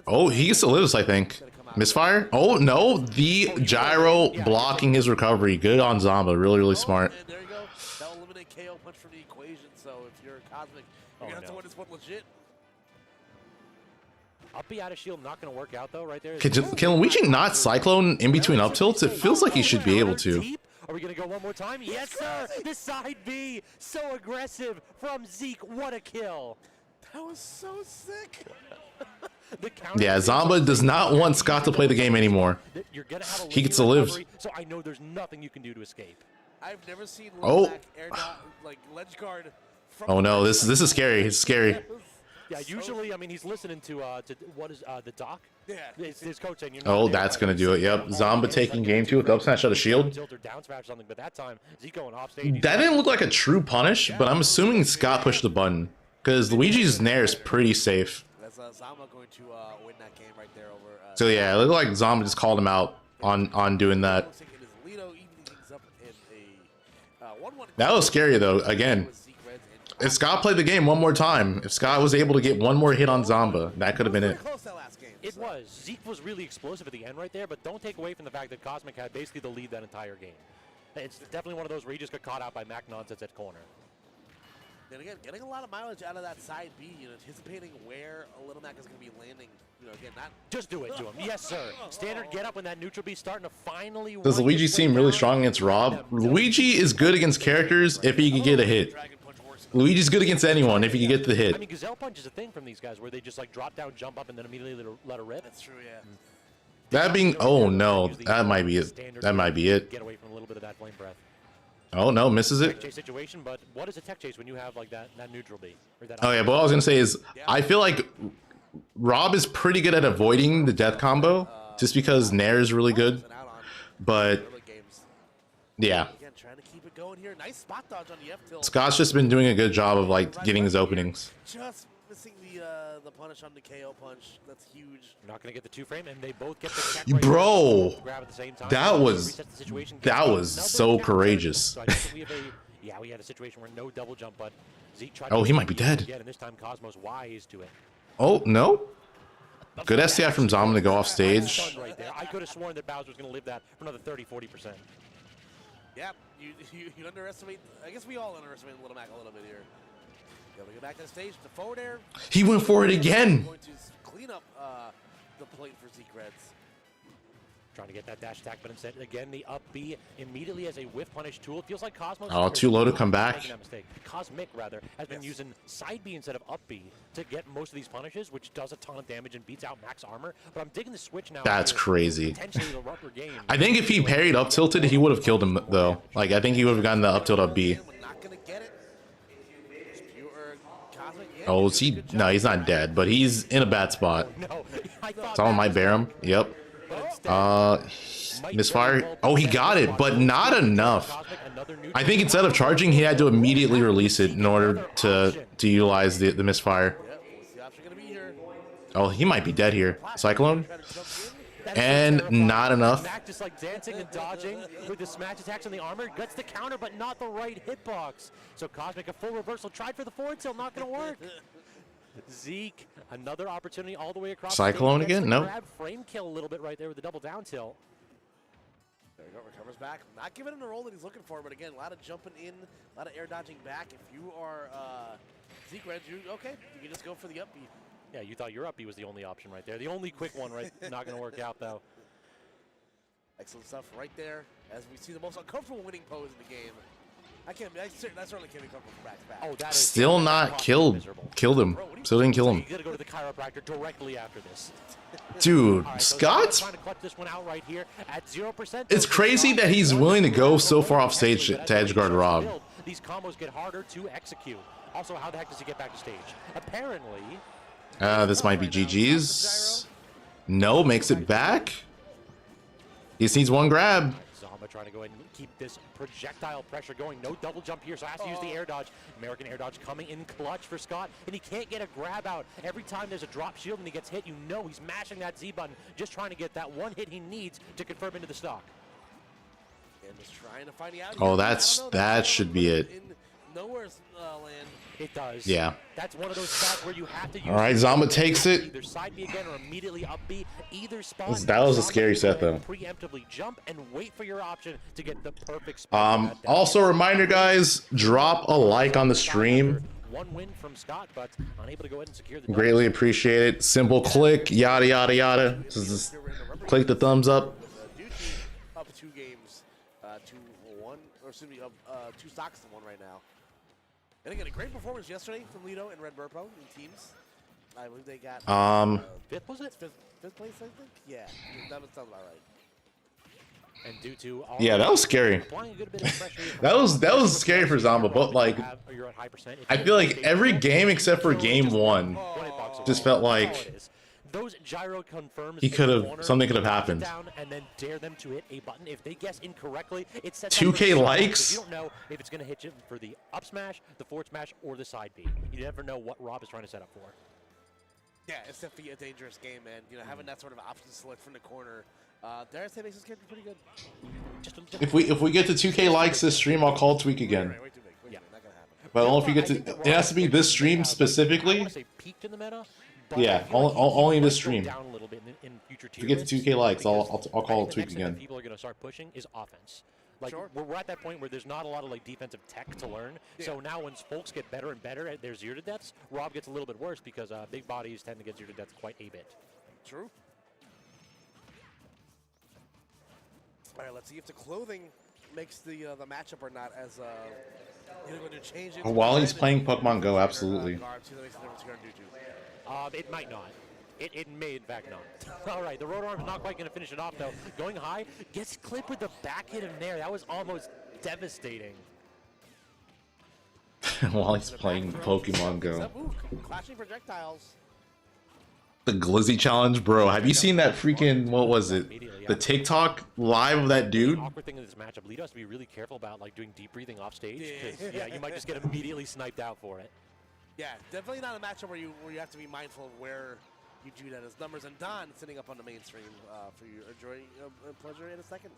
A: Oh, he gets to live this, I think. Misfire? Oh, no. The gyro blocking his recovery. Good on Zomba. Really smart.
F: And there you go. That'll eliminate KO Punch from the equation. So if you're Cosmic, you're going to have to win this one legit.
O: Up B out of shield, not going to work out, though, right there.
A: Can Luigi not Cyclone in between up tilts? It feels like he should be able to.
O: Are we going to go one more time? Yes, sir. The side B. So aggressive from Zeke. What a kill.
F: That was so sick.
A: Yeah, Zomba does not want Scott to play the game anymore. He gets to live.
O: So I know there's nothing you can do to escape.
F: I've never seen ledge guard.
A: Oh no, this is scary. It's scary.
O: Yeah, usually, I mean, he's listening to what is the doc?
F: Yeah.
O: His coach saying,
A: oh, that's gonna do it. Yep, Zomba taking game 2 with up smash out of shield.
O: But that time, Zico off stage.
A: That didn't look like a true punish, but I'm assuming Scott pushed the button because Luigi's nair is pretty safe.
F: That's Zomba going to win that game right there over.
A: So yeah, it looked like Zomba just called him out on doing that. That was scary though. Again, if Scott played the game one more time, if Scott was able to get one more hit on Zomba, that could have been it.
O: It was. Zeke was really explosive at the end right there, but don't take away from the fact that Cosmic had basically the lead that entire game. It's definitely one of those where he just got caught out by Mac nonsense at corner.
F: And again, getting a lot of mileage out of that side B, anticipating where a Little Mac is going to be landing. Again, not
O: just do it to him. Yes, sir. Standard get up when that neutral B starting to finally.
A: Does Luigi seem really strong against Rob? Luigi is good against characters if he can get a hit. Luigi's good against anyone if he can get the hit.
O: I mean, Gazelle Punch is a thing from these guys where they just like drop down, jump up, and then immediately let it rip.
F: That's true, yeah.
A: That being, oh no, that might be it. That might be it.
O: Get away from a little bit of that flame breath.
A: Oh no, misses it.
O: Tech chase situation, but what is a tech chase when you have like that neutral B?
A: Oh yeah, but what I was gonna say is I feel like Rob is pretty good at avoiding the death combo just because Nair is really good. But yeah.
F: Nice spot dodge on the F tilt.
A: Scott's just been doing a good job of like getting his openings.
F: Just
R: missing the punish on the KO punch. That's huge.
O: Not going to get the 2-frame, and they both get the check right
A: Bro,
O: grab at the same time.
A: that was so courageous.
O: So I think we have we had a situation where no double jump, but Zeke tried
A: Oh,
O: to
A: he might be dead.
O: again, and this time Cosmos wise to it.
A: Oh, no. Good STI from Zomba to go off stage.
O: Right there. I could have sworn that Bowser was going to live that for another 30-40%.
R: Yep, you underestimate. I guess we all underestimate Little Mac a little bit here. Yeah, we go back to the stage. The forward air.
A: He went for it again.
R: Going to clean up the plate for Zeke Reds.
O: Trying to get that dash attack, but instead, again, the up B immediately as a whiff punish tool. It feels like Cosmos.
A: Oh, too low to come back.
O: That mistake. Cosmic, rather, has been using side B instead of up B to get most of these punishes, which does a ton of damage and beats out max armor. But I'm digging the switch now.
A: That's crazy.
O: Potentially the rubber game.
A: I think if he parried up tilted, he would have killed him, though. Like, I think he would have gotten the up tilt up B. Oh, is he? No, he's not dead, but he's in a bad spot. Someone might bear him. Yep. Misfire. Oh, he got it, but not enough. I think instead of charging, he had to immediately release it in order to utilize the misfire. Oh, he might be dead here. Cyclone. And not enough.
O: Mac just like dancing and dodging with the smash attacks on the armor. Gets the counter, but not the right hitbox. So Cosmic, a full reversal. Tried for the forward tilt, not going to work. Zeke, another opportunity all the way across.
A: Cyclone again? No.
O: Grab frame kill a little bit right there with the double down tilt.
R: There you go, recovers back. Not giving him the roll that he's looking for, but again, a lot of jumping in, a lot of air dodging back. If you are Zeke Reds, okay, you can just go for the up B.
O: Yeah, you thought your up B was the only option right there. The only quick one, right? Not going to work out, though.
R: Excellent stuff right there as we see the most uncomfortable winning pose in the game. I certainly can't be comfortable for back to back.
O: Oh, that is
A: still not killed. Killed him. Still didn't kill him.
O: You gotta go to the chiropractor directly after this.
A: Dude,
O: right,
A: Scott's.
O: Trying to clutch this one out right here at 0%.
A: It's crazy that he's willing to go so far off stage to edgeguard Rob.
O: These combos get harder to execute. Also, how the heck does he get back to stage? Apparently.
A: This might be GG's. No, makes it back. He just needs one grab.
O: Zomba trying to go ahead and keep this projectile pressure going. No double jump here, so has to use the air dodge. American air dodge coming in clutch for Scott, and he can't get a grab out. Every time there's a drop shield and he gets hit, you know he's mashing that Z button, just trying to get that one hit he needs to confirm into the stock.
R: And just trying to find out.
A: Oh, that should be it.
R: Nowhere's land.
O: It does.
A: Yeah.
O: That's one of those spots where you have to use.
A: All right, Zomba takes it.
O: Either side B again or immediately up B. Either spot.
A: That was a scary set, though.
O: Preemptively jump and wait for your option to get the perfect spot.
A: Also, a reminder, guys, drop a like on the stream.
O: One win from Scott, but unable to go ahead and secure the.
A: Greatly appreciate it. Simple click, yada yada yada. Just click the thumbs up.
R: Up 2 games to 1, or excuse me, up 2 stocks to 1 right now. And again, a great performance yesterday from Lido and Red Burpo in teams. I believe they got
O: 5th, was it?
R: 5th place, I think. Yeah, that sounds about right.
O: And due to
A: yeah, that was scary. that was scary for Zomba, but like, I feel like every game except for game 1 just felt like
O: those gyro confirms
A: something could have happened.
O: Down and then dare them to hit a button. If they guess incorrectly, it sets
A: 2K likes.
O: You don't know if it's going to hit you for the up smash, the forward smash, or the side B. You never know what Rob is trying to set up for.
R: Yeah, it's definitely a dangerous game, man. You know, having that sort of option select from the corner, dare I say makes this character pretty good.
A: If we get to 2K likes this stream, I'll call Tweak again. But only if you get to, it has to be this stream specifically. Yeah, only this stream. If you get to 2K likes, I'll call it Tweak again.
O: People are going to start pushing is offense. Like we're at that point where there's not a lot of like defensive tech to learn. Yeah. So now when folks get better and better at their 0 to deaths, Rob gets a little bit worse because big bodies tend to get 0 to deaths quite a bit.
R: True. All right, let's see if the clothing makes the matchup or not. As going to change it.
A: While he's playing Pokemon Go, absolutely.
O: It might not. It may, in fact, not. All right, the road arm is not quite going to finish it off, though. Going high, gets clipped with the back hit in there. That was almost devastating.
A: While he's playing Pokemon Go.
R: Clashing projectiles.
A: The Glizzy challenge, bro. Have you seen that freaking, what was it? The TikTok live of that dude?
O: The awkward thing in this matchup, Lido has to be really careful about like doing deep breathing off stage. Yeah, you might just get immediately sniped out for it.
R: Yeah, definitely not a matchup where you have to be mindful of where you do that as numbers. And Don sitting up on the main stream for your enjoy pleasure in a second.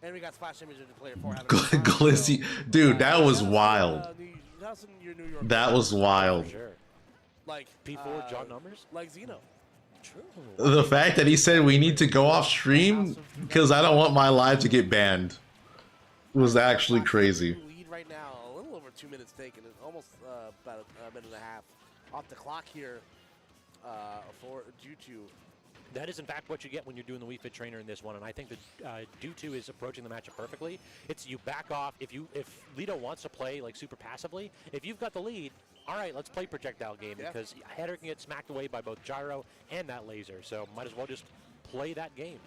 R: And we got splash image of the player 4.
A: Glizzy, dude, that was wild. That was wild.
O: Sure.
R: Like
O: P4 John numbers?
R: Like Xeno.
O: True.
A: The fact that he said we need to go off stream because I don't want my live to get banned was actually crazy.
R: Lead right now, a little over 2 minutes taken, almost about a minute and a half off the clock here for Due2.
O: That is in fact what you get when you're doing the Wii Fit Trainer in this one, and I think that Due2 is approaching the matchup perfectly. It's you back off if Lido wants to play like super passively. If you've got the lead, all right, let's play projectile game because Header can get smacked away by both gyro and that laser, so might as well just play that game.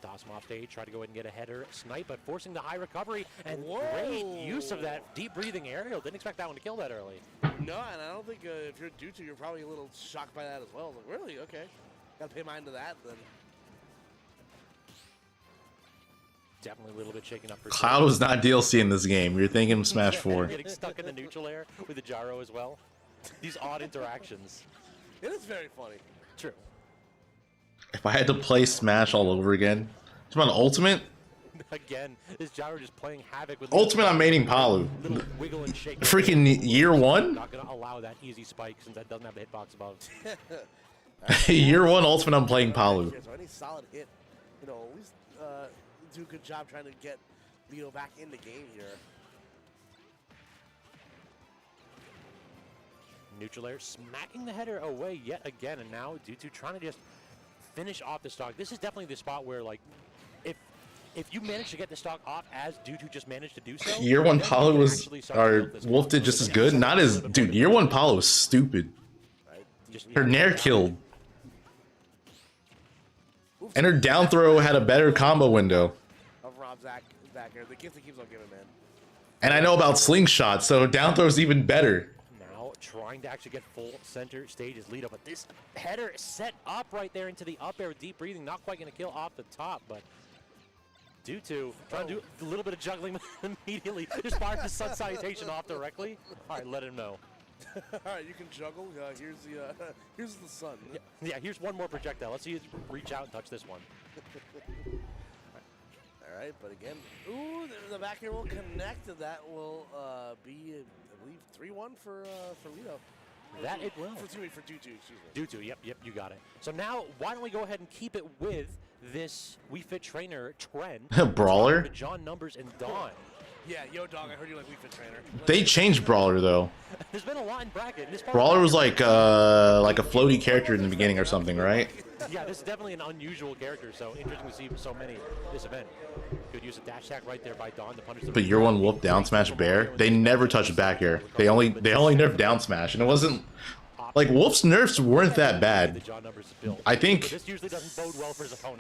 O: Toss him off stage, try to go ahead and get a Header snipe, but forcing the high recovery and great use of that deep breathing aerial. Didn't expect that one to kill that early.
R: No, and I don't think if you're Due2, you're probably a little shocked by that as well. Like, really? Okay. Gotta pay mind to that then.
O: Definitely a little bit shaken up for
A: Cloud was not DLC in this game. You're thinking Smash 4.
O: Getting stuck in the neutral air with the gyro as well. These odd interactions.
R: It is very funny.
O: True.
A: If I had to play Smash all over again, come on, Ultimate.
O: Again, this gyro just playing havoc with
A: Ultimate. I'm mating Palu.
O: Wiggle and shake.
A: Freaking year 1.
O: Not gonna allow that easy spike since that doesn't have the hitbox above.
A: Year 1 Ultimate. I'm playing Palu.
R: So any solid hit, at least do a good job trying to get Lido back in the game here.
O: Neutral air smacking the Header away yet again, and now Due2 trying to just finish off the stock. This is definitely the spot where, like, if you manage to get the stock off as Due2 just managed to do so.
A: Year 1 Palu was, or Wolf did just as good. Not as, dude. Year 1 Palu was stupid. Her Nair killed, and her down throw had a better combo window.
R: Of Rob Zach back here, the gift that keeps on giving, man.
A: And I know about slingshot, so down throw is even better.
O: Now trying to actually get full center stage is Lido, but this Header set up right there into the up air with deep breathing, not quite going to kill off the top, but Due2 trying to do a little bit of juggling immediately. Just fired the sun salutation off directly. All right, let him know.
R: All right, you can juggle. Here's the sun.
O: Yeah, here's one more projectile. Let's see you reach out and touch this one.
R: All right, but again, ooh, the back air will connect. That will be, I believe, 3-1 for Lido.
O: That it will.
R: For Due2, excuse me.
O: Due2, yep, you got it. So now, why don't we go ahead and keep it with this Wii Fit Trainer trend.
A: Brawler?
O: John Numbers and Dawn.
R: Yeah, yo, dog, I heard you like Wii Fit Trainer.
A: They changed Brawler though.
O: There's been a lot in bracket.
A: Brawler was like a floaty character in the beginning or something, right?
O: Yeah, this is definitely an unusual character, so interesting to see so many this event. Good use of dash attack right there by Dawn to punish the.
A: But year 1 Wolf down smash Bear, they never touched back air. They only nerfed down smash, and it wasn't like Wolf's nerfs weren't that bad. I think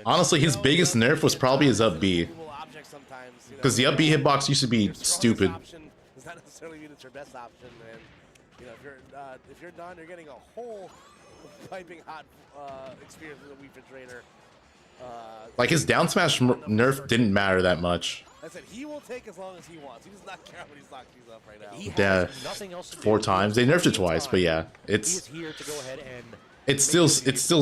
A: honestly his biggest nerf was probably his up B, because the up B hitbox used to be stupid.
R: Does not necessarily mean it's your best option, and if you're done, you're getting a whole piping hot experience with a Wii Fit Trainer.
A: Like his down smash nerf didn't matter that much.
R: I said he will take as long as he wants. He does not care when he's locked these up right now.
A: Yeah, 4 times. They nerfed it twice, but yeah, it's still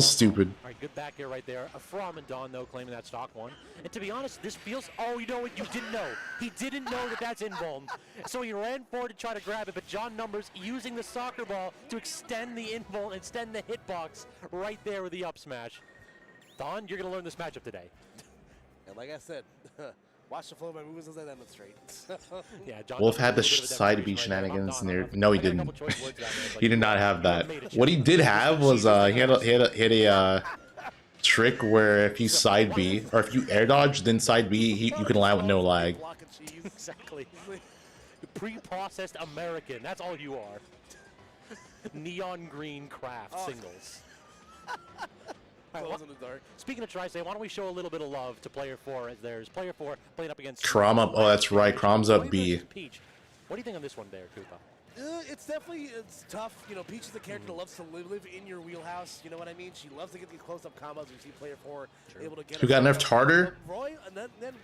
A: stupid.
O: All right, good back air right there. From and Dawn though claiming that stock one. And to be honest, this feels. Oh, you know what? You didn't know. He didn't know that that's invuln. So he ran forward to try to grab it, but John Numbers using the soccer ball to extend the invuln, extend the hitbox right there with the up smash. Dawn, you're gonna learn this matchup today.
R: And like I said, watch the flow of my moves as I demonstrate.
O: Yeah, John
A: Wolf had the side B shenanigans near. No, he didn't. He did not have that. What he did have was he had a trick where if you side B or if you air dodge then side B, you can land with no lag.
O: Exactly. Pre-processed American. That's all you are. Neon green craft singles.
R: In the dark.
O: Speaking of Tri-State, why don't we show a little bit of love to player 4 as there's player 4 playing up against
A: Crom up. Oh, that's right. Crom's up B.
O: Peach. What do you think on this one there, Koopa?
R: It's tough. Peach is a character that loves to live in your wheelhouse. You know what I mean? She loves to get these close-up combos. You see player 4 able to get.
A: Who got nerfed harder?
R: Roy,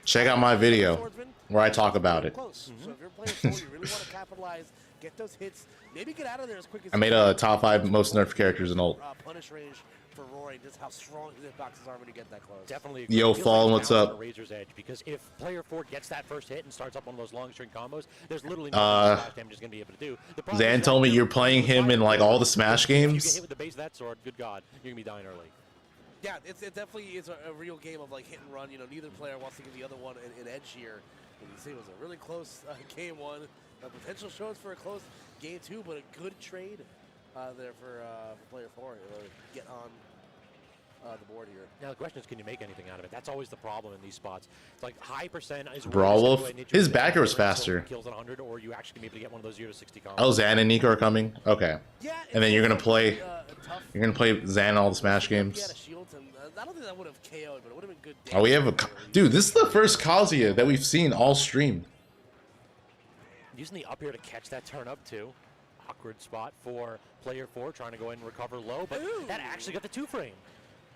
A: check out my video where I talk about it.
R: Close. So if you're playing forward, you really want to capitalize, get those hits, maybe get out of there as quick as
A: I made a top 5 most nerfed characters in ult.
R: Punish range for Roy, just how strong his hitboxes are when you get that close.
E: Definitely.
A: Yo, Fallen, what's up?
E: Razor's Edge, because if player 4 gets that first hit and starts up one of those long string combos, there's literally nothing splash damage is going to be able to do.
A: Zan told me you're playing him in like all the Smash
E: If you get
A: games.
E: hit with the base of that sword, good God, you're going to be dying early.
R: Yeah, it definitely is a real game of like hit and run. You know, neither player wants to give the other one an edge here. And you see it was a really close game 1. Potential shows for a close game 2, but a good trade there for player 4 to get on the board here.
E: Now the question is, can you make anything out of it? That's always the problem in these spots. It's like high percent is
A: Brawl Wolf, his backer was faster.
E: Kills at 100, or you actually be able to get one of those 0 to 60 combos.
A: Oh, Zan and Nico are coming. Okay. And then you're gonna play. You're gonna play Zan in all the Smash games.
R: I don't think that would have KO'd, but it would have been good.
A: Oh, we have a dude. This is the first Kazuya that we've seen all stream.
E: Using the up here to catch that turn up too. Awkward spot for player 4 trying to go in and recover low, but that actually got the 2-frame.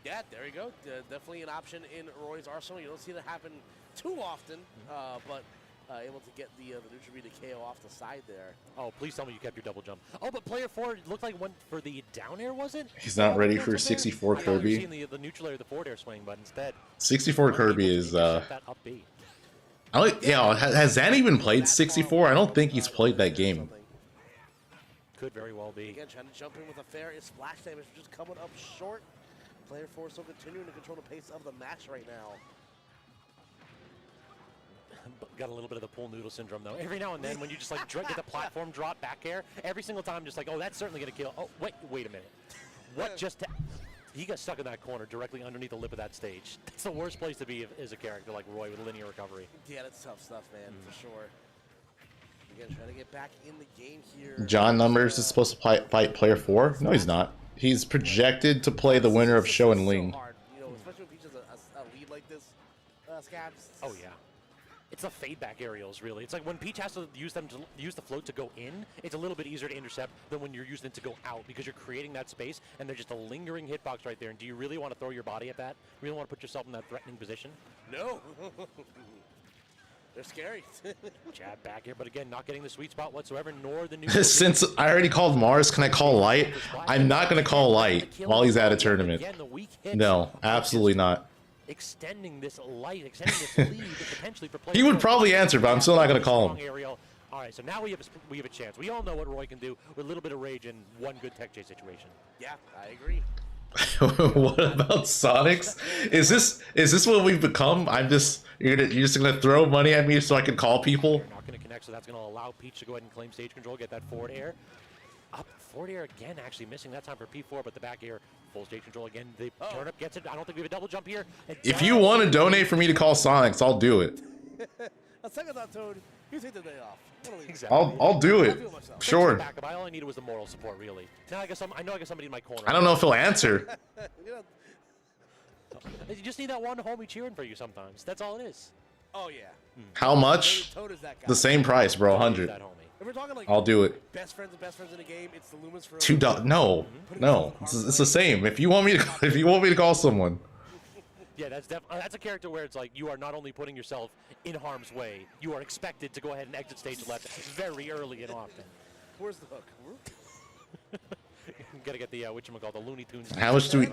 R: Yeah, there you go. Definitely an option in Roy's arsenal. You don't see that happen too often, but able to get the neutral B to KO off the side there.
E: Oh, please tell me you kept your double jump. Oh, but player 4 looked like went for the down air, was it?
A: He's not ready for 64 Kirby.
E: You're seeing the neutral air, the forward air swing, but instead
A: 64 Kirby is
E: that up B.
A: Has Zan even played 64? I don't think he's played that game.
E: Could very well be.
R: Again, trying to jump in with a fair splash damage, just coming up short. Player 4 still continuing to control the pace of the match right now.
E: Got a little bit of the pool noodle syndrome though. Every now and then when you just like get the platform drop back air, every single time just like, oh, that's certainly gonna kill. Oh, wait a minute. What just he got stuck in that corner directly underneath the lip of that stage. That's the worst place to be as a character like Roy with linear recovery.
R: Yeah, that's tough stuff, man, for sure. Again, trying to get back in the game here.
A: John Numbers is supposed to fight player 4? No, he's not. He's projected to play the winner of Show and Ling.
R: You know, especially when Peach has a lead like this, Scabs.
E: Oh yeah. It's the fade back aerials, really. It's like when Peach has to use the float to go in, it's a little bit easier to intercept than when you're using it to go out because you're creating that space and there's just a lingering hitbox right there. And do you really want to throw your body at that? Really want to put yourself in that threatening position?
R: No. They're scary.
E: Jab back here, but again, not getting the sweet spot whatsoever, nor the new.
A: Since I already called Mars, can I call Light? I'm not going to call Light while he's at a tournament. No, absolutely not.
E: Extending this light, extending this lead potentially for players.
A: He would probably answer, but I'm still not going to call him.
E: All right, so now we have a chance. We all know what Roy can do with a little bit of rage and one good tech chase situation.
R: Yeah, I agree.
A: What about Sonics? Is this what we've become? You're just gonna throw money at me so I can call people?
E: Not gonna connect, so that's gonna allow Peach to go ahead and claim stage control, get that forward air. Up forward air again, actually missing that time for P4, but the back air, full stage control again. The turn up gets it. I don't think we have a double jump here.
A: If you want to donate for me to call Sonics, I'll do it.
R: A second thought, Toad, you take the day off.
E: Exactly.
A: I'll do it. Sure.
E: All I needed was the moral support, really. Now I know I got somebody in my corner.
A: I don't know if he'll answer.
E: You just need that one homie cheering for you sometimes. That's all it is.
R: Oh yeah.
A: How much? The same price, bro. 100.
R: If we're talking like
A: I'll do it.
R: Best friends in the game, it's the Lumens for
A: $2. No. It's the same. If you want me to call someone.
E: Yeah, that's a character where it's like you are not only putting yourself in harm's way, you are expected to go ahead and exit stage left very early and often.
R: Where's the hook?
E: Gotta get the whatchamacallit, the Looney Tunes.
A: How much do we?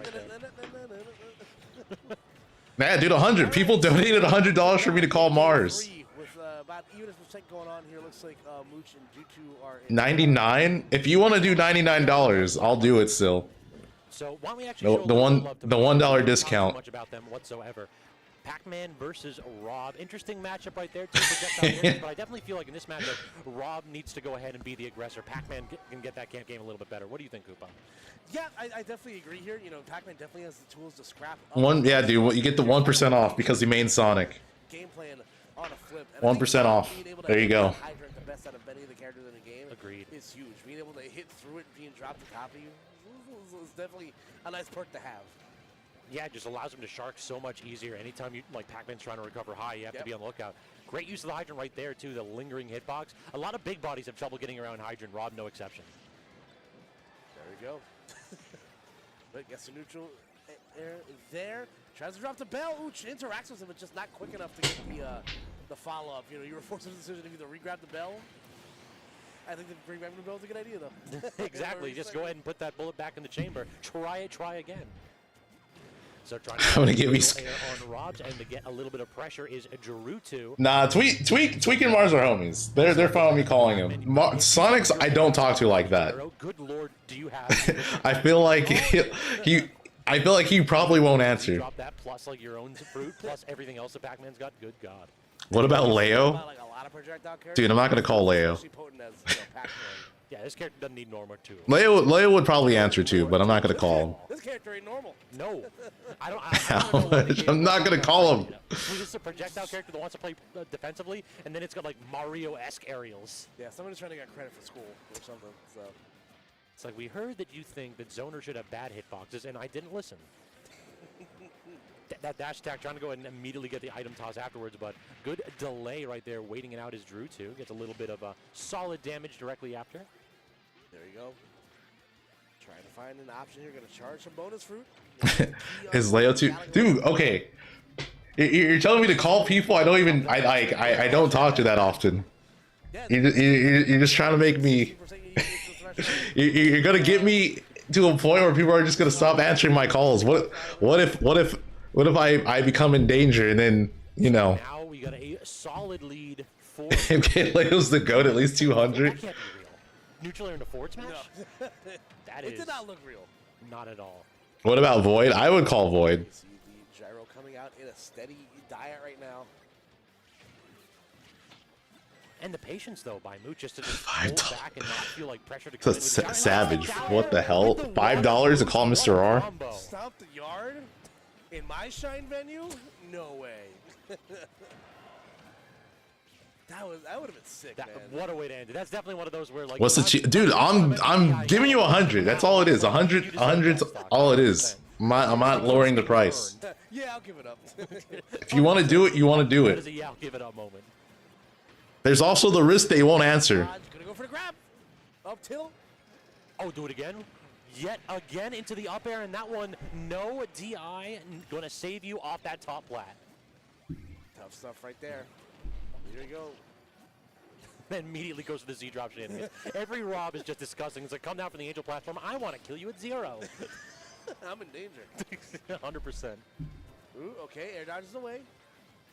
A: Man, dude, 100. People donated $100 for me to call Mars.
R: With about even % going on here, looks like Mooch and Jutu are
A: 99. If you want to do $99, I'll do it still.
E: So why don't we actually
A: the $1 discount.
E: Much about them whatsoever. Pac-Man versus Rob. Interesting matchup right there. But I definitely feel like in this matchup, Rob needs to go ahead and be the aggressor. Pac-Man can get that camp game a little bit better. What do you think, Koopa?
R: Yeah, I definitely agree here. You know, Pac-Man definitely has the tools to scrap.
A: Yeah, dude, you get the 1% off because he main Sonic.
R: Game plan on a flip.
A: 1% off. There you go.
R: The best out of many of the characters in the game.
E: Agreed.
R: Is huge. Being able to hit through it, being dropped to top of you, is definitely a nice perk to have.
E: Yeah, it just allows him to shark so much easier. Anytime Pac-Man's trying to recover high, you have to be on the lookout. Great use of the Hydrant right there, too, the lingering hitbox. A lot of big bodies have trouble getting around Hydrant. Rob, no exception.
R: There we go. But gets the neutral air there. Tries to drop the bell. Ooh, interacts with him, but just not quick enough to get the follow-up. You know, you were forced to the decision to either re-grab the bell. I think that re-grabbing the bell is a good idea, though.
O: Exactly. Just go ahead and put that bullet back in the chamber. Try again. So trying
A: I'm gonna give me
O: air on Robs and to get a little bit of pressure is Gerutu.
A: Nah, Tweak and Mars are homies. They're fine with me calling him. Sonics I don't talk to like that.
O: Good lord, do you have?
A: I feel like I feel like he probably won't answer.
O: Drop that plus like your own fruit plus everything else that Pac-Man's got. Good God.
A: What about Leo? Dude, I'm not gonna call Leo.
O: Yeah, this character doesn't need Norma too.
A: Leo would probably answer too, but I'm not gonna call him.
R: This character ain't normal.
O: No,
A: I'm not gonna call him.
O: He's just a projectile character that wants to play defensively, and then it's got like Mario-esque aerials.
R: Yeah, somebody's trying to get credit for school or something. So
O: it's like we heard that you think that zoners should have bad hitboxes, and I didn't listen. That dash attack trying to go ahead and immediately get the item toss afterwards, but good delay right there, waiting it out is Drew too. Gets a little bit of a solid damage directly after.
R: There you go. Trying to find an option here. Going to charge some bonus fruit.
A: Is Leo too? Dude, okay. You're telling me to call people I don't even I don't talk to that often. You're just trying to make me. You're gonna get me to a point where people are just gonna stop answering my calls. What if I become in danger and then, you know.
O: Now we got a solid lead for
A: and Leo's the GOAT at least 200.
O: That can't be real. Neutral air in a forward smash?
R: No.
O: That
R: it
O: is
R: did not look real.
O: Not at all.
A: What about Void? I would call Void.
R: See the gyro coming out in a steady diet right now.
O: And the patience though by Mooch just to just hold back and not feel like pressure to come in with
A: Savage. What the hell? $5 to call Mr. R?
R: Stomp the yard? In my Shine venue? No way. That would have been sick, man.
O: What a way to end it. That's definitely one of those where like
A: What's the dude? I'm giving you 100. That's all it is. 100's all it is. I'm not lowering the price.
R: Yeah, I'll give it up.
A: If you want to do it, you want to do it.
O: Yeah, I'll give it up moment.
A: There's also the risk they won't answer.
R: Gonna go for the grab. Up tilt.
O: Oh, do it again. Yet again into the up air, and that one, no DI, gonna save you off that top plat.
R: Tough stuff right there. Here you go.
O: Then immediately goes to the Z drop shenanigans. Every Rob is just disgusting. It's like, come down from the Angel platform. I want to kill you at 0.
R: I'm in danger.
O: 100%.
R: Ooh, okay, air dodges away.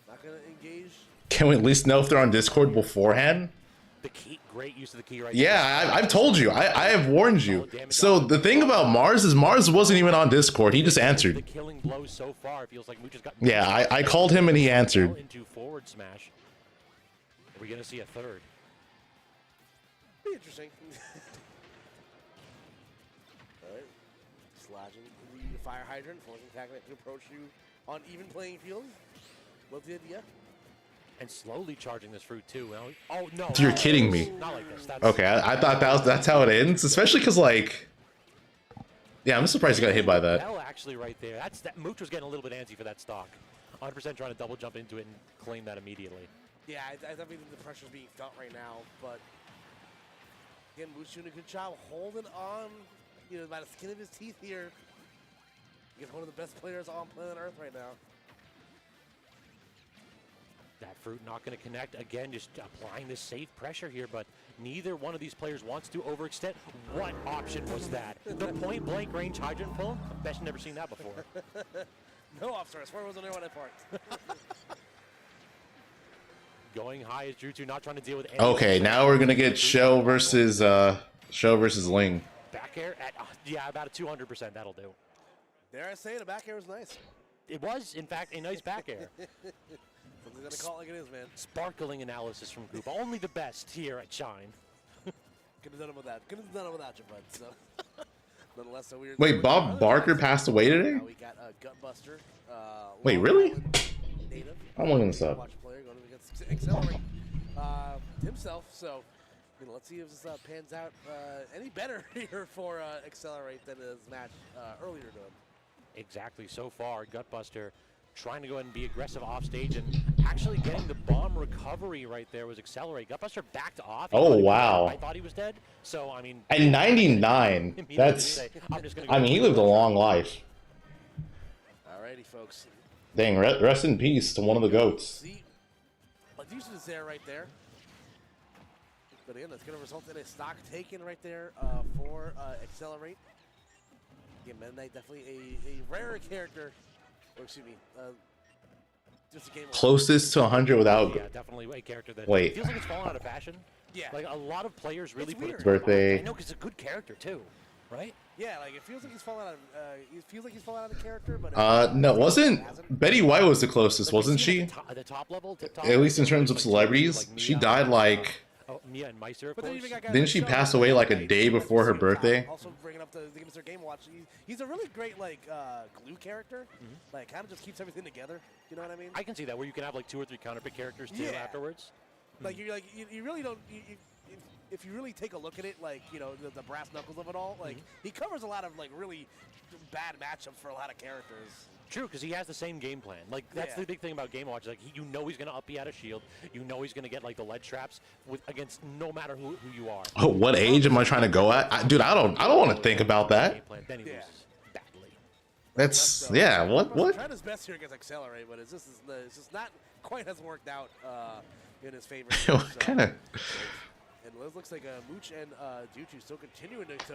R: Not gonna engage.
A: Can we at least know if they're on Discord beforehand?
O: The key, great use of the key right
A: yeah, I've told you. I have warned you. So the thing about Mars is Mars wasn't even on Discord. He just answered.
O: The killing blow so far feels like Mooch has got.
A: Yeah, I called him and he answered.
O: Into forward smash. Are we gonna see a third?
R: Be interesting. All right, slashing the fire hydrant, forcing Pac-Man to approach you on even playing field. What's the idea?
O: And slowly charging this fruit too. Oh no!
A: You're kidding me.
O: Not like this.
A: Okay, I thought that's how it ends, especially because like, yeah, I'm surprised you got hit by that.
O: Hell, actually, right there. That Mooch was getting a little bit antsy for that stock. 100% trying to double jump into it and claim that immediately.
R: Yeah, I think the pressure's being felt right now, but again, Mooch doing a good job holding on, you know, by the skin of his teeth here. He's one of the best players on planet Earth right now.
O: That fruit not going to connect. Again, just applying this safe pressure here, but neither one of these players wants to overextend. What option was that? The point-blank range hydrant pull? I bet you've never seen that before.
R: No, officer. I swear it wasn't there on that part.
O: Going high as Drew 2, not trying to deal with any.
A: Okay, now we're going to get Show versus Ling.
O: Back air at, yeah, about a 200%. That'll do.
R: Dare I say the back air was nice.
O: It was, in fact, a nice back air.
R: Something's gonna call it like it is, man.
O: Sparkling analysis from Group. Only the best here at Shine.
R: Could have done it without. Could have done it without you, bud. So, nonetheless, so weird.
A: Wait, Bob Barker passed away today?
R: We got Gutbuster.
A: Wait, really?
R: Native.
A: I'm looking this up.
R: Watch player going against Accelerate himself. So, you know, let's see if this pans out any better here for Accelerate than his match earlier to him.
O: Exactly. So far, Gutbuster trying to go ahead and be aggressive off stage and actually getting the bomb recovery right there was Accelerate. Gutbuster backed off.
A: Oh, wow.
O: I thought he was dead. So, I mean.
A: At 99, that's. I mean, he lived a long life.
R: Alrighty, folks.
A: Dang, rest in peace to one of the GOATs.
R: See, Medusa is there right there. But again, that's going to result in a stock taken right there for Accelerate. Again, Meta Knight definitely a rarer character. Or excuse me, just a game
A: Closest to 100 without.
O: Yeah, definitely a character that
A: Wait.
O: feels like it's fallen out of fashion.
R: Yeah.
O: Like a lot of players really put it
A: Birthday.
O: I know, because it's a good character too, right?
R: Yeah, like it feels like he's falling out of. It feels like he's falling out of character, but
A: No, wasn't Betty White was the closest, wasn't she?
O: The top level, tip-top,
A: At least in terms of celebrities, she died like.
O: Mia and Meister, of course.
A: Didn't she pass away like a day before her birthday?
R: Also bringing up the Mr. Game Watch. He's a really great like glue character. Like kind of just keeps everything together. You know what I mean?
O: I can see that where you can have like 2 or 3 counterpick characters too afterwards.
R: Like you really don't. If you really take a look at it, like the brass knuckles of it all, like he covers a lot of like really bad matchups for a lot of characters.
O: True, because he has the same game plan. Like that's the big thing about Game Watch. Like you know he's gonna up you out of shield. You know he's gonna get like the ledge traps against no matter who you are.
A: Oh, what age am I trying to go at? Dude, I don't want to think about that.
O: Then he loses badly.
A: That's what?
R: Trying his best here against Accelerate, but it's just not quite has worked out in his favor.
A: Kind of.
R: And it looks like Mooch and Juju still continuing to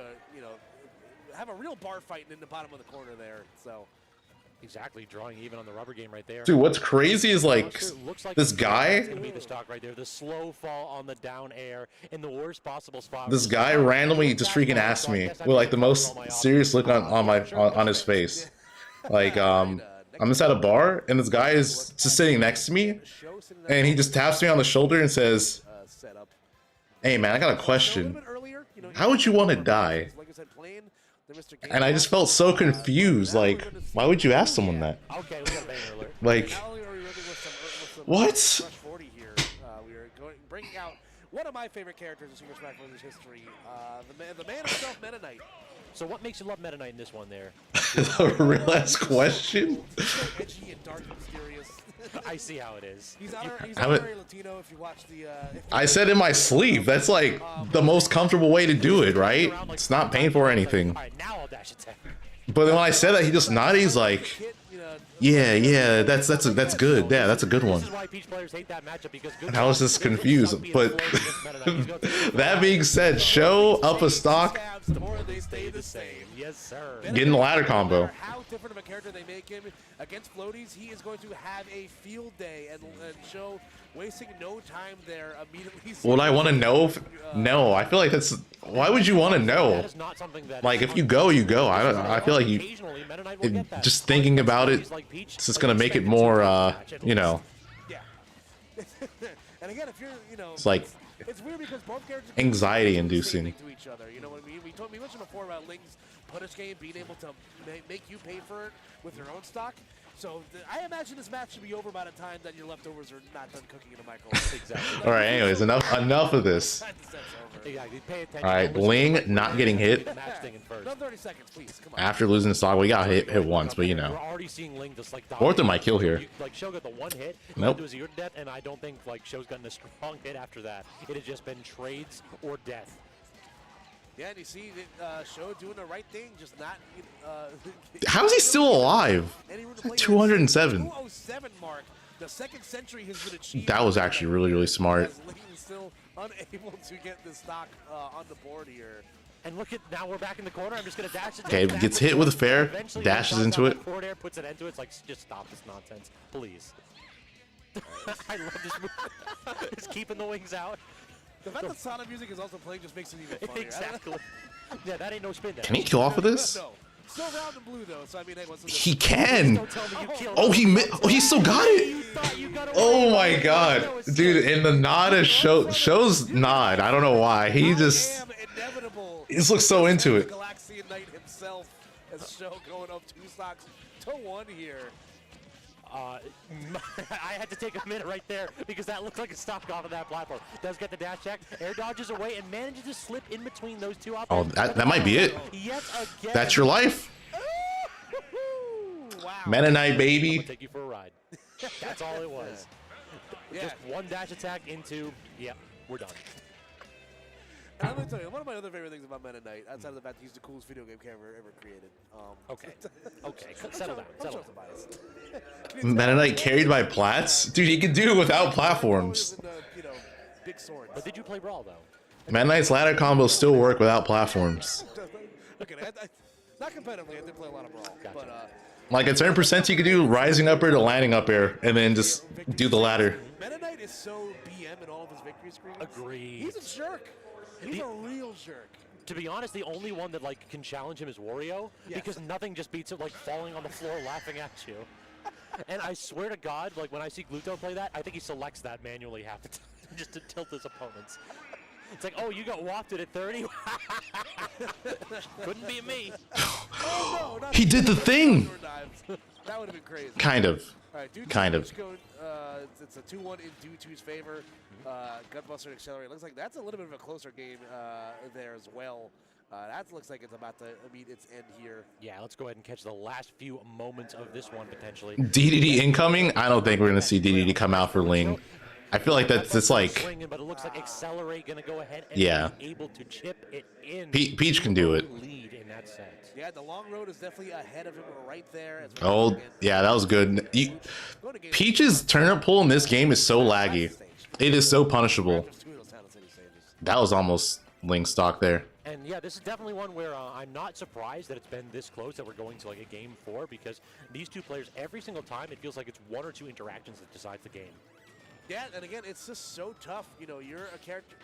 R: have a real bar fight in the bottom of the corner there. So.
O: Exactly, drawing even on the rubber game right there.
A: Dude, what's crazy is like this guy.
O: Gonna be the stock right there. The slow fall on the down air in the worst possible spot.
A: This guy randomly just freaking asked me with like the most serious look on his face. Like I'm just at a bar and this guy is just sitting next to me, and he just taps me on the shoulder and says, "Hey man, I got a question. How would you want to die?" And I just felt so confused. Like, why would you ask someone that?
O: Okay, we got a banger alert.
A: Like, what?
R: We are bringing out one of my favorite characters in Super Smash Bros. History, the man himself, Meta Knight.
O: So what makes you love Meta Knight in this one there?
A: A real ass question.
R: So edgy and dark and mysterious.
O: I see how it is.
R: He's honorary Latino if you watch the...
A: I said in my sleep. That's like the most comfortable way to do it, right? It's not painful or anything.
O: Now I'll dash attack.
A: But then when I said that, he just nodded. He's like, yeah, that's good. Yeah, that's a good one. And I was just confused. But that being said, show up a stock.
O: Yes, sir.
A: Getting the ladder combo.
R: How different of a character they make him against floaties, he is going to have a field day and show wasting no time there immediately.
A: Would I want to know? No, I feel like that's. Why would you want to know? Like if you go, you go. I feel like just thinking about it, it's just gonna make it more.
R: Yeah. And again, if you're,
A: it's like.
R: It's weird because both characters
A: Anxiety-inducing.
R: to each other. You know what I mean? We mentioned before about Ling's punish game being able to make you pay for it with your own stock. So I imagine this match should be over by the time that your leftovers are not done cooking in a microwave.
O: Exactly.
A: All right. Anyways, enough of this. All right, Ling not getting hit.
R: Another 30 seconds, please. Come on.
A: After losing the stock, we got hit once, but you
O: We're
A: know.
O: already seeing Ling just like
A: Ortho might kill here.
O: Like Show got the one hit.
A: Nope.
O: It was your death, and I don't think like Show's gotten a strong hit after that. It has just been trades or death.
R: Yeah, and you see Show doing the right thing, just not.
A: How is he still alive? 207.
R: 207 mark. The second century has been achieved.
A: That was actually really smart.
R: Ling is still unable to get the stock on the board here.
O: And look at now we're back in the corner. I'm just gonna dash it.
A: Okay, gets hit with a fair, dashes into it.
O: Forward air, puts an end to it. It's like just stop this nonsense, please. I love this move. It's keeping the wings out.
R: The fact that Sonic music is also playing just makes it even funnier.
O: Exactly. Yeah, that ain't no spin.
A: Can he kill off of this?
R: No. Still round and blue though, so I mean, hey, what's
A: He can. Oh, he still got it. Oh my god, dude! In the nod of Show's nod, I don't know why he just looks so into it.
R: Galaxian Knight himself as Show going up 2 stocks to 1 here.
O: I had to take a minute right there because that looked like a stock off of that platform. Does get the dash check, air dodges away, and manages to slip in between those two options.
A: Oh, that might be it. That's your life.
R: Wow.
A: Meta Knight, baby.
O: I'm gonna take you for a ride. That's all it was. Just one dash attack into. Yep, we're done.
R: And I'm gonna tell you, one of my other favorite things about Meta Knight, outside of the fact he's the coolest video game character ever created.
O: Okay. Okay. Settle down. Settle down.
A: Meta Knight carried by plats? Dude, he could do it without platforms.
R: Big swords.
O: But did you play Brawl though?
A: Meta Knight's ladder combos still work without platforms.
R: Okay, not competitively, I did play a lot of Brawl. Gotcha. But,
A: Like at certain percents, you could do rising up air to landing up air, and then just do the ladder.
R: Meta Knight is so BM in all of his victory screens.
O: Agreed.
R: He's a jerk. He's a real jerk.
O: To be honest, the only one that like can challenge him is Wario, because nothing just beats him like falling on the floor laughing at you. And I swear to God, like when I see Gluto play that, I think he selects that manually half the time just to tilt his opponents. It's like, oh, you got wafted at 30? Couldn't be me.
R: Oh, no,
A: He did the thing!
R: That would have been crazy.
A: Kind of.
R: All right,
A: Kind of.
R: It's a 2-1 in Dude2's favor. Gutbuster and Accelerate. Looks like that's a little bit of a closer game there as well. That looks like it's about to meet its end here.
O: Yeah, let's go ahead and catch the last few moments of this one potentially.
A: DDD incoming? I don't think we're going to see DDD come out for Ling. I feel like that's just like...
O: Swinging, but it looks like Accelerate going to go ahead and be able to chip it in.
A: Peach can do it.
O: Lead in that set.
R: Yeah, the long road is definitely ahead of him right there.
A: Oh, yeah, that was good. Peach's turnip pull in this game is so laggy. It is so punishable. That was almost Ling stock there.
O: And yeah, this is definitely one where I'm not surprised that it's been this close, that we're going to like a game 4, because these two players, every single time, it feels like it's 1 or 2 interactions that decides the game.
R: Yeah, and again, it's just so tough. You know, you're a character,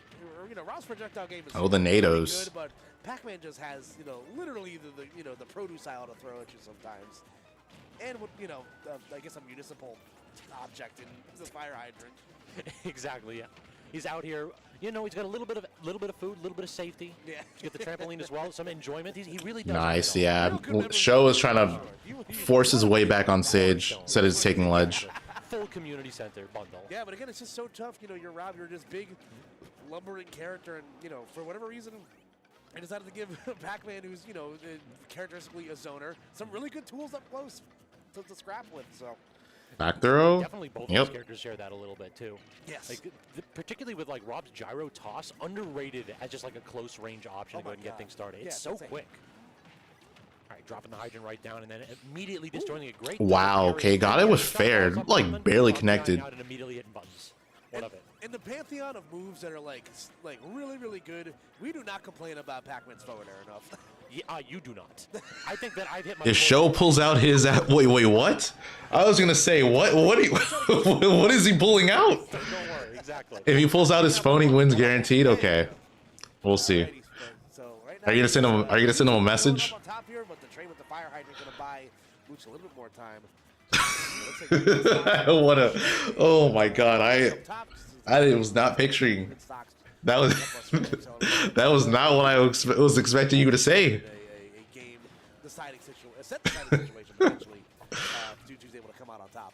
R: Rob's projectile game is
A: the NATOs.
R: good, but Pac-Man just has, literally the produce aisle to throw at you sometimes. And with, I guess a municipal object in the fire hydrant.
O: Exactly, yeah. He's out here, he's got a little bit of food, a little bit of safety.
R: Yeah.
O: He's got the trampoline as well, some enjoyment. He really does.
A: Nice, yeah. Sho is trying to force his way back on stage instead of taking ledge.
O: Full community center bundle.
R: Yeah, but again, it's just so tough. You're Rob, you're this big, lumbering character, and, for whatever reason, I decided to give Pac-Man, who's, characteristically a zoner, some really good tools up close to scrap with, so.
A: Back throw?
O: Definitely both those characters share that a little bit, too.
R: Yes.
O: Like, particularly with, like, Rob's gyro toss, underrated as just, like, a close-range option to go ahead and get things started. It's so quick. All right, dropping the hydrant right down, and then immediately disjoining a great...
A: Wow, okay, got it was fair. Like, barely connected.
O: And immediately hitting buttons. What of it?
R: In the pantheon of moves that are, like really, really good, we do not complain about Pac-Man's forward air enough.
O: Yeah, you do not. I think that I've hit my...
A: If Sho pulls out his... Wait, what? I was going to say, what what is he pulling out?
O: Don't worry, exactly.
A: If he pulls out his phone, he wins guaranteed? Okay. We'll see. Are you gonna send him a message?
R: On top here, but the train with the fire hydrant gonna buy Luch a little bit more time.
A: What a... Oh my god, I was not picturing... That was not what I was expecting you to say.
R: A game deciding situation, a set deciding situation, potentially. Dude2's able to come out on top.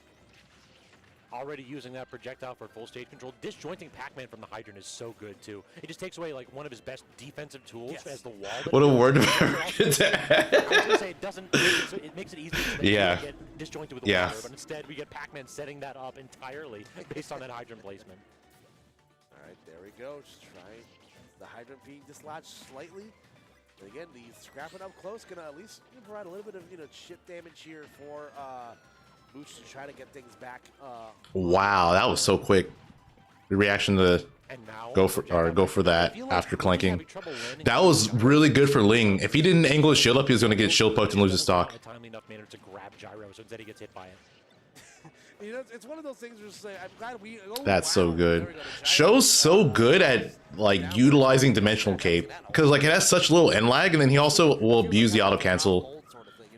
O: Already using that projectile for full stage control. Disjointing Pac-Man from the hydrant is so good too. It just takes away like one of his best defensive tools as the wall.
A: What a word of
O: I was gonna say it makes it easy to get disjointed with the water, but instead we get Pac-Man setting that up entirely based on that hydrant placement.
R: All right, there we go. Just trying the hydrant being dislodged slightly. But again, the scrapping up close gonna at least provide a little bit of chip damage here for Booch to try to get things back.
A: Wow, that was so quick. The reaction to go for that after clanking. That was really good for Ling. If he didn't angle his shield up, he was gonna get shield poked and lose his stock.
O: A timely enough manner to grab gyro, so instead he gets hit by it.
R: It's one of those things where say, I'm glad we...
A: That's so good. Sho's so good at like utilizing dimensional cape because like it has such little end lag, and then he also will abuse the auto cancel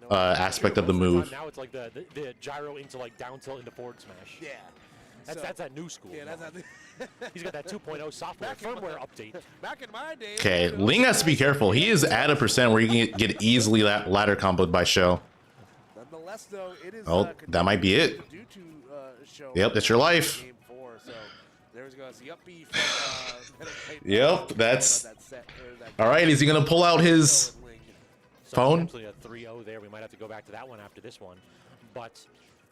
A: aspect of the move.
O: Now it's like the gyro into like down tilt into forward smash.
R: Yeah.
O: That's that new school.
R: Yeah, that's
O: He's got that 2.0 software firmware update.
R: Back in my day.
A: Okay, Ling has to be careful. He is at a percent where you can get easily that ladder comboed by Sho.
R: Nonetheless, though, it is,
A: oh, that might be it. Yep, that's your life. Yep, that's... Alright, is he going to pull out his phone?
O: A 3-0 there. We might have to go back to that one after this one. But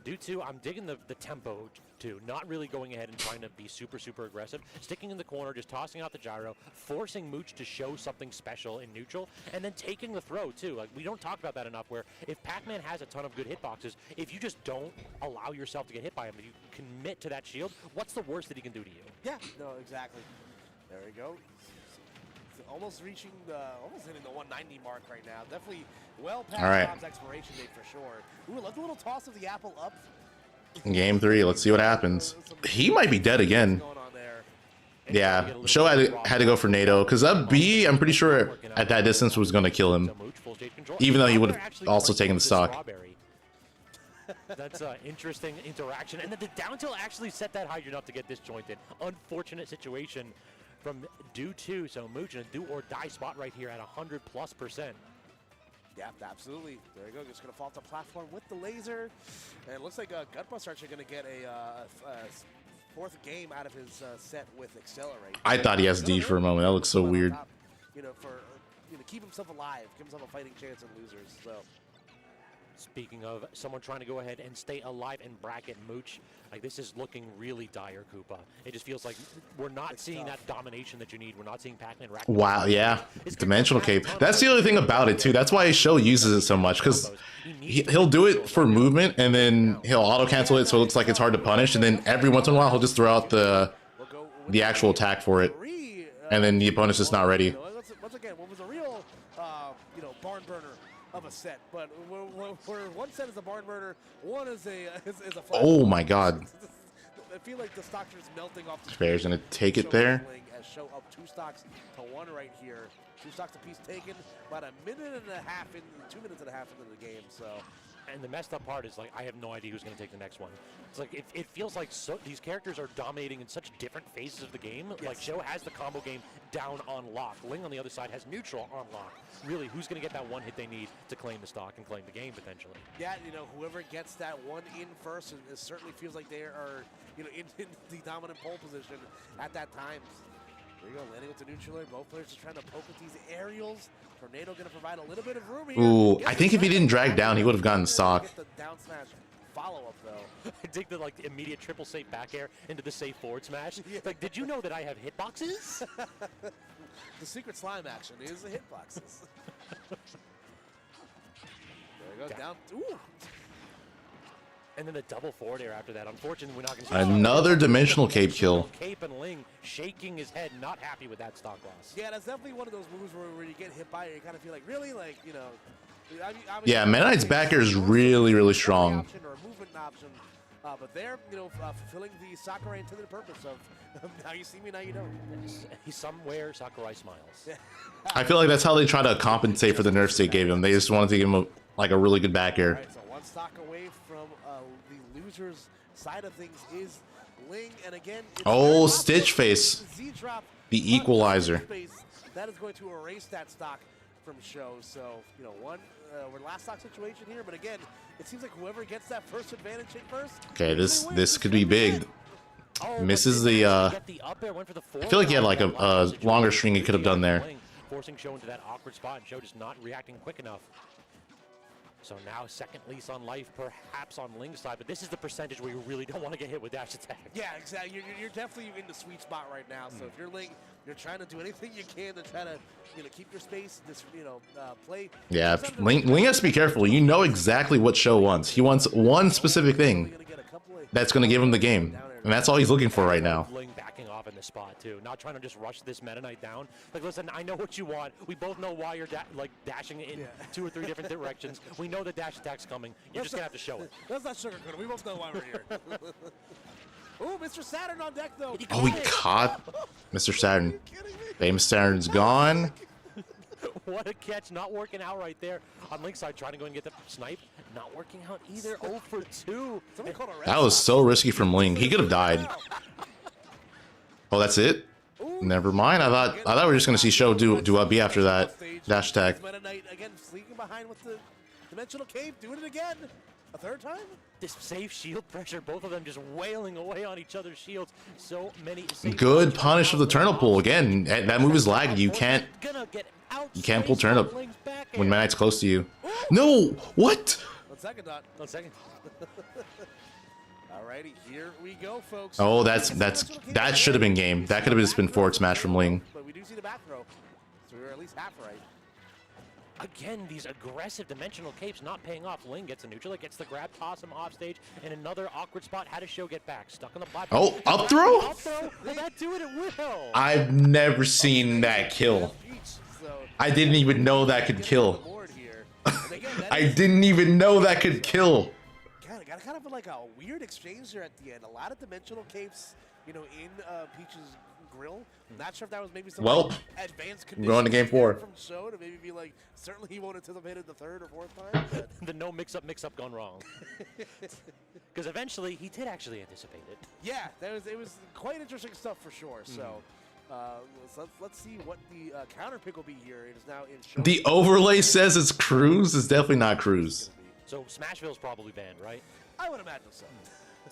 O: Due to, I'm digging the tempo too, not really going ahead and trying to be super aggressive, sticking in the corner, just tossing out the gyro, forcing Mooch to show something special in neutral, and then taking the throw too. Like, we don't talk about that enough, where if Pac-Man has a ton of good hitboxes, if you just don't allow yourself to get hit by him, if you commit to that shield, what's the worst that he can do to you?
R: Yeah, no, exactly. There we go. He's almost reaching the, almost hitting the 190 mark right now. Definitely well past Tom's expiration date for sure. Ooh, let the little toss of the apple up.
A: Game 3, let's see what happens. He might be dead again. Yeah, Show had to go for NATO, because that B, I'm pretty sure at that distance was going to kill him, even though he would have also taken the stock.
O: That's an interesting interaction, and then the down tilt actually set that Hydrant up to get disjointed. Unfortunate situation from Do 2, so Mooch in a do or die spot right here at 100+%.
R: Yeah, absolutely. There you go. Just going to fall off the platform with the laser. And it looks like Gutbuster actually going to get a fourth game out of his set with Accelerate.
A: I thought he has D for a moment. That looks so weird.
R: You know, for keep himself alive, give himself a fighting chance in losers. So.
O: Speaking of someone trying to go ahead and stay alive and bracket Mooch, like, this is looking really dire, Koopa. It just feels like we're not seeing that domination that you need. We're not seeing Pac-Man rack.
A: Wow, yeah. Dimensional Cape. That's the other thing about it, too. That's why Show uses it so much, because he'll do it for movement, and then he'll auto-cancel it so it looks like it's hard to punish, and then every once in a while he'll just throw out the actual attack for it, and then the opponent's just not ready.
R: Once again, what was a real, barn burner of a set, but where one set is a barn burner, one is a flash.
A: Oh my god.
R: I feel like the stocks are just melting off the
A: Fair's gonna take it there.
R: As Show up 2 stocks to 1 right here. 2 stocks apiece taken, about 2 minutes and a half into the game, so.
O: And the messed up part is, like, I have no idea who's going to take the next one. It's like, it feels like these characters are dominating in such different phases of the game. Yes. Like, Show has the combo game down on lock. Ling on the other side has neutral on lock. Really, who's going to get that one hit they need to claim the stock and claim the game, potentially? Yeah,
R: whoever gets that one in first, it certainly feels like they are, in the dominant pole position at that time. There you go, landing with the neutral. Both players just trying to poke with these aerials. Tornado going to provide a little bit of room here.
A: Ooh, I think if he didn't drag down, he would have gotten stock.
R: Get the down smash follow-up, though.
O: I dig the, immediate triple safe back air into the safe forward smash. Yeah. Like, did you know that I have hitboxes?
R: The secret slime action is the hitboxes. There you go, down. Ooh.
O: And then the double forward air after that. Unfortunately, we're not going to
A: see another dimensional cape kill.
O: Cape and Ling shaking his head, not happy with that stock loss.
R: Yeah, that's definitely one of those moves where you get hit by it, you kind of feel like, really?
A: Yeah, Meta Knight's back air is really strong.
R: Or a movement option. But they're, fulfilling the Sakurai intended purpose of now you see me, now you don't.
O: He's somewhere Sakurai smiles.
A: I feel like that's how they try to compensate for the nerfs they gave him. They just wanted to give him a really good back air.
R: Right, so 1 stock away from the loser's side of things is Ling, and again,
A: oh, Stitch Face, the equalizer.
R: That is going to erase that stock from Show. So, we're last stock situation here, but again, it seems like whoever gets that first advantage hit first.
A: Okay, this could be big. Misses the. I feel like he had a longer string he could have done there.
O: Forcing Show into that awkward spot, and Show just not reacting quick enough. So now second lease on life, perhaps on Ling's side, but this is the percentage where you really don't want to get hit with dash attack.
R: Yeah, exactly. You're definitely in the sweet spot right now. So if you're Ling, you're trying to do anything you can to try to, keep your space, play.
A: Yeah, Ling has to be careful. You know exactly what Show wants. He wants one specific thing that's going to give him the game, and that's all he's looking for right now.
O: Ling backing off in the spot too, not trying to just rush this Meta Knight down. Like, listen, I know what you want. We both know why you're dashing in 2 or 3 different directions. We know the dash attack's coming. You're just gonna have to show it.
R: That's not sugarcoated. We both know why we're here. Ooh, Mr. Saturn on deck though.
A: Oh, he caught Mr. Saturn. Famous Saturn's gone.
O: What a catch, not working out right there. On Link's side, trying to go and get the snipe. Not working out either, 0 for 2.
A: That was so risky from Ling. He could have died. Oh, that's it? Never mind. I thought we were just going to see Show do up B after that dash attack.
R: Meta Knight again, sneaking behind with the dimensional cape, doing it again. A 3rd time?
O: This safe shield pressure, both of them just wailing away on each other's shields. So many.
A: Good punish of the turnip pull. Again, that move is laggy. You can't pull turnip when Meta Knight's close to you. No! What?
R: On second thought.
O: On second.
R: Alrighty, here we go, folks.
A: Oh, that should have been game. That could have just been forward smash from Ling.
R: But we do see the back throw, so we're at least half right.
O: Again, these aggressive dimensional capes not paying off. Ling gets a neutral, it gets the grab, toss him off stage, and another awkward spot. How does Show get back? Stuck on the platform.
A: Oh, up throw?
O: Up throw? Will that do it? It will.
A: I've never seen that kill. I didn't even know that could kill. I didn't even know that could kill.
R: God, got kind of like a weird exchange there at the end. A lot of dimensional capes, you know, in Peach's grill. Not sure if that was maybe some advanced conditioning
A: going to game 4
R: from Show to maybe be like, certainly he won't anticipate it the third or fourth time. But
O: the no mix-up gone wrong. Because eventually he did actually anticipate it.
R: Yeah, it was quite interesting stuff for sure. So let's see what the counter pick will be here. It is now in Show.
A: The overlay says it's Cruise. It's definitely not Cruise.
O: So Smashville's probably banned, right?
R: I would imagine so.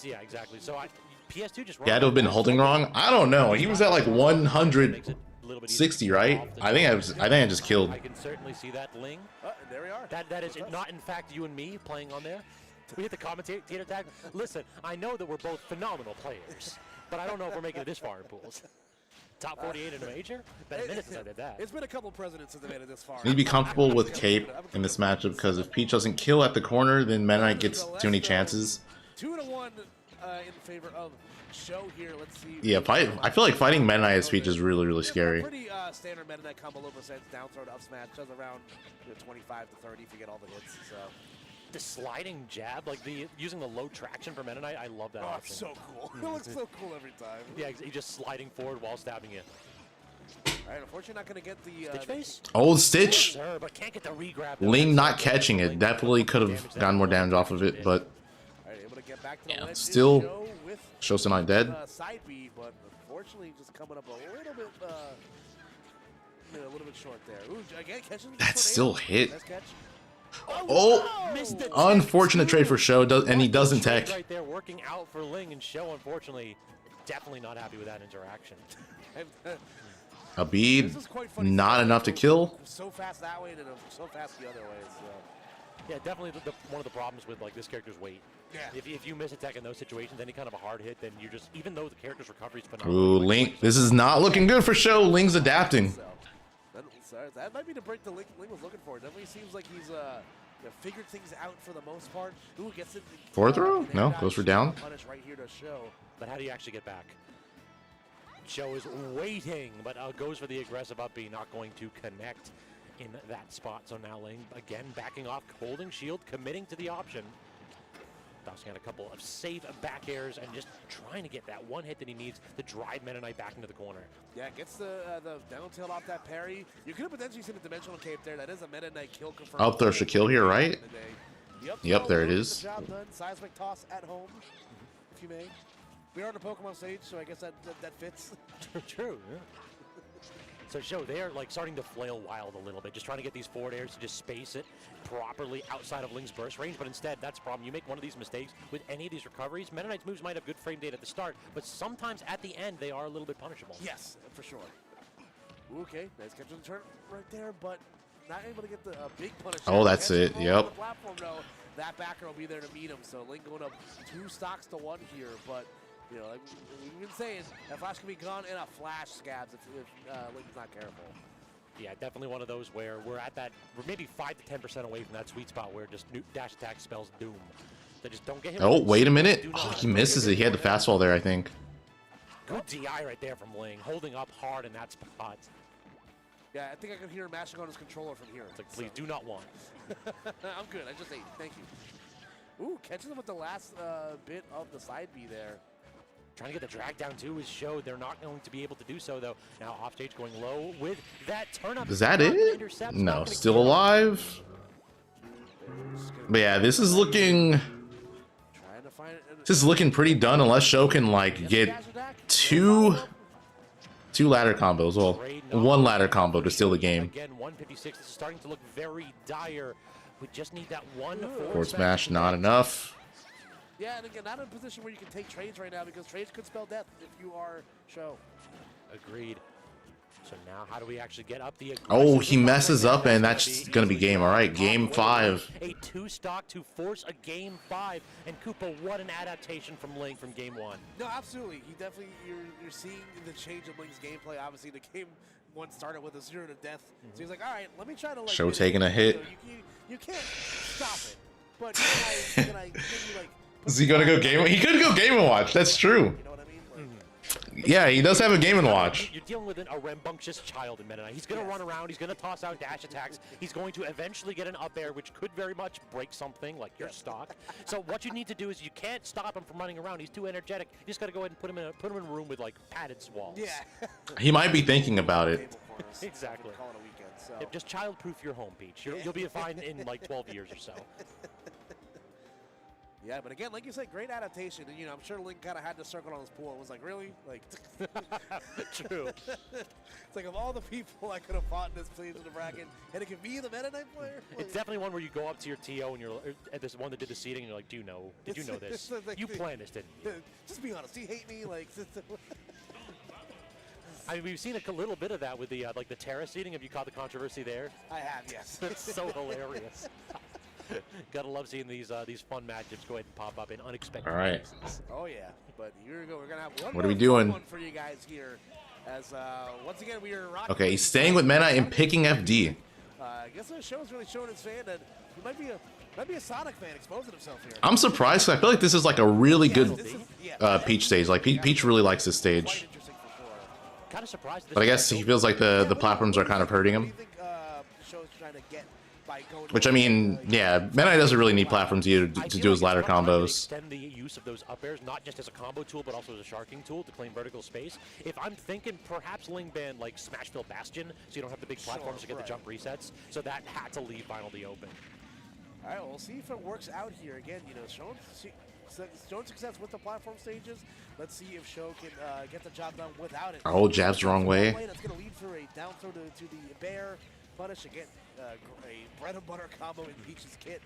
O: Yeah, exactly. So PS2 just
A: Yeah, to have been holding wrong. I don't know. He was at like 160, right? I think I just killed.
O: I can certainly see that, Ling.
R: There we are.
O: That is not in fact you and me playing on there. We hit the commentator tag. Listen, I know that we're both phenomenal players, but I don't know if we're making it this far in pools. Top 48 in a major? Been a minute since I did that.
R: It's been a couple presidents since they made it this far.
A: Need to be comfortable with Cape in this matchup because if Peach doesn't kill at the corner, then Meta Knight gets too many chances.
R: 2-1 in favor of Show here. Let's see.
A: Yeah, I feel like fighting Meta Knight as Peach is really, really scary.
R: Pretty standard Meta Knight combo low percent down throw to up smash does around 25 to 30 if you get all the hits. So
O: the sliding jab, like using the low traction for Meta Knight, I love that option.
R: It's so cool. It looks so cool every time.
O: Yeah, he's just sliding forward while stabbing you.
R: Alright, unfortunately not going to get the
O: Stitch face?
A: Old Stitch.
O: Sir, but can't get the re-grab.
A: Ling not catching it. Definitely could have gotten more damage off of it, but
R: able to get back to the ledge.
A: still Show's not dead.
R: Side B, but unfortunately just coming up a little bit short there. Ooh, again, catches the
A: That still hit.
R: Nice catch.
A: Oh, unfortunate trade for Show, and he doesn't tech.
O: Right there, working out for Ling, and Show, unfortunately, definitely not happy with that interaction.
A: A bead, not enough to kill.
R: So fast that way and then so fast the other way. So.
O: Yeah, definitely one of the problems with like this character's weight. Yeah. If you miss a tech in those situations, any kind of a hard hit, then you're just, even though the character's recovery is phenomenal.
A: Ooh, Ling, this is not looking good for Show. Ling's adapting.
R: That might be the break that Ling was looking for. Definitely seems like he's figured things out for the most part. Ooh, gets it.
A: Fourth row? No, goes for down.
R: Punish right here to Show.
O: But how do you actually get back? Show is waiting, but goes for the aggressive up B, not going to connect in that spot. So now Ling again backing off, holding shield, committing to the option. Tossing out a couple of safe back airs and just trying to get that one hit that he needs to drive Meta Knight back into the corner.
R: Yeah, gets the down tilt off that parry. You could have potentially seen a dimensional cape there. That is a Meta Knight kill confirmed.
A: Up there should kill here, right? Yep, there it is.
R: Job done. Seismic toss at home, if you may. We are on a Pokemon stage, so I guess that fits.
O: True. Yeah. So Show, they're like starting to flail wild a little bit, just trying to get these forward airs to just space it properly outside of Ling's burst range, but instead, that's the problem. You make one of these mistakes with any of these recoveries, Meta Knight's moves might have good frame data at the start, but sometimes at the end, they are a little bit punishable.
R: Yes, for sure. Okay, nice catch on the turn right there, but not able to get the big punish.
A: Oh, that's it, yep.
R: Platform, though, that backer will be there to meet him, so Ling going up 2 stocks to 1 here, but you know, like we've been saying, that flash can be gone in a flash, Scabs, if Ling's not careful.
O: Yeah, definitely one of those where we're maybe 5 to 10% away from that sweet spot where just dash attack spells doom. They just don't get him.
A: Oh, wait a minute. Oh, he misses it. He had the fastball there, I think.
O: Good DI right there from Ling, holding up hard in that spot.
R: Yeah, I think I can hear him mashing on his controller from here.
O: It's like, please do not want.
R: I'm good. I just ate. Thank you. Ooh, catches him with the last bit of the side B there.
O: Trying to get the drag down too is Show. They're not going to be able to do so though. Now off stage going low with that turn up.
A: Is that it? No, still alive. But yeah, this is looking pretty done unless Show can like get two ladder combos. Well, one ladder combo to steal the game.
O: Again, 156. This is starting to look very dire. We just need that one
A: forward smash, not enough.
R: Yeah, and again, not in a position where you can take trades right now because trades could spell death if you are Show.
O: Agreed. So now how do we actually get up the...
A: Oh, he messes up, and that's going to be game. All right, game 5.
O: A 2-stock to force a game 5. And Koopa, what an adaptation from Ling from game 1.
R: No, absolutely. He definitely, you're seeing the change of Ling's gameplay. Obviously, the game 1 started with a 0 to death. So he's like, all right, let me try to like...
A: Show taking a hit.
R: You can't stop it. But can I give you like...
A: Is he going to go game? He could go Game & Watch. That's true.
R: You know what I mean? Like,
A: yeah, he does have a Game & Watch.
O: You're dealing with a rambunctious child in Meta Knight. He's going to run around. He's going to toss out dash attacks. He's going to eventually get an up air, which could very much break something like your stock. So what you need to do is you can't stop him from running around. He's too energetic. You just got to go ahead and put him in a room with like padded walls.
R: Yeah.
A: He might be thinking about it.
O: Exactly.
R: Call it a weekend, so.
O: Yep, just child-proof your home, Peach. You'll be fine in like 12 years or so.
R: Yeah, but again, like you said, great adaptation. And, you know, I'm sure Link kind of had to circle on his pool. It was like, really? Like,
O: true.
R: It's like, of all the people I could have fought in this stage of the bracket, and it could be the Meta Knight player? Like,
O: it's definitely one where you go up to your TO and you're at this one that did the seeding and you're like, did you know this?
R: Like,
O: you planned this, didn't you?
R: Just be honest. Do you hate me? Like,
O: I mean, we've seen a little bit of that with the like the Terra seeding. Have you caught the controversy there?
R: I have, yes.
O: It's so hilarious. Gotta love seeing these fun matchups go ahead and pop up in unexpected places.
R: Oh yeah, but here we go. We're gonna have one
A: What are we
R: more
A: doing?
R: one for you guys here, as once again we are rocking.
A: Okay, he's staying with Meta and picking FD.
R: I guess the show's really showing its fan that he might be a Sonic fan exposing himself here.
A: I'm surprised. I feel like this is like a really good Peach stage. Like Peach really likes this stage.
O: Kind of surprised.
A: But I guess he feels like the platforms are kind of hurting him. Which, I mean, yeah, Meta Knight doesn't really need platforms either to do his ladder combos.
O: Extend the use of those up airs, not just as a combo tool, but also as a sharking tool to claim vertical space. If I'm thinking perhaps Ling ban like Smashville Bastion, so you don't have the big platforms to get the jump resets, so that had to leave Final D open.
R: All right, we'll see if it works out here. Again, you know, showing success with the platform stages. Let's see if Show can get the job done without it.
A: Oh, jabs the wrong way.
R: That's going to lead for a down throw to the bear. Punish again, a bread and butter combo in Peach's kit.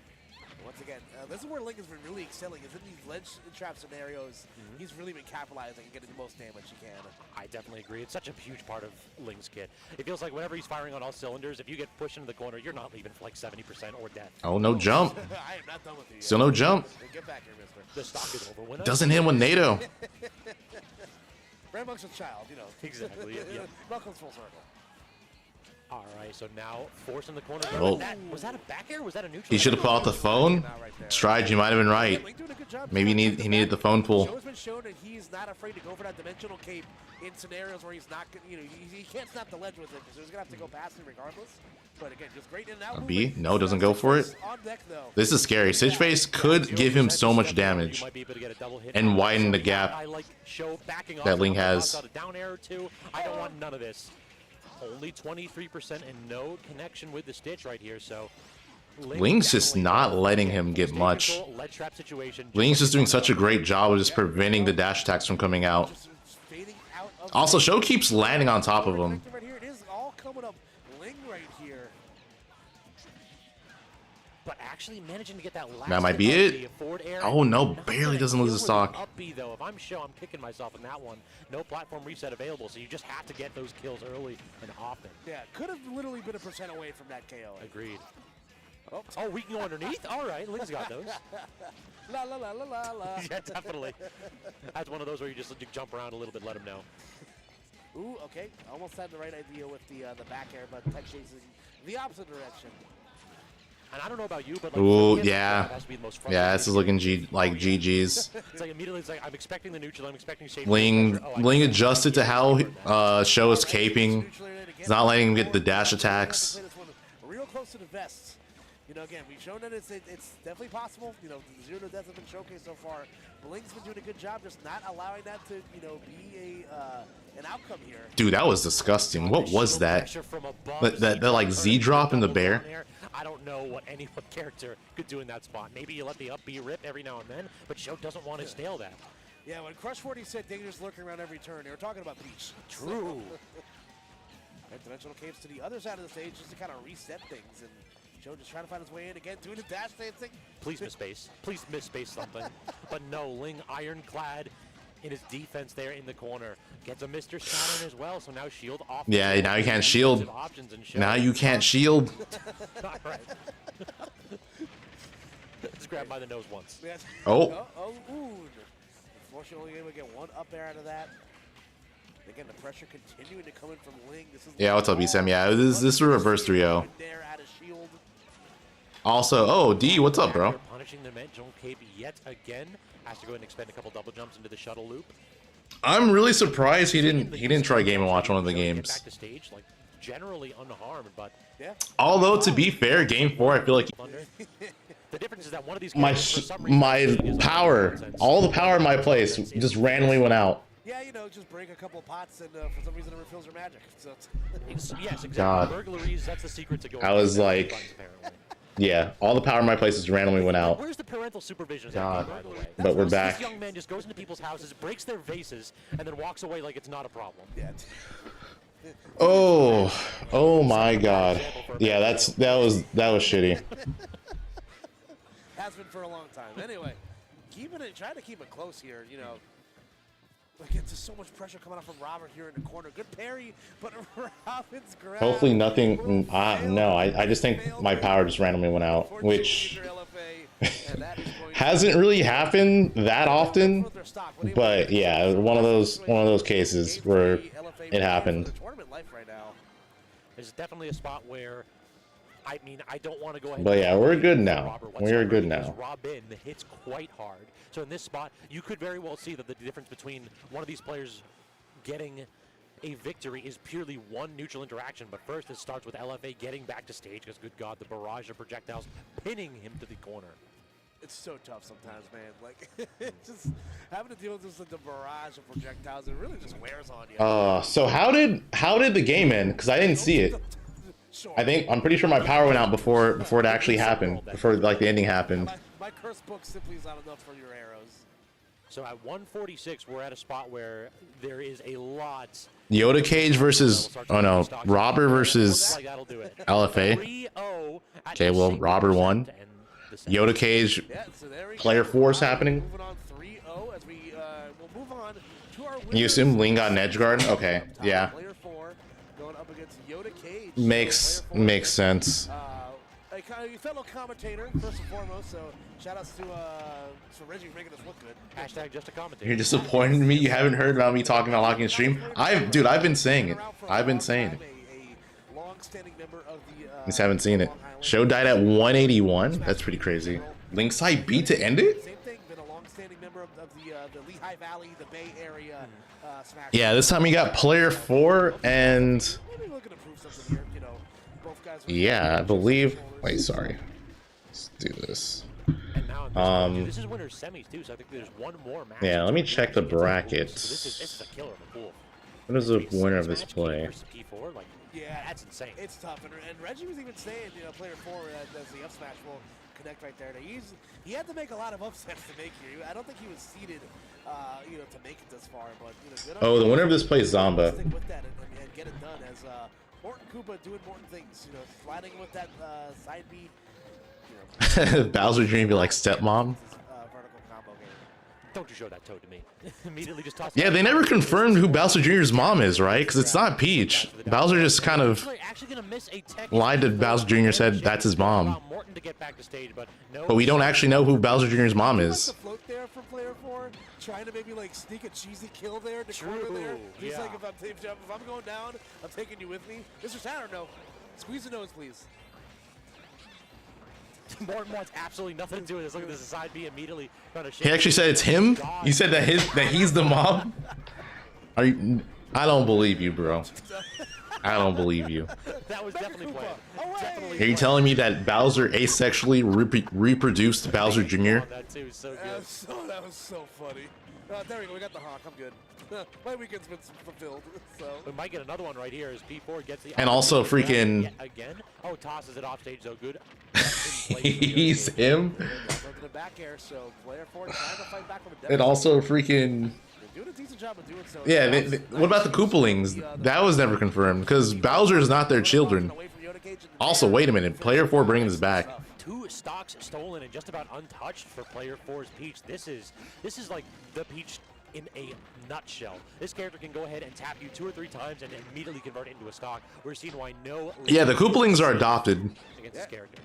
R: Once again, this is where Link has been really excelling. Is in these ledge trap scenarios. He's really been capitalizing and getting the most damage he can.
O: I definitely agree. It's such a huge part of Link's kit. It feels like whenever he's firing on all cylinders, if you get pushed into the corner, you're not leaving for like 70% or death.
A: Oh, no jump.
R: I am not done with you.
A: Still no jump.
R: Get back here, mister.
O: The stock is over. When
A: Doesn't hit with NATO.
R: Rambunctious child, you know.
O: Exactly. Yeah.
R: Welcome full circle.
O: All right, so now forcing the corner.
A: Oh.
O: Was that a back air or was that a neutral?
A: He should have pulled out the phone. Stride, you might have been right. Maybe he needed the phone pull.
R: Joe has been shown that he's not afraid to go for that dimensional cape in scenarios where he's not, you know, he can't snap the ledge with it because he's gonna have to go past him regardless. But again, just great in and out.
A: A B? No, doesn't go for it. This is scary. Sage Face could give him so much damage and widen the gap that Ling has.
O: Down air or two. I don't want none of this. Only 23% and no connection with the Stitch right here, so...
A: Ling's just not letting him get much. Ling's just doing such a great job of just preventing the dash attacks from coming out. Also, Show keeps landing on top of him.
R: It is all coming up Ling right here.
O: But actually managing to get that last
A: That might be it. Oh no, barely doesn't lose the stock.
O: Up B though, if I'm Show, I'm kicking myself in that one. No platform reset available, so you just have to get those kills early and often.
R: Yeah, could have literally been a % away from that KO.
O: Agreed. Oh, we can go underneath? All right, Ling's got those.
R: La la la la la la.
O: Yeah, definitely. That's one of those where you just jump around a little bit, let him know.
R: Ooh, okay. Almost had the right idea with the back air, but tech chasing the opposite direction.
O: And I don't know about you, but
A: like, ooh, yeah. Yeah, this is looking like GG's.
O: It's like immediately, it's like I'm expecting the neutral, I'm expecting shade.
A: Ling adjusted to how Show is caping. He's not letting him get the dash attacks.
R: Real close to the vests. You know, again, we've shown that it's definitely possible. You know, 0 to death has been showcased so far. Ling's been doing a good job just not allowing that to, you know, be an outcome here.
A: Dude, that was disgusting. What was that? That like Z drop in the bear?
O: I don't know what any character could do in that spot. Maybe you let the up B rip every now and then, but Show doesn't want to stale that.
R: Yeah, when Crush 40 said dangerous lurking around every turn, they were talking about Peach.
O: True.
R: And dimensional caves to the other side of the stage just to kind of reset things. And Joe just trying to find his way in again, doing the dash dancing.
O: Please miss space. Please miss space something. But no, Ling ironclad in his defense there in the corner. Gets a Mr. Saturn as well, so now shield off.
A: Yeah, now you can't shield. Now you can't shield.
O: Not right. Just grab by the nose once.
A: Oh.
R: Ooh. Unfortunately, able to get one up air out of that. Again, the pressure continuing to come in from Ling. This is
A: Yeah, what's up, ESM? Yeah, this is a reverse 3-0. Also, oh, D, what's up, bro?
O: Punishing the Mental Cape yet again. Has to go ahead and expend a couple double jumps into the shuttle loop.
A: I'm really surprised he didn't try Game & Watch one of the games.
O: Back to stage, like generally unharmed, but
A: although to be fair, Game 4, I feel like
O: the difference is that one of these
A: my power, all the power in my place, just randomly went out.
R: Yeah, you know, just break a couple pots and for some reason it refills your magic. So
O: yes, exactly.
A: God.
O: Burglaries, that's the secret to going.
A: I was like, yeah, all the power in my place just randomly went out.
O: Where's the parental supervision?
A: God.
O: By the way?
A: But we're back.
O: This young man just goes into people's houses, breaks their vases, and then walks away like it's not a problem.
R: Yeah.
A: Oh my God. Yeah, that was shitty.
R: Has been for a long time. Anyway, trying to keep it close here. You know, again, just so much pressure coming out from Robert here in the corner. Good parry, but Robin's grab.
A: Hopefully nothing. No, I just think my power just randomly went out, which hasn't really happened that often. But yeah, one of those cases where it happened.
O: There's definitely a spot where, I mean, I don't want to go ahead.
A: But yeah, we're good now. We're good now.
O: Robin hits quite hard. So in this spot, you could very well see that the difference between one of these players getting a victory is purely one neutral interaction. But first, it starts with LFA getting back to stage because, good God, the barrage of projectiles pinning him to the corner.
R: It's so tough sometimes, man. Like, just having to deal with the barrage of projectiles, it really just wears on you.
A: So how did the game end? Because I didn't see it. I'm pretty sure my power went out before it actually happened. Before like the ending happened.
R: My curse book simply is not enough for your arrows.
O: So at 146, we're at a spot where there is a lot.
A: Yoda Cage versus Robber versus LFA. Okay, well Robber won. Yoda Cage, player 4 is happening. You assume Ling got an edge guard? Okay, yeah. Makes sense.
R: A fellow commentator, first and foremost, so shout outs to Reggie for making us look good.
O: Hashtag just a commentator.
A: You're disappointed in me? You haven't heard about me talking about locking stream? I've been saying it. I've been saying it. Just haven't seen it. Show died at 181. That's pretty crazy. Linkside beat to end it?
R: Same thing, been a long-standing member of the Lehigh Valley, the Bay Area.
A: Yeah, this time we got player 4 and yeah, I believe. Wait, sorry. Let's do this.
O: This is winner's semis too, so I think there's one more match.
A: Yeah, let me check the brackets.
O: This is a killer of a pool.
A: What is the winner of this play?
O: P4, like, yeah, that's insane.
R: It's tough, and Reggie was even saying, you know, player 4 as the up smash will connect right there. He had to make a lot of upsets to make here. I don't think he was seeded, you know, to make it this far. But you know,
A: the winner of this play is Zomba.
R: Stick with that and get it done as Morton Koopa doing Morton things. You know, sliding with that side B. You know,
A: Bowser Dream be like stepmom.
R: Vertical combo game.
O: Don't you show that toad to me. Immediately just toss.
A: Yeah, they never confirmed who Bowser Jr.'s mom is, right? Because it's not Peach. Bowser just kind of lied to Bowser Jr. said that's his mom. But we don't actually know who Bowser Jr.'s mom is.
R: Float there from player 4, trying to maybe like sneak a cheesy kill there in the corner there. He's like, if I'm going down, I'm taking you with me. Mr. Saturn, no. Squeeze the nose, please.
O: Morton wants absolutely nothing to do with this. Look at this side B immediately.
A: He actually said it's him? He said that he's the mom? Are you? I don't believe you, bro. I don't believe you.
O: That was definitely played.
A: Are you telling me that Bowser asexually reproduced Bowser Jr.?
R: That was so funny. There we go. We got the honk. I'm good. My weekend's been fulfilled. So
O: we might get another one right here as P4 gets the.
A: And also freaking.
O: Again. Oh, tosses it off stage. So good.
A: He's him.
R: The back air, so player 4 trying to fight back from a
A: and also freaking.
R: Doing a decent job of doing so.
A: Yeah. What about the Koopalings? That was never confirmed because Bowser is not their children. Also, wait a minute. Player 4 bringing this back.
O: 2 stocks stolen and just about untouched for player 4's Peach. This is like the Peach in a nutshell. This character can go ahead and tap you 2 or 3 times and immediately convert it into a stock. We're seeing why no...
A: Yeah, the Koopalings are adopted.
O: Against this character.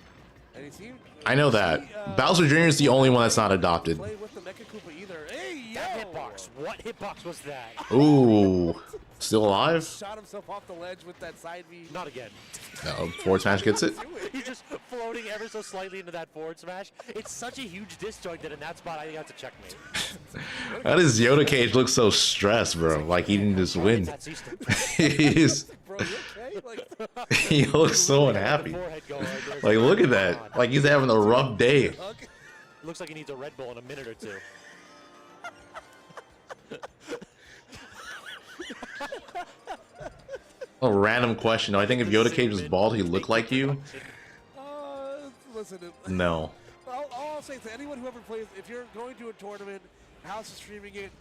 A: I know that. Bowser Jr. is the only one that's not adopted.
O: That hitbox. What hitbox was that?
A: Ooh. Still alive?
R: Shot himself off the ledge with that side V.
O: Not again.
A: No, forward smash gets it.
O: He's just floating ever so slightly into that forward smash. It's such a huge disjoint that in that spot, I think that's a checkmate.
A: How does Yoda Cage look so stressed, bro? Like he didn't just win. He's... He looks so unhappy. Like, look at that. Like he's having a rough day.
O: Looks like he needs a Red Bull in a minute or two.
A: A random question. I think if Yoda Cage was bald, he'd look like you.
R: Listen,
A: No.
R: All I'll say to anyone who ever plays, if you're going to a tournament, House is streaming it.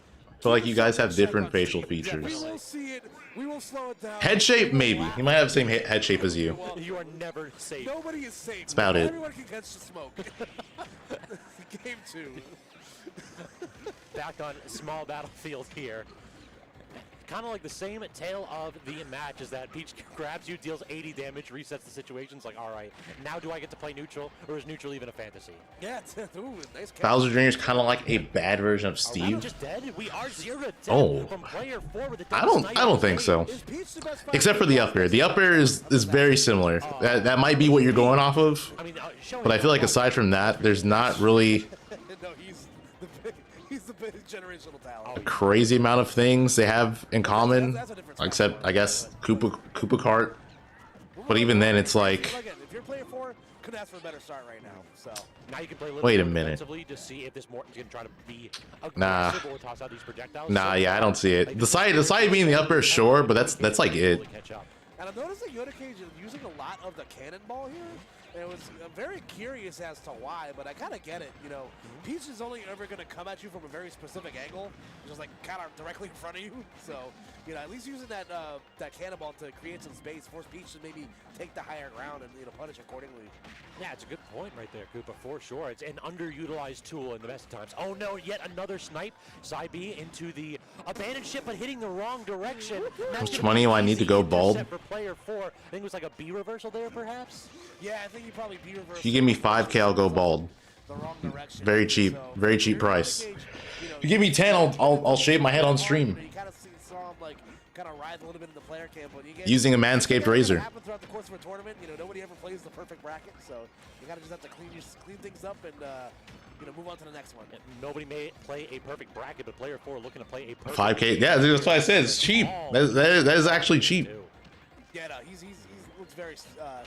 A: But like you guys have different facial features.
R: We will see it. We will slow it down.
A: Head shape, maybe. He might have the same head shape as you.
O: You are never safe.
R: Nobody is safe.
A: That's about it.
R: Everyone can catch the smoke. Game 2.
O: Back on small battlefield here. Kind of like the same tale of the match is that Peach grabs you, deals 80 damage, resets the situation. It's like, all right, now do I get to play neutral, or is neutral even a fantasy?
R: Yeah, ooh, nice catch.
A: Bowser Jr. is kind of like a bad version of
O: Are we
A: Steve.
O: just dead? We are 0 to 10
A: Oh.
O: from player 4 with the
A: I don't think so. Except for the up air. The up air is very similar. That might be what you're going off of. But I feel like aside from that, there's not really
R: No, he's the big generational talent.
A: a crazy amount of things they have in common. Except, I guess, Koopa Kart. But even then, it's like...
R: Again, if you're player 4, couldn't ask for a better start right now. So
O: now you can play a little
A: Wait a
O: more
A: minute.
O: defensively to see if this Morton's going to try to be
A: Nah.
O: aggressive or toss out these projectiles.
A: Nah, yeah, I don't see it. The side being the up air, sure, but that's like it.
R: And I'm noticing Yoda Cage is using a lot of the cannonball here. And it was very curious as to why, but I kind of get it. You know, Peach is only ever going to come at you from a very specific angle, just like kind of directly in front of you. So, you know, at least using that that cannonball to create some space, force Peach to maybe take the higher ground and, you know, punish accordingly.
O: Yeah, it's a good point right there, Koopa, for sure. It's an underutilized tool in the best of times. Oh no, yet another snipe. Side B into the abandoned ship, but hitting the wrong direction.
A: How much money do I need to go bald?
O: For player 4. I think it was like a B reversal there, perhaps?
R: Yeah, I think you probably B reversal.
A: If you give me 5K, I'll go bald. Very cheap. Very cheap price. If you give me 10, I'll shave my head on stream.
R: You kind of saw him like kind of rise a little bit in the player camp, but you get
A: Using a Manscaped razor.
R: Happen throughout the course of a tournament. You know, nobody ever plays the perfect bracket, so you gotta just have to clean things up and you know, move on to the next one.
O: Nobody may play a perfect bracket, but player 4 looking to play a perfect
A: 5K. Yeah, that's what I said. It's cheap. That is actually cheap.
R: Yeah, no, he's looks very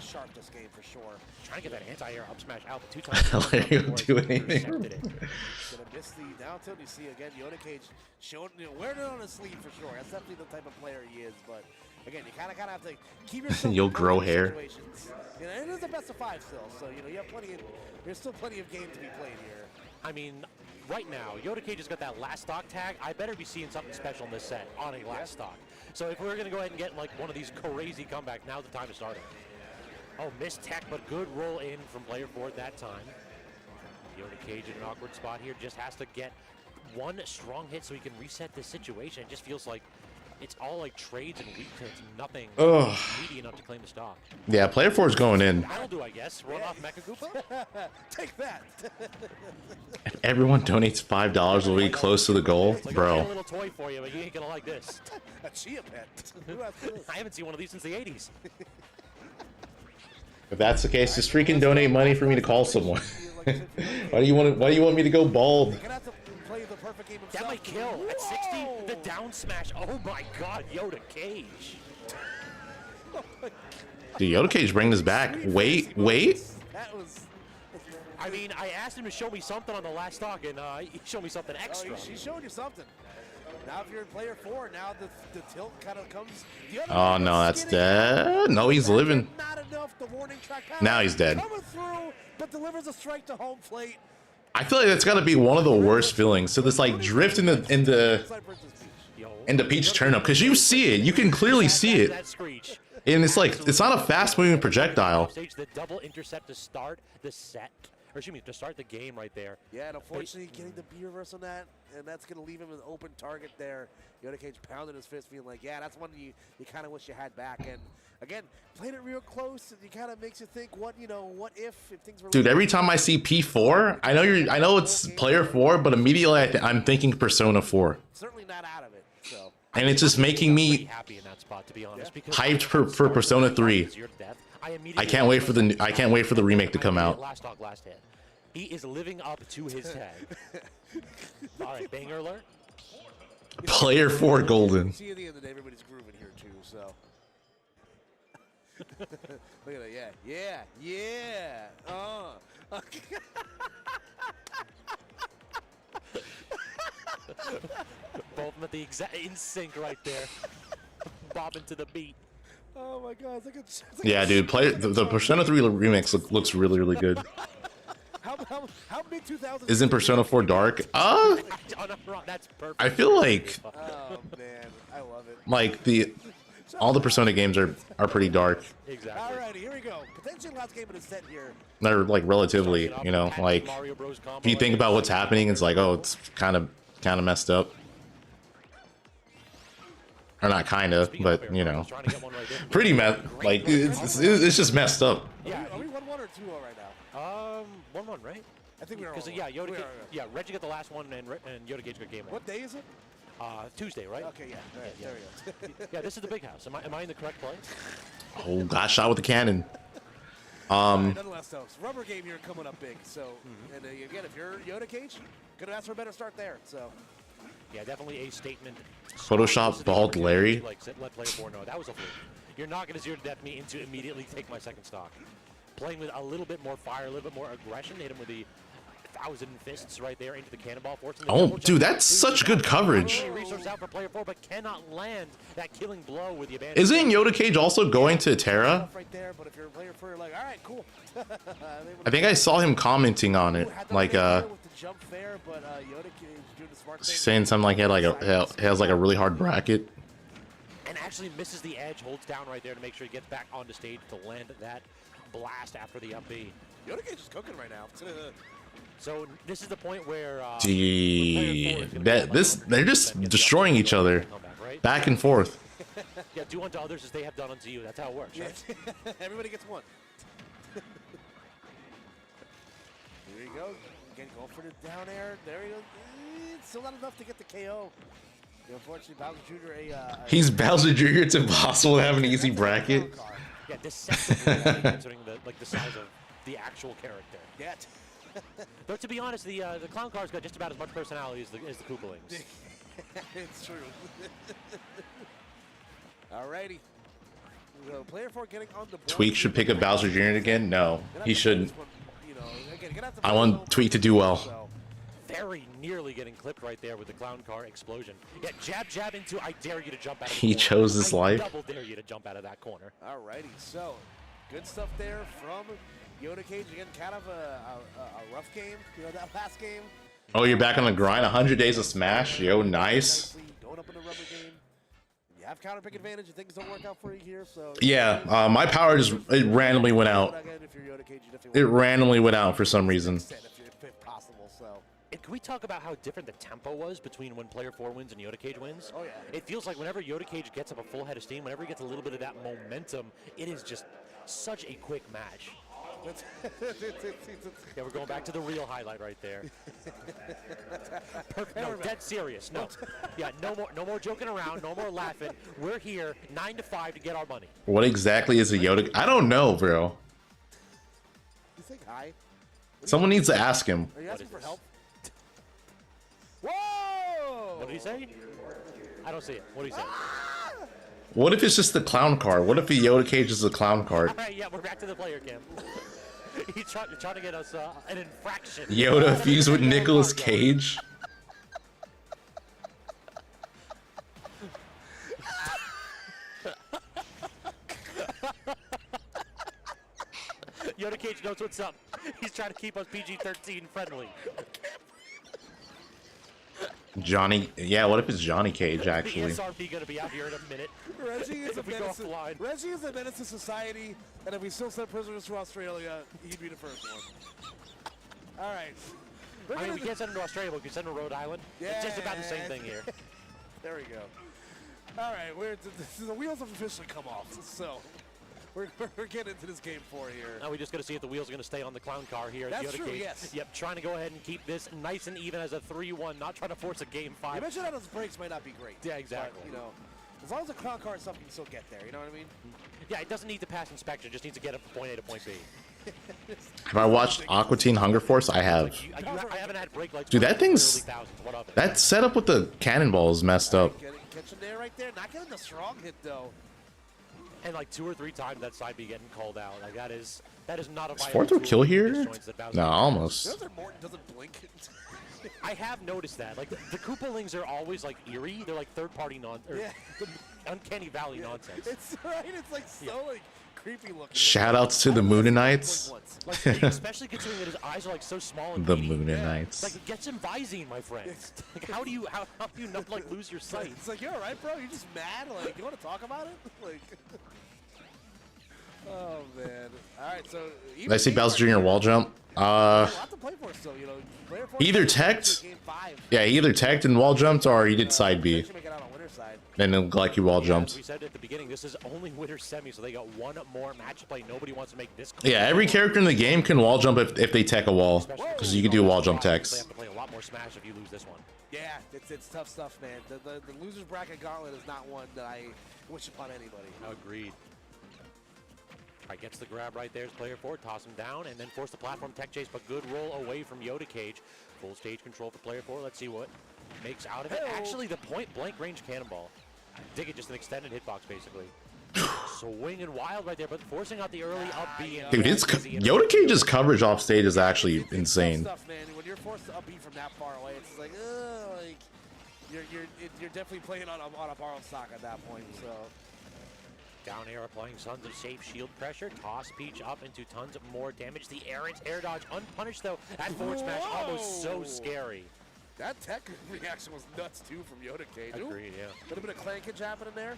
R: sharp this game for sure.
O: Trying to get that anti-air up smash out 2 times.
A: Larry would do anything.
R: Gonna miss the down tilt. You see again, Yoda Cage showing, you know, wearing it on his sleeve for sure. That's definitely the type of player he is. But again, you kind of have to keep yourself.
A: You'll grow hair.
R: You know, it is the best of 5 still, so you know you have there's still plenty of game to be played here.
O: I mean, right now, Yoda Cage has got that last stock tag. I better be seeing something special in this set on a last stock. So if we're going to go ahead and get like one of these crazy comebacks, now's the time to start it. Oh, missed tech, but good roll in from player 4 at that time. Yoda Cage in an awkward spot here, just has to get one strong hit so he can reset this situation. It just feels like it's all like trades and weak hits, nothing meaty enough to claim the stock.
A: Yeah, player 4 is going in.
O: That'll do, I guess. Run off Mecha Koopa.
R: Take that.
A: If everyone donates $5, we'll be close to the goal,
O: Like,
A: bro.
O: I got a little toy for you, but you ain't gonna like this.
R: A Chia Pet.
O: I haven't seen one of these since the 80s.
A: If that's the case, just freaking donate money for me to call someone. Why do you want me to go bald?
O: That might kill. At 60, the down smash. Oh my god, Yoda Cage.
A: Dude, Yoda Cage bring this back. Wait.
O: I mean, I asked him to show me something on the last stock, and he showed me something extra.
R: He showed you something. Now if you're in player 4, now the tilt kind of comes.
A: Oh no, that's dead. No, he's living.
R: Not enough. The warning track
A: Now he's dead.
R: coming through, but delivers a strike to home plate.
A: I feel like that's gotta be one of the worst feelings. So this like drift into Peach turnip, because you see it, you can clearly see it, and it's like it's not a fast-moving projectile.
O: The double intercept to start the set, or excuse me, to start the game right there.
R: Yeah, and unfortunately, getting the B reverse on that. and that's going to leave him an open target there. Yoda Cage pounding his fist, feeling like, yeah, that's one you kind of wish you had back. And again, played it real close, and it kind of makes you think, what if things were.
A: Dude, every time I see P4, I know it's player 4, but immediately I'm thinking Persona 4.
R: Certainly not out of it. So.
A: And it's just making me
O: happy in that spot, to be honest,
A: hyped for Persona 3. I can't wait for the remake to come out.
O: Last dog, last hit. He is living up to his tag. All right, banger alert.
A: Player 4 golden.
R: See, at the end of the day, everybody's grooving here too. So. Look at that, yeah.
O: Both of them at the exact in sync right there, bobbing to the beat.
R: Oh my God! It's like
A: Yeah, dude, the Persona 3 remix looks really, really good.
R: How mid 2000s?
A: Isn't Persona 4 dark?
O: That's perfect.
A: I feel like
R: Oh man, I love it.
A: like all the Persona games are pretty dark.
O: Exactly.
R: Alrighty, here we go. Potentially last game of the set here.
A: They're like relatively, you know, like if you think about what's happening, it's like, oh, it's kind of messed up. Or not kind of, but you know, pretty like it's just messed up.
R: Yeah, are we 1-1 or 2-0 right now?
O: 1-1, right?
R: I think we are.
O: Because yeah, Reggie got the last one, and Yoda Gage got game one.
R: What day is it?
O: Tuesday, right?
R: Okay, yeah. All right, there we go.
O: Yeah, this is the big house. Am I in the correct place?
A: Oh, got shot with the cannon.
R: Nonetheless, though, rubber game here coming up big. So, and again, if you're Yoda Cage, gonna ask for a better start there. So.
O: Yeah, definitely a statement.
A: Photoshop bald Larry.
O: Like, let player 4 know that was a fluke. You're not going to zero death me into immediately take my second stock. Playing with a little bit more fire, a little bit more aggression. Hit him with the 1,000 fists right there into the cannonball.
A: Oh, dude, that's such good coverage.
O: Resource out for player 4, but cannot land that killing blow with the abandoned.
A: Isn't Yoda Cage also going to Terra?
R: Right there, but if you're a player 4, you're like, all right, cool.
A: I think I saw him commenting on it, like
R: jump fair, but Yoda Cage doing the smart thing.
A: saying something like he has like a really hard bracket.
O: And actually misses the edge, holds down right there to make sure he gets back onto stage to land that blast after the up B.
R: Yoda Cage is cooking right now.
O: So this is the point where
A: they're just destroying each other, back and forth.
O: Yeah, do unto others as they have done unto you. That's how it works, right?
R: Everybody gets one. Here you go. Again, going for the down air. There you go. It's still not enough to get the KO. Unfortunately, Bowser Jr.
A: He's Bowser Jr. It's impossible to have an easy bracket.
O: Yeah, deceptively considering the size of the actual character.
R: Yeah.
O: But to be honest, the clown car's got just about as much personality as the Koopalings.
R: It's true. Alrighty. So player 4 getting on the board.
A: Tweak should pick up Bowser Jr. again? No, he shouldn't. I want Tweak to do well.
O: Very nearly getting clipped right there with the clown car explosion. Yeah, jab into I dare you to jump out of
A: He chose his life.
O: Double dare you to jump out of that corner.
R: Alrighty, so good stuff there from Yoda Cage. Again, kind of a rough game, that last game.
A: Oh, you're back on the grind. 100 days of Smash. Yo, nice.
R: Going up in the rubber game. You have counter pick advantage and things don't work out for you here. So
A: Yeah, my power just it randomly went out. It randomly went out for some reason.
R: If possible, so.
O: And can we talk about how different the tempo was between when player 4 wins and Yoda Cage wins?
R: Oh yeah.
O: It feels like whenever Yoda Cage gets up a full head of steam, whenever he gets a little bit of that momentum, it is just such a quick match. Yeah, we're going back to the real highlight right there. Perfect. No, dead serious. No. Yeah, no more joking around, no more laughing. We're here 9 to 5 to get our money.
A: What exactly is a Yoda? I don't know, bro.
R: You think hi?
A: Someone needs to ask him.
R: Are you asking for help? Whoa!
O: What did he say? I don't see it. What did he say?
A: What if it's just the clown card? What if the Yoda Cage is a clown card?
O: All right, yeah, we're back to the player cam. He's trying to get us an infraction.
A: Yoda fused with Nicolas Cage.
O: Yoda Cage knows what's up. He's trying to keep us PG-13 friendly.
A: Johnny, yeah, what if it's Johnny Cage, actually?
O: The SRP gonna be out here in a minute.
R: Reggie is a menace to society, and if we still send prisoners to Australia, he'd be the first one. All right.
O: I mean, we can't send him to Australia, but we can send him to Rhode Island.
R: Yeah.
O: It's just about the same thing here.
R: There we go. All right, the wheels have officially come off, so we're getting into this game 4 here.
O: Now we just got to see if the wheels are going to stay on the clown car here.
R: That's
O: at the
R: true,
O: cage.
R: yes.
O: Yep, trying to go ahead and keep this nice and even as a 3-1, not trying to force a game 5.
R: You mentioned that those brakes might not be great.
O: Yeah, exactly.
R: But, you know, as long as the clown car and stuff can still get there, you know what I mean?
O: Yeah, it doesn't need to pass inspection, just needs to get up from point A to point B.
A: Have I watched Aqua Teen Hunger Force? I have.
O: I haven't had brake lights.
A: Dude, that thing's... That setup with the cannonball is messed up.
R: Catch him there right there. Not getting the strong hit, though.
O: And like 2 or 3 times that side B getting called out. Like that is not a
A: Is 4th kill here? No, almost.
R: Morton doesn't blink.
O: I have noticed that. Like the Koopalings are always like eerie. They're like third-party uncanny valley nonsense.
R: It's right. It's like so like creepy looking.
A: Shoutouts to the Moonanites.
O: Like, especially considering that his eyes are like so small and
A: The
O: beady.
A: Moonanites.
O: Like get some Visine, my friend. Like how do you not like lose your sight?
R: It's like, you're all right, bro. You're just mad. Like, you want to talk about it? Like, oh man. All right, so
A: Did I see Bowser Jr. wall jump?
R: a lot to play for still, you know.
A: He either teched. Yeah, he either teched and wall jumped, or he did side B. And then like he wall jumped.
O: We said at the beginning, this is only winner semi, so they got one more match to play. Nobody wants to make this.
A: Yeah, every character in the game can wall jump if they tech a wall, because you can do wall jump
O: They
A: techs.
O: have to play a lot more Smash if you lose this one.
R: Yeah, it's tough stuff, man. The losers bracket gauntlet is not one that I wish upon anybody.
O: Agreed. All right, gets the grab right there. Player 4, toss him down, and then force the platform tech chase, but good roll away from Yoda Cage. Full stage control for player 4. Let's see what makes out of it. Actually, the point blank range cannonball. Dig it, just an extended hitbox, basically. Swinging wild right there, but forcing out the early up B.
A: Dude, Yoda Cage's coverage off stage is actually insane.
R: Stuff, man. When you're forced to up B from that far away, it's like, you're definitely playing on a borrowed stock at that point. So.
O: Down air applying tons of safe shield pressure. Toss Peach up into tons of more damage. The errant air dodge unpunished though. At forward smash, almost so scary.
R: That tech reaction was nuts too from Yoda Cage.
O: Agreed, yeah.
R: Little bit of clankage happening there.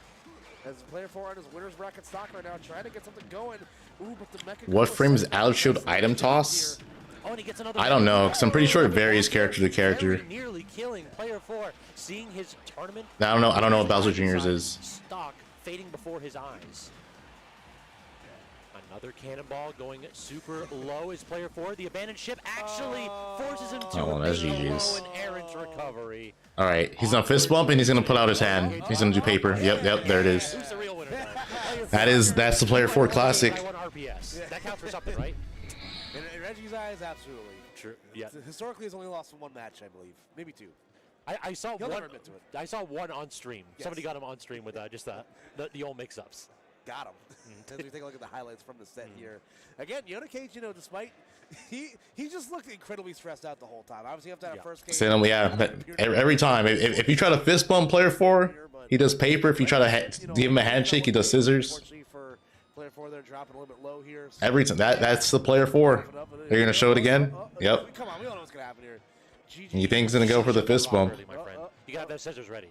R: As player 4 on his winner's bracket stock right now, trying to get something going. Ooh, but the mecha.
A: What frames out shield item toss?
O: Oh, and he gets another.
A: I don't know, because I'm pretty sure it varies character to character.
O: Very nearly killing player 4, seeing his tournament.
A: I don't know what Bowser Jr.'s is.
O: Stock fading before his eyes. Another cannonball going super low is player 4. The abandoned ship actually forces him to
A: that's
O: a low
A: GG's.
O: and errant recovery.
A: All right, he's on fist bump and he's gonna put out his hand. He's gonna do paper. Yep, there it is.
O: Who's the real winner?
A: That's the player 4 classic.
O: I won RPS. That counts for something, right?
R: In Reggie's eyes, absolutely.
O: True. Yeah.
R: Historically, he's only lost in one match, I believe, maybe 2.
O: I saw
R: He'll
O: one.
R: never admit to it.
O: I saw one on stream.
R: Yes.
O: Somebody got him on stream with just the old mix-ups.
R: Got him. As we take a look at the highlights from the set here. Again, Yoda Cage, you know, despite he just looked incredibly stressed out the whole time. Obviously, after that first game.
A: Yeah, every time. If you try to fist bump player 4, he does paper. If you try to give him a handshake, he does scissors.
R: Unfortunately for player 4, they're dropping a little bit low here.
A: Every time. That's the player 4. They're gonna show it again. Yep.
R: Come on, we all know what's gonna happen here.
A: You think he's gonna go for the fist bump,
O: My friend. You got those scissors ready.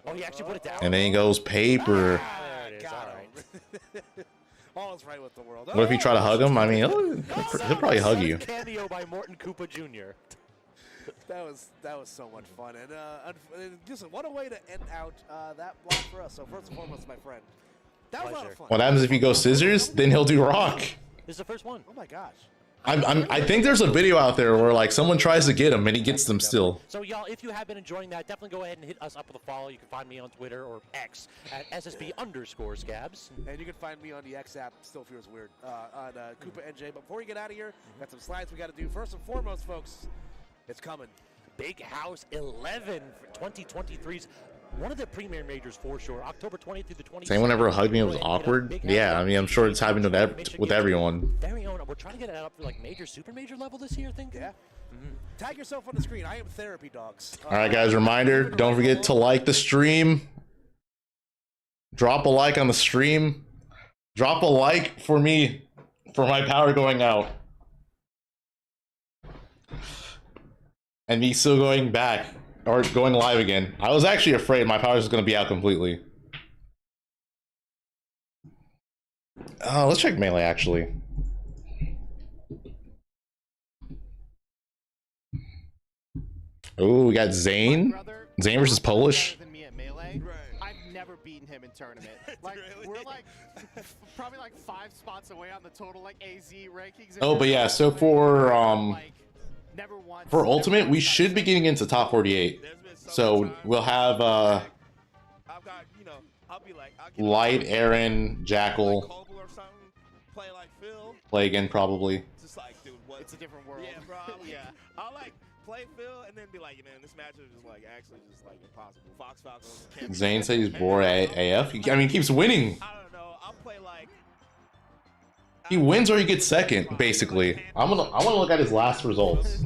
O: Oh, he actually put it down.
A: and then he goes paper.
O: There it is. All right.
R: All is right with the world.
A: What if you try to hug him? I mean, he'll probably hug you.
O: Cameo by Morton Koopa Jr.
R: That was so much fun, and listen, what a way to end out that block for us. So first and foremost, my friend, that was a lot of fun.
A: What happens if you go scissors? Then he'll do rock.
O: This is the first one.
R: Oh my gosh.
A: I think there's a video out there where like someone tries to get him and he gets them still.
O: So y'all, if you have been enjoying that, definitely go ahead and hit us up with a follow. You can find me on Twitter or X at SSB_Scabs.
R: And you can find me on the X app, still feels weird, on Koopa NJ. But before we get out of here, got some slides we got to do. First and foremost, folks, it's coming.
O: Big House 11 for 2023's one of the premier majors for sure. October 20th through the 27th.
A: Has anyone ever hugged me? It was awkward. Yeah, I mean, I'm sure it's happened with everyone.
O: Very own. We're trying to get it up to like major, super major level this year, I think.
R: Yeah. Tag yourself on the screen. I am therapy dogs.
A: All right, guys. Reminder: don't forget to like the stream. Drop a like on the stream. Drop a like for me, for my power going out, and me still going back. Or going live again. I was actually afraid my power was going to be out completely. Let's check Melee, actually. Oh, we got Zane. Zane versus Polish.
S: Than me at Melee. I've never beaten him in tournament. Like we're like probably like 5 spots away on the total like AZ rankings.
A: Oh, but yeah, so for Ultimate, we should be getting into top 48. So we'll have Light, Aaron, Jakal play again probably.
S: It's a different world.
B: Yeah, bro. Yeah. I'll like play Phil and then be like, man, this match is just like actually just like impossible. Fox Falcon.
A: Zane said he's bored AF. I mean, he keeps winning.
B: I don't know. I'll play like.
A: He wins or he gets second, basically. I want to look at his last results.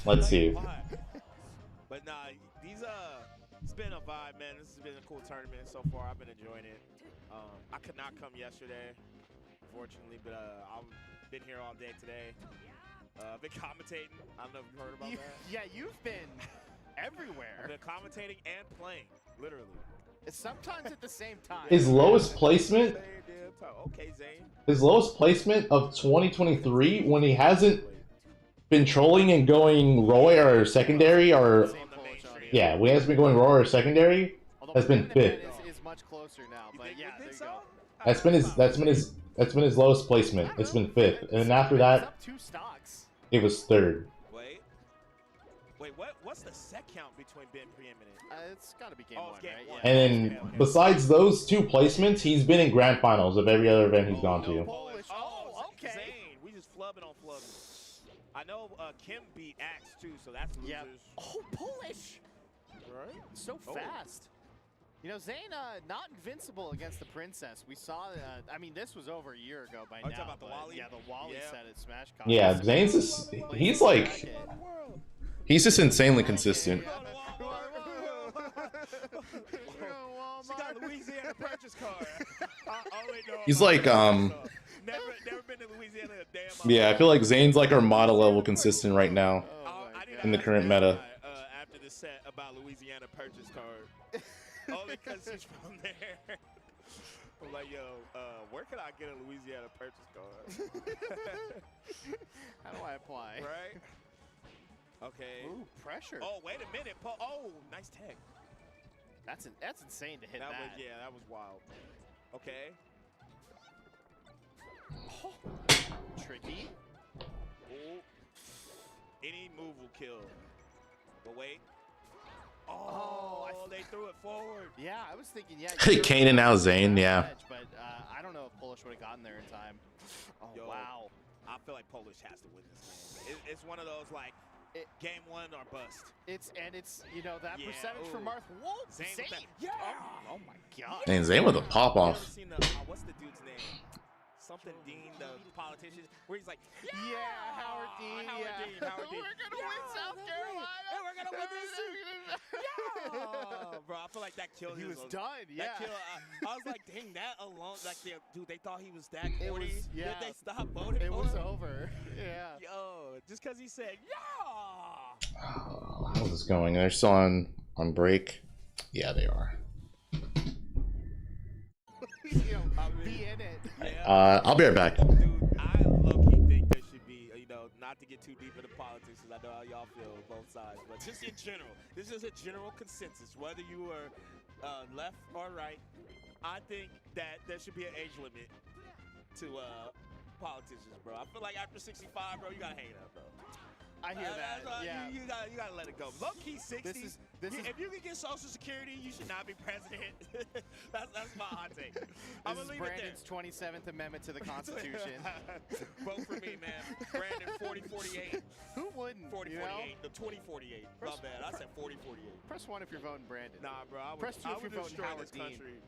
A: Let's see.
B: But nah, it's been a vibe, man. This has been a cool tournament so far. I've been enjoying it. I could not come yesterday, unfortunately, but I've been here all day today. I've been commentating. I don't know if you heard about that.
S: Yeah, you've been everywhere.
B: I've been commentating and playing, literally.
S: Sometimes at the same time.
A: His lowest placement.
B: Okay, Zane.
A: His lowest placement of 2023 when he hasn't been trolling and going Roy or secondary or yeah, when he hasn't been going Roy or secondary has been 5th.
S: Is much closer now, but yeah, there you go.
A: That's been his lowest placement. It's been 5th, and then after that, it was 3rd.
B: Wait, what's the set count between being preeminent?
S: It's got to be game 1, right? Yeah.
A: And then besides those 2 placements, he's been in grand finals of every other event he's gone to.
B: Oh, okay. Zane, we just flubbing on flubbing. I know Kim beat Axe too, so that's losers.
S: Yep. Oh, Polish!
B: Right?
S: So fast. You know, Zane, not invincible against the Princess. We saw, I mean, this was over a year ago by now.
B: About the Wally?
S: Yeah, the Wally set at Smash Con.
A: Yeah, Zane's just, he's like, he's just insanely consistent.
B: She got Louisiana purchase card.
A: He's like,
B: never been to Louisiana a day of my
A: yeah, I feel like Zane's like our model level consistent right now in the current meta.
B: After the set about Louisiana purchase card. Only because she's from there. I'm like, yo, where can I get a Louisiana purchase card?
S: How do I apply?
B: Right? Okay.
S: Ooh, pressure.
B: Oh, wait a minute. Oh, nice tag.
S: That's insane to hit that.
B: Yeah, that was wild. Okay.
S: Oh, tricky.
B: Ooh. Any move will kill. But wait.
S: Oh,
B: they threw it forward.
S: Yeah, I was thinking, yeah.
A: Kane and now Zane, yeah.
S: But I don't know if Polish would have gotten there in time. Oh,
B: yo,
S: wow.
B: I feel like Polish has to win this game. It's one of those, like, game 1 or bust.
S: It's you know, that percentage for Marth. Whoa, Zane.
B: Yeah.
S: Oh, my God.
A: And Zane with a pop-off.
B: What's the dude's name? Something Dean, the politician, where he's like,
S: Howard Dean.
B: Howard Dean.
S: We're going to win South Carolina.
B: And we're going to win this. Bro, I feel like that killed him.
S: He was done, yeah.
B: I was like, dang, that alone, like, dude, they thought he was that corny.
S: Yeah.
B: Did they stop voting
S: It
B: for
S: was
B: him?
S: over. Yeah.
B: Yo, just because he said, yeah.
A: How's this going? They're still on break? Yeah, they are.
S: Be in it.
A: I'll be right back.
B: Dude, I low-key think there should be, you know, not to get too deep into politics, because I know how y'all feel on both sides, but just in general, this is a general consensus, whether you are left or right. I think that there should be an age limit to politicians, bro. I feel like after 65, bro, you gotta hang it up, bro.
S: I hear that. Yeah.
B: You gotta let it go. Low key 60. If you can get Social Security, you should not be president. that's my hot take. I'm gonna leave
S: Brandon's
B: it there.
S: 27th Amendment to the Constitution.
B: Vote for me, man. Brandon 4048.
S: Who wouldn't?
B: 4048. The 2048. My bad. I said 4048.
S: Press 1 if you're voting Brandon.
B: Nah, bro.
S: Press 2 if you're voting
B: destroy
S: Howard
B: this
S: Dean.
B: country.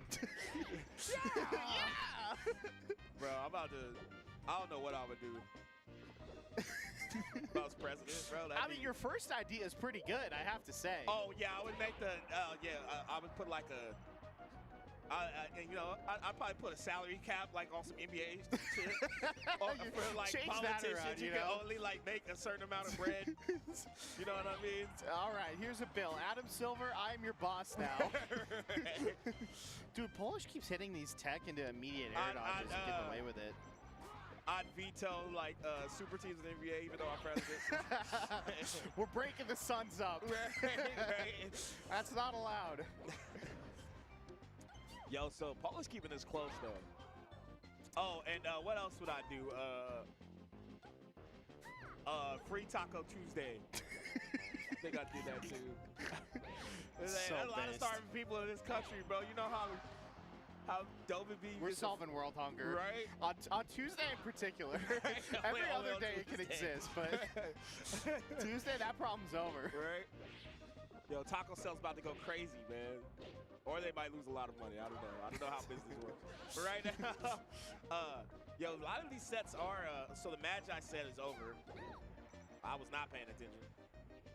B: Bro, I'm about to. I don't know what I would do. If I was president, bro.
S: I mean, your first idea is pretty good, I have to say.
B: Oh yeah, I would make the. I would put like a. You know, I'd probably put a salary cap like on some NBA shit. Or for like politicians,
S: around,
B: you can only like make a certain amount of bread. You know what I mean?
S: All right, here's a bill. Adam Silver, I'm your boss now. Dude, Polish keeps hitting these tech into immediate air dodges and getting away with it.
T: I'd veto like super teams in the NBA, even though I'm president.
S: We're breaking the Suns up.
T: Right.
S: That's not allowed.
T: Yo, so Paul is keeping this close though. Oh, and what else would I do? Free Taco Tuesday. I think I'd do that too. There's a lot of starving people in this country, bro. You know how dope it be.
S: We're solving world hunger.
T: Right?
S: On Tuesday in particular.
T: Right?
S: Every other day it can exist, but Tuesday, that problem's over.
T: Right? Yo, taco sales about to go crazy, man. Or they might lose a lot of money. I don't know. I don't know how business works. But right now, yo, a lot of these sets are, so the Magi set is over. I was not paying attention.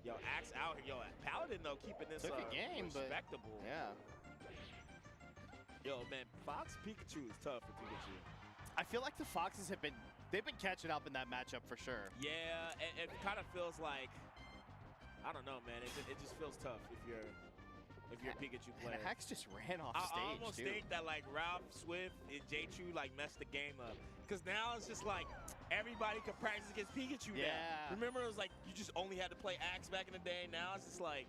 T: Yo, Axe out here. Yo, Paladin, though, keeping this
S: Took a game,
T: respectable.
S: But yeah.
T: Yo, man, Fox Pikachu is tough for Pikachu.
S: I feel like the Foxes they've been catching up in that matchup for sure.
T: Yeah, it kind of feels like, I don't know, man. It just feels tough if you're a Pikachu player.
S: And Hex just ran off stage,
T: I almost think that like Ralph, Swift, and J-Chu like messed the game up. Because now it's just like everybody can practice against Pikachu now. Remember it was like you just only had to play Axe back in the day. Now it's just like,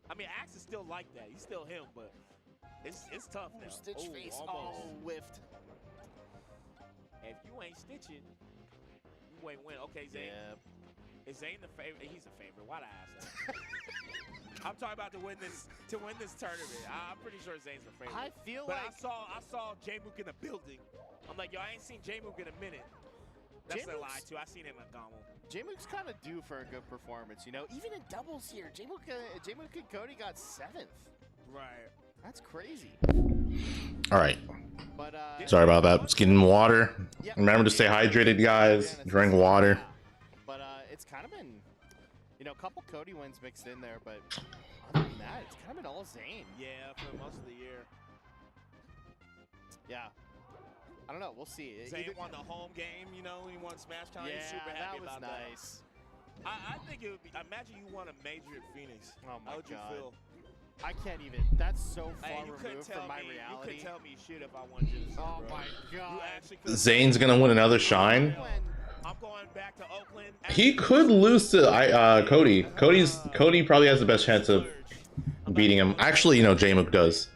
T: I mean, Axe is still like that. He's still him, but it's tough now.
S: Stitch face.
T: Almost.
S: Oh, whiffed.
T: If you ain't stitching, you ain't win. Okay, Zane. Yeah. Is Zane the favorite? He's a favorite. Why'd I ask that? I'm talking about to win this tournament. I'm pretty sure Zane's the favorite.
S: I feel
T: but
S: like
T: I saw J-Mook in the building. I'm like, yo, I ain't seen J-Mook in a minute. That's a lie too. I seen him at Gommel.
S: J-Mook's kind of due for a good performance, you know. Even in doubles here, J-Mook and Cody got 7th.
T: Right.
S: That's crazy.
A: All right.
S: But
A: sorry about that. Just getting water.
S: Yeah.
A: Remember to stay hydrated, guys. Drink water.
S: But it's kind of been, you know, a couple Cody wins mixed in there, but other than that, it's kind of been all Zane.
T: Yeah, for most of the year.
S: Yeah. I don't know. We'll see.
T: Zane won the home game, you know. He won Smash Town.
S: Yeah,
T: He's super happy
S: that was
T: about
S: nice.
T: that. I think it would be. Imagine you won a major at Phoenix.
S: Oh my
T: How would you feel?
S: I can't even. That's so far removed from my reality.
T: You couldn't tell me shit if I won Genesis.
S: Oh
T: bro.
S: my god.
A: Zane's gonna win another shine.
T: I'm going back to Oakland.
A: He could lose to Cody. Cody probably has the best chance of beating him. Actually, you know, J-Mook does.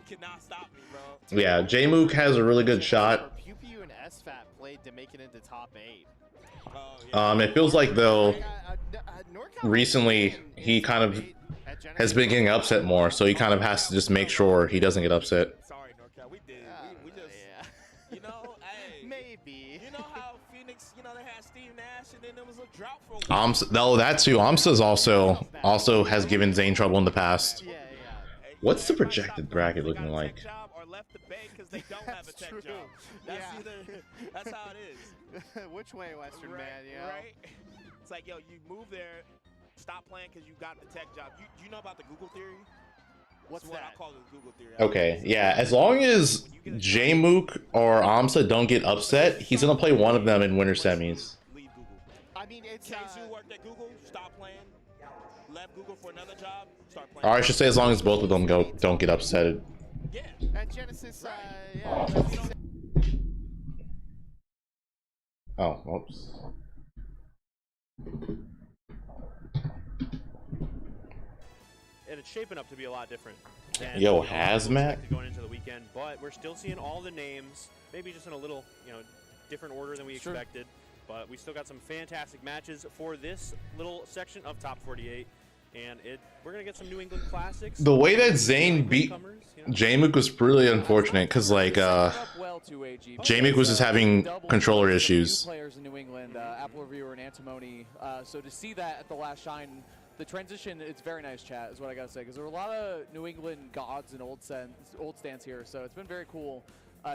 T: Cannot stop me, bro.
A: Yeah, J-Mook has a really good shot.
S: Pew and SFAT played to make it into top 8.
A: It feels like though recently he kind of has been getting upset more, so he kind of has to just make sure he doesn't get upset.
T: Sorry, NorCal, we did. We just, you know, hey,
S: maybe.
T: You know how Phoenix, you know, they had Steve Nash, and then there was a drought for a while.
A: No, that too. Amsa's also has given Zane trouble in the past. What's the projected bracket looking like?
T: Or left the bay because they don't have a tech job. That's how it is.
S: Which way, Western man? Yeah.
T: Right. It's like, yo, you move there, stop playing because you got the tech job. You know about the Google theory?
S: What's
T: what
S: that?
T: I call the Google theory.
A: Okay, yeah. As long as J-Mook or Amsa don't get upset, he's gonna play one of them in winter semis.
T: Leave Google.
S: I mean, it's
T: Keizu worked at Google, stop playing. Left Google for another job, start playing.
A: Or I should say, as long as both of them don't get upset.
T: Yeah.
S: At Genesis,
A: Oh, whoops.
U: And it's shaping up to be a lot different.
A: Yo, Hazmat?
U: Going into the weekend, but we're still seeing all the names, maybe just in a little, different order than we expected. But we still got some fantastic matches for this little section of Top 48. And we're going to get some New England classics.
A: The way that Zane beat J-Mook was really unfortunate because, like, J-Mook was just having controller issues.
V: Players in New England, Apple Reviewer and Antimony. So to see that at the last shine, the transition, it's very nice, chat, is what I got to say. Because there were a lot of New England gods and old stands here. So it's been very cool.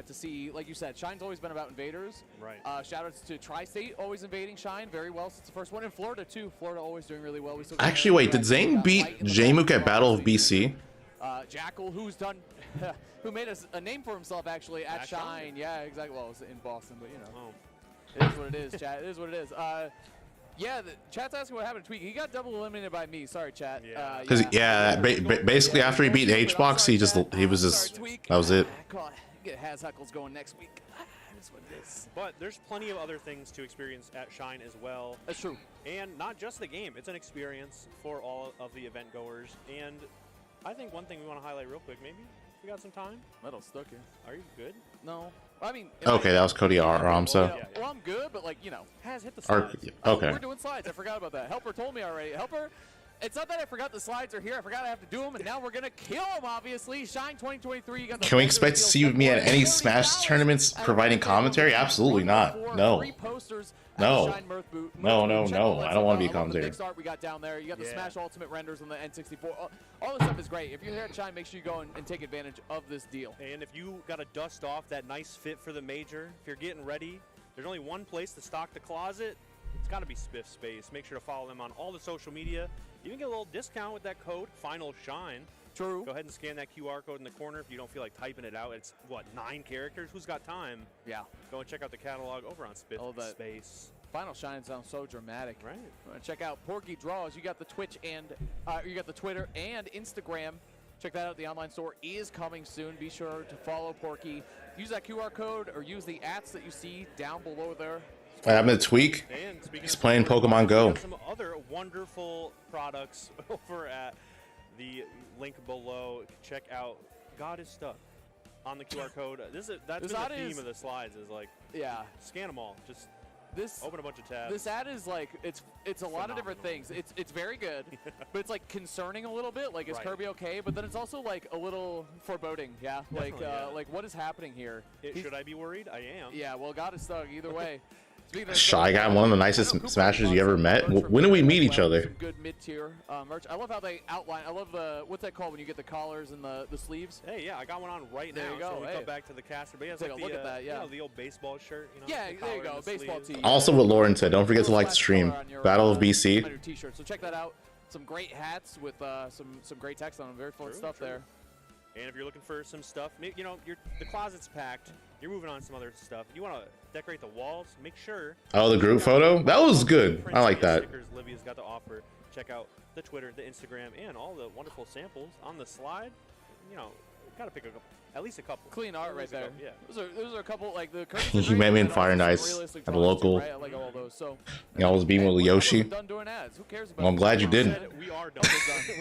V: To see, like you said, Shine's always been about invaders.
U: Right.
V: Shoutouts to Tri-State always invading Shine very well since the first one. In Florida, too. Florida always doing really well.
A: Actually, wait, did Zane beat J-Mook at Battle of BC?
V: Jakal, who made a name for himself, actually, at Shine. Yeah, exactly. Well, it was in Boston, but, it is what it is, chat. It is what it is. Yeah, the chat's asking what happened to Tweak. He got double eliminated by me. Sorry, chat.
A: Because basically after he beat HBox, that was it.
V: it has Heckles going next week. That's what it is.
U: But there's plenty of other things to experience at Shine as well.
V: That's true.
U: And not just the game. It's an experience for all of the event goers. And I think one thing we want to highlight real quick, maybe. We got some time?
V: Metal stuck here.
U: Are you good?
V: No. I mean...
A: Okay, that was Cody Ramsa.
V: Well, I'm good, but, like, you know.
U: Has hit the
A: slides. Okay.
V: We're doing slides. I forgot about that. Helper told me already. Helper... It's not that I forgot the slides are here. I forgot I have to do them, and now we're going to kill them, obviously. Shine 2023. You got the
A: Can we expect to see me at any Smash tournaments providing commentary? Absolutely not. No. No. No. I don't want to be a commentator.
V: Big start we got down there. You got the Smash Ultimate renders on the N64. All this stuff is great. If you're here at Shine, make sure you go and take advantage of this deal.
U: And if you got to dust off that nice fit for the major, if you're getting ready, there's only one place to stock the closet. It's got to be Spiff Space. Make sure to follow them on all the social media. You can get a little discount with that code, Final Shine.
V: True.
U: Go ahead and scan that QR code in the corner if you don't feel like typing it out. It's, what, 9 characters? Who's got time?
V: Yeah.
U: Go and check out the catalog over on Spiff Space.
V: Final Shine sounds so dramatic.
U: Right.
V: Check out Porky Draws. You got the Twitch and you got the Twitter and Instagram. Check that out. The online store is coming soon. Be sure to follow Porky. Use that QR code or use the @ that you see down below there.
A: I'm gonna tweak. He's playing Pokemon Go.
U: Some other wonderful products over at the link below. Check out God is Stuck on the QR code. That's been the theme of the slides. Is like, scan them all. Just open a bunch of tabs.
V: This ad is like it's a lot of different things. It's very good, but it's like concerning a little bit. Like, is Kirby okay? But then it's also like a little foreboding. Yeah, like like what is happening here?
U: Should I be worried? I am.
V: Yeah. Well, God is Stuck either way.
A: Shy Guy, one of the nicest smashers you ever met. When did we meet each other?
V: Some good mid-tier merch. I love how they outline. I love the what's that called when you get the collars and the sleeves?
U: Hey, yeah, I got one on right now.
V: There you go.
U: So we come back to the caster. But yeah, it's
V: take
U: like
V: a look at that. Yeah,
U: you know, the old baseball shirt. You know,
V: yeah, there you go. Baseball tee.
A: Also, what Lauren said. Don't forget to like the stream. Battle of BC.
V: On your t-shirt. So check that out. Some great hats with some great text on them. Very fun stuff there.
U: And if you're looking for some stuff, you know, the closet's packed. You're moving on to some other stuff. You want to decorate the walls? Make sure.
A: Oh, the group photo? That was good. I like that.
U: Stickers Livia's got to offer. Check out the Twitter, the Instagram, and all the wonderful samples on the slide. You know, got to pick at least a couple.
V: Clean art right there.
U: Yeah.
V: Those are a couple like the.
A: You met me in Fire and Ice at the local.
V: I like all those. So.
A: You know, I was being with Yoshi.
V: Done doing ads. Who cares about?
A: Well, I'm glad you didn't.
U: We are done.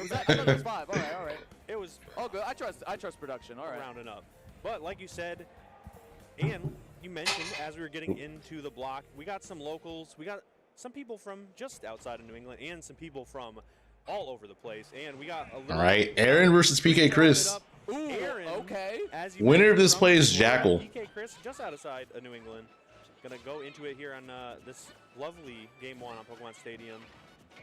V: Was that? I thought it was 5. All right.
U: It was.
V: Oh, good. I trust production. All right.
U: Rounding up. But like you said, and you mentioned as we were getting into the block, we got some locals. We got some people from just outside of New England and some people from all over the place. And we got a little.
A: All right, Aaron versus PK Chris.
V: Ooh, Aaron, okay.
A: Winner of this play is Jakal.
U: PK Chris just outside of New England. Gonna go into it here on this lovely Game 1 on Pokemon Stadium.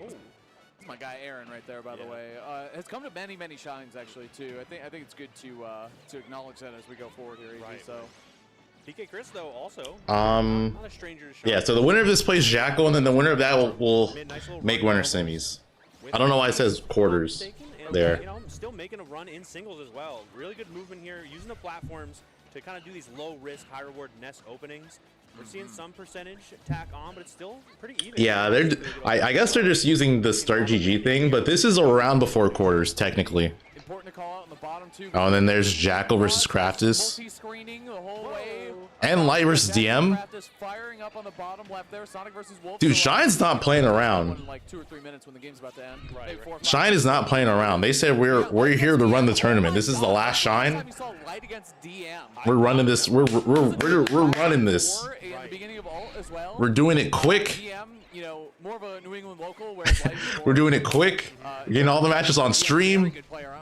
U: Oh.
V: That's my guy Aaron right there, by the way. Has come to many shines actually too. I think it's good to acknowledge that as we go forward here. So.
U: PK Chris though also.
A: Not
U: a stranger to Shine.
A: Yeah. So the winner of this plays Jakal, and then the winner of that will make winner semis. I don't know why it says quarters there.
U: You know, still making a run in singles as well. Really good movement here, using the platforms to kind of do these low risk, high reward nest openings. We're seeing some percentage tack on, but it's still pretty even.
A: Yeah, I guess they're just using the start GG thing, but this is around before quarters technically.
V: Important to call out on the bottom two.
A: Oh, and then there's Jakal versus Craftus.
V: Multi-screening the whole way.
A: And Light versus DM.
V: Firing up on the bottom left there. Sonic versus Wolf.
A: Dude, Shine's not playing around.
V: In like 2 or 3 minutes when the game's about to end.
U: Right.
A: Shine is not playing around. They said we're here to run the tournament. This is the last Shine. We're running this. We're running this. We're doing it quick.
V: You know, more of a New England local where
A: we're doing it quick. We're getting all the matches on stream.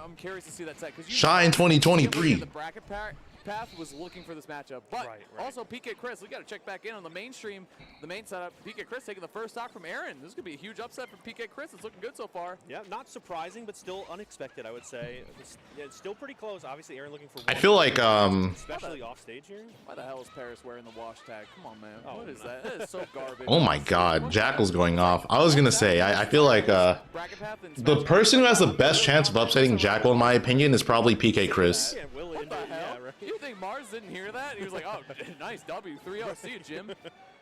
V: I'm curious to see that set.
A: Shine 2023.
V: The bracket path was looking for this matchup, but also PK Chris. We got to check back in on the mainstream, the main setup. PK Chris taking the first stock from Aaron. This could be a huge upset for PK Chris. It's looking good so far.
U: Yeah, not surprising, but still unexpected, I would say. It's still pretty close. Obviously, Aaron looking for.
A: I feel like
U: especially off stage here.
V: Why the hell is Paris wearing the wash tag? Come on, man. What is that? That is so garbage.
A: Oh my God, Jakal's going off. I was gonna say, I feel like the person who has the best chance of upsetting Jakal, in my opinion, is probably PK Chris.
V: What the hell? You think Mars didn't hear that? He was like, oh, nice W, 3-0. See you, Jim.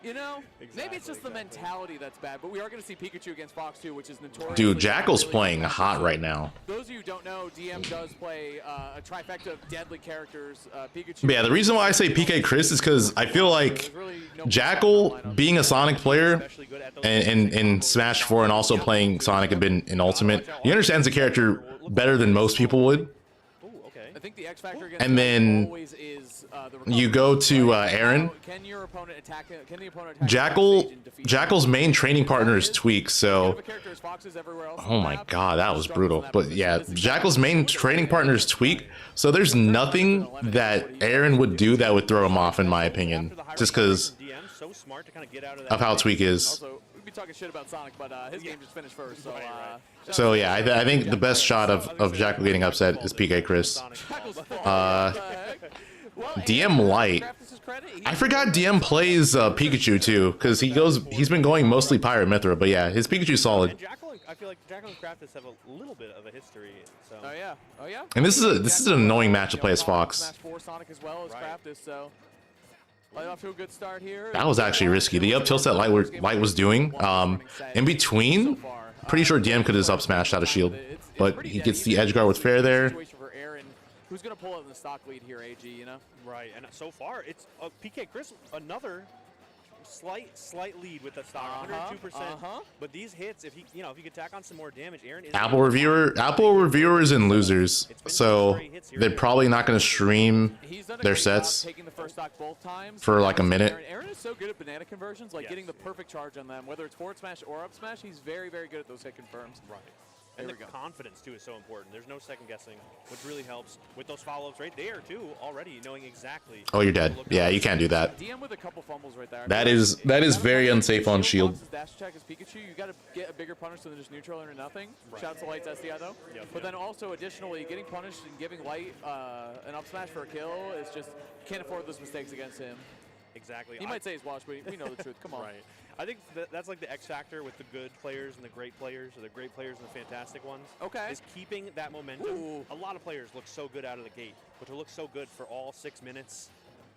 V: You know, maybe it's just the mentality that's bad, but we are going to see Pikachu against Fox too, which is notorious.
A: Dude, Jakal's playing hot right now.
V: Those of you who don't know, DM does play a trifecta of deadly characters. Pikachu.
A: But yeah, the reason why I say PK Chris is because I feel like Jakal, being a Sonic player and in Smash 4 and also playing Sonic a bit in Ultimate, he understands the character better than most people would.
V: I think the X factor against
A: And then
V: always is
A: you go to Aaron.
V: Can your opponent attack? Can the opponent attack?
A: Jakal's main training partner is Tweak, so oh my god, that was brutal. But yeah, Jakal's main training partner is Tweak, so there's nothing that Aaron would do that would throw him off, in my opinion, just because of how Tweak is.
V: We'd be talking shit about Sonic, but his game just finished first.
A: So yeah, I think the best shot of Jakal getting upset is PK Chris. DM Light. I forgot DM plays Pikachu too, because he's been going mostly Pirate Mythra, but yeah, his Pikachu's solid.
U: I feel like Jakal and Craftus have a little bit of a history. So.
V: Oh yeah.
A: And this is an annoying match to play as Fox.
V: Smash 4 Sonic as well as Craftus, so Light off to a good start here.
A: That was actually risky. The up tilt that Light was doing, in between, pretty sure DM could have up smashed out of shield, but he gets the edge guard with fair there.
V: Who's gonna pull out the stock lead here, AG? You know.
U: Right, and so far it's PK Chris, another slight lead with the stock, 102%. But these hits, if he could tack on some more damage, Aaron is
A: Apple reviewers and losers, so they're probably not going to stream their sets for like a minute.
V: Aaron is so good at banana conversions, like getting the perfect charge on them, whether it's forward smash or up smash. He's very good at those hit confirms.
U: Right. And the confidence, too, is so important. There's no second guessing, which really helps with those follow-ups right there, too, already knowing exactly.
A: Oh, you're dead. Yeah, you can't do that.
V: DM with a couple fumbles right there.
A: That is very unsafe on shield.
V: Dash attack is Pikachu. You got to get a bigger punish than just neutral or nothing. Shouts to Light's SDI, though. But then also, additionally, getting punished and giving Light an up smash for a kill is just, can't afford those mistakes against him.
U: Exactly.
V: He might say he's washed, but we know the truth. Come on.
U: Right. I think that's like the X factor with the good players and the great players, or the great players and the fantastic ones.
V: Okay.
U: Is keeping that momentum. Ooh. A lot of players look so good out of the gate, but to look so good for all 6 minutes,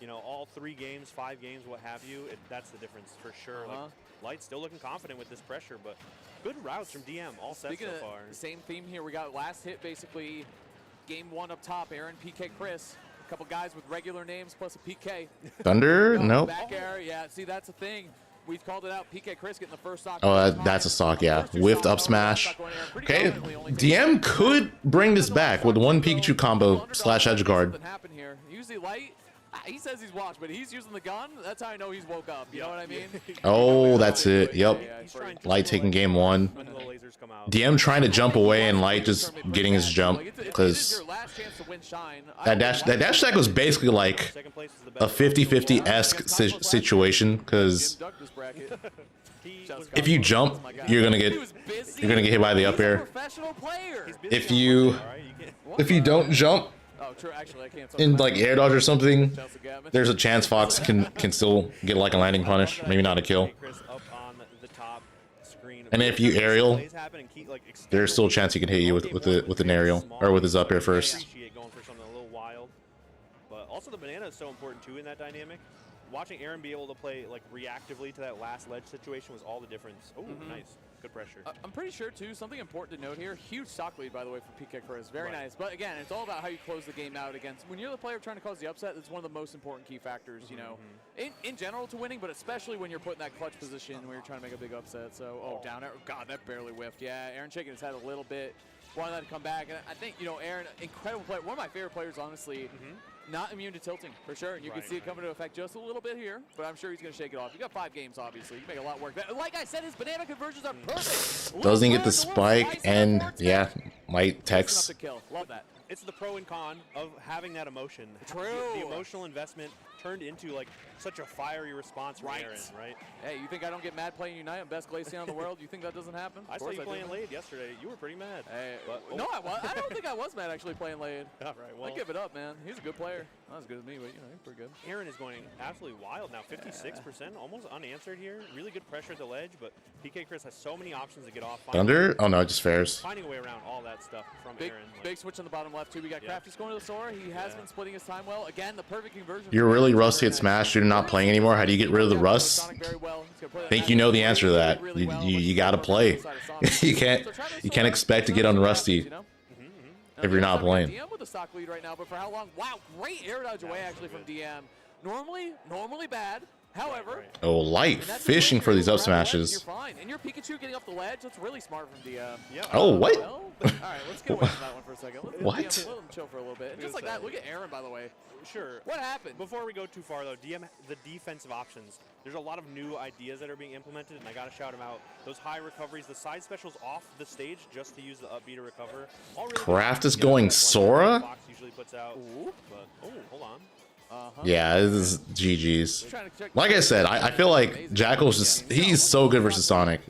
U: all 3 games, 5 games, what have you, that's the difference for sure. Like, Light's still looking confident with this pressure, but good routes from DM all sets so far.
V: Same theme here. We got last hit, basically, game 1 up top, Aaron, PK Chris. A couple guys with regular names plus a PK.
A: Thunder? Nope.
V: Back air, yeah. See, that's the thing. We've called it out. PK Chris getting the first stock.
A: Oh, that's a stock, yeah. Whiffed up smash. Okay, DM could bring this back with one Pikachu combo / edge guard.
V: Usually Light, he says he's watched, but he's using the gun. That's how I know he's woke up. You know what I mean?
A: Oh, that's it. Yep. Light taking game 1. DM trying to jump away and Light just getting his jump, because that dash attack was basically like a 50-50-esque situation, because if you jump, you're gonna get hit by the up air. If you don't jump in like air dodge or something, there's a chance Fox can still get like a landing punish, maybe not a kill. And if you aerial, there's still a chance he can hit you with an aerial or with his up air first.
U: Going for something a little wild, but also the banana is so important too in that dynamic. Watching Aaron be able to play like reactively to that last ledge situation was all the difference. Oh, nice. Good pressure.
V: I'm pretty sure, too, something important to note here. Huge stock lead, by the way, for PK Chris. Very nice. But, again, it's all about how you close the game out against. When you're the player trying to cause the upset, it's one of the most important key factors, you know, in general to winning, but especially when you're put in that clutch position where you're trying to make a big upset. So, down there. God, that barely whiffed. Yeah, Aaron shaking his head a little bit. Wanted that to come back. And I think, Aaron, incredible player. One of my favorite players, honestly. Not immune to tilting, for sure. And you can see it coming to effect just a little bit here, but I'm sure he's going to shake it off. You got 5 games, obviously. You make a lot work. Like I said, his banana conversions are perfect.
A: Doesn't get the spike, and yeah, Light techs.
V: Love that.
U: It's the pro and con of having that emotion.
V: True.
U: The emotional investment turned into like such a fiery response from Aaron, right?
V: Hey, you think I don't get mad playing Unite? I'm best Glaceon in the world. You think that doesn't happen?
U: I saw you playing Lade yesterday. You were pretty mad.
V: Hey, no, I don't think I was mad actually playing Lade.
U: All right, well,
V: I give it up, man. He's a good player. Not as good as me, but he's pretty good.
U: Aaron is going absolutely wild now. 56%, almost unanswered here. Really good pressure at the ledge, but PK Chris has so many options to get off.
A: Thunder? Oh no, it just fares.
U: Finding a way around all that stuff from
F: Big,
U: Aaron.
F: big switch on the bottom left, too. We got Crafty's going to the Sora. He has been splitting his time well. Again, the perfect conversion.
A: You're really rusty at Smash. You're not playing anymore. How do you get rid of the rust? I think you know the answer to that. You got to play. you can't expect to get unrusty if you're not playing.
F: DM with the stock lead right now, but for how long? Wow, great air dodge away actually from DM. Normally bad. However,
A: oh, Light fishing for these up smashes.
F: You're fine. And your Pikachu getting off the ledge, that's really smart from DM.
A: Oh, what?
F: Well, all right, let's get away from that one for a second.
A: What?
F: Let him chill for a little bit. And just like that, look at Aaron, by the way.
U: Sure.
F: What happened?
U: Before we go too far, though, DM, the defensive options, there's a lot of new ideas that are being implemented, and I got to shout them out. Those high recoveries, the side specials off the stage just to use the up B to recover. All really
A: Kraft is going Sora?
U: Fox usually puts out, but, oh, hold on.
A: Yeah, this is GG's. Like I said, I feel like Jakal's just, he's so good versus Sonic.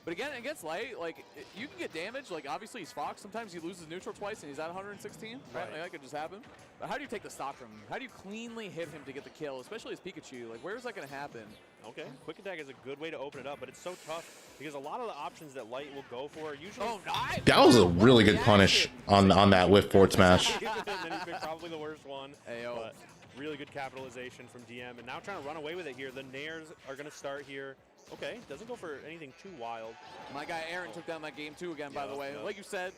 F: But again, against Light, like, you can get damage. Like, obviously, he's Fox. Sometimes he loses neutral twice, and he's at 116. Right? Like, that could just happen. But how do you take the stock from him? How do you cleanly hit him to get the kill, especially as Pikachu? Like, where is that going to happen?
U: Okay, quick attack is a good way to open it up, but it's so tough because a lot of the options that Light will go for are usually...
F: Oh, nice!
A: That was a really good punish on that whiff forward smash.
U: Probably the worst one. But really good capitalization from DM, and now trying to run away with it here. The Nairs are going to start here. Okay, doesn't go for anything too wild.
F: My guy Aaron took down that game too again, by the way. Like you said,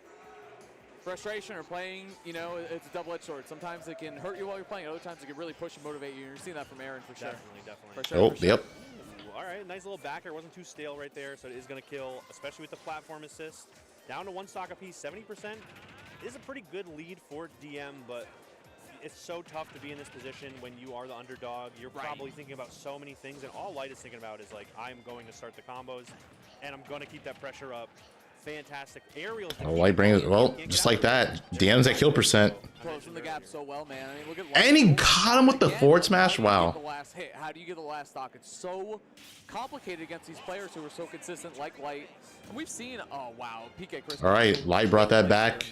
F: frustration or playing, you know, it's a double-edged sword. Sometimes it can hurt you while you're playing. Other times it can really push and motivate you. You're seeing that from Aaron for sure.
U: Definitely.
A: For sure. Yep.
U: Ooh, all right, nice little backer. Wasn't too stale right there, so it is going to kill, especially with the platform assist. Down to one stock apiece, 70%. Is a pretty good lead for DM, but it's so tough to be in this position when you are the underdog. You're probably thinking about so many things, and all Light is thinking about is like, I'm going to start the combos, and I'm going to keep that pressure up. Fantastic aerial.
A: Oh, Light brings it. Well, just like that. DM's at kill percent.
F: Closing the gap so well, man. I mean, look at
A: And he caught him with the forward smash. Wow.
F: How do you get the last stock? It's so complicated against these players who are so consistent, like Light. And we've seen, oh wow, PK Chris.
A: All right, Light brought that back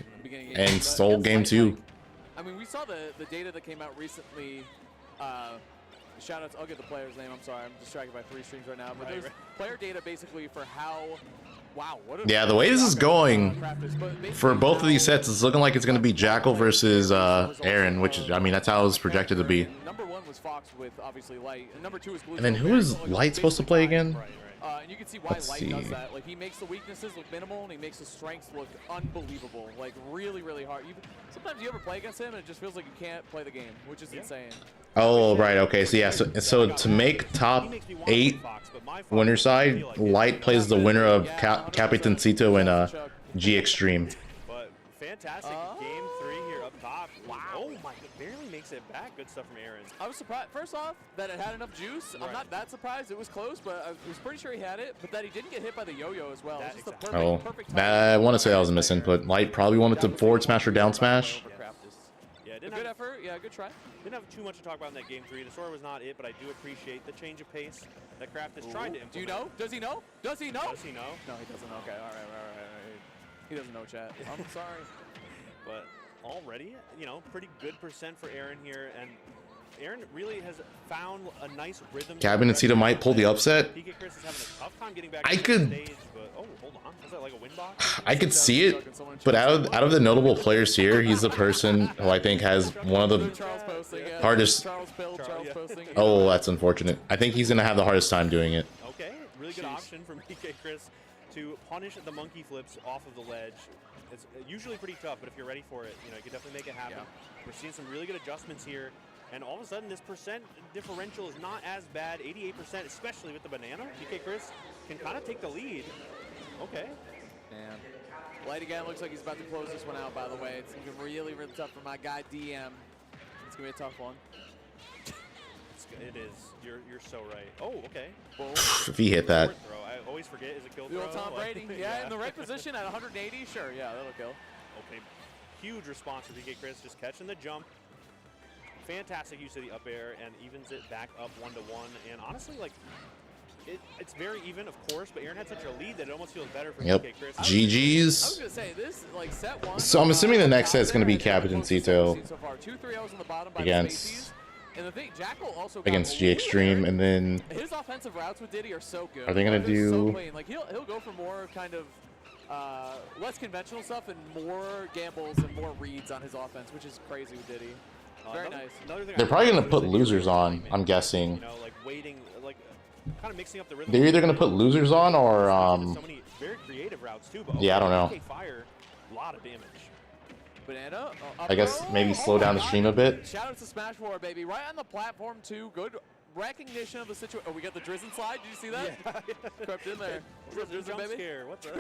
A: and stole game 2.
F: I mean, we saw the data that came out recently. Shoutouts, I'll get the player's name. I'm sorry, I'm distracted by 3 streams right now. But there's player data basically for how, wow.
A: Yeah, the way this is going for both of these sets, it's looking like it's going to be Jakal versus Aaron, which, I mean, that's how it was projected to be.
F: Number 1 was Fox with obviously Light, and number 2 is Blue.
A: And then who is Light supposed to play again?
F: And you can see why Light does that. Like, he makes the weaknesses look minimal, and he makes the strengths look unbelievable. Like, really, really hard. Sometimes you ever play against him, and it just feels like you can't play the game, which is insane.
A: Oh, right. Okay. So, yeah. So to make top 8 winner side, Light plays the winner of Capitancito and G Extreme.
U: But fantastic game 3 here up top. Wow. Oh, my. Barely makes it back. Good stuff from Aaron.
F: I was surprised, first off, that it had enough juice. I'm not that surprised. It was close, but I was pretty sure he had it. But that he didn't get hit by the yo-yo as well. Just the perfect
A: I want to say that was a misinput. Light probably wanted to forward smash or down smash.
U: Yeah,
F: good effort. Yeah, good try.
U: Didn't have too much to talk about in that game 3. The Sora was not it, but I do appreciate the change of pace that Kraft is trying to implement.
F: Do you know? Does he know? Does he know?
U: Does he know?
F: No, he doesn't know. Okay, all right. He doesn't know, chat. I'm sorry.
U: But already, you know, pretty good percent for Aaron here, and Aaron really has found a nice rhythm.
A: Cabinancito might pull the upset.
U: PK Chris is having a tough time getting back
A: I
U: to
A: could.
U: the stage, but, oh, hold on. Is that like a win box?
A: I could see it, but out of the notable players here, he's the person who I think has one of the hardest. Oh, that's unfortunate. I think he's gonna have the hardest time doing it.
U: Okay, really good option from PK Chris to punish the monkey flips off of the ledge. It's usually pretty tough, but if you're ready for it, you know, you can definitely make it happen. We're seeing some really good adjustments here, and all of a sudden, this percent differential is not as bad. 88%, especially with the banana. PK Chris can kind of take the lead. Okay.
F: Man. Light again looks like he's about to close this one out, by the way. It's looking really, really tough for my guy, DM. It's going to be a tough one.
U: It is. You're so right. Oh, okay.
A: If he hit that.
U: I always forget. Is it kill
F: The
U: throw?
F: old Tom Brady. Yeah, in the right position at 180. Sure, yeah, that'll kill.
U: Okay. Huge response from PK Chris, just catching the jump. Fantastic use of the up air and evens it back up 1-1. And honestly, like, it's very even, of course, but Aaron had such a lead that it almost feels better for PK Chris.
A: GG's.
F: I was going to say, this, like, set 1.
A: So I'm assuming the next set is going to be Capitancito
F: So far, 2-3-0s on the bottom by
A: against.
F: And the thing, Jakal also
A: Against G Extreme, and then
F: his offensive routes with Diddy are so good.
A: are they gonna do?
F: So clean. Like he'll go for more kind of
V: less conventional stuff and more gambles and more reads on his offense, which is crazy with Diddy. Very nice.
A: They're probably gonna put losers on. I'm guessing.
U: You know, like waiting, like kind of mixing up the rhythm.
A: They're either gonna put losers on or
U: So many very creative routes too. But
A: yeah, I don't know.
U: Fire, a lot of damage.
V: Banana.
A: I guess maybe slow down the stream a bit.
V: Shout out to Smash 4, baby. Right on the platform too. Good recognition of the situation. Oh, we got the Drizzen slide. Did you see that? Yeah. Crept in there.
U: Drizzen baby. Scare. What the?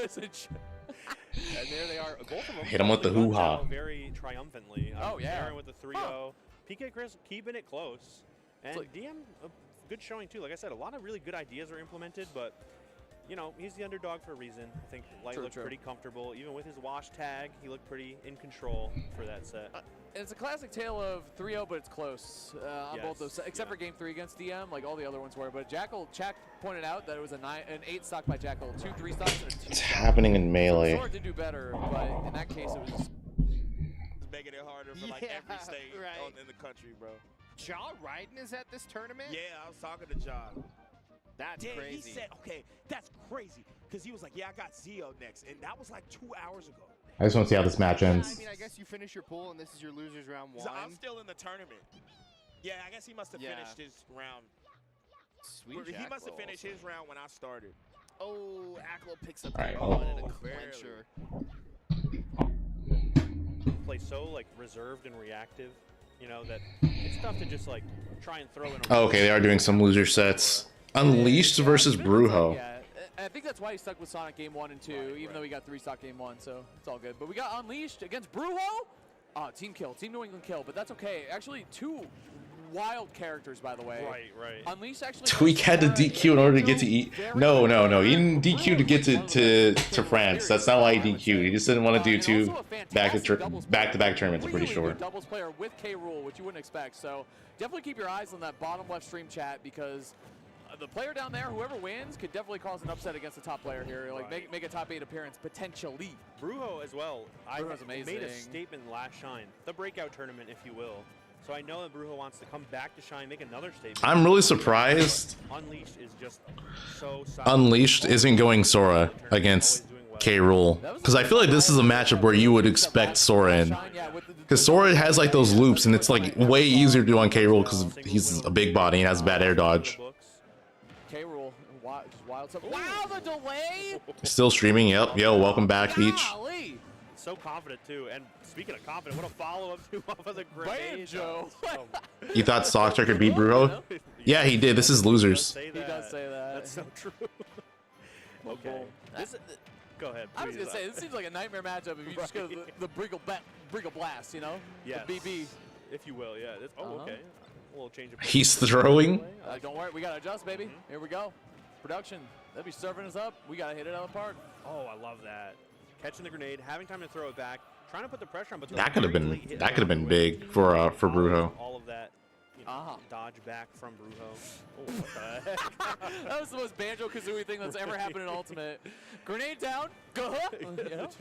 V: And there they are. Both of them.
A: Hit him with the hoo-ha.
U: Very triumphantly.
V: Oh yeah.
U: Aaron with the 3-0. PK Chris keeping it close. And DM, a good showing too. Like I said, a lot of really good ideas are implemented, but you know, he's the underdog for a reason. I think Light looked pretty comfortable. Even with his wash tag, he looked pretty in control for that set.
V: It's a classic tale of 3-0, but it's close on both those, except for Game 3 against DM. Like all the other ones were. But Jakal, Chak pointed out that it was an 8 stock by Jakal, 2 3 stocks, and a 2
A: It's
V: stock.
A: happening in Melee.
V: Sora did do better, but in that case, it was
T: making it harder for like every state in the country, bro.
S: Ja Ryden is at this tournament?
T: Yeah, I was talking to Ja.
S: That's crazy.
T: He said, okay, that's crazy. Because he was like, yeah, I got Zio next. And that was like 2 hours ago.
A: I just want to see how this match ends.
S: I mean, I guess you finish your pool and this is your losers round 1.
T: So I'm still in the tournament. Yeah, I guess he must have finished his round.
S: Sweet.
T: He must have finished his round when I started.
S: Oh, Aklo picks up
A: Alright,
S: the one and a clincher.
U: Play so like reserved and reactive, you know, that it's tough to just like try and throw in a
A: Oh, okay, they are doing some loser sets. Unleashed versus Brujo.
V: Yeah, I think that's why he stuck with Sonic Game 1 and 2, even though he got 3 stock Game 1, so it's all good. But we got Unleashed against Brujo. Team kill, Team New England kill, but that's okay. Actually, 2 wild characters, by the way.
U: Right.
V: Unleashed actually.
A: Tweak had to DQ in order to get to eat. No. He didn't DQ to get to France. That's not why he DQ'd. He just didn't want to do 2 back-to-back tournaments, I'm pretty sure.
V: Doubles player with K. Rool, which you wouldn't expect. So definitely keep your eyes on that bottom left stream chat because the player down there, whoever wins, could definitely cause an upset against the top player here. Like make a top 8 appearance potentially.
U: Brujo as well.
V: Brujo's amazing.
U: Made a statement last Shine, the breakout tournament, if you will. So I know that Brujo wants to come back to Shine, make another statement.
A: I'm really surprised
U: Unleashed is just so solid.
A: Unleashed isn't going Sora against K. Rool. Because I feel like this is a matchup where you would expect Sora in. Because Sora has like those loops, and it's like way easier to do on K. Rool because he's a big body and has bad air dodge.
V: K. Rool, just wild stuff. Wow, the delay!
A: Still streaming, yep. Yo, welcome back, Beach.
U: So confident too, and speaking of confident, what a follow-up to off of the grenade.
V: Joe.
A: You thought Sockter could beat Brujo? Yeah, he did. This is losers.
V: He does say that.
U: That's so true. Okay. Go ahead.
V: I was gonna say this seems like a nightmare matchup if you just go the Briggle Blast, you know?
U: Yeah.
V: The BB.
U: If you will, yeah. Okay. A little change of pace.
A: He's throwing.
V: Don't worry, we gotta adjust, baby. Here we go. Production. They'll be serving us up. We gotta hit it out of the park.
U: Oh, I love that. Catching the grenade, having time to throw it back, trying to put the pressure on. But
A: That could have been big for Brujo.
U: All of that, you know, dodge back from Brujo. Oh, what the heck?
V: That was the most Banjo-Kazooie thing that's ever happened in Ultimate. Grenade down. Go.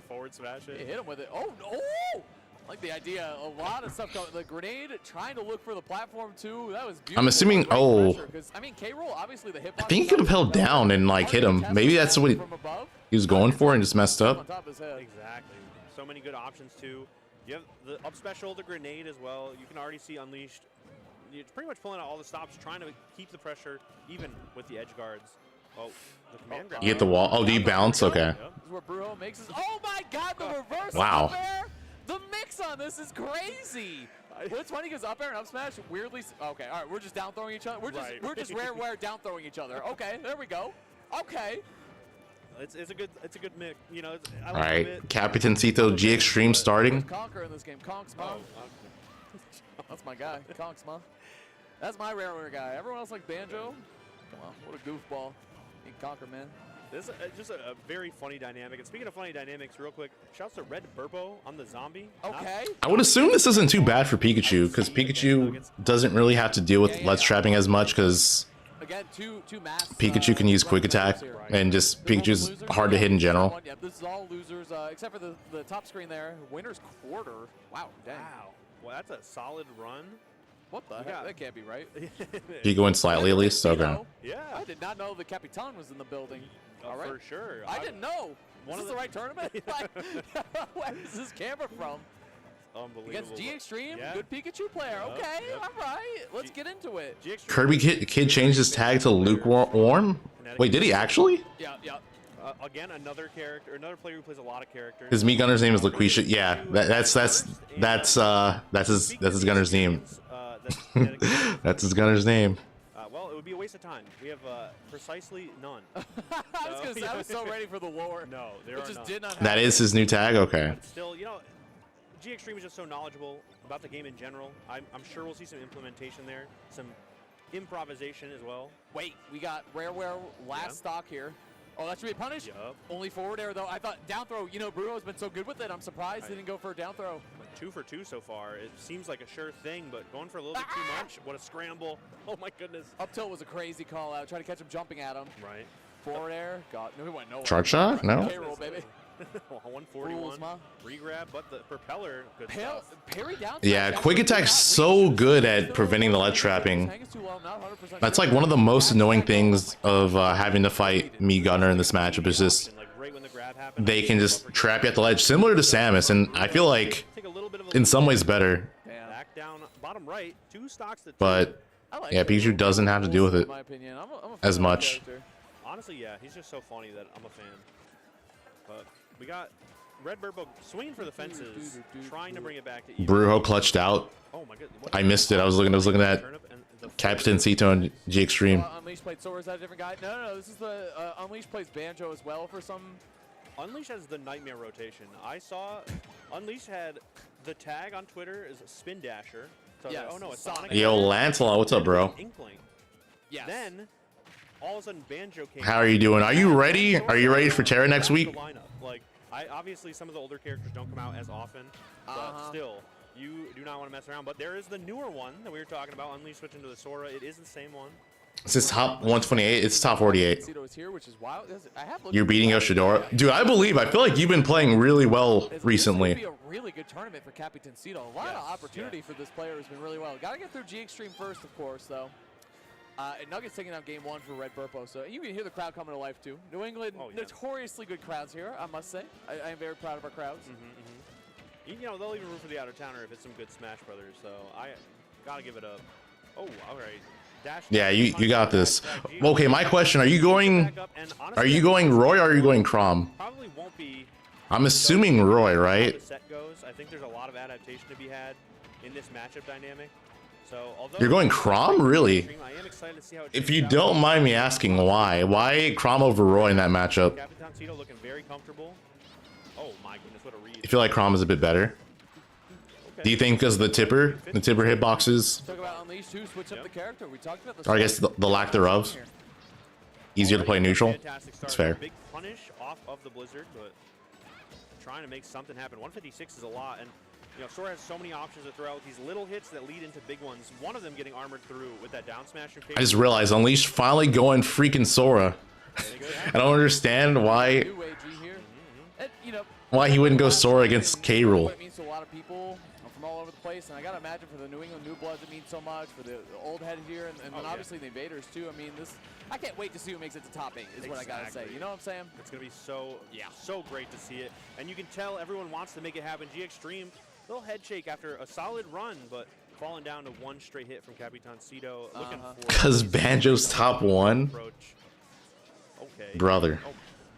U: Forward smash it.
V: Hit him with it. Oh no! I like the idea. A lot of stuff coming. The grenade trying to look for the platform too. That was beautiful.
A: I'm assuming. Oh.
V: I mean, K. Rool obviously the hitbox.
A: I think he could have held down and like hit him. Maybe that's what he was going for and just messed up.
U: Exactly. So many good options too. You have the up special, the grenade as well. You can already see Unleashed. It's pretty much pulling out all the stops, trying to keep the pressure even with the edge guards. Oh, the command grab.
A: You hit the wall. Oh, do you bounce? Okay.
V: This is where Brujo makes his. Oh my God! The reverse.
A: Wow.
V: Up air. The mix on this is crazy. What's funny because up air and up smash weirdly. Okay, all right, we're just down throwing each other. We're just rare down throwing each other. Okay, there we go. Okay.
U: It's a good mix. You know.
A: All right, Capitancito G Extreme starting.
V: Conquer in this game. Conks, man. That's my guy. Conks, man. That's my rare guy. Everyone else like Banjo. Come on, what a goofball. You can conquer, man.
U: This is just a very funny dynamic. And speaking of funny dynamics, real quick, shouts to Red Burbo on the zombie.
V: Okay.
A: I would assume this isn't too bad for Pikachu because Pikachu doesn't really have to deal with let's trapping as much because Pikachu can use quick attack and just Pikachu's hard to hit in general.
V: Yep, this is all losers except for the top screen there. Winner's quarter. Wow, dang.
U: Wow. Well, that's a solid run.
V: What the heck? That can't be right.
A: He go in slightly at least? Okay.
V: Yeah. I did not know the Capitan was in the building.
U: All right. For sure.
V: I didn't know. Is this the right tournament? Like, where is this camera from?
U: Unbelievable.
V: Against G Extreme,
U: Yeah.
V: good Pikachu player.
U: Yep,
V: Okay,
U: yep.
V: all right. Let's get into it.
A: Kirby Kid changed his tag to lukewarm. Wait, did he actually?
V: Yeah, yeah.
U: Again, another character, another player who plays a lot of characters.
A: His Meat Gunner's name is Laquisha. Yeah, that's his Gunner's name. That's his Gunner's name.
U: Well, it would be a waste of time. We have precisely none.
V: I was gonna say, I was so ready for the lore.
U: No, there
V: it
U: are
V: just
U: none.
V: did not.
A: That is his new tag. Okay.
U: But still, you know, G Extreme is just so knowledgeable about the game in general. I'm sure we'll see some implementation there, some improvisation as well.
V: Wait, we got Rareware last stock here. Oh, that should be a punish.
U: Yup.
V: Only forward air though. I thought down throw. You know, Bruno's been so good with it. I'm surprised he didn't go for a down throw.
U: 2 for 2 so far. It seems like a sure thing, but going for a little bit too much. What a scramble. Oh my goodness.
V: Up tilt was a crazy call out. Trying to catch him jumping at him.
U: Right.
V: Forward air. God, no, he went nowhere.
A: Charge shot? No.
V: K-roll, baby.
U: 141. Regrab, but the propeller. Good stuff.
V: Parry down.
A: Yeah, Quick Attack's so good at preventing the ledge trapping. That's like one of the most annoying things of having to fight Meat Gunner in this matchup is just they can just trap you at the ledge, similar to Samus, and I feel like in some ways better.
U: Back down, bottom right, 2 stocks to
A: But yeah, Pikachu doesn't have to deal with it as much.
U: Honestly, yeah, he's just so funny that I'm a fan. But we got Red Burbo swinging for the fences, trying to bring it back to even.
A: Brujo clutched out.
U: Oh my goodness.
A: I missed it. I was looking at Captain Cito and G Extreme.
V: Unleash played Sora. Is that a different guy? No. This is the Unleash plays Banjo as well for some.
U: Unleash has the nightmare rotation. I saw Unleash had the tag on Twitter is Spin Dasher. So
V: Yes,
U: oh no, it's Sonic.
A: Yo, Lancelot, what's up, bro?
U: Inkling.
V: Yes.
U: Then all of a sudden Banjo came.
A: How are you doing? Are you ready? Are you ready for Terra next week?
U: Like, obviously some of the older characters don't come out as often, but still, you do not want to mess around. But there is the newer one that we were talking about, Unleash switching to the Sora. It is the same one.
A: It's his top 128. It's top 48.
V: Here, which is wild.
A: You're beating Yoshidora. Dude, I believe. I feel like you've been playing really well recently.
V: This would be a really good tournament for Capitan Cito. A lot of opportunity for this player who's been really well. Got to get through G Extreme first, of course, though. And Nuggets taking out game 1 for Red Burpo. So you can hear the crowd coming to life, too. New England, notoriously good crowds here, I must say. I am very proud of our crowds.
U: You know, they'll even root for the out-of-towner if it's some good Smash Brothers. So I got to give it up. Oh, all right.
A: Yeah, you got this. Okay, my question: Are you going Roy or are you going Chrom?
U: Probably won't be.
A: I'm assuming Roy, right?
U: The set goes. I think there's a lot of adaptation to be had in this matchup dynamic. So although
A: You're going Chrom, really?
U: I am excited to see how it
A: If you don't mind me asking, why Chrom over Roy in that matchup?
U: Capitan Cito looking very comfortable. Oh my goodness, what a read!
A: You feel like Chrom is a bit better? Do you think because the tipper hitboxes,
V: Talk about Unleash 2, switch up the character. We talked about this.
A: or I guess the lack thereof, easier to play neutral? That's fair.
U: Big punish off of the Blizzard, but trying to make something happen. 156 is a lot, and you know Sora has so many options to throw out with these little hits that lead into big ones. One of them getting armored through with that down smash.
A: I just realized Unleashed finally going freaking Sora. I don't understand why he wouldn't go Sora against K. Rool.
V: It means to a lot of people from all over the place, and I gotta imagine for the New England New Bloods it means so much, for the old head here, and then obviously the Invaders too. I mean, I can't wait to see who makes it to top 8 is what I gotta say. You know what I'm saying?
U: It's gonna be so great to see it, and you can tell everyone wants to make it happen. G Extreme, little head shake after a solid run, but falling down to 1 straight hit from Capitan Cito. Looking for
A: Because Banjo's top 1?
U: Okay.
A: Brother.
U: Oh,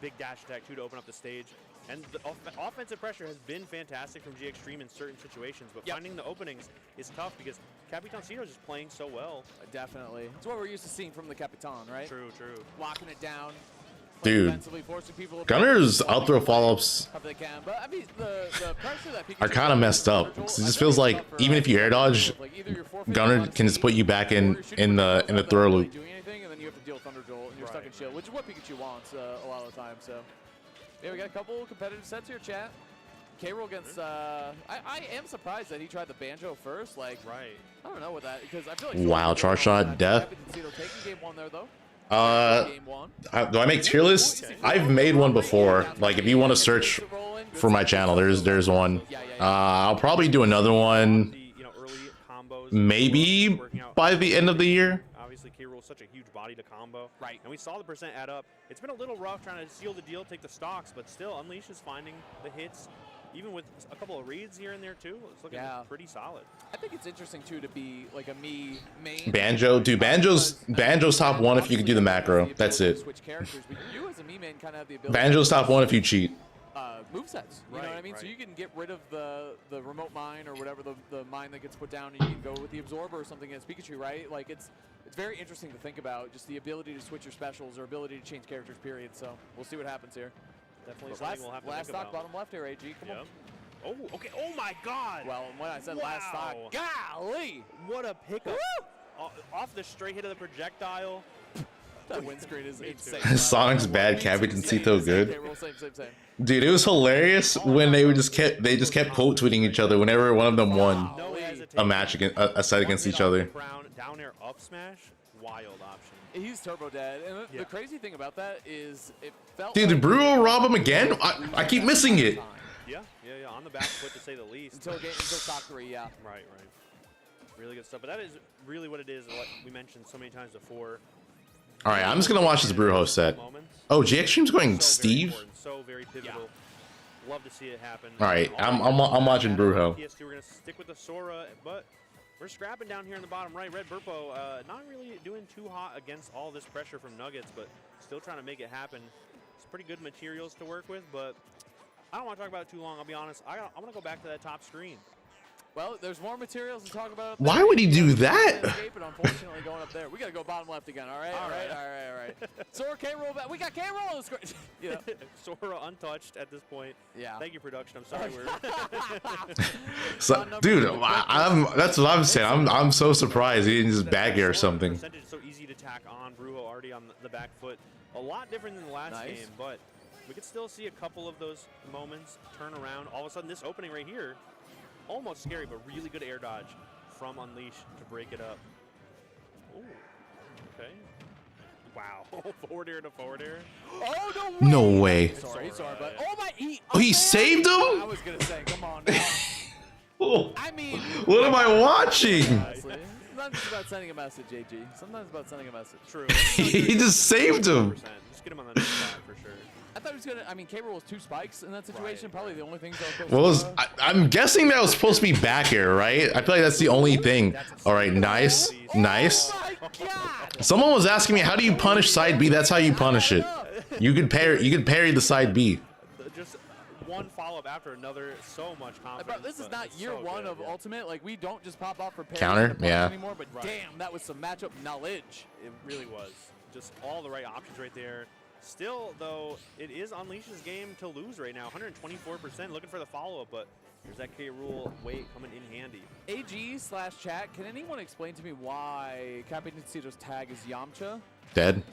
U: big dash attack too to open up the stage. And the offensive pressure has been fantastic from G Extreme in certain situations, but finding the openings is tough because Capitan Cito is just playing so well.
V: Definitely. It's what we're used to seeing from the Capitan, right?
U: True.
V: Locking it down.
A: Dude, Gunner's out throw follow-ups are kind of messed up. It just feels like even if you air dodge, Gunner can just put you back in the throw loop.
V: Doing anything, and then you have to deal with Thunder Jolt, and you're stuck in shield, which is what Pikachu wants a lot of the time. So, yeah, we got a couple competitive sets here, chat. K-Rool against, I am surprised that he tried the Banjo first. Like, I don't know what that, because I feel like
A: Wow, charge shot, death.
V: Taking game 1 there, though.
A: Do I make tier lists? I've made one before. Like, if you want to search for my channel, there's one. I'll probably do another one maybe by the end of the year.
U: K. Rool such a huge body to combo.
F: Right.
U: And we saw the percent add up. It's been a little rough trying to seal the deal, take the stocks, but still, Unleash is finding the hits, even with a couple of reads here and there too. It's looking pretty solid.
V: I think it's interesting too to be like a me main.
A: Banjo, dude, Banjo's top 1 if you can do the macro. That's it.
V: Switch characters, but you as a me main kind of have the ability.
A: Banjo's top 1 if you cheat.
V: Movesets, you know what I mean? So you can get rid of the remote mine or whatever the mine that gets put down, and you can go with the absorber or something against Pikachu, right? Like it's very interesting to think about, just the ability to switch your specials or ability to change characters, period. So we'll see what happens here.
U: Definitely something we'll have to
V: last
U: think
V: stock,
U: about.
V: bottom left here, AG. Come on.
U: Oh, okay. Oh my God.
V: Well, when I said last stock, golly,
U: what a pickup! Off the straight hit of the projectile.
V: That windscreen is insane.
A: Sonic's bad, Capitancito good.
V: Okay, roll same.
A: Dude, it was hilarious when they just kept quote tweeting each other whenever one of them won a match against a set against each other.
U: Down air up smash, wild option.
V: He's turbo dead, and the crazy thing about that is it felt.
A: Dude, did Bruno rob him again? I keep missing it.
U: Yeah, on the back foot to say the least.
V: Until stock 3, yeah.
U: Right. Really good stuff, but that is really what it is. What we mentioned so many times before.
A: All right, I'm just gonna watch this Brujo set. Oh, GX Stream's going Steve.
U: So very pivotal. Love to see it happen.
A: All right, I'm watching Brujo.
U: PS2, we're gonna stick with the Sora, but we're scrapping down here in the bottom right. Red Burpo, not really doing too hot against all this pressure from Nuggets, but still trying to make it happen. It's pretty good materials to work with, but I don't want to talk about it too long. I'll be honest. I want to go back to that top screen.
V: Well, there's more materials to talk about.
A: Why would he do that?
V: Unfortunately, going up there, we gotta go bottom left again. All right. Sora K-Roll back. We got K-Roll on the screen. You know.
U: Sora untouched at this point.
V: Yeah.
U: Thank you, production. I'm sorry.
A: So, dude, that's what I'm saying. I'm so surprised he didn't just back air or something.
U: Percentage is so easy to tack on. Brujo already on the back foot. A lot different than the last game, but we could still see a couple of those moments turn around. All of a sudden, this opening right here. Almost scary, but really good air dodge from Unleash to break it up. Ooh, okay. Wow, forward air to forward air.
V: Oh,
A: no way.
V: Sorry, but
A: he saved him?
V: I was gonna say, come on now. I mean,
A: what am I watching?
V: Sometimes it's about sending a message, AG. Sometimes it's about sending a message.
U: True.
A: He just saved him.
U: Just get him on the next side for sure.
V: I thought he was gonna. I mean, K-Roll was 2 spikes in that situation. Probably the only things that
A: What was? I'm guessing that was supposed to be back air, right? I feel like that's the only thing. All right, nice. Someone was asking me, how do you punish side B? That's how you punish it. You could parry the side B.
U: Just one follow-up after another. So much confidence.
V: But this is not year 1 of Ultimate. Like, we don't just pop off for parry
A: Counter, yeah.
V: anymore. But damn, that was some matchup knowledge.
U: It really was. Just all the right options right there. Still, though, it is Unleash's game to lose right now. 124%, looking for the follow-up, but there's that K-Rool weight coming in handy.
V: AG/chat, can anyone explain to me why Capitancito's tag is Yamcha?
A: Dead.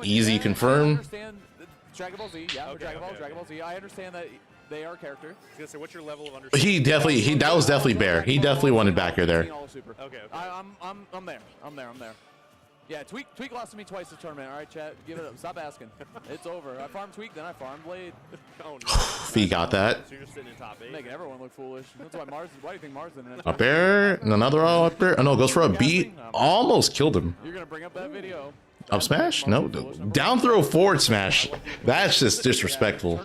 A: Easy confirm.
V: I understand Dragon Ball Z, yeah, Dragon Ball Z. I understand that they are a character.
U: I was gonna say, what's your level of understanding?
A: That was definitely Bear. He definitely wanted back air there.
V: Okay. I'm there. Yeah, Tweak lost to me twice this tournament. All right, chat, give it up. Stop asking. It's over. I farmed Tweak, then I farmed Blade.
U: Oh no.
A: Fee got that.
U: So you're just sitting in top 8.
V: Making everyone look foolish. That's why Mars. Why do you think Mars didn't?
A: Up air, another up air. Oh no, goes for a beat. Almost killed him.
V: You're gonna bring up that video.
A: Up smash? No. Down throw forward smash. That's just disrespectful.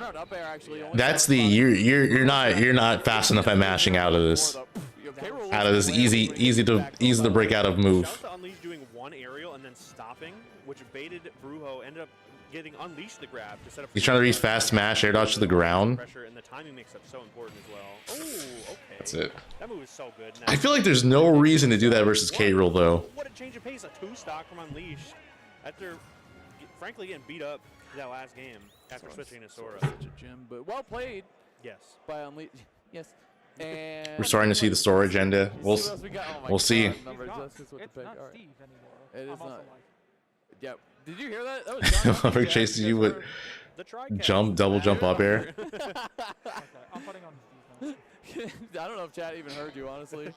A: That's the you're not fast enough at mashing out of this. Easy to break out of move.
U: Shout out to Unleash doing one aerial and then stopping, which baited Brujo. Ended up getting Unleashed the grab to set up.
A: He's trying to reach fast smash, air dodge to the ground.
U: Pressure and the timing makes up so important as well. Oh, okay.
A: That's it.
U: That move is so good. Now,
A: I feel like there's no reason to do that versus K-Rool though.
U: What a change of pace! A 2-stock from Unleashed after, frankly, getting beat up that last game after switching to Sora.
V: Such a gem, but well played.
U: Yes.
V: By Unleashed. Yes. And
A: We're starting to see the Sora agenda. We'll see.
V: It's not Steve anymore. It is not. Yeah. Did you hear that? That was
A: He chases you with double jump up air.
V: I'm putting on Steve. I don't know if chat even heard you, honestly.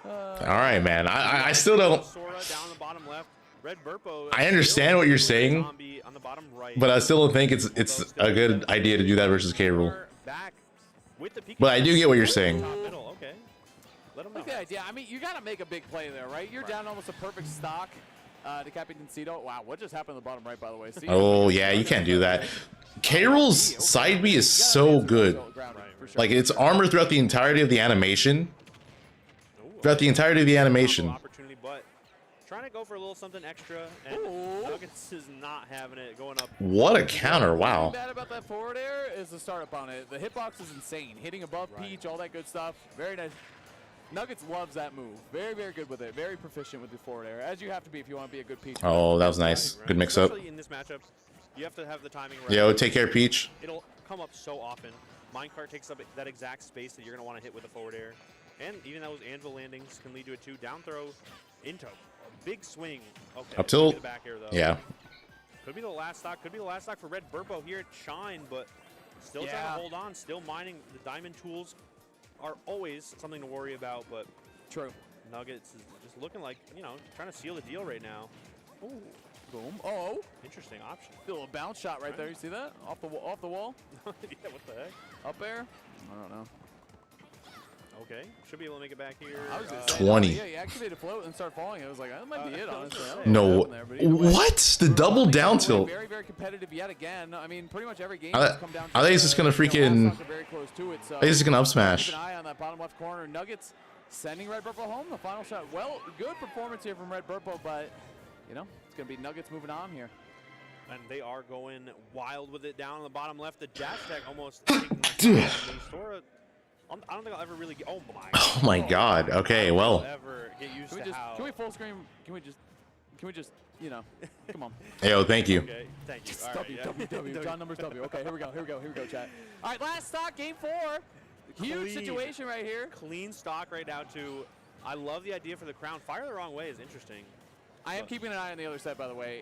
A: All right, man. I still don't.
U: Sora down the bottom left. Red Burpo.
A: I understand what you're saying, but I still don't think it's a good idea to do that versus K-Rool. But I do get what you're saying.
V: Look at the idea. I mean, you got to make a big play there, right? You're down almost a perfect stock. to Capitancito. Wow, what just happened on the bottom right, by the way? See?
A: Oh, yeah, you can't do that. K-Rool's side B is so good. Like, it's armor throughout the entirety of the animation. Throughout the entirety of the animation.
U: Opportunity, but trying to go for a little something extra, and Nuggets is not having it going up.
A: What a counter, wow.
V: What's bad about that forward air is the startup on it. The hitbox is insane. Hitting above Peach, all that good stuff. Very nice. Nuggets loves that move. Very, very good with it. Very proficient with the forward air, as you have to be if you want to be a good Peach.
A: Oh, that was nice. Good mix up.
U: Especially in this matchup, you have to have the timing right.
A: Yo, take care, Peach.
U: It'll come up so often. Minecart takes up that exact space that you're going to want to hit with the forward air. And even those anvil landings can lead to a 2 down throw into a big swing. Okay,
A: up tilt.
U: The back air, though.
A: Yeah.
U: Could be the last stock. Could be the last stock for Red Burpo here at Shine, but still trying to hold on. Still mining. The diamond tools are always something to worry about, but Nuggets is just looking like, you know, trying to seal the deal right now.
V: Ooh. Boom. Oh.
U: Interesting option.
V: Feel a little bounce shot right there. You see that? Off the wall?
U: Yeah, what the heck?
V: Up air? I don't know.
U: Okay. Should be able to make it back here.
V: I was gonna
A: 20.
V: Say, yeah, he activated float and started falling. It was like, that might be it, honestly.
A: No. What? The double down tilt.
V: Very, very competitive yet again. I mean, pretty much every game
A: I
V: has come down to
A: think he's just going to freaking...
V: very close to it, so
A: I think he's just going to up smash.
V: Keep an eye on that bottom left corner. Nuggets sending Red Burpo home. The final shot. Well, good performance here from Red Burpo, but, you know, it's going to be Nuggets moving on here.
U: And they are going wild with it down on the bottom left. The dash tag almost I don't think I'll ever really get. Oh
A: my God. Okay, well.
U: Ever get used to how.
V: Can we full screen? Can we just, you know, come on.
A: Yo, thank you.
U: Okay, thank you. All
V: W,
U: right,
V: W, W. John numbers W. Okay, here we go, chat. All right, last stock, game 4. Huge situation right here.
U: Clean stock right now to. I love the idea for the crown. Fire the wrong way is interesting.
V: I am keeping an eye on the other side, by the way.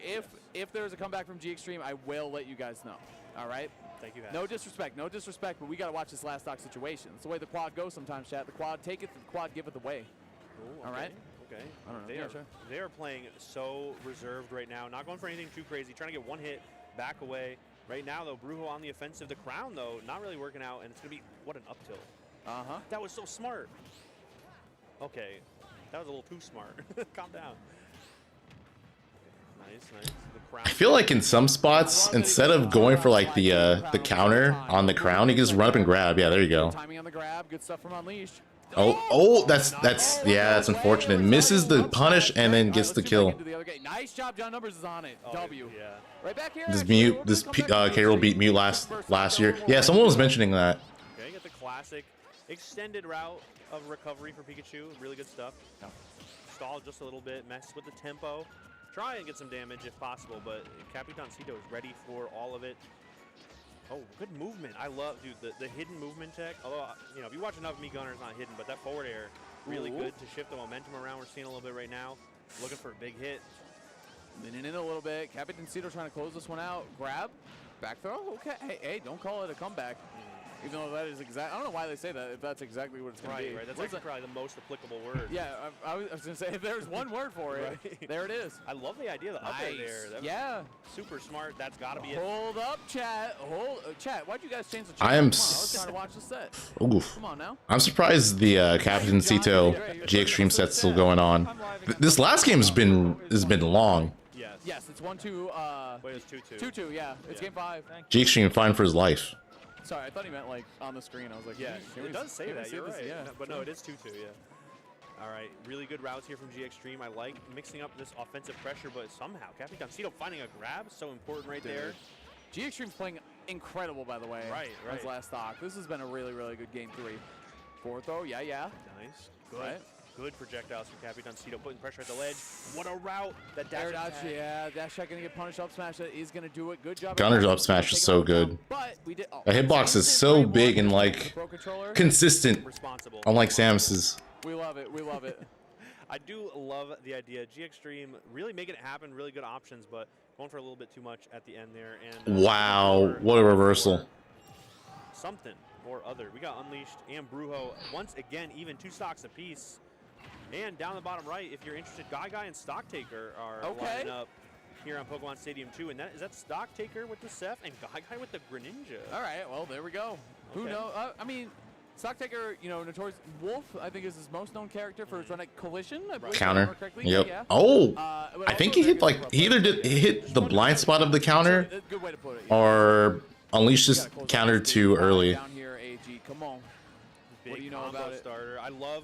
V: If there's a comeback from G Extreme, I will let you guys know. All right?
U: Thank you,
V: no disrespect, but we got to watch this last stock situation. It's the way the quad goes sometimes, chat. The quad take it, the quad give it away.
U: Ooh,
V: all right?
U: Okay.
V: I don't know.
U: They are playing so reserved right now. Not going for anything too crazy. Trying to get one hit, back away. Right now, though, Brujo on the offensive. The crown, though, not really working out, and it's going to be, what an up tilt.
V: Uh-huh.
U: That was so smart. Okay. That was a little too smart. Calm down. Nice.
A: I feel like in some spots, instead of going for like the counter on the crown, you can just run up and grab. Yeah, there you go.
V: Timing on the grab, good stuff from Unleashed.
A: Oh, that's unfortunate. Misses the punish and then gets the kill.
V: Nice job, John Numbers is on it. W.
U: Yeah.
V: Right back here.
A: This K-Rool beat Mute last year. Yeah, someone was mentioning that.
U: Okay, get the classic extended route of recovery for Pikachu. Really good stuff. Stall just a little bit, mess with the tempo. Try and get some damage if possible, but Capitancito is ready for all of it. Oh, good movement. I love, dude, the hidden movement tech. Although, you know, if you watch enough of me, Gunner, it's not hidden, but that forward air, really good to shift the momentum around. We're seeing a little bit right now. Looking for a big hit.
V: Leaning in a little bit. Capitancito trying to close this one out. Grab. Back throw. Okay. Hey, don't call it a comeback. Even though that is exact, I don't know why they say that. If that's exactly what it's going to be.
U: Right. That's actually probably the most applicable word.
V: Yeah, I was going to say if there's one word for it, there it is.
U: I love the idea of the up air there.
V: Yeah.
U: Super smart. That's got to be it.
V: Hold up, chat. Chat. Why'd you guys change the chat?
A: I am.
V: I was trying to watch the set.
A: Oof.
V: Come on now.
A: I'm surprised the Capitancito G Extreme set's still going on. This last game has been long.
V: Yes, it's 1-2.
U: Wait, it's 2-2.
V: 2-2. Yeah, it's game 5.
A: G Extreme fine for his life.
V: Sorry, I thought he meant like on the screen. I was like,
U: yeah, it does say that. You're right.
V: Yeah,
U: but no, it is 2-2. Yeah. All right, really good routes here from G Extreme. I like mixing up this offensive pressure, but somehow Capitancito finding a grab, so important right there.
V: G Extreme's playing incredible, by the way.
U: Right.
V: His last stock. This has been a really, really good game 3. Forward throw, yeah.
U: Nice. Good. Right. Good projectiles from Capitancito, putting pressure at the ledge. What a route! That dash attack.
V: Yeah, dash attack gonna get punished. Up smash that is gonna do it. Good job.
A: Gunner's up smash is so good.
V: But we did.
A: The hitbox is so big and like consistent, unlike Samus's.
V: We love it. We love it.
U: I do love the idea. G Extreme really making it happen. Really good options, but going for a little bit too much at the end there. And
A: wow, what a reversal!
U: Something or other. We got Unleashed and Brujo once again, even 2 stocks apiece. And down the bottom right, if you're interested, Guy and Stock Taker are lining up here on Pokemon Stadium 2. And is that Stock Taker with the Seth and Guy with the Greninja?
V: All right, well, there we go. Who knows? I mean, Stocktaker, you know, Notorious Wolf, I think is his most known character for his run at Collision. I believe,
A: Counter.
V: Yeah.
A: Yep. Oh, I think he hit like he either did hit the blind spot of the counter, or unleashed his counter too early.
V: Down here, AG. Come on.
U: Big
V: What do you know
U: combo
V: about it?
U: starter. I love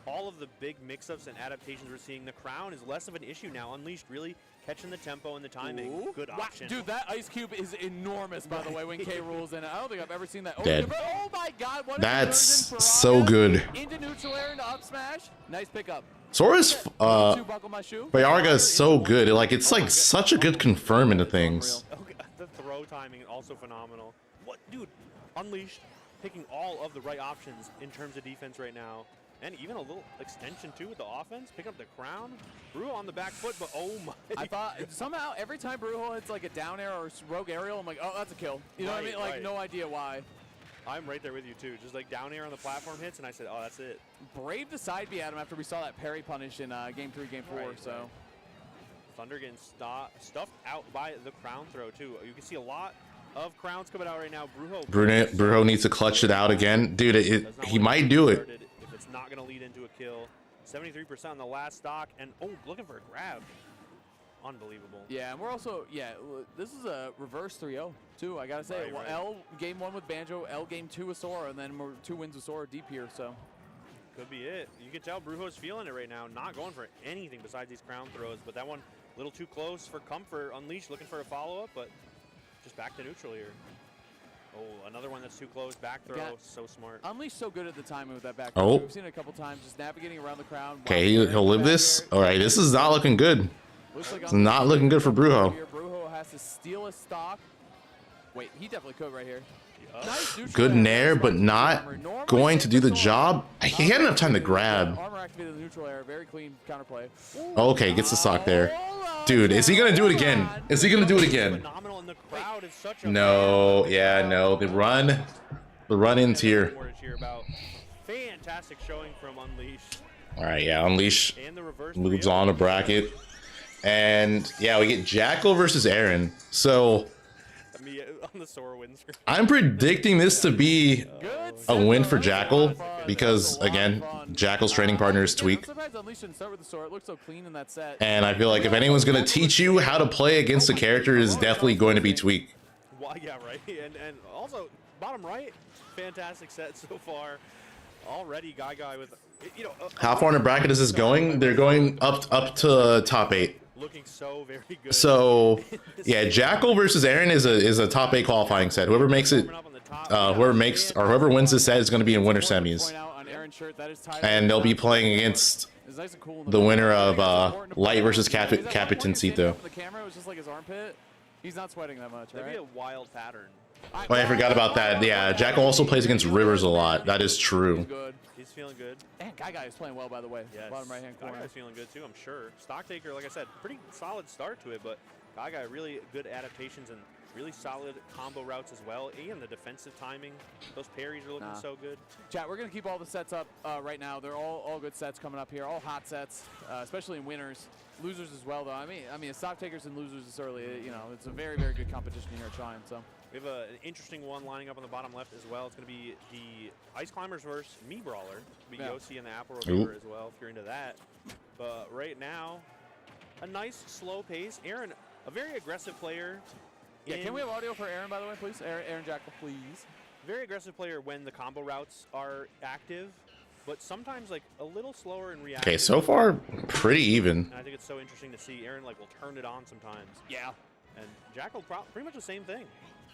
U: all of the big mix-ups and adaptations we're seeing. The crown is less of an issue now. Unleashed really catching the tempo and the timing.
V: Ooh.
U: Good
V: Wow,
U: option.
V: dude, that ice cube is enormous, by the way, when K rules in it. I don't think I've ever seen that. Oh,
A: Dead.
V: oh my God. What
A: That's so good.
V: Into neutral air, into up smash. Nice pickup.
A: Sora's Bayarga is so good. It's like such a good confirm into things.
U: Okay, the throw timing is also phenomenal. What, dude? Unleashed, picking all of the right options in terms of defense right now. And even a little extension, too, with the offense. Pick up the crown. Brujo on the back foot, but oh my.
V: I thought somehow every time Brujo hits like a down air or rogue aerial, I'm like, oh, that's a kill. You know what I mean? Like, no idea why.
U: I'm right there with you, too. Just like down air on the platform hits, and I said, oh, that's it.
V: Brave the side B at him after we saw that parry punish in Game 3, Game 4, so.
U: Thunder getting stuffed out by the crown throw, too. You can see a lot of crowns coming out right now.
A: Brujo needs to clutch it out again. Dude, he might do it.
U: If it's not going to lead into a kill. 73% on the last stock, and oh, looking for a grab. Unbelievable.
V: Yeah, and we're also, this is a reverse 3-0, too, I gotta say.
U: Right.
V: L game 1 with Banjo, L game 2 with Sora, and then we're 2 wins with Sora deep here, so.
U: Could be it. You can tell Brujo's feeling it right now, not going for anything besides these crown throws, but that one a little too close for comfort. Unleashed looking for a follow-up, but just back to neutral here. Oh, another one that's too close. Back throw, so smart.
V: Unleashed so good at the timing with that back
A: throw.
V: We've seen it a couple times, just navigating around the crown.
A: Okay, he'll live this. All right, this is not looking good. It's not looking good for Brujo.
V: Brujo has to steal a stock. Wait, he definitely could right here. Nice
A: Good nair, but not going to do the job. He had enough time to grab.
V: Armor activated the neutral air, very clean counterplay.
A: Okay, gets the stock there. Dude, is he gonna do it again? Is he gonna do it again? No, yeah, no. The run ins here.
U: Fantastic showing from Unleashed.
A: All right, yeah, Unleash moves on to bracket. And yeah, we get Jakal versus Aaron. So
U: on the Sora win screen.
A: I'm predicting this to be a win for Jakal because, again, Jakal's training partner is Tweak. And I feel like if anyone's going to teach you how to play against a character, it is definitely going to be Tweak.
U: Well, yeah, right. And also, bottom right, fantastic set so far. Already, Guy with, you know.
A: How far in the bracket is this going? They're going up to top 8.
U: Looking so very good.
A: So, yeah, Jakal versus Aaron is a top 8 qualifying set. Whoever makes it, whoever wins this set is going to be in winter semis. And they'll be playing against the winner of Light versus Capitancito.
V: The camera was just like his armpit. He's not sweating that much, right?
U: That'd be a wild pattern.
A: Oh, I forgot about that. Yeah, Jakal also plays against Rivers a lot. That is true.
U: He's feeling good.
V: And Guy is playing well, by the way.
U: Yes.
V: Bottom right-hand corner.
U: Guy's feeling good, too, I'm sure. Stocktaker, like I said, pretty solid start to it, but Guy really good adaptations and really solid combo routes as well. And the defensive timing. Those parries are looking so good.
V: Chat, we're going to keep all the sets up right now. They're all good sets coming up here. All hot sets, especially in winners. Losers as well, though. I mean, Stocktakers and losers is early. You know, it's a very, very good competition here at Shrine, so.
U: We have an interesting one lining up on the bottom left as well. It's going to be the Ice Climbers versus Me Brawler. It'll be Yossi and the Apple Reviewer as well, if you're into that. But right now, a nice slow pace. Aaron, a very aggressive player.
V: Yeah, can we have audio for Aaron, by the way, please? Aaron Jakal, please.
U: Very aggressive player when the combo routes are active, but sometimes like a little slower in reaction.
A: Okay, so far, pretty even.
U: And I think it's so interesting to see Aaron will turn it on sometimes.
V: Yeah.
U: And Jakal, pretty much the same thing.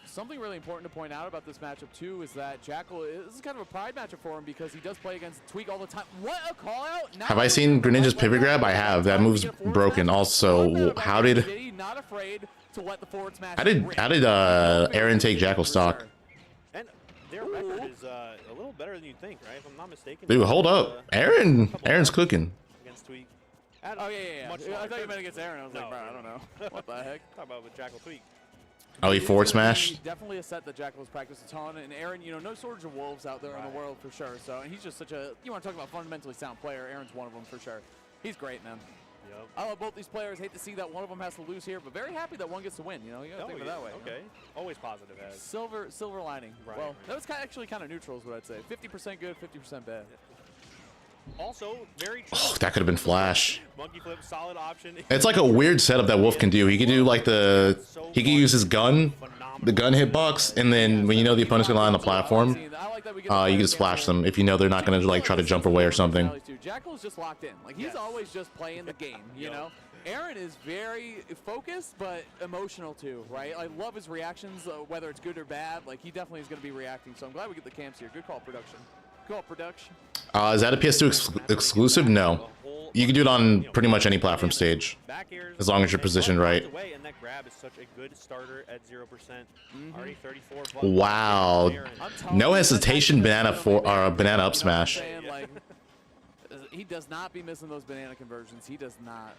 V: Something really important to point out about this matchup, too, is that Jakal, this is kind of a pride matchup for him because he does play against Tweak all the time. What a call out!
A: Have I seen Greninja's pivot grab? I have. That move's broken. Also, how did Aaron take Jakal stock?
U: And their record is a little better than you'd think, right? If I'm not mistaken.
A: Dude, hold up. Aaron's cooking.
U: Against Tweak.
V: Oh, yeah. I thought you meant against Aaron. I was like, bro, I don't know. What the heck?
U: Talk about with Jakal Tweak.
A: Oh, he forward smash?
V: Definitely a set that Jakal has practiced a ton. And Aaron, you know, no shortage of wolves out there in the world for sure. So, and he's just such a, you want to talk about fundamentally sound player. Aaron's one of them for sure. He's great, man. I love both these players. Hate to see that one of them has to lose here, but very happy that one gets to win. You know, you gotta think of it that way.
U: Okay, always positive. As
V: silver lining.
U: Right,
V: well, that was actually kind of neutral, is what I'd say. 50% good, 50% bad.
U: Also, very true.
A: Oh, that could have been Flash.
U: Monkey flip, solid option.
A: It's like a weird setup that Wolf can do. He can do like he can use his gun, the gun hitbox, and then when you know the opponent's gonna lie on the platform, you can just flash them if you know they're not gonna like try to jump away or something.
V: Jakal is just locked in. Like he's always just playing the game, you know. Aaron is very focused but emotional too, right? I love his reactions, whether it's good or bad. Like he definitely is going to be reacting. So I'm glad we get the camps here. Good call, production. Good call, production.
A: Is that a PS2 exclusive? No. You can do it on pretty much any platform stage, as long as you're positioned right.
U: And that grab is such a good starter at 0%. Already 34.
A: Wow. No hesitation, banana up smash.
V: Like, he does not be missing those banana conversions. He does not.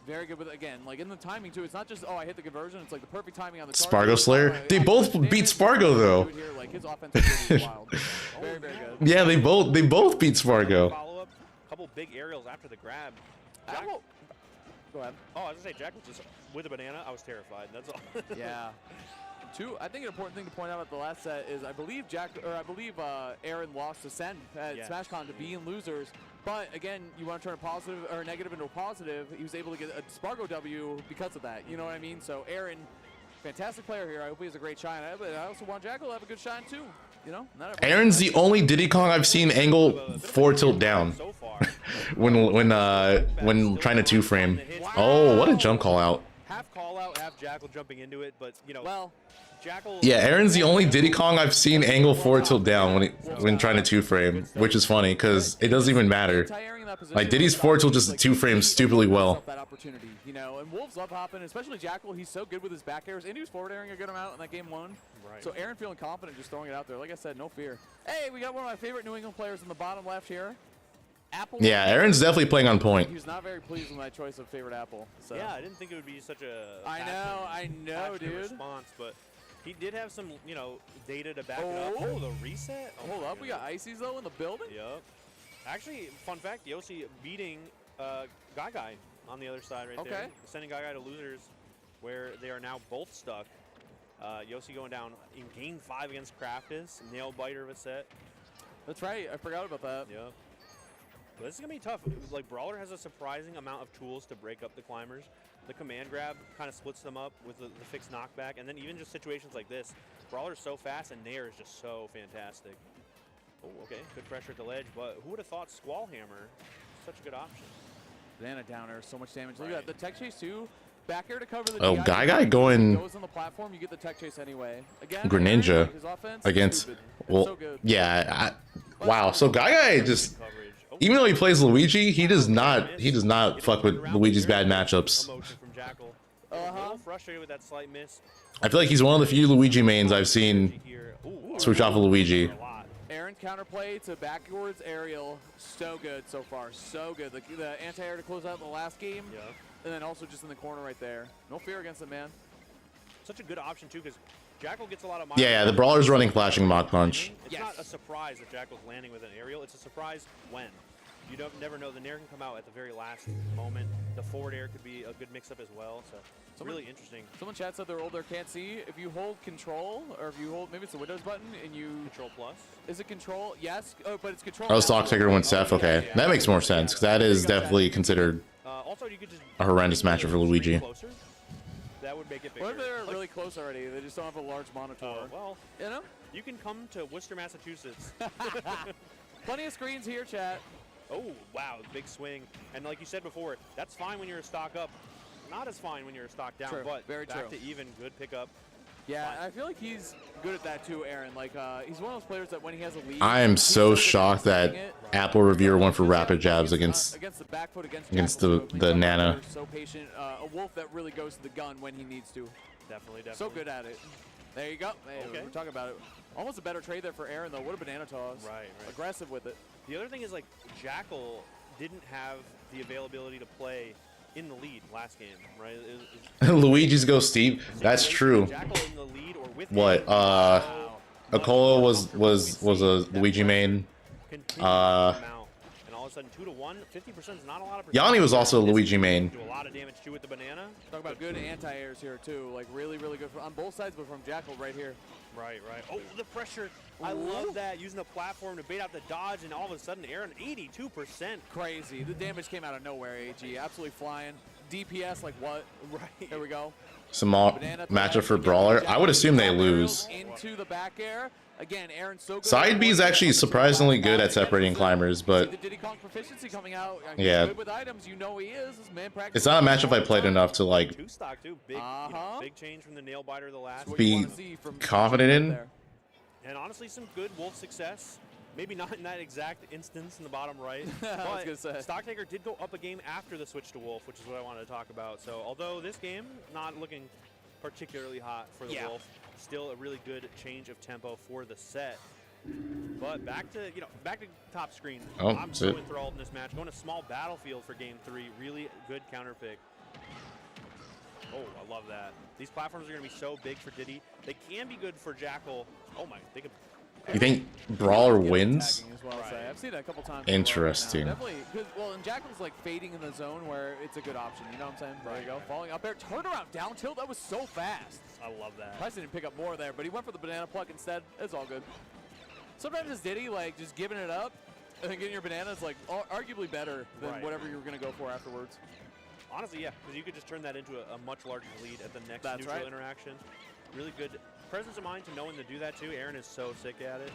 V: Very good with, again, like in the timing too. It's not just, oh, I hit the conversion. It's like the perfect timing on the target.
A: Spargo Slayer? They both beat Spargo though.
V: Like his offense is really wild. Very, very good.
A: Yeah, they both beat Spargo.
U: Follow-up, couple big aerials after the grab.
V: Go ahead.
U: Oh, I was gonna say, Jack was just with a banana. I was terrified. That's all.
V: Yeah. I think an important thing to point out at the last set is I believe Aaron lost to Sen at SmashCon to be in losers. But again, you want to turn a positive or a negative into a positive. He was able to get a Spargo W because of that. You know what I mean? So Aaron, fantastic player here. I hope he has a great shine. But I also want Jakal to have a good shine too. You know,
A: Aaron's the only Diddy Kong I've seen angle 4 tilt down when trying to 2-frame. Oh, what a jump call out!
U: Half call out, half Jakal jumping into it, but you know, Jakal.
A: Yeah, Aaron's the only Diddy Kong I've seen angle 4 tilt down when trying to 2-frame, which is funny because it doesn't even matter. Like Diddy's 4 tilt just 2-frame stupidly well.
V: That opportunity, you know, and Wolves love hopping, especially Jakal. He's so good with his back airs, and he was forward airing a good amount in that game 1. Right. So Aaron feeling confident just throwing it out there. Like I said, no fear. Hey, we got one of my favorite New England players in the bottom left here. Apple.
A: Yeah, Aaron's definitely playing on point.
V: He was not very pleased with my choice of favorite Apple. So.
U: Yeah, I didn't think it would be such a.
V: I know, dude.
U: Response, but he did have some, you know, data to back it up. Oh, the reset. Oh,
V: hold up, we got Ices though in the building.
U: Yep. Actually, fun fact: Yossi beating Guy on the other side right there, sending Guy to losers, where they are now both stuck. Yossi going down in game 5 against Craftus, nail biter of a set.
V: That's right, I forgot about that.
U: Yep. But this is gonna be tough. Like Brawler has a surprising amount of tools to break up the climbers. The command grab kind of splits them up with the fixed knockback, and then even just situations like this, Brawler's so fast and Nair is just so fantastic. Oh, okay, good pressure at the ledge, but who would have thought Squall Hammer? Such a good option.
V: Banana downer, so much damage. Look at that, the tech chase too. Back air to cover the
A: DI. Guy going
V: goes on the platform, you get the tech chase anyway. Again,
A: Greninja against
V: so
A: yeah. Wow, so Guy just even though he plays Luigi, he does not fuck with Luigi's bad matchups.
U: Frustrated with that slight miss.
V: Uh-huh.
A: I feel like he's one of the few Luigi mains I've seen switch off of Luigi.
V: Aaron counterplay to backwards aerial, so good so far, so good. The anti-air to close out in the last game, and then also just in the corner right there. No fear against him, man.
U: Such a good option too, because Jakal gets a lot of.
A: Yeah, the Brawler's running flashing Mach Punch.
U: It's not a surprise that Jakal's landing with an aerial. It's a surprise when. You don't never know. The Nair can come out at the very last moment. The forward air could be a good mix-up as well. So it's really interesting.
V: Someone chat said their older can't see. If you hold control, or if you hold, maybe it's the Windows button, and you...
U: Control plus?
V: Is it control? Yes. Oh, but it's control.
A: Oh, stock ticker went Seth. Okay. That makes more sense, because that is definitely considered
U: also, you could just
A: a horrendous matchup for Luigi.
U: That would make it bigger.
V: What if they're really close already? They just don't have a large monitor.
U: Well,
V: you know?
U: You can come to Worcester, Massachusetts.
V: Plenty of screens here, chat.
U: Oh, wow, big swing. And like you said before, that's fine when you're a stock up. Not as fine when you're a stock down, but
V: very
U: back to even, good pickup.
V: Yeah, I feel like he's good at that too, Aaron. Like, he's one of those players that when he has a lead...
A: I am so shocked that Apple Reviewer went for rapid jabs against
V: the back foot,
A: against the Nana.
V: So patient, a Wolf that really goes to the gun when he needs to.
U: Definitely.
V: So good at it. There you go. Hey, we're talking about it. Almost a better trade there for Aaron, though. What a banana toss.
U: Right.
V: Aggressive with it.
U: The other thing is, like, Jakal didn't have the availability to play in the lead last game, right?
A: Luigi's go steep. That's true.
U: Jakal in the lead or with
A: what? Akola was a Luigi main.
U: And all all of a sudden 2-1, 50% is not a lot of.
A: Yanni was also a Luigi main.
U: Do a lot of damage too with the banana.
V: Talk about good anti-airs here too, like really, really good on both sides, but from Jakal right here.
U: Right. Oh, the pressure. I love that, using the platform to bait out the dodge, and all of a sudden, Aaron, 82%.
V: Crazy. The damage came out of nowhere, AG. Absolutely flying. DPS, like what?
U: Right.
V: There we go.
A: Small matchup for Brawler. I would assume they lose.
V: Into the back air. Again, Aaron's so good.
A: Side B is actually surprisingly good at separating climbers, but
V: the Diddy Kong proficiency coming out.
A: yeah,
V: good with items, you know he is. This man
A: it's not a matchup I played enough to like
U: two stock too. Big, big change from the nail biter the last.
A: Be confident in.
U: And honestly, some good wolf success. Maybe not in that exact instance in the bottom right,
V: I was gonna say.
U: Stocktaker did go up a game after the switch to wolf, which is what I wanted to talk about. So although this game not looking particularly hot for the wolf, still a really good change of tempo for the set. But back to top screen.
A: Oh,
U: I'm so enthralled in this match. Going to small battlefield for game 3. Really good counter pick. Oh, I love that. These platforms are going to be so big for Diddy. They can be good for Jakal. Oh my, they could.
A: You think Brawler wins?
V: I've seen that a couple times.
A: Interesting.
V: Definitely. Well, and Jakal's like fading in the zone where it's a good option. You know what I'm saying? There you go. Falling up there. Turnaround down tilt. That was so fast.
U: I love that.
V: Price didn't pick up more there, but he went for the banana pluck instead. It's all good. Sometimes it's Diddy, like just giving it up and then getting your banana is like arguably better than whatever you were going to go for afterwards.
U: Honestly, yeah, because you could just turn that into a much larger lead at the next neutral interaction. Really good presence of mind to know when to do that too. Aaron is so sick at it.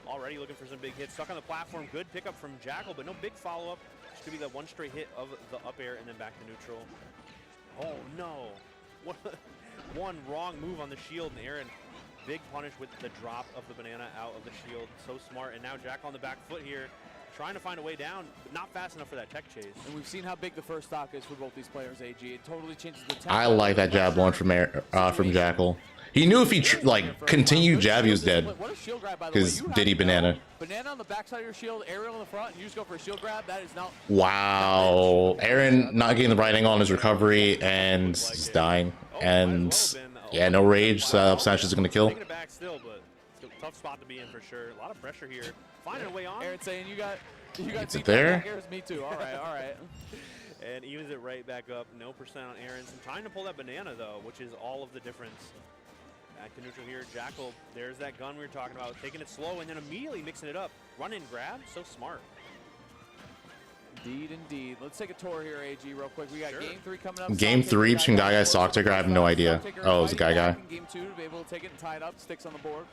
U: Already looking for some big hits. Stuck on the platform. Good pickup from Jakal, but no big follow-up. Just could be that one straight hit of the up air and then back to neutral. Oh no! What? One wrong move on the shield, and Aaron, big punish with the drop of the banana out of the shield. So smart. And now Jakal on the back foot here, trying to find a way down, but not fast enough for that tech chase.
V: And we've seen how big the first stock is for both these players, AG. It totally changes the tempo.
A: I like that jab one from Jakal. He knew if he continued jab, he was dead. Because Diddy banana.
V: Banana on the backside of your shield, aerial in the front, and you just go for a shield grab. That is not.
A: Wow. Aaron not getting the right angle on his recovery and just dying. And yeah, no rage. So up smash is going to kill.
U: Taking it back still, but it's a tough spot to be in for sure. A lot of pressure here. Finding a way on.
V: Aaron saying you got
A: Is it there?
V: Me too. All right.
U: And evens it right back up. No percent on Aaron's. And trying to pull that banana though, which is all of the difference. Back to neutral here. Jakal, there's that gun we were talking about. Taking it slow and then immediately mixing it up. Run and grab. So smart.
V: Indeed. Let's take a tour here, AG, real quick. We got game 3 coming up.
A: Game 3 between Guy Stocktaker. I have no idea. Oh, it was a Guy.
V: Game 2 to be able to take it and tie it up. Sticks on the board.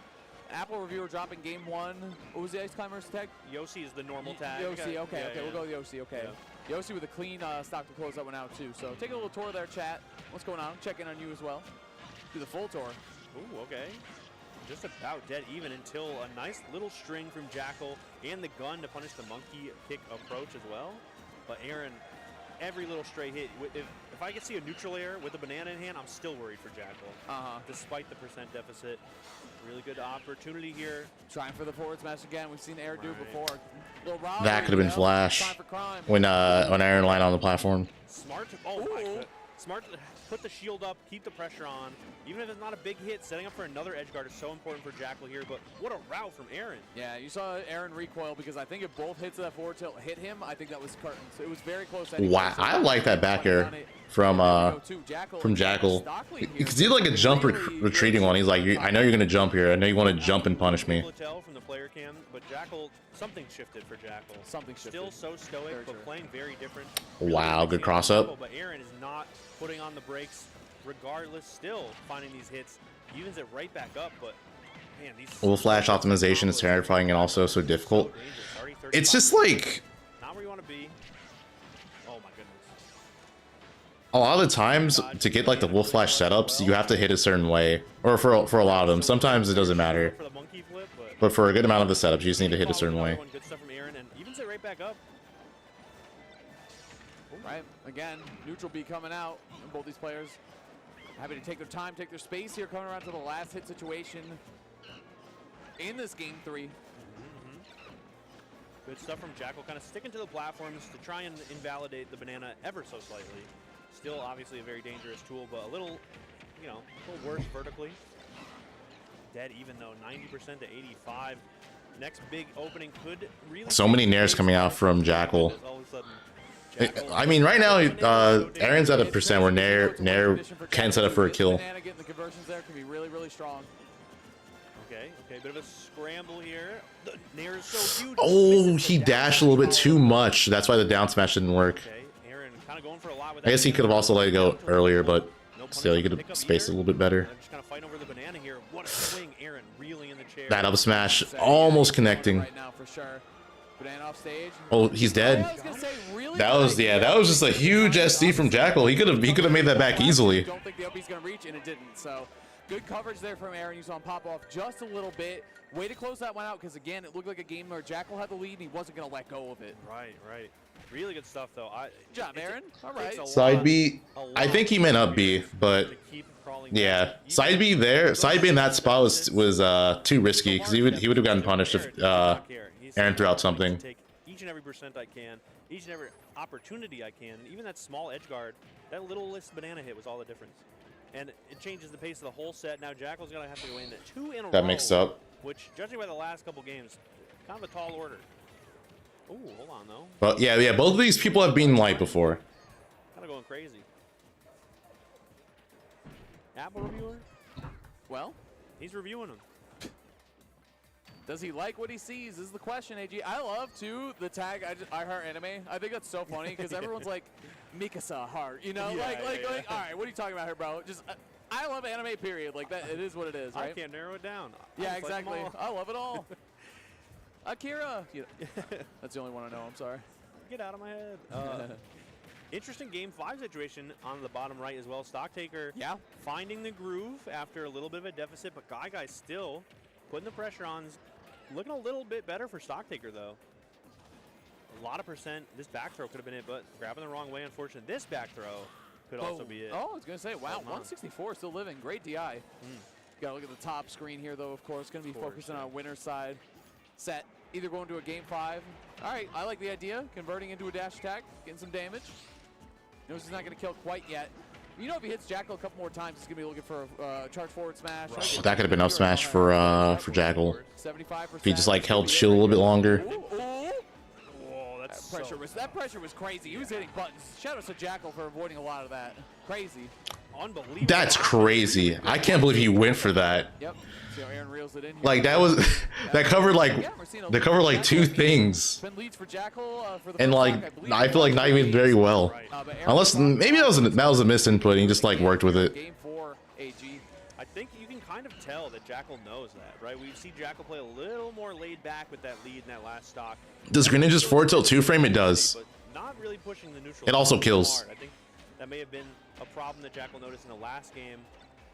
V: Apple reviewer dropping game 1. What was the Ice Climber's tag?
U: Yossi is the normal tag.
V: Yossi, okay. We'll go with Yossi, okay. Yeah. Yossi with a clean stock to close that one out, too. So take a little tour there, chat. What's going on? Check in on you as well. Do the full tour.
U: Ooh, okay. Just about dead even until a nice little string from Jakal and the gun to punish the monkey kick approach as well. But Aaron, every little straight hit. If I could see a neutral air with a banana in hand, I'm still worried for Jakal. Despite the percent deficit. Really good opportunity here.
V: Trying for the forward smash again. We've seen Air do before.
A: That could have been Flash when Aaron landed on the platform.
U: Smart. Oh my God. Smart to put the shield up, keep the pressure on. Even if it's not a big hit, setting up for another edge guard is so important for Jakal here. But what a route from Aaron.
V: Yeah, you saw Aaron recoil because I think if both hits of that forward tilt hit him, I think that was curtains. It was very close. Anyway,
A: wow, I like that back air from Jakal. Because he did like a jump retreating one. He's like, I know you're going to jump here. I know you want to jump and punish me.
U: From the player cam, but Jakal, something shifted for Jakal.
V: Something shifted.
U: Still so stoic, but playing very different.
A: Wow, good cross up.
U: But Aaron is not putting on the brakes. Regardless, still finding these hits, evens it right back up. But man, these
A: Flash optimization is terrifying and also so difficult. It's just like
U: not where you want to be. Oh my goodness.
A: A lot of the times to get like the Wolf Flash setups, you have to hit a certain way, or for a lot of them. Sometimes it doesn't matter, but for a good amount of the setups, you just need to hit a certain way.
U: Good stuff from Aaron, and evens it right back up.
V: Right, again, neutral B coming out, and both these players happy to take their time, take their space here, coming around to the last hit situation in this game 3.
U: Good stuff from Jakal, kind of sticking to the platforms to try and invalidate the banana ever so slightly. Still, obviously, a very dangerous tool, but a little, a little worse vertically. Dead even though, 90% to 85. next big opening could really.
A: So many nairs coming out from Jakal. I mean, right now, Aaron's at a percent where Nair can set up for a kill.
V: Banana getting the conversions there can be really, really strong.
U: Okay, bit of a scramble here. The Nair is so huge.
A: Oh, he dashed a little bit too much. That's why the down smash didn't work.
U: Okay, Aaron kind of going for a lot with
A: I guess he could have also let it go earlier, but still, he could have spaced it a little bit better.
U: Just kind of fighting over the banana here. What a swing, Aaron reeling in the chair.
A: That up smash, almost connecting.
V: Right now for sure. Banana off stage.
A: Oh, he's dead. That was just a huge SD from Jakal. He could have made that back easily.
V: Don't think the OP's gonna reach, and it didn't. So good coverage there from Aaron. You saw him pop off just a little bit. Way to close that one out, because again, it looked like a game where Jakal had the lead and he wasn't gonna let go of it.
U: Right. Really good stuff though.
V: Good job, Aaron. All right.
A: Side B, I think he meant up B, but yeah, side B there, side B in that spot was too risky because he would have gotten punished if Aaron threw out something.
U: Take each and every percent I can, each and every opportunity I can, even that small edge guard, that little list banana hit was all the difference, and it changes the pace of the whole set. Now Jakal's gonna have to go in 2 in a row.
A: Got mixed up.
U: Which, judging by the last couple games, kind of a tall order. Ooh, hold on though.
A: But yeah, both of these people have been light before.
U: Kind of going crazy. Apple reviewer?
V: Well,
U: he's reviewing them.
V: Does he like what he sees is the question, AG. I love, too, the tag, I heart anime. I think that's so funny because everyone's like, Mikasa heart, you know?
U: Yeah,
V: like, all right, what are you talking about here, bro? Just, I love anime, period. Like, that, it is what it is, right?
U: I can't narrow it down.
V: Yeah, exactly. I love it all. Akira. That's the only one I know, I'm sorry.
U: Get out of my head. Interesting game 5 situation on the bottom right as well. Stocktaker finding the groove after a little bit of a deficit, but Guy still putting the pressure on. Looking a little bit better for Stocktaker, though. A lot of percent. This back throw could have been it, but grabbing the wrong way, unfortunately. This back throw could also be it.
V: Oh, I was going to say, wow, 164 still living. Great DI. Got to look at the top screen here, though, of course. Going to be focusing on winner's side. Set. Either going to a game 5. All right, I like the idea. Converting into a dash attack, getting some damage. Knows he's not going to kill quite yet. You know, if he hits Jakal a couple more times, he's going to be looking for a charge forward smash.
A: Right. That could have been up smash for Jakal. If he just like held shield a little bit longer.
V: Whoa, that pressure was crazy. He was hitting buttons. Shout out to Jakal for avoiding a lot of that. Crazy.
U: Unbelievable.
A: That's crazy. I can't believe he went for that.
V: Yep. See how Aaron reels it in here.
A: Like that was that covered like 2 things. And like I feel like not even very well. Unless maybe that was a misinput and he just like worked with it.
V: Game 4 AG.
U: I think you can kind of tell that Jakal knows that, right? We see Jakal play a little more laid back with that lead in that last stock.
A: Does Greninja's forward tilt 2-frame? It does.
U: But not really pushing the neutral.
A: It also kills.
U: Hard. I think that may have been a problem that Jakal noticed in the last game.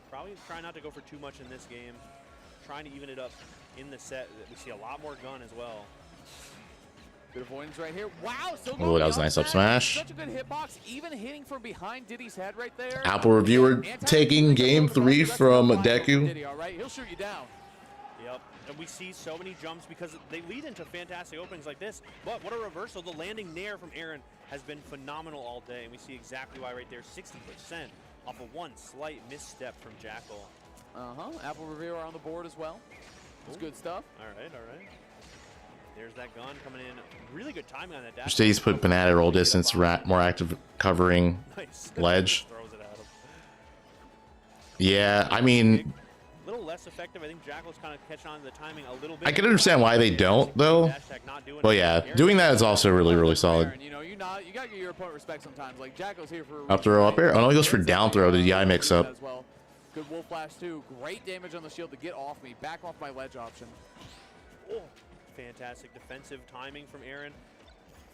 U: Probably trying not to go for too much in this game. Trying to even it up in the set. We see a lot more gun as well.
V: Good avoidance right here. Wow, so good.
A: Oh, that was a nice up smash.
V: Such a good hitbox, even hitting from behind Diddy's head right there.
A: Apple reviewer taking game 3 from Deku.
V: Diddy, all right, he'll shoot you down.
U: Yep, and we see so many jumps because they lead into fantastic openings like this. But what a reversal. The landing nair from Aaron has been phenomenal all day, and we see exactly why right there. 60% off of one slight misstep from Jakal.
V: Apple Revere on the board as well. It's good stuff.
U: All right. There's that gun coming in. Really good timing on that dash.
A: Stays put banana roll distance, more active covering ledge.
U: Throws it at him.
A: Yeah, I mean,
U: a little less effective. I think Jakal's kind of catching on to the timing a little bit.
A: I can understand why they don't though. But yeah, doing that is also really solid.
V: You know, you got your opponent respect sometimes. Like Jakal's here for
A: up throw, up air. Oh no, he goes for down throw. The DI mix up.
V: Good wolf flash too. Great damage on the shield to get off me. Back off my ledge option.
U: Oh, fantastic defensive timing from Aaron.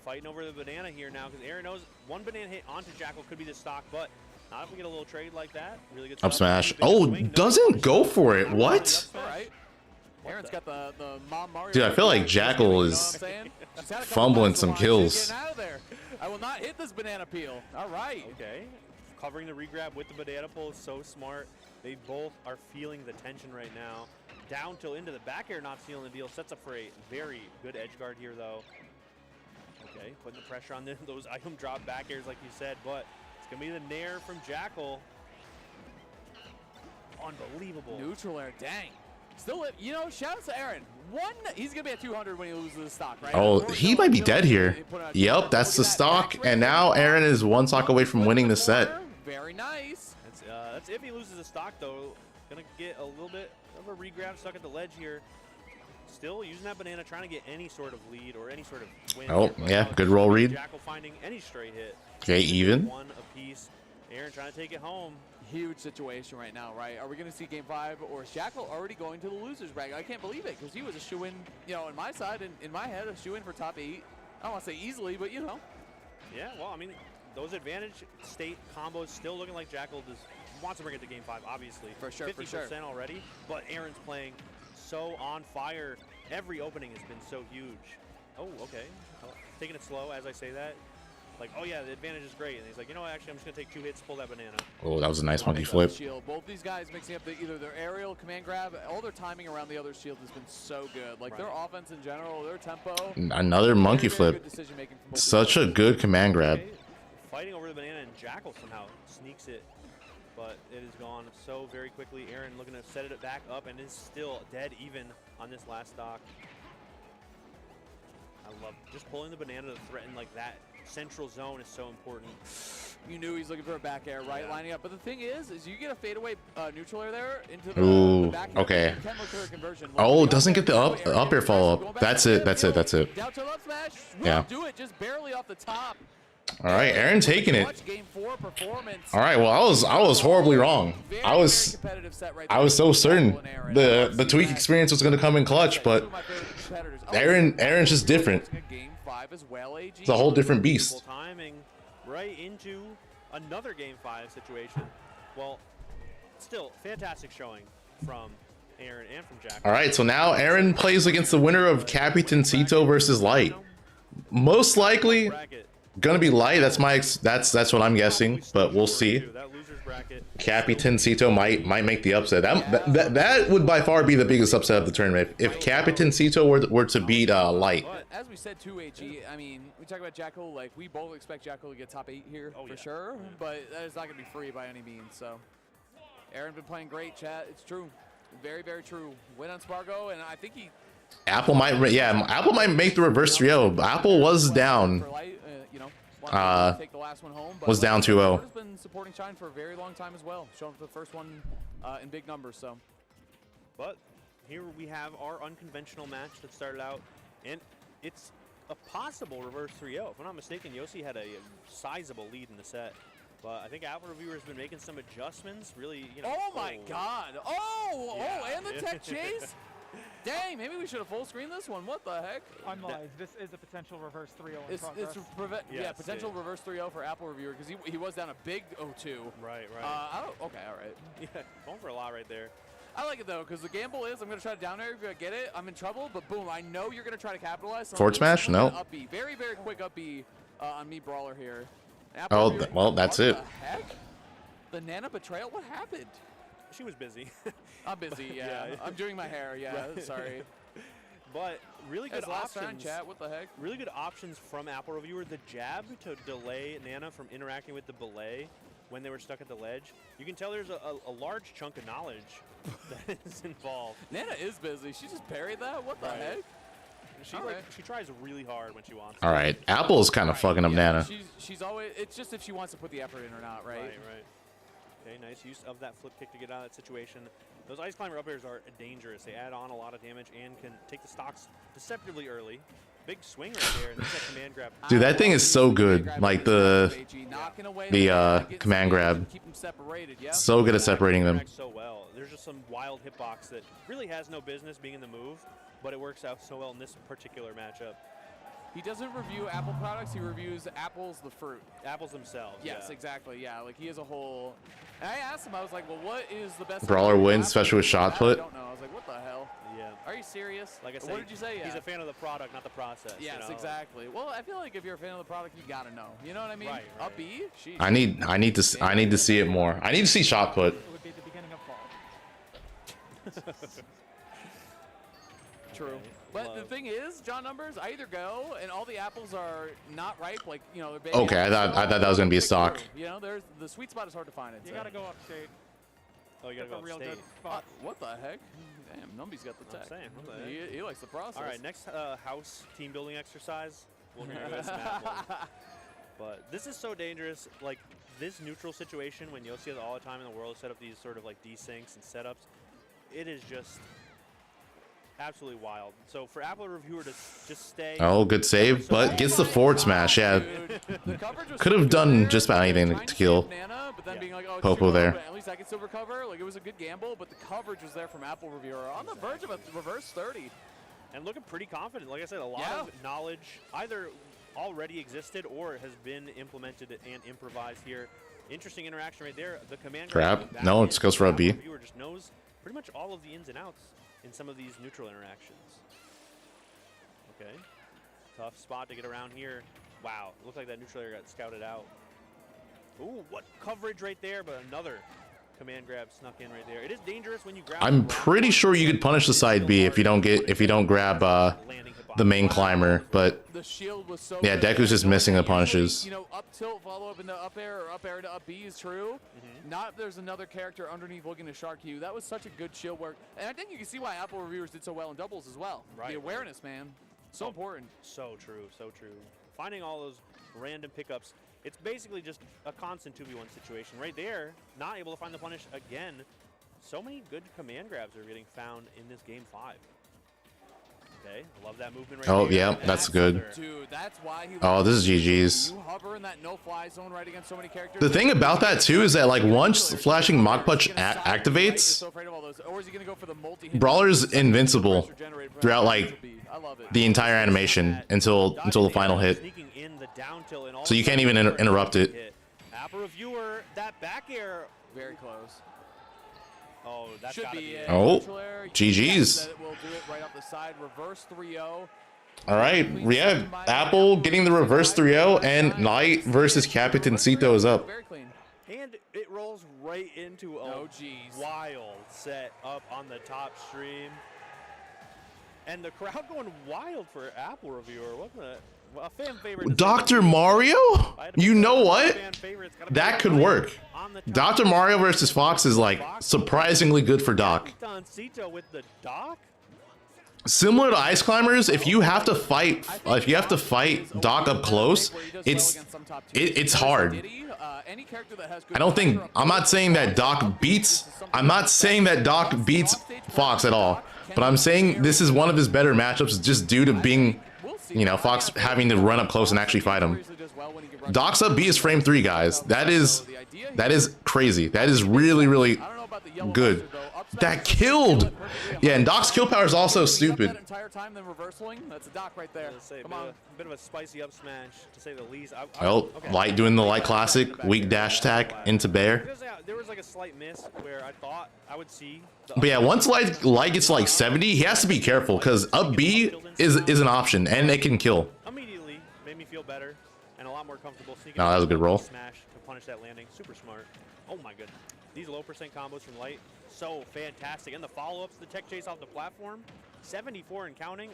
U: Fighting over the banana here now because Aaron knows one banana hit onto Jakal could be the stock, but not if we get a little trade like that. Really good
A: up smash. Oh, doesn't go for it. What?
V: All right. Aaron's got the Mom Mario.
A: Dude, I feel like Jakal is fumbling some kills.
V: Out of there. I will not hit this banana peel. All right.
U: Okay. Covering the regrab with the banana pull is so smart. They both are feeling the tension right now. Down till into the back air, not sealing the deal. Sets up for a very good edge guard here, though. Okay, putting the pressure on those item drop back airs, like you said, but it's going to be the nair from Jakal. Unbelievable.
V: Neutral air, dang.
F: Still, you know, shout out to Aaron. He's going to be at 200 when he loses the stock, right?
A: Oh, he might be dead here. Yep, that's the stock. And now Aaron is one stock away from winning the set.
F: Very nice.
U: That's if he loses the stock, though. Gonna get a little bit of a regrab, stuck at the ledge here. Still using that banana, trying to get any sort of lead or any sort of win.
A: Oh, yeah, good roll read.
U: Jakal finding any straight hit.
A: Okay, even.
U: One apiece. Aaron trying to take it home.
F: Huge situation right now, right? Are we going to see game 5, or is Jakal already going to the losers bracket? I can't believe it, because he was a shoe-in, you know, in my side, and in my head, a shoe-in for top 8. I don't want to say easily, but you know.
U: Yeah, well, I mean, those advantage state combos still looking like Jakal wants to bring it to game 5, obviously.
F: For sure,
U: 50%
F: for sure.
U: already, but Aaron's playing so on fire. Every opening has been so huge. Oh, okay. Taking it slow as I say that. Like, oh yeah, the advantage is great. And he's like, you know what, actually, I'm just going to take 2 hits, pull that banana.
A: Oh, that was a nice monkey flip.
F: Shield. Both these guys mixing up either their aerial command grab, all their timing around the other shield has been so good. Like, their offense in general, their tempo.
A: Another monkey flip. Such a good command grab.
U: Okay. Fighting over the banana, and Jakal somehow sneaks it. But it is gone so very quickly. Aaron looking to set it back up, and is still dead even on this last stock. I love just pulling the banana to threaten like that. Central zone is so important.
F: You knew he's looking for a back air, right? Yeah. Lining up. But the thing is you get a fadeaway neutral air there into the back air.
A: Okay. Oh, doesn't get the up air follow up. That's it. That's it. That's it.
F: Down to left smash.
A: Yeah.
F: Do it just barely off the top.
A: All right, Aaron taking it. All right, well, I was horribly wrong. I was so certain the tweak experience was going to come in clutch, but Aaron's just different. It's a whole different beast.
U: Timing right into another game 5 situation. Well, still fantastic showing from Aaron and from Jakal.
A: All right, so now Aaron plays against the winner of Capitancito versus Light. Most likely gonna be Light. That's what I'm guessing, but we'll see. Capitancito might make the upset. That would by far be the biggest upset of the tournament if Capitancito were to beat Light.
F: But as we said too, AG, I mean, we talk about Jakal, like we both expect Jakal to get top 8 here for sure, but that is not gonna be free by any means. So Aaron been playing great, chat. It's true, very, very true. Win on Spargo, and I think
A: Apple might make the reverse 3-0. Apple was down. Was down 2-0.
F: Has been supporting Shine for a very long time as well, showing for the first one in big numbers. So,
U: but here we have our unconventional match that started out, and it's a possible reverse 3-0. If I'm not mistaken, Yossi had a sizable lead in the set. But I think Apple Reviewer has been making some adjustments. Really, you know.
F: Oh my God! And the tech chase. Dang, maybe we should have full screen this one. What the heck?
P: I'm live. This is a potential reverse 3-0 in progress.
F: Potential reverse 3-0 for Apple Reviewer because he was down a big 0-2.
U: Right.
F: Okay, all right.
U: Yeah, going for a lot right there.
F: I like it though because the gamble is I'm going to try to down air if I get it. I'm in trouble, but boom, I know you're going to try to capitalize. So
A: Forward smash? No.
F: Up B. Very, very quick up B on me Brawler here.
A: Well, that's it.
F: What the heck? The Nana betrayal? What happened?
U: She was busy.
F: I'm busy, yeah. I'm doing my hair, yeah. Sorry.
U: But really good options.
F: Chat. What the heck?
U: Really good options from Apple Reviewer. The jab to delay Nana from interacting with the belay when they were stuck at the ledge. You can tell there's a large chunk of knowledge that is involved.
F: Nana is busy. She just parried that? What the heck?
U: She tries really hard when she wants
A: to. All right. Apple's kind of fucking up Nana.
F: She's always, it's just if she wants to put the effort in or not, right?
U: Right. Okay, nice use of that flip kick to get out of that situation. Those Ice Climber up airs are dangerous. They add on a lot of damage and can take the stocks deceptively early. Big swing right there, and there's that command grab.
A: Dude, that thing is so good. Like the command grab. So good at separating them.
U: So well. There's just some wild hitbox that really has no business being in the move, but it works out so well in this particular matchup.
F: He doesn't review Apple products. He reviews apples, the fruit.
U: Apples themselves.
F: Yes, exactly. Yeah, like he has a whole. And I asked him. I was like, "Well, what is the best?"
A: Brawler wins, especially with shot put.
F: I don't know. I was like, "What the hell?"
U: Yeah.
F: Are you serious?
U: Like I said,
F: what did you say?
U: He's a fan of the product, not the process.
F: Yes,
U: you know?
F: exactly. Well, I feel like if you're a fan of the product, you gotta know. You know what I mean?
U: Right.
F: Up B.
A: I need to see it more. I need to see shot put.
P: It would be the beginning of fall.
F: True. But the thing is, John Numbers, I either go and all the apples are not ripe, like, you know, they're baby.
A: Okay, I thought that was gonna be a stock.
F: You know, there's the sweet spot is hard to find.
P: You gotta go up, Shade.
U: Oh, you gotta go
V: real
U: upstate.
V: good spot. What the heck? Damn, Numby's got the tech. He likes the process.
U: All right, next house team building exercise. We're gonna go to map 1. But this is so dangerous. Like this neutral situation when Yossi has all the time in the world to set up these sort of like desyncs and setups, it is just absolutely wild. So for Apple Reviewer to just stay.
A: Oh, good save, but gets the forward smash. Yeah, could have done just about anything to kill Popo there.
V: At least I can still recover. Like it was a good gamble, but the coverage was there from Apple Reviewer on the verge of a reverse 30.
U: And looking pretty confident. Like I said, a lot of knowledge either already existed or has been implemented and improvised here. Interesting interaction right there. The command.
A: Crap. No, it goes for a B.
U: Reviewer just knows pretty much all of the ins and outs in some of these neutral interactions. Okay. Tough spot to get around here. Wow. Looked like that neutral area got scouted out. Ooh, what coverage right there, but another command grab snuck in right there. It is dangerous when you grab.
A: I'm pretty sure you could punish the side B if you don't grab the main climber, but yeah, Deku's just missing the punishes.
V: You know, up tilt, follow up into up air, or up air to up B is true. Not if there's another character underneath looking to shark you. That was such a good shield work. And I think you can see why Apple Reviewers did so well in doubles as well.
U: Right.
V: The awareness, man. So important.
U: So true, so true. Finding all those random pickups. It's basically just a constant 2v1 situation. Right there, not able to find the punish again. So many good command grabs are getting found in this game 5. Okay, I love that movement right there.
A: Yeah, that's good.
V: Dude, that's why he
A: Oh, this is GG's.
V: You hover in that no-fly zone right against so many characters.
A: The thing about that too is that like once flashing Mach Punch activates, Brawler's invincible throughout like the entire animation until the final hit. So you can't even interrupt it.
U: Apple Reviewer, that back air.
V: Very close.
U: Oh, that's
V: should be it.
A: Oh, GG's.
V: We'll do it right off the side. Reverse 3-0.
A: All right, yeah, Apple getting the reverse 3-0, and Knight versus Capitancito is up.
U: And it rolls right into a wild set up on the top stream. And the crowd going wild for Apple Reviewer. What the? A fan favorite.
A: Dr. Mario? You know what? That could work. Dr. Mario versus Fox is like surprisingly good for Doc.
U: With the Doc?
A: Similar to Ice Climbers, if you have to fight Doc up close, it's hard. I'm not saying that Doc beats Fox at all, but I'm saying this is one of his better matchups just due to being, you know, Fox having to run up close and actually fight him. Doc's up B is frame 3, guys. That is crazy. That is really, really good. That killed. Yeah, and Doc's kill power is also stupid.
V: That's a Doc right there.
U: Come on. A bit of a spicy up smash, to say the least.
A: Well, Light doing the Light classic, weak dash attack into Bear.
U: There was like a slight miss where I thought I would see.
A: But yeah, once Light gets like 70, he has to be careful because up B is an option and it can kill.
U: Immediately made me feel better and a lot more comfortable.
A: No, that was a good roll.
U: Smash to punish that landing. Super smart. Oh my goodness. These low percent combos from Light, so fantastic. And the follow-ups, the tech chase off the platform, 74 and counting.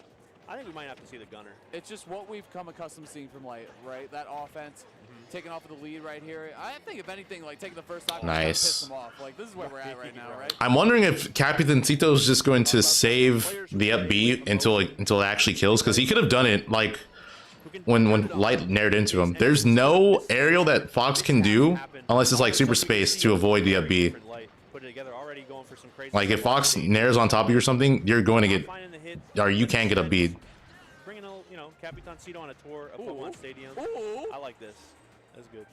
U: I think we might have to see the gunner.
V: It's just what we've come accustomed to seeing from Light, right? That offense, taking off of the lead right here. I think if anything, like taking the first stock,
A: nice.
V: Piss them off. Like this is where we're at right now, right?
A: I'm wondering if Capitancito is just going to save the up B until it actually kills, because he could have done it like when Light nared into him. There's no aerial that Fox can do unless it's like super space to avoid the up B. Like if Fox nares on top of you or something, you're going to get, or you can get a bead.
U: Bringing a, you know, Capitancito on a tour of Pokemon Stadium. I like this. That's good.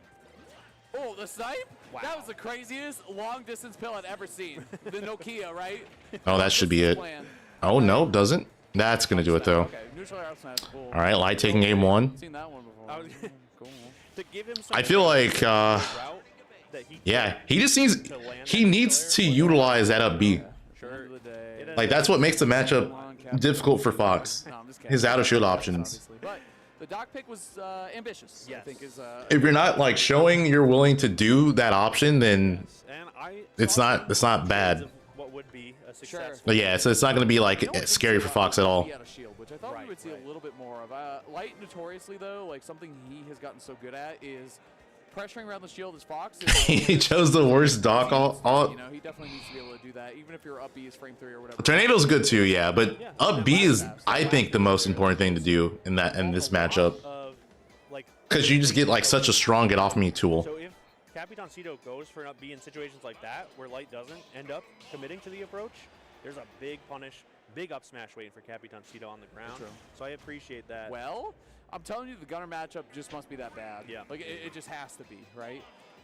V: Oh, the snipe?
U: Wow.
V: That was the craziest long distance pill I've ever seen. The Nokia, right?
A: Oh, that should be it. Oh no, doesn't. That's gonna do it though. All right, Light taking game 1.
V: Seen that one before.
A: I feel like, yeah, he just needs to utilize that up B. Like that's what makes the matchup difficult for Fox. His out of shield options.
V: But the Doc pick was ambitious. I think is.
A: If you're not like showing you're willing to do that option, then it's not bad.
U: What would be a successful.
A: But yeah, so it's not going to be like scary for Fox at all.
V: Which I thought we would see a little bit more of. Light notoriously though, like something he has gotten so good at is pressuring around the shield as Fox.
A: He chose the worst Doc all.
V: You know, he definitely needs to be able to do that, even if your up B is frame 3 or whatever.
A: Tornado's good too, yeah, but up B is, I think, the most important thing to do in this matchup. Because you just get like such a strong get off me tool.
U: So if Capitancito goes for an up B in situations like that, where Light doesn't end up committing to the approach, there's a big punish, big up smash waiting for Capitancito on the ground. So I appreciate that.
V: Well, I'm telling you, the Gunner matchup just must be that bad.
U: Yeah.
V: Like, it just has to be, right?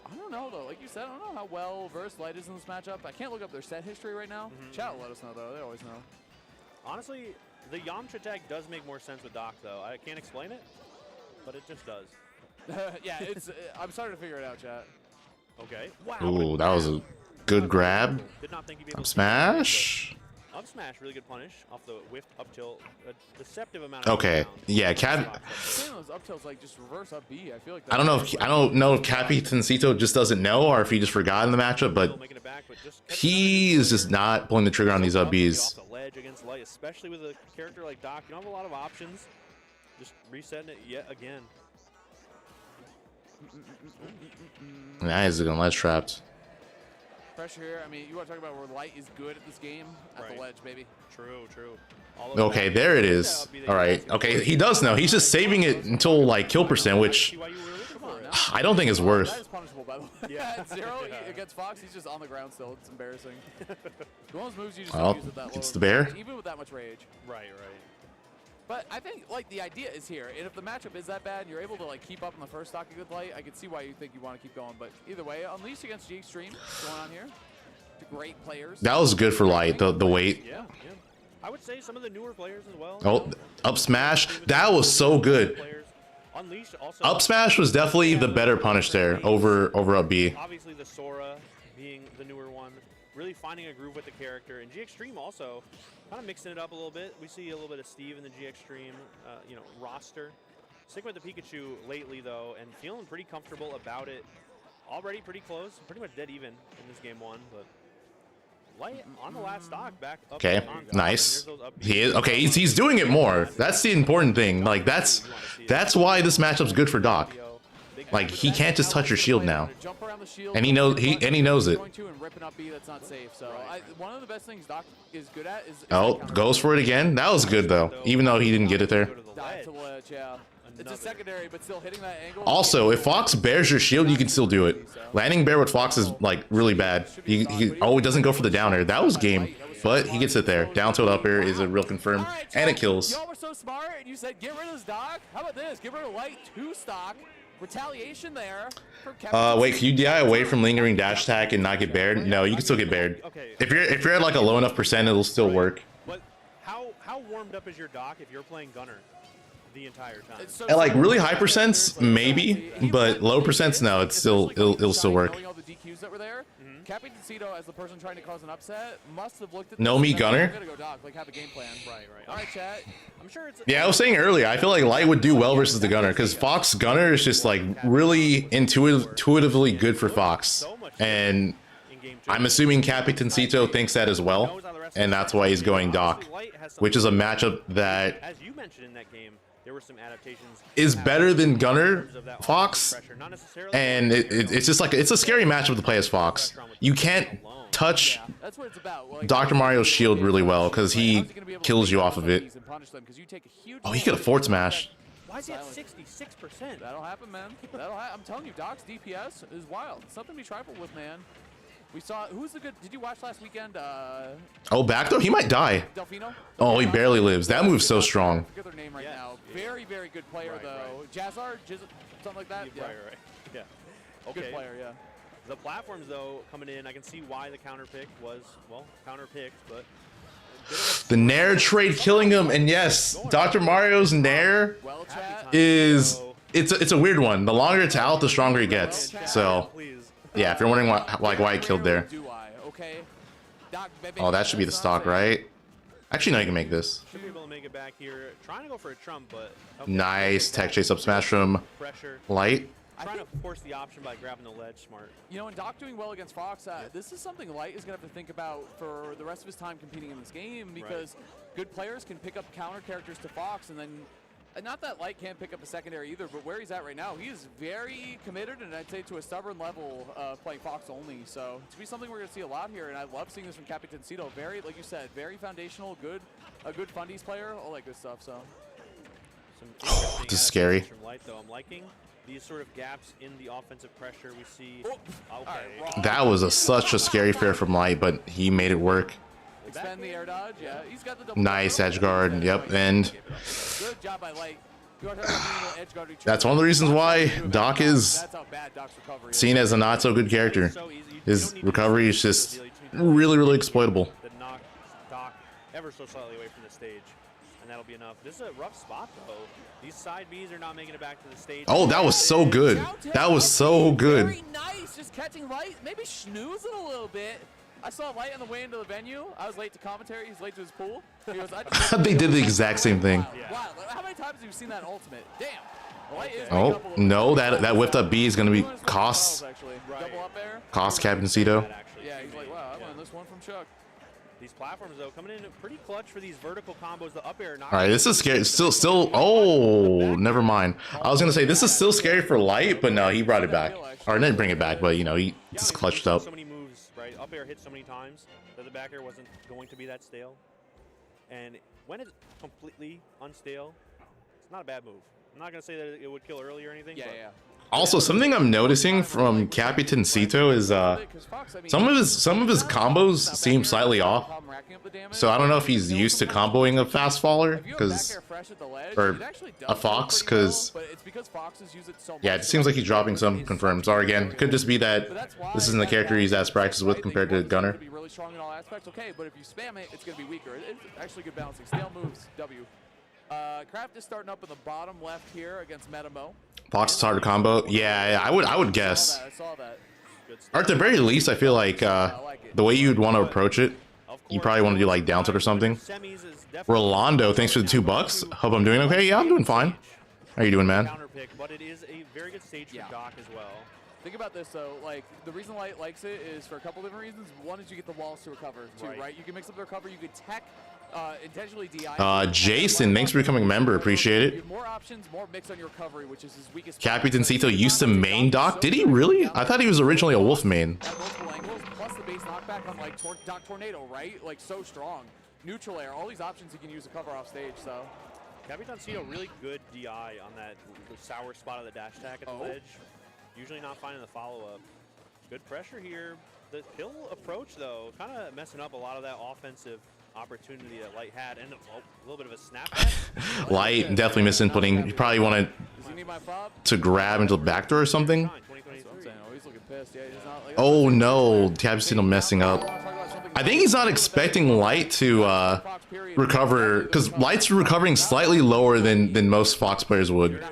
V: I don't know, though. Like you said, I don't know how well versed Light is in this matchup. I can't look up their set history right now. Chat will let us know, though. They always know.
U: Honestly, the Yamcha tag does make more sense with Doc, though. I can't explain it, but it just does.
V: Yeah, it's. I'm starting to figure it out, chat.
U: Okay. Wow.
A: Ooh, that was a good grab.
U: Did not think he'd be able
A: Up
U: to
A: smash.
U: Up smash, really good punish off the whiff up tilt. A deceptive amount of
A: Okay, yeah,
V: Those up tilts like just reverse up B. I feel like.
A: I don't know if Capitancito just doesn't know or if he just forgot in the matchup, but he is just not pulling the trigger on these up Bs.
U: Off the ledge against Light, especially with a character like Doc. You don't have a lot of options. Just resetting it yet again.
A: Nah, he's gonna ledge trapped.
V: Pressure here. I mean, you want to talk about where Light is good at this game? At the ledge, baby.
U: True.
A: Okay, there it is. All right. Okay, he does know. He's just saving it until like kill percent, which I don't think is
V: That
A: worth.
V: is punishable, by the way. Yeah. At 0 against Fox, he's just on the ground still. It's embarrassing. One of those moves you just don't use at that low.
A: It's the bear.
V: Even with that much rage.
U: Right.
V: But I think like the idea is here, and if the matchup is that bad, and you're able to like keep up in the first stock a good Light, I can see why you think you want to keep going. But either way, Unleashed against G Extreme going on here. Great players.
A: That was good for Light. The weight.
U: Yeah. I would say some of the newer players as well.
A: Oh, up smash. That was so good.
U: Unleashed also.
A: Up smash was definitely the better punish there over up B.
U: Obviously the Sora being the newer one, really finding a groove with the character, and G Extreme also kind of mixing it up a little bit. We see a little bit of Steve in the G Extreme, roster. Sticking with the Pikachu lately though, and feeling pretty comfortable about it. Already pretty close, pretty much dead even in this game 1, but Light on the last stock back up.
A: Okay, nice. He is okay. He's doing it more. That's the important thing. Like that's why this matchup's good for Doc. Like he can't just touch your shield now, and he knows it.
V: One of the best things Doc is good at is.
A: Oh, goes for it again. That was good though, even though he didn't get it there.
V: Dive to the ledge, yeah. It's a secondary, but still hitting that angle.
A: Also, if Fox bears your shield, you can still do it. Landing bear with Fox is like really bad. He it doesn't go for the downer. That was game, but he gets it there. Down tilt up air is a real confirm, and it kills.
V: Y'all were so smart, and you said get rid of this Doc. How about this? Get rid of Light 2 stock. Retaliation there.
A: Wait, can you DI away from lingering dash attack and not get bared? No, you can still get bared. If you're at like a low enough percent, it'll still work.
U: But how warmed up is your Doc if you're playing Gunner the entire time?
A: At like really high percents, maybe, but low percents, no, it'll still work.
V: All the DQs that were there. Capitancito, as the person trying to cause an upset, must have looked at
A: No me Gunner.
V: I'm gonna go Doc, like have a game plan. Right. All right, chat.
U: I'm sure it's.
A: Yeah, I was saying earlier, I feel like Light would do well versus the Gunner because Fox Gunner is just like really intuitively good for Fox, and I'm assuming Capitancito thinks that as well, and that's why he's going Doc, which is a matchup that,
U: as you mentioned in that game, there were some adaptations.
A: Is better than Gunner Fox, and it's just like it's a scary matchup to play as Fox. You can't touch Dr. Mario's shield really well because he kills you off of it. Oh, he could have forward smash.
V: Why is he at 66%? That'll happen, man. That'll happen. I'm telling you, Doc's DPS is wild. It's something to be trifled with, man. We saw who's the good. Did you watch last weekend?
A: Oh, back though, he might die.
V: Delfino?
A: Oh, he barely lives. That move's so strong.
V: I forget their name right now. Very, very good player though. Jazzar, something like that.
U: Right. Yeah. Okay.
V: Good player, yeah.
U: The platforms though coming in, I can see why the counter pick was counter picked, but
A: the Nair trade killing him, and yes, Dr. Mario's Nair is it's a weird one. The longer it's out, the stronger he gets. So. Yeah, if you're wondering why he killed there. Oh, that should be the stock, right? Actually, no, you can make this.
U: Should be able to make it back here. Trying to go for a trump, but
A: nice tech chase up smash from Light.
U: Trying to force the option by grabbing the ledge, smart.
V: You know, and Doc doing well against Fox, this is something Light is going to have to think about for the rest of his time competing in this game because good players can pick up counter characters to Fox and then not that Light can't pick up a secondary either, but where he's at right now, he is very committed, and I'd say to a stubborn level of playing Fox only. So it's be something we're going to see a lot here, and I love seeing this from Capitancito. Very, like you said, very foundational, a good fundies player, all that good stuff. So
A: This is scary.
U: From Light, though. I'm liking these sort of gaps in the offensive pressure we see. Okay.
A: That was such a scary fair from Light, but he made it work.
V: Expend the air dodge, yeah. He's got the double
A: Nice edge guard. Yep, and
V: good job by Light.
A: that's one of the reasons why Doc is seen as a not so good character. His recovery is just really, really exploitable.
U: That knock Doc ever so slightly away from the stage, and that'll be enough. This is a rough spot, though. These side Bs are not making it back to the stage.
A: Oh, that was so good. That was so good.
V: Very nice, just catching Light, maybe snoozing a little bit. I saw Light on the way into the venue. I was late to commentary. He's late to his pool. He goes,
A: They did the exact same thing.
V: Wow, how many times have you seen that ultimate? Damn.
A: Oh no, that whipped up B is gonna be cost Captancito.
V: Yeah, he's like, wow, I learned this one from Chuck.
U: These platforms, though, coming in pretty clutch for these vertical combos. The up air.
A: All right, this is scary. Still. Oh, never mind. I was gonna say this is still scary for Light, but no, he brought it back. Or didn't bring it back, but you know, he just clutched up.
U: So many moves, right? Up air hit so many times that the back air wasn't going to be that stale. And when it's completely unstale, it's not a bad move. I'm not gonna say that it would kill early or anything.
V: Yeah,
U: but
V: yeah.
A: Also, something I'm noticing from Capitancito is some of his combos seem slightly off. So I don't know if he's used to comboing a fast faller, or a Fox, because yeah, it seems like he's dropping some confirms. Or again, it could just be that this isn't the character he's as practiced with compared to Gunner.
V: Be really strong in all aspects. Okay, but if you spam it, it's gonna be weaker. It's actually good balancing. Stale moves. W. Kraft is starting up in the bottom left here against Metamo.
A: Fox is hard to combo. Yeah, I would guess.
V: I saw that.
A: Or at the very least, I feel like the way you'd want to approach it, you probably want to do like down tilt or something. Rolando, thanks for the $2. Hope I'm doing okay. Yeah, I'm doing fine. How are you doing, man?
U: But it is a very good stage for Doc as well.
V: Think about this though, like the reason Light likes it is for a couple different reasons. One is you get the walls to recover too, right? You can mix up the recovery, you could tech intentionally DI.
A: Jason, thanks for becoming a member. Appreciate it.
V: More options, more mix on your recovery, which is his weakest.
A: Capitancito used to main Doc. Did he really? I thought he was originally a Wolf main.
V: At multiple angles, plus the base knockback on like Doc Tornado, right? Like so strong. Neutral air, all these options he can use to cover off stage. So
U: Capitancito really good DI on that sour spot of the dash attack at the ledge. Usually not finding the follow-up. Good pressure here. The kill approach, though, kind of messing up a lot of that offensive opportunity that Light had, and a little bit of a snapback.
A: Light definitely misinputting. You probably wanted to grab into the backdoor or something. Oh no, Capitancito messing up. I think he's not expecting Light to recover, because Light's recovering slightly lower than most Fox players would.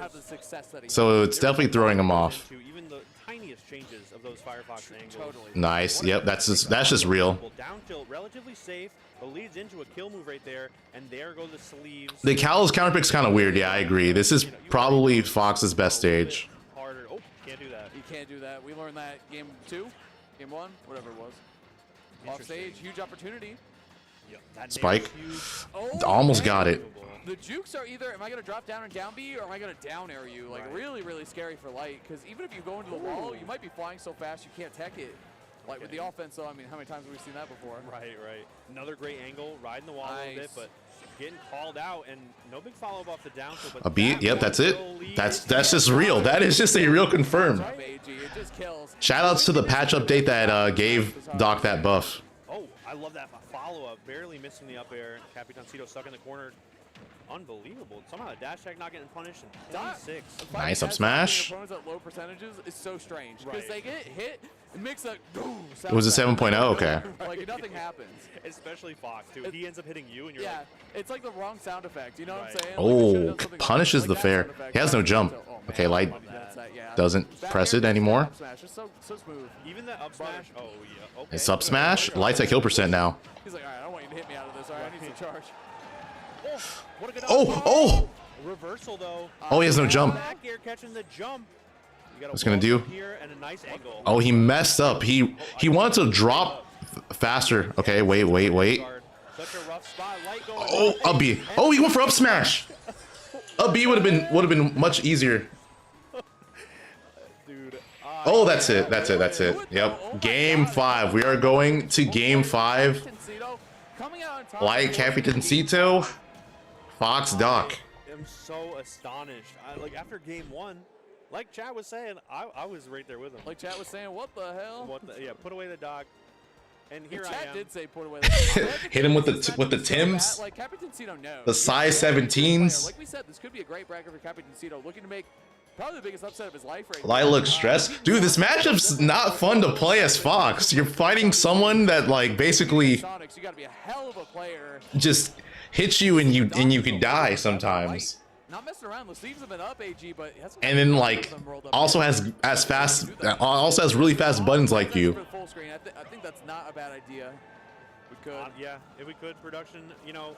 A: So it's definitely throwing him off.
U: Even the tiniest changes of those Firefox angles.
A: Nice. Yep, that's just real.
U: Down tilt, relatively safe, but leads into a kill move right there, and there go the sleeves.
A: The Cal's counterpick's kind of weird. Yeah, I agree. This is probably Fox's best stage.
U: Harder. Oh, can't do that.
V: You can't do that. We learned that game 2, game 1, whatever it was. Off stage, huge opportunity.
A: Spike. Almost got it.
V: The jukes are either, am I going to drop down and down B, or am I going to down air you? Like, really, really scary for Light, because even if you go into the wall, you might be flying so fast you can't tech it. Like, with the offense, though, I mean, how many times have we seen that before?
U: Right. Another great angle, riding the wall a little bit, but getting called out, and no big follow-up off the down tilt.
A: A beat, yep, that's it. That's just real. That is just a real confirm. Shoutouts to the patch update that gave Doc that buff.
U: Oh, I love that follow-up, barely missing the up air. Capitancito stuck in the corner. Unbelievable. Somehow a dash tag not getting punished in 26.
A: Nice up smash.
V: Opponents at low percentages is so strange because they get hit and makes a
A: It was a 7.0, okay.
V: Like nothing happens.
U: Especially Fox too. He ends up hitting you and you're like,
V: it's like the wrong sound effect. You know what I'm saying?
A: Oh, punishes the fair. He has no jump. Okay, Light doesn't press it anymore.
V: So smooth.
U: Even that up smash. Oh yeah. Okay.
A: It's up smash. Light's at kill percent now.
V: He's like, all right, I don't want you to hit me out of this. All right, I need some charge.
U: What a good
A: oh!
U: Reversal though.
A: Oh, he has no jump.
U: Back air catching the jump.
A: What's gonna do?
U: Here and a nice angle.
A: Oh, he messed up. He wanted to drop faster. Okay, wait.
U: Such a rough spot. Light going
A: Oh, up B. Oh, he went for up smash. A B would have been much easier.
V: Dude.
A: Oh, that's it. That's it. That's it. Yep. Game 5. We are going to game 5. Light Capitancito, Fox Doc.
U: I am so astonished. Like after game 1, like Chad was saying, I was right there with him.
V: Like Chad was saying, what the hell?
U: Yeah, put away the Doc. And here
V: Chad
U: I am.
V: did say put away the Doc.
A: Hit him with the Tims.
V: Like Capitancito knows.
A: The size 17s.
V: Like we said, this could be a great bracket for Capitancito, looking to make probably the biggest upset of his life right
A: Light looks stressed. Dude, this matchup's not fun to play as Fox. You're fighting someone that like basically
V: Sonics, you gotta be a hell of a player.
A: just hits you and you could die sometimes.
V: Not messing around. The sleeves have been up, AG, but
A: And then like also has really fast buttons like you.
V: Full screen. I think that's not a bad idea. We could.
U: Yeah, if we could, production, you know,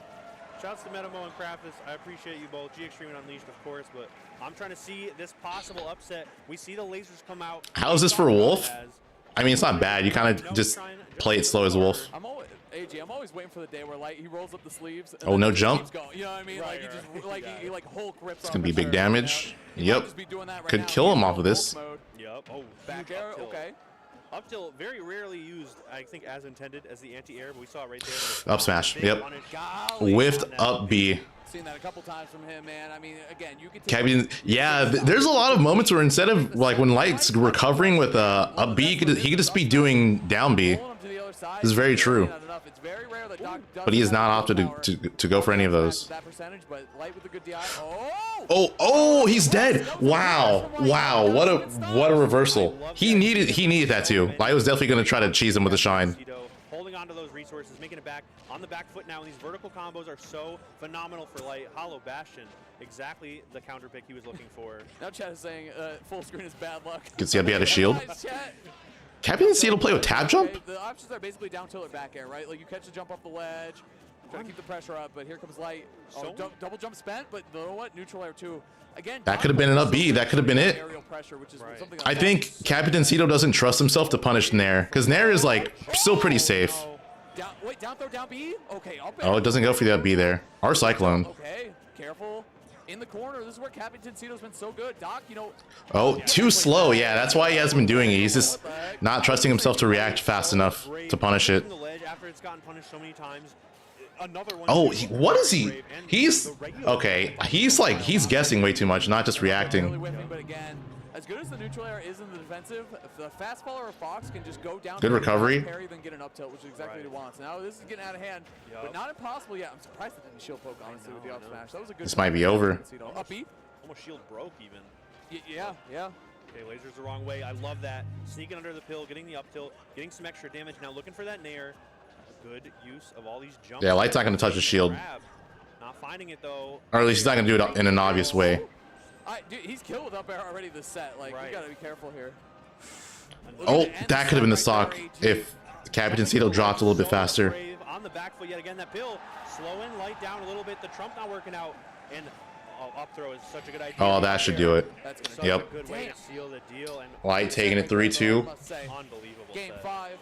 U: shouts to Metamo and Craftus. I appreciate you both. G Extreme and Unleashed, of course, but I'm trying to see this possible upset. We see the lasers come out.
A: How is this for Wolf? I mean, it's not bad. You kind of just play it slow as Wolf.
V: I'm always waiting for the day where he rolls up the sleeves. And
A: Oh, no jump.
V: You know what I mean?
U: Right,
V: like he just like he like Hulk rips.
A: It's gonna be big damage. Yep. Could kill him off of this.
U: Yep. Oh,
V: back air. Okay.
U: Up tilt, very rarely used, I think, as intended as the anti-air, but we saw it right there.
A: Up smash. Yep. Whiffed up B.
V: Seen that a couple times from him, man. I mean, again, you
A: can. Yeah, there's a lot of moments where instead of like when Light's recovering with a B, he could just be doing down B. This is very true. But he is not opted to go for any of those. Oh, he's dead. Wow. What a reversal. He needed that too. Light was definitely going to try to cheese him with a shine.
U: Holding on to those resources, making it back on the back foot now, and these vertical combos are so phenomenal for Light. Hollow Bastion, exactly the counter pick he was looking for.
V: Now Chad is saying full screen is bad luck.
A: Could see he had a shield. Capitancito play with tab jump?
V: The options are basically down tilt or back air, right? Like you catch the jump off the ledge, try to keep the pressure up, but here comes Light. Oh, double jump spent, but you know what? Neutral air too. Again,
A: that could have been an up B. That could have been it. I think Capitancito doesn't trust himself to punish Nair, because Nair is like still pretty safe.
V: Wait, down throw, down B? Okay, up
A: Oh, it doesn't go for the up B there. Or Cyclone.
V: Okay, careful. In the corner, this is where Capitancito's been so good. Doc, you know.
A: Oh, too slow. Yeah, that's why he hasn't been doing it. He's just not trusting himself to react fast enough to punish it.
U: After it's gotten punished so many times.
A: Oh, what is he? He's okay. He's guessing way too much, not just reacting.
V: But again, as good as the neutral air is in the defensive, if the fast faller or Fox can just go down.
A: Good recovery.
V: Parry, then get an up tilt, which is exactly what he wants. Now this is getting out of hand, but not impossible yet. I'm surprised it didn't shield poke honestly with the up smash. That was a good.
A: This might be over.
V: Up B.
U: Almost shield broke even.
V: Yeah.
U: Okay, lasers the wrong way. I love that. Sneaking under the pill, getting the up tilt, getting some extra damage. Now looking for that nair. Good use of all these jumps.
A: Yeah, Light's not going to touch the shield.
U: Not finding it though.
A: Or at least he's not going to do it in an obvious way.
V: Dude, he's killed with up air already this set. Like, you gotta be careful here.
A: Oh, that could have been the stock if Capitancito dropped a little bit faster.
U: On the back foot yet again. That pill slowing Light down a little bit. The Trump not working out, and up throw is such a good idea.
A: Oh, that should do it. Yep.
U: Good way to seal the deal. And
A: Light taking it 3-2.
U: Unbelievable.
V: Game 5.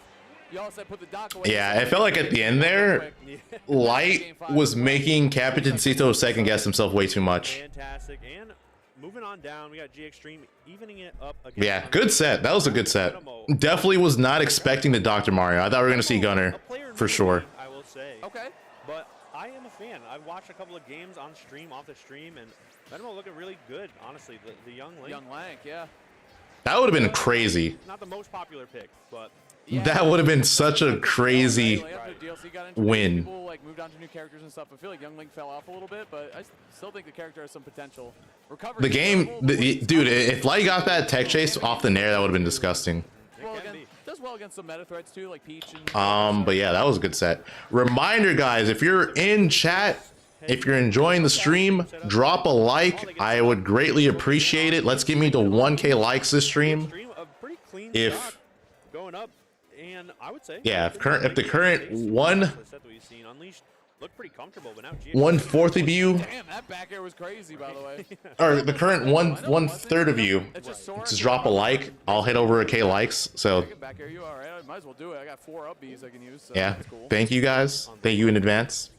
V: Y'all said put the dock away.
A: Yeah, I felt like at the end there, Light was making Capitancito second guess himself way too much.
U: Fantastic. And moving on down, we got G Extreme evening it up again.
A: Yeah, good set. That was a good set. Definitely was not expecting the Dr. Mario. I thought we were going to see Gunner for sure.
U: I will say.
V: Okay.
U: But I am a fan. I've watched a couple of games on stream, off the stream, and Venmo looking really good, honestly. The young Link.
V: Young Lank, yeah.
A: That would have been crazy.
U: Not the most popular pick, but
A: that would have been such a crazy win.
V: People like moved on to new characters and stuff. I feel like Young Link fell off a little bit, but I still think the character has some potential.
A: The game, dude, if Light got that tech chase off the nair, that would have been disgusting.
V: Well, again, does well against some meta threats too, like Peach. And
A: but yeah, that was a good set. Reminder, guys, if you're in chat, if you're enjoying the stream, drop a like. I would greatly appreciate it. Let's get me to 1K likes this stream. If
U: going up, and I would say
A: if the current one
U: look pretty comfortable, but now
A: 1/4 of you,
V: damn, that back air was crazy, by the way.
A: or the current 1/3 of you, just drop a like. I'll hit over a K likes. So
V: back air, you all right? I might as well do it. I got 4 up Bs I can use. So
A: yeah,
V: that's cool.
A: thank you guys. Thank you in advance.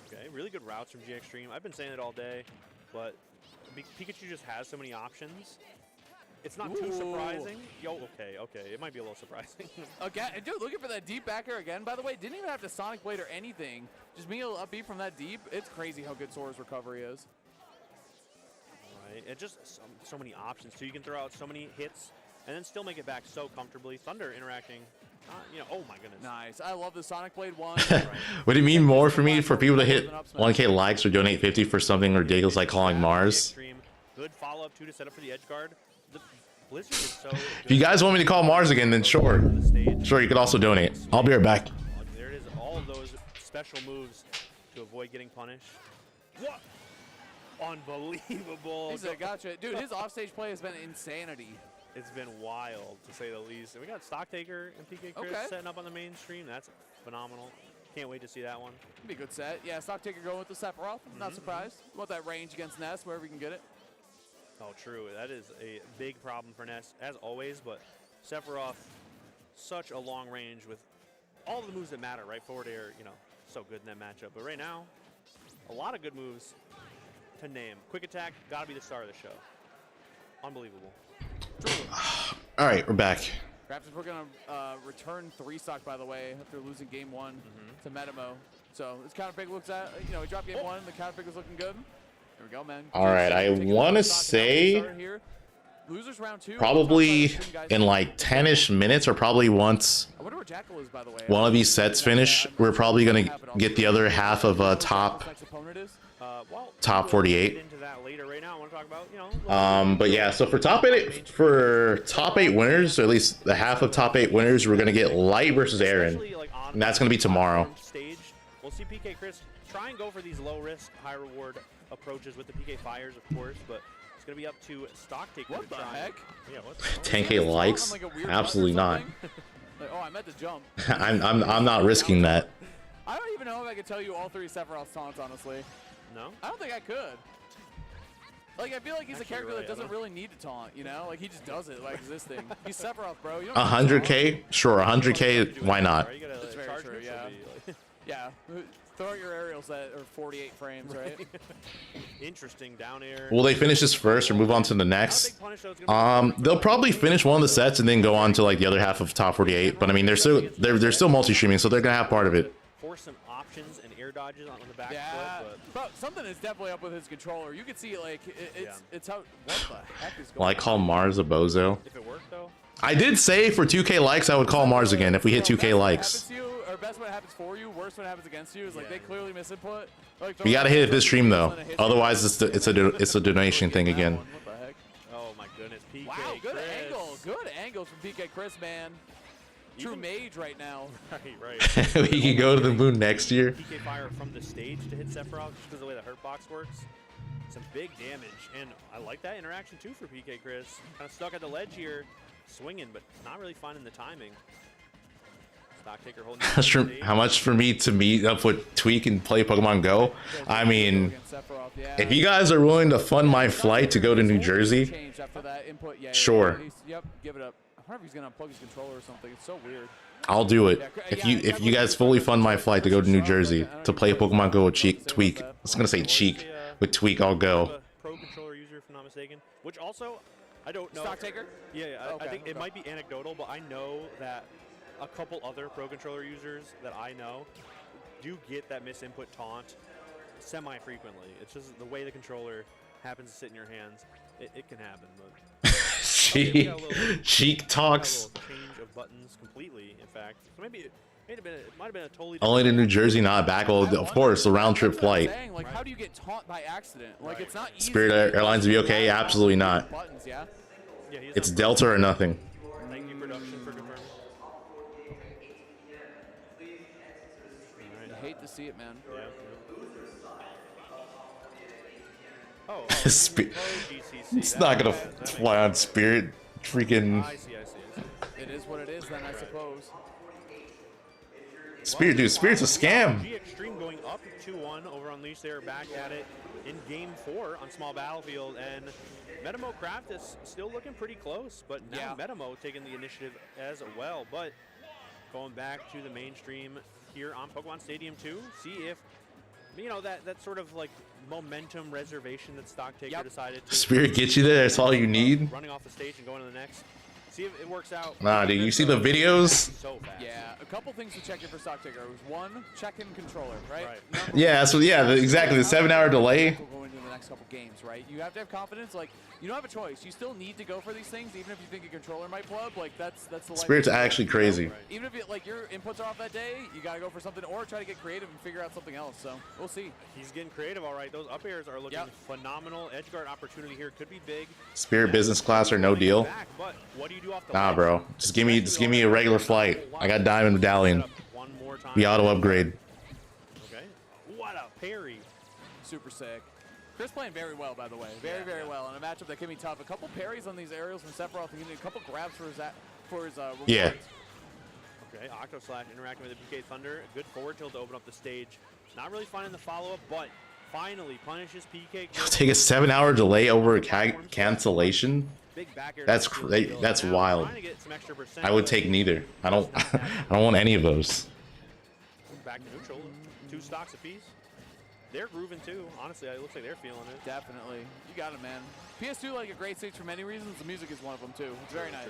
U: Okay, really good routes from G Extreme. I've been saying it all day. but Pikachu just has so many options. It's not too surprising. Okay. It might be a little surprising.
F: Again, dude, looking for that deep back air again, by the way. Didn't even have to Sonic Blade or anything. Just being able to upbeat from that deep. It's crazy how good Sora's recovery is.
U: Right. It just so many options, too. You can throw out so many hits and then still make it back so comfortably. Thunder interacting. Oh my goodness.
F: Nice. I love the Sonic Blade one.
A: Would it mean more for me for people to hit 1K likes or donate 50 for something ridiculous like calling Mars?
U: Good follow-up, too, to set up for the edge guard. The Blizzard is so
A: If you guys want me to call Mars again, then sure. Sure, you could also donate. I'll be right back.
U: There it is. All of those special moves to avoid getting punished. What? Unbelievable.
F: He said, gotcha. Dude, his offstage play has been insanity.
U: It's been wild, to say the least. And we got Stocktaker and PK Chris setting up on the main stream. That's phenomenal. Can't wait to see that one.
F: Be a good set. Yeah, Stocktaker going with the Sephiroth. Not surprised. Want that range against Ness, wherever you can get it.
U: Oh, true. That is a big problem for Ness, as always. But Sephiroth, such a long range with all the moves that matter, right? Forward air, so good in that matchup. But right now, a lot of good moves to name. Quick attack, got to be the star of the show. Unbelievable.
A: All right, we're back.
F: Raptors were going to return 3-stock, by the way, after losing game 1 to Metamo. So this counter pick looks at, he dropped game 1. The counter pick was looking good. There we go, man.
A: All right, I want to say
F: Losers round 2.
A: probably in like 10-ish minutes, or probably once
F: I wonder where Jakal is, by the way.
A: one of these sets finish, we're probably going to get the other half of top 48. But yeah, so for top 8 winners, or at least the half of top 8 winners, we're going to get Light versus Aaron, and that's going to be tomorrow.
U: We'll see PK Chris try and go for these low-risk, high-reward approaches with the PK Fires, of course, but it's going to be up to Stocktaker.
F: What the heck?
U: Yeah, what
A: 10K likes? Absolutely not.
F: Like, oh, I meant to jump.
A: I'm not risking that.
F: I don't even know if I could tell you all 3 Sephiroth taunts, honestly.
U: No?
F: I don't think I could. Like, I feel like he's a character that doesn't really need to taunt, Like, he just does it, like, existing. He's Sephiroth, bro. You don't
A: 100K? Sure, 100K, why not?
F: That's very true, yeah. Yeah. Throw out your aerials that are 48 frames, right?
U: Interesting down air.
A: Will they finish this first or move on to the next? They'll probably finish one of the sets and then go on to like the other half of top 48. But I mean, they're still multi-streaming, so they're gonna have part of it.
U: Force some options and air dodges on the back foot,
F: but something is definitely up with his controller. You can see like it's how what the heck is going on?
A: Will I call Mars a bozo?
U: If it worked though.
A: I did say for 2K likes I would call Mars again if we hit 2K likes.
F: Best when it happens for you, worst when it happens against you is like they clearly miss input. Like,
A: We gotta hit it this stream though, otherwise it's a donation thing again.
F: What the heck?
U: Oh my goodness, PK.
F: Wow, good
U: Chris.
F: good angles from PK Chris, man. True mage right now.
U: Right.
A: We can go to the moon next year.
U: PK Fire from the stage to hit Sephiroth just because of the way the hurt box works. Some big damage, and I like that interaction too for PK Chris. Kind of stuck at the ledge here, swinging, but not really finding the timing.
A: How much for me to meet up with Tweak and play Pokemon Go? I mean, if you guys are willing to fund my flight to go to New Jersey, sure.
F: Yep, give it up. I wonder if he's gonna unplug his controller or something. It's so weird.
A: I'll do it. If you guys fully fund my flight to go to New Jersey to play Pokemon Go with Tweak, I was gonna say Cheek with Tweak. I'll go.
U: Pro controller user, if I'm not mistaken. Which also, I don't know.
F: Stocktaker?
U: Yeah, I think it might be anecdotal, but I know that a couple other pro controller users that I know do get that misinput taunt semi-frequently. It's just the way the controller happens to sit in your hands. It can happen, but
A: Cheek talks.
U: Change of buttons completely. In fact, so maybe it might have been a totally
A: Only to New Jersey, not back. Well, of course, a round trip flight.
F: Like, how do you get taunt by accident? Like, it's not easy.
A: Spirit Airlines be okay? Absolutely not.
F: Buttons, yeah?
A: It's Delta or nothing.
U: Thank you, production, for confirming.
F: I hate to see it, man.
U: Yeah.
A: It's not gonna fly on Spirit. Freaking.
U: I see.
F: It is what it is, then, I suppose.
A: Spirit, dude. Spirit's a scam.
U: G Extreme going up 2-1 over Unleashed. They're back at it in Game 4 on Small Battlefield, and Metamo Craft is still looking pretty close, but now Metamo taking the initiative as well. But going back to the mainstream here on Pokemon Stadium 2, see if that sort of like momentum reservation that Stocktaker decided to.
A: Spirit gets you there. That's all you need.
U: Running off the stage and going to the next. See if it works out.
A: Nah, dude, you see the videos?
U: So fast.
V: Yeah, a couple things to check in for Stocktaker. It was one, check in controller, right?
A: Yeah, so yeah, exactly. The 7-hour delay.
V: Going into the next couple games, right? You have to have confidence. Like, you don't have a choice. You still need to go for these things, even if you think a controller might plug. Like, that's the
A: Spirit's actually crazy.
V: Even if like your inputs are off that day, you gotta go for something, or try to get creative and figure out something else. So we'll see.
U: He's getting creative, all right. Those up airs are looking phenomenal. Edge guard opportunity here could be big.
A: Spirit business class or no deal.
U: But what do you do off the
A: Nah, bro. Just give me a regular flight. I got diamond medallion. The auto upgrade.
U: Okay. What a parry.
V: Super sick. Chris playing very well, by the way. Very well in a matchup that can be tough. A couple parries on these aerials from Sephiroth, and a couple grabs for his rewards.
A: Yeah.
U: Okay, Octo Slash interacting with the PK Thunder. A good forward tilt to open up the stage. Not really finding the follow-up, but finally punishes PK.
A: Take a 7-hour delay over a cancellation. That's wild. I would take neither. I don't want any of those.
U: Back to neutral. 2 stocks apiece. They're grooving too. Honestly, it looks like they're feeling it.
V: Definitely. You got it, man. PS2 like a great stage for many reasons. The music is one of them too. It's very nice.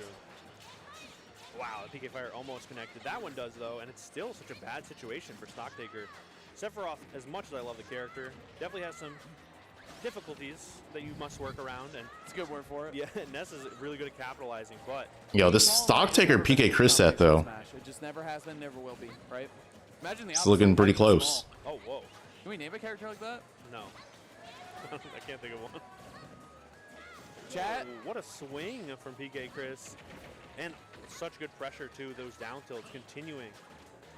U: Wow, the PK Fire almost connected. That one does though, and it's still such a bad situation for Stocktaker. Sephiroth, as much as I love the character, definitely has some difficulties that you must work around, and
V: it's a good word for it.
U: Yeah, Ness is really good at capitalizing, but
A: Yo, this Stocktaker PK Chris set though.
V: It just never has been, never will be, right? Imagine the
A: It's looking pretty close.
U: Oh, whoa.
V: Can we name a character like that?
U: No. I can't think of one.
V: Chat.
U: Oh, what a swing from PK Chris. And such good pressure too, those down tilts continuing.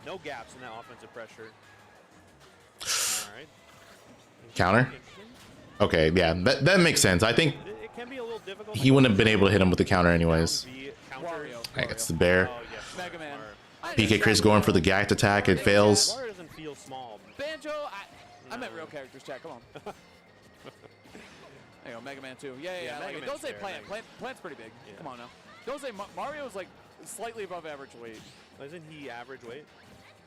U: No gaps in that offensive pressure. All right.
A: Counter? Okay, yeah, that makes sense. I think
U: It can be a little difficult.
A: he wouldn't have been able to hit him with the counter anyways. Alright, it's the bear.
V: Mega Man.
A: PK Chris going for the gacked attack. It fails.
U: Wario doesn't feel small.
V: Banjo, I meant real characters, chat. Come on. There you go, Mega Man 2. Yeah. Like, don't say Plant. Plant's pretty big.
U: Yeah.
V: Come on now. Don't say Mario's like slightly above average weight.
U: Isn't he average weight?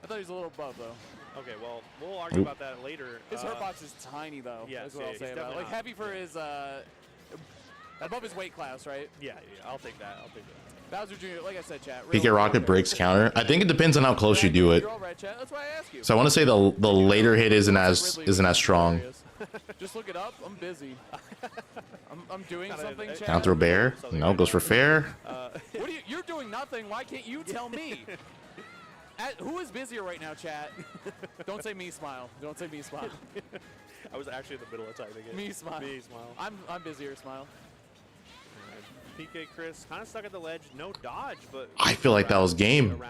V: I thought he was a little above though.
U: Okay, well, we'll argue about that later.
V: His hurtbox is tiny though.
U: Yeah,
V: That's what I'll say about it. Like heavy for his above his weight class, right?
U: Yeah, I'll take that.
V: Bowser Jr., like I said, chat.
A: PK Rocket breaks counter. I think it depends on how close you do it.
V: You're all right, chat. That's why I ask you.
A: So I want to say the later hit isn't as strong.
V: Just look it up. I'm busy. I'm doing something, chat.
A: Down throw bear. No, goes for fair.
V: What are you're doing nothing. Why can't you tell me? Who is busier right now, chat? Don't say me smile. Don't say me smile.
U: I was actually in the middle of typing it.
V: Me smile.
U: Me smile.
V: I'm busier, smile.
U: PK Chris kind of stuck at the ledge. No dodge, but
A: I feel like that was game.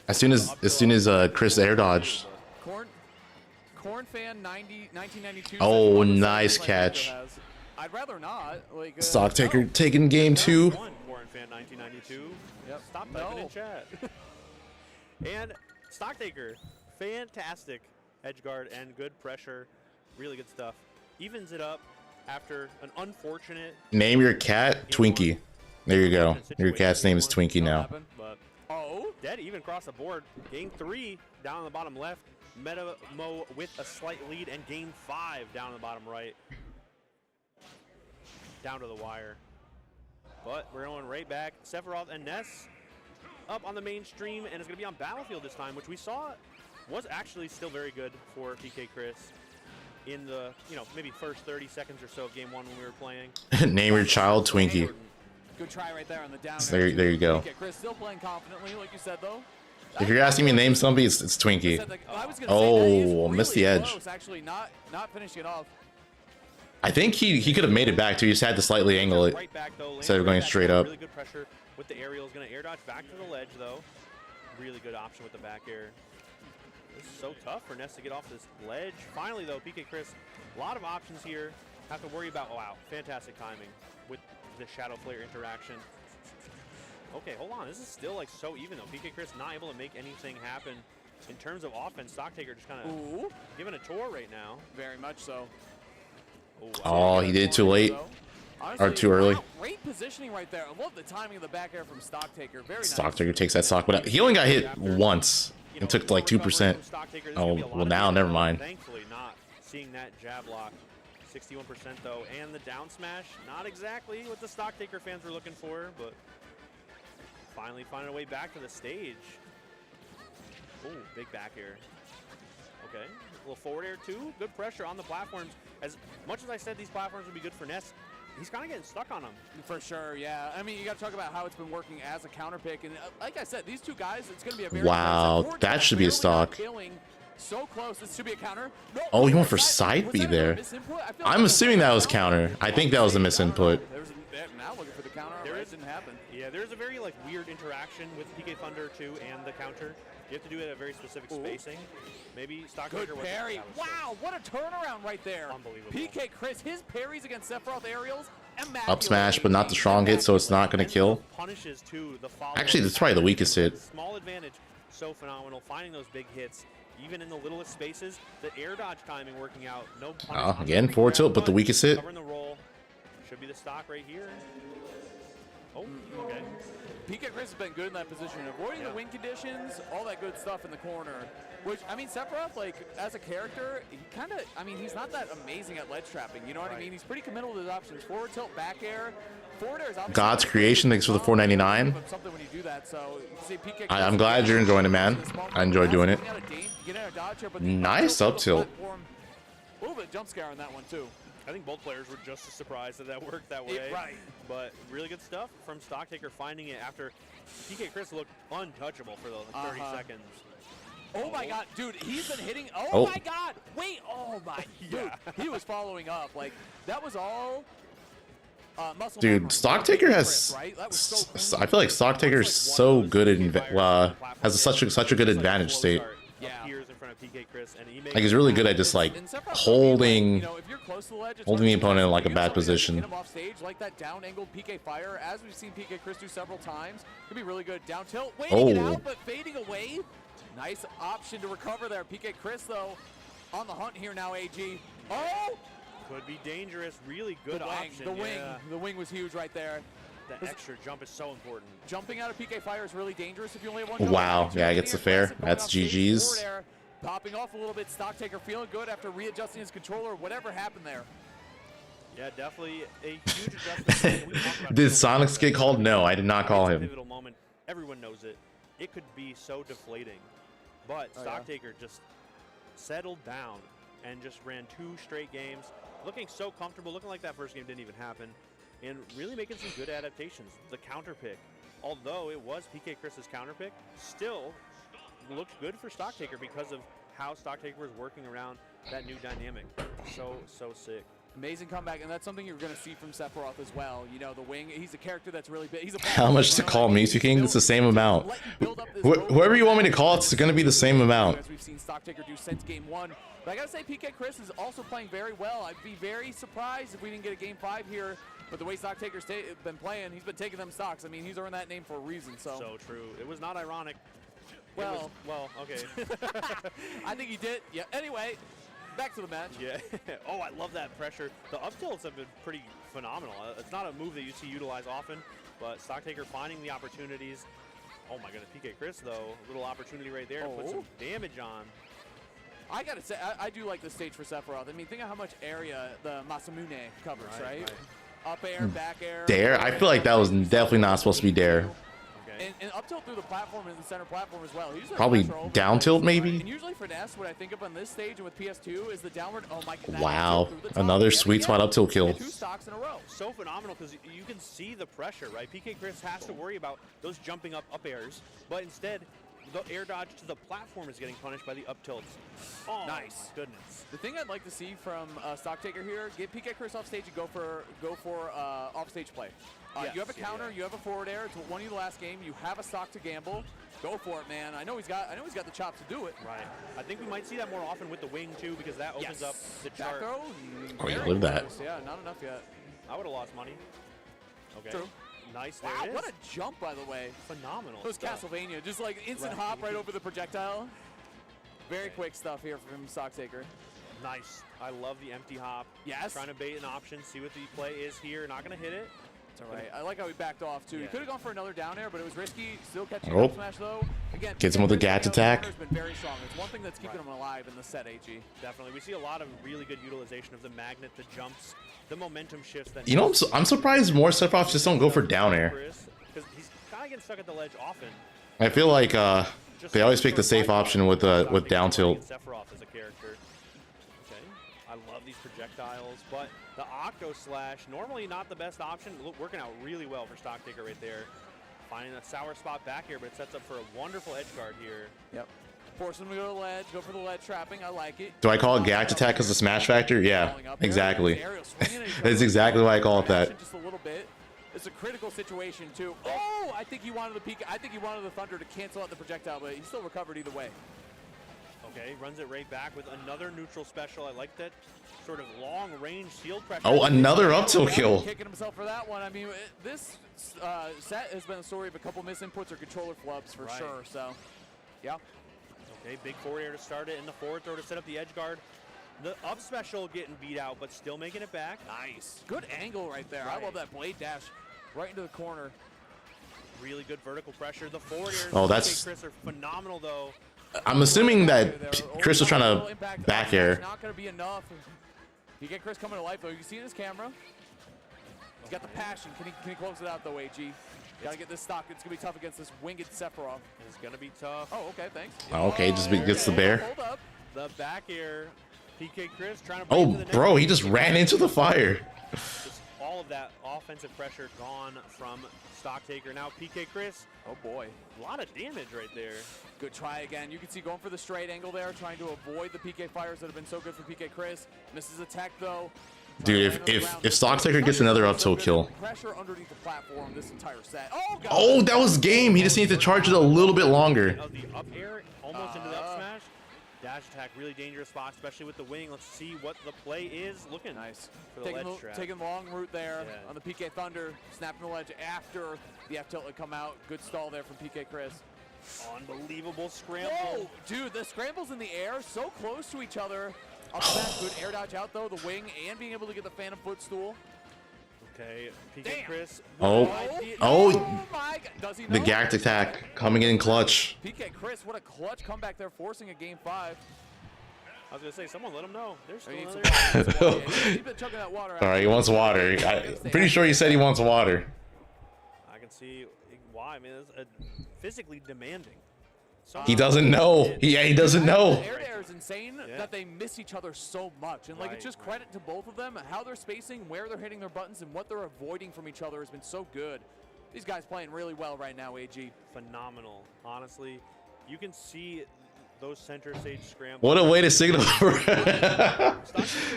A: As soon as Chris air dodged.
V: Corn fan 1992.
A: Oh, nice catch.
V: I'd rather not. Like
A: Stocktaker taking game 2.
U: Corn fan 1992. Yep. Stop typing in chat. And Stocktaker, fantastic edge guard and good pressure. Really good stuff. Evens it up after an unfortunate.
A: Name your cat Twinkie. There you go. Your cat's name is Twinkie now.
U: But dead even across the board. Game 3 down on the bottom left. Metamo with a slight lead, and game 5 down on the bottom right. Down to the wire. But we're going right back. Sephiroth and Ness up on the mainstream, and it's going to be on Battlefield this time, which we saw was actually still very good for PK Chris in the, maybe first 30 seconds or so of game 1 when we were playing.
A: Name your child Twinkie.
V: Good try right there on the down.
A: There you go.
V: Chris still playing confidently, like you said, though.
A: If you're asking me to name somebody, it's Twinkie. Oh, missed the edge.
V: Close, actually, not finishing it off.
A: I think he could have made it back too. He just had to slightly angle it instead of going straight up.
U: Really good pressure with the aerial. Is going to air dodge back to the ledge though. Really good option with the back air. This is so tough for Ness to get off this ledge. Finally though, PK Chris, a lot of options here. Have to worry about. Oh, wow, fantastic timing with the Shadow Flare interaction. Okay, hold on. This is still like so even though. PK Chris not able to make anything happen in terms of offense. Stocktaker just kind of giving a tour right now.
V: Very much so.
A: Oh, he did it too late. Honestly, or too early.
V: Great positioning right there. I love the timing of the back air from Stocktaker. Very nice.
A: Stocktaker takes that stock, but he only got hit once and took like 2%. Oh, well now, never mind.
U: Thankfully not seeing that jab lock 61% though, and the down smash, not exactly what the Stock Taker fans were looking for, but finally finding a way back to the stage. Oh, big back air. Okay, a little forward air too. Good pressure on the platforms. As much as I said these platforms would be good for Ness, he's kind of getting stuck on them.
V: For sure, yeah. I mean, you got to talk about how it's been working as a counter pick, and like I said, these two guys, it's going to be a very
A: Wow, that should be a stock.
V: So close, this should be a counter. No,
A: Oh, he went for side B there. I'm assuming that was counter. I think that was a misinput.
V: Now looking for the counter. It didn't happen.
U: Yeah, there's a very like weird interaction with PK Thunder 2 and the counter. You have to do it at a very specific spacing. Maybe Stock Taker
V: Good parry. Wow, what a turnaround right there.
U: Unbelievable.
V: PK Chris, his parries against Sephiroth aerials.
A: Up smash, but not the strong hit, so it's not going to kill.
U: Punishes too, the
A: Actually, that's probably the weakest hit.
U: Small advantage, so phenomenal. Finding those big hits, even in the littlest spaces. The air dodge timing working out. No punish.
A: Again, forward tilt, but the weakest hit.
U: Covering the roll. Should be the stock right here. Oh, okay.
V: PK Chris has been good in that position, avoiding the win conditions, all that good stuff in the corner. Which, I mean, Sephiroth, like, as a character, he kind of, I mean, he's not that amazing at ledge trapping, you know what I mean? He's pretty committal to his options. Forward tilt, back air. Forward air is obviously
A: God's creation, thanks for the $4.99.
V: Something when you do that, so you can see PK
A: I'm glad you're enjoying it, man. I enjoy doing it. Nice up tilt.
V: A little bit of jump scare on that one, too.
U: I think both players were just as surprised that that worked that way.
V: Right.
U: But really good stuff from Stock Taker finding it after PK Chris looked untouchable for the 30 seconds.
V: Oh my god, dude, he's been hitting. Oh my god, wait, oh my, dude, he was following up. Like, that was all muscle
A: Dude,
V: memory.
A: Stock Taker has. I feel like Stock Taker's so good at has such a good advantage state. Like he's really good at just like holding the opponent in like a bad position.
V: Get him off stage like that down angled PK fire, as we've seen PK Chris do several times. Could be really good. Down tilt, waiting it out, but fading away. Nice option to recover there. PK Chris though on the hunt here now. AG. Oh,
U: could be dangerous. Really good option.
V: The wing was huge right there.
U: That extra jump is so important.
V: Jumping out of PK fire is really dangerous if you only have one.
A: Wow, yeah, I get the fair. That's GG's.
V: Popping off a little bit. Stock Taker feeling good after readjusting his controller. Whatever happened there.
U: Yeah, definitely a huge adjustment.
A: Did Sonics get called? No, I did not call him.
U: Pivotal moment. Everyone knows it. It could be so deflating, but Stock Taker just settled down and just ran 2 straight games, looking so comfortable, looking like that first game didn't even happen, and really making some good adaptations. The counter pick, although it was PK Chris's counter pick, still looked good for Stock Taker because of how Stock Taker was working around that new dynamic. So sick.
V: Amazing comeback, and that's something you're going to see from Sephiroth as well. You know, the wing, he's a character that's really big. He's a
A: How much to call Misu King? It's the same amount. Whoever you want me to call, it's going to be the same amount.
V: As we've seen Stock Taker do since game 1. But I got to say, PK Chris is also playing very well. I'd be very surprised if we didn't get a game 5 here. But the way Stock Taker's been playing, he's been taking them stocks. I mean, he's earned that name for a reason. So
U: true. It was not ironic.
V: Well,
U: okay.
V: I think he did. Yeah. Anyway, back to the match.
U: Yeah. Oh, I love that pressure. The up tilts have been pretty phenomenal. It's not a move that you see utilized often, but Stock Taker finding the opportunities. Oh my goodness, PK Chris though, a little opportunity right there to put some damage on.
V: I gotta say, I do like the stage for Sephiroth. I mean, think of how much area the Masamune covers, right? Up air, back air.
A: Dare? I feel like that was definitely not supposed to be dare.
V: And up tilt through the platform and the center platform as well.
A: Probably down tilt maybe?
V: And usually for Ness, what I think of on this stage and with PS2 is the downward, oh my god.
A: Wow, another sweet spot up tilt kill.
V: 2 stocks in a row.
U: So phenomenal because you can see the pressure, right? PK Chris has to worry about those jumping up airs, but instead, the air dodge to the platform is getting punished by the up tilts. Oh,
V: nice.
U: My goodness.
V: The thing I'd like to see from Stock Taker here, get PK Chris off stage and go for off stage play. You have a counter, you have a forward air. It's what won you the last game. You have a stock to gamble. Go for it, man. I know he's got the chops to do it.
U: Right. I think we might see that more often with the wing too, because that opens up the chart.
A: Oh, you live that.
V: Yeah, not enough yet.
U: I would have lost money. Okay.
V: True.
U: Nice.
V: Wow,
U: there it is.
V: what a jump, by the way.
U: Phenomenal.
V: It was Castlevania, just like instant hop right over the projectile. Very quick stuff here from Stock Taker.
U: Nice. I love the empty hop.
V: Yes.
U: Trying to bait an option, see what the play is here. Not going to hit it.
V: It's all right. I like how he backed off, too. He could have gone for another down air, but it was risky. Still catching
A: Oh.
V: up smash, though. Again,
A: Gets him with a Gat attack.
V: Has been very strong. It's one thing that's keeping him alive in the set, AG.
U: Definitely. We see a lot of really good utilization of the magnet, the jumps, the momentum shifts. That
A: You know, I'm surprised more Sephiroths just don't go for down air.
U: Because he's kind of getting stuck at the ledge often.
A: I feel like they always pick the safe option with down tilt.
U: Sephiroth as a character. Okay, I love these projectiles, but the Octo Slash, normally not the best option, working out really well for Stock Taker right there. Finding a sour spot back here, but it sets up for a wonderful edge guard here.
V: Yep. Force him to go to the ledge, go for the ledge trapping. I like it.
A: Do I call it Gact attack as a smash factor? Yeah, exactly. That's exactly why I call it that.
V: Just a little bit. It's a critical situation too. Oh, I think he wanted the peak. I think he wanted the Thunder to cancel out the projectile, but he still recovered either way.
U: Okay, runs it right back with another neutral special. I like that sort of long-range shield pressure.
A: Oh, another up tilt kill.
V: Kicking himself for that one. I mean, this set has been a story of a couple misinputs or controller flubs for sure. So, yeah.
U: Okay, big forward air to start it, and the forward throw to set up the edge guard. The up special getting beat out, but still making it back.
V: Nice. Good angle right there. I love that blade dash right into the corner.
U: Really good vertical pressure. The forward airs
A: Oh, that's...
U: Chris are phenomenal, though.
A: I'm assuming that Chris was trying to back air.
V: Not going to be enough. You get Chris coming to life, though. You can see in his camera. He's got the passion. Can he close it out, though, AG? Got to get this stock. It's going to be tough against this winged Sephiroth.
U: It's going to be tough.
V: Oh, okay, thanks.
A: Okay, just gets the bear.
V: Hold up.
U: The back air. PK Chris trying to
A: Oh, bro, he just ran into the fire.
U: Just all of that offensive pressure gone from Stock Taker. Now PK Chris.
V: Oh, boy.
U: A lot of damage right there.
V: Good try again. You can see going for the straight angle there, trying to avoid the PK fires that have been so good for PK Chris. Misses attack, though.
A: Dude, if Stock Taker gets another up tilt kill.
V: Pressure underneath the platform this entire set.
A: Oh, that was game. He just needs to charge it a little bit longer.
U: The up air almost into the up smash. Dash attack, really dangerous spot, especially with the wing. Let's see what the play is looking.
V: Nice.
U: For the ledge trap.
V: Taking the long route there on the PK Thunder. Snapping the ledge after the F tilt had come out. Good stall there from PK Chris.
U: Unbelievable scramble.
V: Whoa, dude, the scrambles in the air, so close to each other. Up smash, good air dodge out though, the wing, and being able to get the Phantom Footstool.
U: Okay, PK Chris.
A: Oh,
V: my God. Does he know?
A: the Gact attack coming in clutch.
V: PK Chris, what a clutch comeback there, forcing a game 5.
U: I was gonna say, someone let him know. There's still another.
V: He's been chugging that water.
A: All right, he wants water. I'm pretty sure he said he wants water.
U: I can see why. I mean, it's physically demanding.
A: He doesn't know. He doesn't know.
V: Air to air is insane that they miss each other so much. And, like, it's just credit to both of them. How they're spacing, where they're hitting their buttons, and what they're avoiding from each other has been so good. These guys playing really well right now, AG.
U: Phenomenal. Honestly, you can see those center stage scrambles.
A: What a way to signal.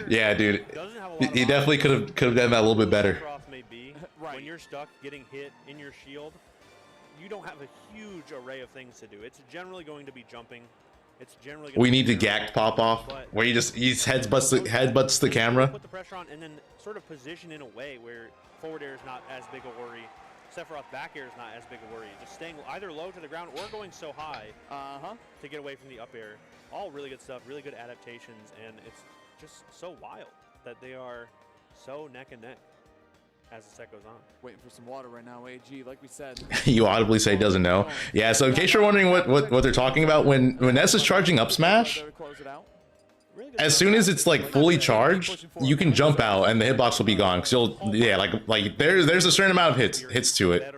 A: Yeah, dude. He definitely could have done that a little bit better.
U: May be. When you're stuck getting hit in your shield, you don't have a huge array of things to do. It's generally going to be jumping. It's generally going
A: We need the Gact pop off where he headbutts the camera.
U: Put the pressure on and then sort of position in a way where forward air is not as big a worry. Sephiroth back air is not as big a worry. Just staying either low to the ground or going so high to get away from the up air. All really good stuff, really good adaptations, and it's just so wild that they are so neck and neck as the set goes on.
V: Waiting for some water right now, AG, like we said.
A: You audibly say doesn't know. Yeah, so in case you're wondering what they're talking about, when Ness is charging up smash, as soon as it's like fully charged, you can jump out and the hitbox will be gone. Cause like there's a certain amount of hits to it.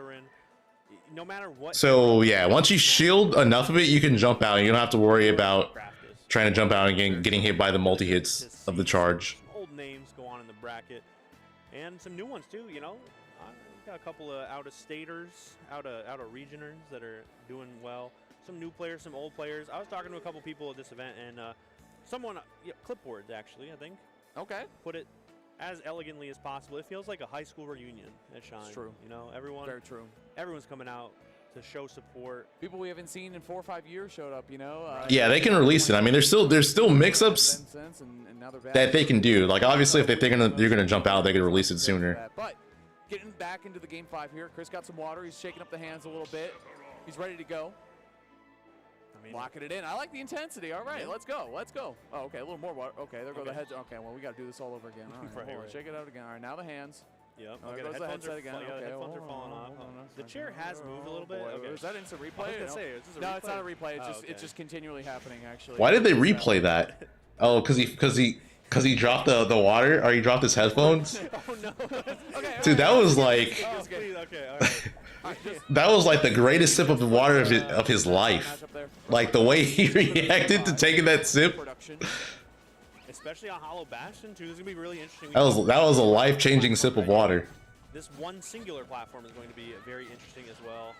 U: No matter what.
A: So yeah, once you shield enough of it, you can jump out. You don't have to worry about trying to jump out and getting hit by the multi hits of the charge.
U: Some old names go on in the bracket, and some new ones too. You know, got a couple of out-of-staters, out-of-regioners that are doing well. Some new players, some old players. I was talking to a couple people at this event, and someone, clipboards actually, I think.
V: Okay.
U: Put it as elegantly as possible. It feels like a high school reunion at Shine.
V: It's true.
U: You know, everyone.
V: Very true.
U: Everyone's coming out to show support.
V: People we haven't seen in 4 or 5 years showed up. You know.
A: Yeah, they can release it. I mean, there's still mix-ups that they can do. Like obviously, if they're gonna jump out, they can release it sooner.
V: But getting back into the game 5 here, Chris got some water. He's shaking up the hands a little bit. He's ready to go. Locking it in. I like the intensity. All right, let's go. Let's go. Oh, okay, a little more water. Okay, there go the heads. Okay, well, we got to do this all over again. All right, hold on. Shake it out again. All right, now the hands.
U: Yep.
F: Oh,
U: Okay,
F: there
U: the
F: goes the
U: headphones are,
F: headset again.
U: yeah, the
F: Okay,
U: headphones are
F: hold
U: falling
F: on,
U: off.
F: hold on a
U: The chair
F: second.
U: has moved a little bit.
F: Boy,
U: Okay.
F: is that instant replay?
U: I was gonna say, is this a
F: No,
U: replay?
F: it's not a replay. It's
U: Oh,
F: just
U: okay.
F: it's just continually happening actually.
A: Why did they replay that? Oh, because he dropped the water, or he dropped his headphones.
U: Oh no! Okay,
A: Dude, that was like
U: okay, all right.
A: that was like the greatest sip of the water of his life. Like the way he reacted to taking that sip.
U: Especially on Hollow Bastion too. This is gonna be really interesting.
A: That was a life-changing sip of water.
U: This one singular platform is going to be very interesting as well.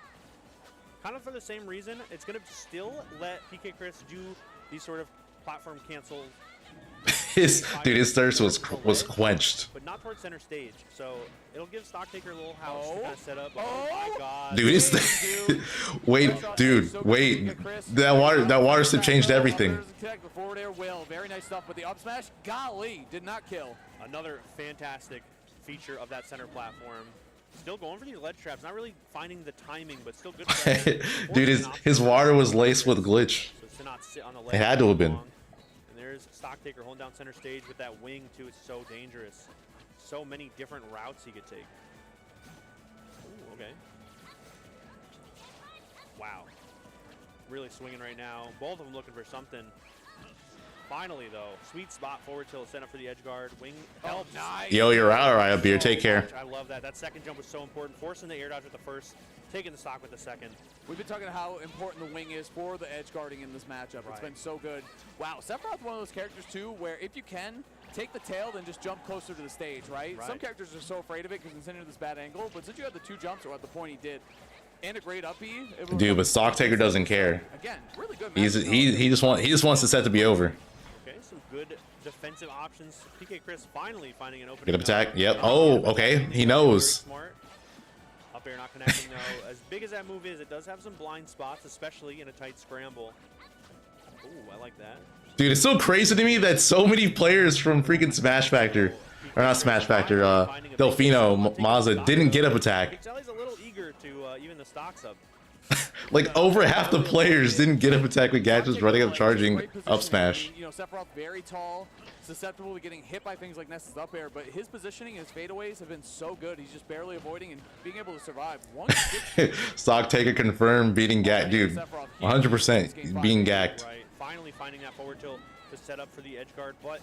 U: Kind of for the same reason, it's going to still let PK Chris do these sort of platform cancel.
A: His thirst was quenched.
U: But not towards center stage, so it'll give Stocktaker a little house to kind of set up. Oh my God!
A: Dude, it's wait, that water sip changed everything.
F: The forward air will. Very nice stuff with the up smash. Golly, did not kill.
U: Another fantastic feature of that center platform. Still going for these ledge traps, not really finding the timing, but still good.
A: Dude, his water was laced with glitch.
U: So to not sit on the ledge
A: It had to have been.
U: And there's Stocktaker holding down center stage with that wing too. It's so dangerous. So many different routes he could take. Ooh, okay. Wow. Really swinging right now. Both of them looking for something. Finally, though, sweet spot forward tilt set up for the edge guard. Wing helps.
F: Nice.
A: Yo, you're out, alright, Beer. Take care.
U: I love that. That second jump was so important. Forcing the air dodge with the first, taking the stock with the second.
F: We've been talking how important the wing is for the edge guarding in this matchup. It's been so good. Wow, Sephiroth's one of those characters too, where if you can, take the tail, then just jump closer to the stage, right? Some characters are so afraid of it because it's into this bad angle, but since you had the two jumps, or at the point he did, and a great up E.
A: Dude, but Stocktaker doesn't care.
F: Again, really good.
A: He just wants the set to be over.
U: Okay, some good defensive options. PK Chris finally finding an opening.
A: Good attack. Yep. Oh, okay. He knows.
U: Smart. Up air not connecting though. As big as that move is, it does have some blind spots, especially in a tight scramble. Ooh, I like that.
A: Dude, it's so crazy to me that so many players from freaking Smash Factor, or not Smash Factor, Delfino, Mazza didn't get up attack.
U: He's a little eager to even the stocks up.
A: Like over half the players didn't get up attack with gadgets running up charging up smash.
F: You know, Sephiroth very tall, susceptible to getting hit by things like Ness's up air, but his positioning and his fadeaways have been so good. He's just barely avoiding and being able to survive.
A: Stocktaker confirmed beating Gak, dude. 100% being gacked.
U: Right, finally finding that forward tilt to set up for the edge guard, but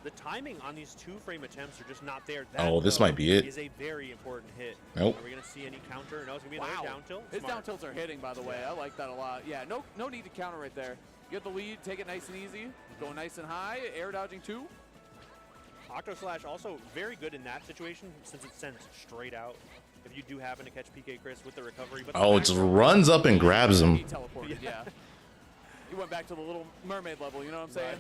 U: the timing on these two-frame attempts are just not there. That,
A: Oh, this might be it.
U: Is a very important hit.
A: Nope.
U: Are we going to see any counter? No, it's going to be another down tilt.
F: His down tilts are hitting, by the way. I like that a lot. Yeah, no need to counter right there. You get the lead, take it nice and easy. Going nice and high, air dodging too.
U: Octo Slash also very good in that situation since it sends straight out. If you do happen to catch PK Chris with the recovery. But
A: Oh, it just runs up and grabs him.
F: He teleported, yeah. He went back to the Little Mermaid level, you know what I'm saying?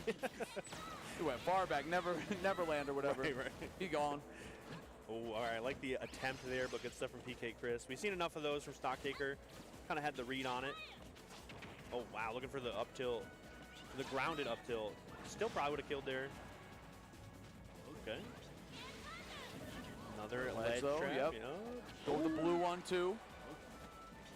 F: He went far back, Neverland or whatever.
U: Right.
F: He gone.
U: Oh, all right. I like the attempt there, but good stuff from PK Chris. We've seen enough of those from Stocktaker. Kind of had the read on it. Oh, wow. Looking for the up tilt. The grounded up tilt. Still probably would have killed there. Okay. Another ledge trap,
F: yep. Go with the blue one, too.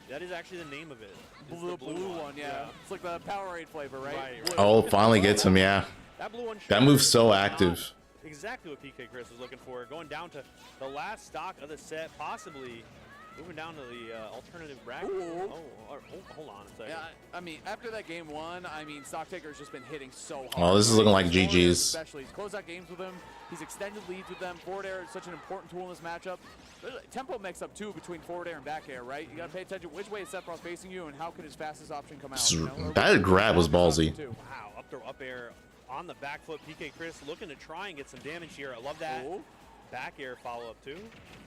U: That is actually the name of it.
F: Blue one, yeah. It's like the Powerade flavor, right?
A: Oh, finally gets him, yeah.
U: That blue one.
A: That move's so active.
U: Exactly what PK Chris was looking for. Going down to the last stock of the set, possibly moving down to the alternative bracket. Oh, hold on a second.
F: Yeah, I mean, after that game one, I mean, Stocktaker's just been hitting so hard.
A: Oh, this is looking like GG's.
F: Especially, he's closed out games with him. He's extended leads with them. Forward air is such an important tool in this matchup. Tempo mix up too between forward air and back air, right? You got to pay attention which way is Sephiroth facing you and how can his fastest option come out. You know?
A: That grab was ballsy.
U: Wow, up throw up air on the back foot. PK Chris looking to try and get some damage here. I love that. Back air follow up too.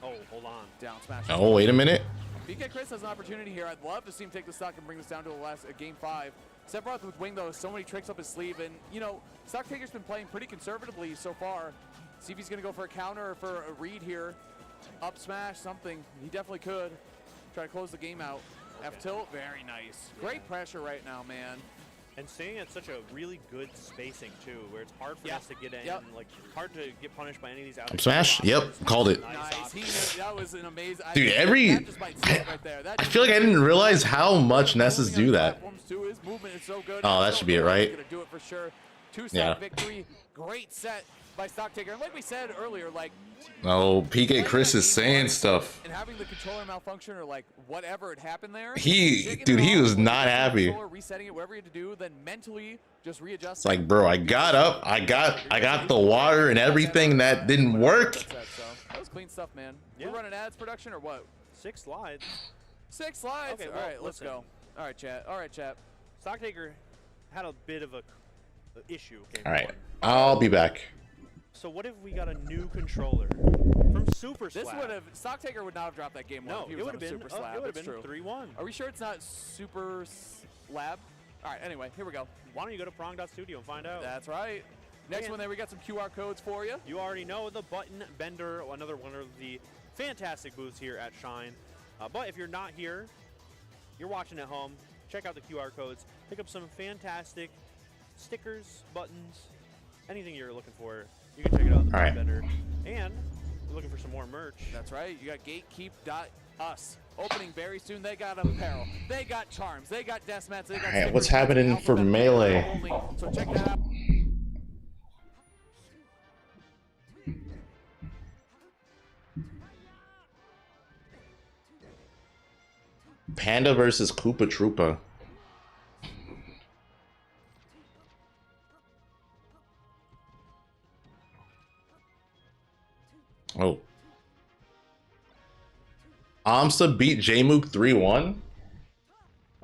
U: Oh, hold on.
F: Down smash.
A: Oh, wait a minute.
F: PK Chris has an opportunity here. I'd love to see him take the stock and bring this down to the last game 5. Sephiroth with wing though has so many tricks up his sleeve, and you know, Stocktaker's been playing pretty conservatively so far. See if he's gonna go for a counter or for a read here. Up smash, something. He definitely could. Try to close the game out. F tilt, very nice. Great pressure right now, man.
U: And staying at such a really good spacing too, where it's hard for us to get in, like hard to get punished by any of these out.
A: Smash? Yep, called it.
F: Nice. That was an amazing.
A: Dude, I feel like I didn't realize how much Nesses do that.
F: His movement is so good.
A: Oh, that should be it, right?
F: Gonna do it for sure. 2-set victory. Great set
V: by Stock Taker. And like we said earlier, like
A: Oh, PK Chris is saying stuff.
V: and having the controller malfunction or like whatever had happened there.
A: Dude, he was not happy.
V: Resetting it, whatever you had to do, then mentally just readjust.
A: It's like, bro, I got up, I got the water and everything that didn't work.
V: That was clean stuff, man. We're running ads production or what?
U: 6 slides.
V: 6 slides.
U: Okay,
V: All
U: well,
V: right, let's go. All right, chat. All right, chat.
U: Stocktaker had a bit of a issue.
A: All right, I'll be back.
U: So what if we got a new controller from Super Slab?
V: This would have Stocktaker would not have dropped that game.
U: No,
V: if he
U: it
V: was
U: would
V: on
U: have been
V: Super Slab.
U: it would have
V: That's
U: been
V: true.
U: 3-1.
V: Are we sure it's not Super Slab? All right. Anyway, here we go.
U: Why don't you go to prong.studio and find out?
V: That's right. Next one there, we got some QR codes for you.
U: You already know the Button Bender, another one of the fantastic booths here at Shine. But if you're not here, you're watching at home, check out the QR codes, pick up some fantastic stickers, buttons, anything you're looking for. You can check it out at the Button Bender. And we're looking for some more merch.
V: That's right. You got Gatekeep.us. Opening very soon. They got apparel. They got charms. They got death mats. They got
A: Alright, what's happening for Melee?
V: only. So check that out.
A: Panda versus Koopa Troopa. Oh. Amsa beat Jmook 3-1.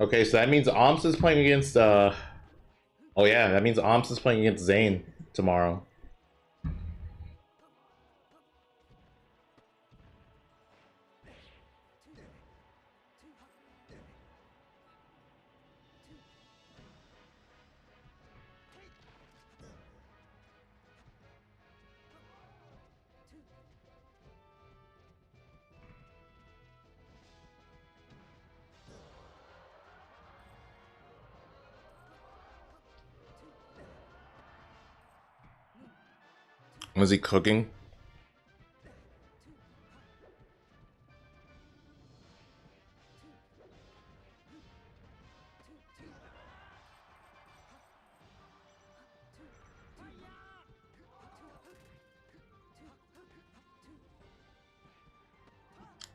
A: Okay, so that means Amsa's playing against oh yeah, that means Amsa's playing against Zane tomorrow. Was he cooking?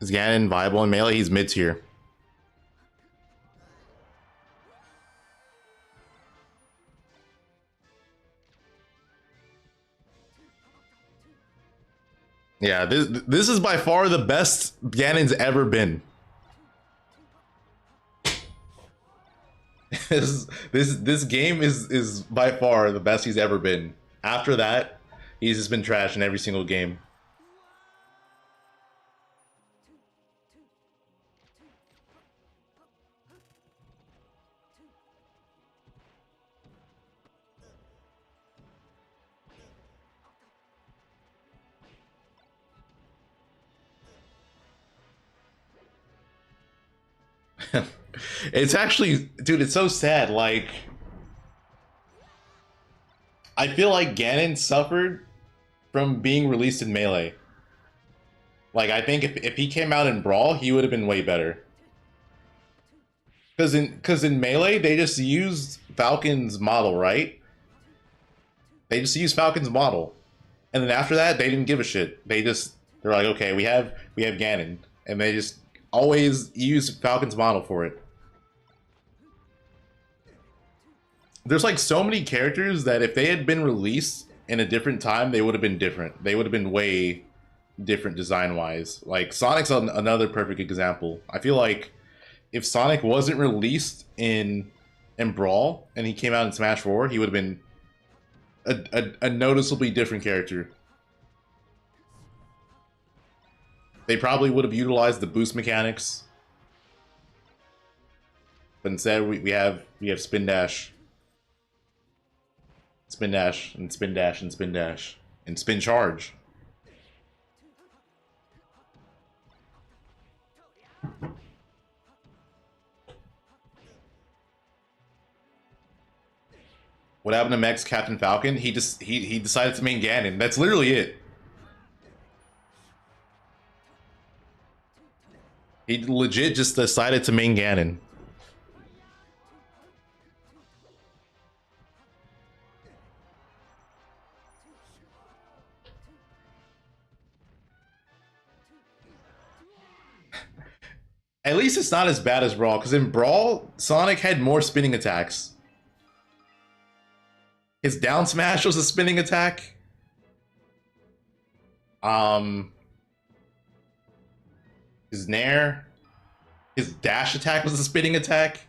A: Is Ganon viable in Melee? He's mid tier. Yeah, this is by far the best Ganon's ever been. this game is by far the best he's ever been. After that, he's just been trash in every single game. It's actually, dude, it's so sad. Like, I feel like Ganon suffered from being released in Melee. Like, I think if he came out in Brawl, he would have been way better. Because in Melee, they just used Falcon's model, right? They just used Falcon's model. And then after that, they didn't give a shit. They're like, okay, we have Ganon. And they just always use Falcon's model for it. There's like so many characters that if they had been released in a different time, they would have been different. They would have been way different design-wise. Like Sonic's another perfect example. I feel like if Sonic wasn't released in Brawl and he came out in Smash 4, he would have been a noticeably different character. They probably would have utilized the boost mechanics, but instead we have spin dash, spin dash, and spin dash, and spin dash, and spin charge. What happened to Max Captain Falcon? He decided to main Ganon. That's literally it. He legit just decided to main Ganon. At least it's not as bad as Brawl, because in Brawl, Sonic had more spinning attacks. His down smash was a spinning attack. His Nair, his dash attack was a spinning attack.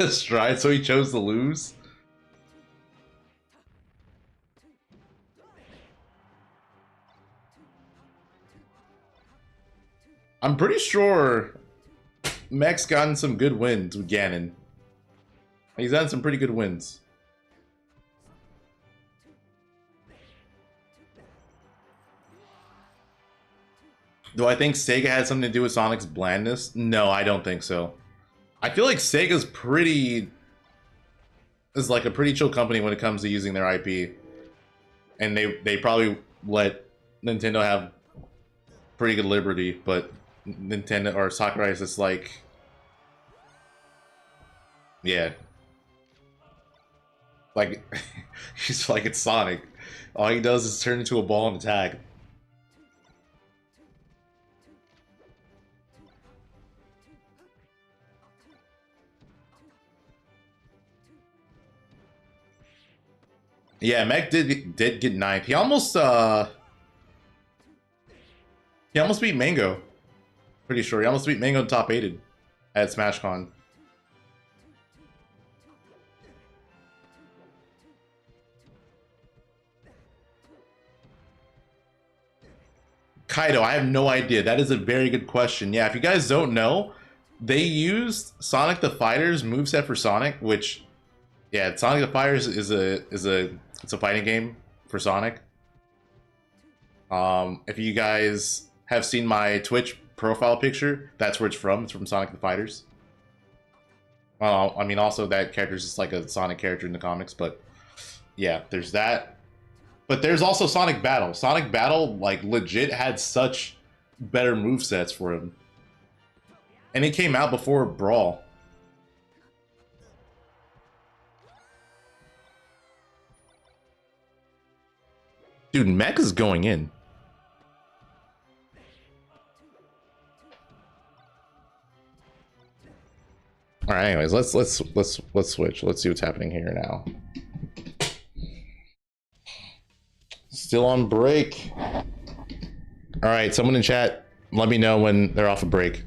A: Stride, so he chose to lose. I'm pretty sure Mech's gotten some good wins with Ganon. He's gotten some pretty good wins. Do I think Sega had something to do with Sonic's blandness? No, I don't think so. I feel like Sega's is like a pretty chill company when it comes to using their IP. And they probably let Nintendo have pretty good liberty, but Nintendo or Sakurai is just like, yeah, like he's like, it's Sonic. All he does is turn into a ball and attack. Yeah, Mech did get ninth. He almost beat Mango. Pretty sure he almost beat Mango in top 8 at SmashCon. Kaido, I have no idea. That is a very good question. Yeah, if you guys don't know, they used Sonic the Fighter's moveset for Sonic, which, yeah, Sonic the Fighters is a fighting game for Sonic. If you guys have seen my Twitch profile picture, that's where it's from. It's from Sonic the Fighters. Well, I mean, also that character is just like a Sonic character in the comics, but yeah, there's that. But there's also Sonic Battle. Sonic Battle, like, legit had such better movesets for him. And it came out before Brawl. Dude, Mech is going in. All right, anyways, let's switch. Let's see what's happening here now. Still on break. All right, someone in chat, let me know when they're off a break.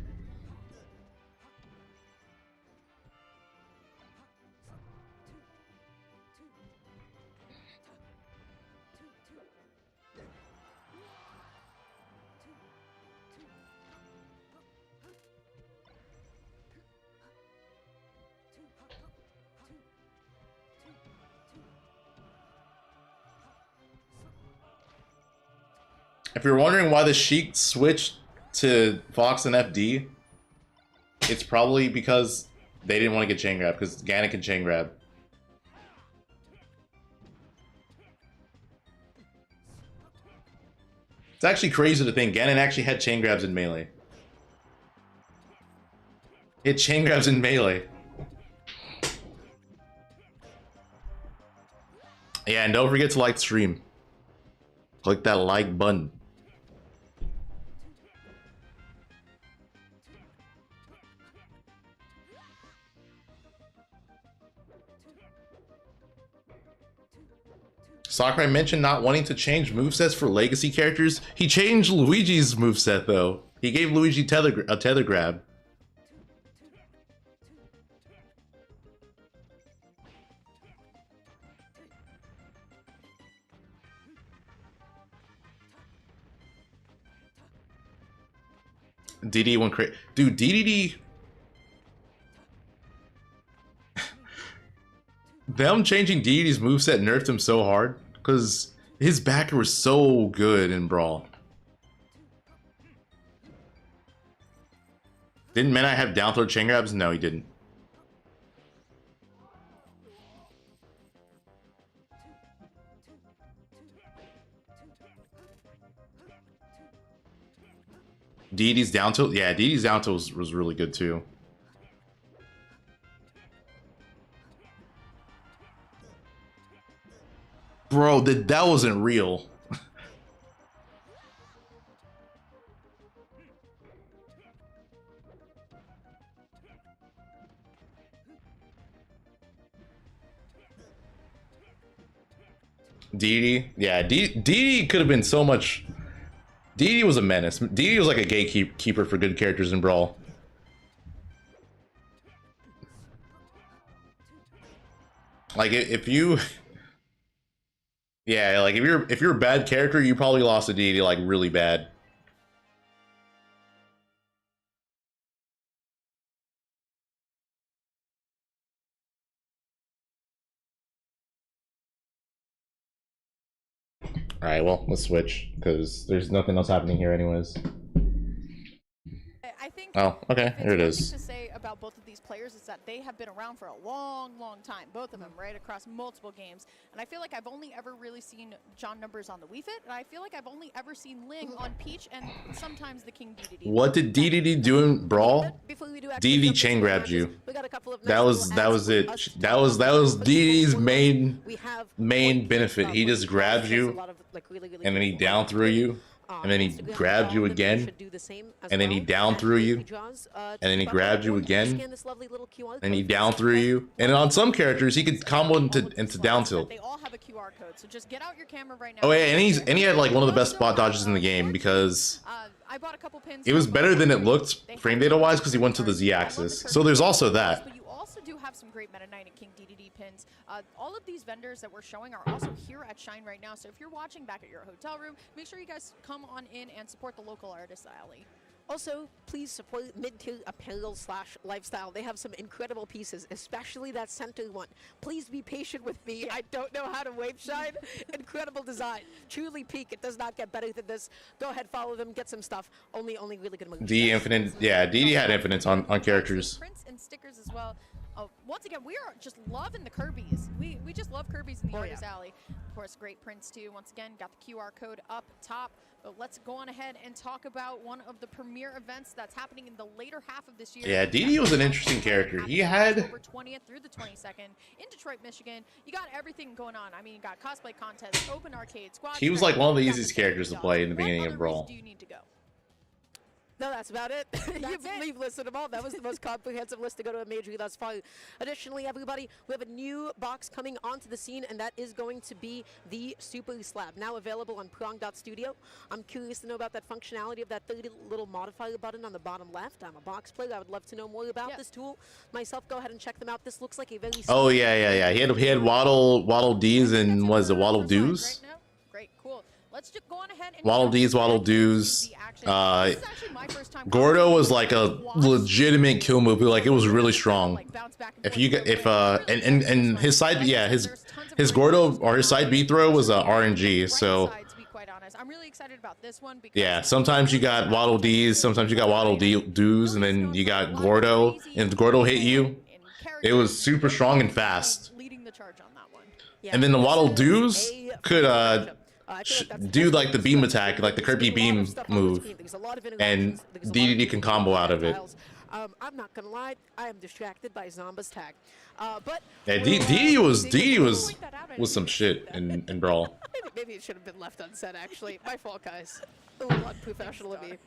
A: If you're wondering why the Sheik switched to Fox and FD, it's probably because they didn't want to get chain grab, because Ganon can chain grab. It's actually crazy to think Ganon actually had chain grabs in Melee. He had chain grabs in Melee. Yeah, and don't forget to like the stream. Click that like button. Sakurai mentioned not wanting to change movesets for legacy characters. He changed Luigi's moveset though. He gave Luigi a tether grab. DD went crazy. Dude, DDD... Them changing DDD's moveset nerfed him so hard, because his backer was so good in Brawl. Didn't Mena have down throw chain grabs? No, he didn't. DD's down tilt? Yeah, DD's down tilt was really good too. Bro, that wasn't real. DD? Yeah, DD could have been so much. DD was a menace. DD was like a gatekeeper for good characters in Brawl. Like if you, yeah, like if you're a bad character, you probably lost to DD like really bad. All right, well, let's switch because there's nothing else happening here anyways.
C: I think
A: oh, okay, here it is.
C: To say about both of these players is that they have been around for a long time, both of them, right, across multiple games. And I feel like I've only ever really seen John Numbers on the Wii Fit, and I feel like I've only ever seen Ling on Peach and sometimes the King DDD.
A: What did DDD do in Brawl? DDD chain grabbed you. That was it. That was DDD's main benefit. He just grabbed you, and then he down threw you. And then he grabbed you again, and then he down threw you, and then he grabbed you again, and he down threw you. And on some characters, he could combo into down tilt.
C: They all have a QR code, so just get out your camera right now.
A: Oh yeah, and he had like one of the best spot dodges in the game because
C: I bought a couple pins.
A: It was better than it looked frame data wise because he went to the Z axis. So there's also that.
C: But you also do have some great Meta Knight and King DDD pins. All of these vendors that we're showing are also here at Shine right now. So if you're watching back at your hotel room, make sure you guys come on in and support the local artist alley.
D: Also, please support mid-tier apparel/lifestyle. They have some incredible pieces, especially that center one. Please be patient with me. I don't know how to wave shine. Incredible design. Truly peak. It does not get better than this. Go ahead, follow them, get some stuff. Only really good moves.
A: D infinite, yeah, DD had infinites on characters.
C: Prints and stickers as well. Once again, we are just loving the Kirby's. We just love Kirby's in the Artist Alley. Of course, great prints too. Once again, got the QR code up top. But let's go on ahead and talk about one of the premier events that's happening in the later half of this year.
A: Yeah, DD was an interesting character. He had
C: October 20th through the 22nd in Detroit, Michigan. You got everything going on. I mean, you got cosplay contests, open arcade, squad.
A: He was like one of the easiest characters to play in the beginning of Brawl.
C: Do you need to go?
D: No, that's about it. You've listed them all. That was the most comprehensive list to go to a major thus far. Additionally, everybody, we have a new box coming onto the scene, and that is going to be the Super Slab, now available on Prong.studio. I'm curious to know about that functionality of that third little modifier button on the bottom left. I'm a box player. I would love to know more about this tool myself. Go ahead and check them out. This looks like a very
A: oh yeah. He had Waddle D's and was it Waddle Doos?
C: Great, cool. Let's just go on ahead and
A: Waddle D's, Waddle Doos. Gordo was like a legitimate kill move. Like it was really strong. And his side, yeah, his Gordo or his side B throw was a RNG. So
C: I'm really excited about this one because
A: yeah, sometimes you got Waddle D's, sometimes you got Waddle Doos, and then you got Gordo. And if Gordo hit you, it was super strong and fast.
C: Leading the charge on that one.
A: And then the Waddle Doos could do like the beam attack, like the Kirby beam move, and DDD can combo out of it.
D: I'm not gonna lie, I am distracted by Zomba's tag. But
A: yeah, DDD was some shit in Brawl.
D: Maybe it should have been left unsaid. Actually, my fault, guys. A little unprofessional of me.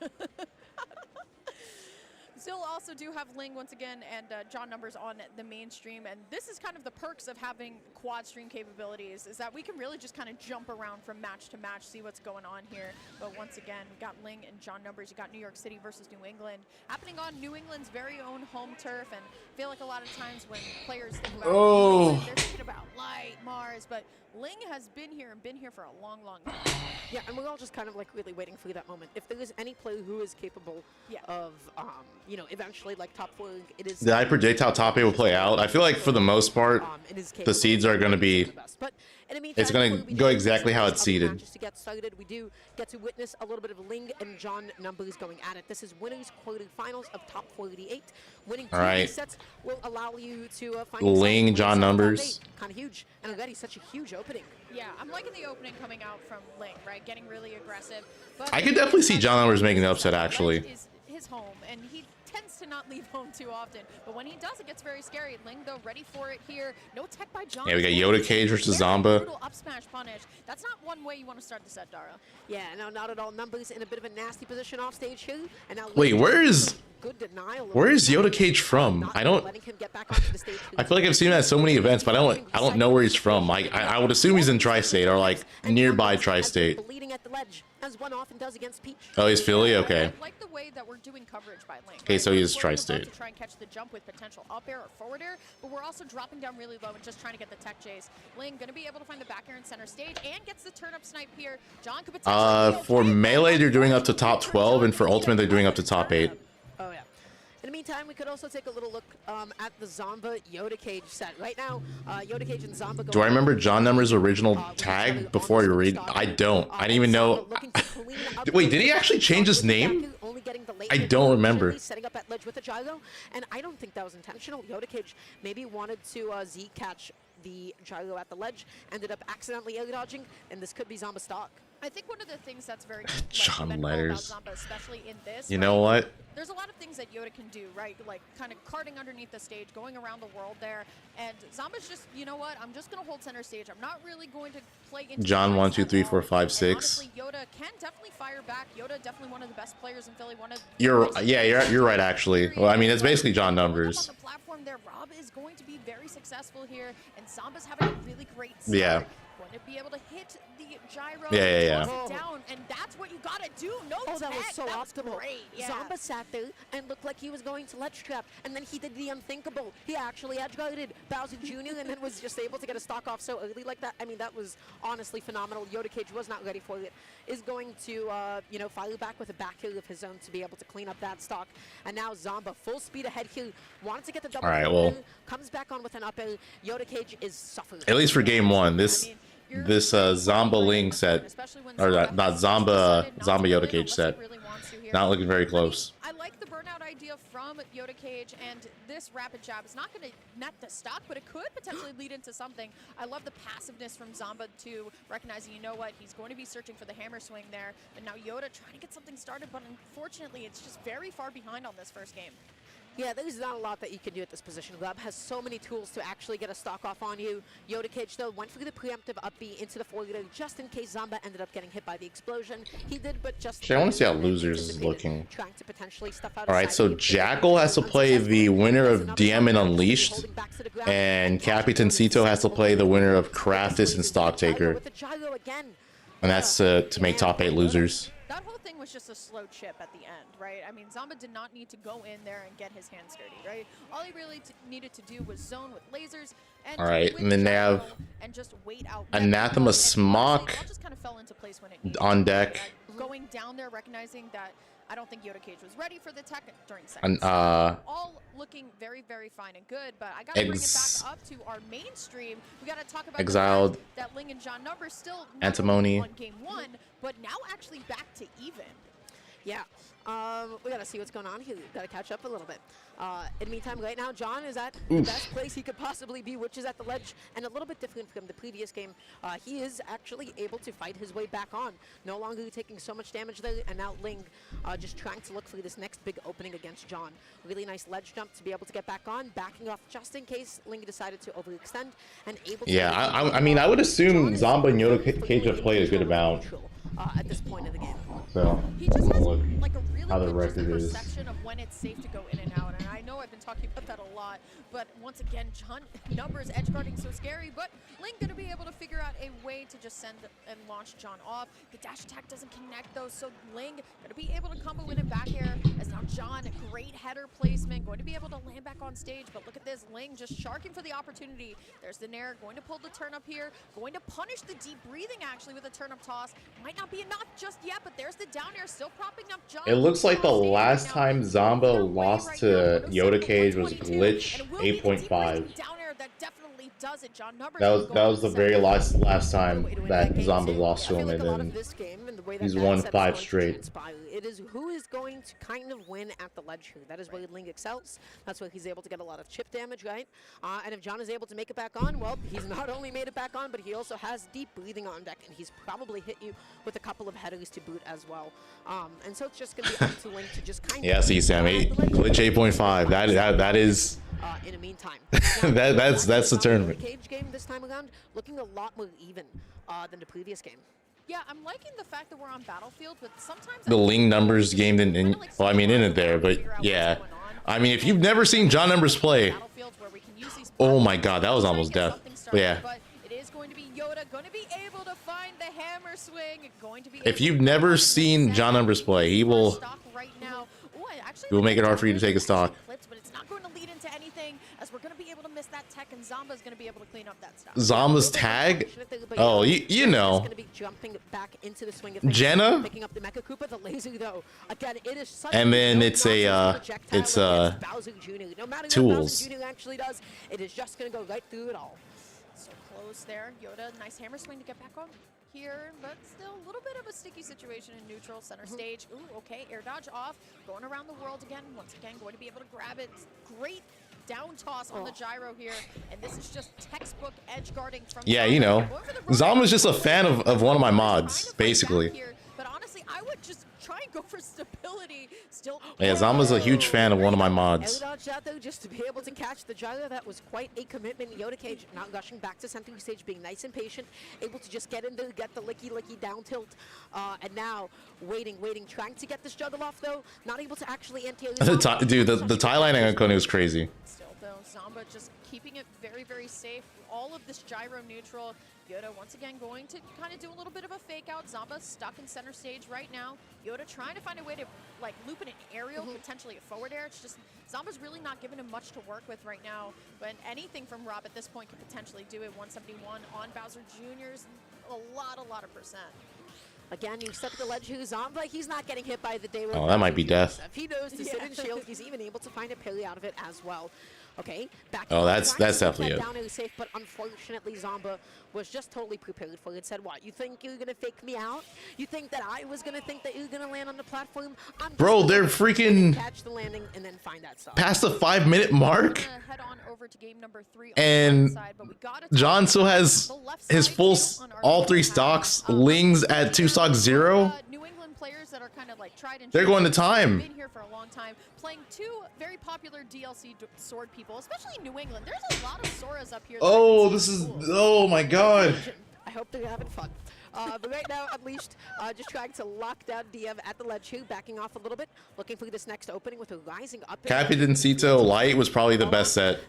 C: Still also do have Ling once again and John Numbers on the mainstream, and this is kind of the perks of having quad stream capabilities, is that we can really just kind of jump around from match to match, see what's going on here. But once again, we got Ling and John Numbers. You got New York City versus New England happening on New England's very own home turf, and I feel like a lot of times when players think about New England, they're thinking about Light, Mars, but Ling has been here and been here for a long time.
D: Yeah, and we're all just kind of like really waiting for that moment. If there is any player who is capable of, you know, eventually like top 4, it is.
A: Did I predict how top 8 will play out? I feel like for the most part, the seeds are going to be. It's going to go exactly how it's seeded.
D: To get started, we do get to witness a little bit of Ling and John Numbers going at it. This is winners quarterfinals of top 48. Winning 2 sets will allow you to find
A: Ling, John Numbers.
D: Kind of huge, and already such a huge opening.
C: Yeah, I'm liking the opening coming out from Ling, right? Getting really aggressive. But
A: I could definitely see John Numbers making the upset, actually.
C: his home, and he tends to not leave home too often. But when he does, it gets very scary. Ling, though, ready for it here. No tech by John.
A: Yeah, we got Yoda Cage versus Zomba.
C: Brutal up smash punish. That's not one way you want to start the set, Dara.
D: Yeah, no, not at all. Numbers in a bit of a nasty position off stage here. And now
A: wait, where is Yoda Cage from? I don't. I feel like I've seen him at so many events, but I don't know where he's from. I would assume he's in Tri-State or like nearby Tri-State.
D: Bleeding at the ledge, as one often does against Peach.
A: Oh, he's Philly. Okay.
C: I like the way that we're doing coverage by Ling.
A: Okay, so he's
C: We're
A: Tri-State.
C: about to try and catch the jump with potential up air or forward air, but we're also dropping down really low and just trying to get the tech chase. Ling gonna be able to find the back air in center stage and gets the turn up snipe here. John could potentially
A: For Melee, they're doing up to top 12, and for Ultimate, they're doing up to top 8.
D: Oh, yeah. In the meantime, we could also take a little look at the Zomba Yoda Cage set. Right now, Yoda Cage and Zomba.
A: Do I remember John Number's original tag before you read? I don't. I didn't even know. Wait, did he actually change his name? I don't remember.
D: Setting up that ledge with a gyro, and I don't think that was intentional. Yoda Cage maybe wanted to Z catch the gyro at the ledge, ended up accidentally air dodging, and this could be Zomba stock.
C: I think one of the things that's very
A: John
C: about
A: Letters.
C: Zomba, especially in this,
A: You know what?
C: There's a lot of things that Yoda can do, right? Like kind of carting underneath the stage, going around the world there, and Zomba's just, you know what? I'm just gonna hold center stage. I'm not really going to play into
A: John
C: the
A: 1, 2, 3, 4, 5,
C: and
A: 6.
C: honestly, Yoda can definitely fire back. Yoda definitely one of the best players in Philly.
A: You're right actually. Well, I mean it's basically John Numbers.
C: On the platform there, Rob is going to be very successful here, and Zomba's having a really great start.
A: Yeah.
C: Going to be able to hit the gyro.
A: Yeah.
C: It down, and that's what you gotta do. No
D: that was
C: tech.
D: so
C: That was
D: optimal.
C: great. Yeah.
D: Zomba sat there and looked like he was going to ledge trap, and then he did the unthinkable. He actually edge guarded Bowser Jr. and then was just able to get a stock off so early like that. I mean, that was honestly phenomenal. Yoda Cage was not ready for it. Is going to, fire back with a back heel of his own to be able to clean up that stock. And now Zomba full speed ahead here. Wanted to get the double.
A: All right, well,
D: comes back on with an up air. Yoda Cage is suffering.
A: at least for game 1, this Zomba Ling set, or not Zomba Yoda Cage set, not looking very close.
C: I like the burnout idea from Yoda Cage, and this rapid jab is not going to net the stock, but it could potentially lead into something. I love the passiveness from Zomba to recognizing, you know what, he's going to be searching for the hammer swing there, and now Yoda trying to get something started, but unfortunately it's just very far behind on this first game.
D: Yeah, there's not a lot that you can do at this position. Glab has so many tools to actually get a stock off on you. Yoda Cage, though, went for the preemptive up B into the forward just in case Zomba ended up getting hit by the explosion. He did, but just...
A: Actually, I want to see how Losers is looking.
D: Trying to potentially stuff out.
A: Alright, so Jakal has to play the winner of DM and Unleashed, and Capitancito has to play the winner of Craftus and Stocktaker. And that's to make top 8 losers.
C: That whole thing was just a slow chip at the end, right? I mean, Zomba did not need to go in there and get his hands dirty, right? All he really needed to do was zone with lasers and
A: Alright, and then they have
C: and just wait out
A: Anathema Smock
C: just kind of fell into place when it
A: on deck.
C: Going down there, recognizing that I don't think Yoda Cage was ready for the tech during seconds.
A: And,
C: all looking very, very fine and good, but I gotta bring it back up to our mainstream. We gotta talk about
A: Exiled,
C: the fact that Ling and John Numbers still
A: Antimony
C: on game 1, but now actually back to even.
D: Yeah, we gotta see what's going on here. We gotta catch up a little bit. In the meantime, right now, John is at the best place he could possibly be, which is at the ledge, and a little bit different from the previous game. He is actually able to fight his way back on, no longer taking so much damage there, and now Ling just trying to look for this next big opening against John. Really nice ledge jump to be able to get back on, backing off just in case Ling decided to overextend, and able to...
A: Yeah, I mean, I would assume Zomba and Yoda Cage have played a good amount.
D: At this point of the game.
A: So,
C: he just has
A: look
C: like a really
A: how the
C: good
A: record is.
C: perception of when it's safe to go in and out. And I know I've been talking about that a lot, but once again, John Numbers edge guarding so scary, but Ling gonna be able to figure out a way to just send and launch John off. The dash attack doesn't connect though, so Ling gonna be able to combo in and back air as now John, great header placement, going to be able to land back on stage, but look at this, Ling just sharking for the opportunity. There's the Nair, going to pull the turn up here, going to punish the deep breathing actually with a turn up toss. Might not be enough just yet, but there's the down air still propping up John.
A: It looks like the last time Zomba lost to Yoda Cage was Glitch 8.5. That was the very last time that Zomba lost to him, and then he's won 5 straight.
D: it is who is going to kind of win at the ledge here. That is where Ling excels. That's where he's able to get a lot of chip damage, right? And if John is able to make it back on, well, he's not only made it back on, but he also has deep breathing on deck, and he's probably hit you with a couple of headers to boot as well. And so it's just going to be up to Ling to just kind of...
A: Yeah, see, Sam, glitch 8.5. That is...
D: in the meantime,
A: that's the tournament.
D: The cage game this time around looking a lot more even than the previous game.
C: Yeah, I'm liking the fact that we're on Battlefield, but sometimes
A: The Ling numbers game didn't, well, I mean, in it there, but yeah. I mean, if you've never seen John Numbers play, oh my God, that was almost death. But yeah.
C: But it is going to be Yoda going to be able to find the hammer swing. Going to be
A: If you've never seen John Numbers play, he will make it hard for you to take a stock.
C: But it's not going to lead into anything, as we're going to be able to miss that tech, and Zomba is going to be able to clean up that stuff.
A: Zomba's tag? Oh, you know. Jenna?
D: Picking up the Mecha Koopa, the laser though. Again, it is such
A: And then it's tools.
D: Jr. actually does. It is just going to go right through it all.
C: So close there. Yoda, nice hammer swing to get back on here, but still a little bit of a sticky situation in neutral center stage. Ooh, okay, air dodge off, going around the world again. Once again, going to be able to grab it. Great down toss on the gyro here, and this is just textbook edge guarding from...
A: Yeah, you know. Zomba's just a fan of one of my mods, basically.
C: But honestly, I would just try and go for stability. Still,
A: Yeah, Zomba's a huge fan of one of my mods.
D: Dodge out though, just to be able to catch the gyro. That was quite a commitment. Yoda Cage not gushing back to center stage, being nice and patient, able to just get in there, get the licky down tilt, and now waiting, trying to get this juggle off though. Not able to actually anti.
A: Dude, the tie lining on Kone was crazy.
C: Still though, Zomba just keeping it very, very safe. All of this gyro neutral. Yoda once again going to kind of do a little bit of a fake out. Zomba stuck in center stage right now. Yoda trying to find a way to like loop in an aerial, potentially a forward air. It's just Zomba's really not giving him much to work with right now. But anything from Rob at this point could potentially do it. 171 on Bowser Jr.'s a lot of percent.
D: Again, you set the ledge who's on, but he's not getting hit by the day.
A: Oh, that might be death.
D: If he knows to sit and shield, he's even able to find a parry out of it as well. Okay, back.
A: Oh, that's definitely it.
D: Down is safe, but unfortunately, Zomba was just totally prepared for it. Said, "What? You think you're gonna fake me out? You think that I was gonna think that you're gonna land on the platform?
A: Bro, they're freaking
D: catch the landing and then find that stuff."
A: Past the 5-minute mark, and John still has his full all 3 stocks. Ling's at 2 stocks 0.
C: New England players that are kind of like tried and
A: They're going to time.
C: Been here for a long time, playing 2 very popular DLC sword people, especially in New England. There's a lot of Soras up here.
A: Oh, this is, oh my God.
D: I hope they're having fun. But right now, Unleashed just trying to lock down DM at the ledge here, backing off a little bit, looking for this next opening with a rising up.
A: Capitancito Light was probably the best set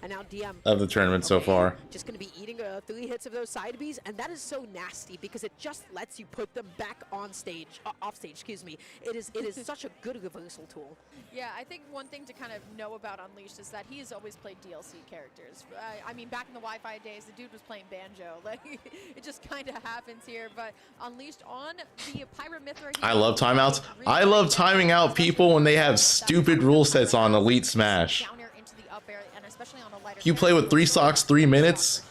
A: of the tournament so far.
D: Just going to be eating 3 hits of those side Bs, and that is so nasty because it just lets you put them back on stage, off stage, excuse me. It is such a good reversal tool.
C: Yeah, I think one thing to kind of know about Unleashed is that he has always played DLC characters. I mean, back in the Wi-Fi days, the dude was playing Banjo. Like, it just kind of happens here, but Unleashed on the Pyramithra.
A: I love timeouts. I love timing out people when they have stupid rule sets on Elite Smash. If you play with 3 stocks 3 minutes,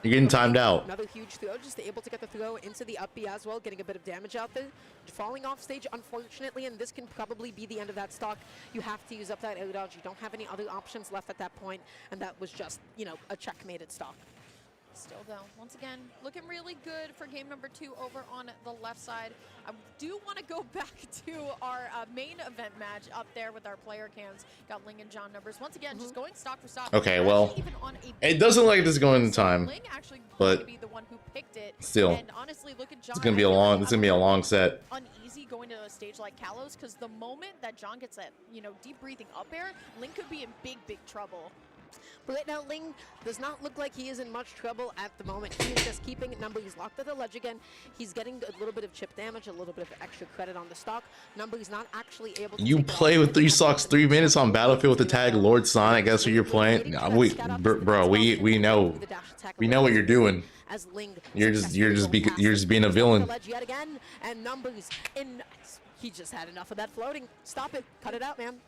A: you're getting timed out.
D: Another huge throw, just able to get the throw into the up B as well, getting a bit of damage out there. Falling off stage, unfortunately, and this can probably be the end of that stock. You have to use up that air dodge. You don't have any other options left at that point, and that was just, you know, a checkmated stock.
C: Still though, once again, looking really good for game number 2 over on the left side. I do want to go back to our main event match up there with our player cams. Got Ling and John Numbers. Once again, just going stock for stock.
A: Okay, well, it doesn't look like this is going in time,
C: Ling actually
A: but
C: to be the one who picked it.
A: Still,
C: and honestly, look at John.
A: It's gonna be a long set.
C: Uneasy going to a stage like Kalos, because the moment that John gets that, you know, deep breathing up air, Ling could be in big trouble.
D: But right now, Ling does not look like he is in much trouble at the moment. He is just keeping Number. He's locked at the ledge again. He's getting a little bit of chip damage, a little bit of extra credit on the stock. Number is not actually able to.
A: You play with 3 stocks 3 minutes on Battlefield with the tag Lord Sonic. That's what you're playing. Bro, we know what you're doing.
D: As Ling,
A: you're just being a villain.
D: Yet again, and Numbers in. He just had enough of that floating. Stop it. Cut it out, man.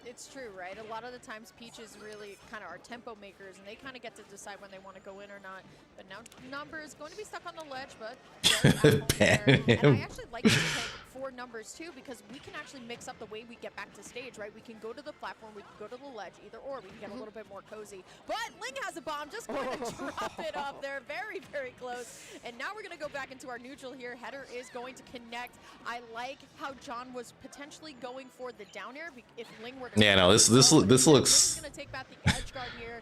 C: It's true, right? A lot of the times Peaches really kind of are tempo makers, and they kind of get to decide when they want to go in or not. But now Number is going to be stuck on the ledge, but
A: ban him.
C: and I actually like the pick for numbers too, because we can actually mix up the way we get back to stage, right? We can go to the platform, we can go to the ledge, either or. We can get a little bit more cozy. But Ling has a bomb, just kind of drop it up there, very, very close. And now we're gonna go back into our neutral here. Header is going to connect. I like how John was potentially going for the down air. If Ling were to
A: this looks
C: gonna take back the edge guard here.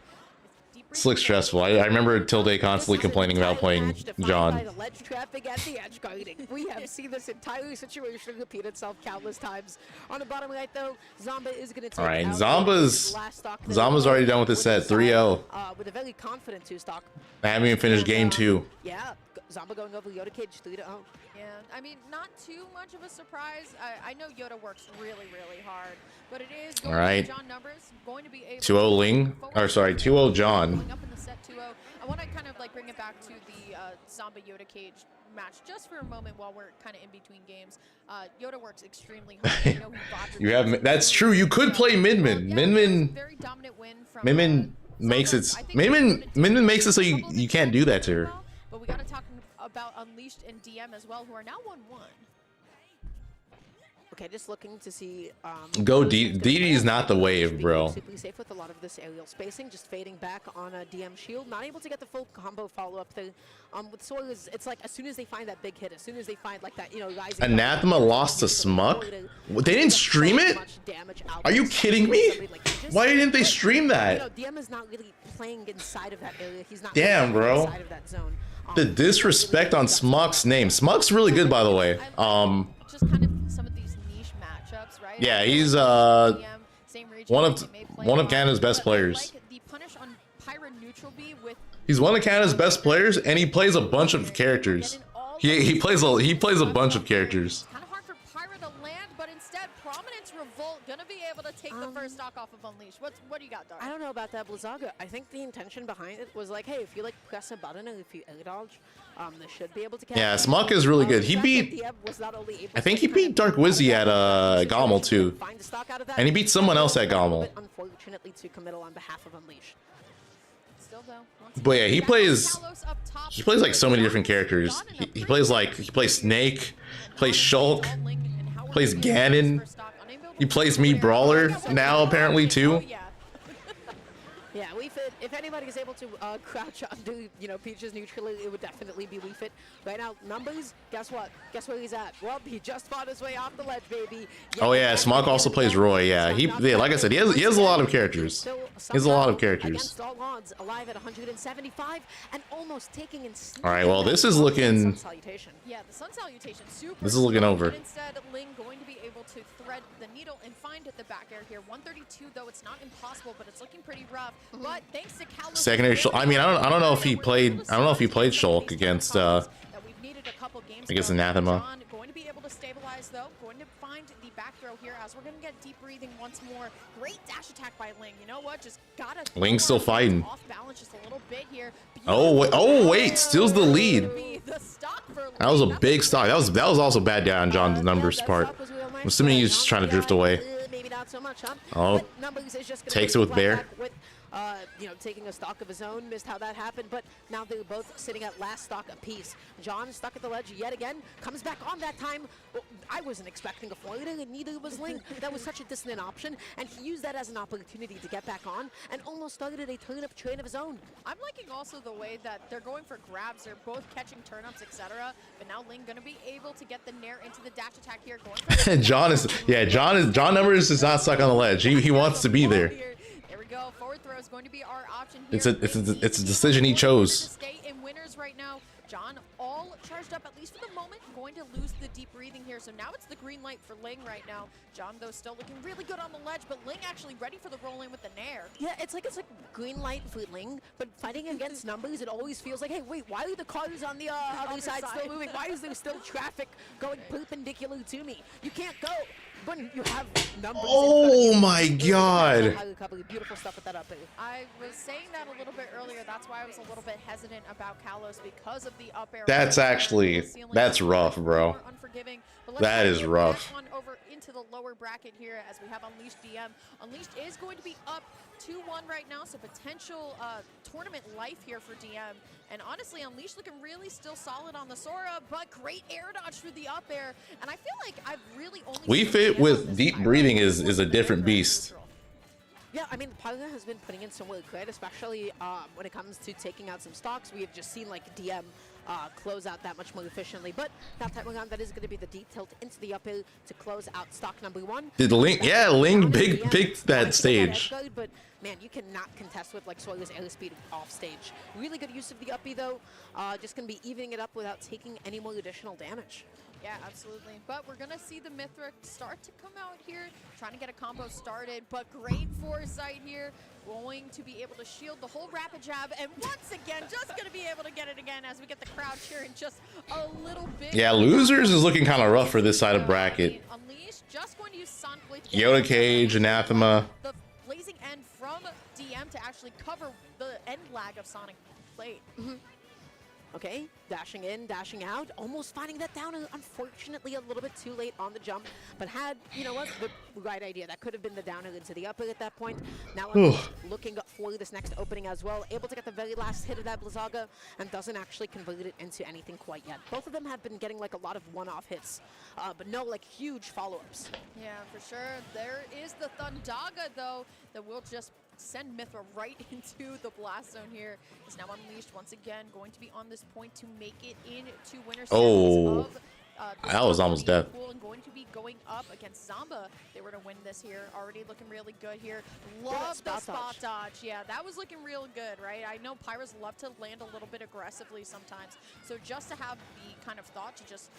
A: This looks stressful. I remember Tilde constantly complaining about playing John.
D: The ledge trapping and the edge guarding. We have seen this entire situation repeat itself countless times. On the bottom right, though, Zomba is going to take
A: All right,
D: out
A: Zomba's already done with his set, 3-0.
D: With a very confident 2-stock.
A: I haven't even finished game 2.
D: Yeah, Zomba going over Yoda Cage 3-0.
C: Yeah, I mean, not too much of a surprise. I know Yoda works really, really hard, but it is going
A: All right.
C: to be John numbers, going to be able
A: 2-0 Ling, or sorry, 2-0 John.
C: Going up in the set 2-0. I want to kind of like bring it back to the Zomba Yoda Cage match just for a moment while we're kind of in between games. Yoda works extremely hard.
A: You have that's true. You could play Minmin.
C: Very dominant win from
A: Minmin makes it. Minmin makes it so you can't do that to her.
C: But we got to talk about Unleashed and DM as well, who are now 1-1.
D: Okay, just looking to see.
A: Go DD is not the wave, bro.
D: Super safe with a lot of this aerial spacing, just fading back on a DM shield, not able to get the full combo follow up thing. With Soil, it's like as soon as they find that big hit, as soon as they find like that, rising.
A: Anathema lost to Smuck. They didn't stream it. Are you kidding me? Why didn't they stream that?
D: DM is not really playing inside of that area. He's not.
A: Damn, bro.
D: Inside of that zone.
A: The disrespect on Smuck's name. Smuck's really good, by the way.
C: Just kind of some of these niche matchups, right?
A: Yeah, he's one of Canada's best players.
C: Like the punish on Pyra neutral B with
A: He's one of Canada's best players, and he plays a bunch of characters. He plays a bunch of characters.
C: Kind of hard for Pyra to land, but instead Prominence Revolt gonna be able to take the first stock off of Unleash. What do you got, Dar?
D: I don't know about that, Blizzaga. I think the intention behind it was like, hey, if you like press a button and if you air dodge, they should be able to catch.
A: Yeah, Smuck is really good. He beat, I think he beat Dark Wizzy at Gommel too, and he beat someone else at Gommel.
D: Unfortunately, to committal on behalf of Unleash.
C: Still though.
A: But yeah, he plays like so many different characters. He plays Snake, he plays Shulk, plays Ganon. He plays me Brawler now apparently too.
D: Yeah, WeFit, if anybody is able to crouch under, Peach's neutral, it would definitely be WeFit. Right now, numbers, guess what? Guess where he's at? Well, he just fought his way off the ledge, baby.
A: Oh yeah, Smock also plays Roy. Yeah, like I said, he has a lot of characters. He has a lot of characters.
D: Against all odds, alive at 175 and almost taking in.
A: All right, well this is looking.
C: Yeah, the Sun Salutation super.
A: This is looking over.
C: But instead, Ling going to be able to thread the needle and find the back air here. 132 though, it's not impossible, but it's looking pretty rough. But thanks to Cal.
A: Secondary Shulk. I mean, I don't know if he played. I don't know if he played Shulk against. I guess Anathema.
C: Going to be able to stabilize though. Going to find the back throw here as we're going to get deep breathing once more. Great dash attack by Ling. You know what? Just gotta.
A: Ling's still fighting.
C: Off balance just a little bit here.
A: Oh wait, steals the lead. That was a big stock. That was also bad down on John's numbers part. I'm assuming he's just trying to drift away.
D: Maybe not so much, huh?
A: Oh, takes it with Bear.
D: Taking a stock of his own, missed how that happened, but now they're both sitting at last stock apiece. John stuck at the ledge yet again, comes back on that time. Well, I wasn't expecting a floater, and neither was Ling. That was such a dissonant option, and he used that as an opportunity to get back on, and almost started a turn-up train of his own.
C: I'm liking also the way that they're going for grabs. They're both catching turn-ups, etc. But now Ling gonna be able to get the nair into the dash attack here. Going for
A: John Numbers is not stuck on the ledge. He wants to be there.
C: There we go. Forward throw is going to be our option here.
A: It's a decision he chose.
C: Stay in winners right now. John all charged up, at least for the moment, going to lose the deep breathing here. So now it's the green light for Ling right now. John, though, still looking really good on the ledge, but Ling actually ready for the roll in with the nair.
D: Yeah, it's like green light for Ling, but fighting against numbers, it always feels like, hey, wait, why are the cars on the other side still moving? Why is there still traffic going perpendicular to me? You can't go. When you have numbers.
A: Oh my God!
D: Beautiful stuff with that up there.
C: I was saying that a little bit earlier. That's why I was a little bit hesitant about Kalos because of the up air.
A: That's rough, bro. That is rough.
C: into the lower bracket here as we have Unleashed DM. Unleashed is going to be up 2-1 right now, so potential tournament life here for DM. And honestly, Unleashed looking really still solid on the Sora, but great air dodge through the up air. And I feel like I've really only
A: We Fit with deep breathing is a different beast.
D: Yeah, I mean, Pyra has been putting in some really good, especially when it comes to taking out some stocks. We have just seen like DM close out that much more efficiently. But now Taiwan, that is going to be the deep tilt into the up air to close out stock number 1.
A: Did Ling? Yeah, Ling picked that stage.
D: But man, you cannot contest with like Sora's airspeed off stage. Really good use of the up B though. Just going to be evening it up without taking any more additional damage.
C: Yeah, absolutely. But we're going to see the Mithra start to come out here, trying to get a combo started, but great foresight here. Going to be able to shield the whole rapid jab, and once again, just going to be able to get it again as we get the crowd cheering just a little bit.
A: Yeah, Losers is looking kind of rough for this side of bracket.
C: Unleashed just going to use Sonic Blade.
A: Yoda Cage, Anathema.
C: The blazing end from DM to actually cover the end lag of Sonic Blade.
D: Okay, dashing in, dashing out, almost finding that down, unfortunately a little bit too late on the jump, but had, you know what, the right idea. That could have been the down into the upper at that point. Now looking for this next opening as well, able to get the very last hit of that Blizzaga, and doesn't actually convert it into anything quite yet. Both of them have been getting like a lot of one-off hits, but no like huge follow-ups.
C: Yeah, for sure. There is the Thundaga though, that will just send Mithra right into the blast zone here. Is now Unleashed once again, going to be on this point to make it into winner semis of
A: that was almost death.
C: And going to be going up against Zomba. They were to win this here. Already looking really good here. Love the spot dodge. Yeah, that was looking real good, right? I know Pyras love to land a little bit aggressively sometimes. So just to have the kind of thought to just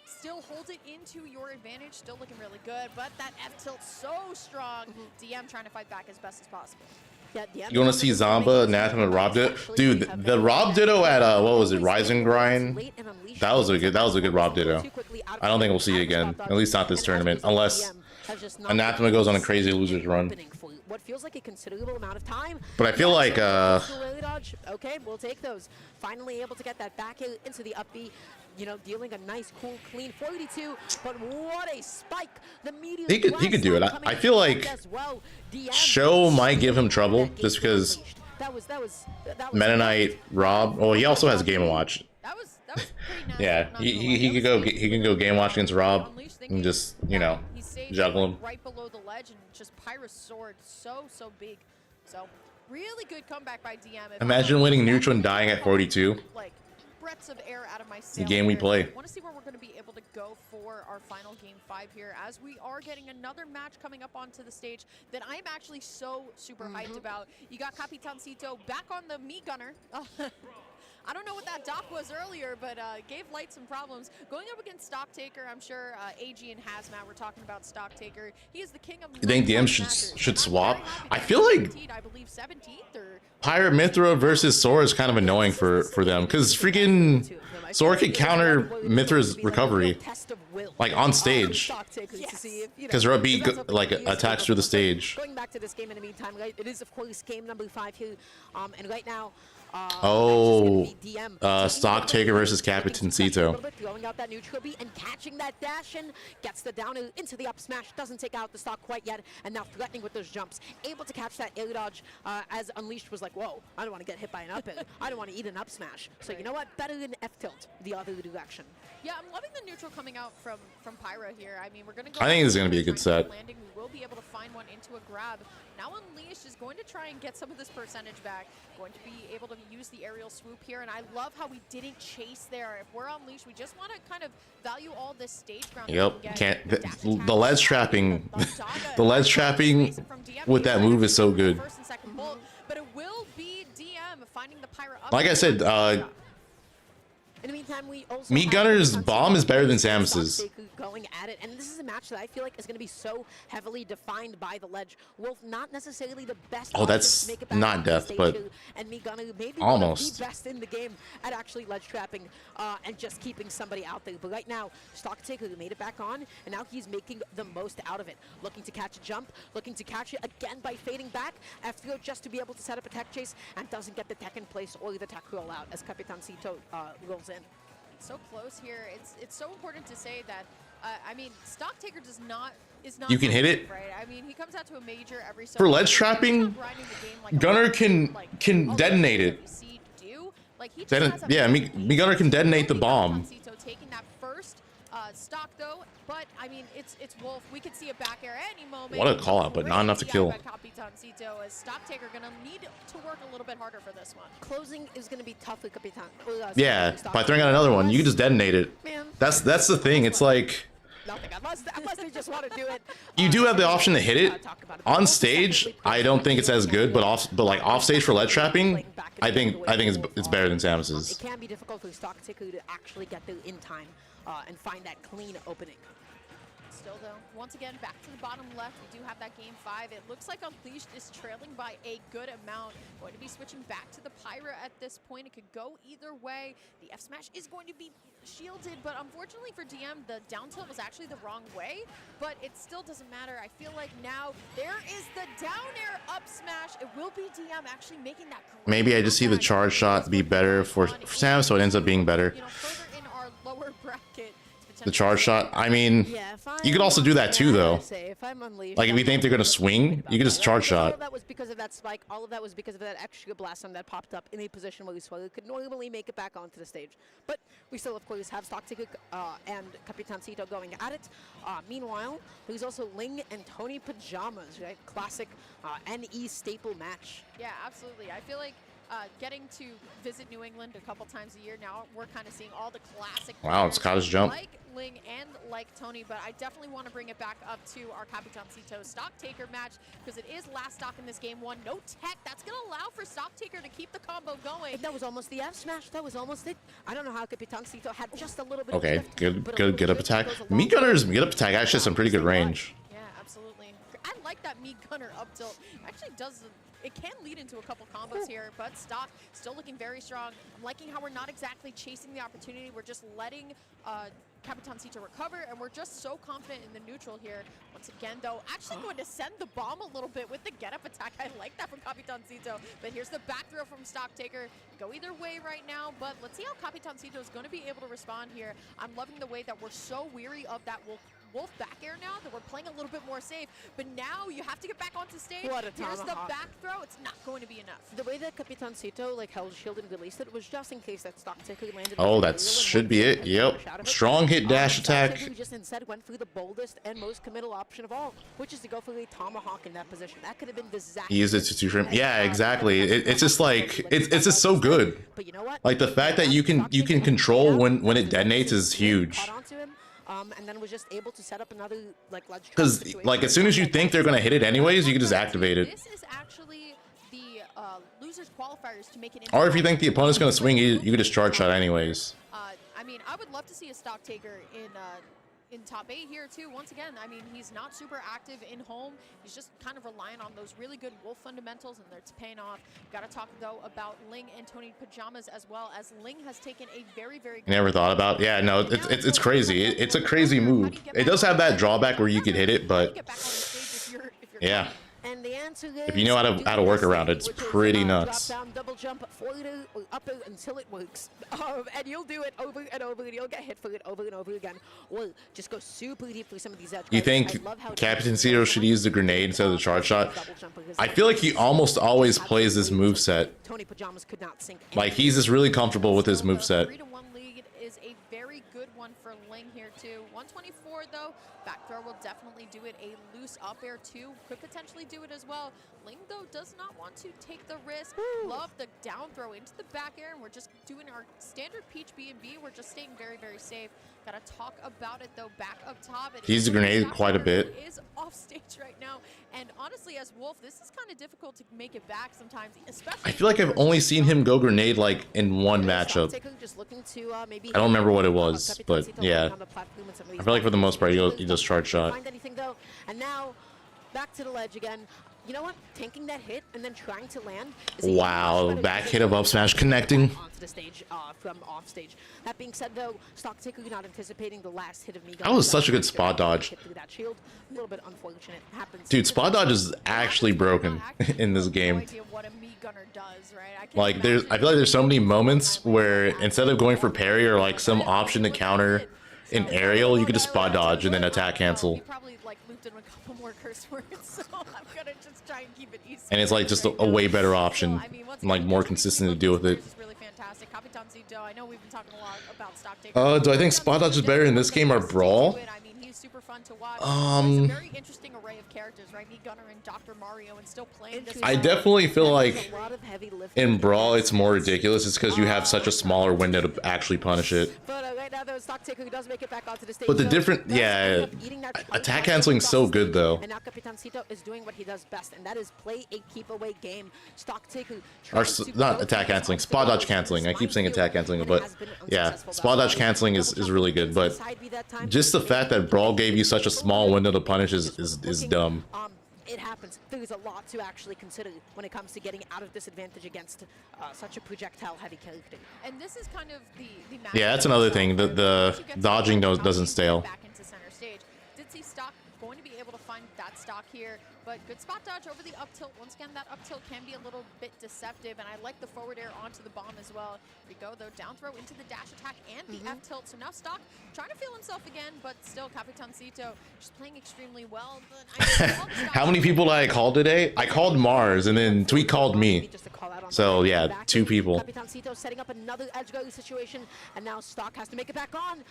C: still hold it into your advantage, still looking really good, but that F tilt so strong. DM trying to fight back as best as possible.
D: Yeah,
A: You want to see Zomba, Anathema, Rob Ditto? Dude, the Rob Ditto at what was it, Rise and Grind? That was a good Rob Ditto. I don't think we'll see it again, at least not this tournament, unless Anathema goes on a crazy losers run.
D: What feels like a considerable amount of time.
A: But I feel like
D: okay, we'll take those. Finally able to get that back into the up B. You know, dealing a nice, cool, clean 482, but what a spike! The meteor
A: he could do it. I feel like Show might give him trouble just because Mennonite, Rob. Well, he also has Game Watch.
C: That was pretty nice.
A: Yeah, he can go Game Watch against Rob and just juggle him.
C: Right below the ledge and just Pyra's sword so big. So really good comeback by DM.
A: Imagine winning neutral and dying at 42.
C: Like breaths of air out of my
A: the game we play.
C: I want to see where we're going to be able to go for our final game 5 here, as we are getting another match coming up onto the stage that I'm actually so super hyped about. You got Capitancito back on the Me Gunner. I don't know what that dock was earlier, but gave Light some problems. Going up against Stock Taker, I'm sure AG and Hazmat were talking about Stock Taker. He is the king of.
A: You think DM should swap? I feel like
C: I believe 17th or
A: Pirate Mithra versus Sora is kind of annoying for them, because freaking Sora can counter Mithra's recovery like on stage, because her B like attacks through the stage.
D: Going back to this game in the meantime, right? It is of course game number 5 here, and right now.
A: Stock Taker versus Capitancito.
D: Throwing out that neutral beat and catching that dash and gets the down into the up smash. Doesn't take out the stock quite yet, and now threatening with those jumps. Able to catch that air dodge as Unleashed was like, whoa, I don't want to get hit by an up air. I don't want to eat an up smash. So you know what? Better than F tilt the other direction.
C: Yeah, I'm loving the neutral coming out from Pyra here. I mean, we're gonna go.
A: I think this is gonna be a good set.
C: Landing, we will be able to find one into a grab. Now Unleashed is going to try and get some of this percentage back. Going to be able to use the aerial swoop here, and I love how we didn't chase there. If we're Unleashed, we just want to kind of value all this stage ground.
A: Yep, the ledge trapping, the ledge trapping with that move is so good.
C: First and second bolt, but it will be DM finding the Pyra up.
A: Like I said,
D: in the meantime, we also
A: Meat Gunner's bomb is better than Samus's.
D: Going at it, and this is a match that I feel like is going to be so heavily defined by the ledge. Wolf not necessarily the best.
A: Oh, that's not death, but
D: and Meat Gunner maybe
A: almost
D: one of the best in the game at actually ledge trapping and just keeping somebody out there. But right now, Stock Taker made it back on, and now he's making the most out of it. Looking to catch a jump, looking to catch it again by fading back after just to be able to set up a tech chase, and doesn't get the tech in place or the tech roll out as Capitancito rolls in.
C: So close here. It's so important to say that I mean, Stock Taker is not
A: You can hit it.
C: right? I mean, he comes out to a major every so
A: For
C: often.
A: ledge trapping, Gunner can detonate it.
C: Like, he just has a
A: Yeah, me Gunner can detonate the bomb.
C: taking that first stock though, but I mean, it's Wolf. We could see a back air any moment.
A: What a call out, but not enough to kill.
C: Capitancito as Stock Taker gonna need to work a little bit harder for this one.
D: Closing is gonna be tough with Capitan.
A: Yeah, by throwing out another one, you can just detonate it.
D: Man.
A: That's the thing. It's like
D: Nothing. Unless they just want to do it.
A: you do have the option to hit it on stage. I don't think it's as good, but off stage for ledge trapping, I think it's better than Samus's.
D: It can be difficult for Stock Taker to actually get there in time and find that clean opening.
C: Still though, once again, back to the bottom left, we do have that game 5. It looks like Unleashed is trailing by a good amount. Going to be switching back to the Pyra at this point. It could go either way. The F smash is going to be shielded, but unfortunately for DM, the down tilt was actually the wrong way, but it still doesn't matter. I feel like now there is the down air up smash. It will be DM actually making that.
A: Maybe I just see the charge shot be better for Sam, so it ends up being better.
C: You know, further in our lower bracket,
A: The charge shot. I mean, you could also do that too, though. Like if you think they're gonna swing, you can just charge shot.
D: All of that was because of that spike. All of that was because of that extra blast time that popped up in a position where Wizzy could normally make it back onto the stage. But we still, of course, have Stock Taker and Capitancito going at it. Meanwhile, there's also Ling and Tony Pajamas, right? Classic NE staple match.
C: Yeah, absolutely. I feel like getting to visit New England a couple times a year now, we're kind of seeing all the classic.
A: Wow, it's cottage jump.
C: Like Ling and like Tony, but I definitely want to bring it back up to our Capitancito Stock Taker match because it is last stock in this game 1. No tech. That's going to allow for Stock Taker to keep the combo going.
D: That was almost the F smash. That was almost it. I don't know how Capitancito had just a little bit.
A: Okay,
D: of
A: good get up attack. Me Gunner's get up attack actually has some pretty good range.
C: Yeah, absolutely. I like that Me Gunner up tilt. Actually does. It can lead into a couple combos here, but Stock still looking very strong. I'm liking how we're not exactly chasing the opportunity. We're just letting Capitancito recover, and we're just so confident in the neutral here. Once again, though, actually going to send the bomb a little bit with the get-up attack. I like that from Capitancito, but here's the back throw from Stock Taker. Go either way right now, but let's see how Capitancito is going to be able to respond here. I'm loving the way that we're so weary of that Wolf back air now that we're playing a little bit more safe, but now you have to get back onto stage. Here's the back throw. It's not going to be enough.
D: The way that Capitancito held shield and released it was just in case that Stock Taker landed.
A: Oh, that should be it. Yep. Strong hit dash attack.
D: Stock Taker just instead went through the boldest and most committal option of all, which is to go for a tomahawk in that position. That could have been disastrous.
A: He used it to two-shrimp. Yeah, exactly. It's just like it's just so good.
D: But you know what?
A: Like the fact that you can control when it detonates is huge.
D: And then was just able to set up another ledge.
A: Because like as soon as you think they're gonna hit it anyways, you can just activate it.
C: This is actually the losers qualifiers to make it.
A: Or if you think the opponent's gonna swing, you can just charge shot anyways.
C: I mean, I would love to see a Stock Taker in top 8 here too. Once again, I mean, he's not super active in home. He's just kind of relying on those really good Wolf fundamentals, and it's paying off. Got to talk though about Ling and Tony Pajamas as well, as Ling has taken a very good.
A: Never thought about. Yeah, no, it's crazy. It's a crazy move. It does have that drawback where you could hit it, but yeah.
D: And the answer is,
A: if you know how to work around it, it's pretty nuts.
D: Drop down, double jump, forward or up until it works. And you'll do it over and over, and you'll get hit for it over and over again. Or just go super deep for some of these edge.
A: You think Capitancito should use the grenade instead of the charge shot? I feel like he almost always plays this moveset.
D: Tony Pajamas could not sink.
A: Like he's just really comfortable with his moveset.
C: 3-1 lead is a very good one for Ling here too. 124 though. Back throw will definitely do it. A loose up air too could potentially do it as well. Ling though does not want to take the risk. Love the down throw into the back air, and we're just doing our standard Peach B&B. We're just staying very safe. Gotta talk about it though. Back up top,
A: He used the grenade quite a bit.
C: Is off stage right now, and honestly, as Wolf, this is kind of difficult to make it back sometimes. Especially
A: I feel like I've only seen him go grenade like in one matchup. I don't remember what it was, but yeah. I feel like for the most part, he does charge shot.
D: Find anything though, and now back to the ledge again. You know what? Tanking that hit and then trying to land.
A: Wow, back hit of up smash connecting.
D: Onto the stage from off stage. That being said, though, Stock Taker not anticipating the last hit of me.
A: That was such a good spot dodge.
D: That shield, a little bit unfortunate. Happens.
A: Dude, spot dodge is actually broken in this game. Like I feel like there's so many moments where instead of going for parry or like some option to counter, in aerial, you could just spot dodge and then attack cancel.
C: He probably like looped in a couple more curse words, so I'm gonna just try and keep it easy.
A: And it's like just a way better option, and like more consistent to deal with it.
C: Really fantastic. Capitan Zito, I know we've been talking a lot about stock taker.
A: Do I think spot dodge is better in this game or Brawl?
C: I mean, he's super fun to watch. It's a very interesting array of characters, right? Me, Gunner, and Dr. Mario, and still playing this.
A: I definitely feel like in Brawl it's more ridiculous. It's because you have such a smaller window to actually punish it.
D: But right now, though, stock taker does make it back onto the stage.
A: But the different, yeah, attack canceling is so good though.
D: And now Capitan Zito is doing what he does best, and that is play a keep away game. Stock taker,
A: Or not attack canceling, spot dodge canceling. I keep saying attack canceling, but yeah, spot dodge canceling is really good. But just the fact that Brawl gave you such a small window to punish is dumb.
D: It happens. There's a lot to actually consider when it comes to getting out of disadvantage against such a projectile-heavy character.
C: And this is kind of the
A: Yeah, that's another thing. The dodging doesn't stale.
C: Back into center stage. Did see stock going to be able to find that stock here, but good spot dodge over the up tilt. Once again, that up tilt can be a little bit deceptive, and I like the forward air onto the bomb as well. Here we go, though, down throw into the dash attack and the F tilt. So now stock trying to feel himself again, but still Capitan Zito just playing extremely well. But
A: How many people did I call today? I called Mars, and then Tweet called me. So yeah, 2 people.
D: Capitan Zito setting up another edge guard situation, and now stock has to make it back on.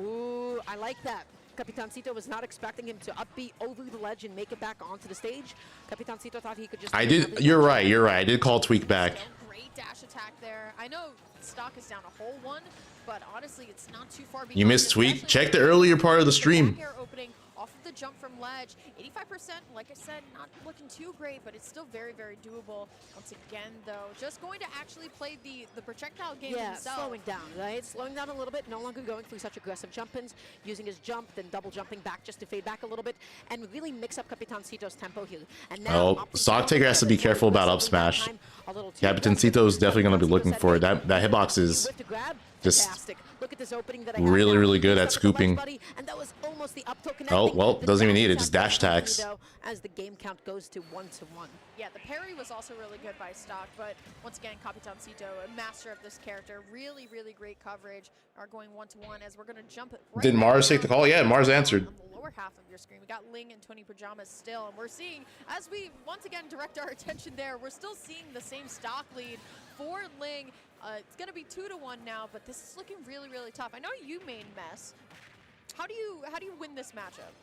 D: Ooh, I like that. Capitan Zito was not expecting him to upbeat over the ledge and make it back onto the stage. Capitan Zito thought he could just...
A: I did. You're right. I did call Tweak back.
C: Great dash attack there. I know stock is down a whole one, but honestly, it's not too far.
A: You missed Tweak. Check the earlier part of the stream.
C: Opening off of the jump from ledge. 85%, like I said, not looking too great, but it's still very, very doable. Once again, though, just going to actually play the projectile game himself.
D: Slowing down, right? Slowing down a little bit, no longer going through such aggressive jump-ins, using his jump, then double jumping back just to fade back a little bit, and really mix up Capitan Zito's tempo here. And now,
A: Stock Taker has to be careful about up smash. Capitan Zito is definitely going to be looking for it. That hitbox is just really, really good at scooping. Oh, well, doesn't even need it. Just dash attacks.
D: As the game count goes to 1-1.
C: Yeah, the parry was also really good by stock, but once again, Capitan Zito, a master of this character, really, really great coverage. Are going 1-1 as we're going to jump.
A: Did Mars take the call? Yeah, Mars answered.
C: On the lower half of your screen, we got Ling and Tony Pajamas still, and we're seeing, as we once again direct our attention there, we're still seeing the same stock lead for Ling. It's going to be 2-1 now, but this is looking really, really tough. I know you main Mess. How do you win this matchup?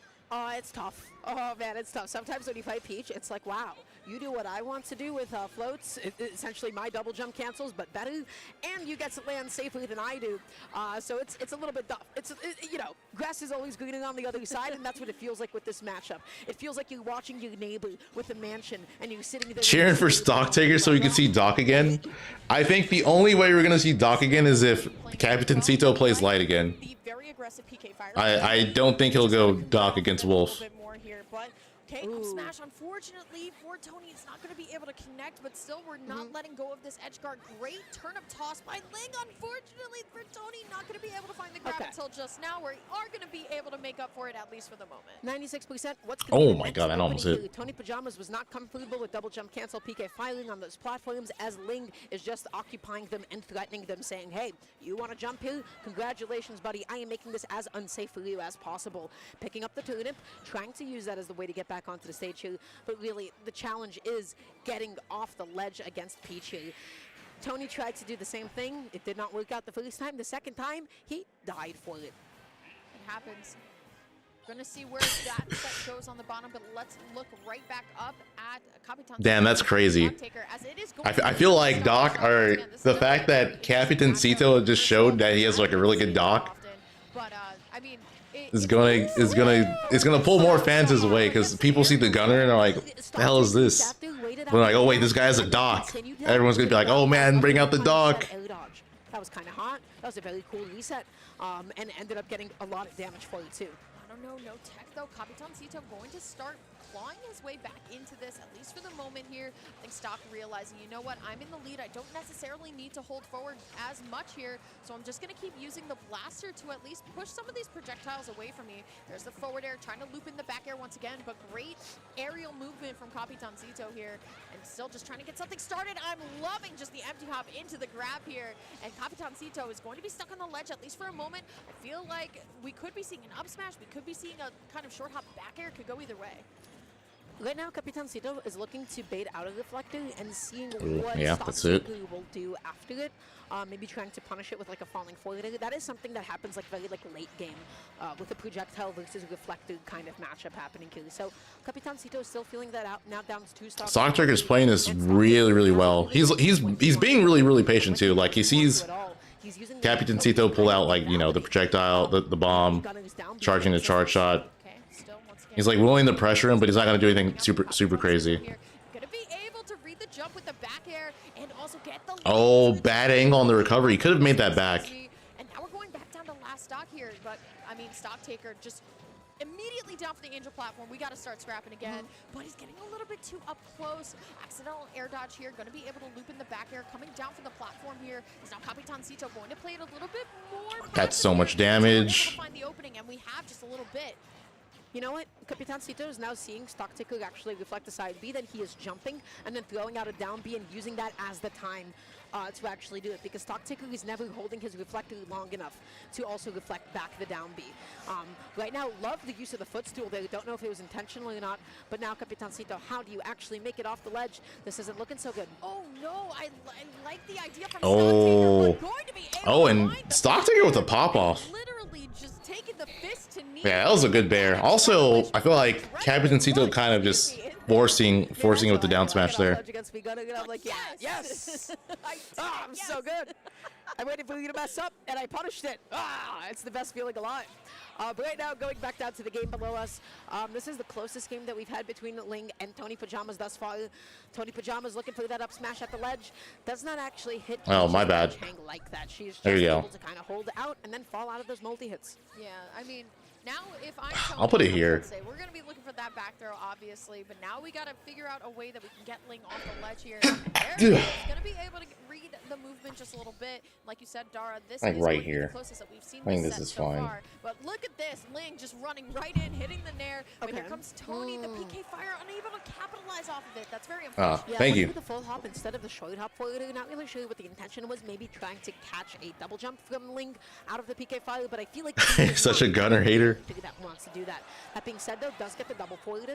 D: It's tough. Oh man, it's tough. Sometimes when you fight Peach, it's like, wow, you do what I want to do with floats. Essentially, my double jump cancels, but better, and you get to land safely than I do. So it's a little bit tough. You know, grass is always greener on the other side, and that's what it feels like with this matchup. It feels like you're watching your neighbor with a mansion, and you're sitting there
A: cheering for Stock Taker so we can see Doc again. I think the only way we're gonna see Doc again is if Capitan Zito plays light again. I don't think he'll go Doc against Wolf.
C: Okay, up smash, unfortunately, for Tony, it's not going to be able to connect, but still, we're not letting go of this edge guard. Great turn-up toss by Ling. Unfortunately, for Tony, not going to be able to find the grab until just now. We are going to be able to make up for it, at least for the moment.
D: 96%.
A: Oh my god, I almost hit.
D: Tony Pajamas was not comfortable with double jump cancel PK firing on those platforms, as Ling is just occupying them and threatening them, saying, hey, you want to jump here? Congratulations, buddy. I am making this as unsafe for you as possible. Picking up the turnip, trying to use that as the way to get back onto the stage here, but really the challenge is getting off the ledge against Peach here. Tony tried to do the same thing. It did not work out the first time. The second time, he died for it.
C: It happens. Going to see where that set goes on the bottom, but let's look right back up at Capitan.
A: Damn, that's crazy. I feel like Doc, or the fact that Capitan Zito just showed that he has like a really good Doc, is gonna pull more fans his way, because people see the gunner and are like, the hell is this? We're like, oh wait, this guy has a Doc. Everyone's gonna be like, oh man, bring out the Doc.
D: That was kind of hot. That was a very cool reset, and ended up getting a lot of damage for it too.
C: No tech though. Capitan Zito going to start clawing his way back into this, at least for the moment here. I think Stock realizing, you know what, I'm in the lead. I don't necessarily need to hold forward as much here, so I'm just going to keep using the blaster to at least push some of these projectiles away from me. There's the forward air, trying to loop in the back air once again, but great aerial movement from Capitancito here, and still just trying to get something started. I'm loving just the empty hop into the grab here, and Capitancito is going to be stuck on the ledge, at least for a moment. I feel like we could be seeing an up smash, we could be seeing a kind of short hop back air, could go either way.
D: Right now, Capitancito is looking to bait out a reflector and seeing
A: Ooh,
D: what
A: yeah,
D: Stock
A: that's it.
D: Taker will do after it. Maybe trying to punish it with like a falling forward. That is something that happens like very like late game with a projectile versus reflector kind of matchup happening here. So Capitancito is still feeling that out. Now down to 2 stocks.
A: Stock Taker's playing this really well. He's being really patient too. Like he sees Capitancito pull out like, you know, the projectile, the bomb, charging the charge shot. He's like willing to pressure him, but he's not gonna do anything super crazy.
C: Gonna be able to read the jump with the back air and also get the
A: Oh, bad angle on the recovery. He could have made that back.
C: And now we're going back down to last stock here, but I mean Stock Taker just immediately down for the Angel platform. We got to start scrapping again, but he's getting a little bit too up close. Accidental air dodge here, going to be able to loop in the back air, coming down from the platform here. Is now Capitancito going to play it a little bit more.
A: That's so much damage.
C: Find the opening, and we have just a little bit.
D: You know what? Capitancito is now seeing Stock Taker actually reflect the side B, then he is jumping and then throwing out a down B and using that as the time to actually do it, because Stock Taker is never holding his reflector long enough to also reflect back the down B. Right now, love the use of the footstool there. Don't know if it was intentional or not, but now Capitancito, how do you actually make it off the ledge? This isn't looking so good.
C: Oh no, I like the idea from
A: Oh, and Stock Taker with a pop off.
C: Literally just taking the fist to knee.
A: Yeah, that was a good bear. Also, I feel like Capitancito kind of just forcing it with the down smash there.
D: I'm like, yes. I'm so good. I waited for you to mess up, and I punished it. It's the best feeling alive. But right now, going back down to the game below us, this is the closest game that we've had between Ling and Tony Pajamas thus far. Tony Pajamas looking for that up smash at the ledge. Does not actually hit.
A: Oh, my bad.
D: Like that. She's just
A: there you
D: able
A: go.
D: to kind of hold out and then fall out of those multi-hits.
C: Yeah, I mean, now if I'm
A: I'll put it here.
C: We're going to be looking for that back throw, obviously, but now we got to figure out a way that we can get Ling off the ledge here. He's going to be able to read the movement just a little bit. Like you said, Dara, this is
A: right
C: the
A: here.
C: closest that we've seen
A: I think
C: this
A: this is
C: so
A: fine.
C: far. But look at this, Ling just running right in, hitting the nair. But here comes Tony, the PK Fire, unable to capitalize off of it. That's very unfortunate.
D: Yeah,
A: thank you.
D: For the full hop instead of the short hop forward, not really sure what the intention was. Maybe trying to catch a double jump from Ling out of the PK Fire, but I feel like
A: Such a gunner hater.
D: that wants to do that. That being said, though, does get the double forward.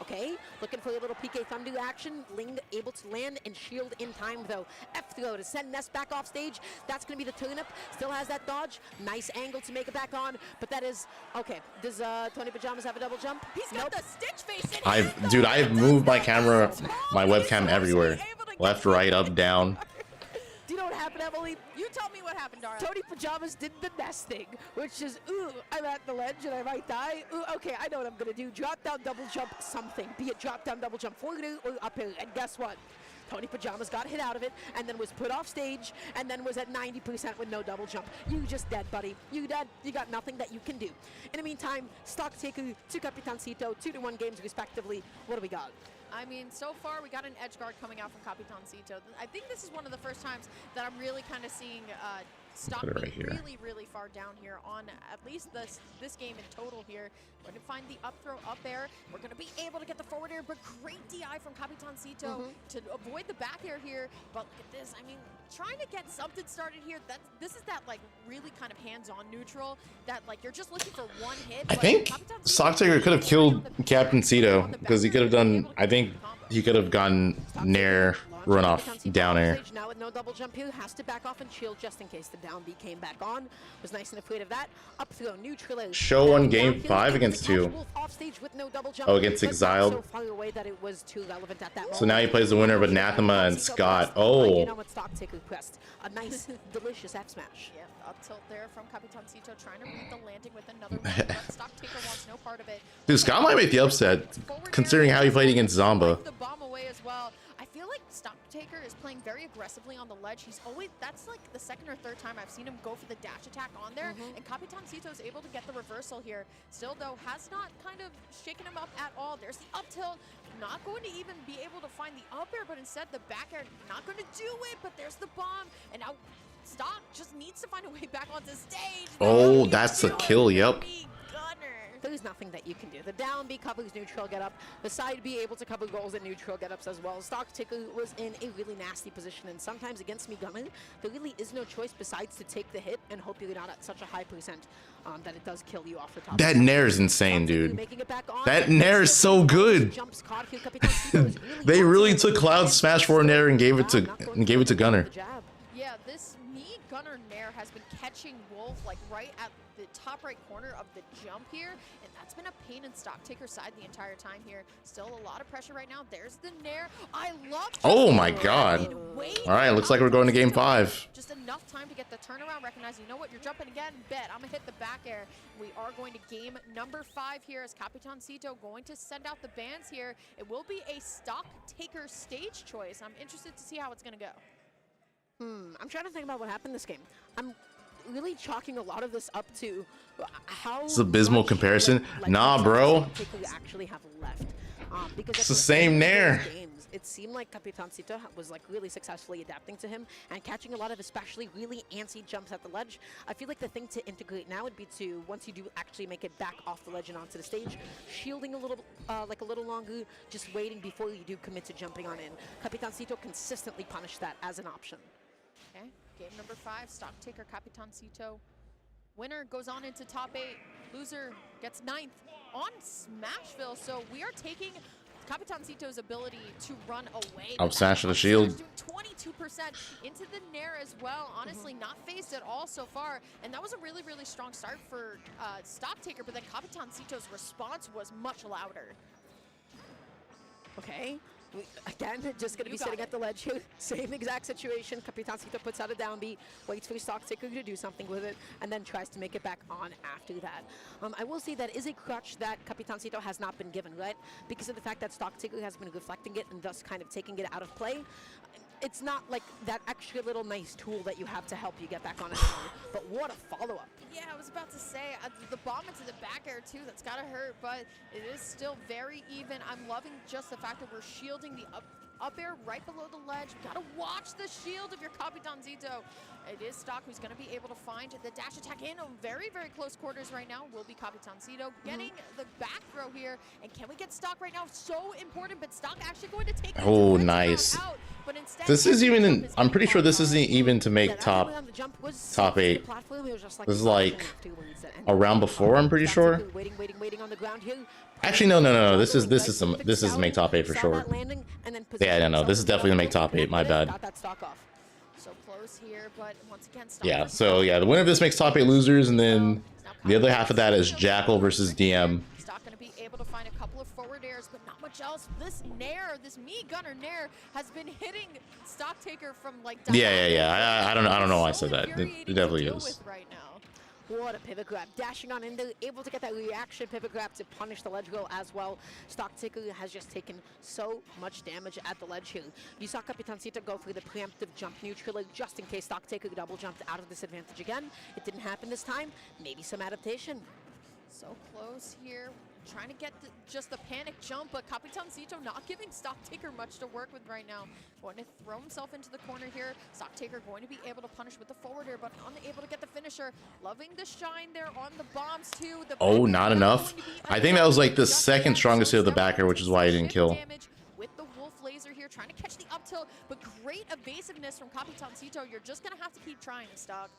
D: Okay, looking for a little PK Thunder action. Ling able to land and shield in time, though. F throw to send Ness back off stage. That's going to be the turnip. Still has that dodge. Nice angle to make it back on, but that is okay. Does Tony Pajamas have a double jump?
C: He's got the stitch face in
A: I've moved my camera, my webcam everywhere. Left, right, up, down.
D: Do you know what happened, Emily?
C: You tell me what happened, Dara.
D: Tony Pajamas did the Ness thing, which is, ooh, I'm at the ledge and I might die. Ooh, okay, I know what I'm going to do. Drop down, double jump, something. Be it drop down, double jump forward or up here. And guess what? Tony Pajamas got hit out of it and then was put off stage and then was at 90% with no double jump. You just dead, buddy. You dead. You got nothing that you can do. In the meantime, Stock Taker to Capitancito, 2-1 games respectively. What do we got?
C: I mean, so far we got an edge guard coming out from Capitancito. I think this is one of the first times that I'm really kind of seeing Stock
A: right here.
C: really far down here on at least this game in total here. We're going to find the up throw up air. We're going to be able to get the forward air, but great DI from Capitancito to avoid the back air here. But look at this. I mean, trying to get something started here. This is that like really kind of hands-on neutral that like you're just looking for one hit.
A: I think Stock Taker could have killed Capitancito because he could have done. I think he could have gotten nair run off down air.
D: Now with no double jump here, has to back off and shield just in case the down B came back on. Was nice and afraid of that. Up throw neutral.
A: Show on game 5 against 2. Oh, against Exiled.
D: So far away that it was too relevant at that
A: So now he plays the winner of Anathema and Scott. Oh.
D: You know what Stock Taker pressed? A nice, delicious F smash.
C: Yeah, up tilt there from Capitancito, trying to read the landing with another one, but Stock Taker wants no part of it.
A: Dude, Scott might make the upset considering how he played against Zomba.
C: The bomb away as well. I feel like Stock Taker is playing playing very aggressively on the ledge. He's always, that's like the second or third time I've seen him go for the dash attack on there, and Capitancito is able to get the reversal here. Still though, has not kind of shaken him up at all. There's the up tilt, not going to even be able to find the up air, but instead the back air, not going to do it, but there's the bomb, and now Stock just needs to find a way back onto stage.
A: Oh, that's a kill, yep.
D: There's nothing that you can do. The down B covers neutral get up. The side B able to cover goals and neutral get ups as well. Stock Ticker was in a really nasty position, and sometimes against me Gunner, there really is no choice besides to take the hit and hope you're not at such a high percent that it does kill you off the top.
A: That Nair is insane, dude. That Nair is so good. They really took Cloud Smash 4 Nair and gave it to Gunner.
C: Yeah, this me Gunner Nair has been catching Wolf like right at the top right corner of the jump here, and that's been a pain in Stock Taker's side the entire time here. Still a lot of pressure right now. There's the Nair. I love.
A: Oh my God. All right, looks like we're going to game 5.
C: Just enough time to get the turnaround, recognize, you know what, you're jumping again, bet I'm gonna hit the back air. We are going to game number 5 here as Capitancito going to send out the bans here. It will be a Stock Taker stage choice. I'm interested to see how it's gonna go.
D: I'm trying to think about what happened this game. I'm really chalking a lot of this up to how
A: It's abysmal comparison. Nah, bro.
D: Actually have left. Because
A: It's the same Nair.
D: Games, it seemed like Capitancito was like really successfully adapting to him and catching a lot of especially really antsy jumps at the ledge. I feel like the thing to integrate now would be to, once you do actually make it back off the ledge and onto the stage, shielding a little, like a little longer, just waiting before you do commit to jumping on in. Capitancito consistently punished that as an option.
C: Okay, game number 5, Stock Taker Capitancito. Winner goes on into top 8. Loser gets 9th on Smashville. So we are taking Capitancito's ability to run away.
A: Up smash to the shield.
C: 22% into the Nair as well. Honestly, not phased at all so far. And that was a really, really strong start for Stock Taker, but then Capitancito's response was much louder.
D: Okay. Again, just going to be sitting at the ledge here. Same exact situation. Capitancito puts out a down B, waits for Stock Taker to do something with it, and then tries to make it back on after that. I will say that is a crutch that Capitancito has not been given, right? Because of the fact that Stock Taker has been reflecting it and thus kind of taking it out of play. It's not like that extra little nice tool that you have to help you get back on it anymore. But what a follow-up.
C: Yeah, I was about to say, the bomb into the back air too, that's gotta hurt, but it is still very even. I'm loving just the fact that we're shielding the up air right below the ledge. We gotta watch the shield of your Capitancito. It is Stock who's gonna be able to find the dash attack in very, very close quarters right now. Will be Capitancito getting the back throw here. And can we get Stock right now? So important, but Stock actually going to take
A: Oh, nice.
C: out. But instead,
A: This is even in, I'm pretty sure this isn't even to make top 8. This is like a round before, I'm pretty sure. Actually, no. This is to make top 8 for sure. Yeah, no. This is definitely to make top 8. My bad.
C: So close here, but once again,
A: Yeah. So yeah, the winner of this makes top 8 losers, and then the other half of that is Jakal versus DM.
C: Stock gonna be able to find a couple of forward airs, but not much else. This Nair, this me Gunner Nair, has been hitting Stock Taker from like.
A: Yeah. I don't know why I said that. It definitely is.
C: Right now.
D: What a pivot grab. Dashing on in there, able to get that reaction pivot grab to punish the ledge roll as well. Stock Taker has just taken so much damage at the ledge here. You saw Capitancito go for the preemptive jump neutral just in case Stock Taker double jumped out of disadvantage again. It didn't happen this time. Maybe some adaptation.
C: So close here. Trying to get just the panic jump, but Capitancito not giving Stock Taker much to work with right now. Going to throw himself into the corner here. Stock Taker going to be able to punish with the forward air, but unable to get the finisher. Loving the shine there on the bombs too.
A: Oh, not enough. I think that was like the second strongest hit of the backer, which is why he didn't kill.
C: With the Wolf laser here, trying to catch the up tilt, but great evasiveness from Capitancito. You're just gonna have to keep trying, Stock.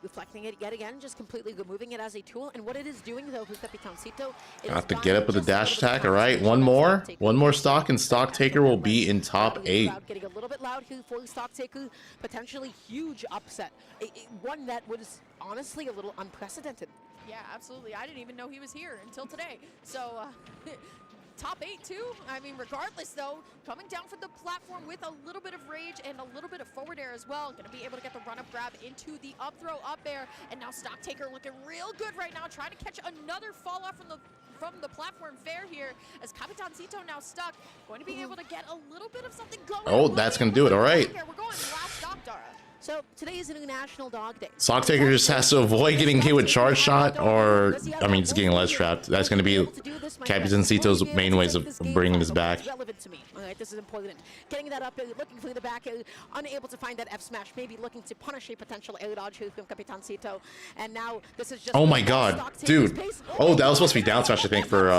D: Reflecting it yet again, just completely removing it as a tool. And what it is doing though with Capitancito,
A: have to get up with the dash attack. All right, one more stock, and Stock Taker will be in top 8.
D: Getting a little bit loud here for Stock Taker, potentially huge upset. One that was honestly a little unprecedented.
C: Yeah, absolutely. I didn't even know he was here until today. So. Top 8 too. I mean, regardless though, coming down from the platform with a little bit of rage and a little bit of forward air as well. Gonna be able to get the run-up grab into the up throw up air. And now Stock Taker looking real good right now, trying to catch another fall off from the from the platform fair here as Capitancito now stuck. Going to be able to get a little bit of something going.
A: Oh, that's going to do it. All right.
C: We're going last dog, Dara.
D: So today is International Dog Day.
A: Stocktaker just has to avoid getting hit with charge shot, or I mean, just getting ledge trapped. That's going to be Capitancito's main ways of bringing this back.
D: Relevant to me. All right, this is important. Getting that up, looking for the back, unable to find that F smash, maybe looking to punish a potential air dodge here from Capitancito. And now this is just.
A: Oh my God, dude! Oh, that was supposed to be down smash, I think, for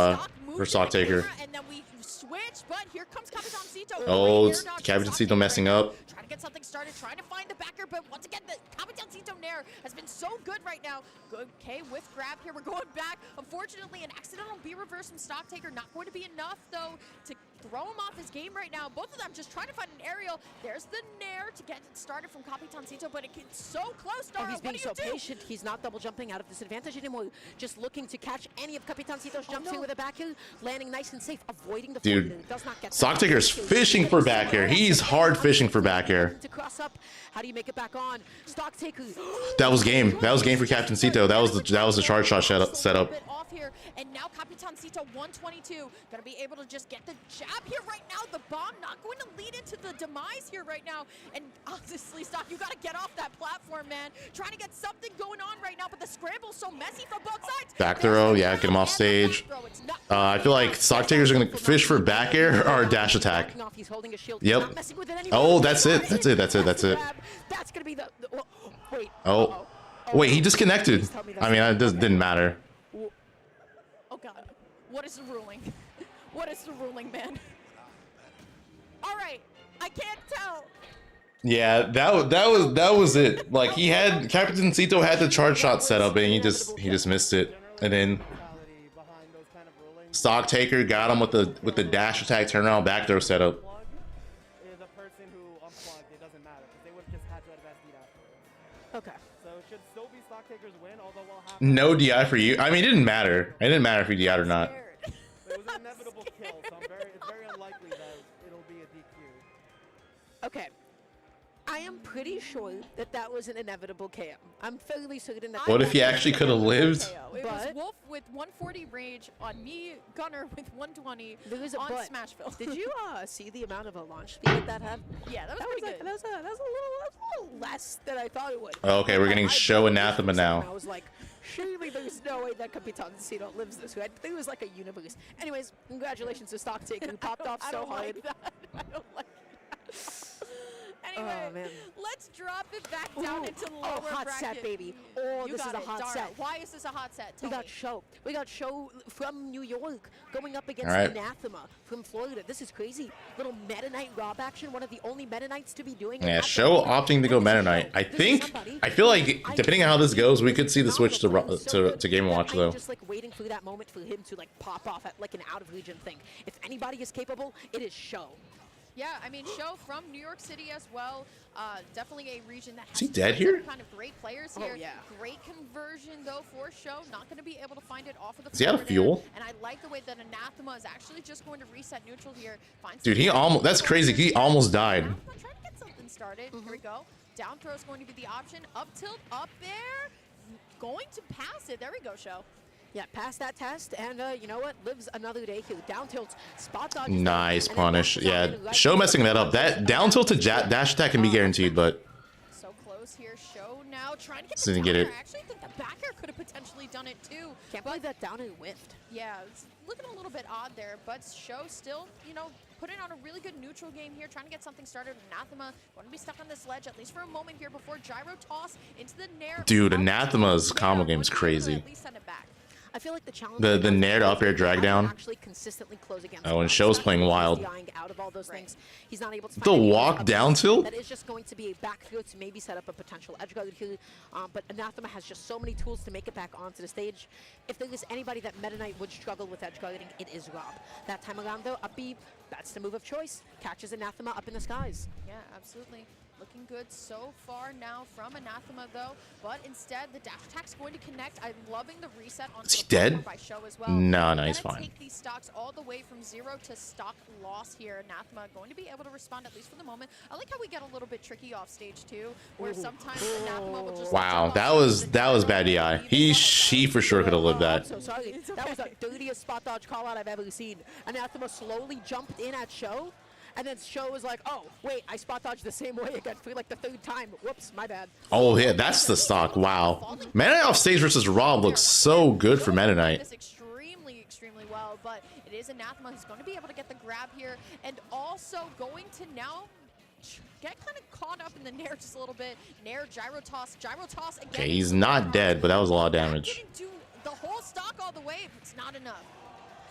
A: Stocktaker.
C: And then we switch, but here comes Capitancito.
A: Oh, Capitancito messing up.
C: Trying to get something started, trying to find the backer, but once again, the Capitancito Nair has been so good right now. Good K with grab here. We're going back. Unfortunately, an accidental B reverse from Stocktaker. Not going to be enough, though, to throw him off his game right now. Both of them just trying to find an aerial. There's the Nair to get it started from Capitancito, but it gets so close, Dara.
D: He's being so patient. He's not double jumping out of disadvantage anymore. Just looking to catch any of Capitancito's jumps here with a back here, landing nice and safe, avoiding the
A: dude. Stocktaker's fishing for back air. He's hard fishing for back air.
D: To cross up, how do you make it back on? Stocktaker.
A: That was game. That was game for Capitancito. That was the charge shot setup.
C: Off here, and now Capitancito 122 gonna be able to just get the jab here right now. The bomb not going to lead into the demise here right now. And honestly, Stock, you gotta get off that platform, man. Trying to get something going on right now, but the scramble's so messy from both sides.
A: Back throw, yeah, get him off stage. I feel like Stocktakers are gonna fish for back air or dash attack. Yep. Oh, that's it. That's it. That's it. That's it.
D: That's gonna be the wait.
A: Oh, wait, he disconnected. I mean, it didn't matter.
C: Oh God, what is the ruling? What is the ruling, man? All right, I can't tell.
A: Yeah, that was it. Like Capitancito had the charge shot set up and he just missed it. And then Stocktaker got him with the dash attack turnaround back throw setup.
D: Okay.
P: So it should still be Stocktaker's win, although we'll have
A: No DI for you. I mean, it didn't matter. It didn't matter if he DI'd or not.
P: It was an inevitable kill, so it's very unlikely that it'll be a DQ.
D: Okay. I am pretty sure that was an inevitable KO. I'm fairly certain that.
A: What if he actually could have lived?
C: It was Wolf with 140 rage on me, Gunner with 120 on Smashville.
D: Did you see the amount of a launch speed that had?
C: Yeah, that was pretty good.
D: That was a little less than I thought it would.
A: Okay, we're getting show anathema now.
D: I was like, surely there's no way that Capitancito lives this way. I think it was like a universe. Anyways, congratulations to Stocktaker, who popped off so hard.
C: Like that. I don't like that. Anyway, let's drop it back down into the lower
D: hot
C: bracket.
D: set, baby. Oh, this is a hot set.
C: Why is this a hot set?
D: We got show from New York going up against Anathema from Florida. This is crazy. Little Meta Knight Rob action. One of the only Meta Knights to be doing it.
A: Yeah, show opting to go Meta Knight. I feel like depending on how this goes, we could see the switch to Game & Watch though.
D: I'm just like waiting for that moment for him to like pop off at like an out of region thing. If anybody is capable, it is show.
C: Yeah, I mean, show from New York City as well. Definitely a region that has
A: he dead here?
C: Kind of great players here. Yeah. Great conversion though for show. Not going to be able to find it off of the.
A: Is he out of fuel?
C: And I like the way that Anathema is actually just going to reset neutral here.
A: Dude, that's crazy. He almost died.
C: Anathema trying to get something started. Here we go. Down throw is going to be the option. Up tilt, up there. Going to pass it. There we go, show.
D: Yeah, pass that test, and you know what? Lives another day here. Down tilts, spot dodge.
A: Nice punish. Yeah, show messing that up. That down tilt to dash attack can be guaranteed, but.
C: So close here. Show now trying to get
A: didn't get it.
C: I actually think the back air could have potentially done it too.
D: Can't believe that down air whiffed.
C: Yeah, it's looking a little bit odd there, but show still, you know, putting on a really good neutral game here, trying to get something started. Anathema going to be stuck on this ledge at least for a moment here before gyro toss into the Nair.
A: Dude, Anathema's combo game is crazy.
C: At least send it back.
D: I feel like the challenge.
A: The Nair to up air drag down.
D: Actually consistently close against.
A: Oh, and show's playing wild.
D: Out of all those things, he's not able to.
A: The walk down tilt.
D: That is just going to be a back throw to maybe set up a potential edge guard here. But Anathema has just so many tools to make it back onto the stage. If there is anybody that Meta Knight would struggle with edge guarding, it is Rob. That time around though, up B, that's the move of choice. Catches Anathema up in the skies.
C: Yeah, absolutely. Looking good so far now from Anathema, though. But instead, the dash attack's going to connect. I'm loving the reset on
A: Is he dead?
C: by Show as well.
A: No,
C: We're
A: he's
C: gonna
A: fine.
C: Take these stocks all the way from 0 to stock loss here. Anathema going to be able to respond at least for the moment. I like how we get a little bit tricky off stage too, where sometimes Anathema will just
A: Wow, that was bad DI. He for sure could have lived that.
D: I'm so sorry. That was the dirtiest spot dodge call out I've ever seen. Anathema slowly jumped in at Show, and then Show was like, oh, wait, I spot dodged the same way again for like the 3rd time. Whoops, my bad.
A: Oh yeah, that's the stock. Wow. Meta Knight off stage versus Rob looks so good for Meta Knight.
C: Extremely well, but it is Anathema who's going to be able to get the grab here, and also going to now get kind of caught up in the Nair just a little bit. Nair, gyro toss again.
A: Okay, he's not dead, but that was a lot of damage.
C: Didn't do the whole stock all the way, but it's not enough.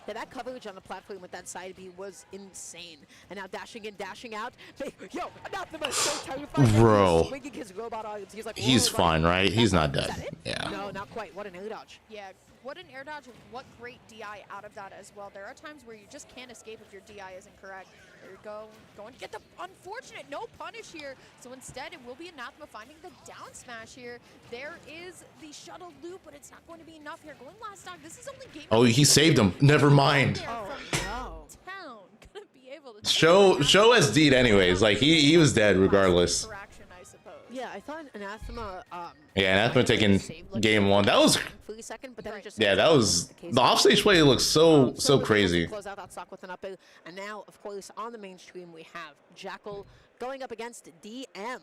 D: Yeah, that coverage on the platform with that side B was insane. And now dashing in, dashing out. Yo, Anathema is so terrified.
A: Bro.
D: He's swinging his robot arms. He's like,
A: He's
D: whoa,
A: fine,
D: buddy.
A: right? He's not dead. Yeah.
D: No, not quite. What an air dodge.
C: Yeah, what an air dodge. What great DI out of that as well. There are times where you just can't escape if your DI isn't correct. There you go. Going to get the unfortunate no punish here. So instead, it will be Anathema finding the down smash here. There is the shuttle loop, but it's not going to be enough here. Going last stock. This is only game.
A: Oh, he saved him. Never mind.
C: Oh, no. Town gonna be able to
A: Show SD'd anyways. Like he was dead regardless.
D: Yeah, I thought Anathema.
A: Yeah, Anathema taking game 1. That was.
D: For a second, but then it just
A: Yeah, that was the offstage play looks so crazy.
D: Close out that stock with an up air. And now, of course, on the mainstream we have Jakal going up against DM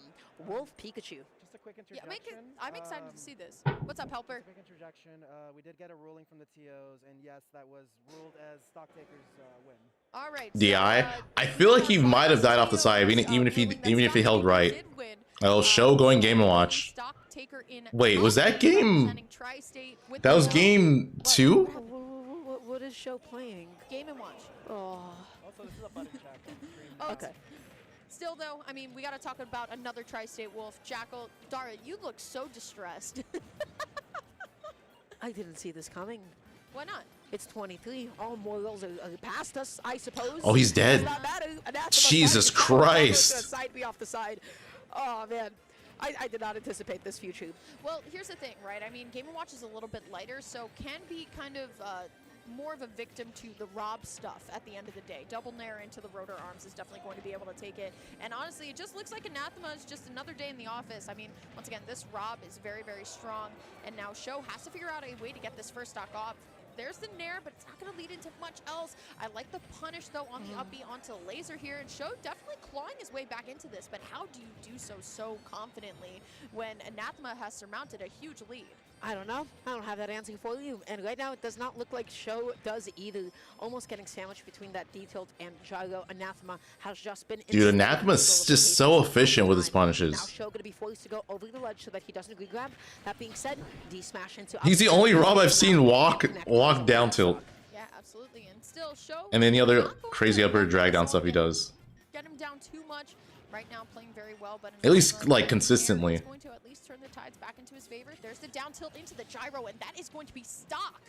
D: Wolf Pikachu.
P: Just a quick
C: Yeah,
P: interjection.
C: I'm excited to see this. What's up, Helper?
P: Just a quick interjection. We did get a ruling from the TOs, and yes, that was ruled as stock takers win.
C: All right.
A: DI. I feel like he might have died off the side, even if he held right. Oh, Show going Game & Watch. Wait, was that game? That was game 2?
D: What is Show playing?
C: Game & Watch.
D: Oh.
P: Also, this is a button check.
D: Okay.
C: Still, though, I mean, we got to talk about another Tri-State Wolf. Jakal, Dara, you look so distressed.
D: I didn't see this coming.
C: Why not?
D: It's 23. All morals are past us, I suppose.
A: Oh, he's dead. Jesus Christ.
D: Side B off the side. Oh, man. I did not anticipate this future.
C: Well, here's the thing, right? I mean, Game & Watch is a little bit lighter, so can be kind of more of a victim to the Rob stuff at the end of the day. Double Nair into the rotor arms is definitely going to be able to take it. And honestly, it just looks like Anathema is just another day in the office. I mean, once again, this Rob is very, very strong. And now Show has to figure out a way to get this first stock off. There's the Nair, but it's not going to lead into much else. I like the punish, though, on the up B onto Laser here. And Show definitely clawing his way back into this. But how do you do so confidently when Anathema has surmounted a huge lead?
D: I don't know. I don't have that answer for you. And right now, it does not look like Show does either. Almost getting sandwiched between that D-tilt and gyro. Anathema has just been...
A: Dude, Anathema's just so efficient with his punishes.
D: Now Show going to be forced to go over the ledge so that he doesn't re-grab. That being said, D-smash into...
A: He's the only Rob I've seen walk down tilt.
C: Yeah, absolutely. And still Show...
A: And then the other crazy upper drag down stuff he does.
C: Get him down too much. Right now playing very well, but...
A: At least, like, consistently.
C: He's going to at least turn the tides back into his favor. There's the down tilt into the gyro, and that is going to be stock.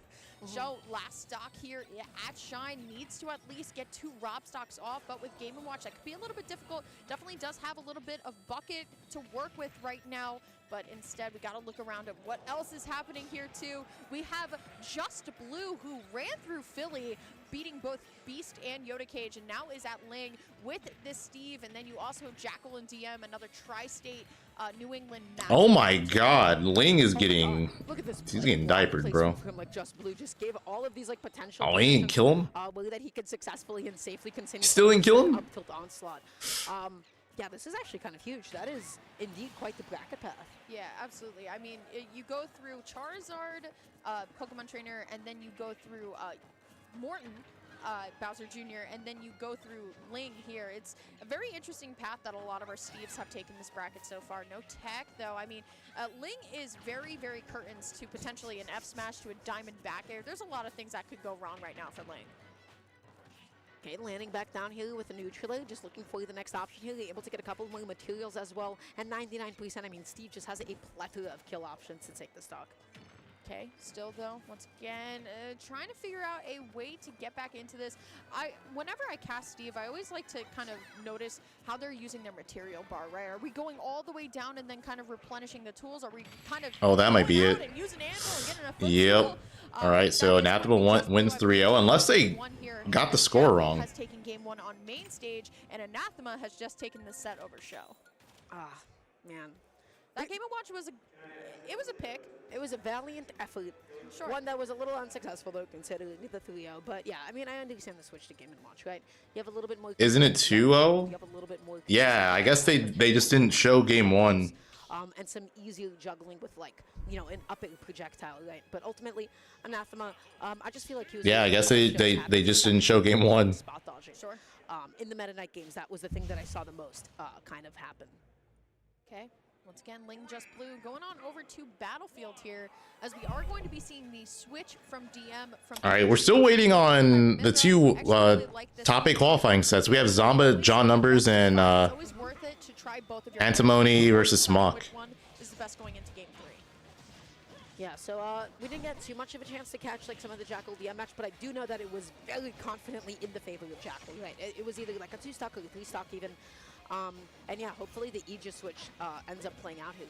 C: Show last stock here at Shine needs to at least get 2 Rob stocks off, but with Game & Watch, that could be a little bit difficult. Definitely does have a little bit of bucket to work with right now, but instead we got to look around at what else is happening here too. We have Just Blue, who ran through Philly, beating both Beast and Yoda Cage, and now is at Ling with this Steve, and then you also have Jakal and DM, another Tri-State New England match.
A: Oh my God, Ling is getting... He's getting diapered, bro.
D: Like Just Blue just gave all of these like potential...
A: Oh, he didn't kill him?
D: Way that he could successfully and safely continue...
A: Still didn't kill him?
D: Up tilt onslaught. Yeah, this is actually kind of huge. That is indeed quite the bracket path.
C: Yeah, absolutely. I mean, you go through Charizard, Pokemon Trainer, and then you go through Morton, Bowser Jr., and then you go through Ling here. It's a very interesting path that a lot of our Steves have taken this bracket so far. No tech, though. I mean, Ling is very, very curtains to potentially an F smash to a diamond back air. There's a lot of things that could go wrong right now for Ling.
D: Okay, landing back down here with a neutral, just looking for the next option here. Able to get a couple more materials as well. And 99%, I mean, Steve just has a plethora of kill options to take the stock.
C: Okay, still though, once again, trying to figure out a way to get back into this. Whenever I cast Steve, I always like to kind of notice how they're using their material bar, right? Are we going all the way down and then kind of replenishing the tools? Are we kind of
A: Oh, that might be it. Yep. All right, so Anathema wins 3-0, unless they got the score wrong.
C: Has taken game 1 on main stage, and Anathema has just taken the set over show.
D: Ah, man.
C: That Game & Watch was it was a pick.
D: It was a valiant effort.
C: Sure.
D: One that was a little unsuccessful, though, considering the 3-0. But yeah, I mean, I understand the switch to Game & Watch, right? You have a little bit more.
A: Isn't it 2-0? Yeah, I guess they just didn't show game 1.
D: And some easier juggling with, like, you know, an upping projectile, right? But ultimately, Anathema, I just feel like he was.
A: Yeah, I guess they just didn't show game 1.
D: Spot dodging. Sure. In the Meta Knight games, that was the thing that I saw the most kind of happen.
C: Okay. Once again, Ling just blue going on over to Battlefield here, as we are going to be seeing the switch from DM.
A: All right, we're still waiting on the 2 top 8 qualifying sets. We have Zomba, John Numbers, and Antimony versus Smock.
C: Which one is the best going into game 3?
D: Yeah, so we didn't get too much of a chance to catch like some of the Jakal DM match, but I do know that it was very confidently in the favor of Jakal. Right, it was either like a 2-stock or a 3-stock even. And yeah, hopefully the Aegis switch ends up playing out here.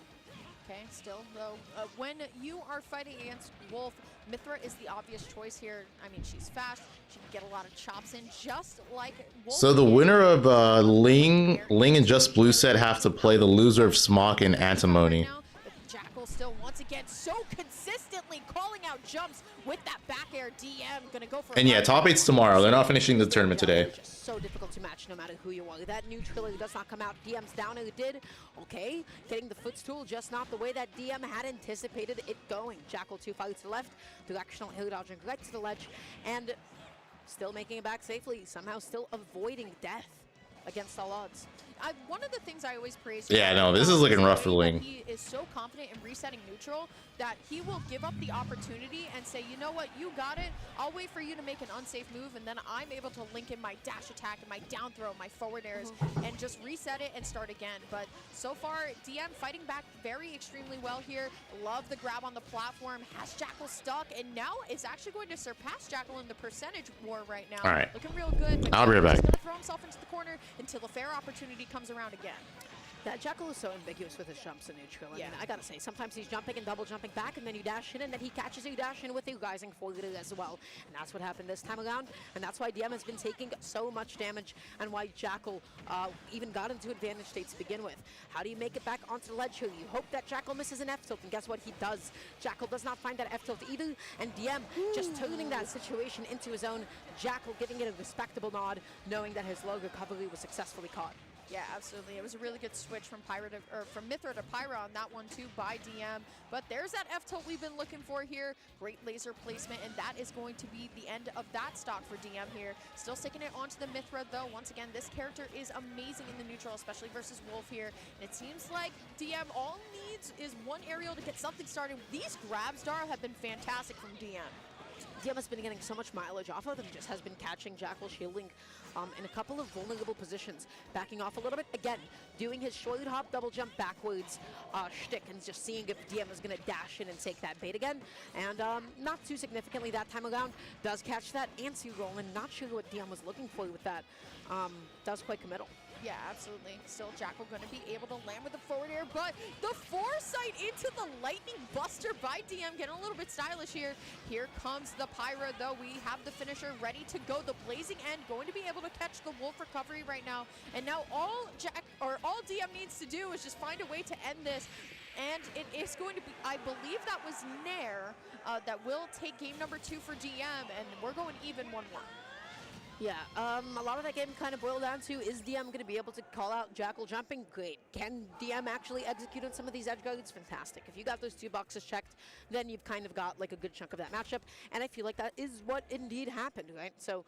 C: Okay, still though, when you are fighting against Wolf, Mithra is the obvious choice here. I mean, she's fast. She can get a lot of chops in, just like Wolf.
A: So the winner of Ling and Just Blue set have to play the loser of Smock and Antimony.
C: Jakal still once again so consistently calling out jumps with that back air. DM gonna go for.
A: And yeah, top 8's tomorrow. They're not finishing the tournament today.
D: So difficult to match no matter who you are. That neutral does not come out. DM's down and it did. Okay, getting the footstool, just not the way that DM had anticipated it going. Jakal 2 fights to the left, directional hill dodging right to the ledge, and still making it back safely. Somehow still avoiding death against all odds.
C: One of the things I always praise.
A: Yeah, no, this is looking rough for Ling.
C: He is so confident in resetting neutral that he will give up the opportunity and say, you know what, you got it. I'll wait for you to make an unsafe move, and then I'm able to link in my dash attack and my down throw, my forward airs, and just reset it and start again. But so far, DM fighting back very extremely well here. Love the grab on the platform. Has Jakal stuck, and now is actually going to surpass Jakal in the percentage war right now.
A: All right.
C: Looking real good.
A: I'll be right back.
C: He's going to throw himself into the corner until a fair opportunity comes around again.
D: Yeah, Jakal is so ambiguous with his jumps in neutral. I mean, I gotta say, sometimes he's jumping and double jumping back, and then you dash in, and then he catches you, dash in with you rising forward as well. And that's what happened this time around, and that's why DM has been taking so much damage, and why Jakal even got into advantage state to begin with. How do you make it back onto the ledge here? You hope that Jakal misses an F-tilt, and guess what? He does. Jakal does not find that F-tilt either, and DM just turning that situation into his own. Jakal giving it a respectable nod, knowing that his low recovery was successfully caught.
C: Yeah, absolutely. It was a really good switch from from Mithra to Pyra on that one too by DM. But there's that F-tilt we've been looking for here. Great laser placement, and that is going to be the end of that stock for DM here. Still sticking it onto the Mithra though. Once again, this character is amazing in the neutral, especially versus Wolf here. And it seems like DM all needs is one aerial to get something started. These grabs, Dara, have been fantastic from DM.
D: DM has been getting so much mileage off of them, just has been catching Jakal shielding in a couple of vulnerable positions, backing off a little bit, again, doing his short hop double jump backwards shtick, and just seeing if DM is going to dash in and take that bait again, and not too significantly that time around, does catch that anti-roll, and not sure what DM was looking for with that, does quite committal.
C: Yeah, absolutely. Still, Jakal going to be able to land with the forward air, but the foresight into the lightning buster by DM, getting a little bit stylish here. Here comes the Pyra, though. We have the finisher ready to go. The blazing end going to be able to catch the Wolf recovery right now. And now all DM needs to do is just find a way to end this. And it is going to be, I believe that was Nair that will take game number 2 for DM, and we're going even 1-1.
D: Yeah, a lot of that game kind of boiled down to, is DM going to be able to call out Jakal jumping? Great. Can DM actually execute on some of these edge guards? Fantastic. If you got those 2 boxes checked, then you've kind of got like a good chunk of that matchup, and I feel like that is what indeed happened, right? So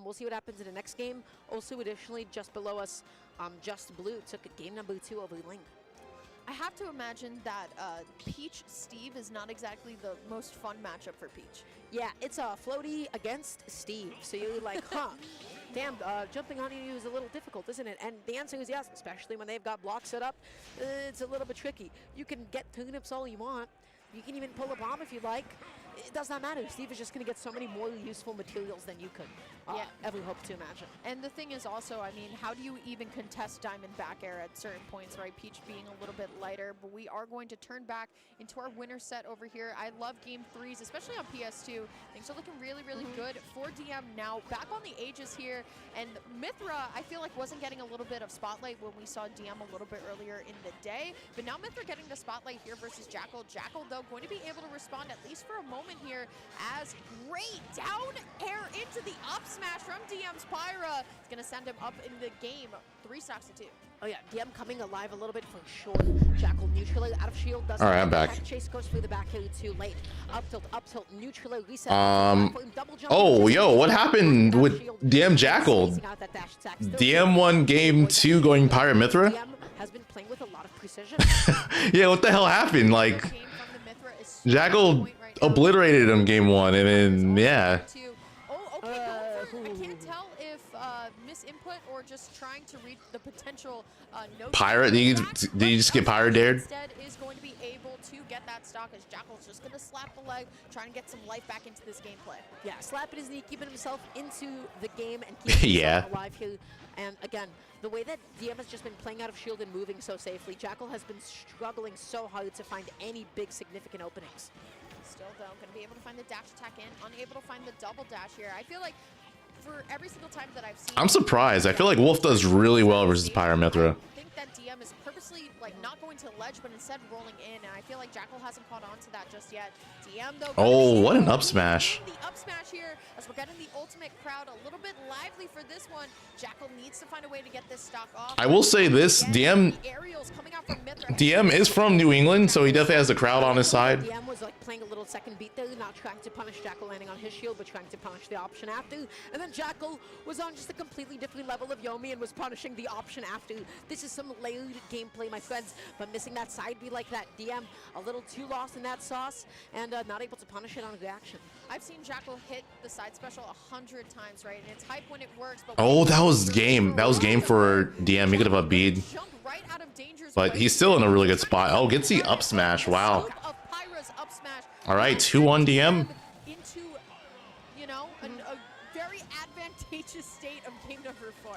D: we'll see what happens in the next game. Also, additionally, just below us, Just Blue took game number 2 over Ling.
C: I have to imagine that Peach Steve is not exactly the most fun matchup for Peach.
D: Yeah, it's a floaty against Steve. So you're like, huh, damn, jumping on you is a little difficult, isn't it? And the answer is yes, especially when they've got blocks set up. It's a little bit tricky. You can get turnips all you want. You can even pull a bomb if you like. It does not matter. Steve is just going to get so many more useful materials than you could ever hope to imagine.
C: And the thing is also, I mean, how do you even contest Diamond back air at certain points, right? Peach being a little bit lighter, but we are going to turn back into our winner set over here. I love game 3s, especially on PS2. Things are looking really, really good for DM now. Back on the ages here, and Mythra, I feel like wasn't getting a little bit of spotlight when we saw DM a little bit earlier in the day, but now Mythra getting the spotlight here versus Jakal. Jakal, though, going to be able to respond at least for a moment here as great down air into the up smash from DM's Pyra. It's going to send him up in the game 3 stocks to 2.
D: Oh yeah, DM coming alive a little bit for sure. Jakal neutral out of shield.
A: All right, I'm back.
D: Chase goes through the back heel too late. Up tilt, neutral reset.
A: Oh, yo, what happened with DM Jakal? DM won game 2 going Pirate Mythra?
D: DM has been playing with a lot of precision.
A: Yeah, what the hell happened? Like, Jakal obliterated him game 1, and then, yeah.
C: I can't tell if misinput or just trying to read the potential no
A: Pirate? Did you just get Pirate dared?
C: Instead is going to be able to get that stock as Jakal's just going to slap the leg, trying to get some life back into this gameplay.
D: Yeah, slapping his knee, keeping himself into the game and keeping himself alive here. And again, the way that DM has just been playing out of shield and moving so safely, Jakal has been struggling so hard to find any big significant openings.
C: Still, though, going to be able to find the dash attack in, unable to find the double dash here. I feel like for every single time that I've seen...
A: I'm surprised. I feel like Wolf does really well versus Pirate Mythra.
C: I think that DM is purposely like not going to the ledge, but instead rolling in, and I feel like Jakal hasn't caught on to that just yet. DM, though...
A: Oh, what an up smash.
C: The up smash here, as we're getting the ultimate crowd a little bit lively for this one. Jakal needs to find a way to get this stock off.
A: I will say this, DM is from New England, so he definitely has the crowd on his side.
D: DM was like playing a little second beat there, not trying to punish Jakal landing on his shield, but trying to punish the option after. And then Jakal was on just a completely different level of Yomi and was punishing the option after. This is some layered gameplay, my friends, but missing that side B like that. DM a little too lost in that sauce and not able to punish it on reaction.
C: I've seen Jakal hit the side special 100 times, right? And it's hype when it works. But
A: Oh, that was game. That was game for DM. He could have upbeat. But he's still in a really good spot. Oh, gets the up smash. Wow. All right, 2-1 DM.
C: Into, you know, a very advantageous state of game number 4.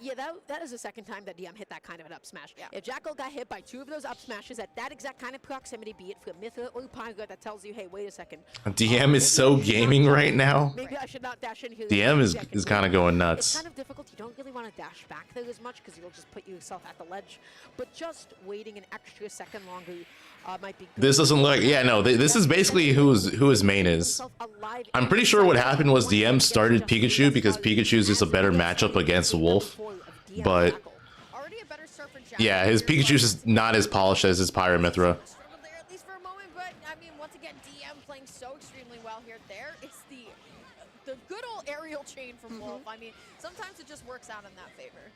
D: Yeah, that is the second time that DM hit that kind of an up smash. Yeah. If Jakal got hit by 2 of those up smashes at that exact kind of proximity, be it from Mythra or Pyra, that tells you, hey, wait a second.
A: DM is so gaming right now.
D: Maybe I should not dash in here.
A: DM is kind of going nuts.
D: It's kind of difficult. You don't really want to dash back there as much because you'll just put yourself at the ledge. But just waiting an extra second longer might be good.
A: This doesn't look... Yeah, no, this is basically who his main is. I'm pretty sure what happened was DM started Pikachu because Pikachu is just a better matchup against Wolf. But yeah, his Pikachu is just not as polished as his Pirate Mythra.
C: At least for a moment, but I mean, once again, DM playing so extremely well here. There, it's the good old aerial chain from Wolf. I mean, sometimes it just works out in that favor.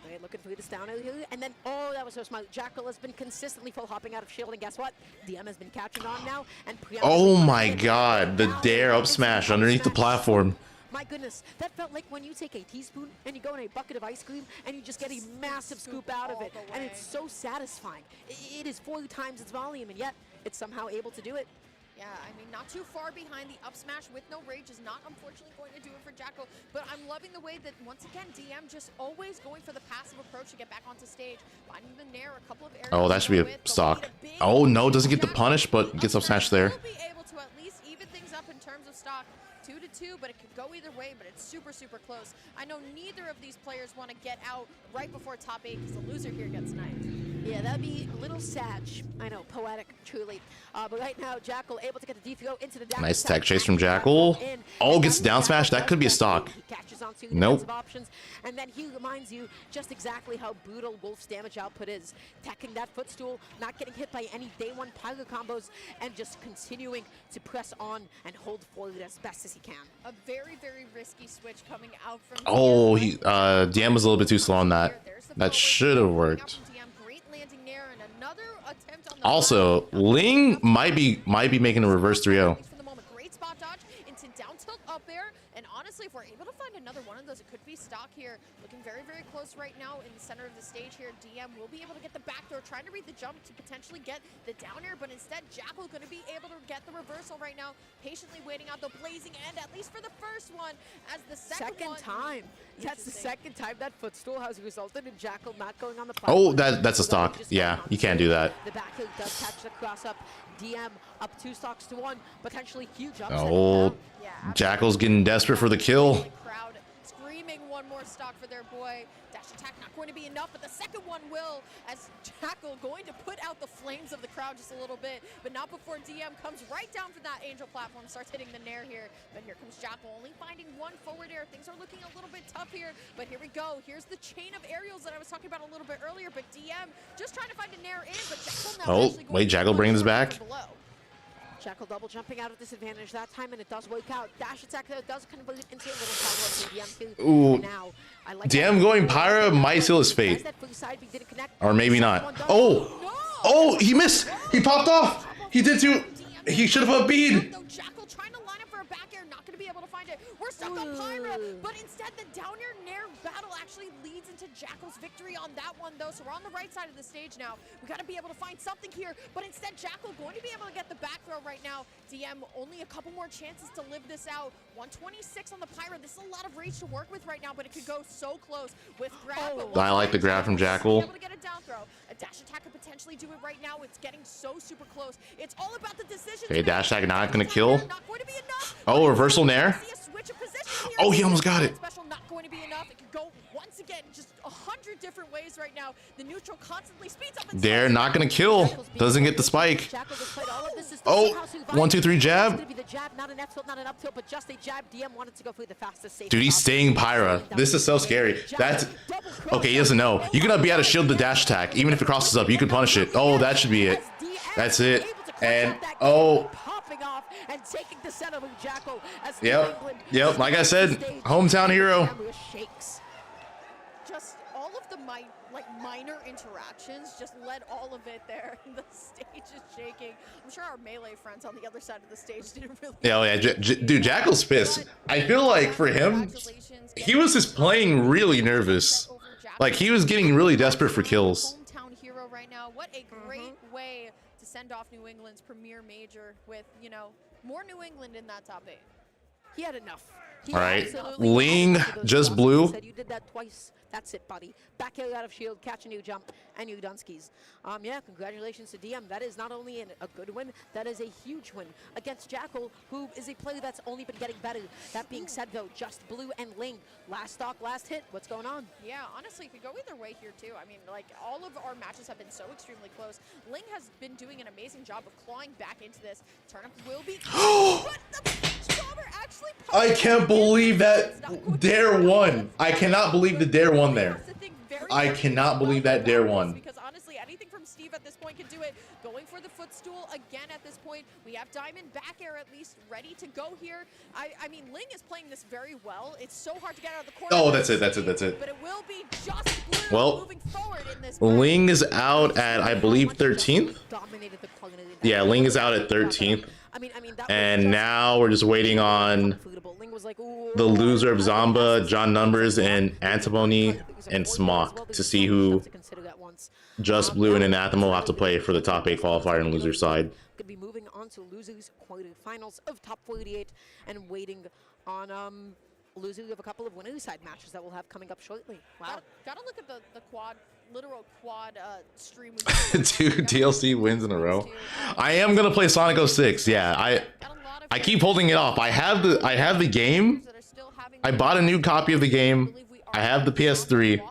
D: Right, looking through this down here, and then, oh, that was so smart. Jakal has been consistently full hopping out of shield, and guess what? DM has been catching on now, and
A: oh my god, the dare up smash underneath the platform.
D: My goodness, that felt like when you take a teaspoon and you go in a bucket of ice cream and you just get a massive scoop out of it, and it's so satisfying. It is 4 times its volume, and yet it's somehow able to do it.
C: Yeah, I mean, not too far behind. The up smash with no rage is not, unfortunately, going to do it for Jakal. But I'm loving the way that, once again, DM just always going for the passive approach to get back onto stage. Finding the nair, a couple of areas.
A: Oh, that should be a stock. Oh, no, doesn't get the punish, but gets up smash there.
C: Will be able to at least even things up in terms of stock. 2-2, but it could go either way, but it's super, super close. I know neither of these players want to get out right before top 8 because the loser here gets knifed.
D: Yeah, that'd be a little sad. I know, poetic, truly. But right now, Jakal able to get the DPO into the down.
A: Nice tech chase from Jakal. Oh, gets down smash. That could be a stock. Nope.
D: Options, and then he reminds you just exactly how brutal Wolf's damage output is. Teching that footstool, not getting hit by any day 1 Pyra combos, and just continuing to press on and hold forward as best as he can.
C: A very, very risky switch coming out from
A: Oh, DM was a little bit too slow on that. That should have worked. Also, Ling might be making a reverse 3-0.
C: down tilt up air, and honestly, if we're able to find another one of those, it could be stock here. Looking very, very close right now in the center of the stage here. DM will be able to get the back throw, trying to read the jump to potentially get the down air, but instead, Jakal going to be able to get the reversal right now, patiently waiting out the blazing end, at least for the first one, as the second one.
D: Time. That's the second time that footstool has resulted in Jakal not going on the platform.
A: Oh, that's a stock. Yeah, you can't do that.
D: The back heel does catch the cross up. DM up 2 stocks to 1. Potentially huge upset.
A: Oh, Jakal's getting desperate for the kill.
C: Crowd screaming one more stock for their boy. Dash attack not going to be enough, but the second one will, as Jakal going to put out the flames of the crowd just a little bit, but not before DM comes right down for that angel platform, starts hitting the nair here. But here comes Jakal, only finding one forward air. Things are looking a little bit tough here, but here we go. Here's the chain of aerials that I was talking about a little bit earlier, but DM just trying to find a nair in, but Jakal now actually going
A: Jakal brings us back.
D: Jakal double jumping out of disadvantage that time, and it does work out. Dash attack does convert it into a little follow-up.
A: Ooh.
D: Now, I like
A: DM going Pyra might seal his fate. Or maybe not. Oh, he missed. He popped off. He did too. He should have put bead.
C: Jakal trying to line up for a back air, not going to be able to find it. We're stuck on Pyra, but instead the down air nair battle actually leads into Jakal's victory on that one, though. So we're on the right side of the stage now. We got to be able to find something here, but instead Jakal going to be able to get the back throw right now. DM only a couple more chances to live this out. 126 on the Pyra. This is a lot of reach to work with right now, but it could go so close with grab.
A: I like the grab from Jakal.
C: Able to get a down throw. A dash attack could potentially do it right now. It's getting so super close. It's all about the decision.
A: Okay, dash attack not gonna kill. Oh, reversal nair. Oh, he almost got it.
C: Special not going to be enough. It could go once again just 100 different ways right now. The neutral constantly speeds up.
A: They're not gonna kill. Doesn't get the spike. Oh, 1, 2, 3 jab. Dude, he's staying Pyra. This is so scary. That's okay. He doesn't know. You can be able to shield the dash attack. Even if it crosses up, you can punish it. Oh, that should be it. That's it. And oh. Yep. Like I said, hometown hero.
C: Just all of the minor interactions just led all of it there. The stage is shaking. I'm sure our melee friends on the other side of the stage didn't really.
A: Yeah, dude, Jakal's pissed. I feel like for him, he was just playing really nervous. Like he was getting really desperate for kills.
C: Hometown hero right now. What a great way to send off New England's premier major with, you know, more New England in that top 8.
D: He had enough.
A: All right, Ling just blew.
D: Said you did that twice. That's it, buddy. Back heel out of shield, catch a new jump, and new Dunskies. Yeah, congratulations to DM. That is not only a good win, that is a huge win against Jakal, who is a player that's only been getting better. That being said, though, just Blue and Ling, last stock, last hit. What's going on?
C: Yeah, honestly, it could go either way here, too. I mean, like, all of our matches have been so extremely close. Ling has been doing an amazing job of clawing back into this. Turnup will be...
A: I can't believe that Dare won. I cannot believe the Dare won there. I cannot believe that Dare won.
C: Because honestly, anything from Steve at this point can do it. Going for the footstool again at this point. We have Diamond back air at least ready to go here. I mean, Ling is playing this very well. It's so hard to get out of the corner.
A: Oh, that's it. But
C: it will be just Blue moving forward in this.
A: Ling is out at, I believe, 13th. Yeah, Ling is out at 13th. And now we're just waiting on the loser of Zomba, John Numbers, and Antimony and Smock to see who Just Blue and Anathema will have to play for the top 8 qualifier and loser side.
D: Could be moving on to losers quarterfinals of top 48 and waiting on losing of a couple of winner side matches that we'll have coming up shortly. Wow.
C: Gotta look at the quad, literal quad stream.
A: Two DLC wins in a row. I am gonna play Sonic 06. Yeah, I keep holding it off. I have the game. I bought a new copy of the game. I have the PS3.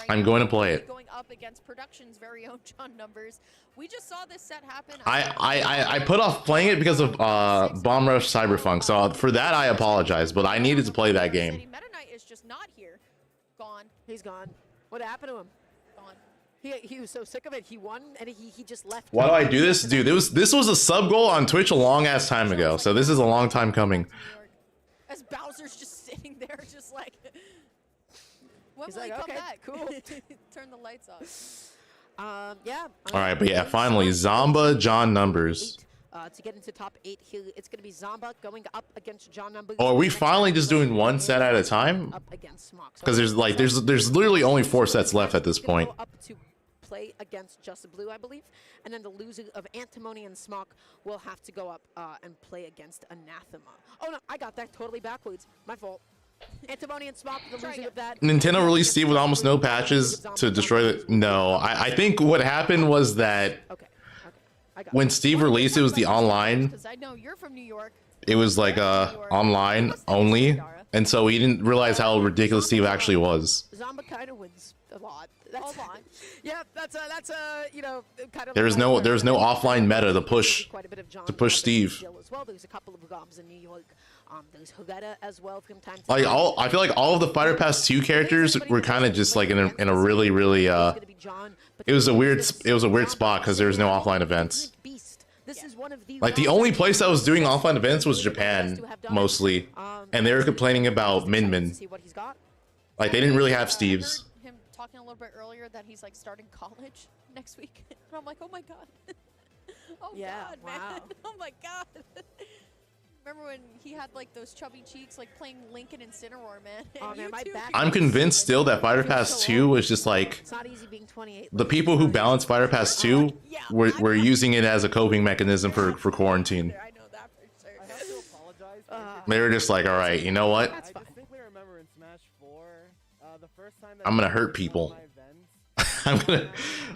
A: I'm going to play it.
C: Going up against production's very own John Numbers. We just saw this set happen.
A: I put off playing it because of Bomb Rush Cyberpunk. So for that I apologize, but I needed to play that game.
C: Meta Knight is just not here. Gone.
D: He's gone. What happened to him?
C: Gone.
D: He was so sick of it. He won and he just left.
A: Why do I do this? Dude, this was a sub goal on Twitch a long ass time ago. So this is a long time coming.
C: As Bowser's just sitting there just like when will he come back?
D: Cool.
C: Turn the lights off.
D: Yeah.
A: All right, but yeah, finally Zomba, John Numbers.
D: to get into top 8 here. It's going to be Zomba going up against John numbers.
A: Oh, are we finally just doing one set at a time? Because there's literally only 4 sets left at this point.
D: Up to play against Just Blue, I believe, and then the loser of Antimony and Smock will have to go up and play against Anathema. Oh no, I got that totally backwards. My fault. Antimony and Smock, the loser of that.
A: Nintendo released Steve with almost no patches to destroy the. No, I think what happened was that when Steve released, it was the online.
C: Because I know you're from New York.
A: It was like online only, and so we didn't realize how ridiculous Steve actually was.
D: Zomba kind of wins a lot. That's a lot. Yeah, that's a you know kind of.
A: There's no offline meta to push Steve.
D: As well. There's a couple of ROMs in New York. There's Hogeta as well from time to
A: Like
D: time.
A: I feel like all of the Fighter Pass 2 characters were kind of just like in a really it was a weird spot because there was no offline events. Like the only place that was doing offline events was Japan mostly, and they were complaining about Min Min. Like they didn't really have Steve's.
C: Him talking a little bit earlier that he's like starting college next week, and I'm like, oh my god, oh god, man, oh my god. Remember when he had like those chubby cheeks, like playing Lincoln Incineroar, man?
D: Oh, man, my back
A: I'm convinced still that Fighter Pass 2 was just like
D: it's not easy being 28.
A: the people who balanced Fighter Pass 2 were using it as a coping mechanism for quarantine.
C: I know that for sure.
P: I have to apologize.
A: They were just like, all right, you know what?
P: I distinctly remember in Smash 4, the first time that
A: I'm gonna hurt people.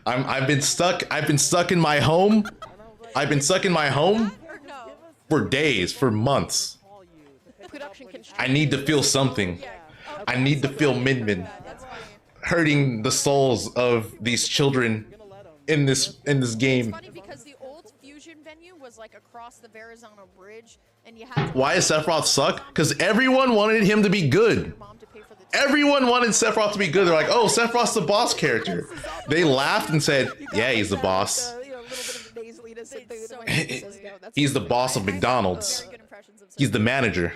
A: I've been stuck in my home. I've been stuck in my home for days, for months. I need to feel something. I need to feel Min Min hurting the souls of these children in this game.
C: It's funny because the old Fusion venue was like across the Verrazano Bridge, and you had to
A: Why does Sephiroth suck? Because everyone wanted him to be good. Everyone wanted Sephiroth to be good. They're like, oh, Sephiroth's the boss character. They laughed and said, yeah, he's the boss. He's the boss of McDonald's. He's the manager.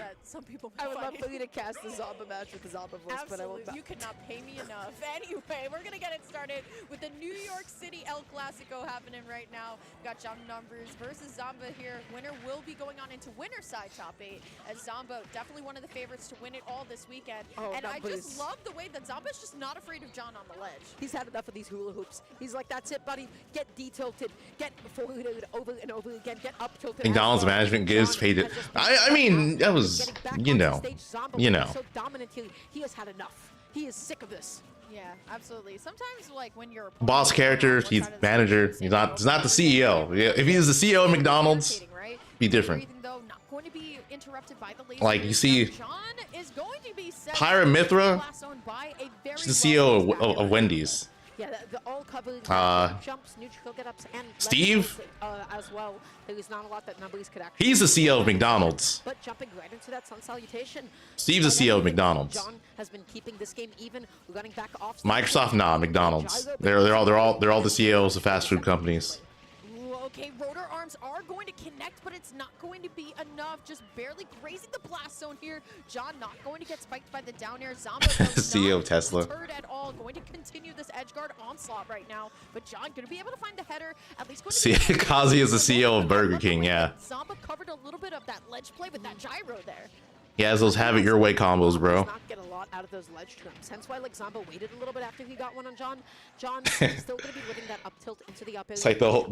D: I would love for you to cast the Zomba match with the Zomba voice, but I won't.
C: You could not pay me enough. Anyway, we're gonna get it started with the New York City El Clasico happening right now. Got John Numbers versus Zomba here. Winner will be going on into winner side top 8, as Zomba definitely one of the favorites to win it all this weekend. And I just love the way that Zomba's just not afraid of John on the ledge.
D: He's had enough of these hula hoops. He's like, that's it, buddy. Get D-tilted. Get forwarded over and over again. Get up tilted.
A: McDonald's management gives paid it. I mean, that was, you know.
D: So dominant here. He has had enough. He is sick of this.
C: Yeah, absolutely. Sometimes, like when you're
A: Boss character, he's manager. He's not the CEO. If he's the CEO of McDonald's, be different. Like you see, Pyra Mithra, she's the CEO of Wendy's.
D: Yeah, the all-covered jumps, neutral get-ups, and
A: Steve
D: as well. There is not a lot that Numbers could actually.
A: He's the CEO of McDonald's.
D: But jumping right into that sun salutation.
A: Steve's the CEO of McDonald's.
D: John has been keeping this game even, running back off.
A: Microsoft, nah, McDonald's. They're all the CEOs of fast food companies.
C: Okay, Rotor Arms are going to connect, but it's not going to be enough. Just barely grazing the blast zone here. John not going to get spiked by the down air. Zomba
A: CEO of Tesla.
C: At all. Going to continue this edge guard onslaught right now, but John going to be able to find the header. At least
A: Kazi is the CEO of Burger King, yeah.
C: Zomba covered a little bit of that ledge play with that gyro there.
A: He has those have it your way combos, bro.
D: Not get a lot out of those ledge trims. Hence why like Zomba waited a little bit after he got one on John. John is still going to be living that up tilt into the up.
A: It's like the whole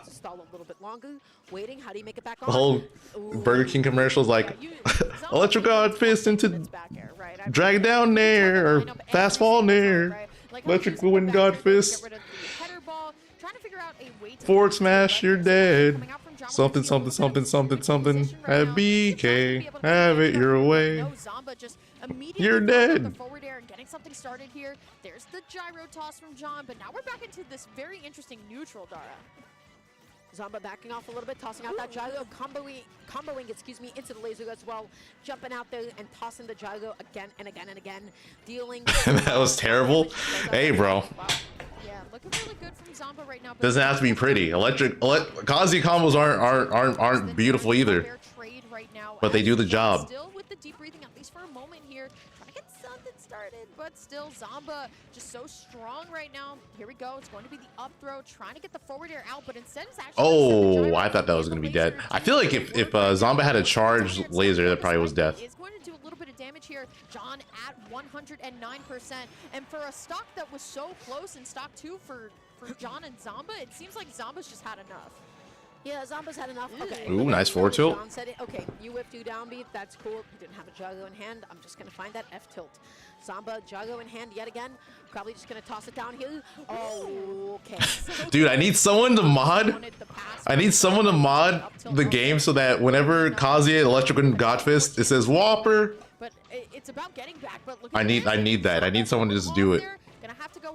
D: stall a little bit longer, waiting. How do you make it back on?
A: The whole Burger King commercials like electric guard fist into drag it down there or fast fall there. Electric wind guard fist. Forward smash, you're dead. Something. Have BK, have it your way. You're dead.
C: Forward air and getting something started here. There's the gyro toss from John, but now we're back into this very interesting neutral, Dara.
D: Zomba backing off a little bit, tossing out that gyro, comboing, excuse me, into the laser as well, jumping out there and tossing the gyro again and again and again, dealing.
A: That was terrible. Hey, bro.
C: Yeah, looking really good from Zomba right now.
A: Doesn't have to be pretty. Kazi combos aren't beautiful either, but they do the job.
C: Still with the deep breathing, at least least for a moment here, trying to get something started, but still Zomba just so strong right now. Here we go. It's going to be the up throw, trying to get the forward air out, but instead it's actually
A: Oh, I thought that was going to be dead. I feel like if Zomba had a charged laser, that probably was death.
C: It's going to do a little bit of damage here. John at 109%. And for a stock that was so close in stock 2 for John and Zomba, it seems like Zomba's just had enough.
D: Yeah, Zomba's had enough. Okay.
A: Ooh, nice forward tilt.
D: John said it. Okay, you whipped 2 down beat. That's cool. He didn't have a Jago in hand. I'm just going to find that F tilt. Zomba, Jago in hand yet again. Probably just going to toss it down here. Oh, okay.
A: Dude, I need someone to mod. I need someone to mod the game so that whenever Kazuya Electric and Godfist, it says Whopper.
C: But it's about getting back. But look
A: I need that. I need someone to just do it.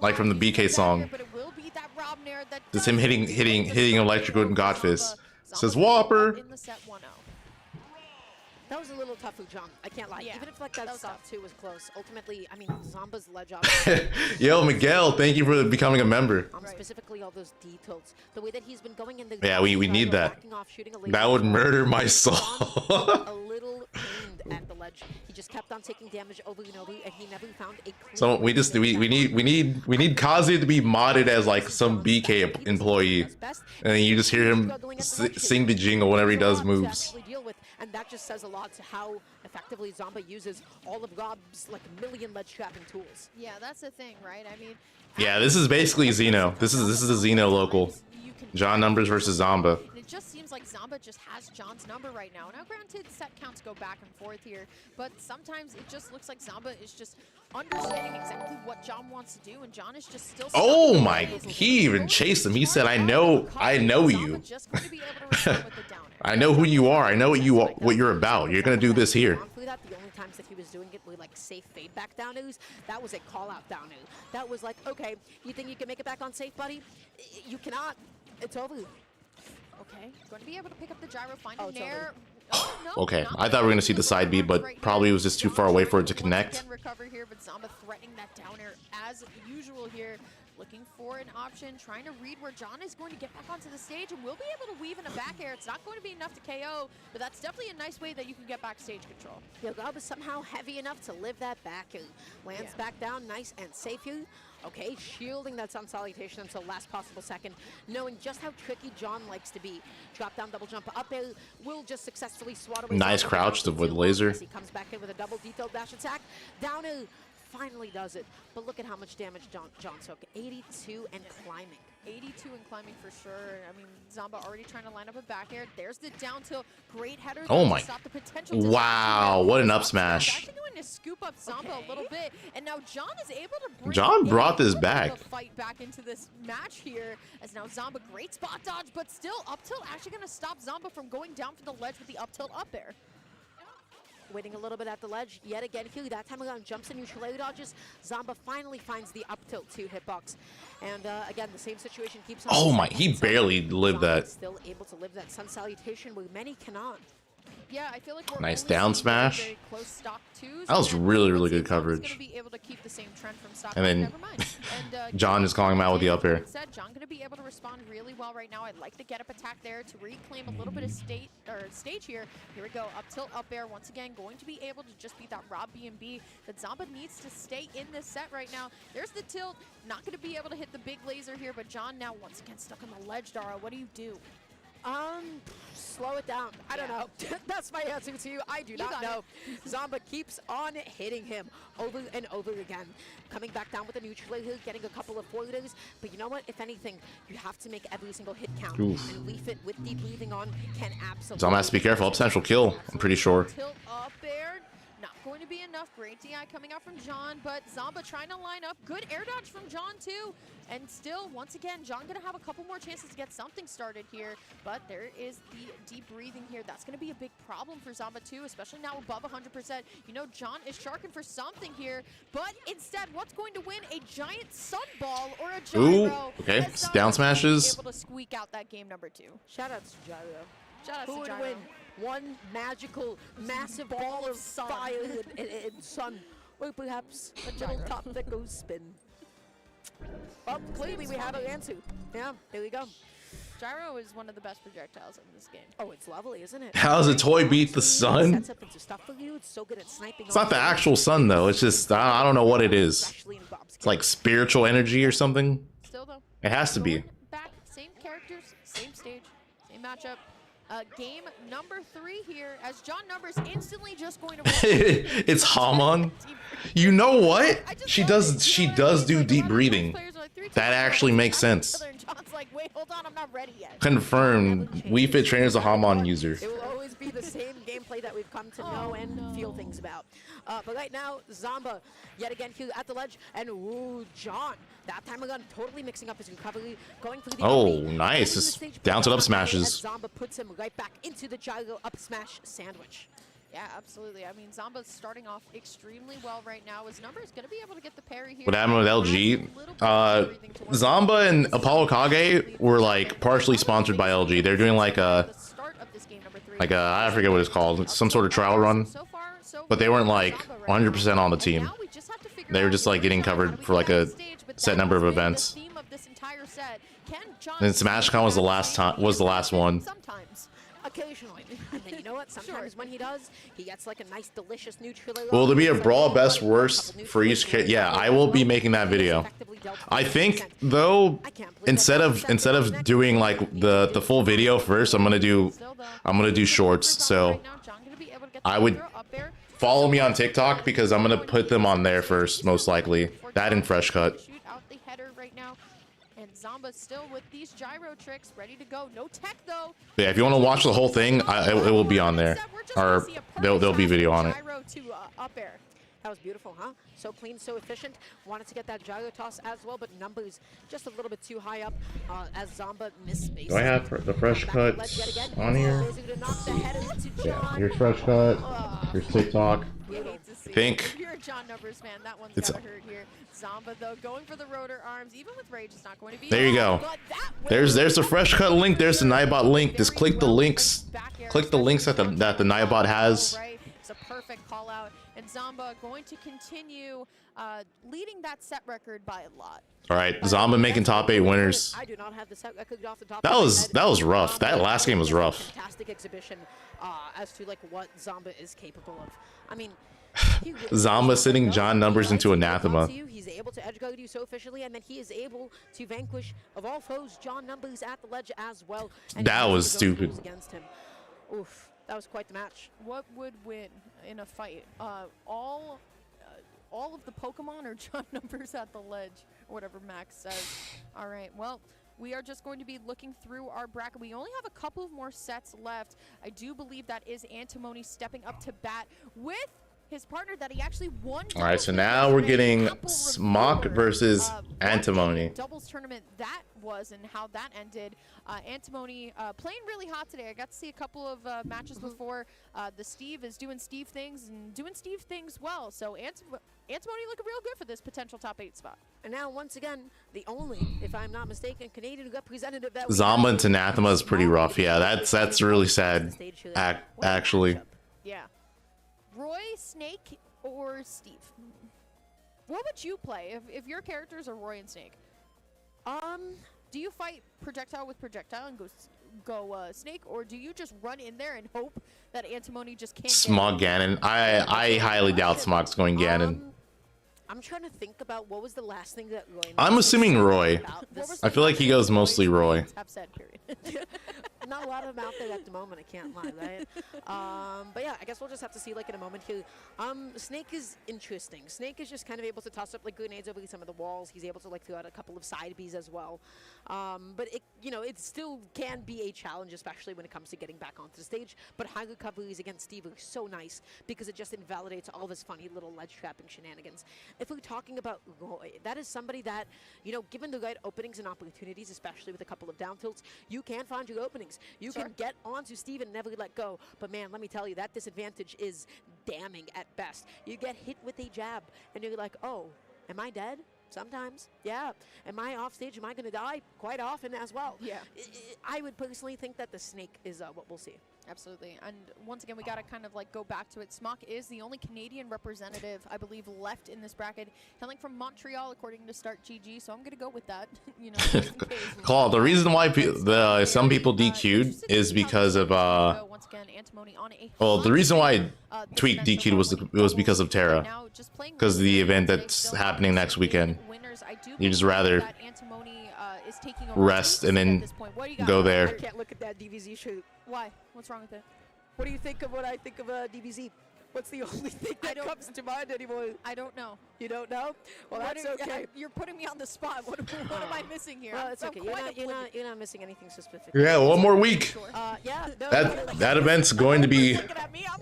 A: Like from the BK song. Just him hitting Electric and Godfist. It says Whopper.
D: That was a little tough for John. I can't lie. Even if like that stop 2 was close, ultimately, I mean, Zomba's ledge off.
A: Yo, Miguel, thank you for becoming a member.
D: Specifically, all those D tilts. The way that he's been going in the
A: yeah, we need that. That would murder my soul.
D: A little pained at the ledge. He just kept on taking damage over and over, and he never found a.
A: So we need Kazuya to be modded as like some BK employee, and then you just hear him sing the jingle whenever he does moves.
D: And that just says a lot to how effectively Zomba uses all of Rob's like million ledge trapping tools.
C: Yeah, that's the thing, right? I mean,
A: yeah, this is basically Xeno. This is a Xeno local. John numbers versus Zomba.
C: It just seems like Zomba just has John's number right now. Now, granted, set counts go back and forth here, but sometimes it just looks like Zomba is just understanding exactly what John wants to do, and John is just still.
A: Oh my! He even chased him. He said, "I know you. I know who you are. I know what you're about. You're gonna do this here."
D: The only times that he was doing it were like safe fade back down news. That was a call out down news. That was like, okay, you think you can make it back on safe, buddy? You cannot. It's over.
C: Okay, going to be able to pick up the gyro, find a nair. Oh, no,
A: Okay, I thought we were gonna see the side B, but probably it was just too far away for it to connect.
C: Recover here, but Zomba threatening that down air as usual here. Looking for an option, trying to read where John is going to get back onto the stage, and we'll be able to weave in a back air. It's not going to be enough to KO, but that's definitely a nice way that you can get back stage control.
D: Yeah, God was somehow heavy enough to live that back air. Lands back down, nice and safe here. Okay, shielding that sun salutation until last possible second, knowing just how tricky John likes to be. Drop down, double jump up air, will just successfully swat away.
A: Nice crouch to avoid the laser.
D: He comes back in with a double detailed dash attack. Down air. Finally does it, but look at how much damage John took. 82 and climbing.
C: 82 and climbing for sure. I mean, Zomba already trying to line up a back air. There's the down tilt. Great header.
A: Oh my.
C: Stop the potential
A: wow, what an up smash.
C: Actually going to scoop up Zomba a little bit, and now John is able to bring
A: John brought this back.
C: Fight back into this match here, as now Zomba, great spot dodge, but still up tilt actually going to stop Zomba from going down from the ledge with the up tilt up air.
D: Waiting a little bit at the ledge yet again. Here, that time around, jumps and neutral air dodges. Zomba finally finds the up tilt 2 hitbox. And again, the same situation keeps on.
A: Oh my, he barely lived that.
D: Still able to live that sun salutation where many cannot.
C: Yeah, I feel like we're
A: nice down smash.
C: Very close stock twos,
A: that was really good coverage.
C: Be able to keep the same trend from stock
A: and then John is calling him out with the up air.
C: John going to be able to respond really well right now. I'd like the get up attack there to reclaim a little bit of stage here. Here we go, up tilt up air once again, going to be able to just beat that Rob B&B that Zomba needs to stay in this set right now. There's the tilt, not going to be able to hit the big laser here, but John now once again stuck on the ledge. Dara, what do you do?
D: Slow it down. I don't know. That's my answer to you. I do not know. Zomba keeps on hitting him over and over again. Coming back down with a neutral air, getting a couple of forwarders. But you know what? If anything, you have to make every single hit count.
A: Oof.
D: And Leaf It with deep breathing on can absolutely.
A: Zomba has to be careful. Up central kill, I'm pretty sure.
C: Tilt up air. Not going to be enough. Great DI coming out from John, but Zomba trying to line up. Good air dodge from John too. And still, once again, John going to have a couple more chances to get something started here. But there is the deep breathing here. That's going to be a big problem for Zomba too, especially now above 100%. You know, John is sharking for something here. But instead, what's going to win? A giant sunball or a gyro.
A: Ooh, okay. Down smashes.
C: Able to squeak out that game number 2.
D: Shoutouts to Gyro.
C: Shoutouts
D: Who
C: to
D: would
C: Gyro.
D: win? One magical, massive ball of fire and sun, or perhaps a little top that goes spin. Well, clearly we have an answer. Yeah, there we go.
C: Gyro is one of the best projectiles in this game.
D: Oh, it's lovely, isn't it?
A: How does a toy beat the sun?
D: Sets up into stuff for you. It's so good at sniping.
A: It's not the actual sun though. It's just I don't know what it is. It's like spiritual energy or something.
C: Still though.
A: It has to be.
C: Back, same characters, same stage, same matchup. Game number 3 here as John Numbers instantly just going to
A: It's Hamon. You know what? She does do deep breathing. That actually makes sense.
C: John's like, wait, hold on, I'm not ready yet.
A: Confirmed. Wii Fit Trainer's a Hamon user.
D: It will always be the same gameplay that we've come to know and feel things about. But right now, Zomba, yet again here at the ledge, and ooh, John, that time again, totally mixing up his recovery, going for the
A: Oh, nice. Just down to the up smashes.
D: Zomba puts him right back into the gyro up smash sandwich.
C: Yeah, absolutely. I mean, Zomba's starting off extremely well right now. His number is going to be able to get the parry here.
A: What happened with LG? Zomba and Apollo Kage were like partially sponsored by LG. They're doing like a I forget what it's called. It's some sort of trial run. But they weren't like 100% on the team. They were just like getting covered for like a set number of events. And SmashCon was the last one.
D: Sometimes, occasionally. And then you know what? Sometimes when he does, he gets like a nice, delicious neutral.
A: Will there be a brawl best worst for each kit? Yeah, I will be making that video. I think though, instead of doing like the full video first, I'm gonna do shorts. So I would follow me on TikTok because I'm gonna put them on there first, most likely. That and Fresh Cut.
C: Zomba still with these gyro tricks, ready to go. No tech though.
A: Yeah, if you want to watch the whole thing, it will be on there, or there'll be video on it.
D: Gyro to up air. That was beautiful, huh? So clean, so efficient. Wanted to get that gyro toss as well, but numbers just a little bit too high up as Zomba missed space.
A: Do I have the Fresh Cut on here? Yeah, here's Fresh Cut. Here's TikTok. I think.
C: If you're a John Numbers fan, that one's gotta hurt here. Zomba though, going for the rotor arms, even with Rage, it's not going to be.
A: There you go. There's the Fresh Cut link. There's the Nightbot link. Just click the links. Click the links that the Nightbot has.
C: It's a perfect call out, and Zomba going to continue leading that set record by a lot.
A: All right, Zomba making top 8 winners.
D: I do not have the set record off the top.
A: That was rough. That last game was rough.
D: Fantastic exhibition as to like what Zomba is capable of. I mean,
A: Zomba sending John Numbers into anathema.
D: He's able to edge guard you so efficiently, and then he is able to vanquish of all foes John Numbers at the ledge as well.
A: That was stupid.
D: Against him. Oof, that was quite the match.
C: What would win in a fight? All of the Pokemon or John Numbers at the ledge, or whatever Max says. All right, well, we are just going to be looking through our bracket. We only have a couple more sets left. I do believe that is Antimony stepping up to bat with his partner that he actually won.
A: All right, so now we're getting Smock versus Antimony.
C: Doubles tournament that was and how that ended. Antimony playing really hot today. I got to see a couple of matches before. The Steve is doing Steve things and doing Steve things well. So Antimony looking real good for this potential top 8 spot.
D: And now once again, the only, if I'm not mistaken, Canadian representative that
A: Zomba and Anathema is pretty rough. Yeah, that's really sad. Actually.
C: Yeah. Roy, Snake, or Steve? What would you play if your characters are Roy and Snake? Do you fight projectile with projectile and go Snake, or do you just run in there and hope that Antimony just can't?
A: Smog Ganon. I highly doubt Smog's going Ganon.
D: I'm trying to think about what was the last thing that Roy.
A: I'm assuming Roy. I feel like he goes mostly Roy.
D: Not a lot of them out there at the moment, I can't lie, right? But yeah, I guess we'll just have to see like in a moment here. Snake is interesting. Snake is just kind of able to toss up like grenades over some of the walls. He's able to like throw out a couple of side Bs as well. But it still can be a challenge, especially when it comes to getting back onto the stage. But high recoveries against Steve are so nice because it just invalidates all of his funny little ledge trapping shenanigans. If we're talking about Roy, that is somebody that, given the right openings and opportunities, especially with a couple of down tilts, you can find your openings. You can get onto Steve and never let go. But man, let me tell you, that disadvantage is damning at best. You get hit with a jab and you're like, oh, am I dead? Sometimes, yeah. Am I off stage? Am I going to die? Quite often as well.
C: Yeah.
D: I would personally think that the Snake is what we'll see.
C: Absolutely. And once again, we got to kind of like go back to it. Smock is the only Canadian representative, I believe, left in this bracket. Hailing from Montreal, according to Start GG. So I'm going to go with that. You know, just in case.
A: Claw, the reason why some people DQ'd is because of
C: once again, Antimony on a
A: well, the reason why Tweak DQ'd was because of Terra, because the event that's happening next weekend. You just rather rest and then go
D: I
A: there.
D: can't look at that DBZ shoot.
C: Why? What's wrong with it?
D: What do you think of what I think of DBZ? What's the only thing that comes to mind anymore?
C: I don't know.
D: You don't know? Well, that's okay.
C: You're putting me on the spot. What am I missing here?
D: Well, it's okay. You're not missing anything so specific.
A: Yeah, one more week.
D: Yeah. No,
A: That event's going to be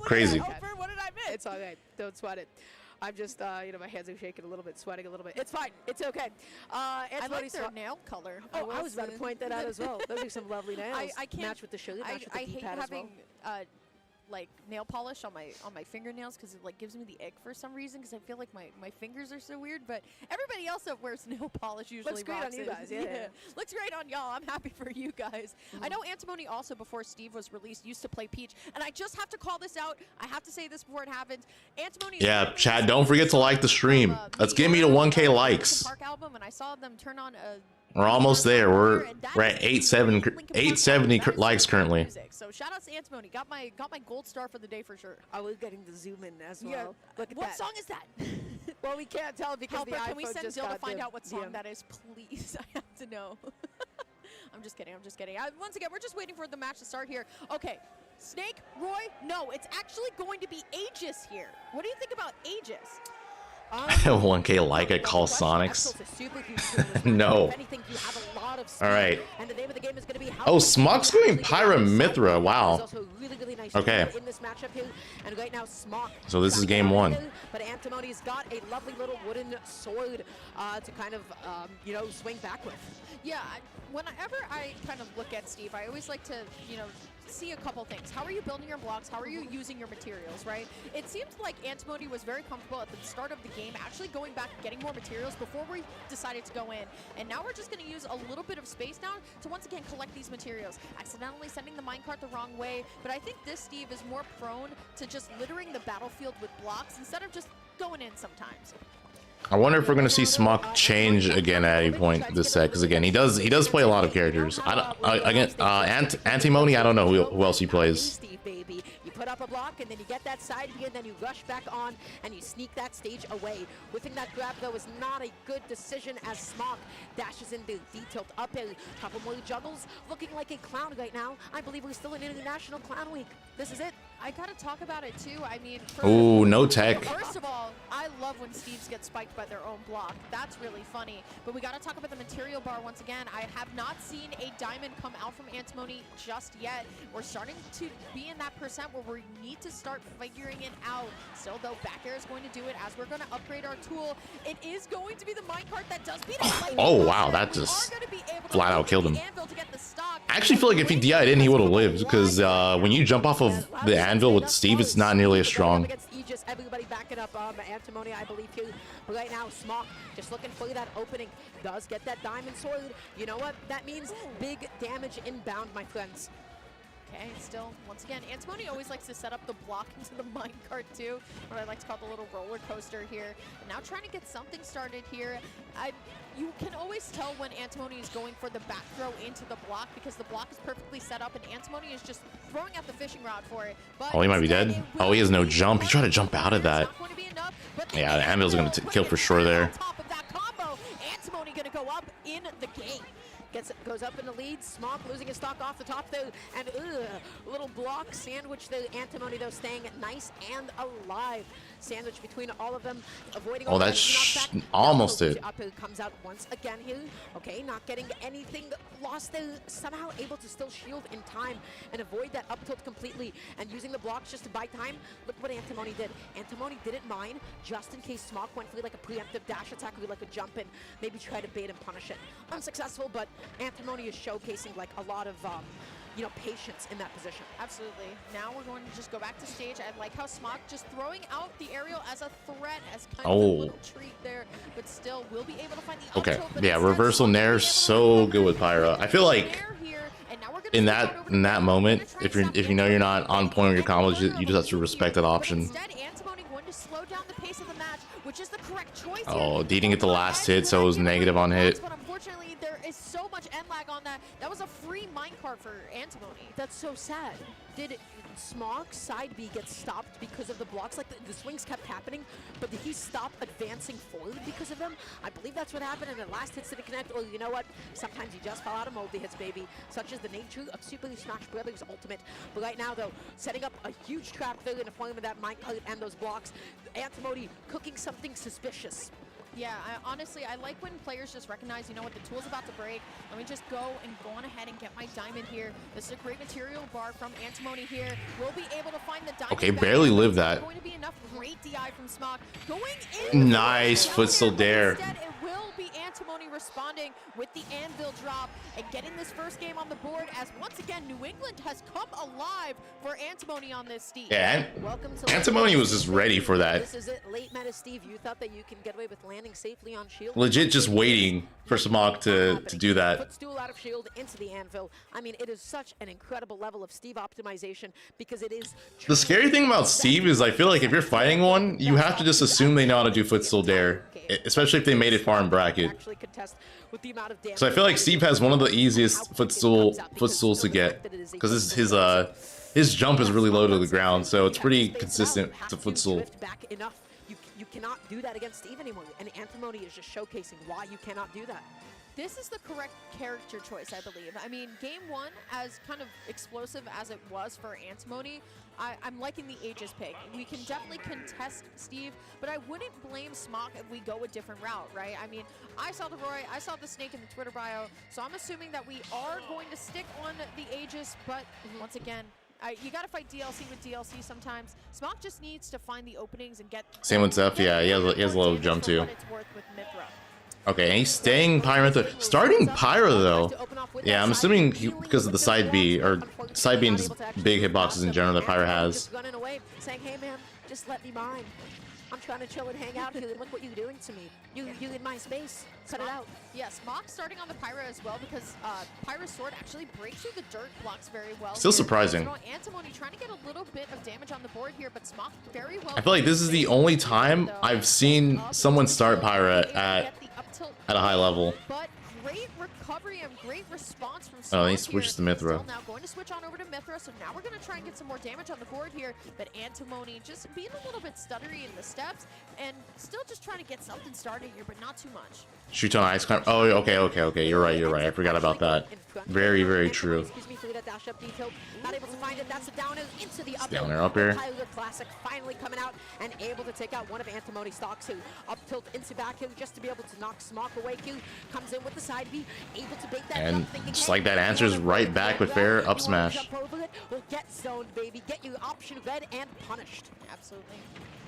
A: crazy.
D: What did I miss? It's all right. Don't sweat it. I'm just, you know, my hands are shaking a little bit, sweating a little bit. It's fine. It's okay.
C: I like their nail color.
D: Oh, I was about to point that out as well. Those are some lovely nails.
C: I can't
D: match with the shirt. Match with the
C: I hate
D: D-pad as
C: having
D: well.
C: like nail polish on my fingernails because it like gives me the ick for some reason because I feel like my fingers are so weird. But everybody else that wears nail polish usually
D: Looks great on you guys. Yeah.
C: Looks great on y'all. I'm happy for you guys. I know Antimony also before Steve was released used to play Peach, and I just have to call this out. I have to say this before it happens. Antimony.
A: Yeah, Chad, don't forget to like the stream. Let's get me to 1K likes.
C: Park album, and I saw them turn on a.
A: We're almost there. We're at 870 likes currently.
C: So shout out to Antimony. Got my gold star for the day for sure.
D: I was getting the zoom in as well.
C: Yeah.
D: Look at
C: What
D: that.
C: song is that?
D: Well, we can't tell because
C: Helper,
D: the iPhone
C: can we send
D: just
C: Dill to
D: got
C: find
D: the
C: out what song
D: DM.
C: that is, please? I have to know. I'm just kidding. Once again, we're just waiting for the match to start here. Okay. Snake, Roy, no, it's actually going to be Aegis here. What do you think about Aegis?
A: 1K like at Call Sonics. No. All right. Oh, Smock's going Pyramithra. Wow. Okay. So this is game one.
D: But Antimony's got a lovely little wooden sword to kind of, you know, swing back with.
C: Yeah, whenever I kind of look at Steve, I always like to, you know, see a couple things. How are you building your blocks? How are you using your materials, right? It seems like Antimony was very comfortable at the start of the game actually going back and getting more materials before we decided to go in. And now we're just going to use a little bit of space now to once again collect these materials. Accidentally sending the minecart the wrong way, but I think this Steve is more prone to just littering the battlefield with blocks instead of just going in sometimes.
A: I wonder if we're gonna see Smock change again at any point this set, because again he does play a lot of characters. Antimony, I don't know who else he plays.
D: Baby, you put up a block and then you get that side B and then you rush back on and you sneak that stage away. Whipping that grab though is not a good decision as Smock dashes into D-tilt up a couple more juggles, looking like a clown right now. I believe we're still in International Clown Week. This is it.
C: I gotta talk about it too. I mean,
A: Ooh, no tech.
C: First of all, I love when Steves get spiked by their own block. That's really funny. But we gotta talk about the material bar once again. I have not seen a diamond come out from Antimony just yet. We're starting to be in that percent where we need to start figuring it out. Still though, back air is going to do it as we're gonna upgrade our tool. It is going to be the minecart that does beat it.
A: Oh wow, that just flat out killed him. I actually feel like if he DI'd in, he would have lived, because when you jump off of the anvil with Steve, it's not nearly as strong.
D: Aegis, everybody backing up Antimony, I believe, here. But right now, Smock just looking for that opening. Does get that diamond sword. You know what? That means big damage inbound, my friends.
C: Okay, still, once again, Antimony always likes to set up the block into the minecart too, what I like to call the little roller coaster here. And now trying to get something started here. You can always tell when Antimony is going for the back throw into the block because the block is perfectly set up and Antimony is just throwing out the fishing rod for it. But
A: Oh, he might be dead. Oh, he has no jump. He tried to jump out of that. Yeah, the anvil's going to kill for sure there.
D: Antimony gonna go up in the game. Goes up in the lead. Smock losing his stock off the top though, and little block sandwich. The Antimony though staying nice and alive. Sandwich between all of them, avoiding.
A: Oh, that's almost it.
D: Up comes out once again here. Okay, not getting anything lost though. Somehow able to still shield in time and avoid that up tilt completely, and using the blocks just to buy time. Look what Antimony did. Antimony didn't mind, just in case Smock went for like a preemptive dash attack or like a jump in, maybe try to bait and punish it. Unsuccessful, but Antimony is showcasing like a lot of you know, patience in that position.
C: Absolutely. Now we're going to just go back to stage. I like how Smock just throwing out the aerial as a threat, as kind of a little treat there, but still will be able to find the
A: Okay,
C: up tilt,
A: yeah, reversal nair so good with Pyra. I feel like in that moment, if you know you're not on point with your combos, you just have to respect that option.
C: Instead, Antimony going to slow down the pace of the match, which is the correct choice.
A: Oh, didn't get the last hit, so it was negative on hit.
C: But unfortunately, there is so much end lag on that. That was a free minecart for Antimony.
D: That's so sad. Did Smog's side B get stopped because of the blocks? Like the swings kept happening, but did he stop advancing forward because of them? I believe that's what happened, and the last hits didn't connect. Or you know what? Sometimes you just fall out of moldy hits, baby. Such is the nature of Super Smash Brothers Ultimate. But right now, though, setting up a huge trap there in the form of that minecart and those blocks. Antimony cooking something suspicious.
C: Yeah, honestly, I like when players just recognize, you know what, the tool's about to break. Let me just go on ahead and get my diamond here. This is a great material bar from Antimony here. We'll be able to find the diamond.
A: Okay, barely lived that.
C: Going to be enough. Great DI from Smock. Going in.
A: Nice footstool dare.
C: Instead, it will be Antimony responding with the anvil drop and getting this first game on the board, as once again, New England has come alive for Antimony on this Steve.
A: Yeah, Antimony was just ready for that.
D: This is it, late meta Steve. You thought that you can get away with landing safely on shield.
A: Legit just waiting for Smock to do that.
D: Footstool out of shield into the anvil. I mean, it is such an incredible level of Steve optimization because it is.
A: The scary thing about Steve is I feel like if you're fighting one, you have to just assume they know how to do footstool dare, especially if they made it far in bracket. So I feel like Steve has one of the easiest footstools to get because his jump is really low to the ground, so it's pretty consistent to footstool.
D: You cannot do that against Steve anymore, and Antimony is just showcasing why you cannot do that.
C: This is the correct character choice, I believe. I mean, game one, as kind of explosive as it was for Antimony, I'm liking the Aegis pick. We can definitely contest Steve, but I wouldn't blame Smock if we go a different route, right? I mean, I saw the Roy, I saw the snake in the Twitter bio, so I'm assuming that we are going to stick on the Aegis, but once again, you gotta fight DLC with DLC sometimes. Smock just needs to find the openings and get.
A: Same with Zeph, yeah, he has a low jump too. Okay, and he's staying Pyra. Starting Pyra though. Yeah, I'm assuming because of the side B, or side B and just big hitboxes in general that Pyra has.
D: Running away, saying, "Hey man, just let me mine. I'm trying to chill and hang out here. Look what you're doing to me. You in my space. Cut it out."
C: Yes, Mock starting on the Pyra as well because Pyra's sword actually breaks through the dirt blocks very well.
A: Still surprising.
C: Antimony trying to get a little bit of damage on the board here, but Smock very well.
A: I feel like this is the only time I've seen someone start Pyra at a high level.
C: But great recovery and great response from Smock.
A: Oh, he switches to Mithra.
C: Now going to switch on over to Mithra, so now we're going to try and get some more damage on the board here, but Antimony just being a little bit stuttery in the steps and still just trying to get something started here, but not too much.
A: Shoot on ice climb. Oh, okay. You're right. I forgot about that. Very, very true.
D: Not able to find it. That's a down into the up.
A: Down there, up here.
D: Classic finally coming out and able to take out one of Antimony's stocks. Who up tilt into back hill just to be able to knock Smock away. Q comes in with the side B, able to bait that.
A: And just like that, answers right back with fair up smash.
D: We'll get zoned, baby. Get you option read and punished.
C: Absolutely.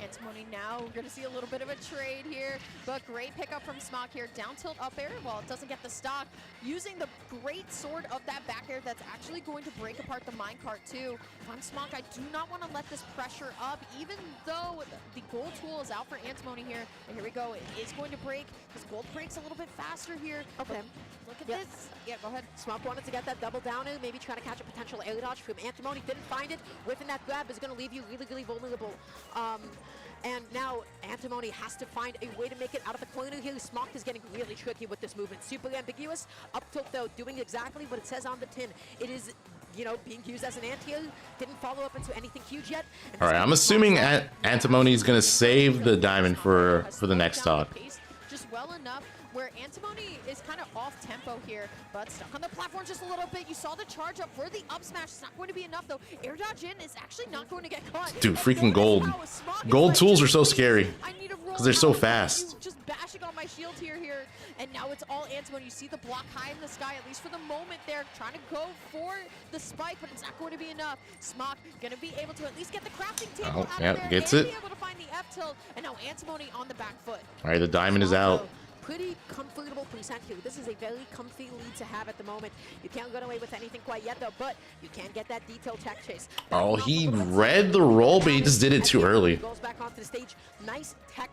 C: Antimony now. We're going to see a little bit of a trade here, but great pickup from Smock here. Down tilt up air. Well, it doesn't get the stock. Using the great sword of that back air that's actually going to break apart the minecart too. If I'm Smock, I do not want to let this pressure up, even though the gold tool is out for Antimony here. And here we go. It is going to break. This gold breaks a little bit faster here.
D: Okay.
C: Look at this. Yeah, go ahead.
D: Smock wanted to get that double down and maybe try to catch a potential air dodge from Antimony. Didn't find it. Whiffing that grab is going to leave you really, really vulnerable. And now Antimony has to find a way to make it out of the corner here. Smock is getting really tricky with this movement. Super ambiguous. Up tilt though, doing exactly what it says on the tin. It is, you know, being used as an anti-air. Didn't follow up into anything huge yet.
A: All right, I'm assuming Antimony is gonna save the diamond for the next stock.
C: Just well enough where Antimony is kind of off tempo here, but stuck on the platform just a little bit. You saw the charge up for the up smash. It's not going to be enough though. Air dodge in is actually not going to get caught.
A: Dude, freaking gold. Gold tools are so scary because they're so fast.
C: Just bashing on my shield here, and now it's all Antimony. You see the block high in the sky, at least for the moment there, trying to go for the spike, but it's not going to be enough. Smock gonna be able to at least get the crafting table out of there
A: gets
C: and
A: it.
C: be able to find the F tilt, and now Antimony on the back foot.
A: All right, the diamond is out.
D: pretty comfortable percent here. This is a very comfy lead to have at the moment. You can't run away with anything quite yet, though, but you can get that detailed tech chase.
A: Oh, he read the roll, but he just did it too early.
D: Goes back onto the stage. Nice tech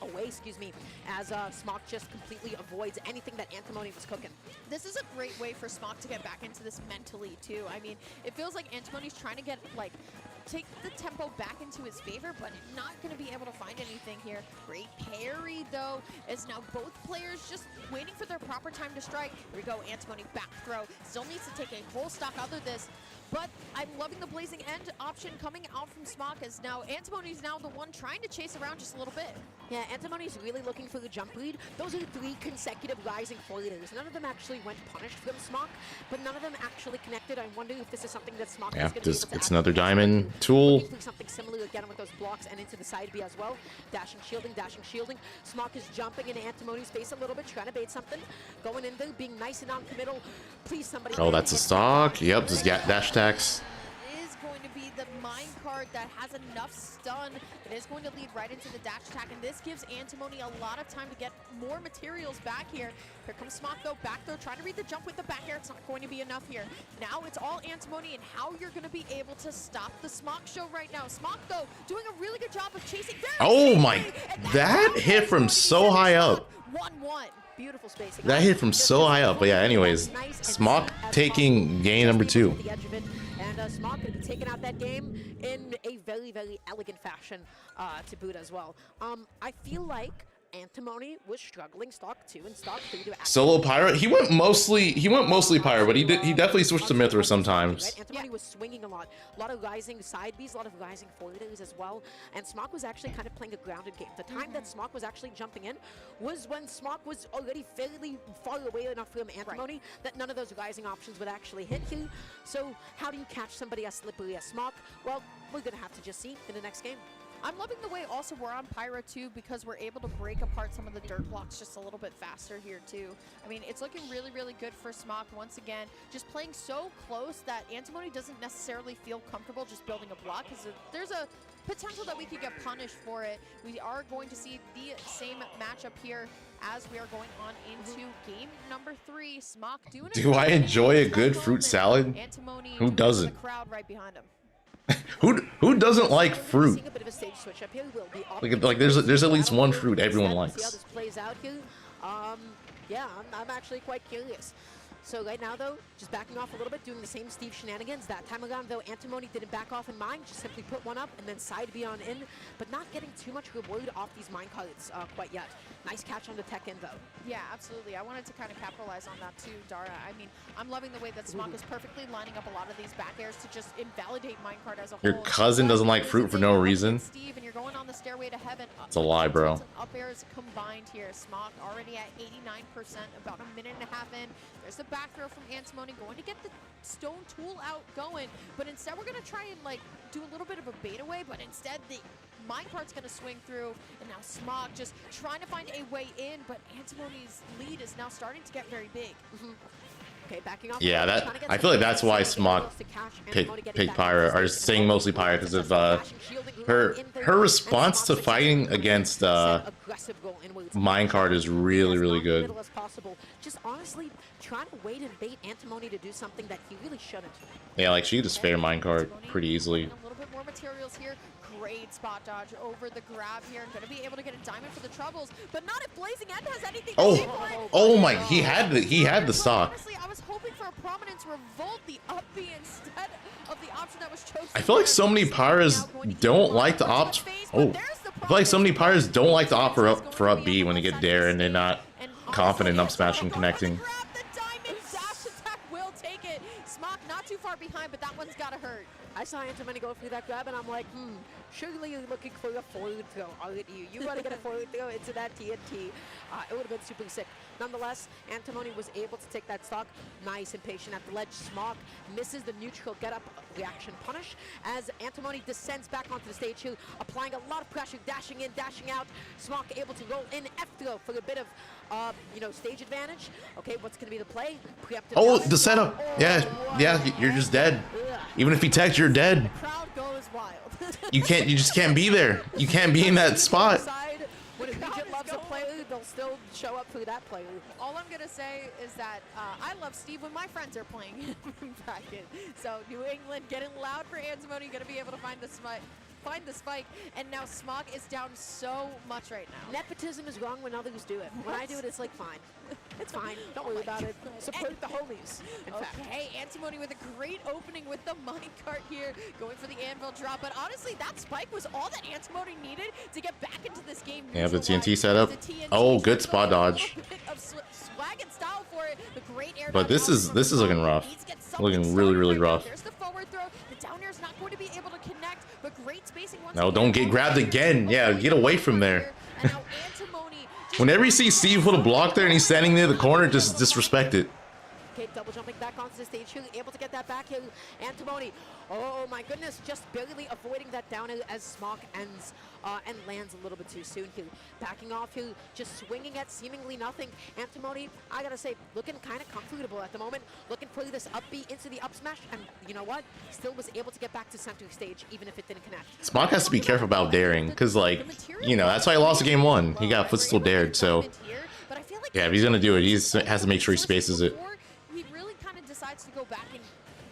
D: away, excuse me, as Smock just completely avoids anything that Antimony was cooking.
C: This is a great way for Smock to get back into this mentally, too. I mean, it feels like Antimony's trying to get, like, take the tempo back into his favor, but not going to be able to find anything here. Great parry, though, as now both players just waiting for their proper time to strike. Here we go, Antimony back throw. Still needs to take a whole stock out of this, but I'm loving the Blazing End option coming out from Smock, as now Antimony's now the one trying to chase around just a little bit.
D: Yeah, Antimony's really looking for the jump lead. Those are 3 consecutive rising forwarders. None of them actually went punished from Smock, but none of them actually connected. I wonder if this is something that Smock is going to be able to
A: it's another diamond tool.
D: Something similar again with those blocks and into the side B as well. Dashing, shielding. Smock is jumping into Antimony's face a little bit, trying to bait something. Going in there, being nice and non-committal. Please, somebody.
A: Oh, that's a stock. Yep, just dash attacks.
C: Is going to be the minecart that has enough stun. It is going to lead right into the dash attack, and this gives Antimony a lot of time to get more materials back here. Here comes Smock, though, back throw, trying to read the jump with the back air. It's not going to be enough here. Now it's all Antimony and how you're going to be able to stop the Smock show right now. Smock, though, doing a really good job of chasing.
A: Oh my, that hit from so high up.
C: 1-1.
D: Beautiful spacing.
A: That hit from so high up, but yeah, anyways, Smock taking game number 2.
D: And Smock going to be taking out that game in a very, very elegant fashion to boot as well. I feel like Antimony was struggling stock 2 and stock 3 to
A: solo pirate. He went mostly pirate, but he definitely switched to Mithra sometimes.
D: Antimony was swinging a lot of rising side Bs, a lot of rising forwarders as well, and Smock was actually kind of playing a grounded game. The time that Smock was actually jumping in was when Smock was already fairly far away enough from Antimony that none of those rising options would actually hit you. So how do you catch somebody as slippery as Smock? Well, we're gonna have to just see in the next game.
C: I'm loving the way also we're on Pyro too, because we're able to break apart some of the dirt blocks just a little bit faster here too. I mean, it's looking really, really good for Smock once again. Just playing so close that Antimony doesn't necessarily feel comfortable just building a block, because there's a potential that we could get punished for it. We are going to see the same matchup here as we are going on into game number 3. Smock doing it.
A: Do I enjoy a good fruit salad?
C: Antimony,
A: who doesn't?
C: the crowd right behind him.
A: Who doesn't like fruit? Like there's at least one fruit everyone likes.
D: See how this plays out here. Yeah, I'm actually quite curious. So right now, though, just backing off a little bit, doing the same Steve shenanigans. That time around, though, Antimony didn't back off in mine, just simply put one up and then side B on in, but not getting too much reward off these mine cards quite yet. Nice catch on the tech end, though.
C: Yeah, absolutely. I wanted to kind of capitalize on that too, Dara. I mean, I'm loving the way that Smock is perfectly lining up a lot of these back airs to just invalidate minecart as a whole.
A: Your cousin doesn't like fruit for no reason.
C: Steve, and you're going on the stairway to heaven.
A: It's a lie, bro.
C: Up airs combined here. Smock already at 89%, about a minute and a half in. There's the back throw from Antimony, going to get the stone tool out going, but instead we're going to try and like do a little bit of a bait away, but instead the minecart's going to swing through, and now Smock just trying to find a way in, but Antimony's lead is now starting to get very big.
D: Okay, backing off.
A: Yeah, I feel like that's why Smock picked Pyra, or saying mostly Pyra, because of her response to fighting against minecart is really, really good.
D: Just honestly trying to wait and bait Antimony to do something that he really shouldn't.
A: Yeah, like she just fair minecart pretty easily.
C: A little bit more materials here. Great spot dodge over the grab here. Going to be able to get a diamond for the troubles, but not if Blazing End has anything to say for it.
A: Oh my, he had the stock.
C: Honestly, I was hoping for a prominence revolt, the up B instead of the option that was chosen.
A: I feel like so many Pyras don't like to opt. Oh, I feel like so many Pyras don't like to opt for up B when they get dare and they're not confident in up smash and connecting.
C: Too far behind, but that one's gotta hurt.
D: I saw Antimony go through that grab, and I'm like, surely you're looking for a forward throw, aren't you? You gotta get a forward throw into that TNT. It would have been super sick. Nonetheless, Antimony was able to take that stock. Nice and patient at the ledge. Smock misses the neutral get-up reaction punish as Antimony descends back onto the stage here, applying a lot of pressure, dashing in, dashing out. Smock able to roll in F-throw for a bit of stage advantage. Okay, what's gonna be the play?
A: Oh, the setup. Yeah, you're just dead. Even if he techs, you're dead.
C: The crowd goes wild.
A: You just can't be there. You can't be in that spot.
D: When a Regent loves a player, they'll still show up for that play.
C: All I'm going to say is that I love Steve when my friends are playing in bracket. So New England getting loud for Antimony, going to be able to find the spike, and now Smog is down so much right now.
D: Nepotism is wrong when others do it. When I do it, it's like fine. It's fine. Don't worry about it. Support the homies.
C: Okay, Antimony with a great opening with the minecart here, going for the anvil drop. But honestly, that spike was all that Antimony needed to get back into this game.
A: Yeah, the TNT setup. Oh, good spot dodge.
C: Swag and style for it. The great air
A: But this is looking rough. Looking really rough.
C: There's the forward throw. The down air is not going to be able to connect, but great spacing once
A: No,
C: again.
A: don't get grabbed again. Yeah, get away from there. Whenever you see Steve put a block there and he's standing near the corner, just disrespect it.
D: Okay, double jumping back onto the stage here, able to get that back here. Antimony, oh my goodness, just barely avoiding that down as Smog ends and lands a little bit too soon here. Backing off here, just swinging at seemingly nothing. Antimony, I gotta say, looking kind of comfortable at the moment. Looking for this up B into the up smash, and you know what? Still was able to get back to center stage, even if it didn't connect.
A: Smog has to be careful about daring, because, like, you know, that's why he lost game 1. He got footstool dared, so yeah, if he's gonna do it, he has to make sure he spaces it.
C: He really kind of decides to go back and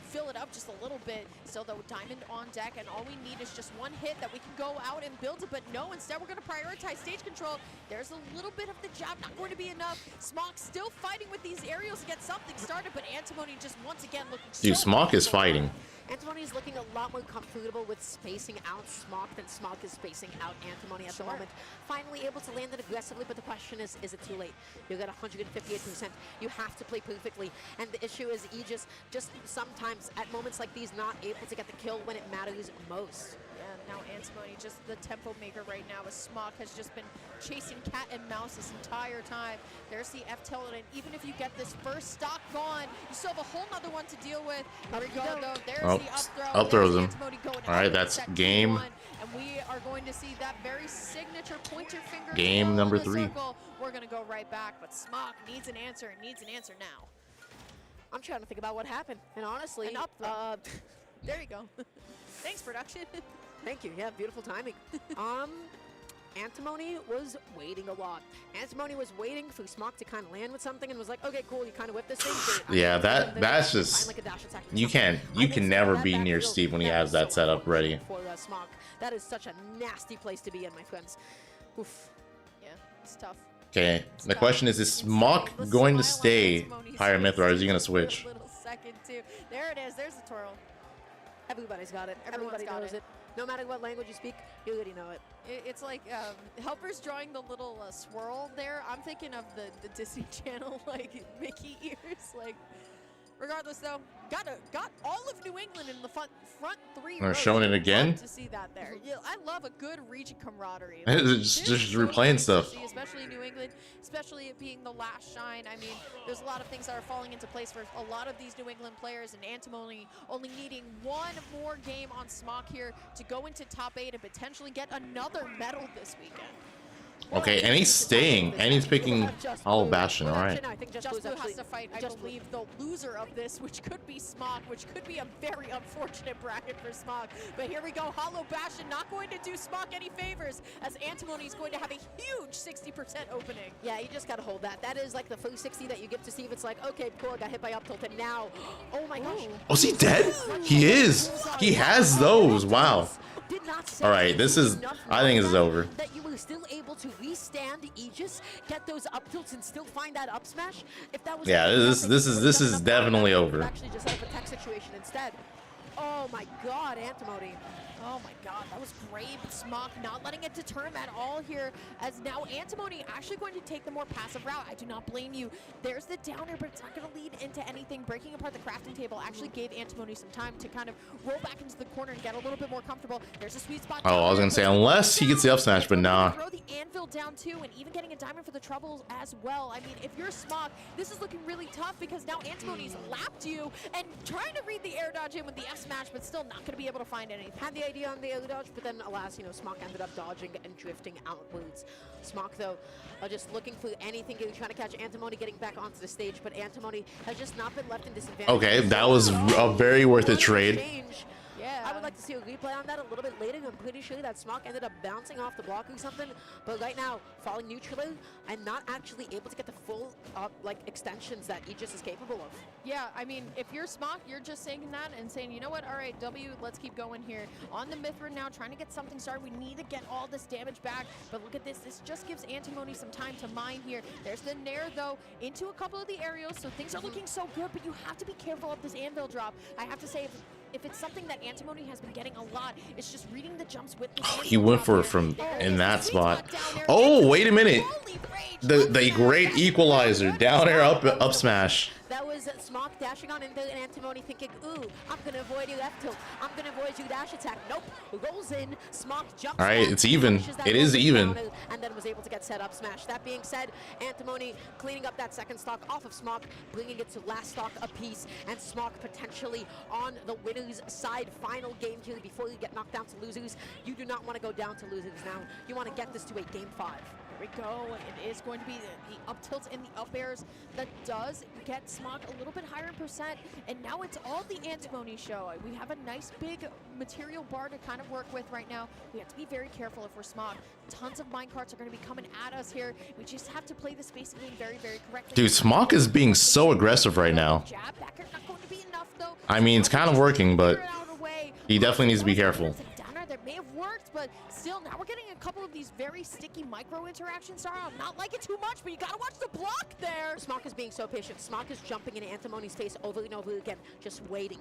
C: fill it up just a little bit. Still, though, diamond on deck, and all we need is just one hit that we can go out and build it. But no, instead we're going to prioritize stage control. There's a little bit of the jab, not going to be enough. Smog still fighting with these aerials to get something started, but Antimony just once again looking
A: Dude, Smog is fighting.
D: Antimony is looking a lot more comfortable with spacing out Smog than Smog is spacing out Antimony at the moment. Finally able to land it aggressively, but the question is it too late? You got 158%. You have to play perfectly, and the issue is Aegis just sometimes at moments like these not able to get the kill when it matters most.
C: Yeah, now Antimony just the tempo maker right now as Smog has just been chasing cat and mouse this entire time. There's the F tilt, and even if you get this first stock gone, you still have a whole nother one to deal with. Here we go, though. There's the up throw.
A: Up throws him. All right, that's game.
C: And we are going to see that very signature pointer finger.
A: Game number 3.
C: We're going to go right back, but Smog needs an answer and needs an answer now.
D: I'm trying to think about what happened, and honestly,
C: an up throw. There you go. Thanks, production.
D: Thank you. Yeah, beautiful timing. Antimony was waiting a lot. Antimony was waiting for Smog to kind of land with something and was like, okay, cool, you kind of whip this thing.
A: Yeah, that's just you can never be near Steve when he has that setup ready.
D: For Smog, that is such a nasty place to be in, my friends. Oof.
C: Yeah, it's tough.
A: Okay, the question is Smog going to stay Pyre Myth, or is he going to switch?
C: Little second too. There it is. There's the twirl.
D: Everybody's got it. Everybody knows it. No matter what language you speak, you already know it.
C: It's like Helper's drawing the little swirl there. I'm thinking of the Disney Channel, like Mickey ears. Like, regardless though, got all of New England in the front 3
A: They're
C: rows.
A: showing it again.
C: Love to see that there. Yeah, I love a good region camaraderie.
A: just replaying stuff.
C: Especially New England, especially it being the last shine. I mean, there's a lot of things that are falling into place for a lot of these New England players, and Antimony only needing one more game on Smog here to go into top 8 and potentially get another medal this weekend.
A: Okay, and he's staying, and he's picking Hollow Bastion, alright.
C: I think Just Blue has to fight, I believe, the loser of this, which could be Smog, which could be a very unfortunate bracket for Smog. But here we go, Hollow Bastion not going to do Smog any favors, as Antimony is going to have a huge 60% opening.
D: Yeah, you just gotta hold that. That is like the first 60 that you give to Steve. It's like, okay, cool, I got hit by up tilt, and now, oh my gosh.
A: Oh, is he dead? He is. He has those. Wow. All right, this is. I think this is over.
D: That you were still able to restand Aegis, get those up tilts, and still find that up smash. If that was
A: yeah, this is definitely over.
D: Actually, just have a tech situation instead. Oh my God, Antimony.
C: Oh my God, that was great. Smog not letting it deter him at all here, as now Antimony actually going to take the more passive route. I do not blame you. There's the downer, but it's not going to lead into anything. Breaking apart the crafting table actually gave Antimony some time to kind of roll back into the corner and get a little bit more comfortable. There's a sweet spot.
A: Oh, I was going to say, unless he gets the up smash, but nah.
C: Throw the anvil down too, and even getting a diamond for the troubles as well. I mean, if you're Smog, this is looking really tough because now Antimony's lapped you and trying to read the air dodge in with the F smash, but still not going to be able to find anything.
D: Had the idea on the air dodge, but then alas, you know, Smog ended up dodging and drifting outwards. Smog, though, just looking for anything, trying to catch Antimony getting back onto the stage, but Antimony has just not been left in disadvantage.
A: Okay, that was a very worth it trade.
D: Yeah. I would like to see a replay on that a little bit later. I'm pretty sure that Smock ended up bouncing off the block or something. But right now, falling neutral and not actually able to get the full like extensions that Aegis is capable of.
C: Yeah, I mean, if you're Smock, you're just saying that and saying, you know what, all right, W, let's keep going here. On the Mithrin now, trying to get something started. We need to get all this damage back. But look at this. This just gives Antimony some time to mine here. There's the Nair, though, into a couple of the aerials. So things are looking so good, but you have to be careful of this anvil drop. I have to say, if it's something that Antimony has been getting a lot, it's just reading the jumps with this.
A: He went for it from in that spot. Oh, wait a minute. The great equalizer. Down air, up smash.
D: That was Smock dashing on into an Antimony thinking, ooh, I'm going to avoid your left tilt. I'm going to avoid your dash attack. Nope. Rolls in. Smock jumps.
A: All right, it's even. It is even.
D: And then was able to get set up smash. That being said, Antimony cleaning up that second stock off of Smock, bringing it to last stock apiece, and Smock potentially on the winner's side. Final game here before you get knocked down to losers. You do not want to go down to losers now. You want to get this to a game 5.
C: Here we go. It is going to be the up tilts and the up airs that does get Smock a little bit higher in percent. And now it's all the Antimony show. We have a nice big material bar to kind of work with right now. We have to be very careful if we're Smock. Tons of minecarts are going to be coming at us here. We just have to play the spacing game very, very correctly.
A: Dude, Smock is being so aggressive right now.
C: Jab back here, not going to be enough, though.
A: I mean, it's kind of working, but he definitely needs to be careful.
C: That may have worked, but still, now we're getting a couple of these very sticky micro interactions. Sorry, I'm not liking too much, but you gotta watch the block there.
D: Smock is being so patient. Smock is jumping in Antimony's face over and over again, just waiting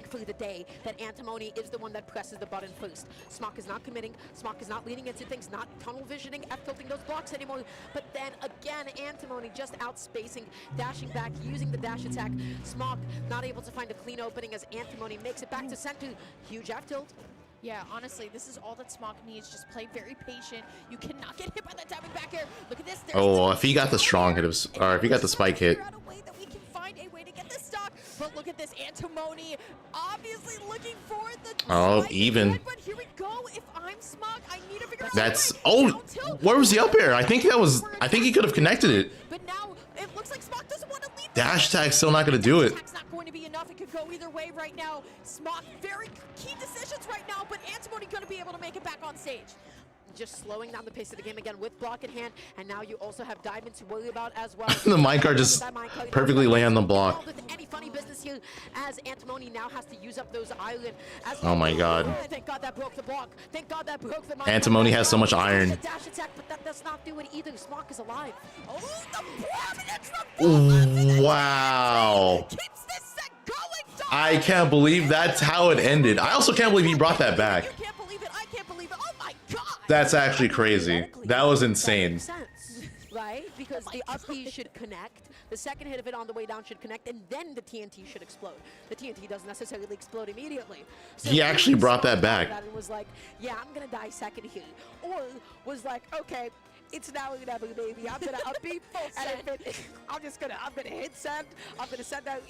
D: for the day that Antimony is the one that presses the button first. Smock is not committing. Smock is not leading into things, not tunnel visioning, F-tilting those blocks anymore. But then again, Antimony just outspacing, dashing back, using the dash attack. Smock not able to find a clean opening as Antimony makes it back to center. Huge F-tilt.
C: Yeah, honestly, this is all that Smock needs. Just play very patient. You cannot get hit by that diving back air. Look at this.
A: Oh, if he got the strong hit, or if he got the spike hit.
C: Find a way to get this stock, but look at this Antimony obviously looking for the
A: even.
C: But here we go. If I'm Smock, I need to figure out
A: that's where was the up air? I think he could have connected it.
C: But now it looks like Smock doesn't want to leave.
A: Dash attack's still not going to do it.
C: It's not going to be enough. It could go either way right now. Smock very key decisions right now, but Antimony going to be able to make it back on stage.
D: Just slowing down the pace of the game again with block in hand, and now you also have Diamond to worry about as well.
A: The minecart just perfectly lay on the block.
D: Any funny business here, as Antimony now has to use up those iron.
A: Oh my god.
D: Thank God that broke the block. Thank God that broke the
A: Antimony has so much iron.
D: Dash attack, but that does not do it either. Smock is alive.
C: Oh, the
A: Wow.
C: keeps this set going.
A: I can't believe that's how it ended. I also can't believe he brought that back.
C: You can't believe it. I can't believe it. Oh my god.
A: That's actually crazy. That was insane.
D: Right? Because the up B should connect, the second hit of it on the way down should connect, and then the TNT should explode. The TNT doesn't necessarily explode immediately. So
A: he actually brought that back.
D: And was like, yeah, I'm gonna die second here. Or was like, okay, it's now or never, baby. I'm gonna up B, and I'm gonna hit send. I'm gonna send out,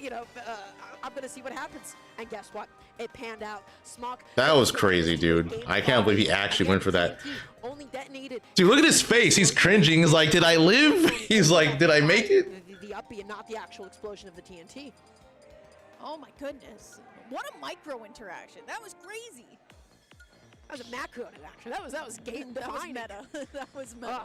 D: I'm gonna see what happens. And guess what? It panned out. Smock.
A: That was crazy, dude. I can't believe he actually went for that.
D: Only detonated.
A: Dude, look at his face. He's cringing. He's like, did I live? He's like, did I make it?
D: The up B and not the actual explosion of the TNT.
C: Oh my goodness. What a micro interaction. That was crazy.
D: That was a macro interaction. That was game
C: That was
D: defining.
C: meta. That was meta.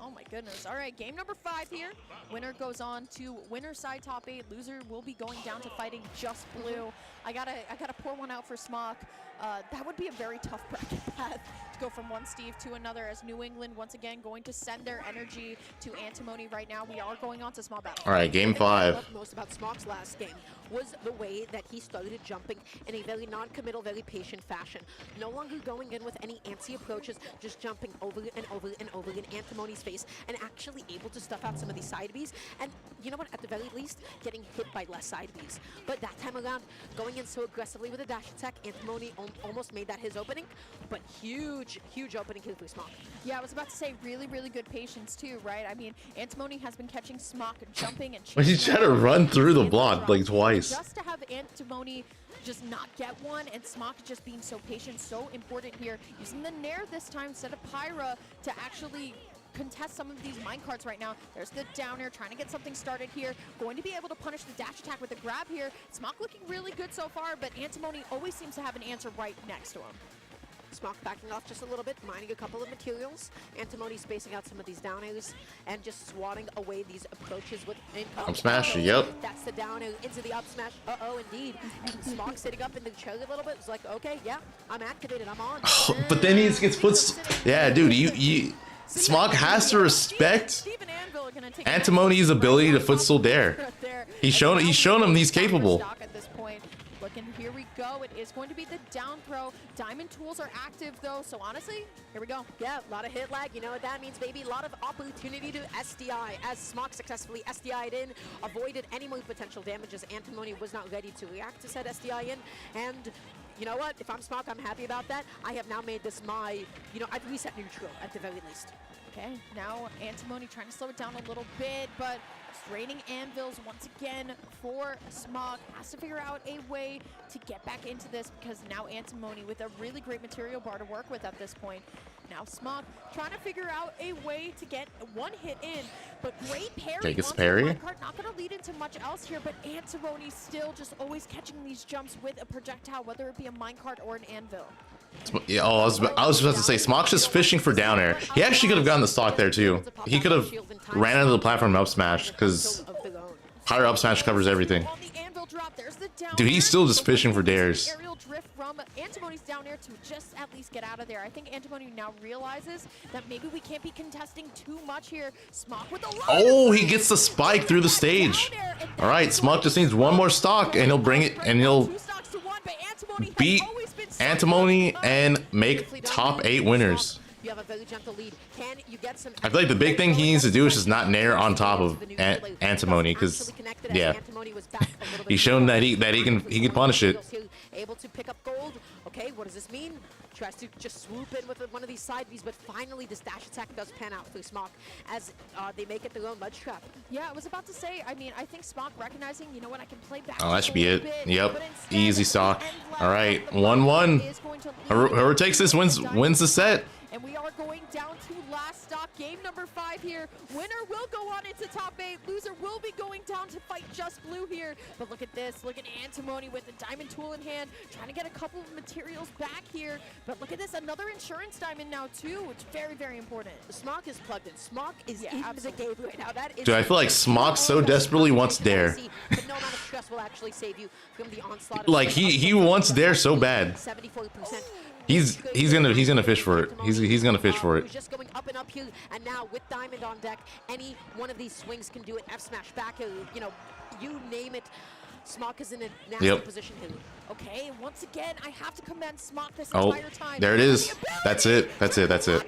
C: Oh my goodness. All right, game number 5 here. Winner goes on to winner side top 8. Loser will be going down to fighting just blue. I gotta pour one out for Smock. That would be a very tough bracket path to go from one Steve to another, as New England once again going to send their energy to Antimony right now. We are going on to small battle.
A: All right, game 5.
D: What I loved most about Smock's last game was the way that he started jumping in a very non-committal, very patient fashion. No longer going in with any antsy approaches, just jumping over and over and over in Antimony's face, and actually able to stuff out some of these side Bs. And you know what? At the very least, getting hit by less side Bs. But that time around, going in so aggressively with a dash attack, Antimony almost made that his opening, but huge opening here for Smock.
C: Yeah, I was about to say really, really good patience too, right? I mean, Antimony has been catching Smock jumping and
A: But he's trying to run through the block like twice.
C: Just to have Antimony just not get one, and Smock just being so patient, so important here. Using the Nair this time instead of Pyra to actually contest some of these minecarts right now. There's the downer trying to get something started here. Going to be able to punish the dash attack with the grab here. Smock looking really good so far, but Antimony always seems to have an answer right next to him.
D: Smock backing off just a little bit, mining a couple of materials. Antimony spacing out some of these down airs and just swatting away these approaches with incoming.
A: Up smash, yep.
D: That's the down air into the up smash. Uh-oh, indeed. And Smock sitting up in the chair a little bit. It's like, okay, yeah, I'm activated, I'm on.
A: But then he gets put. Yeah, dude, you Smock has to respect Antimony's ability to footstool dare. He's shown him he's capable.
C: At this point. Looking, here we go. It is going to be the down throw. Diamond tools are active though, so honestly, here we go.
D: Yeah, a lot of hit lag. You know what that means, baby? A lot of opportunity to SDI as Smock successfully SDI'd in, avoided any more potential damage as Antimony was not ready to react to said SDI in. And you know what? If I'm Smock, I'm happy about that. I have now made this my, you know, I've reset neutral at the very least.
C: Okay, now Antimony trying to slow it down a little bit, but raining anvils once again for Smock. Has to figure out a way to get back into this because now Antimony with a really great material bar to work with at this point. Now Smock trying to figure out a way to get one hit in, but great parry.
A: Vegas parry.
C: Not going to lead into much else here, but Antimony still just always catching these jumps with a projectile, whether it be a minecart or an anvil.
A: Yeah, I was about to say, Smock's just fishing for down air. He actually could have gotten the stock there too. He could have ran into the platform up smash because Pyro up smash covers everything. Dude, he's still just fishing for dares.
C: Aerial drift from Antimony's down air to just at least get out of there. I think Antimony now realizes that maybe we can't be contesting too much here. Smock with the
A: Oh, he gets the spike through the stage. All right, Smock just needs one more stock and he'll bring it and he'll beat Antimony and make top 8 winners.
D: You have a very gentle lead. Can you get some?
A: I feel like the big thing he needs to do is just not nair on top of Antimony, because yeah, he's shown that he can punish it.
D: Able to pick up gold. Okay, what does this mean? Tries to just swoop in with one of these side Bs, but finally this dash attack does pan out for Smock as they make it their own ledge trap.
C: Yeah, I was about to say, I mean, I think Smock recognizing, you know what, I can play back.
A: Oh, that should be it. Yep, easy stock. All right, 1-1. Whoever takes this wins the set.
C: And we are going down to last stock, game number 5 here. Winner will go on into top 8. Loser will be going down to fight Just Blue here. But look at this. Look at Antimony with the diamond tool in hand, trying to get a couple of materials back here. But look at this, another insurance diamond now too, which is very, very important.
D: Smock is plugged in. Smock is in the game right now. That is
A: Dude, I feel like Smock so desperately wants dare.
D: But no amount of stress will actually save you from the onslaught.
A: Like he wants dare so bad.
D: 74%.
A: He's gonna fish for it. He's gonna fish for it.
D: Just going up and up here, and now with Diamond on deck, any one of these swings can do it. F smash back, you know, you name it. Smock is in a nasty position here.
C: Okay, once again, I have to commend Smock this entire time.
A: There it is. That's it. That's it. That's it.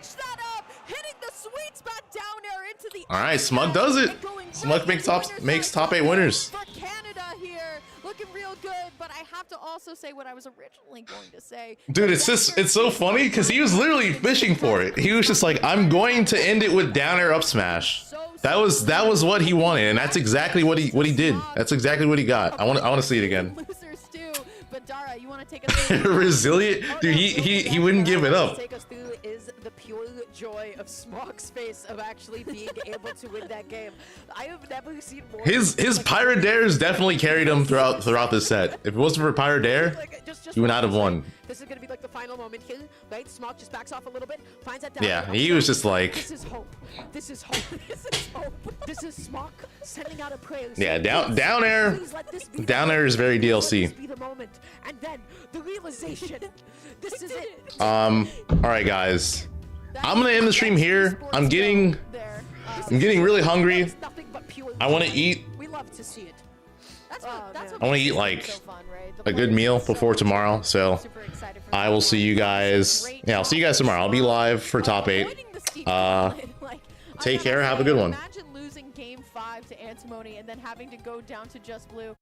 C: Hitting the sweet spot down there into the.
A: All right, Smug does it. Smug makes top 8 winners.
C: For Canada here, looking real good, but I have to also say what I was originally going to say.
A: Dude, it's so funny because he was literally fishing for it. He was just like, I'm going to end it with down air up smash. That was what he wanted, and that's exactly what he did. That's exactly what he got. I want to see it again.
C: Losers too, but Dara, you want to take us through?
A: Resilient, dude. He wouldn't give it up.
D: Take us through is the pure joy of Smock's face of actually being able to win that game. I have never seen more.
A: His Pyro Dares definitely carried him throughout this set. If it wasn't for Pyro Dare, he would not have won.
D: This is gonna be like the final moment here, right? Smock just backs off a little bit, finds that down.
A: Yeah, he was just like.
D: This is hope. This is hope. This is hope. This is Smock sending out a prayer.
A: Yeah, down air. Down air is very DLC.
D: Be the moment, and then the realization. This is it.
A: All right, guys. I'm gonna end the stream here. I'm getting really hungry. I want to eat.
D: We love to see it.
A: I want to eat like a good meal before tomorrow. So I will see you guys. Yeah, I'll see you guys tomorrow. I'll be live for top 8. Take care. Have a good one.
C: Imagine losing game 5 to Antimony and then having to go down to Just Blue.